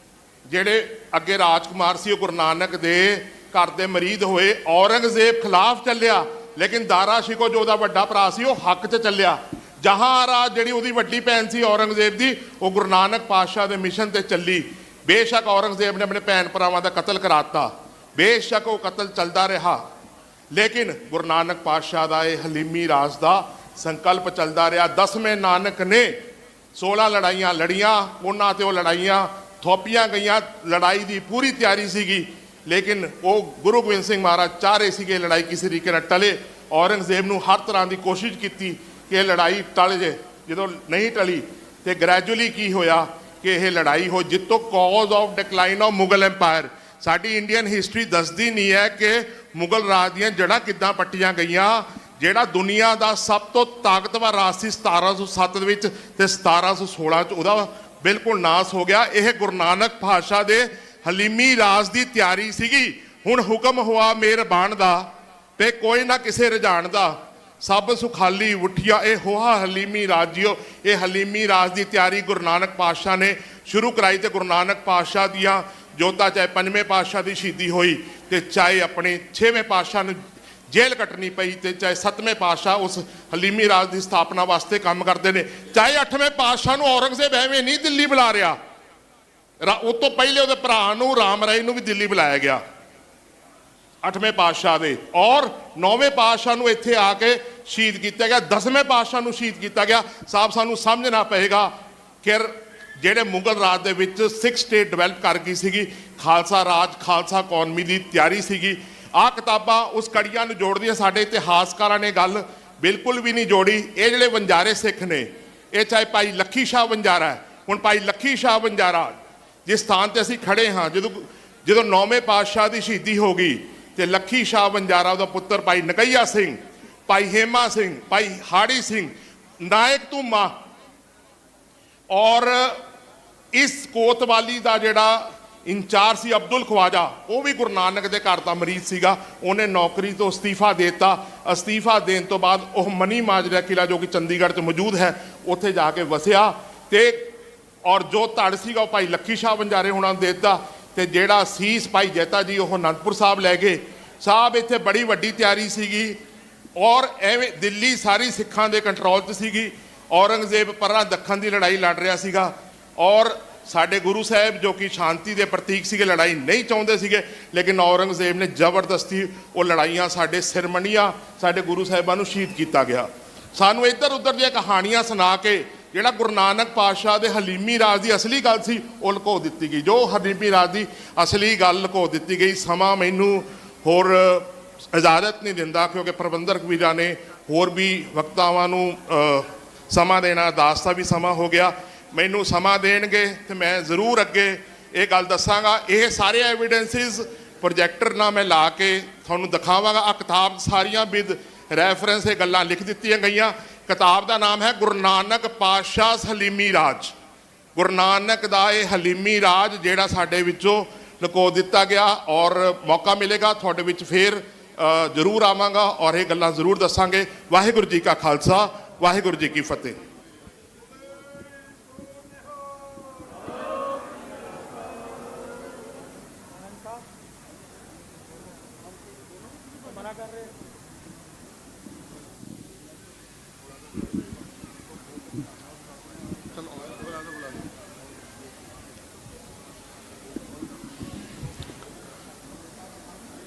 ਜਿਹੜੇ ਅੱਗੇ ਰਾਜਕੁਮਾਰ ਸੀ, ਉਹ ਗੁਰੂ ਨਾਨਕ ਦੇ ਘਰ ਦੇ ਮਰੀਦ ਹੋਏ। ਔਰੰਗਜ਼ੇਬ ਖਿਲਾਫ ਚੱਲਿਆ, ਲੇਕਿਨ ਦਾਰਾ ਸ਼ਿਕੋ ਜੋ ਉਹਦਾ ਵੱਡਾ ਭਰਾ ਸੀ, ਉਹ ਹੱਕ 'ਚ ਚੱਲਿਆ। ਜਹਾਂਆਰਾ ਜਿਹੜੀ ਉਹਦੀ ਵੱਡੀ ਭੈਣ ਸੀ ਔਰੰਗਜ਼ੇਬ ਦੀ, ਉਹ ਗੁਰੂ ਨਾਨਕ ਪਾਤਸ਼ਾਹ ਦੇ ਮਿਸ਼ਨ ਤੇ ਚੱਲੀ। ਬੇਸ਼ੱਕ ਔਰੰਗਜ਼ੇਬ ਨੇ ਆਪਣੇ ਭੈਣ ਭਰਾਵਾਂ ਦਾ ਕਤਲ ਕਰਾਤਾ, ਬੇਸ਼ੱਕ ਉਹ ਕਤਲ ਚੱਲਦਾ ਰਿਹਾ, ਲੇਕਿਨ ਗੁਰੂ ਨਾਨਕ ਪਾਤਸ਼ਾਹ ਦਾ ਇਹ ਹਲੀਮੀ ਰਾਜ ਦਾ ਸੰਕਲਪ ਚੱਲਦਾ ਰਿਹਾ। 10ਵੇਂ ਨਾਨਕ ਨੇ 16 ਲੜਾਈਆਂ ਲੜੀਆਂ, ਉਹਨਾਂ ਤੇ ਉਹ ਲੜਾਈਆਂ ਥੋਪੀਆਂ ਗਈਆਂ। ਲੜਾਈ ਦੀ ਪੂਰੀ ਤਿਆਰੀ ਸੀਗੀ, ਲੇਕਿਨ ਉਹ ਗੁਰੂ ਗੋਬਿੰਦ ਸਿੰਘ ਮਹਾਰਾਜ ਚਾਹ ਰਹੇ ਸੀਗੇ ਲੜਾਈ ਕਿਸੇ ਤਰੀਕੇ ਨਾਲ ਟਲੇ। ਔਰੰਗਜ਼ੇਬ ਨੂੰ ਹਰ ਤਰ੍ਹਾਂ ਦੀ ਕੋਸ਼ਿਸ਼ ਕੀਤੀ ਕਿ ਇਹ ਲੜਾਈ ਟਲ ਜੇ। ਜਦੋਂ ਨਹੀਂ ਟਲੀ, ਤੇ ਗ੍ਰੈਜੂਅਲੀ ਕੀ ਹੋਇਆ ਕਿ ਇਹ ਲੜਾਈ ਹੋ ਜਿੱਤੋਂ cause of decline of Mughal empire. ਸਾਡੀ ਇੰਡੀਅਨ ਹਿਸਟਰੀ ਦੱਸਦੀ ਨਹੀਂ ਹੈ ਕਿ ਮੁਗਲ ਰਾਜ ਦੀਆਂ ਜੜ੍ਹਾਂ ਕਿੱਦਾਂ ਪੱਟੀਆਂ ਗਈਆਂ। ਜਿਹੜਾ ਦੁਨੀਆ ਦਾ ਸਭ ਤੋਂ ਤਾਕਤਵਰ ਰਾਜ ਸੀ 1707 ਦੇ ਵਿੱਚ, ਤੇ 1716 'ਚ ਉਹਦਾ ਬਿਲਕੁਲ ਨਾਸ ਹੋ ਗਿਆ। ਇਹ ਗੁਰੂ ਨਾਨਕ ਪਾਤਸ਼ਾਹ ਦੇ ਹਲੀਮੀ ਰਾਜ ਦੀ ਤਿਆਰੀ ਸੀਗੀ। ਹੁਣ ਹੁਕਮ ਹੋਆ ਮਿਹਰਬਾਨ ਦਾ, ਤੇ ਕੋਈ ਨਾ ਕਿਸੇ ਰਜਾਨ ਦਾ, ਸਭ ਸੁਖਾਲੀ ਉਠਿਆ ਇਹ ਹੋਹਾ ਹਲੀਮੀ ਰਾਜਿਓ। ਇਹ ਹਲੀਮੀ ਰਾਜ ਦੀ ਤਿਆਰੀ ਗੁਰੂ ਨਾਨਕ ਪਾਤਸ਼ਾਹ ਨੇ ਸ਼ੁਰੂ ਕਰਾਈ ਤੇ ਗੁਰੂ ਨਾਨਕ ਪਾਤਸ਼ਾਹ ਦੀਆਂ ਜੋਤਾਂ, ਚਾਹੇ ਪੰਜਵੇਂ ਪਾਤਸ਼ਾਹ ਦੀ ਸ਼ਹੀਦੀ ਹੋਈ ਤੇ ਚਾਹੇ ਆਪਣੇ 6ਵੇਂ ਪਾਤਸ਼ਾਹ ਨੂੰ ਜੇਲ੍ਹ ਕੱਟਣੀ ਪਈ ਤੇ ਚਾਹੇ 7ਵੇਂ ਪਾਤਸ਼ਾਹ ਉਸ ਹਲੀਮੀ ਰਾਜ ਦੀ ਸਥਾਪਨਾ ਵਾਸਤੇ ਕੰਮ ਕਰਦੇ ਨੇ, ਚਾਹੇ 8ਵੇਂ ਪਾਤਸ਼ਾਹ ਨੂੰ ਔਰੰਗਜ਼ੇਬ ਐਵੇਂ ਨਹੀਂ ਦਿੱਲੀ ਬੁਲਾ ਰਿਹਾ, ਉਹ ਤੋਂ ਪਹਿਲੇ ਉਹਦੇ ਭਰਾ ਨੂੰ ਰਾਮ ਰਾਏ ਨੂੰ ਵੀ ਦਿੱਲੀ ਬੁਲਾਇਆ ਗਿਆ 8ਵੇਂ ਪਾਤਸ਼ਾਹ ਦੇ, ਔਰ 9ਵੇਂ ਪਾਤਸ਼ਾਹ ਨੂੰ ਇੱਥੇ ਆ ਕੇ ਸ਼ਹੀਦ ਕੀਤਾ ਗਿਆ, 10ਵੇਂ ਪਾਤਸ਼ਾਹ ਨੂੰ ਸ਼ਹੀਦ ਕੀਤਾ ਗਿਆ। ਸਾਹਿਬ ਸਾਨੂੰ ਸਮਝਣਾ ਪਏਗਾ ਕਿ ਜਿਹੜੇ ਮੁਗਲ ਰਾਜ ਦੇ ਵਿੱਚ ਸਿੱਖ ਸਟੇਟ ਡਿਵੈਲਪ ਕਰ ਗਈ ਸੀਗੀ, ਖਾਲਸਾ ਰਾਜ ਖਾਲਸਾ ਇਕਨੋਮੀ ਦੀ ਤਿਆਰੀ ਸੀਗੀ। ਆਹ ਕਿਤਾਬਾਂ ਉਸ ਕੜੀਆਂ ਨੂੰ ਜੋੜਦੀਆਂ। ਸਾਡੇ ਇਤਿਹਾਸਕਾਰਾਂ ਨੇ ਗੱਲ ਬਿਲਕੁਲ ਵੀ ਨਹੀਂ ਜੋੜੀ। ਇਹ ਜਿਹੜੇ ਵਣਜਾਰੇ ਸਿੱਖ ਨੇ, ਇਹ ਚਾਹੇ ਭਾਈ ਲੱਖੀ ਸ਼ਾਹ ਵਣਜਾਰਾ ਹੈ, ਹੁਣ ਭਾਈ ਲੱਖੀ ਸ਼ਾਹ ਵਣਜਾਰਾ ਜਿਸ ਸਥਾਨ ਤੇ ਅਸੀਂ ਖੜੇ ਹਾਂ, ਜਦੋਂ 9ਵੇਂ ਪਾਤਸ਼ਾਹ ਦੀ ਸ਼ਹੀਦੀ ਹੋ ਗਈ ਤੇ ਲੱਖੀ ਸ਼ਾਹ ਵਣਜਾਰਾ, ਉਹਦਾ ਪੁੱਤਰ ਭਾਈ ਨਕਈਆ ਸਿੰਘ, ਭਾਈ ਹੇਮਾ ਸਿੰਘ, ਭਾਈ ਹਾੜੀ ਸਿੰਘ, ਨਾਇਕ ਧੂਮਾ, ਔਰ ਇਸ ਕੋਤਵਾਲੀ ਦਾ ਜਿਹੜਾ ਇੰਚਾਰਜ ਸੀ ਅਬਦੁਲ ਖਵਾਜਾ, ਉਹ ਵੀ ਗੁਰੂ ਨਾਨਕ ਦੇ ਘਰ ਦਾ ਮਰੀਜ਼ ਸੀਗਾ। ਉਹਨੇ ਨੌਕਰੀ ਤੋਂ ਅਸਤੀਫਾ ਦੇ ਦਿੱਤਾ। ਅਸਤੀਫਾ ਦੇਣ ਤੋਂ ਬਾਅਦ ਉਹ ਮਨੀ ਮਾਜਰਾ ਕਿਲਾ ਜੋ ਕਿ ਚੰਡੀਗੜ੍ਹ 'ਚ ਮੌਜੂਦ ਹੈ, ਉੱਥੇ ਜਾ ਕੇ ਵਸਿਆ ਤੇ ਔਰ ਜੋ ਧੜ ਸੀਗਾ ਉਹ ਭਾਈ ਲੱਖੀ ਸ਼ਾਹ ਵਣਜਾਰੇ ਹੋਣਾ ਨੂੰ ਦੇ ਦਿੱਤਾ ਤੇ ਜਿਹੜਾ ਸੀਸ ਭਾਈ ਜੈਤਾ ਜੀ ਉਹ ਅਨੰਦਪੁਰ ਸਾਹਿਬ ਲੈ ਗਏ। ਸਾਹਿਬ ਇੱਥੇ ਬੜੀ ਵੱਡੀ ਤਿਆਰੀ ਸੀਗੀ ਔਰ ਐਵੇਂ ਦਿੱਲੀ ਸਾਰੀ ਸਿੱਖਾਂ ਦੇ ਕੰਟਰੋਲ 'ਚ ਸੀਗੀ। ਔਰੰਗਜ਼ੇਬ ਪਰਾਂ ਦੱਖਣ ਦੀ ਲੜਾਈ ਲੜ ਰਿਹਾ ਸੀਗਾ ਔਰ ਸਾਡੇ ਗੁਰੂ ਸਾਹਿਬ ਜੋ ਕਿ ਸ਼ਾਂਤੀ ਦੇ ਪ੍ਰਤੀਕ ਸੀਗੇ, ਲੜਾਈ ਨਹੀਂ ਚਾਹੁੰਦੇ ਸੀਗੇ, ਲੇਕਿਨ ਔਰੰਗਜ਼ੇਬ ਨੇ ਜ਼ਬਰਦਸਤੀ ਉਹ ਲੜਾਈਆਂ ਸਾਡੇ ਸਿਰਮਣੀਆਂ ਸਾਡੇ ਗੁਰੂ ਸਾਹਿਬਾਂ ਨੂੰ ਸ਼ਹੀਦ ਕੀਤਾ ਗਿਆ। ਸਾਨੂੰ ਇੱਧਰ ਉੱਧਰ ਦੀਆਂ ਕਹਾਣੀਆਂ ਸੁਣਾ ਕੇ ਜਿਹੜਾ ਗੁਰੂ ਨਾਨਕ ਪਾਤਸ਼ਾਹ ਦੇ ਹਲੀਮੀ ਰਾਜ ਦੀ ਅਸਲੀ ਗੱਲ ਸੀ ਉਹ ਲੁਕੋ ਦਿੱਤੀ ਗਈ। ਜੋ ਹਲੀਮੀ ਰਾਜ ਦੀ ਅਸਲੀ ਗੱਲ ਲੁਕੋ ਦਿੱਤੀ ਗਈ। ਸਮਾਂ ਮੈਨੂੰ ਹੋਰ ਇਜਾਜ਼ਤ ਨਹੀਂ ਦਿੰਦਾ ਕਿਉਂਕਿ ਪ੍ਰਬੰਧਕ ਵੀਰਾਂ ਨੇ ਹੋਰ ਵੀ ਵਕਤਾਵਾਂ ਨੂੰ ਸਮਾਂ ਦੇਣਾ, ਅਰਦਾਸ ਦਾ ਵੀ ਸਮਾਂ ਹੋ ਗਿਆ। ਮੈਨੂੰ ਸਮਾਂ ਦੇਣਗੇ ਤੇ ਮੈਂ ਜ਼ਰੂਰ ਅੱਗੇ ਇਹ ਗੱਲ ਦੱਸਾਂਗਾ। ਇਹ ਸਾਰੇ ਐਵੀਡੈਂਸਿਸ ਪ੍ਰੋਜੈਕਟਰ ਨਾਲ ਮੈਂ ਲਾ ਕੇ ਤੁਹਾਨੂੰ ਦਿਖਾਵਾਂਗਾ। ਆ ਕਿਤਾਬ ਸਾਰੀਆਂ ਵਿਦ ਰੈਫਰੈਂਸ ਇਹ ਗੱਲਾਂ ਲਿਖ ਦਿੱਤੀਆਂ ਗਈਆਂ। ਕਿਤਾਬ ਦਾ ਨਾਮ ਹੈ ਗੁਰੂ ਨਾਨਕ ਪਾਤਸ਼ਾਹ ਹਲੀਮੀ ਰਾਜ। ਗੁਰੂ ਨਾਨਕ ਦਾ ਇਹ ਹਲੀਮੀ ਰਾਜ ਜਿਹੜਾ ਸਾਡੇ ਵਿੱਚੋਂ ਲੁਕੋ ਦਿੱਤਾ ਗਿਆ ਔਰ ਮੌਕਾ ਮਿਲੇਗਾ ਤੁਹਾਡੇ ਵਿੱਚ ਫੇਰ ਜ਼ਰੂਰ ਆਵਾਂਗਾ ਔਰ ਇਹ ਗੱਲਾਂ ਜ਼ਰੂਰ ਦੱਸਾਂਗੇ। ਵਾਹਿਗੁਰੂ ਜੀ ਕਾ ਖਾਲਸਾ, ਵਾਹਿਗੁਰੂ ਜੀ ਕੀ ਫਤਿਹ।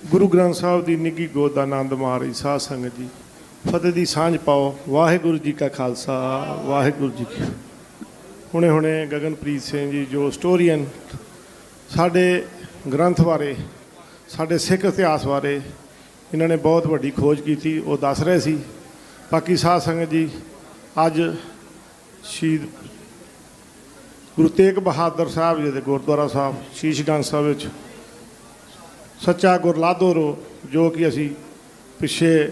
ਗੁਰੂ ਗ੍ਰੰਥ ਸਾਹਿਬ ਦੀ ਨਿੱਘੀ ਗੋਦ ਦਾ ਆਨੰਦ ਮਾਰੀ ਸਾਧ ਸੰਗਤ ਜੀ, ਫਤਿਹ ਦੀ ਸਾਂਝ ਪਾਓ। ਵਾਹਿਗੁਰੂ ਜੀ ਕਾ ਖਾਲਸਾ, ਵਾਹਿਗੁਰੂ ਜੀ ਕੀ। ਹੁਣੇ ਗਗਨਪ੍ਰੀਤ ਸਿੰਘ ਜੀ ਜੋ ਹਿਸਟੋਰੀਅਨ ਸਾਡੇ ਗ੍ਰੰਥ ਬਾਰੇ, ਸਾਡੇ ਸਿੱਖ ਇਤਿਹਾਸ ਬਾਰੇ ਇਹਨਾਂ ਨੇ ਬਹੁਤ ਵੱਡੀ ਖੋਜ ਕੀਤੀ, ਉਹ ਦੱਸ ਰਹੇ ਸੀ। ਬਾਕੀ ਸਾਧ ਸੰਗਤ ਜੀ, ਅੱਜ ਸ਼ਹੀਦ ਗੁਰੂ ਤੇਗ ਬਹਾਦਰ ਸਾਹਿਬ ਜੀ ਦੇ ਗੁਰਦੁਆਰਾ ਸਾਹਿਬ ਸ਼ੀਸ਼ਗੰਜ ਸਾਹਿਬ ਵਿੱਚ ਸੱਚਾ ਗੁਰਲਾਦੋਰੋ ਜੋ ਕਿ ਅਸੀਂ ਪਿੱਛੇ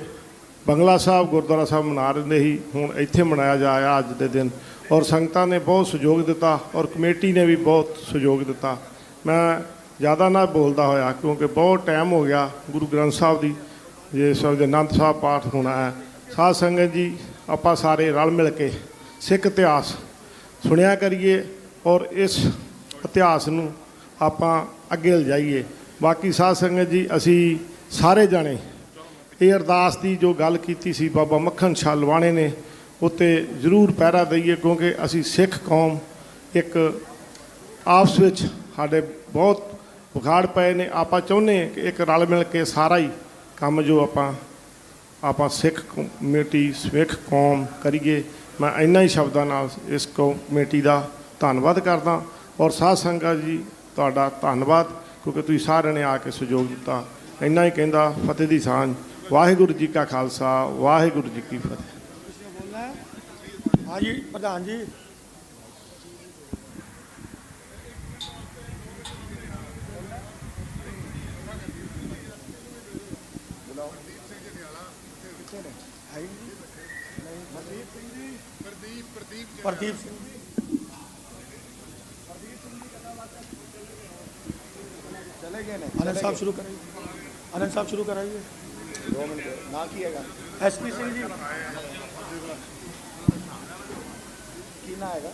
ਬੰਗਲਾ ਸਾਹਿਬ ਗੁਰਦੁਆਰਾ ਸਾਹਿਬ ਮਨਾ ਰਹੇ ਸੀ, ਹੁਣ ਇੱਥੇ ਮਨਾਇਆ ਜਾ ਰਿਹਾ ਅੱਜ ਦੇ ਦਿਨ। ਔਰ ਸੰਗਤਾਂ ਨੇ ਬਹੁਤ ਸਹਿਯੋਗ ਦਿੱਤਾ ਔਰ ਕਮੇਟੀ ਨੇ ਵੀ ਬਹੁਤ ਸਹਿਯੋਗ ਦਿੱਤਾ। ਮੈਂ ਜ਼ਿਆਦਾ ਨਾ ਬੋਲਦਾ ਹੋਇਆ ਕਿਉਂਕਿ ਬਹੁਤ ਟਾਈਮ ਹੋ ਗਿਆ। ਗੁਰੂ ਗ੍ਰੰਥ ਸਾਹਿਬ ਦੀ ਜੇ ਸਾਹਿਬ ਦੇ ਆਨੰਦ ਸਾਹਿਬ ਪਾਠ ਹੋਣਾ ਹੈ। ਸਾਧ ਸੰਗਤ ਜੀ, ਆਪਾਂ ਸਾਰੇ ਰਲ ਮਿਲ ਕੇ ਸਿੱਖ ਇਤਿਹਾਸ ਸੁਣਿਆ ਕਰੀਏ ਔਰ ਇਸ ਇਤਿਹਾਸ ਨੂੰ ਆਪਾਂ ਅੱਗੇ ਲਿਜਾਈਏ। ਬਾਕੀ ਸਾਧ ਸੰਗਤ ਜੀ, ਅਸੀਂ ਸਾਰੇ ਜਾਣੇ ਇਹ ਅਰਦਾਸ ਦੀ ਜੋ ਗੱਲ ਕੀਤੀ ਸੀ ਬਾਬਾ ਮੱਖਣ ਸ਼ਾਹ ਲਵਾਣੇ ਨੇ, ਉੱਤੇ ਜ਼ਰੂਰ ਪਹਿਰਾ ਦਈਏ ਕਿਉਂਕਿ ਅਸੀਂ ਸਿੱਖ ਕੌਮ ਇੱਕ ਆਪਸ ਵਿੱਚ ਸਾਡੇ ਬਹੁਤ ਵਿਗਾੜ ਪਏ ਨੇ। ਆਪਾਂ ਚਾਹੁੰਦੇ ਕਿ ਇੱਕ ਰਲ ਮਿਲ ਕੇ ਸਾਰਾ ਹੀ ਕੰਮ ਜੋ ਆਪਾਂ ਸਿੱਖ ਕਮੇਟੀ ਸਿੱਖ ਕੌਮ ਕਰੀਏ। ਮੈਂ ਇੰਨਾ ਹੀ ਸ਼ਬਦਾਂ ਨਾਲ ਇਸ ਕਮੇਟੀ ਦਾ ਧੰਨਵਾਦ ਕਰਦਾ ਔਰ ਸਾਧ ਸੰਗਤ ਜੀ ਤੁਹਾਡਾ ਧੰਨਵਾਦ ਕਿਉਂਕਿ ਤੁਸੀਂ ਸਾਰਿਆਂ ਨੇ ਆ ਕੇ ਸਹਿਯੋਗ ਦਿੱਤਾ। ਇੰਨਾ ਹੀ ਕਹਿੰਦਾ, ਫਤਿਹ ਦੀ ਸਾਂਝ। ਵਾਹਿਗੁਰੂ ਜੀ ਕਾ ਖਾਲਸਾ, ਵਾਹਿਗੁਰੂ ਜੀ ਕੀ ਫਤਿਹ। ਹਾਂਜੀ ਪ੍ਰਧਾਨ ਜੀ। ਪ੍ਰਦੀਪ ਸਿੰਘ चले गए। आनंद साहब शुरू कराइए, आनंद साहब शुरू कराइए। 2 मिनट ना किएगा। ਐਸਪੀ ਸਿੰਘ ਜੀ ਕੀ ਨਾ ਹੈਗਾ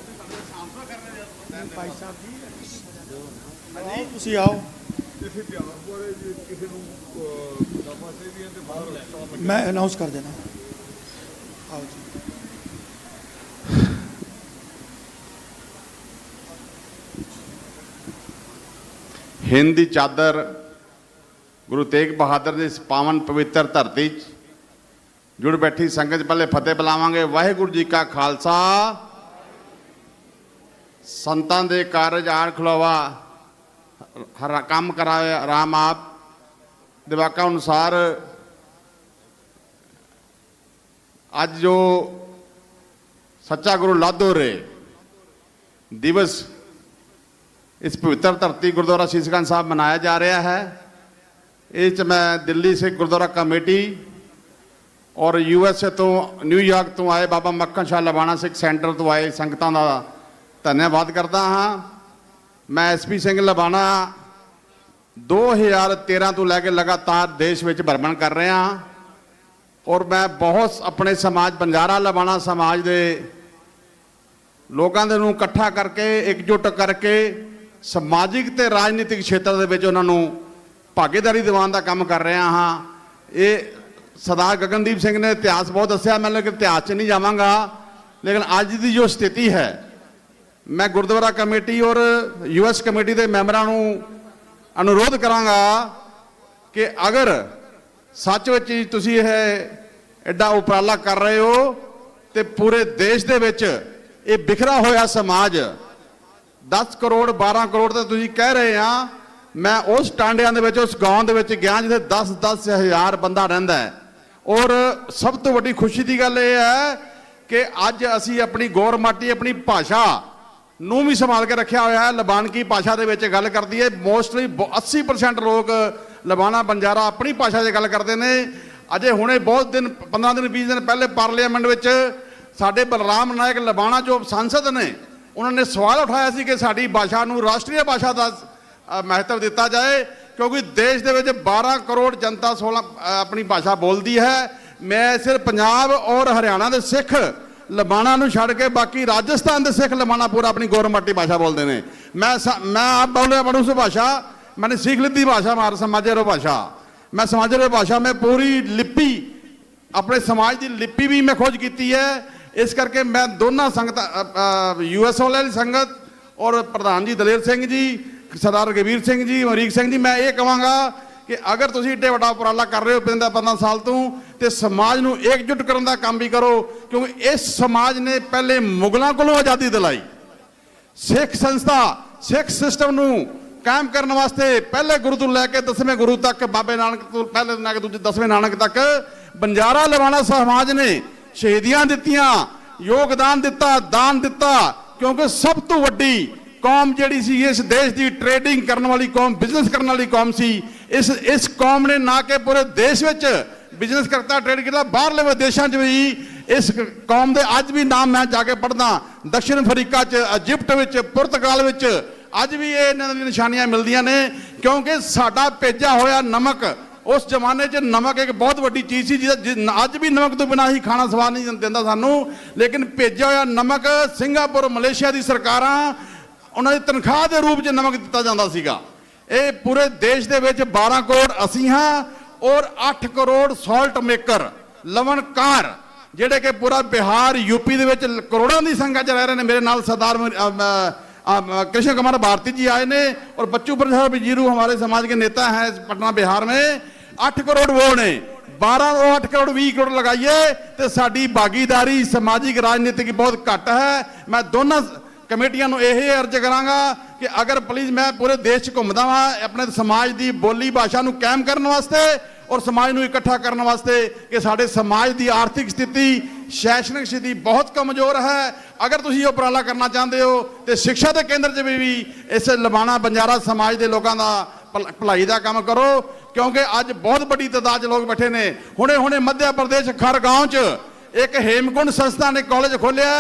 ਭਾਈ ਸਾਹਿਬ ਜੀ ਤੁਸੀਂ ਆਓ ਮੈਂ ਅਨਾਉਂਸ ਕਰ ਦੇਣਾ ਆਓ ਜੀ ਹਿੰਦ ਦੀ ਚਾਦਰ ਗੁਰੂ ਤੇਗ ਬਹਾਦਰ ਦੀ ਇਸ ਪਾਵਨ ਪਵਿੱਤਰ ਧਰਤੀ 'ਚ ਜੁੜ ਬੈਠੀ ਸੰਗਤ 'ਚ ਪਹਿਲੇ ਫਤਿਹ ਬੁਲਾਵਾਂਗੇ। ਵਾਹਿਗੁਰੂ ਜੀ ਕਾ ਖਾਲਸਾ। ਸੰਤਾਂ ਦੇ ਕਾਰਜ ਆਣ ਖਲੋਵਾ ਹਰ ਕੰਮ ਕਰਾਵੇ ਰਾਮ ਆਪ ਦੇ ਵਾਕਾਂ ਅਨੁਸਾਰ ਅੱਜ ਜੋ ਸੱਚਾ ਗੁਰੂ ਲਾਧੋ ਰੇ ਦਿਵਸ ਇਸ ਪਵਿੱਤਰ ਧਰਤੀ ਗੁਰਦੁਆਰਾ ਸੀਸਗੰਜ ਸਾਹਿਬ ਮਨਾਇਆ ਜਾ ਰਿਹਾ ਹੈ। ਇਹ 'ਚ ਮੈਂ ਦਿੱਲੀ ਸਿੱਖ ਗੁਰਦੁਆਰਾ ਕਮੇਟੀ ਔਰ USA ਤੋਂ ਨਿਊਯਾਰਕ ਤੋਂ ਆਏ ਬਾਬਾ ਮੱਖਣ ਸ਼ਾਹ ਲਵਾਣਾ ਸਿੱਖ ਸੈਂਟਰ ਤੋਂ ਆਏ ਸੰਗਤਾਂ ਦਾ ਧੰਨਵਾਦ ਕਰਦਾ ਹਾਂ। ਮੈਂ SP ਸਿੰਘ ਲਵਾਣਾ 2013 ਤੋਂ ਲੈ ਕੇ ਲਗਾਤਾਰ ਦੇਸ਼ ਵਿੱਚ ਭਰਮਣ ਕਰ ਰਿਹਾ ਹਾਂ ਔਰ ਮੈਂ ਬਹੁਤ ਆਪਣੇ ਸਮਾਜ ਬੰਜਾਰਾ ਲਵਾਣਾ ਸਮਾਜ ਦੇ ਲੋਕਾਂ ਦੇ ਨੂੰ ਇਕੱਠਾ ਕਰਕੇ ਇਕਜੁੱਟ ਕਰਕੇ ਸਮਾਜਿਕ ਤੇ ਰਾਜਨੀਤਿਕ ਖੇਤਰ ਦੇ ਵਿੱਚ ਉਹਨਾਂ ਨੂੰ ਭਾਗੀਦਾਰੀ ਦਿਵਾਉਣ ਦਾ ਕੰਮ ਕਰ ਰਿਹਾ ਹਾਂ। ਇਹ ਸਰਦਾਰ ਗਗਨਦੀਪ ਸਿੰਘ ਨੇ ਇਤਿਹਾਸ ਬਹੁਤ ਦੱਸਿਆ, ਮੈਂ ਲੇਕਿਨ ਇਤਿਹਾਸ 'ਚ ਨਹੀਂ ਜਾਵਾਂਗਾ। ਲੇਕਿਨ ਅੱਜ ਦੀ ਜੋ ਸਥਿਤੀ ਹੈ, ਮੈਂ ਗੁਰਦੁਆਰਾ ਕਮੇਟੀ ਔਰ US ਕਮੇਟੀ ਦੇ ਮੈਂਬਰਾਂ ਨੂੰ ਅਨੁਰੋਧ ਕਰਾਂਗਾ ਕਿ ਅਗਰ ਸੱਚ ਵਿੱਚ ਹੀ ਤੁਸੀਂ ਇਹ ਐਡਾ ਉਪਰਾਲਾ ਕਰ ਰਹੇ ਹੋ ਤੇ ਪੂਰੇ ਦੇਸ਼ ਦੇ ਵਿੱਚ ਇਹ ਬਿਖਰਾ ਹੋਇਆ ਸਮਾਜ 10 ਕਰੋੜ 12 ਕਰੋੜ ਤਾਂ ਤੁਸੀਂ ਕਹਿ ਰਹੇ ਆ। ਮੈਂ ਉਸ ਟਾਂਡਿਆਂ ਦੇ ਵਿੱਚ ਉਸ ਗਾਉਂ ਦੇ ਵਿੱਚ ਗਿਆ ਜਿੱਥੇ 10-10 ਹਜ਼ਾਰ ਬੰਦਾ ਰਹਿੰਦਾ ਹੈ ਔਰ ਸਭ ਤੋਂ ਵੱਡੀ ਖੁਸ਼ੀ ਦੀ ਗੱਲ ਇਹ ਹੈ ਕਿ ਅੱਜ ਅਸੀਂ ਆਪਣੀ ਗੌਰ ਮਾਟੀ ਆਪਣੀ ਭਾਸ਼ਾ ਨੂੰ ਵੀ ਸੰਭਾਲ ਕੇ ਰੱਖਿਆ ਹੋਇਆ ਹੈ। ਲਬਾਨਕੀ ਭਾਸ਼ਾ ਦੇ ਵਿੱਚ ਗੱਲ ਕਰਦੀ ਹੈ। ਮੋਸਟਲੀ 80% ਲੋਕ ਲਬਾਨਾ ਬੰਜਾਰਾ ਆਪਣੀ ਭਾਸ਼ਾ 'ਚ ਗੱਲ ਕਰਦੇ ਨੇ। ਅਜੇ ਹੁਣੇ ਬਹੁਤ ਦਿਨ 15 ਦਿਨ 20 ਦਿਨ ਪਹਿਲੇ ਪਾਰਲੀਮੈਂਟ ਵਿੱਚ ਸਾਡੇ ਬਲਰਾਮ ਨਾਇਕ ਲਬਾਨਾ ਜੋ ਸੰਸਦ ਨੇ ਉਹਨਾਂ ਨੇ ਸਵਾਲ ਉਠਾਇਆ ਸੀ ਕਿ ਸਾਡੀ ਭਾਸ਼ਾ ਨੂੰ ਰਾਸ਼ਟਰੀ ਭਾਸ਼ਾ ਦਾ ਮਹੱਤਵ ਦਿੱਤਾ ਜਾਏ ਕਿਉਂਕਿ ਦੇਸ਼ ਦੇ ਵਿੱਚ 12 ਕਰੋੜ ਜਨਤਾ 16 ਆਪਣੀ ਭਾਸ਼ਾ ਬੋਲਦੀ ਹੈ। ਮੈਂ ਸਿਰਫ ਪੰਜਾਬ ਔਰ ਹਰਿਆਣਾ ਦੇ ਸਿੱਖ ਲਬਾਨਾ ਨੂੰ ਛੱਡ ਕੇ ਬਾਕੀ ਰਾਜਸਥਾਨ ਦੇ ਸਿੱਖ ਲਬਾਨਾ ਪੂਰਾ ਆਪਣੀ ਗੌਰਮਟੀ ਭਾਸ਼ਾ ਬੋਲਦੇ ਨੇ। ਮੈਂ ਆਪ ਬੋਲਿਆ ਮਨੁਸ ਭਾषा मैंने सीख ली थी भाषा हमारे समाजरो भाषा मैं समाजरो भाषा में पूरी लिपि अपने समाज की लिपि भी मैं खोज की है। इस करके मैं दोनों संगत US वाली संगत और प्रधान जी दलेर सिंह जी सरदार रघुवीर सिंह जी अमरीक सिंह जी मैं ये कहांगा कि अगर तुम एडे वड्डा उपराला कर रहे हो पिछले 15 साल तो समाज को एकजुट करने का काम भी करो क्योंकि इस समाज ने पहले मुगलों को आज़ादी दिलाई। सिख संस्था सिख सिस्टम को कायम करने वास्ते पहले गुरु तो लैके 10वें गुरु तक बाबे नानक तो पहले लैके दूजे 10वें नानक तक बंजारा लवाना समाज ने शहीदियां दित्तियां योगदान दिता दान दिता क्योंकि सब तो वड्डी कौम जिहड़ी सी इस देश की ट्रेडिंग करने वाली कौम बिजनेस करने वाली कौम सी। इस कौम ने ना कि पूरे देश में बिजनेस करता ट्रेड किया बाहरले विदेशों भी इस कौम के अज भी नाम मैं जाके पढ़दा दक्षिण अफ्रीका इजिप्ट विच पुर्तगाल विच अज भी ये निशानियां मिलदियां ने क्योंकि साडा भेजा होया नमक उस जमाने च नमक एक बहुत वड्डी चीज़ सी अज भी नमक तो बिना ही खाना स्वाद नहीं दिंदा सानू लेकिन भेजा होया नमक सिंगापुर मलेशिया की सरकारां उन्होंने तनख्वाह के रूप में नमक दिता जाता सीगा। ये पूरे देश के 12 करोड़ असी हाँ और 8 करोड़ सॉल्ट मेकर लवणकार जेडे कि पूरा बिहार यूपी के करोड़ों की संख्या च रह रहे हैं। मेरे नाल सरदार कृष्ण कुमार भारती जी आए ने और बच्चू प्रसाद बिजीरू हमारे समाज के नेता हैं पटना बिहार में 8 करोड़ वो ने 12 8 करोड़ 20 करोड़ लगाइए तो साड़ी भागीदारी समाजिक राजनीति की बहुत घट है। मैं दोनों कमेटियां यही अर्ज करांगा कि अगर प्लीज़ मैं पूरे देश घूमदा वा अपने समाज की बोली भाषा को कायम करने वास्ते और समाज को इकट्ठा करने वास्ते कि साडे समाज की आर्थिक स्थिति शैक्षणिक स्थिति बहुत कमजोर है। अगर तुसीं ये उपराला करना चाहते हो तो शिक्षा के केंद्र च भी इस लबाना बंजारा समाज के लोगों का भलाई का काम करो क्योंकि अज बहुत बड़ी तादाद लोग बैठे ने। हुणे हुणे मध्य प्रदेश खरगांव च एक हेमकुंड संस्था ने कॉलेज खोलिया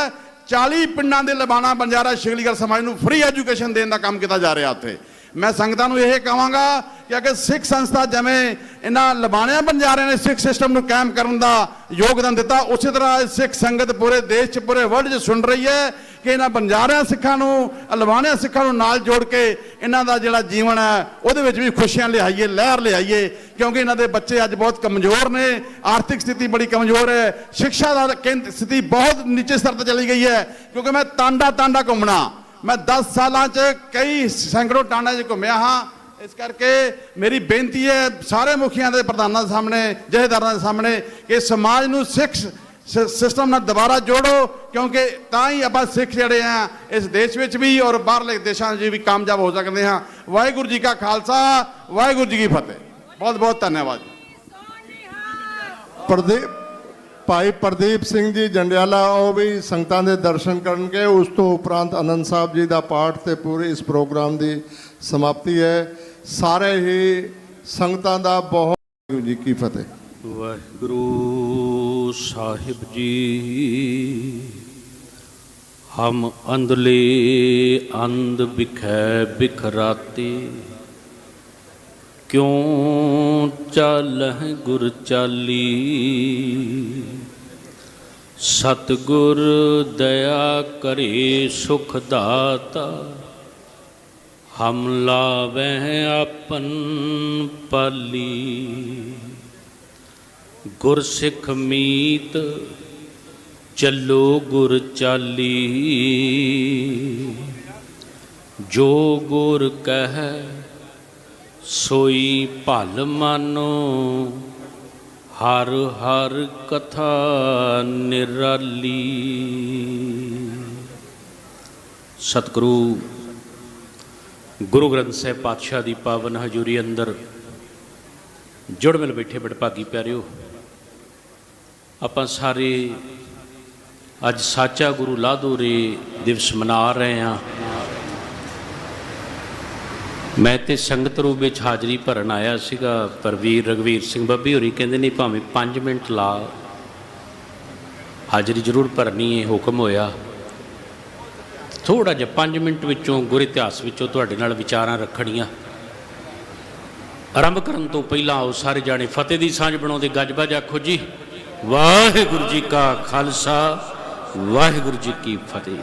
40 पिंडां दे लबाना बंजारा शिगलीगढ़ समाज को फ्री एजुकेशन देने का काम किया जा रहा उत्थे। मैं संगतां नूं यह कहांगा ਕਿ ਅਗਰ ਸਿੱਖ ਸੰਸਥਾ ਜਿਵੇਂ ਇਹਨਾਂ ਲਬਾਣਿਆਂ ਬੰਜਾਰਿਆਂ ਨੇ ਸਿੱਖ ਸਿਸਟਮ ਨੂੰ ਕਾਇਮ ਕਰਨ ਦਾ ਯੋਗਦਾਨ ਦਿੱਤਾ, ਉਸੇ ਤਰ੍ਹਾਂ ਸਿੱਖ ਸੰਗਤ ਪੂਰੇ ਦੇਸ਼ 'ਚ ਪੂਰੇ ਵਰਲਡ 'ਚ ਸੁਣ ਰਹੀ ਹੈ ਕਿ ਇਹਨਾਂ ਬੰਜਾਰਿਆਂ ਸਿੱਖਾਂ ਨੂੰ ਲਬਾਣਿਆਂ ਸਿੱਖਾਂ ਨੂੰ ਨਾਲ ਜੋੜ ਕੇ ਇਹਨਾਂ ਦਾ ਜਿਹੜਾ ਜੀਵਨ ਹੈ ਉਹਦੇ ਵਿੱਚ ਵੀ ਖੁਸ਼ੀਆਂ ਲਿਆਈਏ, ਲਹਿਰ ਲਿਆਈਏ, ਕਿਉਂਕਿ ਇਹਨਾਂ ਦੇ ਬੱਚੇ ਅੱਜ ਬਹੁਤ ਕਮਜ਼ੋਰ ਨੇ, ਆਰਥਿਕ ਸਥਿਤੀ ਬੜੀ ਕਮਜ਼ੋਰ ਹੈ, ਸਿੱਖਿਆ ਦਾ ਸਥਿਤੀ ਬਹੁਤ ਨੀਚੇ ਸਤਰ ਤੇ ਚਲੀ ਗਈ ਹੈ। ਕਿਉਂਕਿ ਮੈਂ ਟਾਂਡਾ ਘੁੰਮਣਾ, ਮੈਂ 10 ਸਾਲਾਂ 'ਚ ਕਈ ਸੈਂਕੜੋਂ ਟਾਂਡਾਂ 'ਚ ਘੁੰਮਿਆ ਹਾਂ। ਇਸ ਕਰਕੇ ਮੇਰੀ ਬੇਨਤੀ ਹੈ ਸਾਰੇ ਮੁਖੀਆਂ ਦੇ ਪ੍ਰਧਾਨਾਂ ਦੇ ਸਾਹਮਣੇ, ਜਥੇਦਾਰਾਂ ਦੇ ਸਾਹਮਣੇ ਕਿ ਸਮਾਜ ਨੂੰ ਸਿੱਖ ਸਿਸਟਮ ਨਾਲ ਦੁਬਾਰਾ ਜੋੜੋ, ਕਿਉਂਕਿ ਤਾਂ ਹੀ ਆਪਾਂ ਸਿੱਖ ਜਿਹੜੇ ਆ ਇਸ ਦੇਸ਼ ਵਿੱਚ ਵੀ ਔਰ ਬਾਹਰਲੇ ਦੇਸ਼ਾਂ 'ਚ ਵੀ ਕਾਮਯਾਬ ਹੋ ਸਕਦੇ ਹਾਂ। ਵਾਹਿਗੁਰੂ ਜੀ ਕਾ ਖਾਲਸਾ, ਵਾਹਿਗੁਰੂ ਜੀ ਕੀ ਫਤਿਹ। ਬਹੁਤ ਬਹੁਤ ਧੰਨਵਾਦ। ਭਾਈ ਪ੍ਰਦੀਪ ਸਿੰਘ ਜੀ ਜੰਡਿਆਲਾ ਉਹ ਵੀ ਸੰਗਤਾਂ ਦੇ ਦਰਸ਼ਨ ਕਰਨਗੇ। ਉਸ ਤੋਂ ਉਪਰੰਤ ਆਨੰਦ ਸਾਹਿਬ ਜੀ ਦਾ ਪਾਠ ਤੇ ਪੂਰੇ ਇਸ ਪ੍ਰੋਗਰਾਮ ਦੀ ਸਮਾਪਤੀ ਹੈ। ਸਾਰੇ ਹੀ ਸੰਗਤਾਂ ਦਾ ਬਹੁਤ ਵਾਹਿਗੁਰੂ ਜੀ ਕੀ ਫਤਿਹ। ਵਾਹਿਗੁਰੂ ਸਾਹਿਬ ਜੀ, ਹਮ ਅੰਧਲੇ ਅੰਧ ਬਿਖੈ ਬਿਖਰਾਤੇ, ਕਿਉਂ ਚਾਲਹਿ ਗੁਰ ਚਾਲੀ, ਸਤਿਗੁਰ ਦਇਆ ਕਰੇ ਸੁਖ ਦਾਤਾ, ਹਮ ਲਾਵਹਿ ਆਪਨ ਪਾਲੀ। ਗੁਰ ਸਿੱਖ ਮੀਤ ਚੱਲੋ ਗੁਰ ਚਾਲੀ, ਜੋ ਗੁਰ ਕਹਿ ਸੋਈ ਭਲ ਮਾਨੋ, ਹਰ ਹਰ ਕਥਾ ਨਿਰਾਲੀ। ਸਤਿਗੁਰੂ ਗੁਰੂ ਗ੍ਰੰਥ ਸਾਹਿਬ ਪਾਤਸ਼ਾਹ ਦੀ ਪਾਵਨ ਹਜ਼ੂਰੀ ਅੰਦਰ ਜੁੜ ਮਿਲ ਬੈਠੇ ਬੜਭਾਗੀ ਪਿਆਰਿਓ, ਆਪਾਂ ਸਾਰੇ ਅੱਜ ਸਾਚਾ ਗੁਰੂ ਲਾਧੂਰੇ ਦਿਵਸ ਮਨਾ ਰਹੇ ਹਾਂ। ਮੈਂ ਤੇ ਸੰਗਤ ਰੂਪ ਵਿੱਚ ਹਾਜ਼ਰੀ ਭਰਨ ਆਇਆ ਸੀਗਾ, ਪਰ ਵੀਰ ਰਘਵੀਰ ਸਿੰਘ ਬੱਬੀ ਹੋਰੀ ਕਹਿੰਦੇ ਨਹੀਂ ਭਾਵੇਂ 5 ਮਿੰਟ ਲਾ, ਹਾਜ਼ਰੀ ਜ਼ਰੂਰ ਭਰਨੀ ਹੈ, ਹੁਕਮ ਹੋਇਆ। ਥੋੜ੍ਹਾ ਜਿਹਾ 5 ਮਿੰਟ ਵਿੱਚੋਂ ਗੁਰ ਇਤਿਹਾਸ ਵਿੱਚੋਂ ਤੁਹਾਡੇ ਨਾਲ ਵਿਚਾਰਾਂ ਰੱਖਣੀਆਂ। ਆਰੰਭ ਕਰਨ ਤੋਂ ਪਹਿਲਾਂ ਆਓ ਸਾਰੇ ਜਾਣੇ ਫਤਿਹ ਦੀ ਸਾਂਝ ਬਣਾਉਂਦੇ ਗੱਜ ਵੱਜ ਆਖੋ ਜੀ, ਵਾਹਿਗੁਰੂ ਜੀ ਕਾ ਖਾਲਸਾ, ਵਾਹਿਗੁਰੂ ਜੀ ਕੀ ਫਤਿਹ।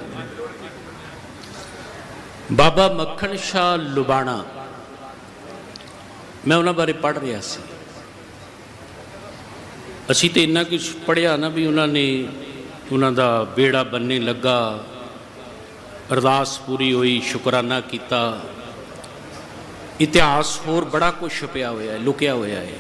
ਬਾਬਾ ਮੱਖਣ ਸ਼ਾਹ ਲੁਬਾਣਾ, ਮੈਂ ਉਹਨਾਂ ਬਾਰੇ ਪੜ੍ਹ ਰਿਹਾ ਸੀ। ਅਸੀਂ ਤਾਂ ਇੰਨਾ ਕੁਛ ਪੜ੍ਹਿਆ ਨਾ ਵੀ ਉਹਨਾਂ ਦਾ ਬੇੜਾ ਬੰਨੇ ਲੱਗਾ, ਅਰਦਾਸ ਪੂਰੀ ਹੋਈ, ਸ਼ੁਕਰਾਨਾ ਕੀਤਾ। ਇਤਿਹਾਸ ਹੋਰ ਬੜਾ ਕੁਝ ਛੁਪਿਆ ਹੋਇਆ ਹੈ, ਲੁਕਿਆ ਹੋਇਆ ਹੈ।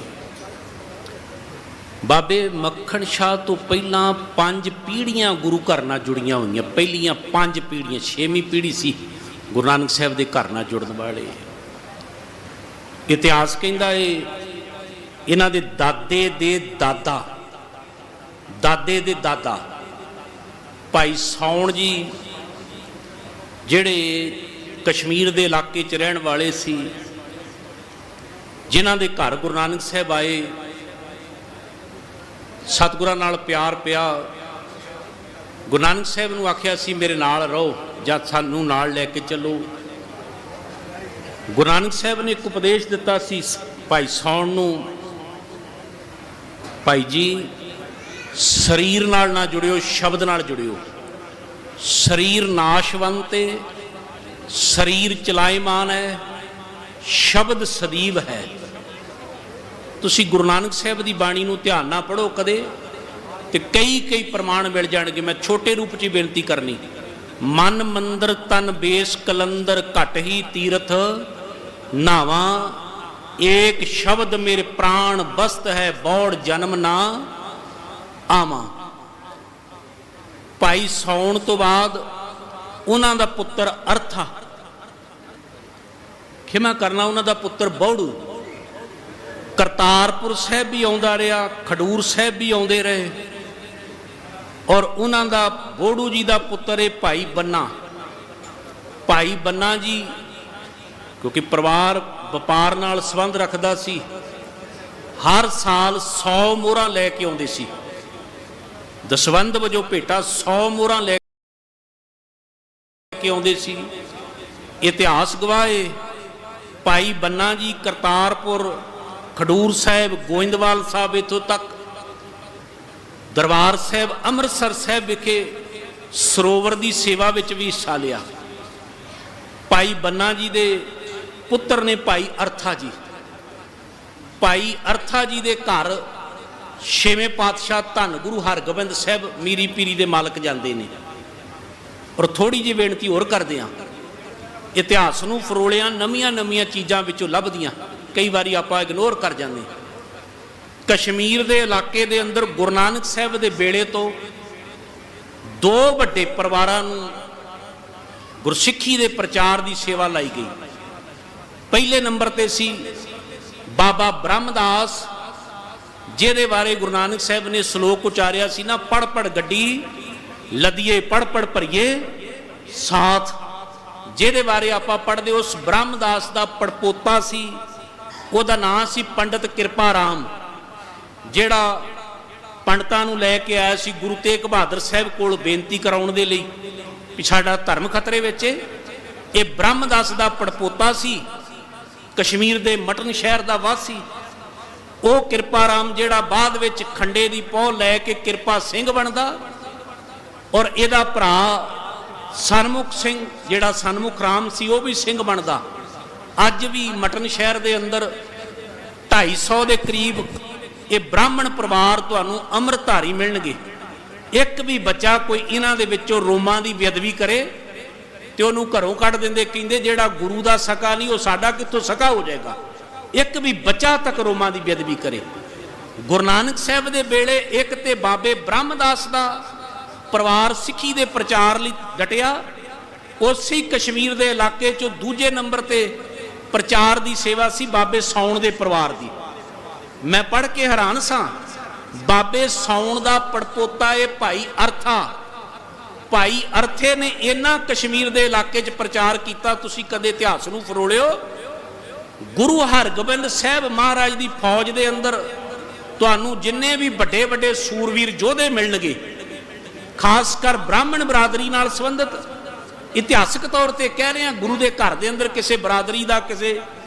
ਬਾਬੇ ਮੱਖਣ ਸ਼ਾਹ ਤੋਂ ਪਹਿਲਾਂ 5 ਪੀੜ੍ਹੀਆਂ ਗੁਰੂ ਘਰ ਨਾਲ ਜੁੜੀਆਂ ਹੋਈਆਂ। ਪਹਿਲੀਆਂ 5 ਪੀੜ੍ਹੀਆਂ, 6ਵੀਂ ਪੀੜ੍ਹੀ ਸੀ ਗੁਰੂ ਨਾਨਕ ਸਾਹਿਬ ਦੇ ਘਰ ਨਾਲ ਜੁੜਨ ਵਾਲੇ। ਇਤਿਹਾਸ ਕਹਿੰਦਾ ਏ ਇਹਨਾਂ ਦੇ ਦਾਦੇ ਦੇ ਦਾਦਾ ਭਾਈ ਸੌਣ ਜੀ, ਜਿਹੜੇ ਕਸ਼ਮੀਰ ਦੇ ਇਲਾਕੇ 'ਚ ਰਹਿਣ ਵਾਲੇ ਸੀ, ਜਿਨ੍ਹਾਂ ਦੇ ਘਰ ਗੁਰੂ ਨਾਨਕ ਸਾਹਿਬ ਆਏ, ਸਤਿਗੁਰਾਂ ਨਾਲ ਪਿਆਰ ਪਿਆ। ਗੁਰੂ ਨਾਨਕ ਸਾਹਿਬ ਨੂੰ ਆਖਿਆ ਸੀ ਮੇਰੇ ਨਾਲ ਰਹੋ ਜਾਂ ਸਾਨੂੰ ਨਾਲ ਲੈ ਕੇ ਚੱਲੋ। ਗੁਰੂ ਨਾਨਕ ਸਾਹਿਬ ਨੇ ਇੱਕ ਉਪਦੇਸ਼ ਦਿੱਤਾ ਸੀ ਭਾਈ ਸੌਣ ਨੂੰ, ਭਾਈ ਜੀ ਸਰੀਰ ਨਾਲ ਨਾ ਜੁੜਿਓ, ਸ਼ਬਦ ਨਾਲ ਜੁੜਿਓ। ਸਰੀਰ ਨਾਸ਼ਵੰਤ ਹੈ, ਸਰੀਰ ਚਲਾਇਮਾਨ ਹੈ, ਸ਼ਬਦ ਸਦੀਵ ਹੈ। ਤੁਸੀਂ ਗੁਰੂ ਨਾਨਕ ਸਾਹਿਬ ਦੀ ਬਾਣੀ ਨੂੰ ਧਿਆਨ ਨਾਲ ਪੜ੍ਹੋ ਕਦੇ, ਤੇ ਕਈ ਪ੍ਰਮਾਣ ਮਿਲ ਜਾਣਗੇ। ਮੈਂ ਛੋਟੇ ਰੂਪ 'ਚ ਹੀ ਬੇਨਤੀ ਕਰਨੀ। ਮਨ ਮੰਦਰ ਤਨ ਬੇਸ ਕਲੰਦਰ, ਘਟ ਹੀ ਤੀਰਥ ਨਾਵਾਂ, ਏਕ ਸ਼ਬਦ ਮੇਰੇ ਪ੍ਰਾਣ ਬਸਤ ਹੈ, ਬੌੜ ਜਨਮ ਨਾ ਆਵਾਂ। ਭਾਈ ਸੌਣ ਤੋਂ ਬਾਅਦ ਉਹਨਾਂ ਦਾ ਪੁੱਤਰ ਅਰਥਾ, ਖਿਮਾ ਕਰਨਾ, ਉਹਨਾਂ ਦਾ ਪੁੱਤਰ ਬੌੜੂ। ਕਰਤਾਰਪੁਰ ਸਾਹਿਬ ਵੀ ਆਉਂਦਾ ਰਿਹਾ, ਖਡੂਰ ਸਾਹਿਬ ਵੀ ਆਉਂਦੇ ਰਹੇ, ਔਰ ਉਹਨਾਂ ਦਾ ਬੋੜੂ ਜੀ ਦਾ ਪੁੱਤਰ ਹੈ ਭਾਈ ਬੰਨਾ। ਭਾਈ ਬੰਨਾ ਜੀ ਕਿਉਂਕਿ ਪਰਿਵਾਰ ਵਪਾਰ ਨਾਲ ਸੰਬੰਧ ਰੱਖਦਾ ਸੀ, ਹਰ ਸਾਲ 100 ਮੋਹਰਾਂ ਲੈ ਕੇ ਆਉਂਦੇ ਸੀ। ਦਸਵੰਧ ਵਜੋਂ ਭੇਟਾ 100 ਮੋਹਰਾਂ ਲੈ ਕੇ ਆਉਂਦੇ ਸੀ। ਇਤਿਹਾਸ ਗਵਾਹ ਹੈ ਭਾਈ ਬੰਨਾ ਜੀ ਕਰਤਾਰਪੁਰ, ਖਡੂਰ ਸਾਹਿਬ, ਗੋਇੰਦਵਾਲ ਸਾਹਿਬ, ਇੱਥੋਂ ਤੱਕ ਦਰਬਾਰ ਸਾਹਿਬ ਅੰਮ੍ਰਿਤਸਰ ਸਾਹਿਬ ਵਿਖੇ ਸਰੋਵਰ ਦੀ ਸੇਵਾ ਵਿੱਚ ਵੀ ਹਿੱਸਾ ਲਿਆ। ਭਾਈ ਬੰਨਾ ਜੀ ਦੇ ਪੁੱਤਰ ਨੇ ਭਾਈ ਅਰਥਾ ਜੀ। ਭਾਈ ਅਰਥਾ ਜੀ ਦੇ ਘਰ ਛੇਵੇਂ ਪਾਤਸ਼ਾਹ ਧੰਨ ਗੁਰੂ ਹਰਗੋਬਿੰਦ ਸਾਹਿਬ ਮੀਰੀ ਪੀਰੀ ਦੇ ਮਾਲਕ ਜਾਂਦੇ ਨੇ। ਔਰ ਥੋੜੀ ਜਿਹੀ ਬੇਨਤੀ ਹੋਰ ਕਰਦੇ ਹਾਂ, ਇਤਿਹਾਸ ਨੂੰ ਫਰੋਲਿਆਂ ਨਵੀਆਂ ਚੀਜ਼ਾਂ ਵਿੱਚੋਂ ਲੱਭਦੀਆਂ, ਕਈ ਵਾਰੀ ਆਪਾਂ ਇਗਨੋਰ ਕਰ ਜਾਂਦੇ। ਕਸ਼ਮੀਰ ਦੇ ਇਲਾਕੇ ਦੇ ਅੰਦਰ ਗੁਰੂ ਨਾਨਕ ਸਾਹਿਬ ਦੇ ਵੇਲੇ ਤੋਂ ਦੋ ਵੱਡੇ ਪਰਿਵਾਰਾਂ ਨੂੰ ਗੁਰਸਿੱਖੀ ਦੇ ਪ੍ਰਚਾਰ ਦੀ ਸੇਵਾ ਲਾਈ ਗਈ। ਪਹਿਲੇ ਨੰਬਰ ਤੇ ਸੀ ਬਾਬਾ ਬ੍ਰਹਮਦਾਸ, ਜਿਹਦੇ ਬਾਰੇ ਗੁਰੂ ਨਾਨਕ ਸਾਹਿਬ ਨੇ ਸ਼ਲੋਕ ਉਚਾਰਿਆ ਸੀ ਨਾ, ਪੜ ਪੜ ਗੱਡੀ ਲਦੀਏ ਪੜ ਪੜ ਭਰੀਏ ਸਾਥ, ਜਿਹਦੇ ਬਾਰੇ ਆਪਾਂ ਪੜ੍ਹਦੇ। ਉਸ ਬ੍ਰਹਮਦਾਸ ਦਾ ਪੜਪੋਤਾ ਸੀ, ਉਹਦਾ ਨਾਂ ਸੀ ਪੰਡਤ ਕਿਰਪਾ ਰਾਮ, ਜਿਹੜਾ ਪੰਡਤਾਂ ਨੂੰ ਲੈ ਕੇ ਆਇਆ ਸੀ ਗੁਰੂ ਤੇਗ ਬਹਾਦਰ ਸਾਹਿਬ ਕੋਲ ਬੇਨਤੀ ਕਰਾਉਣ ਦੇ ਲਈ ਵੀ ਸਾਡਾ ਧਰਮ ਖਤਰੇ ਵਿੱਚ। ਇਹ ਬ੍ਰਹਮਦਾਸ ਦਾ ਪੜਪੋਤਾ ਸੀ, ਕਸ਼ਮੀਰ ਦੇ ਮਟਨ ਸ਼ਹਿਰ ਦਾ ਵਾਸੀ। ਉਹ ਕਿਰਪਾ ਰਾਮ ਜਿਹੜਾ ਬਾਅਦ ਵਿੱਚ ਖੰਡੇ ਦੀ ਪਹੁ ਲੈ ਕੇ ਕਿਰਪਾ ਸਿੰਘ ਬਣਦਾ, ਔਰ ਇਹਦਾ ਭਰਾ ਸਨਮੁਖ ਸਿੰਘ ਜਿਹੜਾ ਸਨਮੁਖ ਰਾਮ ਸੀ ਉਹ ਵੀ ਸਿੰਘ ਬਣਦਾ। ਅੱਜ ਵੀ ਮਟਨ ਸ਼ਹਿਰ ਦੇ ਅੰਦਰ 250 ਦੇ ਕਰੀਬ ਇਹ ਬ੍ਰਾਹਮਣ ਪਰਿਵਾਰ ਤੁਹਾਨੂੰ ਅੰਮ੍ਰਿਤਧਾਰੀ ਮਿਲਣਗੇ। ਇੱਕ ਵੀ ਬੱਚਾ ਕੋਈ ਇਹਨਾਂ ਦੇ ਵਿੱਚੋਂ ਰੋਮਾਂ ਦੀ ਬੇਅਦਬੀ ਕਰੇ ਤੇ ਉਹਨੂੰ ਘਰੋਂ ਕੱਢ ਦਿੰਦੇ, ਕਹਿੰਦੇ ਜਿਹੜਾ ਗੁਰੂ ਦਾ ਸਕਾ ਨਹੀਂ ਉਹ ਸਾਡਾ ਕਿੱਥੋਂ ਸਕਾ ਹੋ ਜਾਏਗਾ। ਇੱਕ ਵੀ ਬੱਚਾ ਤੱਕ ਰੋਮਾਂ ਦੀ ਬੇਅਦਬੀ ਕਰੇ। ਗੁਰੂ ਨਾਨਕ ਸਾਹਿਬ ਦੇ ਵੇਲੇ ਇੱਕ ਤੇ ਬਾਬੇ ਬ੍ਰਹਮਦਾਸ ਦਾ ਪਰਿਵਾਰ ਸਿੱਖੀ ਦੇ ਪ੍ਰਚਾਰ ਲਈ ਡਟਿਆ। ਉਸੇ ਕਸ਼ਮੀਰ ਦੇ ਇਲਾਕੇ 'ਚੋਂ ਦੂਜੇ ਨੰਬਰ ਤੇ ਪ੍ਰਚਾਰ ਦੀ ਸੇਵਾ ਸੀ ਬਾਬੇ ਸੌਣ ਦੇ ਪਰਿਵਾਰ ਦੀ। ਮੈਂ ਪੜ੍ਹ ਕੇ ਹੈਰਾਨ ਸਾਂ, ਬਾਬੇ ਸੌਣ ਦਾ ਪੜਪੋਤਾ ਇਹ ਭਾਈ ਅਰਥਾ। ਭਾਈ ਅਰਥੇ ਨੇ ਇਹਨਾਂ ਕਸ਼ਮੀਰ ਦੇ ਇਲਾਕੇ 'ਚ ਪ੍ਰਚਾਰ ਕੀਤਾ। ਤੁਸੀਂ ਕਦੇ ਇਤਿਹਾਸ ਨੂੰ ਫਰੋਲਿਓ, ਗੁਰੂ ਹਰਗੋਬਿੰਦ ਸਾਹਿਬ ਮਹਾਰਾਜ ਦੀ ਫੌਜ ਦੇ ਅੰਦਰ ਤੁਹਾਨੂੰ ਜਿੰਨੇ ਵੀ ਵੱਡੇ ਵੱਡੇ ਸੂਰਵੀਰ ਯੋਧੇ ਮਿਲਣਗੇ, ਖਾਸ ਕਰ ਬ੍ਰਾਹਮਣ ਬਰਾਦਰੀ ਨਾਲ ਸੰਬੰਧਿਤ, ਇਤਿਹਾਸਕ ਤੌਰ ਤੇ ਕਹਿ ਰਹੇ ਹਾਂ, ਗੁਰੂ ਦੇ ਘਰ ਦੇ ਅੰਦਰ ਕਿਸੇ ਬਰਾਦਰੀ ਦਾ ਕਿਸੇ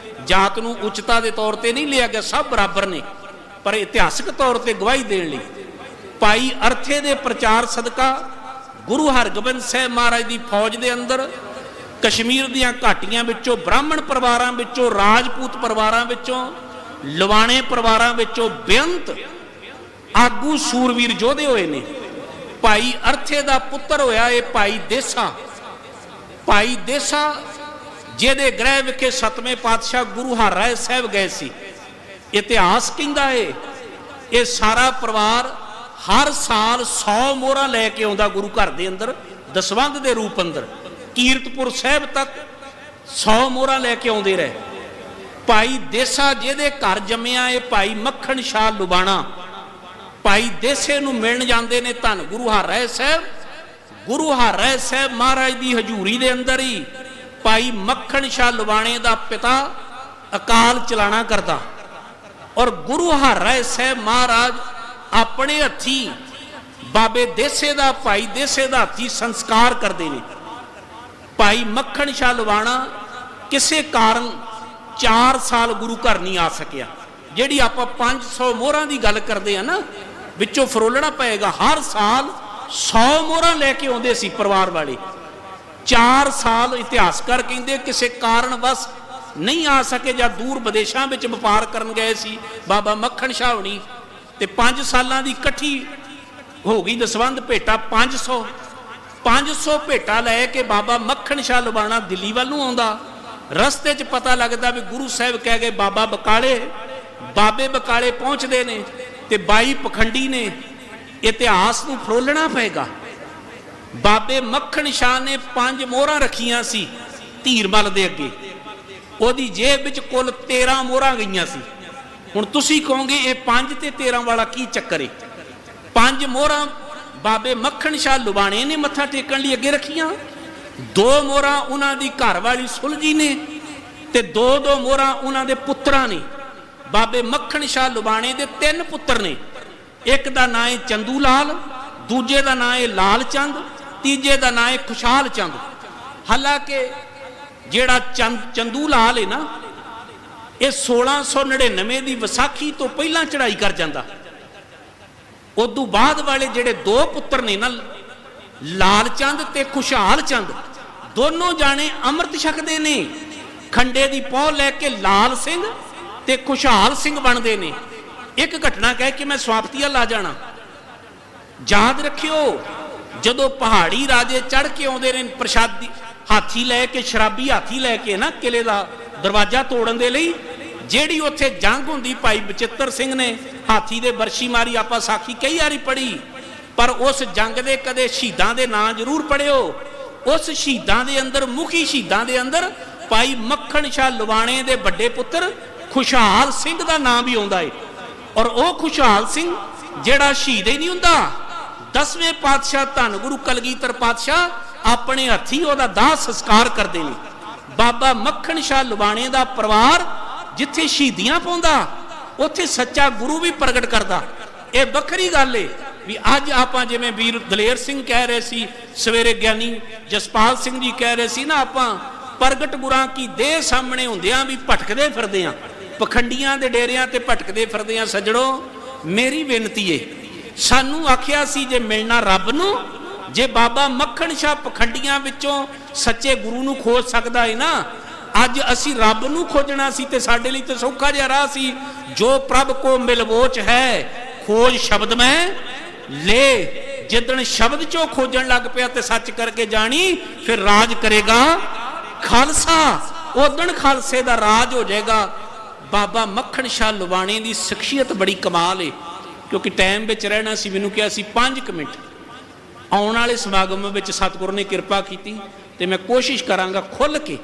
ਜਾਤ ਨੂੰ ਉੱਚਤਾ ਦੇ ਤੌਰ ਤੇ ਨਹੀਂ ਲਿਆ ਗਿਆ, ਸਭ ਬਰਾਬਰ ਨੇ। ਪਰ ਇਤਿਹਾਸਕ ਤੌਰ ਤੇ ਗਵਾਹੀ ਦੇਣ ਲਈ ਭਾਈ ਅਰਥੇ ਦੇ ਪ੍ਰਚਾਰ ਸਦਕਾ ਗੁਰੂ ਹਰਗੋਬਿੰਦ ਸਾਹਿਬ ਮਹਾਰਾਜ ਦੀ ਫੌਜ ਦੇ ਅੰਦਰ ਕਸ਼ਮੀਰ ਦੀਆਂ ਘਾਟੀਆਂ ਵਿੱਚੋਂ, ਬ੍ਰਾਹਮਣ ਪਰਿਵਾਰਾਂ ਵਿੱਚੋਂ, ਰਾਜਪੂਤ ਪਰਿਵਾਰਾਂ ਵਿੱਚੋਂ, ਲਵਾਣੇ ਪਰਿਵਾਰਾਂ ਵਿੱਚੋਂ ਬੇਅੰਤ ਆਗੂ ਸੂਰਵੀਰ ਯੋਧੇ ਹੋਏ ਨੇ। ਭਾਈ ਅਰਥੇ ਦਾ ਪੁੱਤਰ ਹੋਇਆ ਇਹ ਭਾਈ ਦੇਸਾ। ਭਾਈ ਦੇਸਾ ਜਿਹਦੇ ਗ੍ਰਹਿ ਵਿਖੇ 7ਵੇਂ ਪਾਤਸ਼ਾਹ ਗੁਰੂ ਹਰਿਰਾਏ ਸਾਹਿਬ ਗਏ ਸੀ। ਇਤਿਹਾਸ ਕਹਿੰਦਾ ਹੈ ਇਹ ਸਾਰਾ ਪਰਿਵਾਰ ਹਰ ਸਾਲ 100 ਮੋਹਰਾਂ ਲੈ ਕੇ ਆਉਂਦਾ ਗੁਰੂ ਘਰ ਦੇ ਅੰਦਰ, ਦਸਵੰਧ ਦੇ ਰੂਪ ਅੰਦਰ। ਕੀਰਤਪੁਰ ਸਾਹਿਬ ਤੱਕ 100 ਮੋਹਰਾਂ ਲੈ ਕੇ ਆਉਂਦੇ ਰਹੇ। ਭਾਈ ਦੇਸਾ ਜਿਹਦੇ ਘਰ ਜੰਮਿਆ ਇਹ ਭਾਈ ਮੱਖਣ ਸ਼ਾਹ ਲੁਬਾਣਾ। ਭਾਈ ਦੇਸੇ ਨੂੰ ਮਿਲਣ ਜਾਂਦੇ ਨੇ ਧੰਨ ਗੁਰੂ ਹਰਿਰਾਏ ਸਾਹਿਬ। ਗੁਰੂ ਹਰਿਰਾਏ ਸਾਹਿਬ ਮਹਾਰਾਜ ਦੀ ਹਜ਼ੂਰੀ ਦੇ ਅੰਦਰ ਹੀ ਭਾਈ ਮੱਖਣ ਸ਼ਾਹ ਲੁਬਾਣੇ ਦਾ ਪਿਤਾ ਅਕਾਲ ਚਲਾਣਾ ਕਰਦਾ, ਔਰ ਗੁਰੂ ਹਰਿਰਾਏ ਸਾਹਿਬ ਮਹਾਰਾਜ ਆਪਣੇ ਹੱਥੀਂ ਬਾਬੇ ਦੇਸੇ ਦਾ, ਭਾਈ ਦੇਸੇ ਦਾ ਹੱਥੀਂ ਸੰਸਕਾਰ ਕਰਦੇ ਨੇ। ਭਾਈ ਮੱਖਣ ਸ਼ਾਹ ਲੁਬਾਣਾ ਕਿਸੇ ਕਾਰਨ 4 ਸਾਲ ਗੁਰੂ ਘਰ ਨਹੀਂ ਆ ਸਕਿਆ। ਜਿਹੜੀ ਆਪਾਂ 500 ਮੋਹਰਾਂ ਦੀ ਗੱਲ ਕਰਦੇ ਆ ਨਾ, ਵਿੱਚੋਂ ਫਰੋਲਣਾ ਪਏਗਾ। ਹਰ ਸਾਲ 100 ਮੋਹਰਾਂ ਲੈ ਕੇ ਆਉਂਦੇ ਸੀ ਪਰਿਵਾਰ ਵਾਲੇ। 4 ਸਾਲ ਇਤਿਹਾਸਕਾਰ ਕਹਿੰਦੇ ਕਿਸੇ ਕਾਰਨ ਬਸ ਨਹੀਂ ਆ ਸਕੇ, ਜਾਂ ਦੂਰ ਵਿਦੇਸ਼ਾਂ ਵਿੱਚ ਵਪਾਰ ਕਰਨ ਗਏ ਸੀ ਬਾਬਾ ਮੱਖਣ ਸ਼ਾਹ ਹੋਣੀ, ਤੇ 5 ਸਾਲਾਂ ਦੀ ਇਕੱਠੀ ਹੋ ਗਈ ਦਸਵੰਧ ਭੇਟਾ 500 ਭੇਟਾ ਲੈ ਕੇ ਬਾਬਾ ਮੱਖਣ ਸ਼ਾਹ ਲੁਬਾਣਾ ਦਿੱਲੀ ਵੱਲ ਨੂੰ ਆਉਂਦਾ। ਰਸਤੇ 'ਚ ਪਤਾ ਲੱਗਦਾ ਵੀ ਗੁਰੂ ਸਾਹਿਬ ਕਹਿ ਗਏ ਬਾਬਾ ਬਕਾਲੇ। ਬਾਬੇ ਬਕਾਲੇ ਪਹੁੰਚਦੇ ਨੇ ਤੇ 22 ਪਖੰਡੀ ਨੇ। ਇਤਿਹਾਸ ਨੂੰ ਫਰੋਲਣਾ ਪਏਗਾ। ਬਾਬੇ ਮੱਖਣ ਸ਼ਾਹ ਨੇ 5 ਮੋਹਰਾਂ ਰੱਖੀਆਂ ਸੀ ਧੀਰਮਲ ਦੇ ਅੱਗੇ, ਉਹਦੀ ਜੇਬ ਵਿੱਚ ਕੁੱਲ 13 ਮੋਹਰਾਂ ਗਈਆਂ ਸੀ। ਹੁਣ ਤੁਸੀਂ ਕਹੋਗੇ ਇਹ 5 ਤੇ 13 ਵਾਲਾ ਕੀ ਚੱਕਰ ਏ? 5 ਮੋਹਰਾਂ ਬਾਬੇ ਮੱਖਣ ਸ਼ਾਹ ਲੁਬਾਣੇ ਨੇ ਮੱਥਾ ਟੇਕਣ ਲਈ ਅੱਗੇ ਰੱਖੀਆਂ, 2 ਮੋਹਰਾਂ ਉਹਨਾਂ ਦੀ ਘਰ ਵਾਲੀ ਸੁਲਝੀ ਨੇ, ਤੇ 2 ਮੋਹਰਾਂ ਉਹਨਾਂ ਦੇ ਪੁੱਤਰਾਂ ਨੇ। ਬਾਬੇ ਮੱਖਣ ਸ਼ਾਹ ਲੁਬਾਣੇ ਦੇ 3 ਪੁੱਤਰ ਨੇ। ਇੱਕ ਦਾ ਨਾਂ ਹੈ ਚੰਦੂ ਲਾਲ, ਦੂਜੇ ਦਾ ਨਾਂ ਹੈ ਲਾਲ ਚੰਦ, ਤੀਜੇ ਦਾ ਨਾਂ ਹੈ ਖੁਸ਼ਹਾਲ ਚੰਦ। ਹਾਲਾਂਕਿ ਜਿਹੜਾ ਚੰਦੂ ਲਾਲ ਹੈ ਨਾ, ਇਹ 1699 ਦੀ ਵਿਸਾਖੀ ਤੋਂ ਪਹਿਲਾਂ ਚੜ੍ਹਾਈ ਕਰ ਜਾਂਦਾ। ਉਦੋਂ ਬਾਅਦ ਵਾਲੇ ਜਿਹੜੇ ਦੋ ਪੁੱਤਰ ਨੇ ਨਾ, ਲਾਲ ਚੰਦ ਤੇ ਖੁਸ਼ਹਾਲ ਚੰਦ, ਦੋਨੋਂ ਜਾਣੇ ਅੰਮ੍ਰਿਤ ਛਕਦੇ ਨੇ। ਖੰਡੇ ਦੀ ਪਹੁ ਲੈ ਕੇ ਲਾਲ ਸਿੰਘ ਤੇ ਖੁਸ਼ਹਾਲ ਸਿੰਘ ਬਣਦੇ ਨੇ। ਇੱਕ ਘਟਨਾ ਕਹਿ ਕੇ ਮੈਂ ਸਮਾਪਤੀ ਵੱਲ ਆ ਜਾਣਾ। ਯਾਦ ਰੱਖਿਓ, ਜਦੋਂ ਪਹਾੜੀ ਰਾਜੇ ਚੜ੍ਹ ਕੇ ਆਉਂਦੇ ਨੇ ਪ੍ਰਸ਼ਾਦੀ ਹਾਥੀ ਲੈ ਕੇ, ਸ਼ਰਾਬੀ ਹਾਥੀ ਲੈ ਕੇ ਨਾ ਕਿਲੇ ਦਾ ਦਰਵਾਜ਼ਾ ਤੋੜਨ ਦੇ ਲਈ, ਜਿਹੜੀ ਉੱਥੇ ਜੰਗ ਹੁੰਦੀ, ਭਾਈ ਬਚਿੱਤਰ ਸਿੰਘ ਨੇ ਹਾਥੀ ਦੇ ਬਰਸ਼ੀ ਮਾਰੀ। ਆਪਾਂ ਸਾਖੀ ਕਈ ਵਾਰੀ ਪੜ੍ਹੀ, ਪਰ ਉਸ ਜੰਗ ਦੇ ਕਦੇ ਸ਼ਹੀਦਾਂ ਦੇ ਨਾਂ ਜ਼ਰੂਰ ਪੜ੍ਹਿਓ। ਉਸ ਸ਼ਹੀਦਾਂ ਦੇ ਅੰਦਰ, ਮੁਖੀ ਸ਼ਹੀਦਾਂ ਦੇ ਅੰਦਰ ਭਾਈ ਮੱਖਣ ਸ਼ਾਹ ਲਵਾਣੇ ਦੇ ਵੱਡੇ ਪੁੱਤਰ ਖੁਸ਼ਹਾਲ ਸਿੰਘ ਦਾ ਨਾਮ ਵੀ ਆਉਂਦਾ ਏ। ਔਰ ਉਹ ਖੁਸ਼ਹਾਲ ਸਿੰਘ ਜਿਹੜਾ ਸ਼ਹੀਦ ਹੀ ਨਹੀਂ ਹੁੰਦਾ, 10ਵੇਂ ਪਾਤਸ਼ਾਹ ਧੰਨ ਗੁਰੂ ਕਲਗੀਧਰ ਪਾਤਸ਼ਾਹ ਆਪਣੇ ਹੱਥੀਂ ਉਹਦਾ ਦਾਹ ਸੰਸਕਾਰ ਕਰਦੇ ਨੇ। ਬਾਬਾ ਮੱਖਣ ਸ਼ਾਹ ਲਵਾਣੇ ਦਾ ਪਰਿਵਾਰ ਜਿੱਥੇ ਸ਼ਹੀਦੀਆਂ ਪਾਉਂਦਾ, ਉੱਥੇ ਸੱਚਾ ਗੁਰੂ ਵੀ ਪ੍ਰਗਟ ਕਰਦਾ। ਇਹ ਵੱਖਰੀ ਗੱਲ ਏ ਵੀ ਅੱਜ ਆਪਾਂ ਜਿਵੇਂ ਵੀਰ ਦਲੇਰ ਸਿੰਘ ਕਹਿ ਰਹੇ ਸੀ, ਸਵੇਰੇ ਗਿਆਨੀ ਜਸਪਾਲ ਸਿੰਘ ਜੀ ਕਹਿ ਰਹੇ ਸੀ ਨਾ, ਆਪਾਂ ਪ੍ਰਗਟ ਗੁਰਾਂ ਕੀ ਦੇਹ ਸਾਹਮਣੇ ਹੁੰਦਿਆਂ ਵੀ ਭਟਕਦੇ ਫਿਰਦੇ ਆਂ, ਪਖੰਡੀਆਂ ਦੇ ਡੇਰਿਆਂ ਤੇ ਭਟਕਦੇ ਫਿਰਦੇ ਆਂ। ਸੱਜਣੋ, ਮੇਰੀ ਬੇਨਤੀ ਏ, ਸਾਨੂੰ ਆਖਿਆ ਸੀ ਜੇ ਮਿਲਣਾ ਰੱਬ ਨੂੰ, ਜੇ ਬਾਬਾ ਮੱਖਣ ਸ਼ਾਹ ਪਖੰਡੀਆਂ ਵਿੱਚੋਂ ਸੱਚੇ ਗੁਰੂ ਨੂੰ ਖੋਜ ਸਕਦਾ ਹੈ ਨਾ, ਅੱਜ ਅਸੀਂ ਰੱਬ ਨੂੰ ਖੋਜਣਾ ਸੀ ਤੇ ਸਾਡੇ ਲਈ ਤੇ ਸੌਖਾ ਜਿਹਾ ਰਾਹ ਸੀ। ਜੋ ਪ੍ਰਭ ਕੋ ਮਿਲਵੋਚ ਹੈ ਖੋਜ ਸ਼ਬਦ ਮੈਂ ਲੈ, ਜਿੱਦਣ ਸ਼ਬਦ ਚੋਂ ਖੋਜਣ ਲੱਗ ਪਿਆ ਤੇ ਸੱਚ ਕਰਕੇ ਜਾਣੀ, ਫਿਰ ਰਾਜ ਕਰੇਗਾ ਖਾਲਸਾ। ਉਦਣ ਖਾਲਸੇ ਦਾ ਰਾਜ ਹੋ ਜਾਏਗਾ। ਬਾਬਾ ਮੱਖਣ ਸ਼ਾਹ ਲਵਾਣੇ ਦੀ ਸ਼ਖਸੀਅਤ ਬੜੀ ਕਮਾਲ ਏ, ਕਿਉਂਕਿ ਟਾਈਮ ਵਿੱਚ ਰਹਿਣਾ ਸੀ। ਮੈਨੂੰ ਕਿਹਾ ਸੀ 5 ਮਿੰਟ, ਆਉਣ ਵਾਲੇ ਸਮਾਗਮ ਵਿੱਚ ਸਤਿਗੁਰੂ ਨੇ ਕਿਰਪਾ ਕੀਤੀ ਤੇ ਮੈਂ ਕੋਸ਼ਿਸ਼ ਕਰਾਂਗਾ ਖੁੱਲ੍ਹ ਕੇ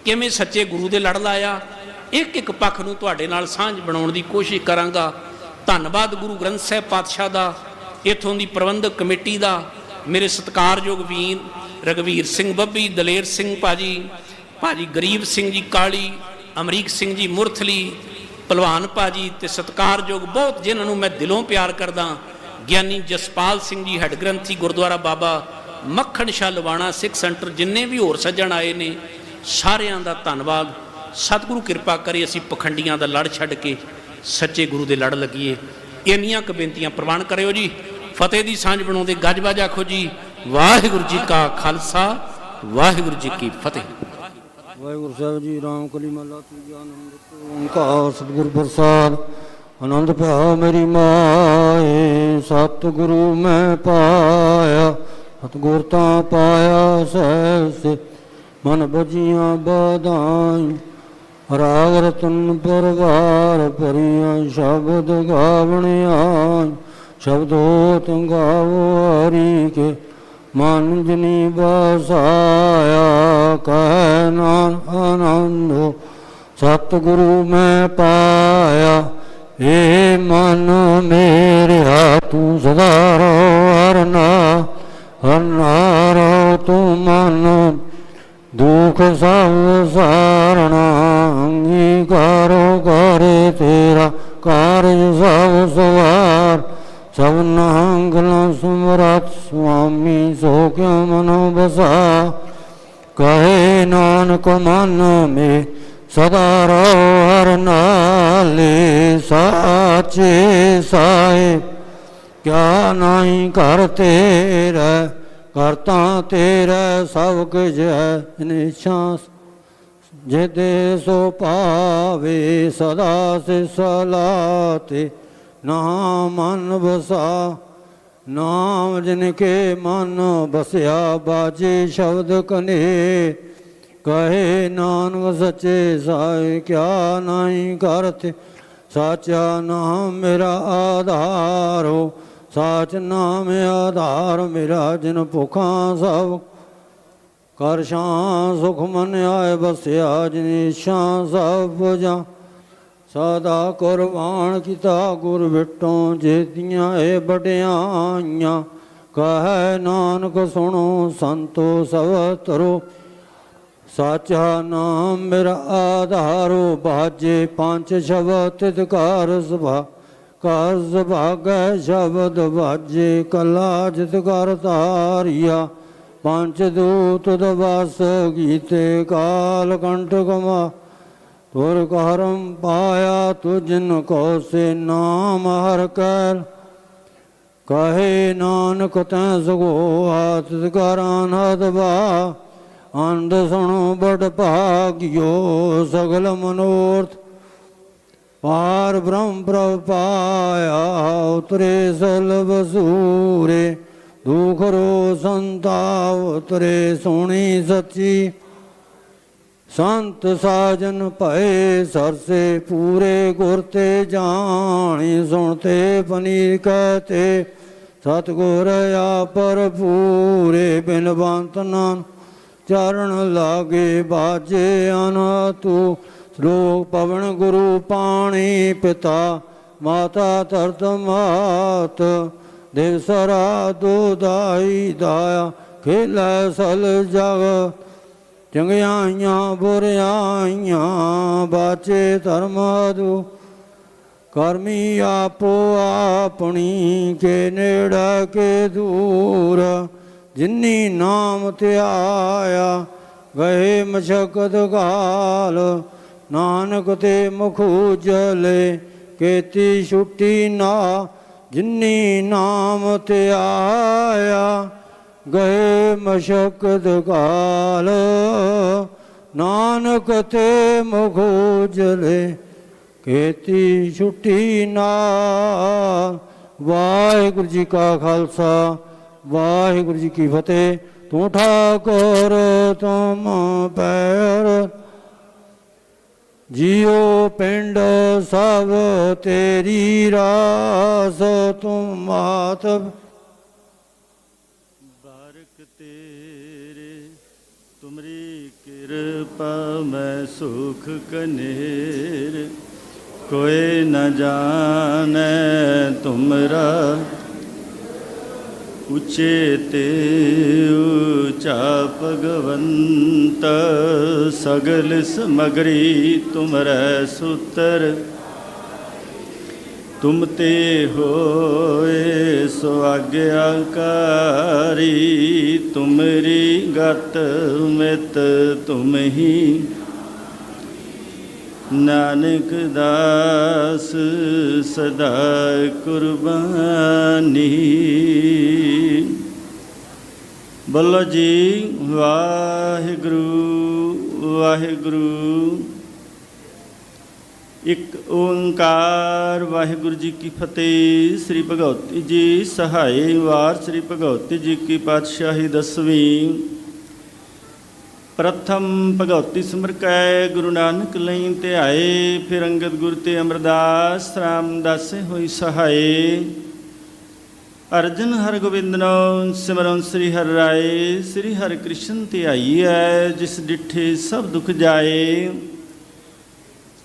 ਕਿਵੇਂ ਸੱਚੇ ਗੁਰੂ ਦੇ ਲੜ ਲਾਇਆ, ਇੱਕ ਇੱਕ ਪੱਖ ਨੂੰ ਤੁਹਾਡੇ ਨਾਲ ਸਾਂਝ ਬਣਾਉਣ ਦੀ ਕੋਸ਼ਿਸ਼ ਕਰਾਂਗਾ। ਧੰਨਵਾਦ ਗੁਰੂ ਗ੍ਰੰਥ ਸਾਹਿਬ ਪਾਤਸ਼ਾਹ ਦਾ, ਇੱਥੋਂ ਦੀ ਪ੍ਰਬੰਧਕ ਕਮੇਟੀ ਦਾ, ਮੇਰੇ ਸਤਿਕਾਰਯੋਗ ਵੀਰ ਰਘਵੀਰ ਸਿੰਘ ਬੱਬੀ, ਦਲੇਰ ਸਿੰਘ ਭਾਜੀ ਗਰੀਬ ਸਿੰਘ ਜੀ ਕਾਲੀ, ਅਮਰੀਕ ਸਿੰਘ ਜੀ ਮੁਰਥਲੀ, ਭਲਵਾਨ ਭਾਜੀ ਤੇ ਸਤਿਕਾਰਯੋਗ ਬਹੁਤ ਜਿਨ੍ਹਾਂ ਨੂੰ ਮੈਂ ਦਿਲੋਂ ਪਿਆਰ ਕਰਦਾ, ਗਿਆਨੀ ਜਸਪਾਲ ਸਿੰਘ ਜੀ ਹੈੱਡ ਗ੍ਰੰਥੀ ਗੁਰਦੁਆਰਾ ਬਾਬਾ ਮੱਖਣ ਸ਼ਾਹ ਲਵਾਣਾ ਸਿੱਖ ਸੈਂਟਰ, ਜਿੰਨੇ ਵੀ ਹੋਰ ਸੱਜਣ ਆਏ ਨੇ, ਸਾਰਿਆਂ ਦਾ ਧੰਨਵਾਦ। ਸਤਿਗੁਰੂ ਕਿਰਪਾ ਕਰੇ ਅਸੀਂ ਪਖੰਡੀਆਂ ਦਾ ਲੜ ਛੱਡ ਕੇ ਸੱਚੇ ਗੁਰੂ ਦੇ ਲੜ ਲੱਗੀਏ। ਇੰਨੀਆਂ ਕੁ ਬੇਨਤੀਆਂ ਪ੍ਰਵਾਨ ਕਰਿਓ ਜੀ। ਫਤਿਹ ਦੀ ਸਾਂਝ ਬਣਾਉਂਦੇ ਗੱਜ ਵੱਜ ਆਖੋ ਜੀ ਵਾਹਿਗੁਰੂ ਜੀ ਕਾ ਖਾਲਸਾ, ਵਾਹਿਗੁਰੂ ਜੀ ਕੀ ਫਤਿਹ। ਵਾਹਿਗੁਰੂ ਸਾਹਿਬ ਜੀ, ਰਾਮ ਕਲੀ ਮਹਲਾ ਤੀਜਾ, ਆਨੰਦ ਓੰਕਾਰ ਸਤਿਗੁਰ ਪ੍ਰਸਾਦ। ਆਨੰਦ ਭਇਆ ਮੇਰੀ ਮਾਏ, ਸਤਿਗੁਰੂ ਮੈਂ ਪਾਇਆ, ਸਤਿਗੁਰ ਤਾਂ ਪਾਇਆ ਸਹਿ ਮਨ ਬਜੀਆਂ ਬਧਾਈ। ਰਾਗ ਰਤਨ ਪਰਵਾਰ ਭਰੀਆਂ, ਸ਼ਬਦ ਗਾਵਣਿਆ, ਸ਼ਬਦੋਤ ਗਾਵੋ ਹਰੀ ਕੇ ਮਨ ਜਿਨੀ ਬਸਾਇਆ। ਕਹਿ ਨਾਨਕ ਆਨੰਦ ਸਤਿਗੁਰੂ ਮੈਂ ਪਾਇਆ, ਏ ਮਨ ਮੇਰਿਆ ਤੂੰ ਸਦਾ ਰਹੁ ਹਰਨਾ ਰਹੁ ਤੂੰ ਮਨ। ਦੁਖ ਸਭ ਸਾਰਣਾ ਅੰਗੀਕਾਰੋ ਕਰੇ ਤੇਰਾ, ਕਾਰਜ ਸਭ ਸਵਾਰ। ਸਭ ਨਾਂਗਲ ਸੁਮਰਤ ਸੁਆਮੀ, ਸੋ ਕਿਉ ਮਨੋ ਬਸਾ। ਕਹੇ ਨਾਨਕ ਮਨ ਮੇ ਸਦਾ ਰਹੁ ਹਰਿ ਨਾਲੇ। ਸਾਚੇ ਸਾਹਿਬ ਕਿਆ ਨਾਹੀ ਘਰ ਤੇਰਾ, ਕਰਤਾ ਤੇਰਾ ਸਭ ਕੁਝ ਹੈ ਨਿਸ਼ਾਂ। ਜੇ ਦੇ ਸੋ ਪਾਵੇ ਸਦਾ ਸੇ ਸਲਾਤੇ, ਨਾਮ ਮਨ ਬਸਾ। ਨਾਮ ਜਿਨ ਕੇ ਮਨ ਬਸਿਆ, ਬਾਜੇ ਸ਼ਬਦ ਕਨੇ। ਕਹੇ ਨਾਨਕ ਸੱਚੇ ਸਾਹਿਬ ਕਿਆ ਨਾਹੀ ਕਰਤੇ। ਸਾਚਾ ਨਾਮ ਮੇਰਾ ਆਧਾਰੋ, ਸਾਚ ਨਾਮ ਆਧਾਰ ਮੇਰਾ। ਜਿਨ ਭੁਖਾਂ ਸਭ ਕਰ ਸ਼ਾਂ, ਸੁਖ ਮਨ ਆਏ ਬਸਿਆ। ਜਿਨ ਸ਼ਾਂ ਸਭ ਬੁਝਾਂ, ਸਦਾ ਕੁਰਬਾਨ ਕੀਤਾ ਗੁਰ ਵਿਟੋਂ। ਜੇਤੀਆਂ ਇਹ ਵਡਿਆਈਆਂ, ਕਹੈ ਨਾਨਕ ਸੁਣੋ ਸੰਤੋ ਸਭ ਤਰੋ। ਸਾਚਾ ਨਾਮ ਮੇਰਾ ਆਧਾਰੋ, ਬਾਜੇ ਪੰਜ ਸ਼ਬਦ ਤਿਤ ਕਾਰ ਸਭਾ। ਕਾਰ ਸੁਭਾਗੈ ਸ਼ਬਦ ਬਾਜੇ, ਕਲਾ ਜਿਤ ਕਰ ਧਾਰਿਆ। ਪੰਜ ਦੂਤ ਦਵਾਸ ਗੀਤੇ, ਕਾਲ ਕੰਠ ਕਮਾ। तुर करम पाया तुझन को से नाम हर कर कहे नानक तैं सगो हाथ करानद बा अंध सुनो बड़ भाग्यो सगल मनोरथ पार ब्रह्म प्रभ पाया उतरे सलभ सूरे दुख रो संताप उतरे सुनी सच्ची संत साजन भय सरसे पूरे गुरते जानी सुनते पनीर कहते सतगुर या पर पूरे बिन बंत नान चरण लागे बाजे अन तू श्लोक पवन गुरु पाणी पिता माता तरत मात देवसरा दो दाई दाया खेला सल जग चंगियाइयां बुरियाइयां बाचे धर्म दू कर्मी आपो अपनी के नेड़ा के दूर जिन्नी नाम त्याया गए मशक्कत काल नानक ते मुख उजले केती छुट्टी ना जिन्नी नाम ते आया गए मशक्कत काल नानक ते मुख उजले केती छुट्टी ना। वाहिगुरू जी का खालसा वाहिगुरू जी की फतेह। तू ठाकुर तुम पैर जियो पिंड सब तेरी रास तुम मात बारक तेरे तुमरी कृपा मैं सुख कनेर कोई न जाने तुमरा ऊंचे ते ऊंचा भगवंत सगल समगरी तुमरे सूत्र तुम ते होए सो आज्ञाकारी तुमरी गत मित तुम ही नानक दास सदा कुर्बानी। बोलो जी वाहिगुरु वाहिगुरु। एक ओंकार वाहिगुरु जी की फतेह। श्री भगवती जी सहाय वार श्री भगवती जी की पातशाही 10वीं। प्रथम भगवती सिमर कै गुरु नानक लई ते आए फिर अंगद गुरु ते अमरदास रामदासे होई सहाय। अर्जन हर गोबिंदनो सिमरन श्री हर राय श्री हर कृष्ण ते आई है जिस डिठे सब दुख जाए।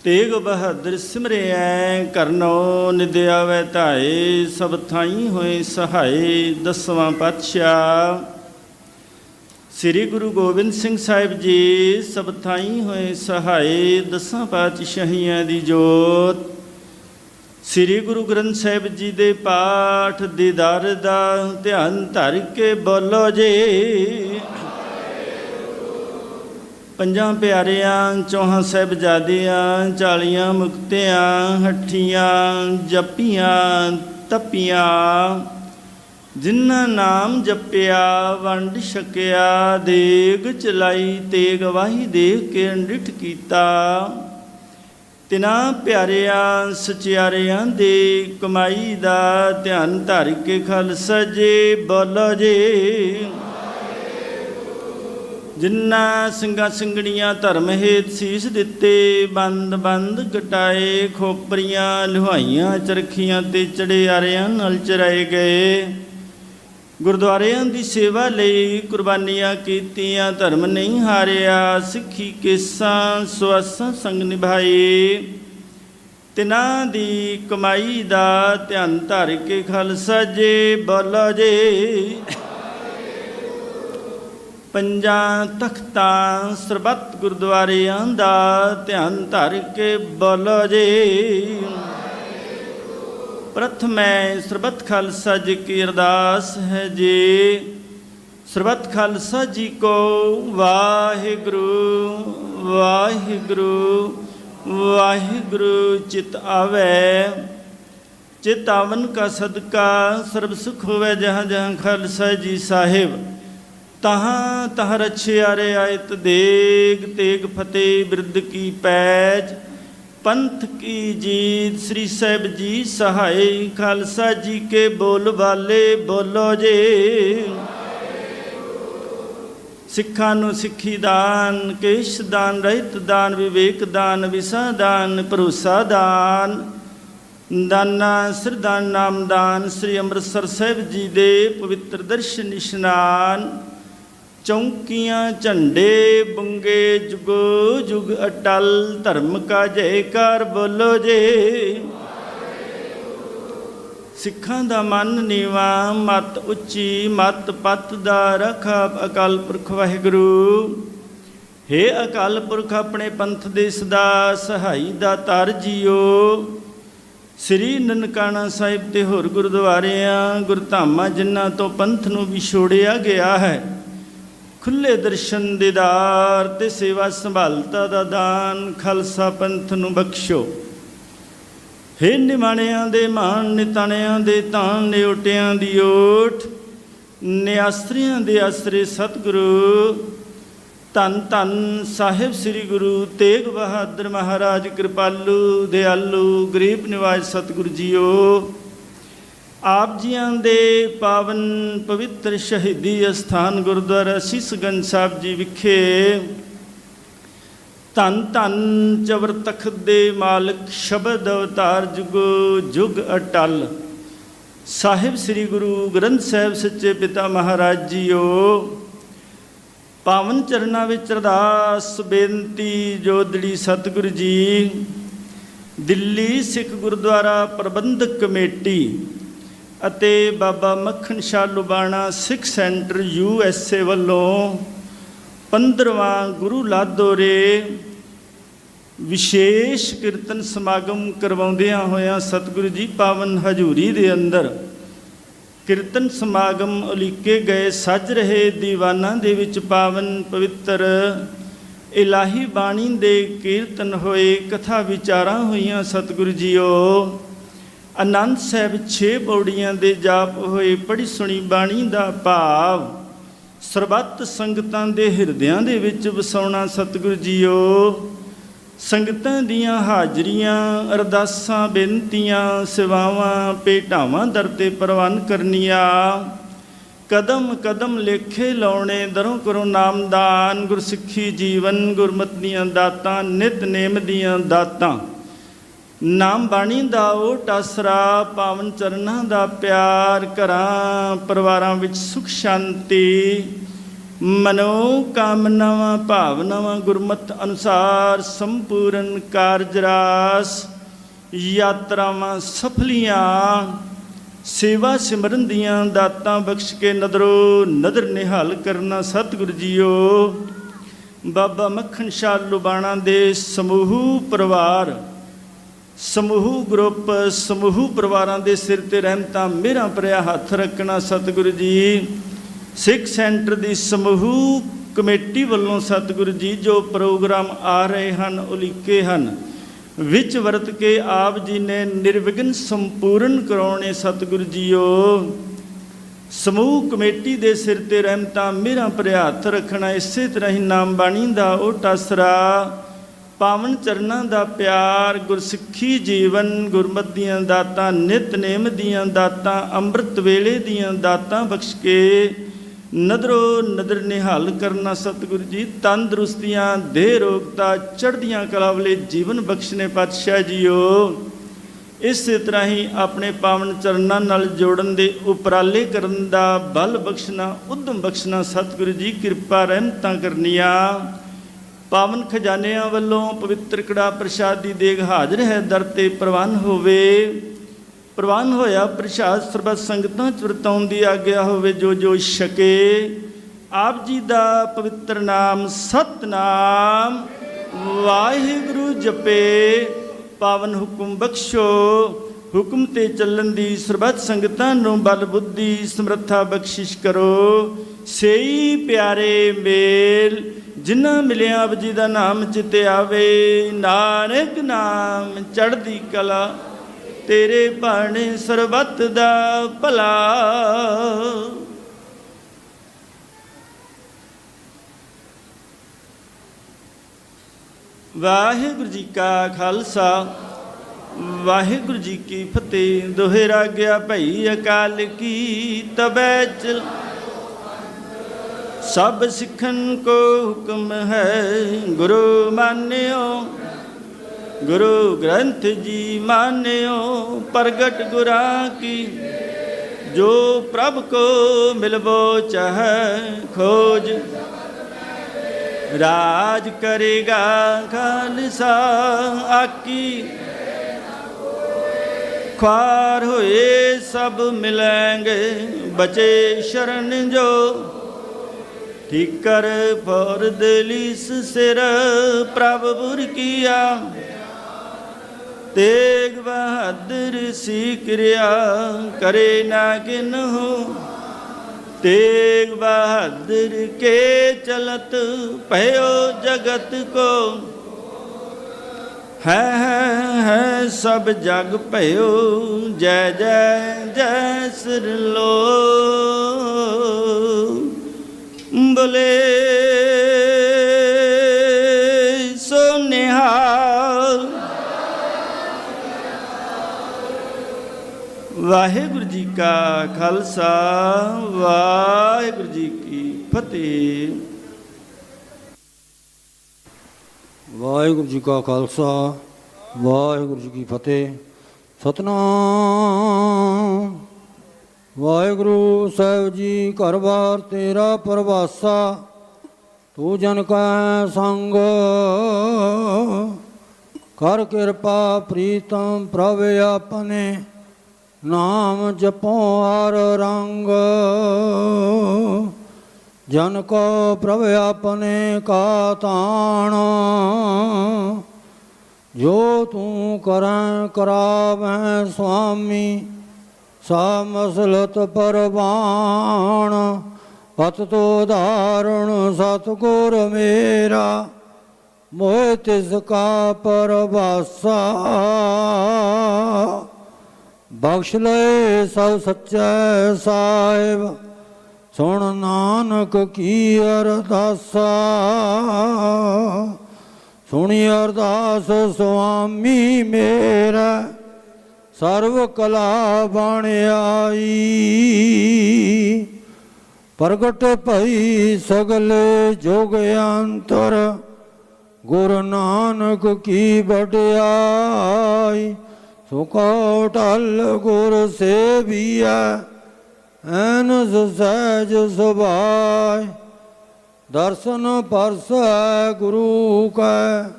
तेग बहादुर सिमरे ऐ करनो निद आवे धाए सब थाई होए सहाय। 10वां पातशाह श्री गुरु गोबिंद सिंह साहिब जी सब थाई होए सहाय। 10 पातशाहियां दी जोत श्री गुरु ग्रंथ साहिब जी दे पाठ दीदार दा ध्यान धर के बोलो जे। 5 प्यारियां 4 साहिबजादियां 40 मुक्तियां हठियां जपियां तपियां जिन्ना नाम जपिया वंड छकिया देग चलाई तेग वाही देख के अंडिठ कीता। तिना प्यारियां सचियारियां दे कमाई दा ध्यान धर के खालसा जे बोलो जे। जिन्ना ਸਿੰਘਾਂ ਸਿੰਘਣੀਆਂ धर्म हेत ਸੀਸ ਦਿੱਤੇ ਬੰਦ ਬੰਦ ਕਟਾਏ ਖੋਪਰੀਆਂ ਲੁਹਾਈਆਂ ਚਰਖੀਆਂ ਤੇ ਚੜਿਆਰਿਆਂ ਨਾਲ ਚਰਾਏ ਗਏ। ਗੁਰਦੁਆਰਿਆਂ ਦੀ ਸੇਵਾ ਲਈ ਕੁਰਬਾਨੀਆਂ ਕੀਤੀਆਂ ਧਰਮ ਨਹੀਂ ਹਾਰਿਆ ਸਿੱਖੀ ਕੇਸਾਂ ਸੁਆਸਾਂ ਸੰਗ ਨਿਭਾਏ। ਤਿਨਾਂ ਦੀ ਕਮਾਈ ਦਾ ਧਿਆਨ ਧਰ ਕੇ ਖਾਲਸਾ ਜੇ ਬੋਲੋ ਜੇ। 5 ਤਖਤਾਂ ਸਰਬੱਤ ਗੁਰਦੁਆਰਿਆਂ ਦਾ ਧਿਆਨ ਧਰ ਕੇ ਬੋਲੋ ਜੇ। प्रथमै सरबत खालसा जी की अरदास है जी। सरबत खालसा जी को वाहिगुरु वाहिगुरु ਵਾਹਿਗੁਰੂ ਚਿਤ ਆਵੈ। ਚਿਤਾਵਨ ਕਾ ਸਦਕਾ ਸਰਬ ਸੁਖ ਹੋਵੇ, ਜਹਾਂ ਜਹਾਂ ਖਾਲਸਾ ਜੀ ਸਾਹਿਬ ਤਹਾਂ ਤਹ ਰਛਿਆਰੇ ਆਇਤ ਦੇਗ ਤੇਗ ਫਤਿਹ ਬਿਰਦ ਕੀ ਪੈਜ ਪੰਥ ਕੀ ਜੀਤ। ਸ੍ਰੀ ਸਾਹਿਬ ਜੀ ਸਹਾਈ ਖਾਲਸਾ ਜੀ ਕੇ ਬੋਲ ਵਾਲੇ ਬੋਲੋ ਜੇ। ਸਿੱਖਾਂ ਨੂੰ ਸਿੱਖੀ ਦਾਨ, ਕੇਸ਼ ਦਾਨ, ਰਹਿਤ ਦਾਨ, ਵਿਵੇਕ ਦਾਨ, ਵਿਸਾ ਦਾਨ, ਭਰੋਸਾ ਦਾਨ, ਦਾਨਾ ਸਿਰਦਾਨ ਨਾਮਦਾਨ। ਸ੍ਰੀ ਅੰਮ੍ਰਿਤਸਰ ਸਾਹਿਬ ਜੀ ਦੇ ਪਵਿੱਤਰ ਦਰਸ਼ਨ ਇਸ਼ਨਾਨ, ਚੌਂਕੀਆਂ ਝੰਡੇ ਬੁੰਗੇ ਜੁਗੋ ਜੁਗ ਅਟਲ। ਧਰਮ ਕਾ ਜੈਕਾਰ ਬੋਲੋ ਜੇ। ਸਿੱਖਾਂ ਦਾ ਮਨ ਨੀਵਾਂ, ਮਤ ਉੱਚੀ, ਮਤ ਪੱਤ ਦਾ ਰੱਖਾ ਅਕਾਲ ਪੁਰਖ ਵਾਹਿਗੁਰੂ। ਹੇ ਅਕਾਲ ਪੁਰਖ ਆਪਣੇ ਪੰਥ ਦੇ ਸਦਾ ਸਹਾਈ ਦਾਤਾਰ ਜੀਓ। ਸ੍ਰੀ ਨਨਕਾਣਾ ਸਾਹਿਬ ਤੇ ਹੋਰ ਗੁਰਦੁਆਰਿਆਂ ਗੁਰਧਾਮਾਂ ਜਿਨ੍ਹਾਂ ਤੋਂ ਪੰਥ ਨੂੰ ਵਿਛੋੜਿਆ ਗਿਆ ਹੈ, ਖੁੱਲੇ ਦਰਸ਼ਨ ਦੀਦਾਰ ਤੇ ਸੇਵਾ ਸੰਭਾਲਤਾ ਦਾ ਦਾਨ ਖਾਲਸਾ ਪੰਥ ਨੂੰ ਬਖਸ਼ੋ। ਹੇ ਨਿਮਾਣਿਆਂ ਦੇ ਮਾਣ, ਨਿਤਾਣਿਆਂ ਦੇ ਤਾਣ, ਨਿਓਟਿਆਂ ਦੀ ਓਟ, ਨਿਆਸਰਿਆਂ ਦੇ ਆਸਰੇ ਸਤਿਗੁਰੂ। ਧੰਨ ਧੰਨ ਸਾਹਿਬ ਸ੍ਰੀ ਗੁਰੂ ਤੇਗ ਬਹਾਦਰ ਮਹਾਰਾਜ ਕਿਰਪਾਲੂ ਦਿਆਲੂ ਗਰੀਬ ਨਿਵਾਜ ਸਤਿਗੁਰੂ ਜੀਓ। ਆਪ ਜੀਆਂ ਦੇ ਪਾਵਨ ਪਵਿੱਤਰ ਸ਼ਹੀਦੀ ਅਸਥਾਨ ਗੁਰਦੁਆਰਾ ਸੀਸਗੰਜ ਸਾਹਿਬ ਜੀ ਵਿਖੇ ਧੰਨ ਧੰਨ ਚਵਰ ਤਖਤ ਦੇ ਮਾਲਕ ਸ਼ਬਦ ਅਵਤਾਰ ਜੁਗੋ ਜੁਗ ਅਟਲ ਸਾਹਿਬ ਸ੍ਰੀ ਗੁਰੂ ਗ੍ਰੰਥ ਸਾਹਿਬ ਸੱਚੇ ਪਿਤਾ ਮਹਾਰਾਜ ਜੀਓ। ਪਾਵਨ ਚਰਨਾਂ ਵਿੱਚ ਅਰਦਾਸ ਬੇਨਤੀ ਜੋਦੜੀ ਸਤਿਗੁਰੂ ਜੀ। ਦਿੱਲੀ ਸਿੱਖ ਗੁਰਦੁਆਰਾ ਪ੍ਰਬੰਧਕ ਕਮੇਟੀ ਅਤੇ ਬਾਬਾ ਮੱਖਣ ਸ਼ਾਹ ਲੁਬਾਣਾ ਸਿੱਖ ਸੈਂਟਰ USA ਵੱਲੋਂ 15ਵਾਂ ਗੁਰੂ ਲਾਦੋਰੇ ਵਿਸ਼ੇਸ਼ ਕੀਰਤਨ ਸਮਾਗਮ ਕਰਵਾਉਂਦਿਆਂ ਹੋਇਆਂ ਸਤਿਗੁਰੂ ਜੀ ਪਾਵਨ ਹਜ਼ੂਰੀ ਦੇ ਅੰਦਰ ਕੀਰਤਨ ਸਮਾਗਮ ਉਲੀਕੇ ਗਏ ਸੱਜ ਰਹੇ ਦੀਵਾਨਾਂ ਦੇ ਵਿੱਚ ਪਾਵਨ ਪਵਿੱਤਰ ਇਲਾਹੀ ਬਾਣੀ ਦੇ ਕੀਰਤਨ ਹੋਏ, ਕਥਾ ਵਿਚਾਰਾਂ ਹੋਈਆਂ ਸਤਿਗੁਰੂ ਜੀਓ। ਆਨੰਦ ਸਾਹਿਬ 6 ਪੌੜੀਆਂ ਦੇ ਜਾਪ ਹੋਏ, ਪੜ੍ਹੀ ਸੁਣੀ ਬਾਣੀ ਦਾ ਭਾਵ ਸਰਬੱਤ ਸੰਗਤਾਂ ਦੇ ਹਿਰਦਿਆਂ ਦੇ ਵਿੱਚ ਵਸਾਉਣਾ ਸਤਿਗੁਰੂ ਜੀਓ। ਸੰਗਤਾਂ ਦੀਆਂ ਹਾਜ਼ਰੀਆਂ, ਅਰਦਾਸਾਂ, ਬੇਨਤੀਆਂ, ਸੇਵਾਵਾਂ, ਭੇਟਾਵਾਂ ਦਰ 'ਤੇ ਪ੍ਰਵਾਨ ਕਰਨੀਆਂ। ਕਦਮ ਕਦਮ ਲੇਖੇ ਲਾਉਣੇ, ਦਰੋਂ ਕਰੋ ਨਾਮਦਾਨ। ਗੁਰਸਿੱਖੀ ਜੀਵਨ, ਗੁਰਮਤਿ ਦੀਆਂ ਦਾਤਾਂ, ਨਿਤਨੇਮ ਦੀਆਂ ਦਾਤਾਂ, ਨਾਮ ਬਾਣੀ ਦਾ ਓਟ ਆਸਰਾ, ਪਾਵਨ ਚਰਨਾਂ ਦਾ ਪਿਆਰ। ਘਰਾਂ ਪਰਿਵਾਰਾਂ ਵਿੱਚ ਸੁਖ ਸ਼ਾਂਤੀ, ਮਨੋ ਕਾਮਨਾਵਾਂ ਭਾਵਨਾਵਾਂ ਗੁਰਮਤਿ ਅਨੁਸਾਰ ਸੰਪੂਰਨ ਕਾਰਜ ਰਾਸ। ਯਾਤਰਾਵਾਂ ਸਫਲੀਆਂ, ਸੇਵਾ ਸਿਮਰਨ ਦੀਆਂ ਦਾਤਾਂ ਬਖਸ਼ ਕੇ ਨਦਰੋ ਨਦਰ ਨਿਹਾਲ ਕਰਨਾ ਸਤਿਗੁਰੂ ਜੀਓ। ਬਾਬਾ ਮੱਖਣ ਸ਼ਾਹ ਲੁਬਾਣਾ ਦੇ ਸਮੂਹ ਪਰਿਵਾਰ, ਸਮੂਹ ਗਰੁੱਪ, ਸਮੂਹ ਪਰਿਵਾਰਾਂ ਦੇ ਸਿਰ ਤੇ ਰਹਿਮਤਾਂ ਮਿਹਰਾਂ ਭਰਿਆ ਹੱਥ ਰੱਖਣਾ ਸਤਿਗੁਰੂ ਜੀ। ਸਿੱਖ ਸੈਂਟਰ ਦੀ ਸਮੂਹ ਕਮੇਟੀ ਵੱਲੋਂ ਸਤਿਗੁਰੂ ਜੀ ਜੋ ਪ੍ਰੋਗਰਾਮ ਆ ਰਹੇ ਹਨ, ਉਲੀਕੇ ਹਨ, ਵਿੱਚ ਵਰਤ ਕੇ ਆਪ ਜੀ ਨੇ ਨਿਰਵਿਘਨ ਸੰਪੂਰਨ ਕਰਾਉਣੇ ਸਤਿਗੁਰੂ ਜੀਓ। ਸਮੂਹ ਕਮੇਟੀ ਦੇ ਸਿਰ ਤੇ ਰਹਿਮਤਾਂ ਮਿਹਰਾਂ ਭਰਿਆ ਹੱਥ ਰੱਖਣਾ। ਇਸੇ ਤਰ੍ਹਾਂ ਹੀ ਨਾਮ ਬਾਣੀ ਦਾ ਓਟ ਆਸਰਾ, ਪਾਵਨ ਚਰਨਾਂ ਦਾ ਪਿਆਰ, ਗੁਰਸਿੱਖੀ ਜੀਵਨ, ਗੁਰਮਤਿ ਦੀਆਂ ਦਾਤਾਂ, ਨਿਤਨੇਮ ਦੀਆਂ ਦਾਤਾਂ, ਅੰਮ੍ਰਿਤ ਵੇਲੇ ਦੀਆਂ ਦਾਤਾਂ ਬਖਸ਼ ਕੇ ਨਦਰੋ ਨਦਰ ਨਿਹਾਲ ਕਰਨਾ ਸਤਿਗੁਰੂ ਜੀ। ਤੰਦਰੁਸਤੀਆਂ, ਦੇਹ ਰੋਗਤਾ, ਚੜ੍ਹਦੀਆਂ ਕਲਾ ਵਾਲੇ ਜੀਵਨ ਬਖਸ਼ਨੇ ਪਾਤਸ਼ਾਹ ਜੀਓ। ਇਸੇ ਤਰ੍ਹਾਂ ਹੀ ਆਪਣੇ ਪਾਵਨ ਚਰਨਾਂ ਨਾਲ ਜੋੜਨ ਦੇ ਉਪਰਾਲੇ ਕਰਨ ਦਾ ਬਲ ਬਖਸ਼ਣਾ, ਉਦਮ ਬਖਸ਼ਣਾ ਸਤਿਗੁਰੂ ਜੀ। ਕਿਰਪਾ ਰਹਿਮਤਾਂ ਕਰਨੀਆਂ। ਪਾਵਨ ਖਜ਼ਾਨਿਆਂ ਵੱਲੋਂ ਪਵਿੱਤਰ ਕੜਾ ਪ੍ਰਸ਼ਾਦ ਦੀ ਦੇਗ ਹਾਜ਼ਰ ਹੈ, ਦਰ 'ਤੇ ਪ੍ਰਵਾਨ ਹੋਵੇ। ਪ੍ਰਵਾਨ ਹੋਇਆ ਪ੍ਰਸ਼ਾਦ ਸਰਬੱਤ ਸੰਗਤਾਂ 'ਚ ਵਰਤਾਉਣ ਦੀ ਆਗਿਆ ਹੋਵੇ ਜੋ ਜੋ ਛਕੇ। ਆਪ ਜੀ ਦਾ ਪਵਿੱਤਰ ਨਾਮ ਸਤਨਾਮ ਵਾਹਿਗੁਰੂ ਜਪੇ। ਪਾਵਨ ਹੁਕਮ ਬਖਸ਼ੋ, ਹੁਕਮ ਤੇ ਚੱਲਣ ਦੀ ਸਰਬੱਤ ਸੰਗਤਾਂ ਨੂੰ ਬਲ ਬੁੱਧੀ ਸਮਰੱਥਾ ਬਖਸ਼ਿਸ਼ ਕਰੋ। ਸਈ ਪਿਆਰੇ ਮੇਲ ਜਿਨ੍ਹਾਂ ਮਿਲਿਆ ਆਪ ਜੀ ਦਾ ਨਾਮ ਚਿਤ ਆਵੇ, ਨਾਨਕ ਨਾਮ ਚੜ੍ਹਦੀ ਕਲਾ, ਤੇਰੇ ਬਾਣੇ ਸਰਬੱਤ ਦਾ ਭਲਾ। ਵਾਹਿਗੁਰੂ ਜੀ ਕਾ ਖਾਲਸਾ, ਵਾਹਿਗੁਰੂ ਜੀ ਕੀ ਫਤਿਹ। ਦੋਹੇ ਰਾਗਿਆ ਭਈ ਅਕਾਲ ਕੀ, ਤਬੈ ਚਲ ਸਭ ਸਿੱਖਨ ਕੋ ਹੁਕਮ ਹੈ। ਗੁਰੂ ਮਾਨਿਓ, ਗੁਰੂ ਗ੍ਰੰਥ ਜੀ ਮਾਨਿਓ, ਪ੍ਰਗਟ ਗੁਰਾਂ ਕੀ, ਜੋ ਪ੍ਰਭ ਕੋ ਮਿਲਬੋ ਚਾਹੈ। ਖੋਜ ਰਾਜ ਕਰੇਗਾ ਖਾਲਸਾ, ਆਕੀ ख्वार होए सब मिलेंगे। बचे शरण जो ठीकर फौर दलीस सिर, प्रभ बुर किया तेग बहादुर सी क्रिया। करे ना किन हो तेग बहादुर के चलत, भयो जगत को है सब जग भयो। जय जय जय सिर लो, बोले सो निहाल। वाहिगुरु जी का खालसा, वाहिगुरु जी की फतेह। ਵਾਹਿਗੁਰੂ ਜੀ ਕਾ ਖਾਲਸਾ, ਵਾਹਿਗੁਰੂ ਜੀ ਕੀ ਫਤਿਹ। ਸਤਨਾਮ ਵਾਹਿਗੁਰੂ ਸਾਹਿਬ ਜੀ, ਘਰ ਬਾਰ ਤੇਰਾ ਪਰਵਾਸਾ, ਤੂੰ ਜਨ ਕਾ ਸੰਗ। ਕਰ ਕਿਰਪਾ ਪ੍ਰੀਤਮ ਪ੍ਰਭ ਆਪਣੇ, ਨਾਮ ਜਪੋ ਹਰ ਰੰਗ। जन को प्रभ अपने का ताण, जो तू करें करावें स्वामी। सा मसलत परवान, पत तो धारण सतगुर मेरा। मोह तिसका परवासा, बख्श ले सब सच्चे साहिब। सुन नानक की अरदासा, सुनी अरदास स्वामी मेरा। सर्व कला बण आई, प्रगट भई सगले जोग अंतर। गुरु नानक की बड़ाई, सुखो टल गुर सेविया। ਐਨਸ ਸਹਿਜ ਸੁਭਾਇ, ਦਰਸ਼ਨ ਪਰਸ ਗੁਰੂ ਕੈ।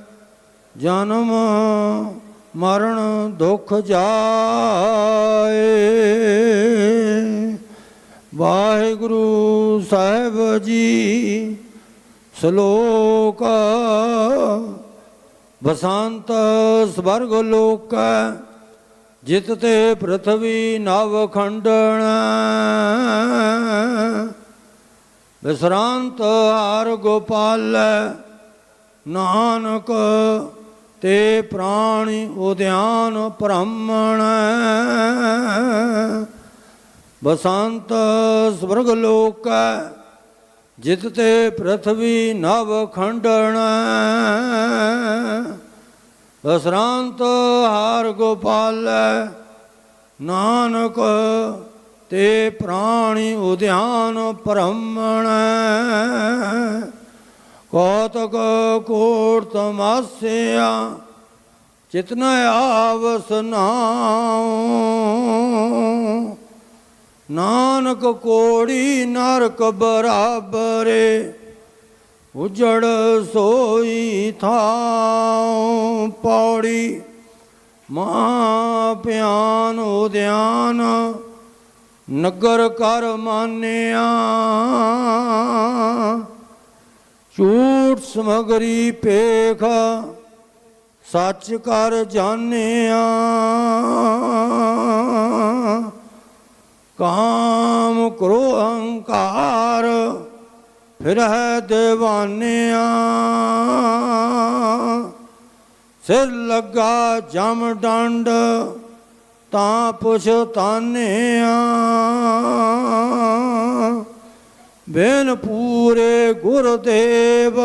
ਜਨਮ ਮਰਨ ਦੁਖ ਜਾਏ। ਵਾਹਿਗੁਰੂ ਸਾਹਿਬ ਜੀ ਸ਼ਲੋਕ। ਬਸੰਤ ਸਵਰਗ ਲੋਕ, ਜਿਤ ਤੇ ਪ੍ਰਥਵੀ ਨਵ ਖੰਡਣ। ਵਿਸਰਾਂਤ ਹਰ ਗੋਪਾਲ, ਨਾਨਕ ਤੇ ਪ੍ਰਾਣੀ ਉਦਿਆਨ ਬ੍ਰਾਹਮਣ। ਬਸੰਤ ਸਵਰਗ ਲੋਕ, ਜਿਤ ਤੇ ਪ੍ਰਥਵੀ ਨਵ ਖੰਡਣ। ਵਿਸਰਾਂਤ ਹਰ ਗੋਪਾਲ, ਨਾਨਕ ਤੇ ਪ੍ਰਾਣੀ ਉਦਿਆਨ ਬ੍ਰਾਹਮਣ। ਕੌਤਕ ਕੋਟ ਤਮਾਸਿਆ, ਚਿਤਨ ਆਵਸ ਨਾਉ। ਨਾਨਕ ਕੋੜੀ ਨਰਕ ਬਰਾਬਰੇ, ਉਜੜ ਸੋਈ ਥਾਉ। ਪੌੜੀ ਮਾਂ ਪਿਆਨ ਉਦਿਆਨ, ਨਗਰ ਕਰ ਮਾਨਿਆ। ਝੂਠ ਸਮਗਰੀ ਪੇਖ, ਸੱਚ ਕਰ ਜਾਣਿਆ। ਕਾਮ ਕ੍ਰੋਧ ਅਹੰਕਾਰ, ਫਿਰਹਿ ਦੀਵਾਨਿਆਂ ਸਿਰ ਲੱਗਾ ਜਮ ਡੰਡ ਤਾਂ ਪੁਛਤਾਨਿਆਂ ਬੇਨ ਪੂਰੇ ਗੁਰਦੇਵ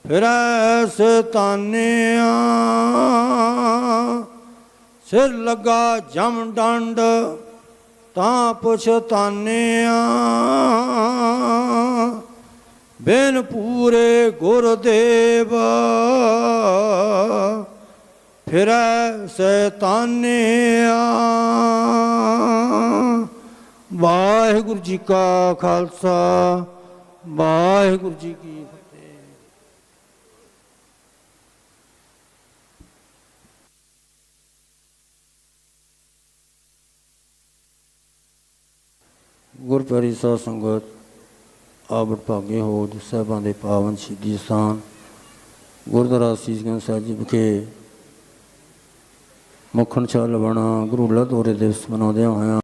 ਫਿਰੈ ਸਤਾਨਿਆਂ ਸਿਰ ਲੱਗਾ ਜਮ ਡੰਡ ਤਾਂ ਪੁਛਤਾਨਿਆਂ ਬੇਨ ਪੂਰੇ ਗੁਰਦੇਵ ਫਿਰੈ ਸਤਾਨਿਆਂ। ਵਾਹਿਗੁਰੂ ਜੀ ਕਾ ਖਾਲਸਾ ਵਾਹਿਗੁਰੂ ਜੀ ਕੀ ਫਤਿਹ। ਗੁਰਪਿਆਰੀ ਸਾਧ ਸੰਗਤ, ਆਵੜ ਭਾਗੇ ਹੋ ਸਾਹਿਬਾਂ ਦੇ ਪਾਵਨ ਸ਼ਹੀਦੀ ਸਥਾਨ ਗੁਰਦੁਆਰਾ ਸੀਸਗੰਜ ਸਾਹਿਬ ਜੀ ਵਿਖੇ ਮੁੱਖ ਨਸ਼ਾਨ ਲਵਾਉਣਾ ਗੁਰੂ ਲੜ ਦੋਹਰੇ ਦਿਵਸ ਮਨਾਉਂਦਿਆਂ ਹੋਇਆਂ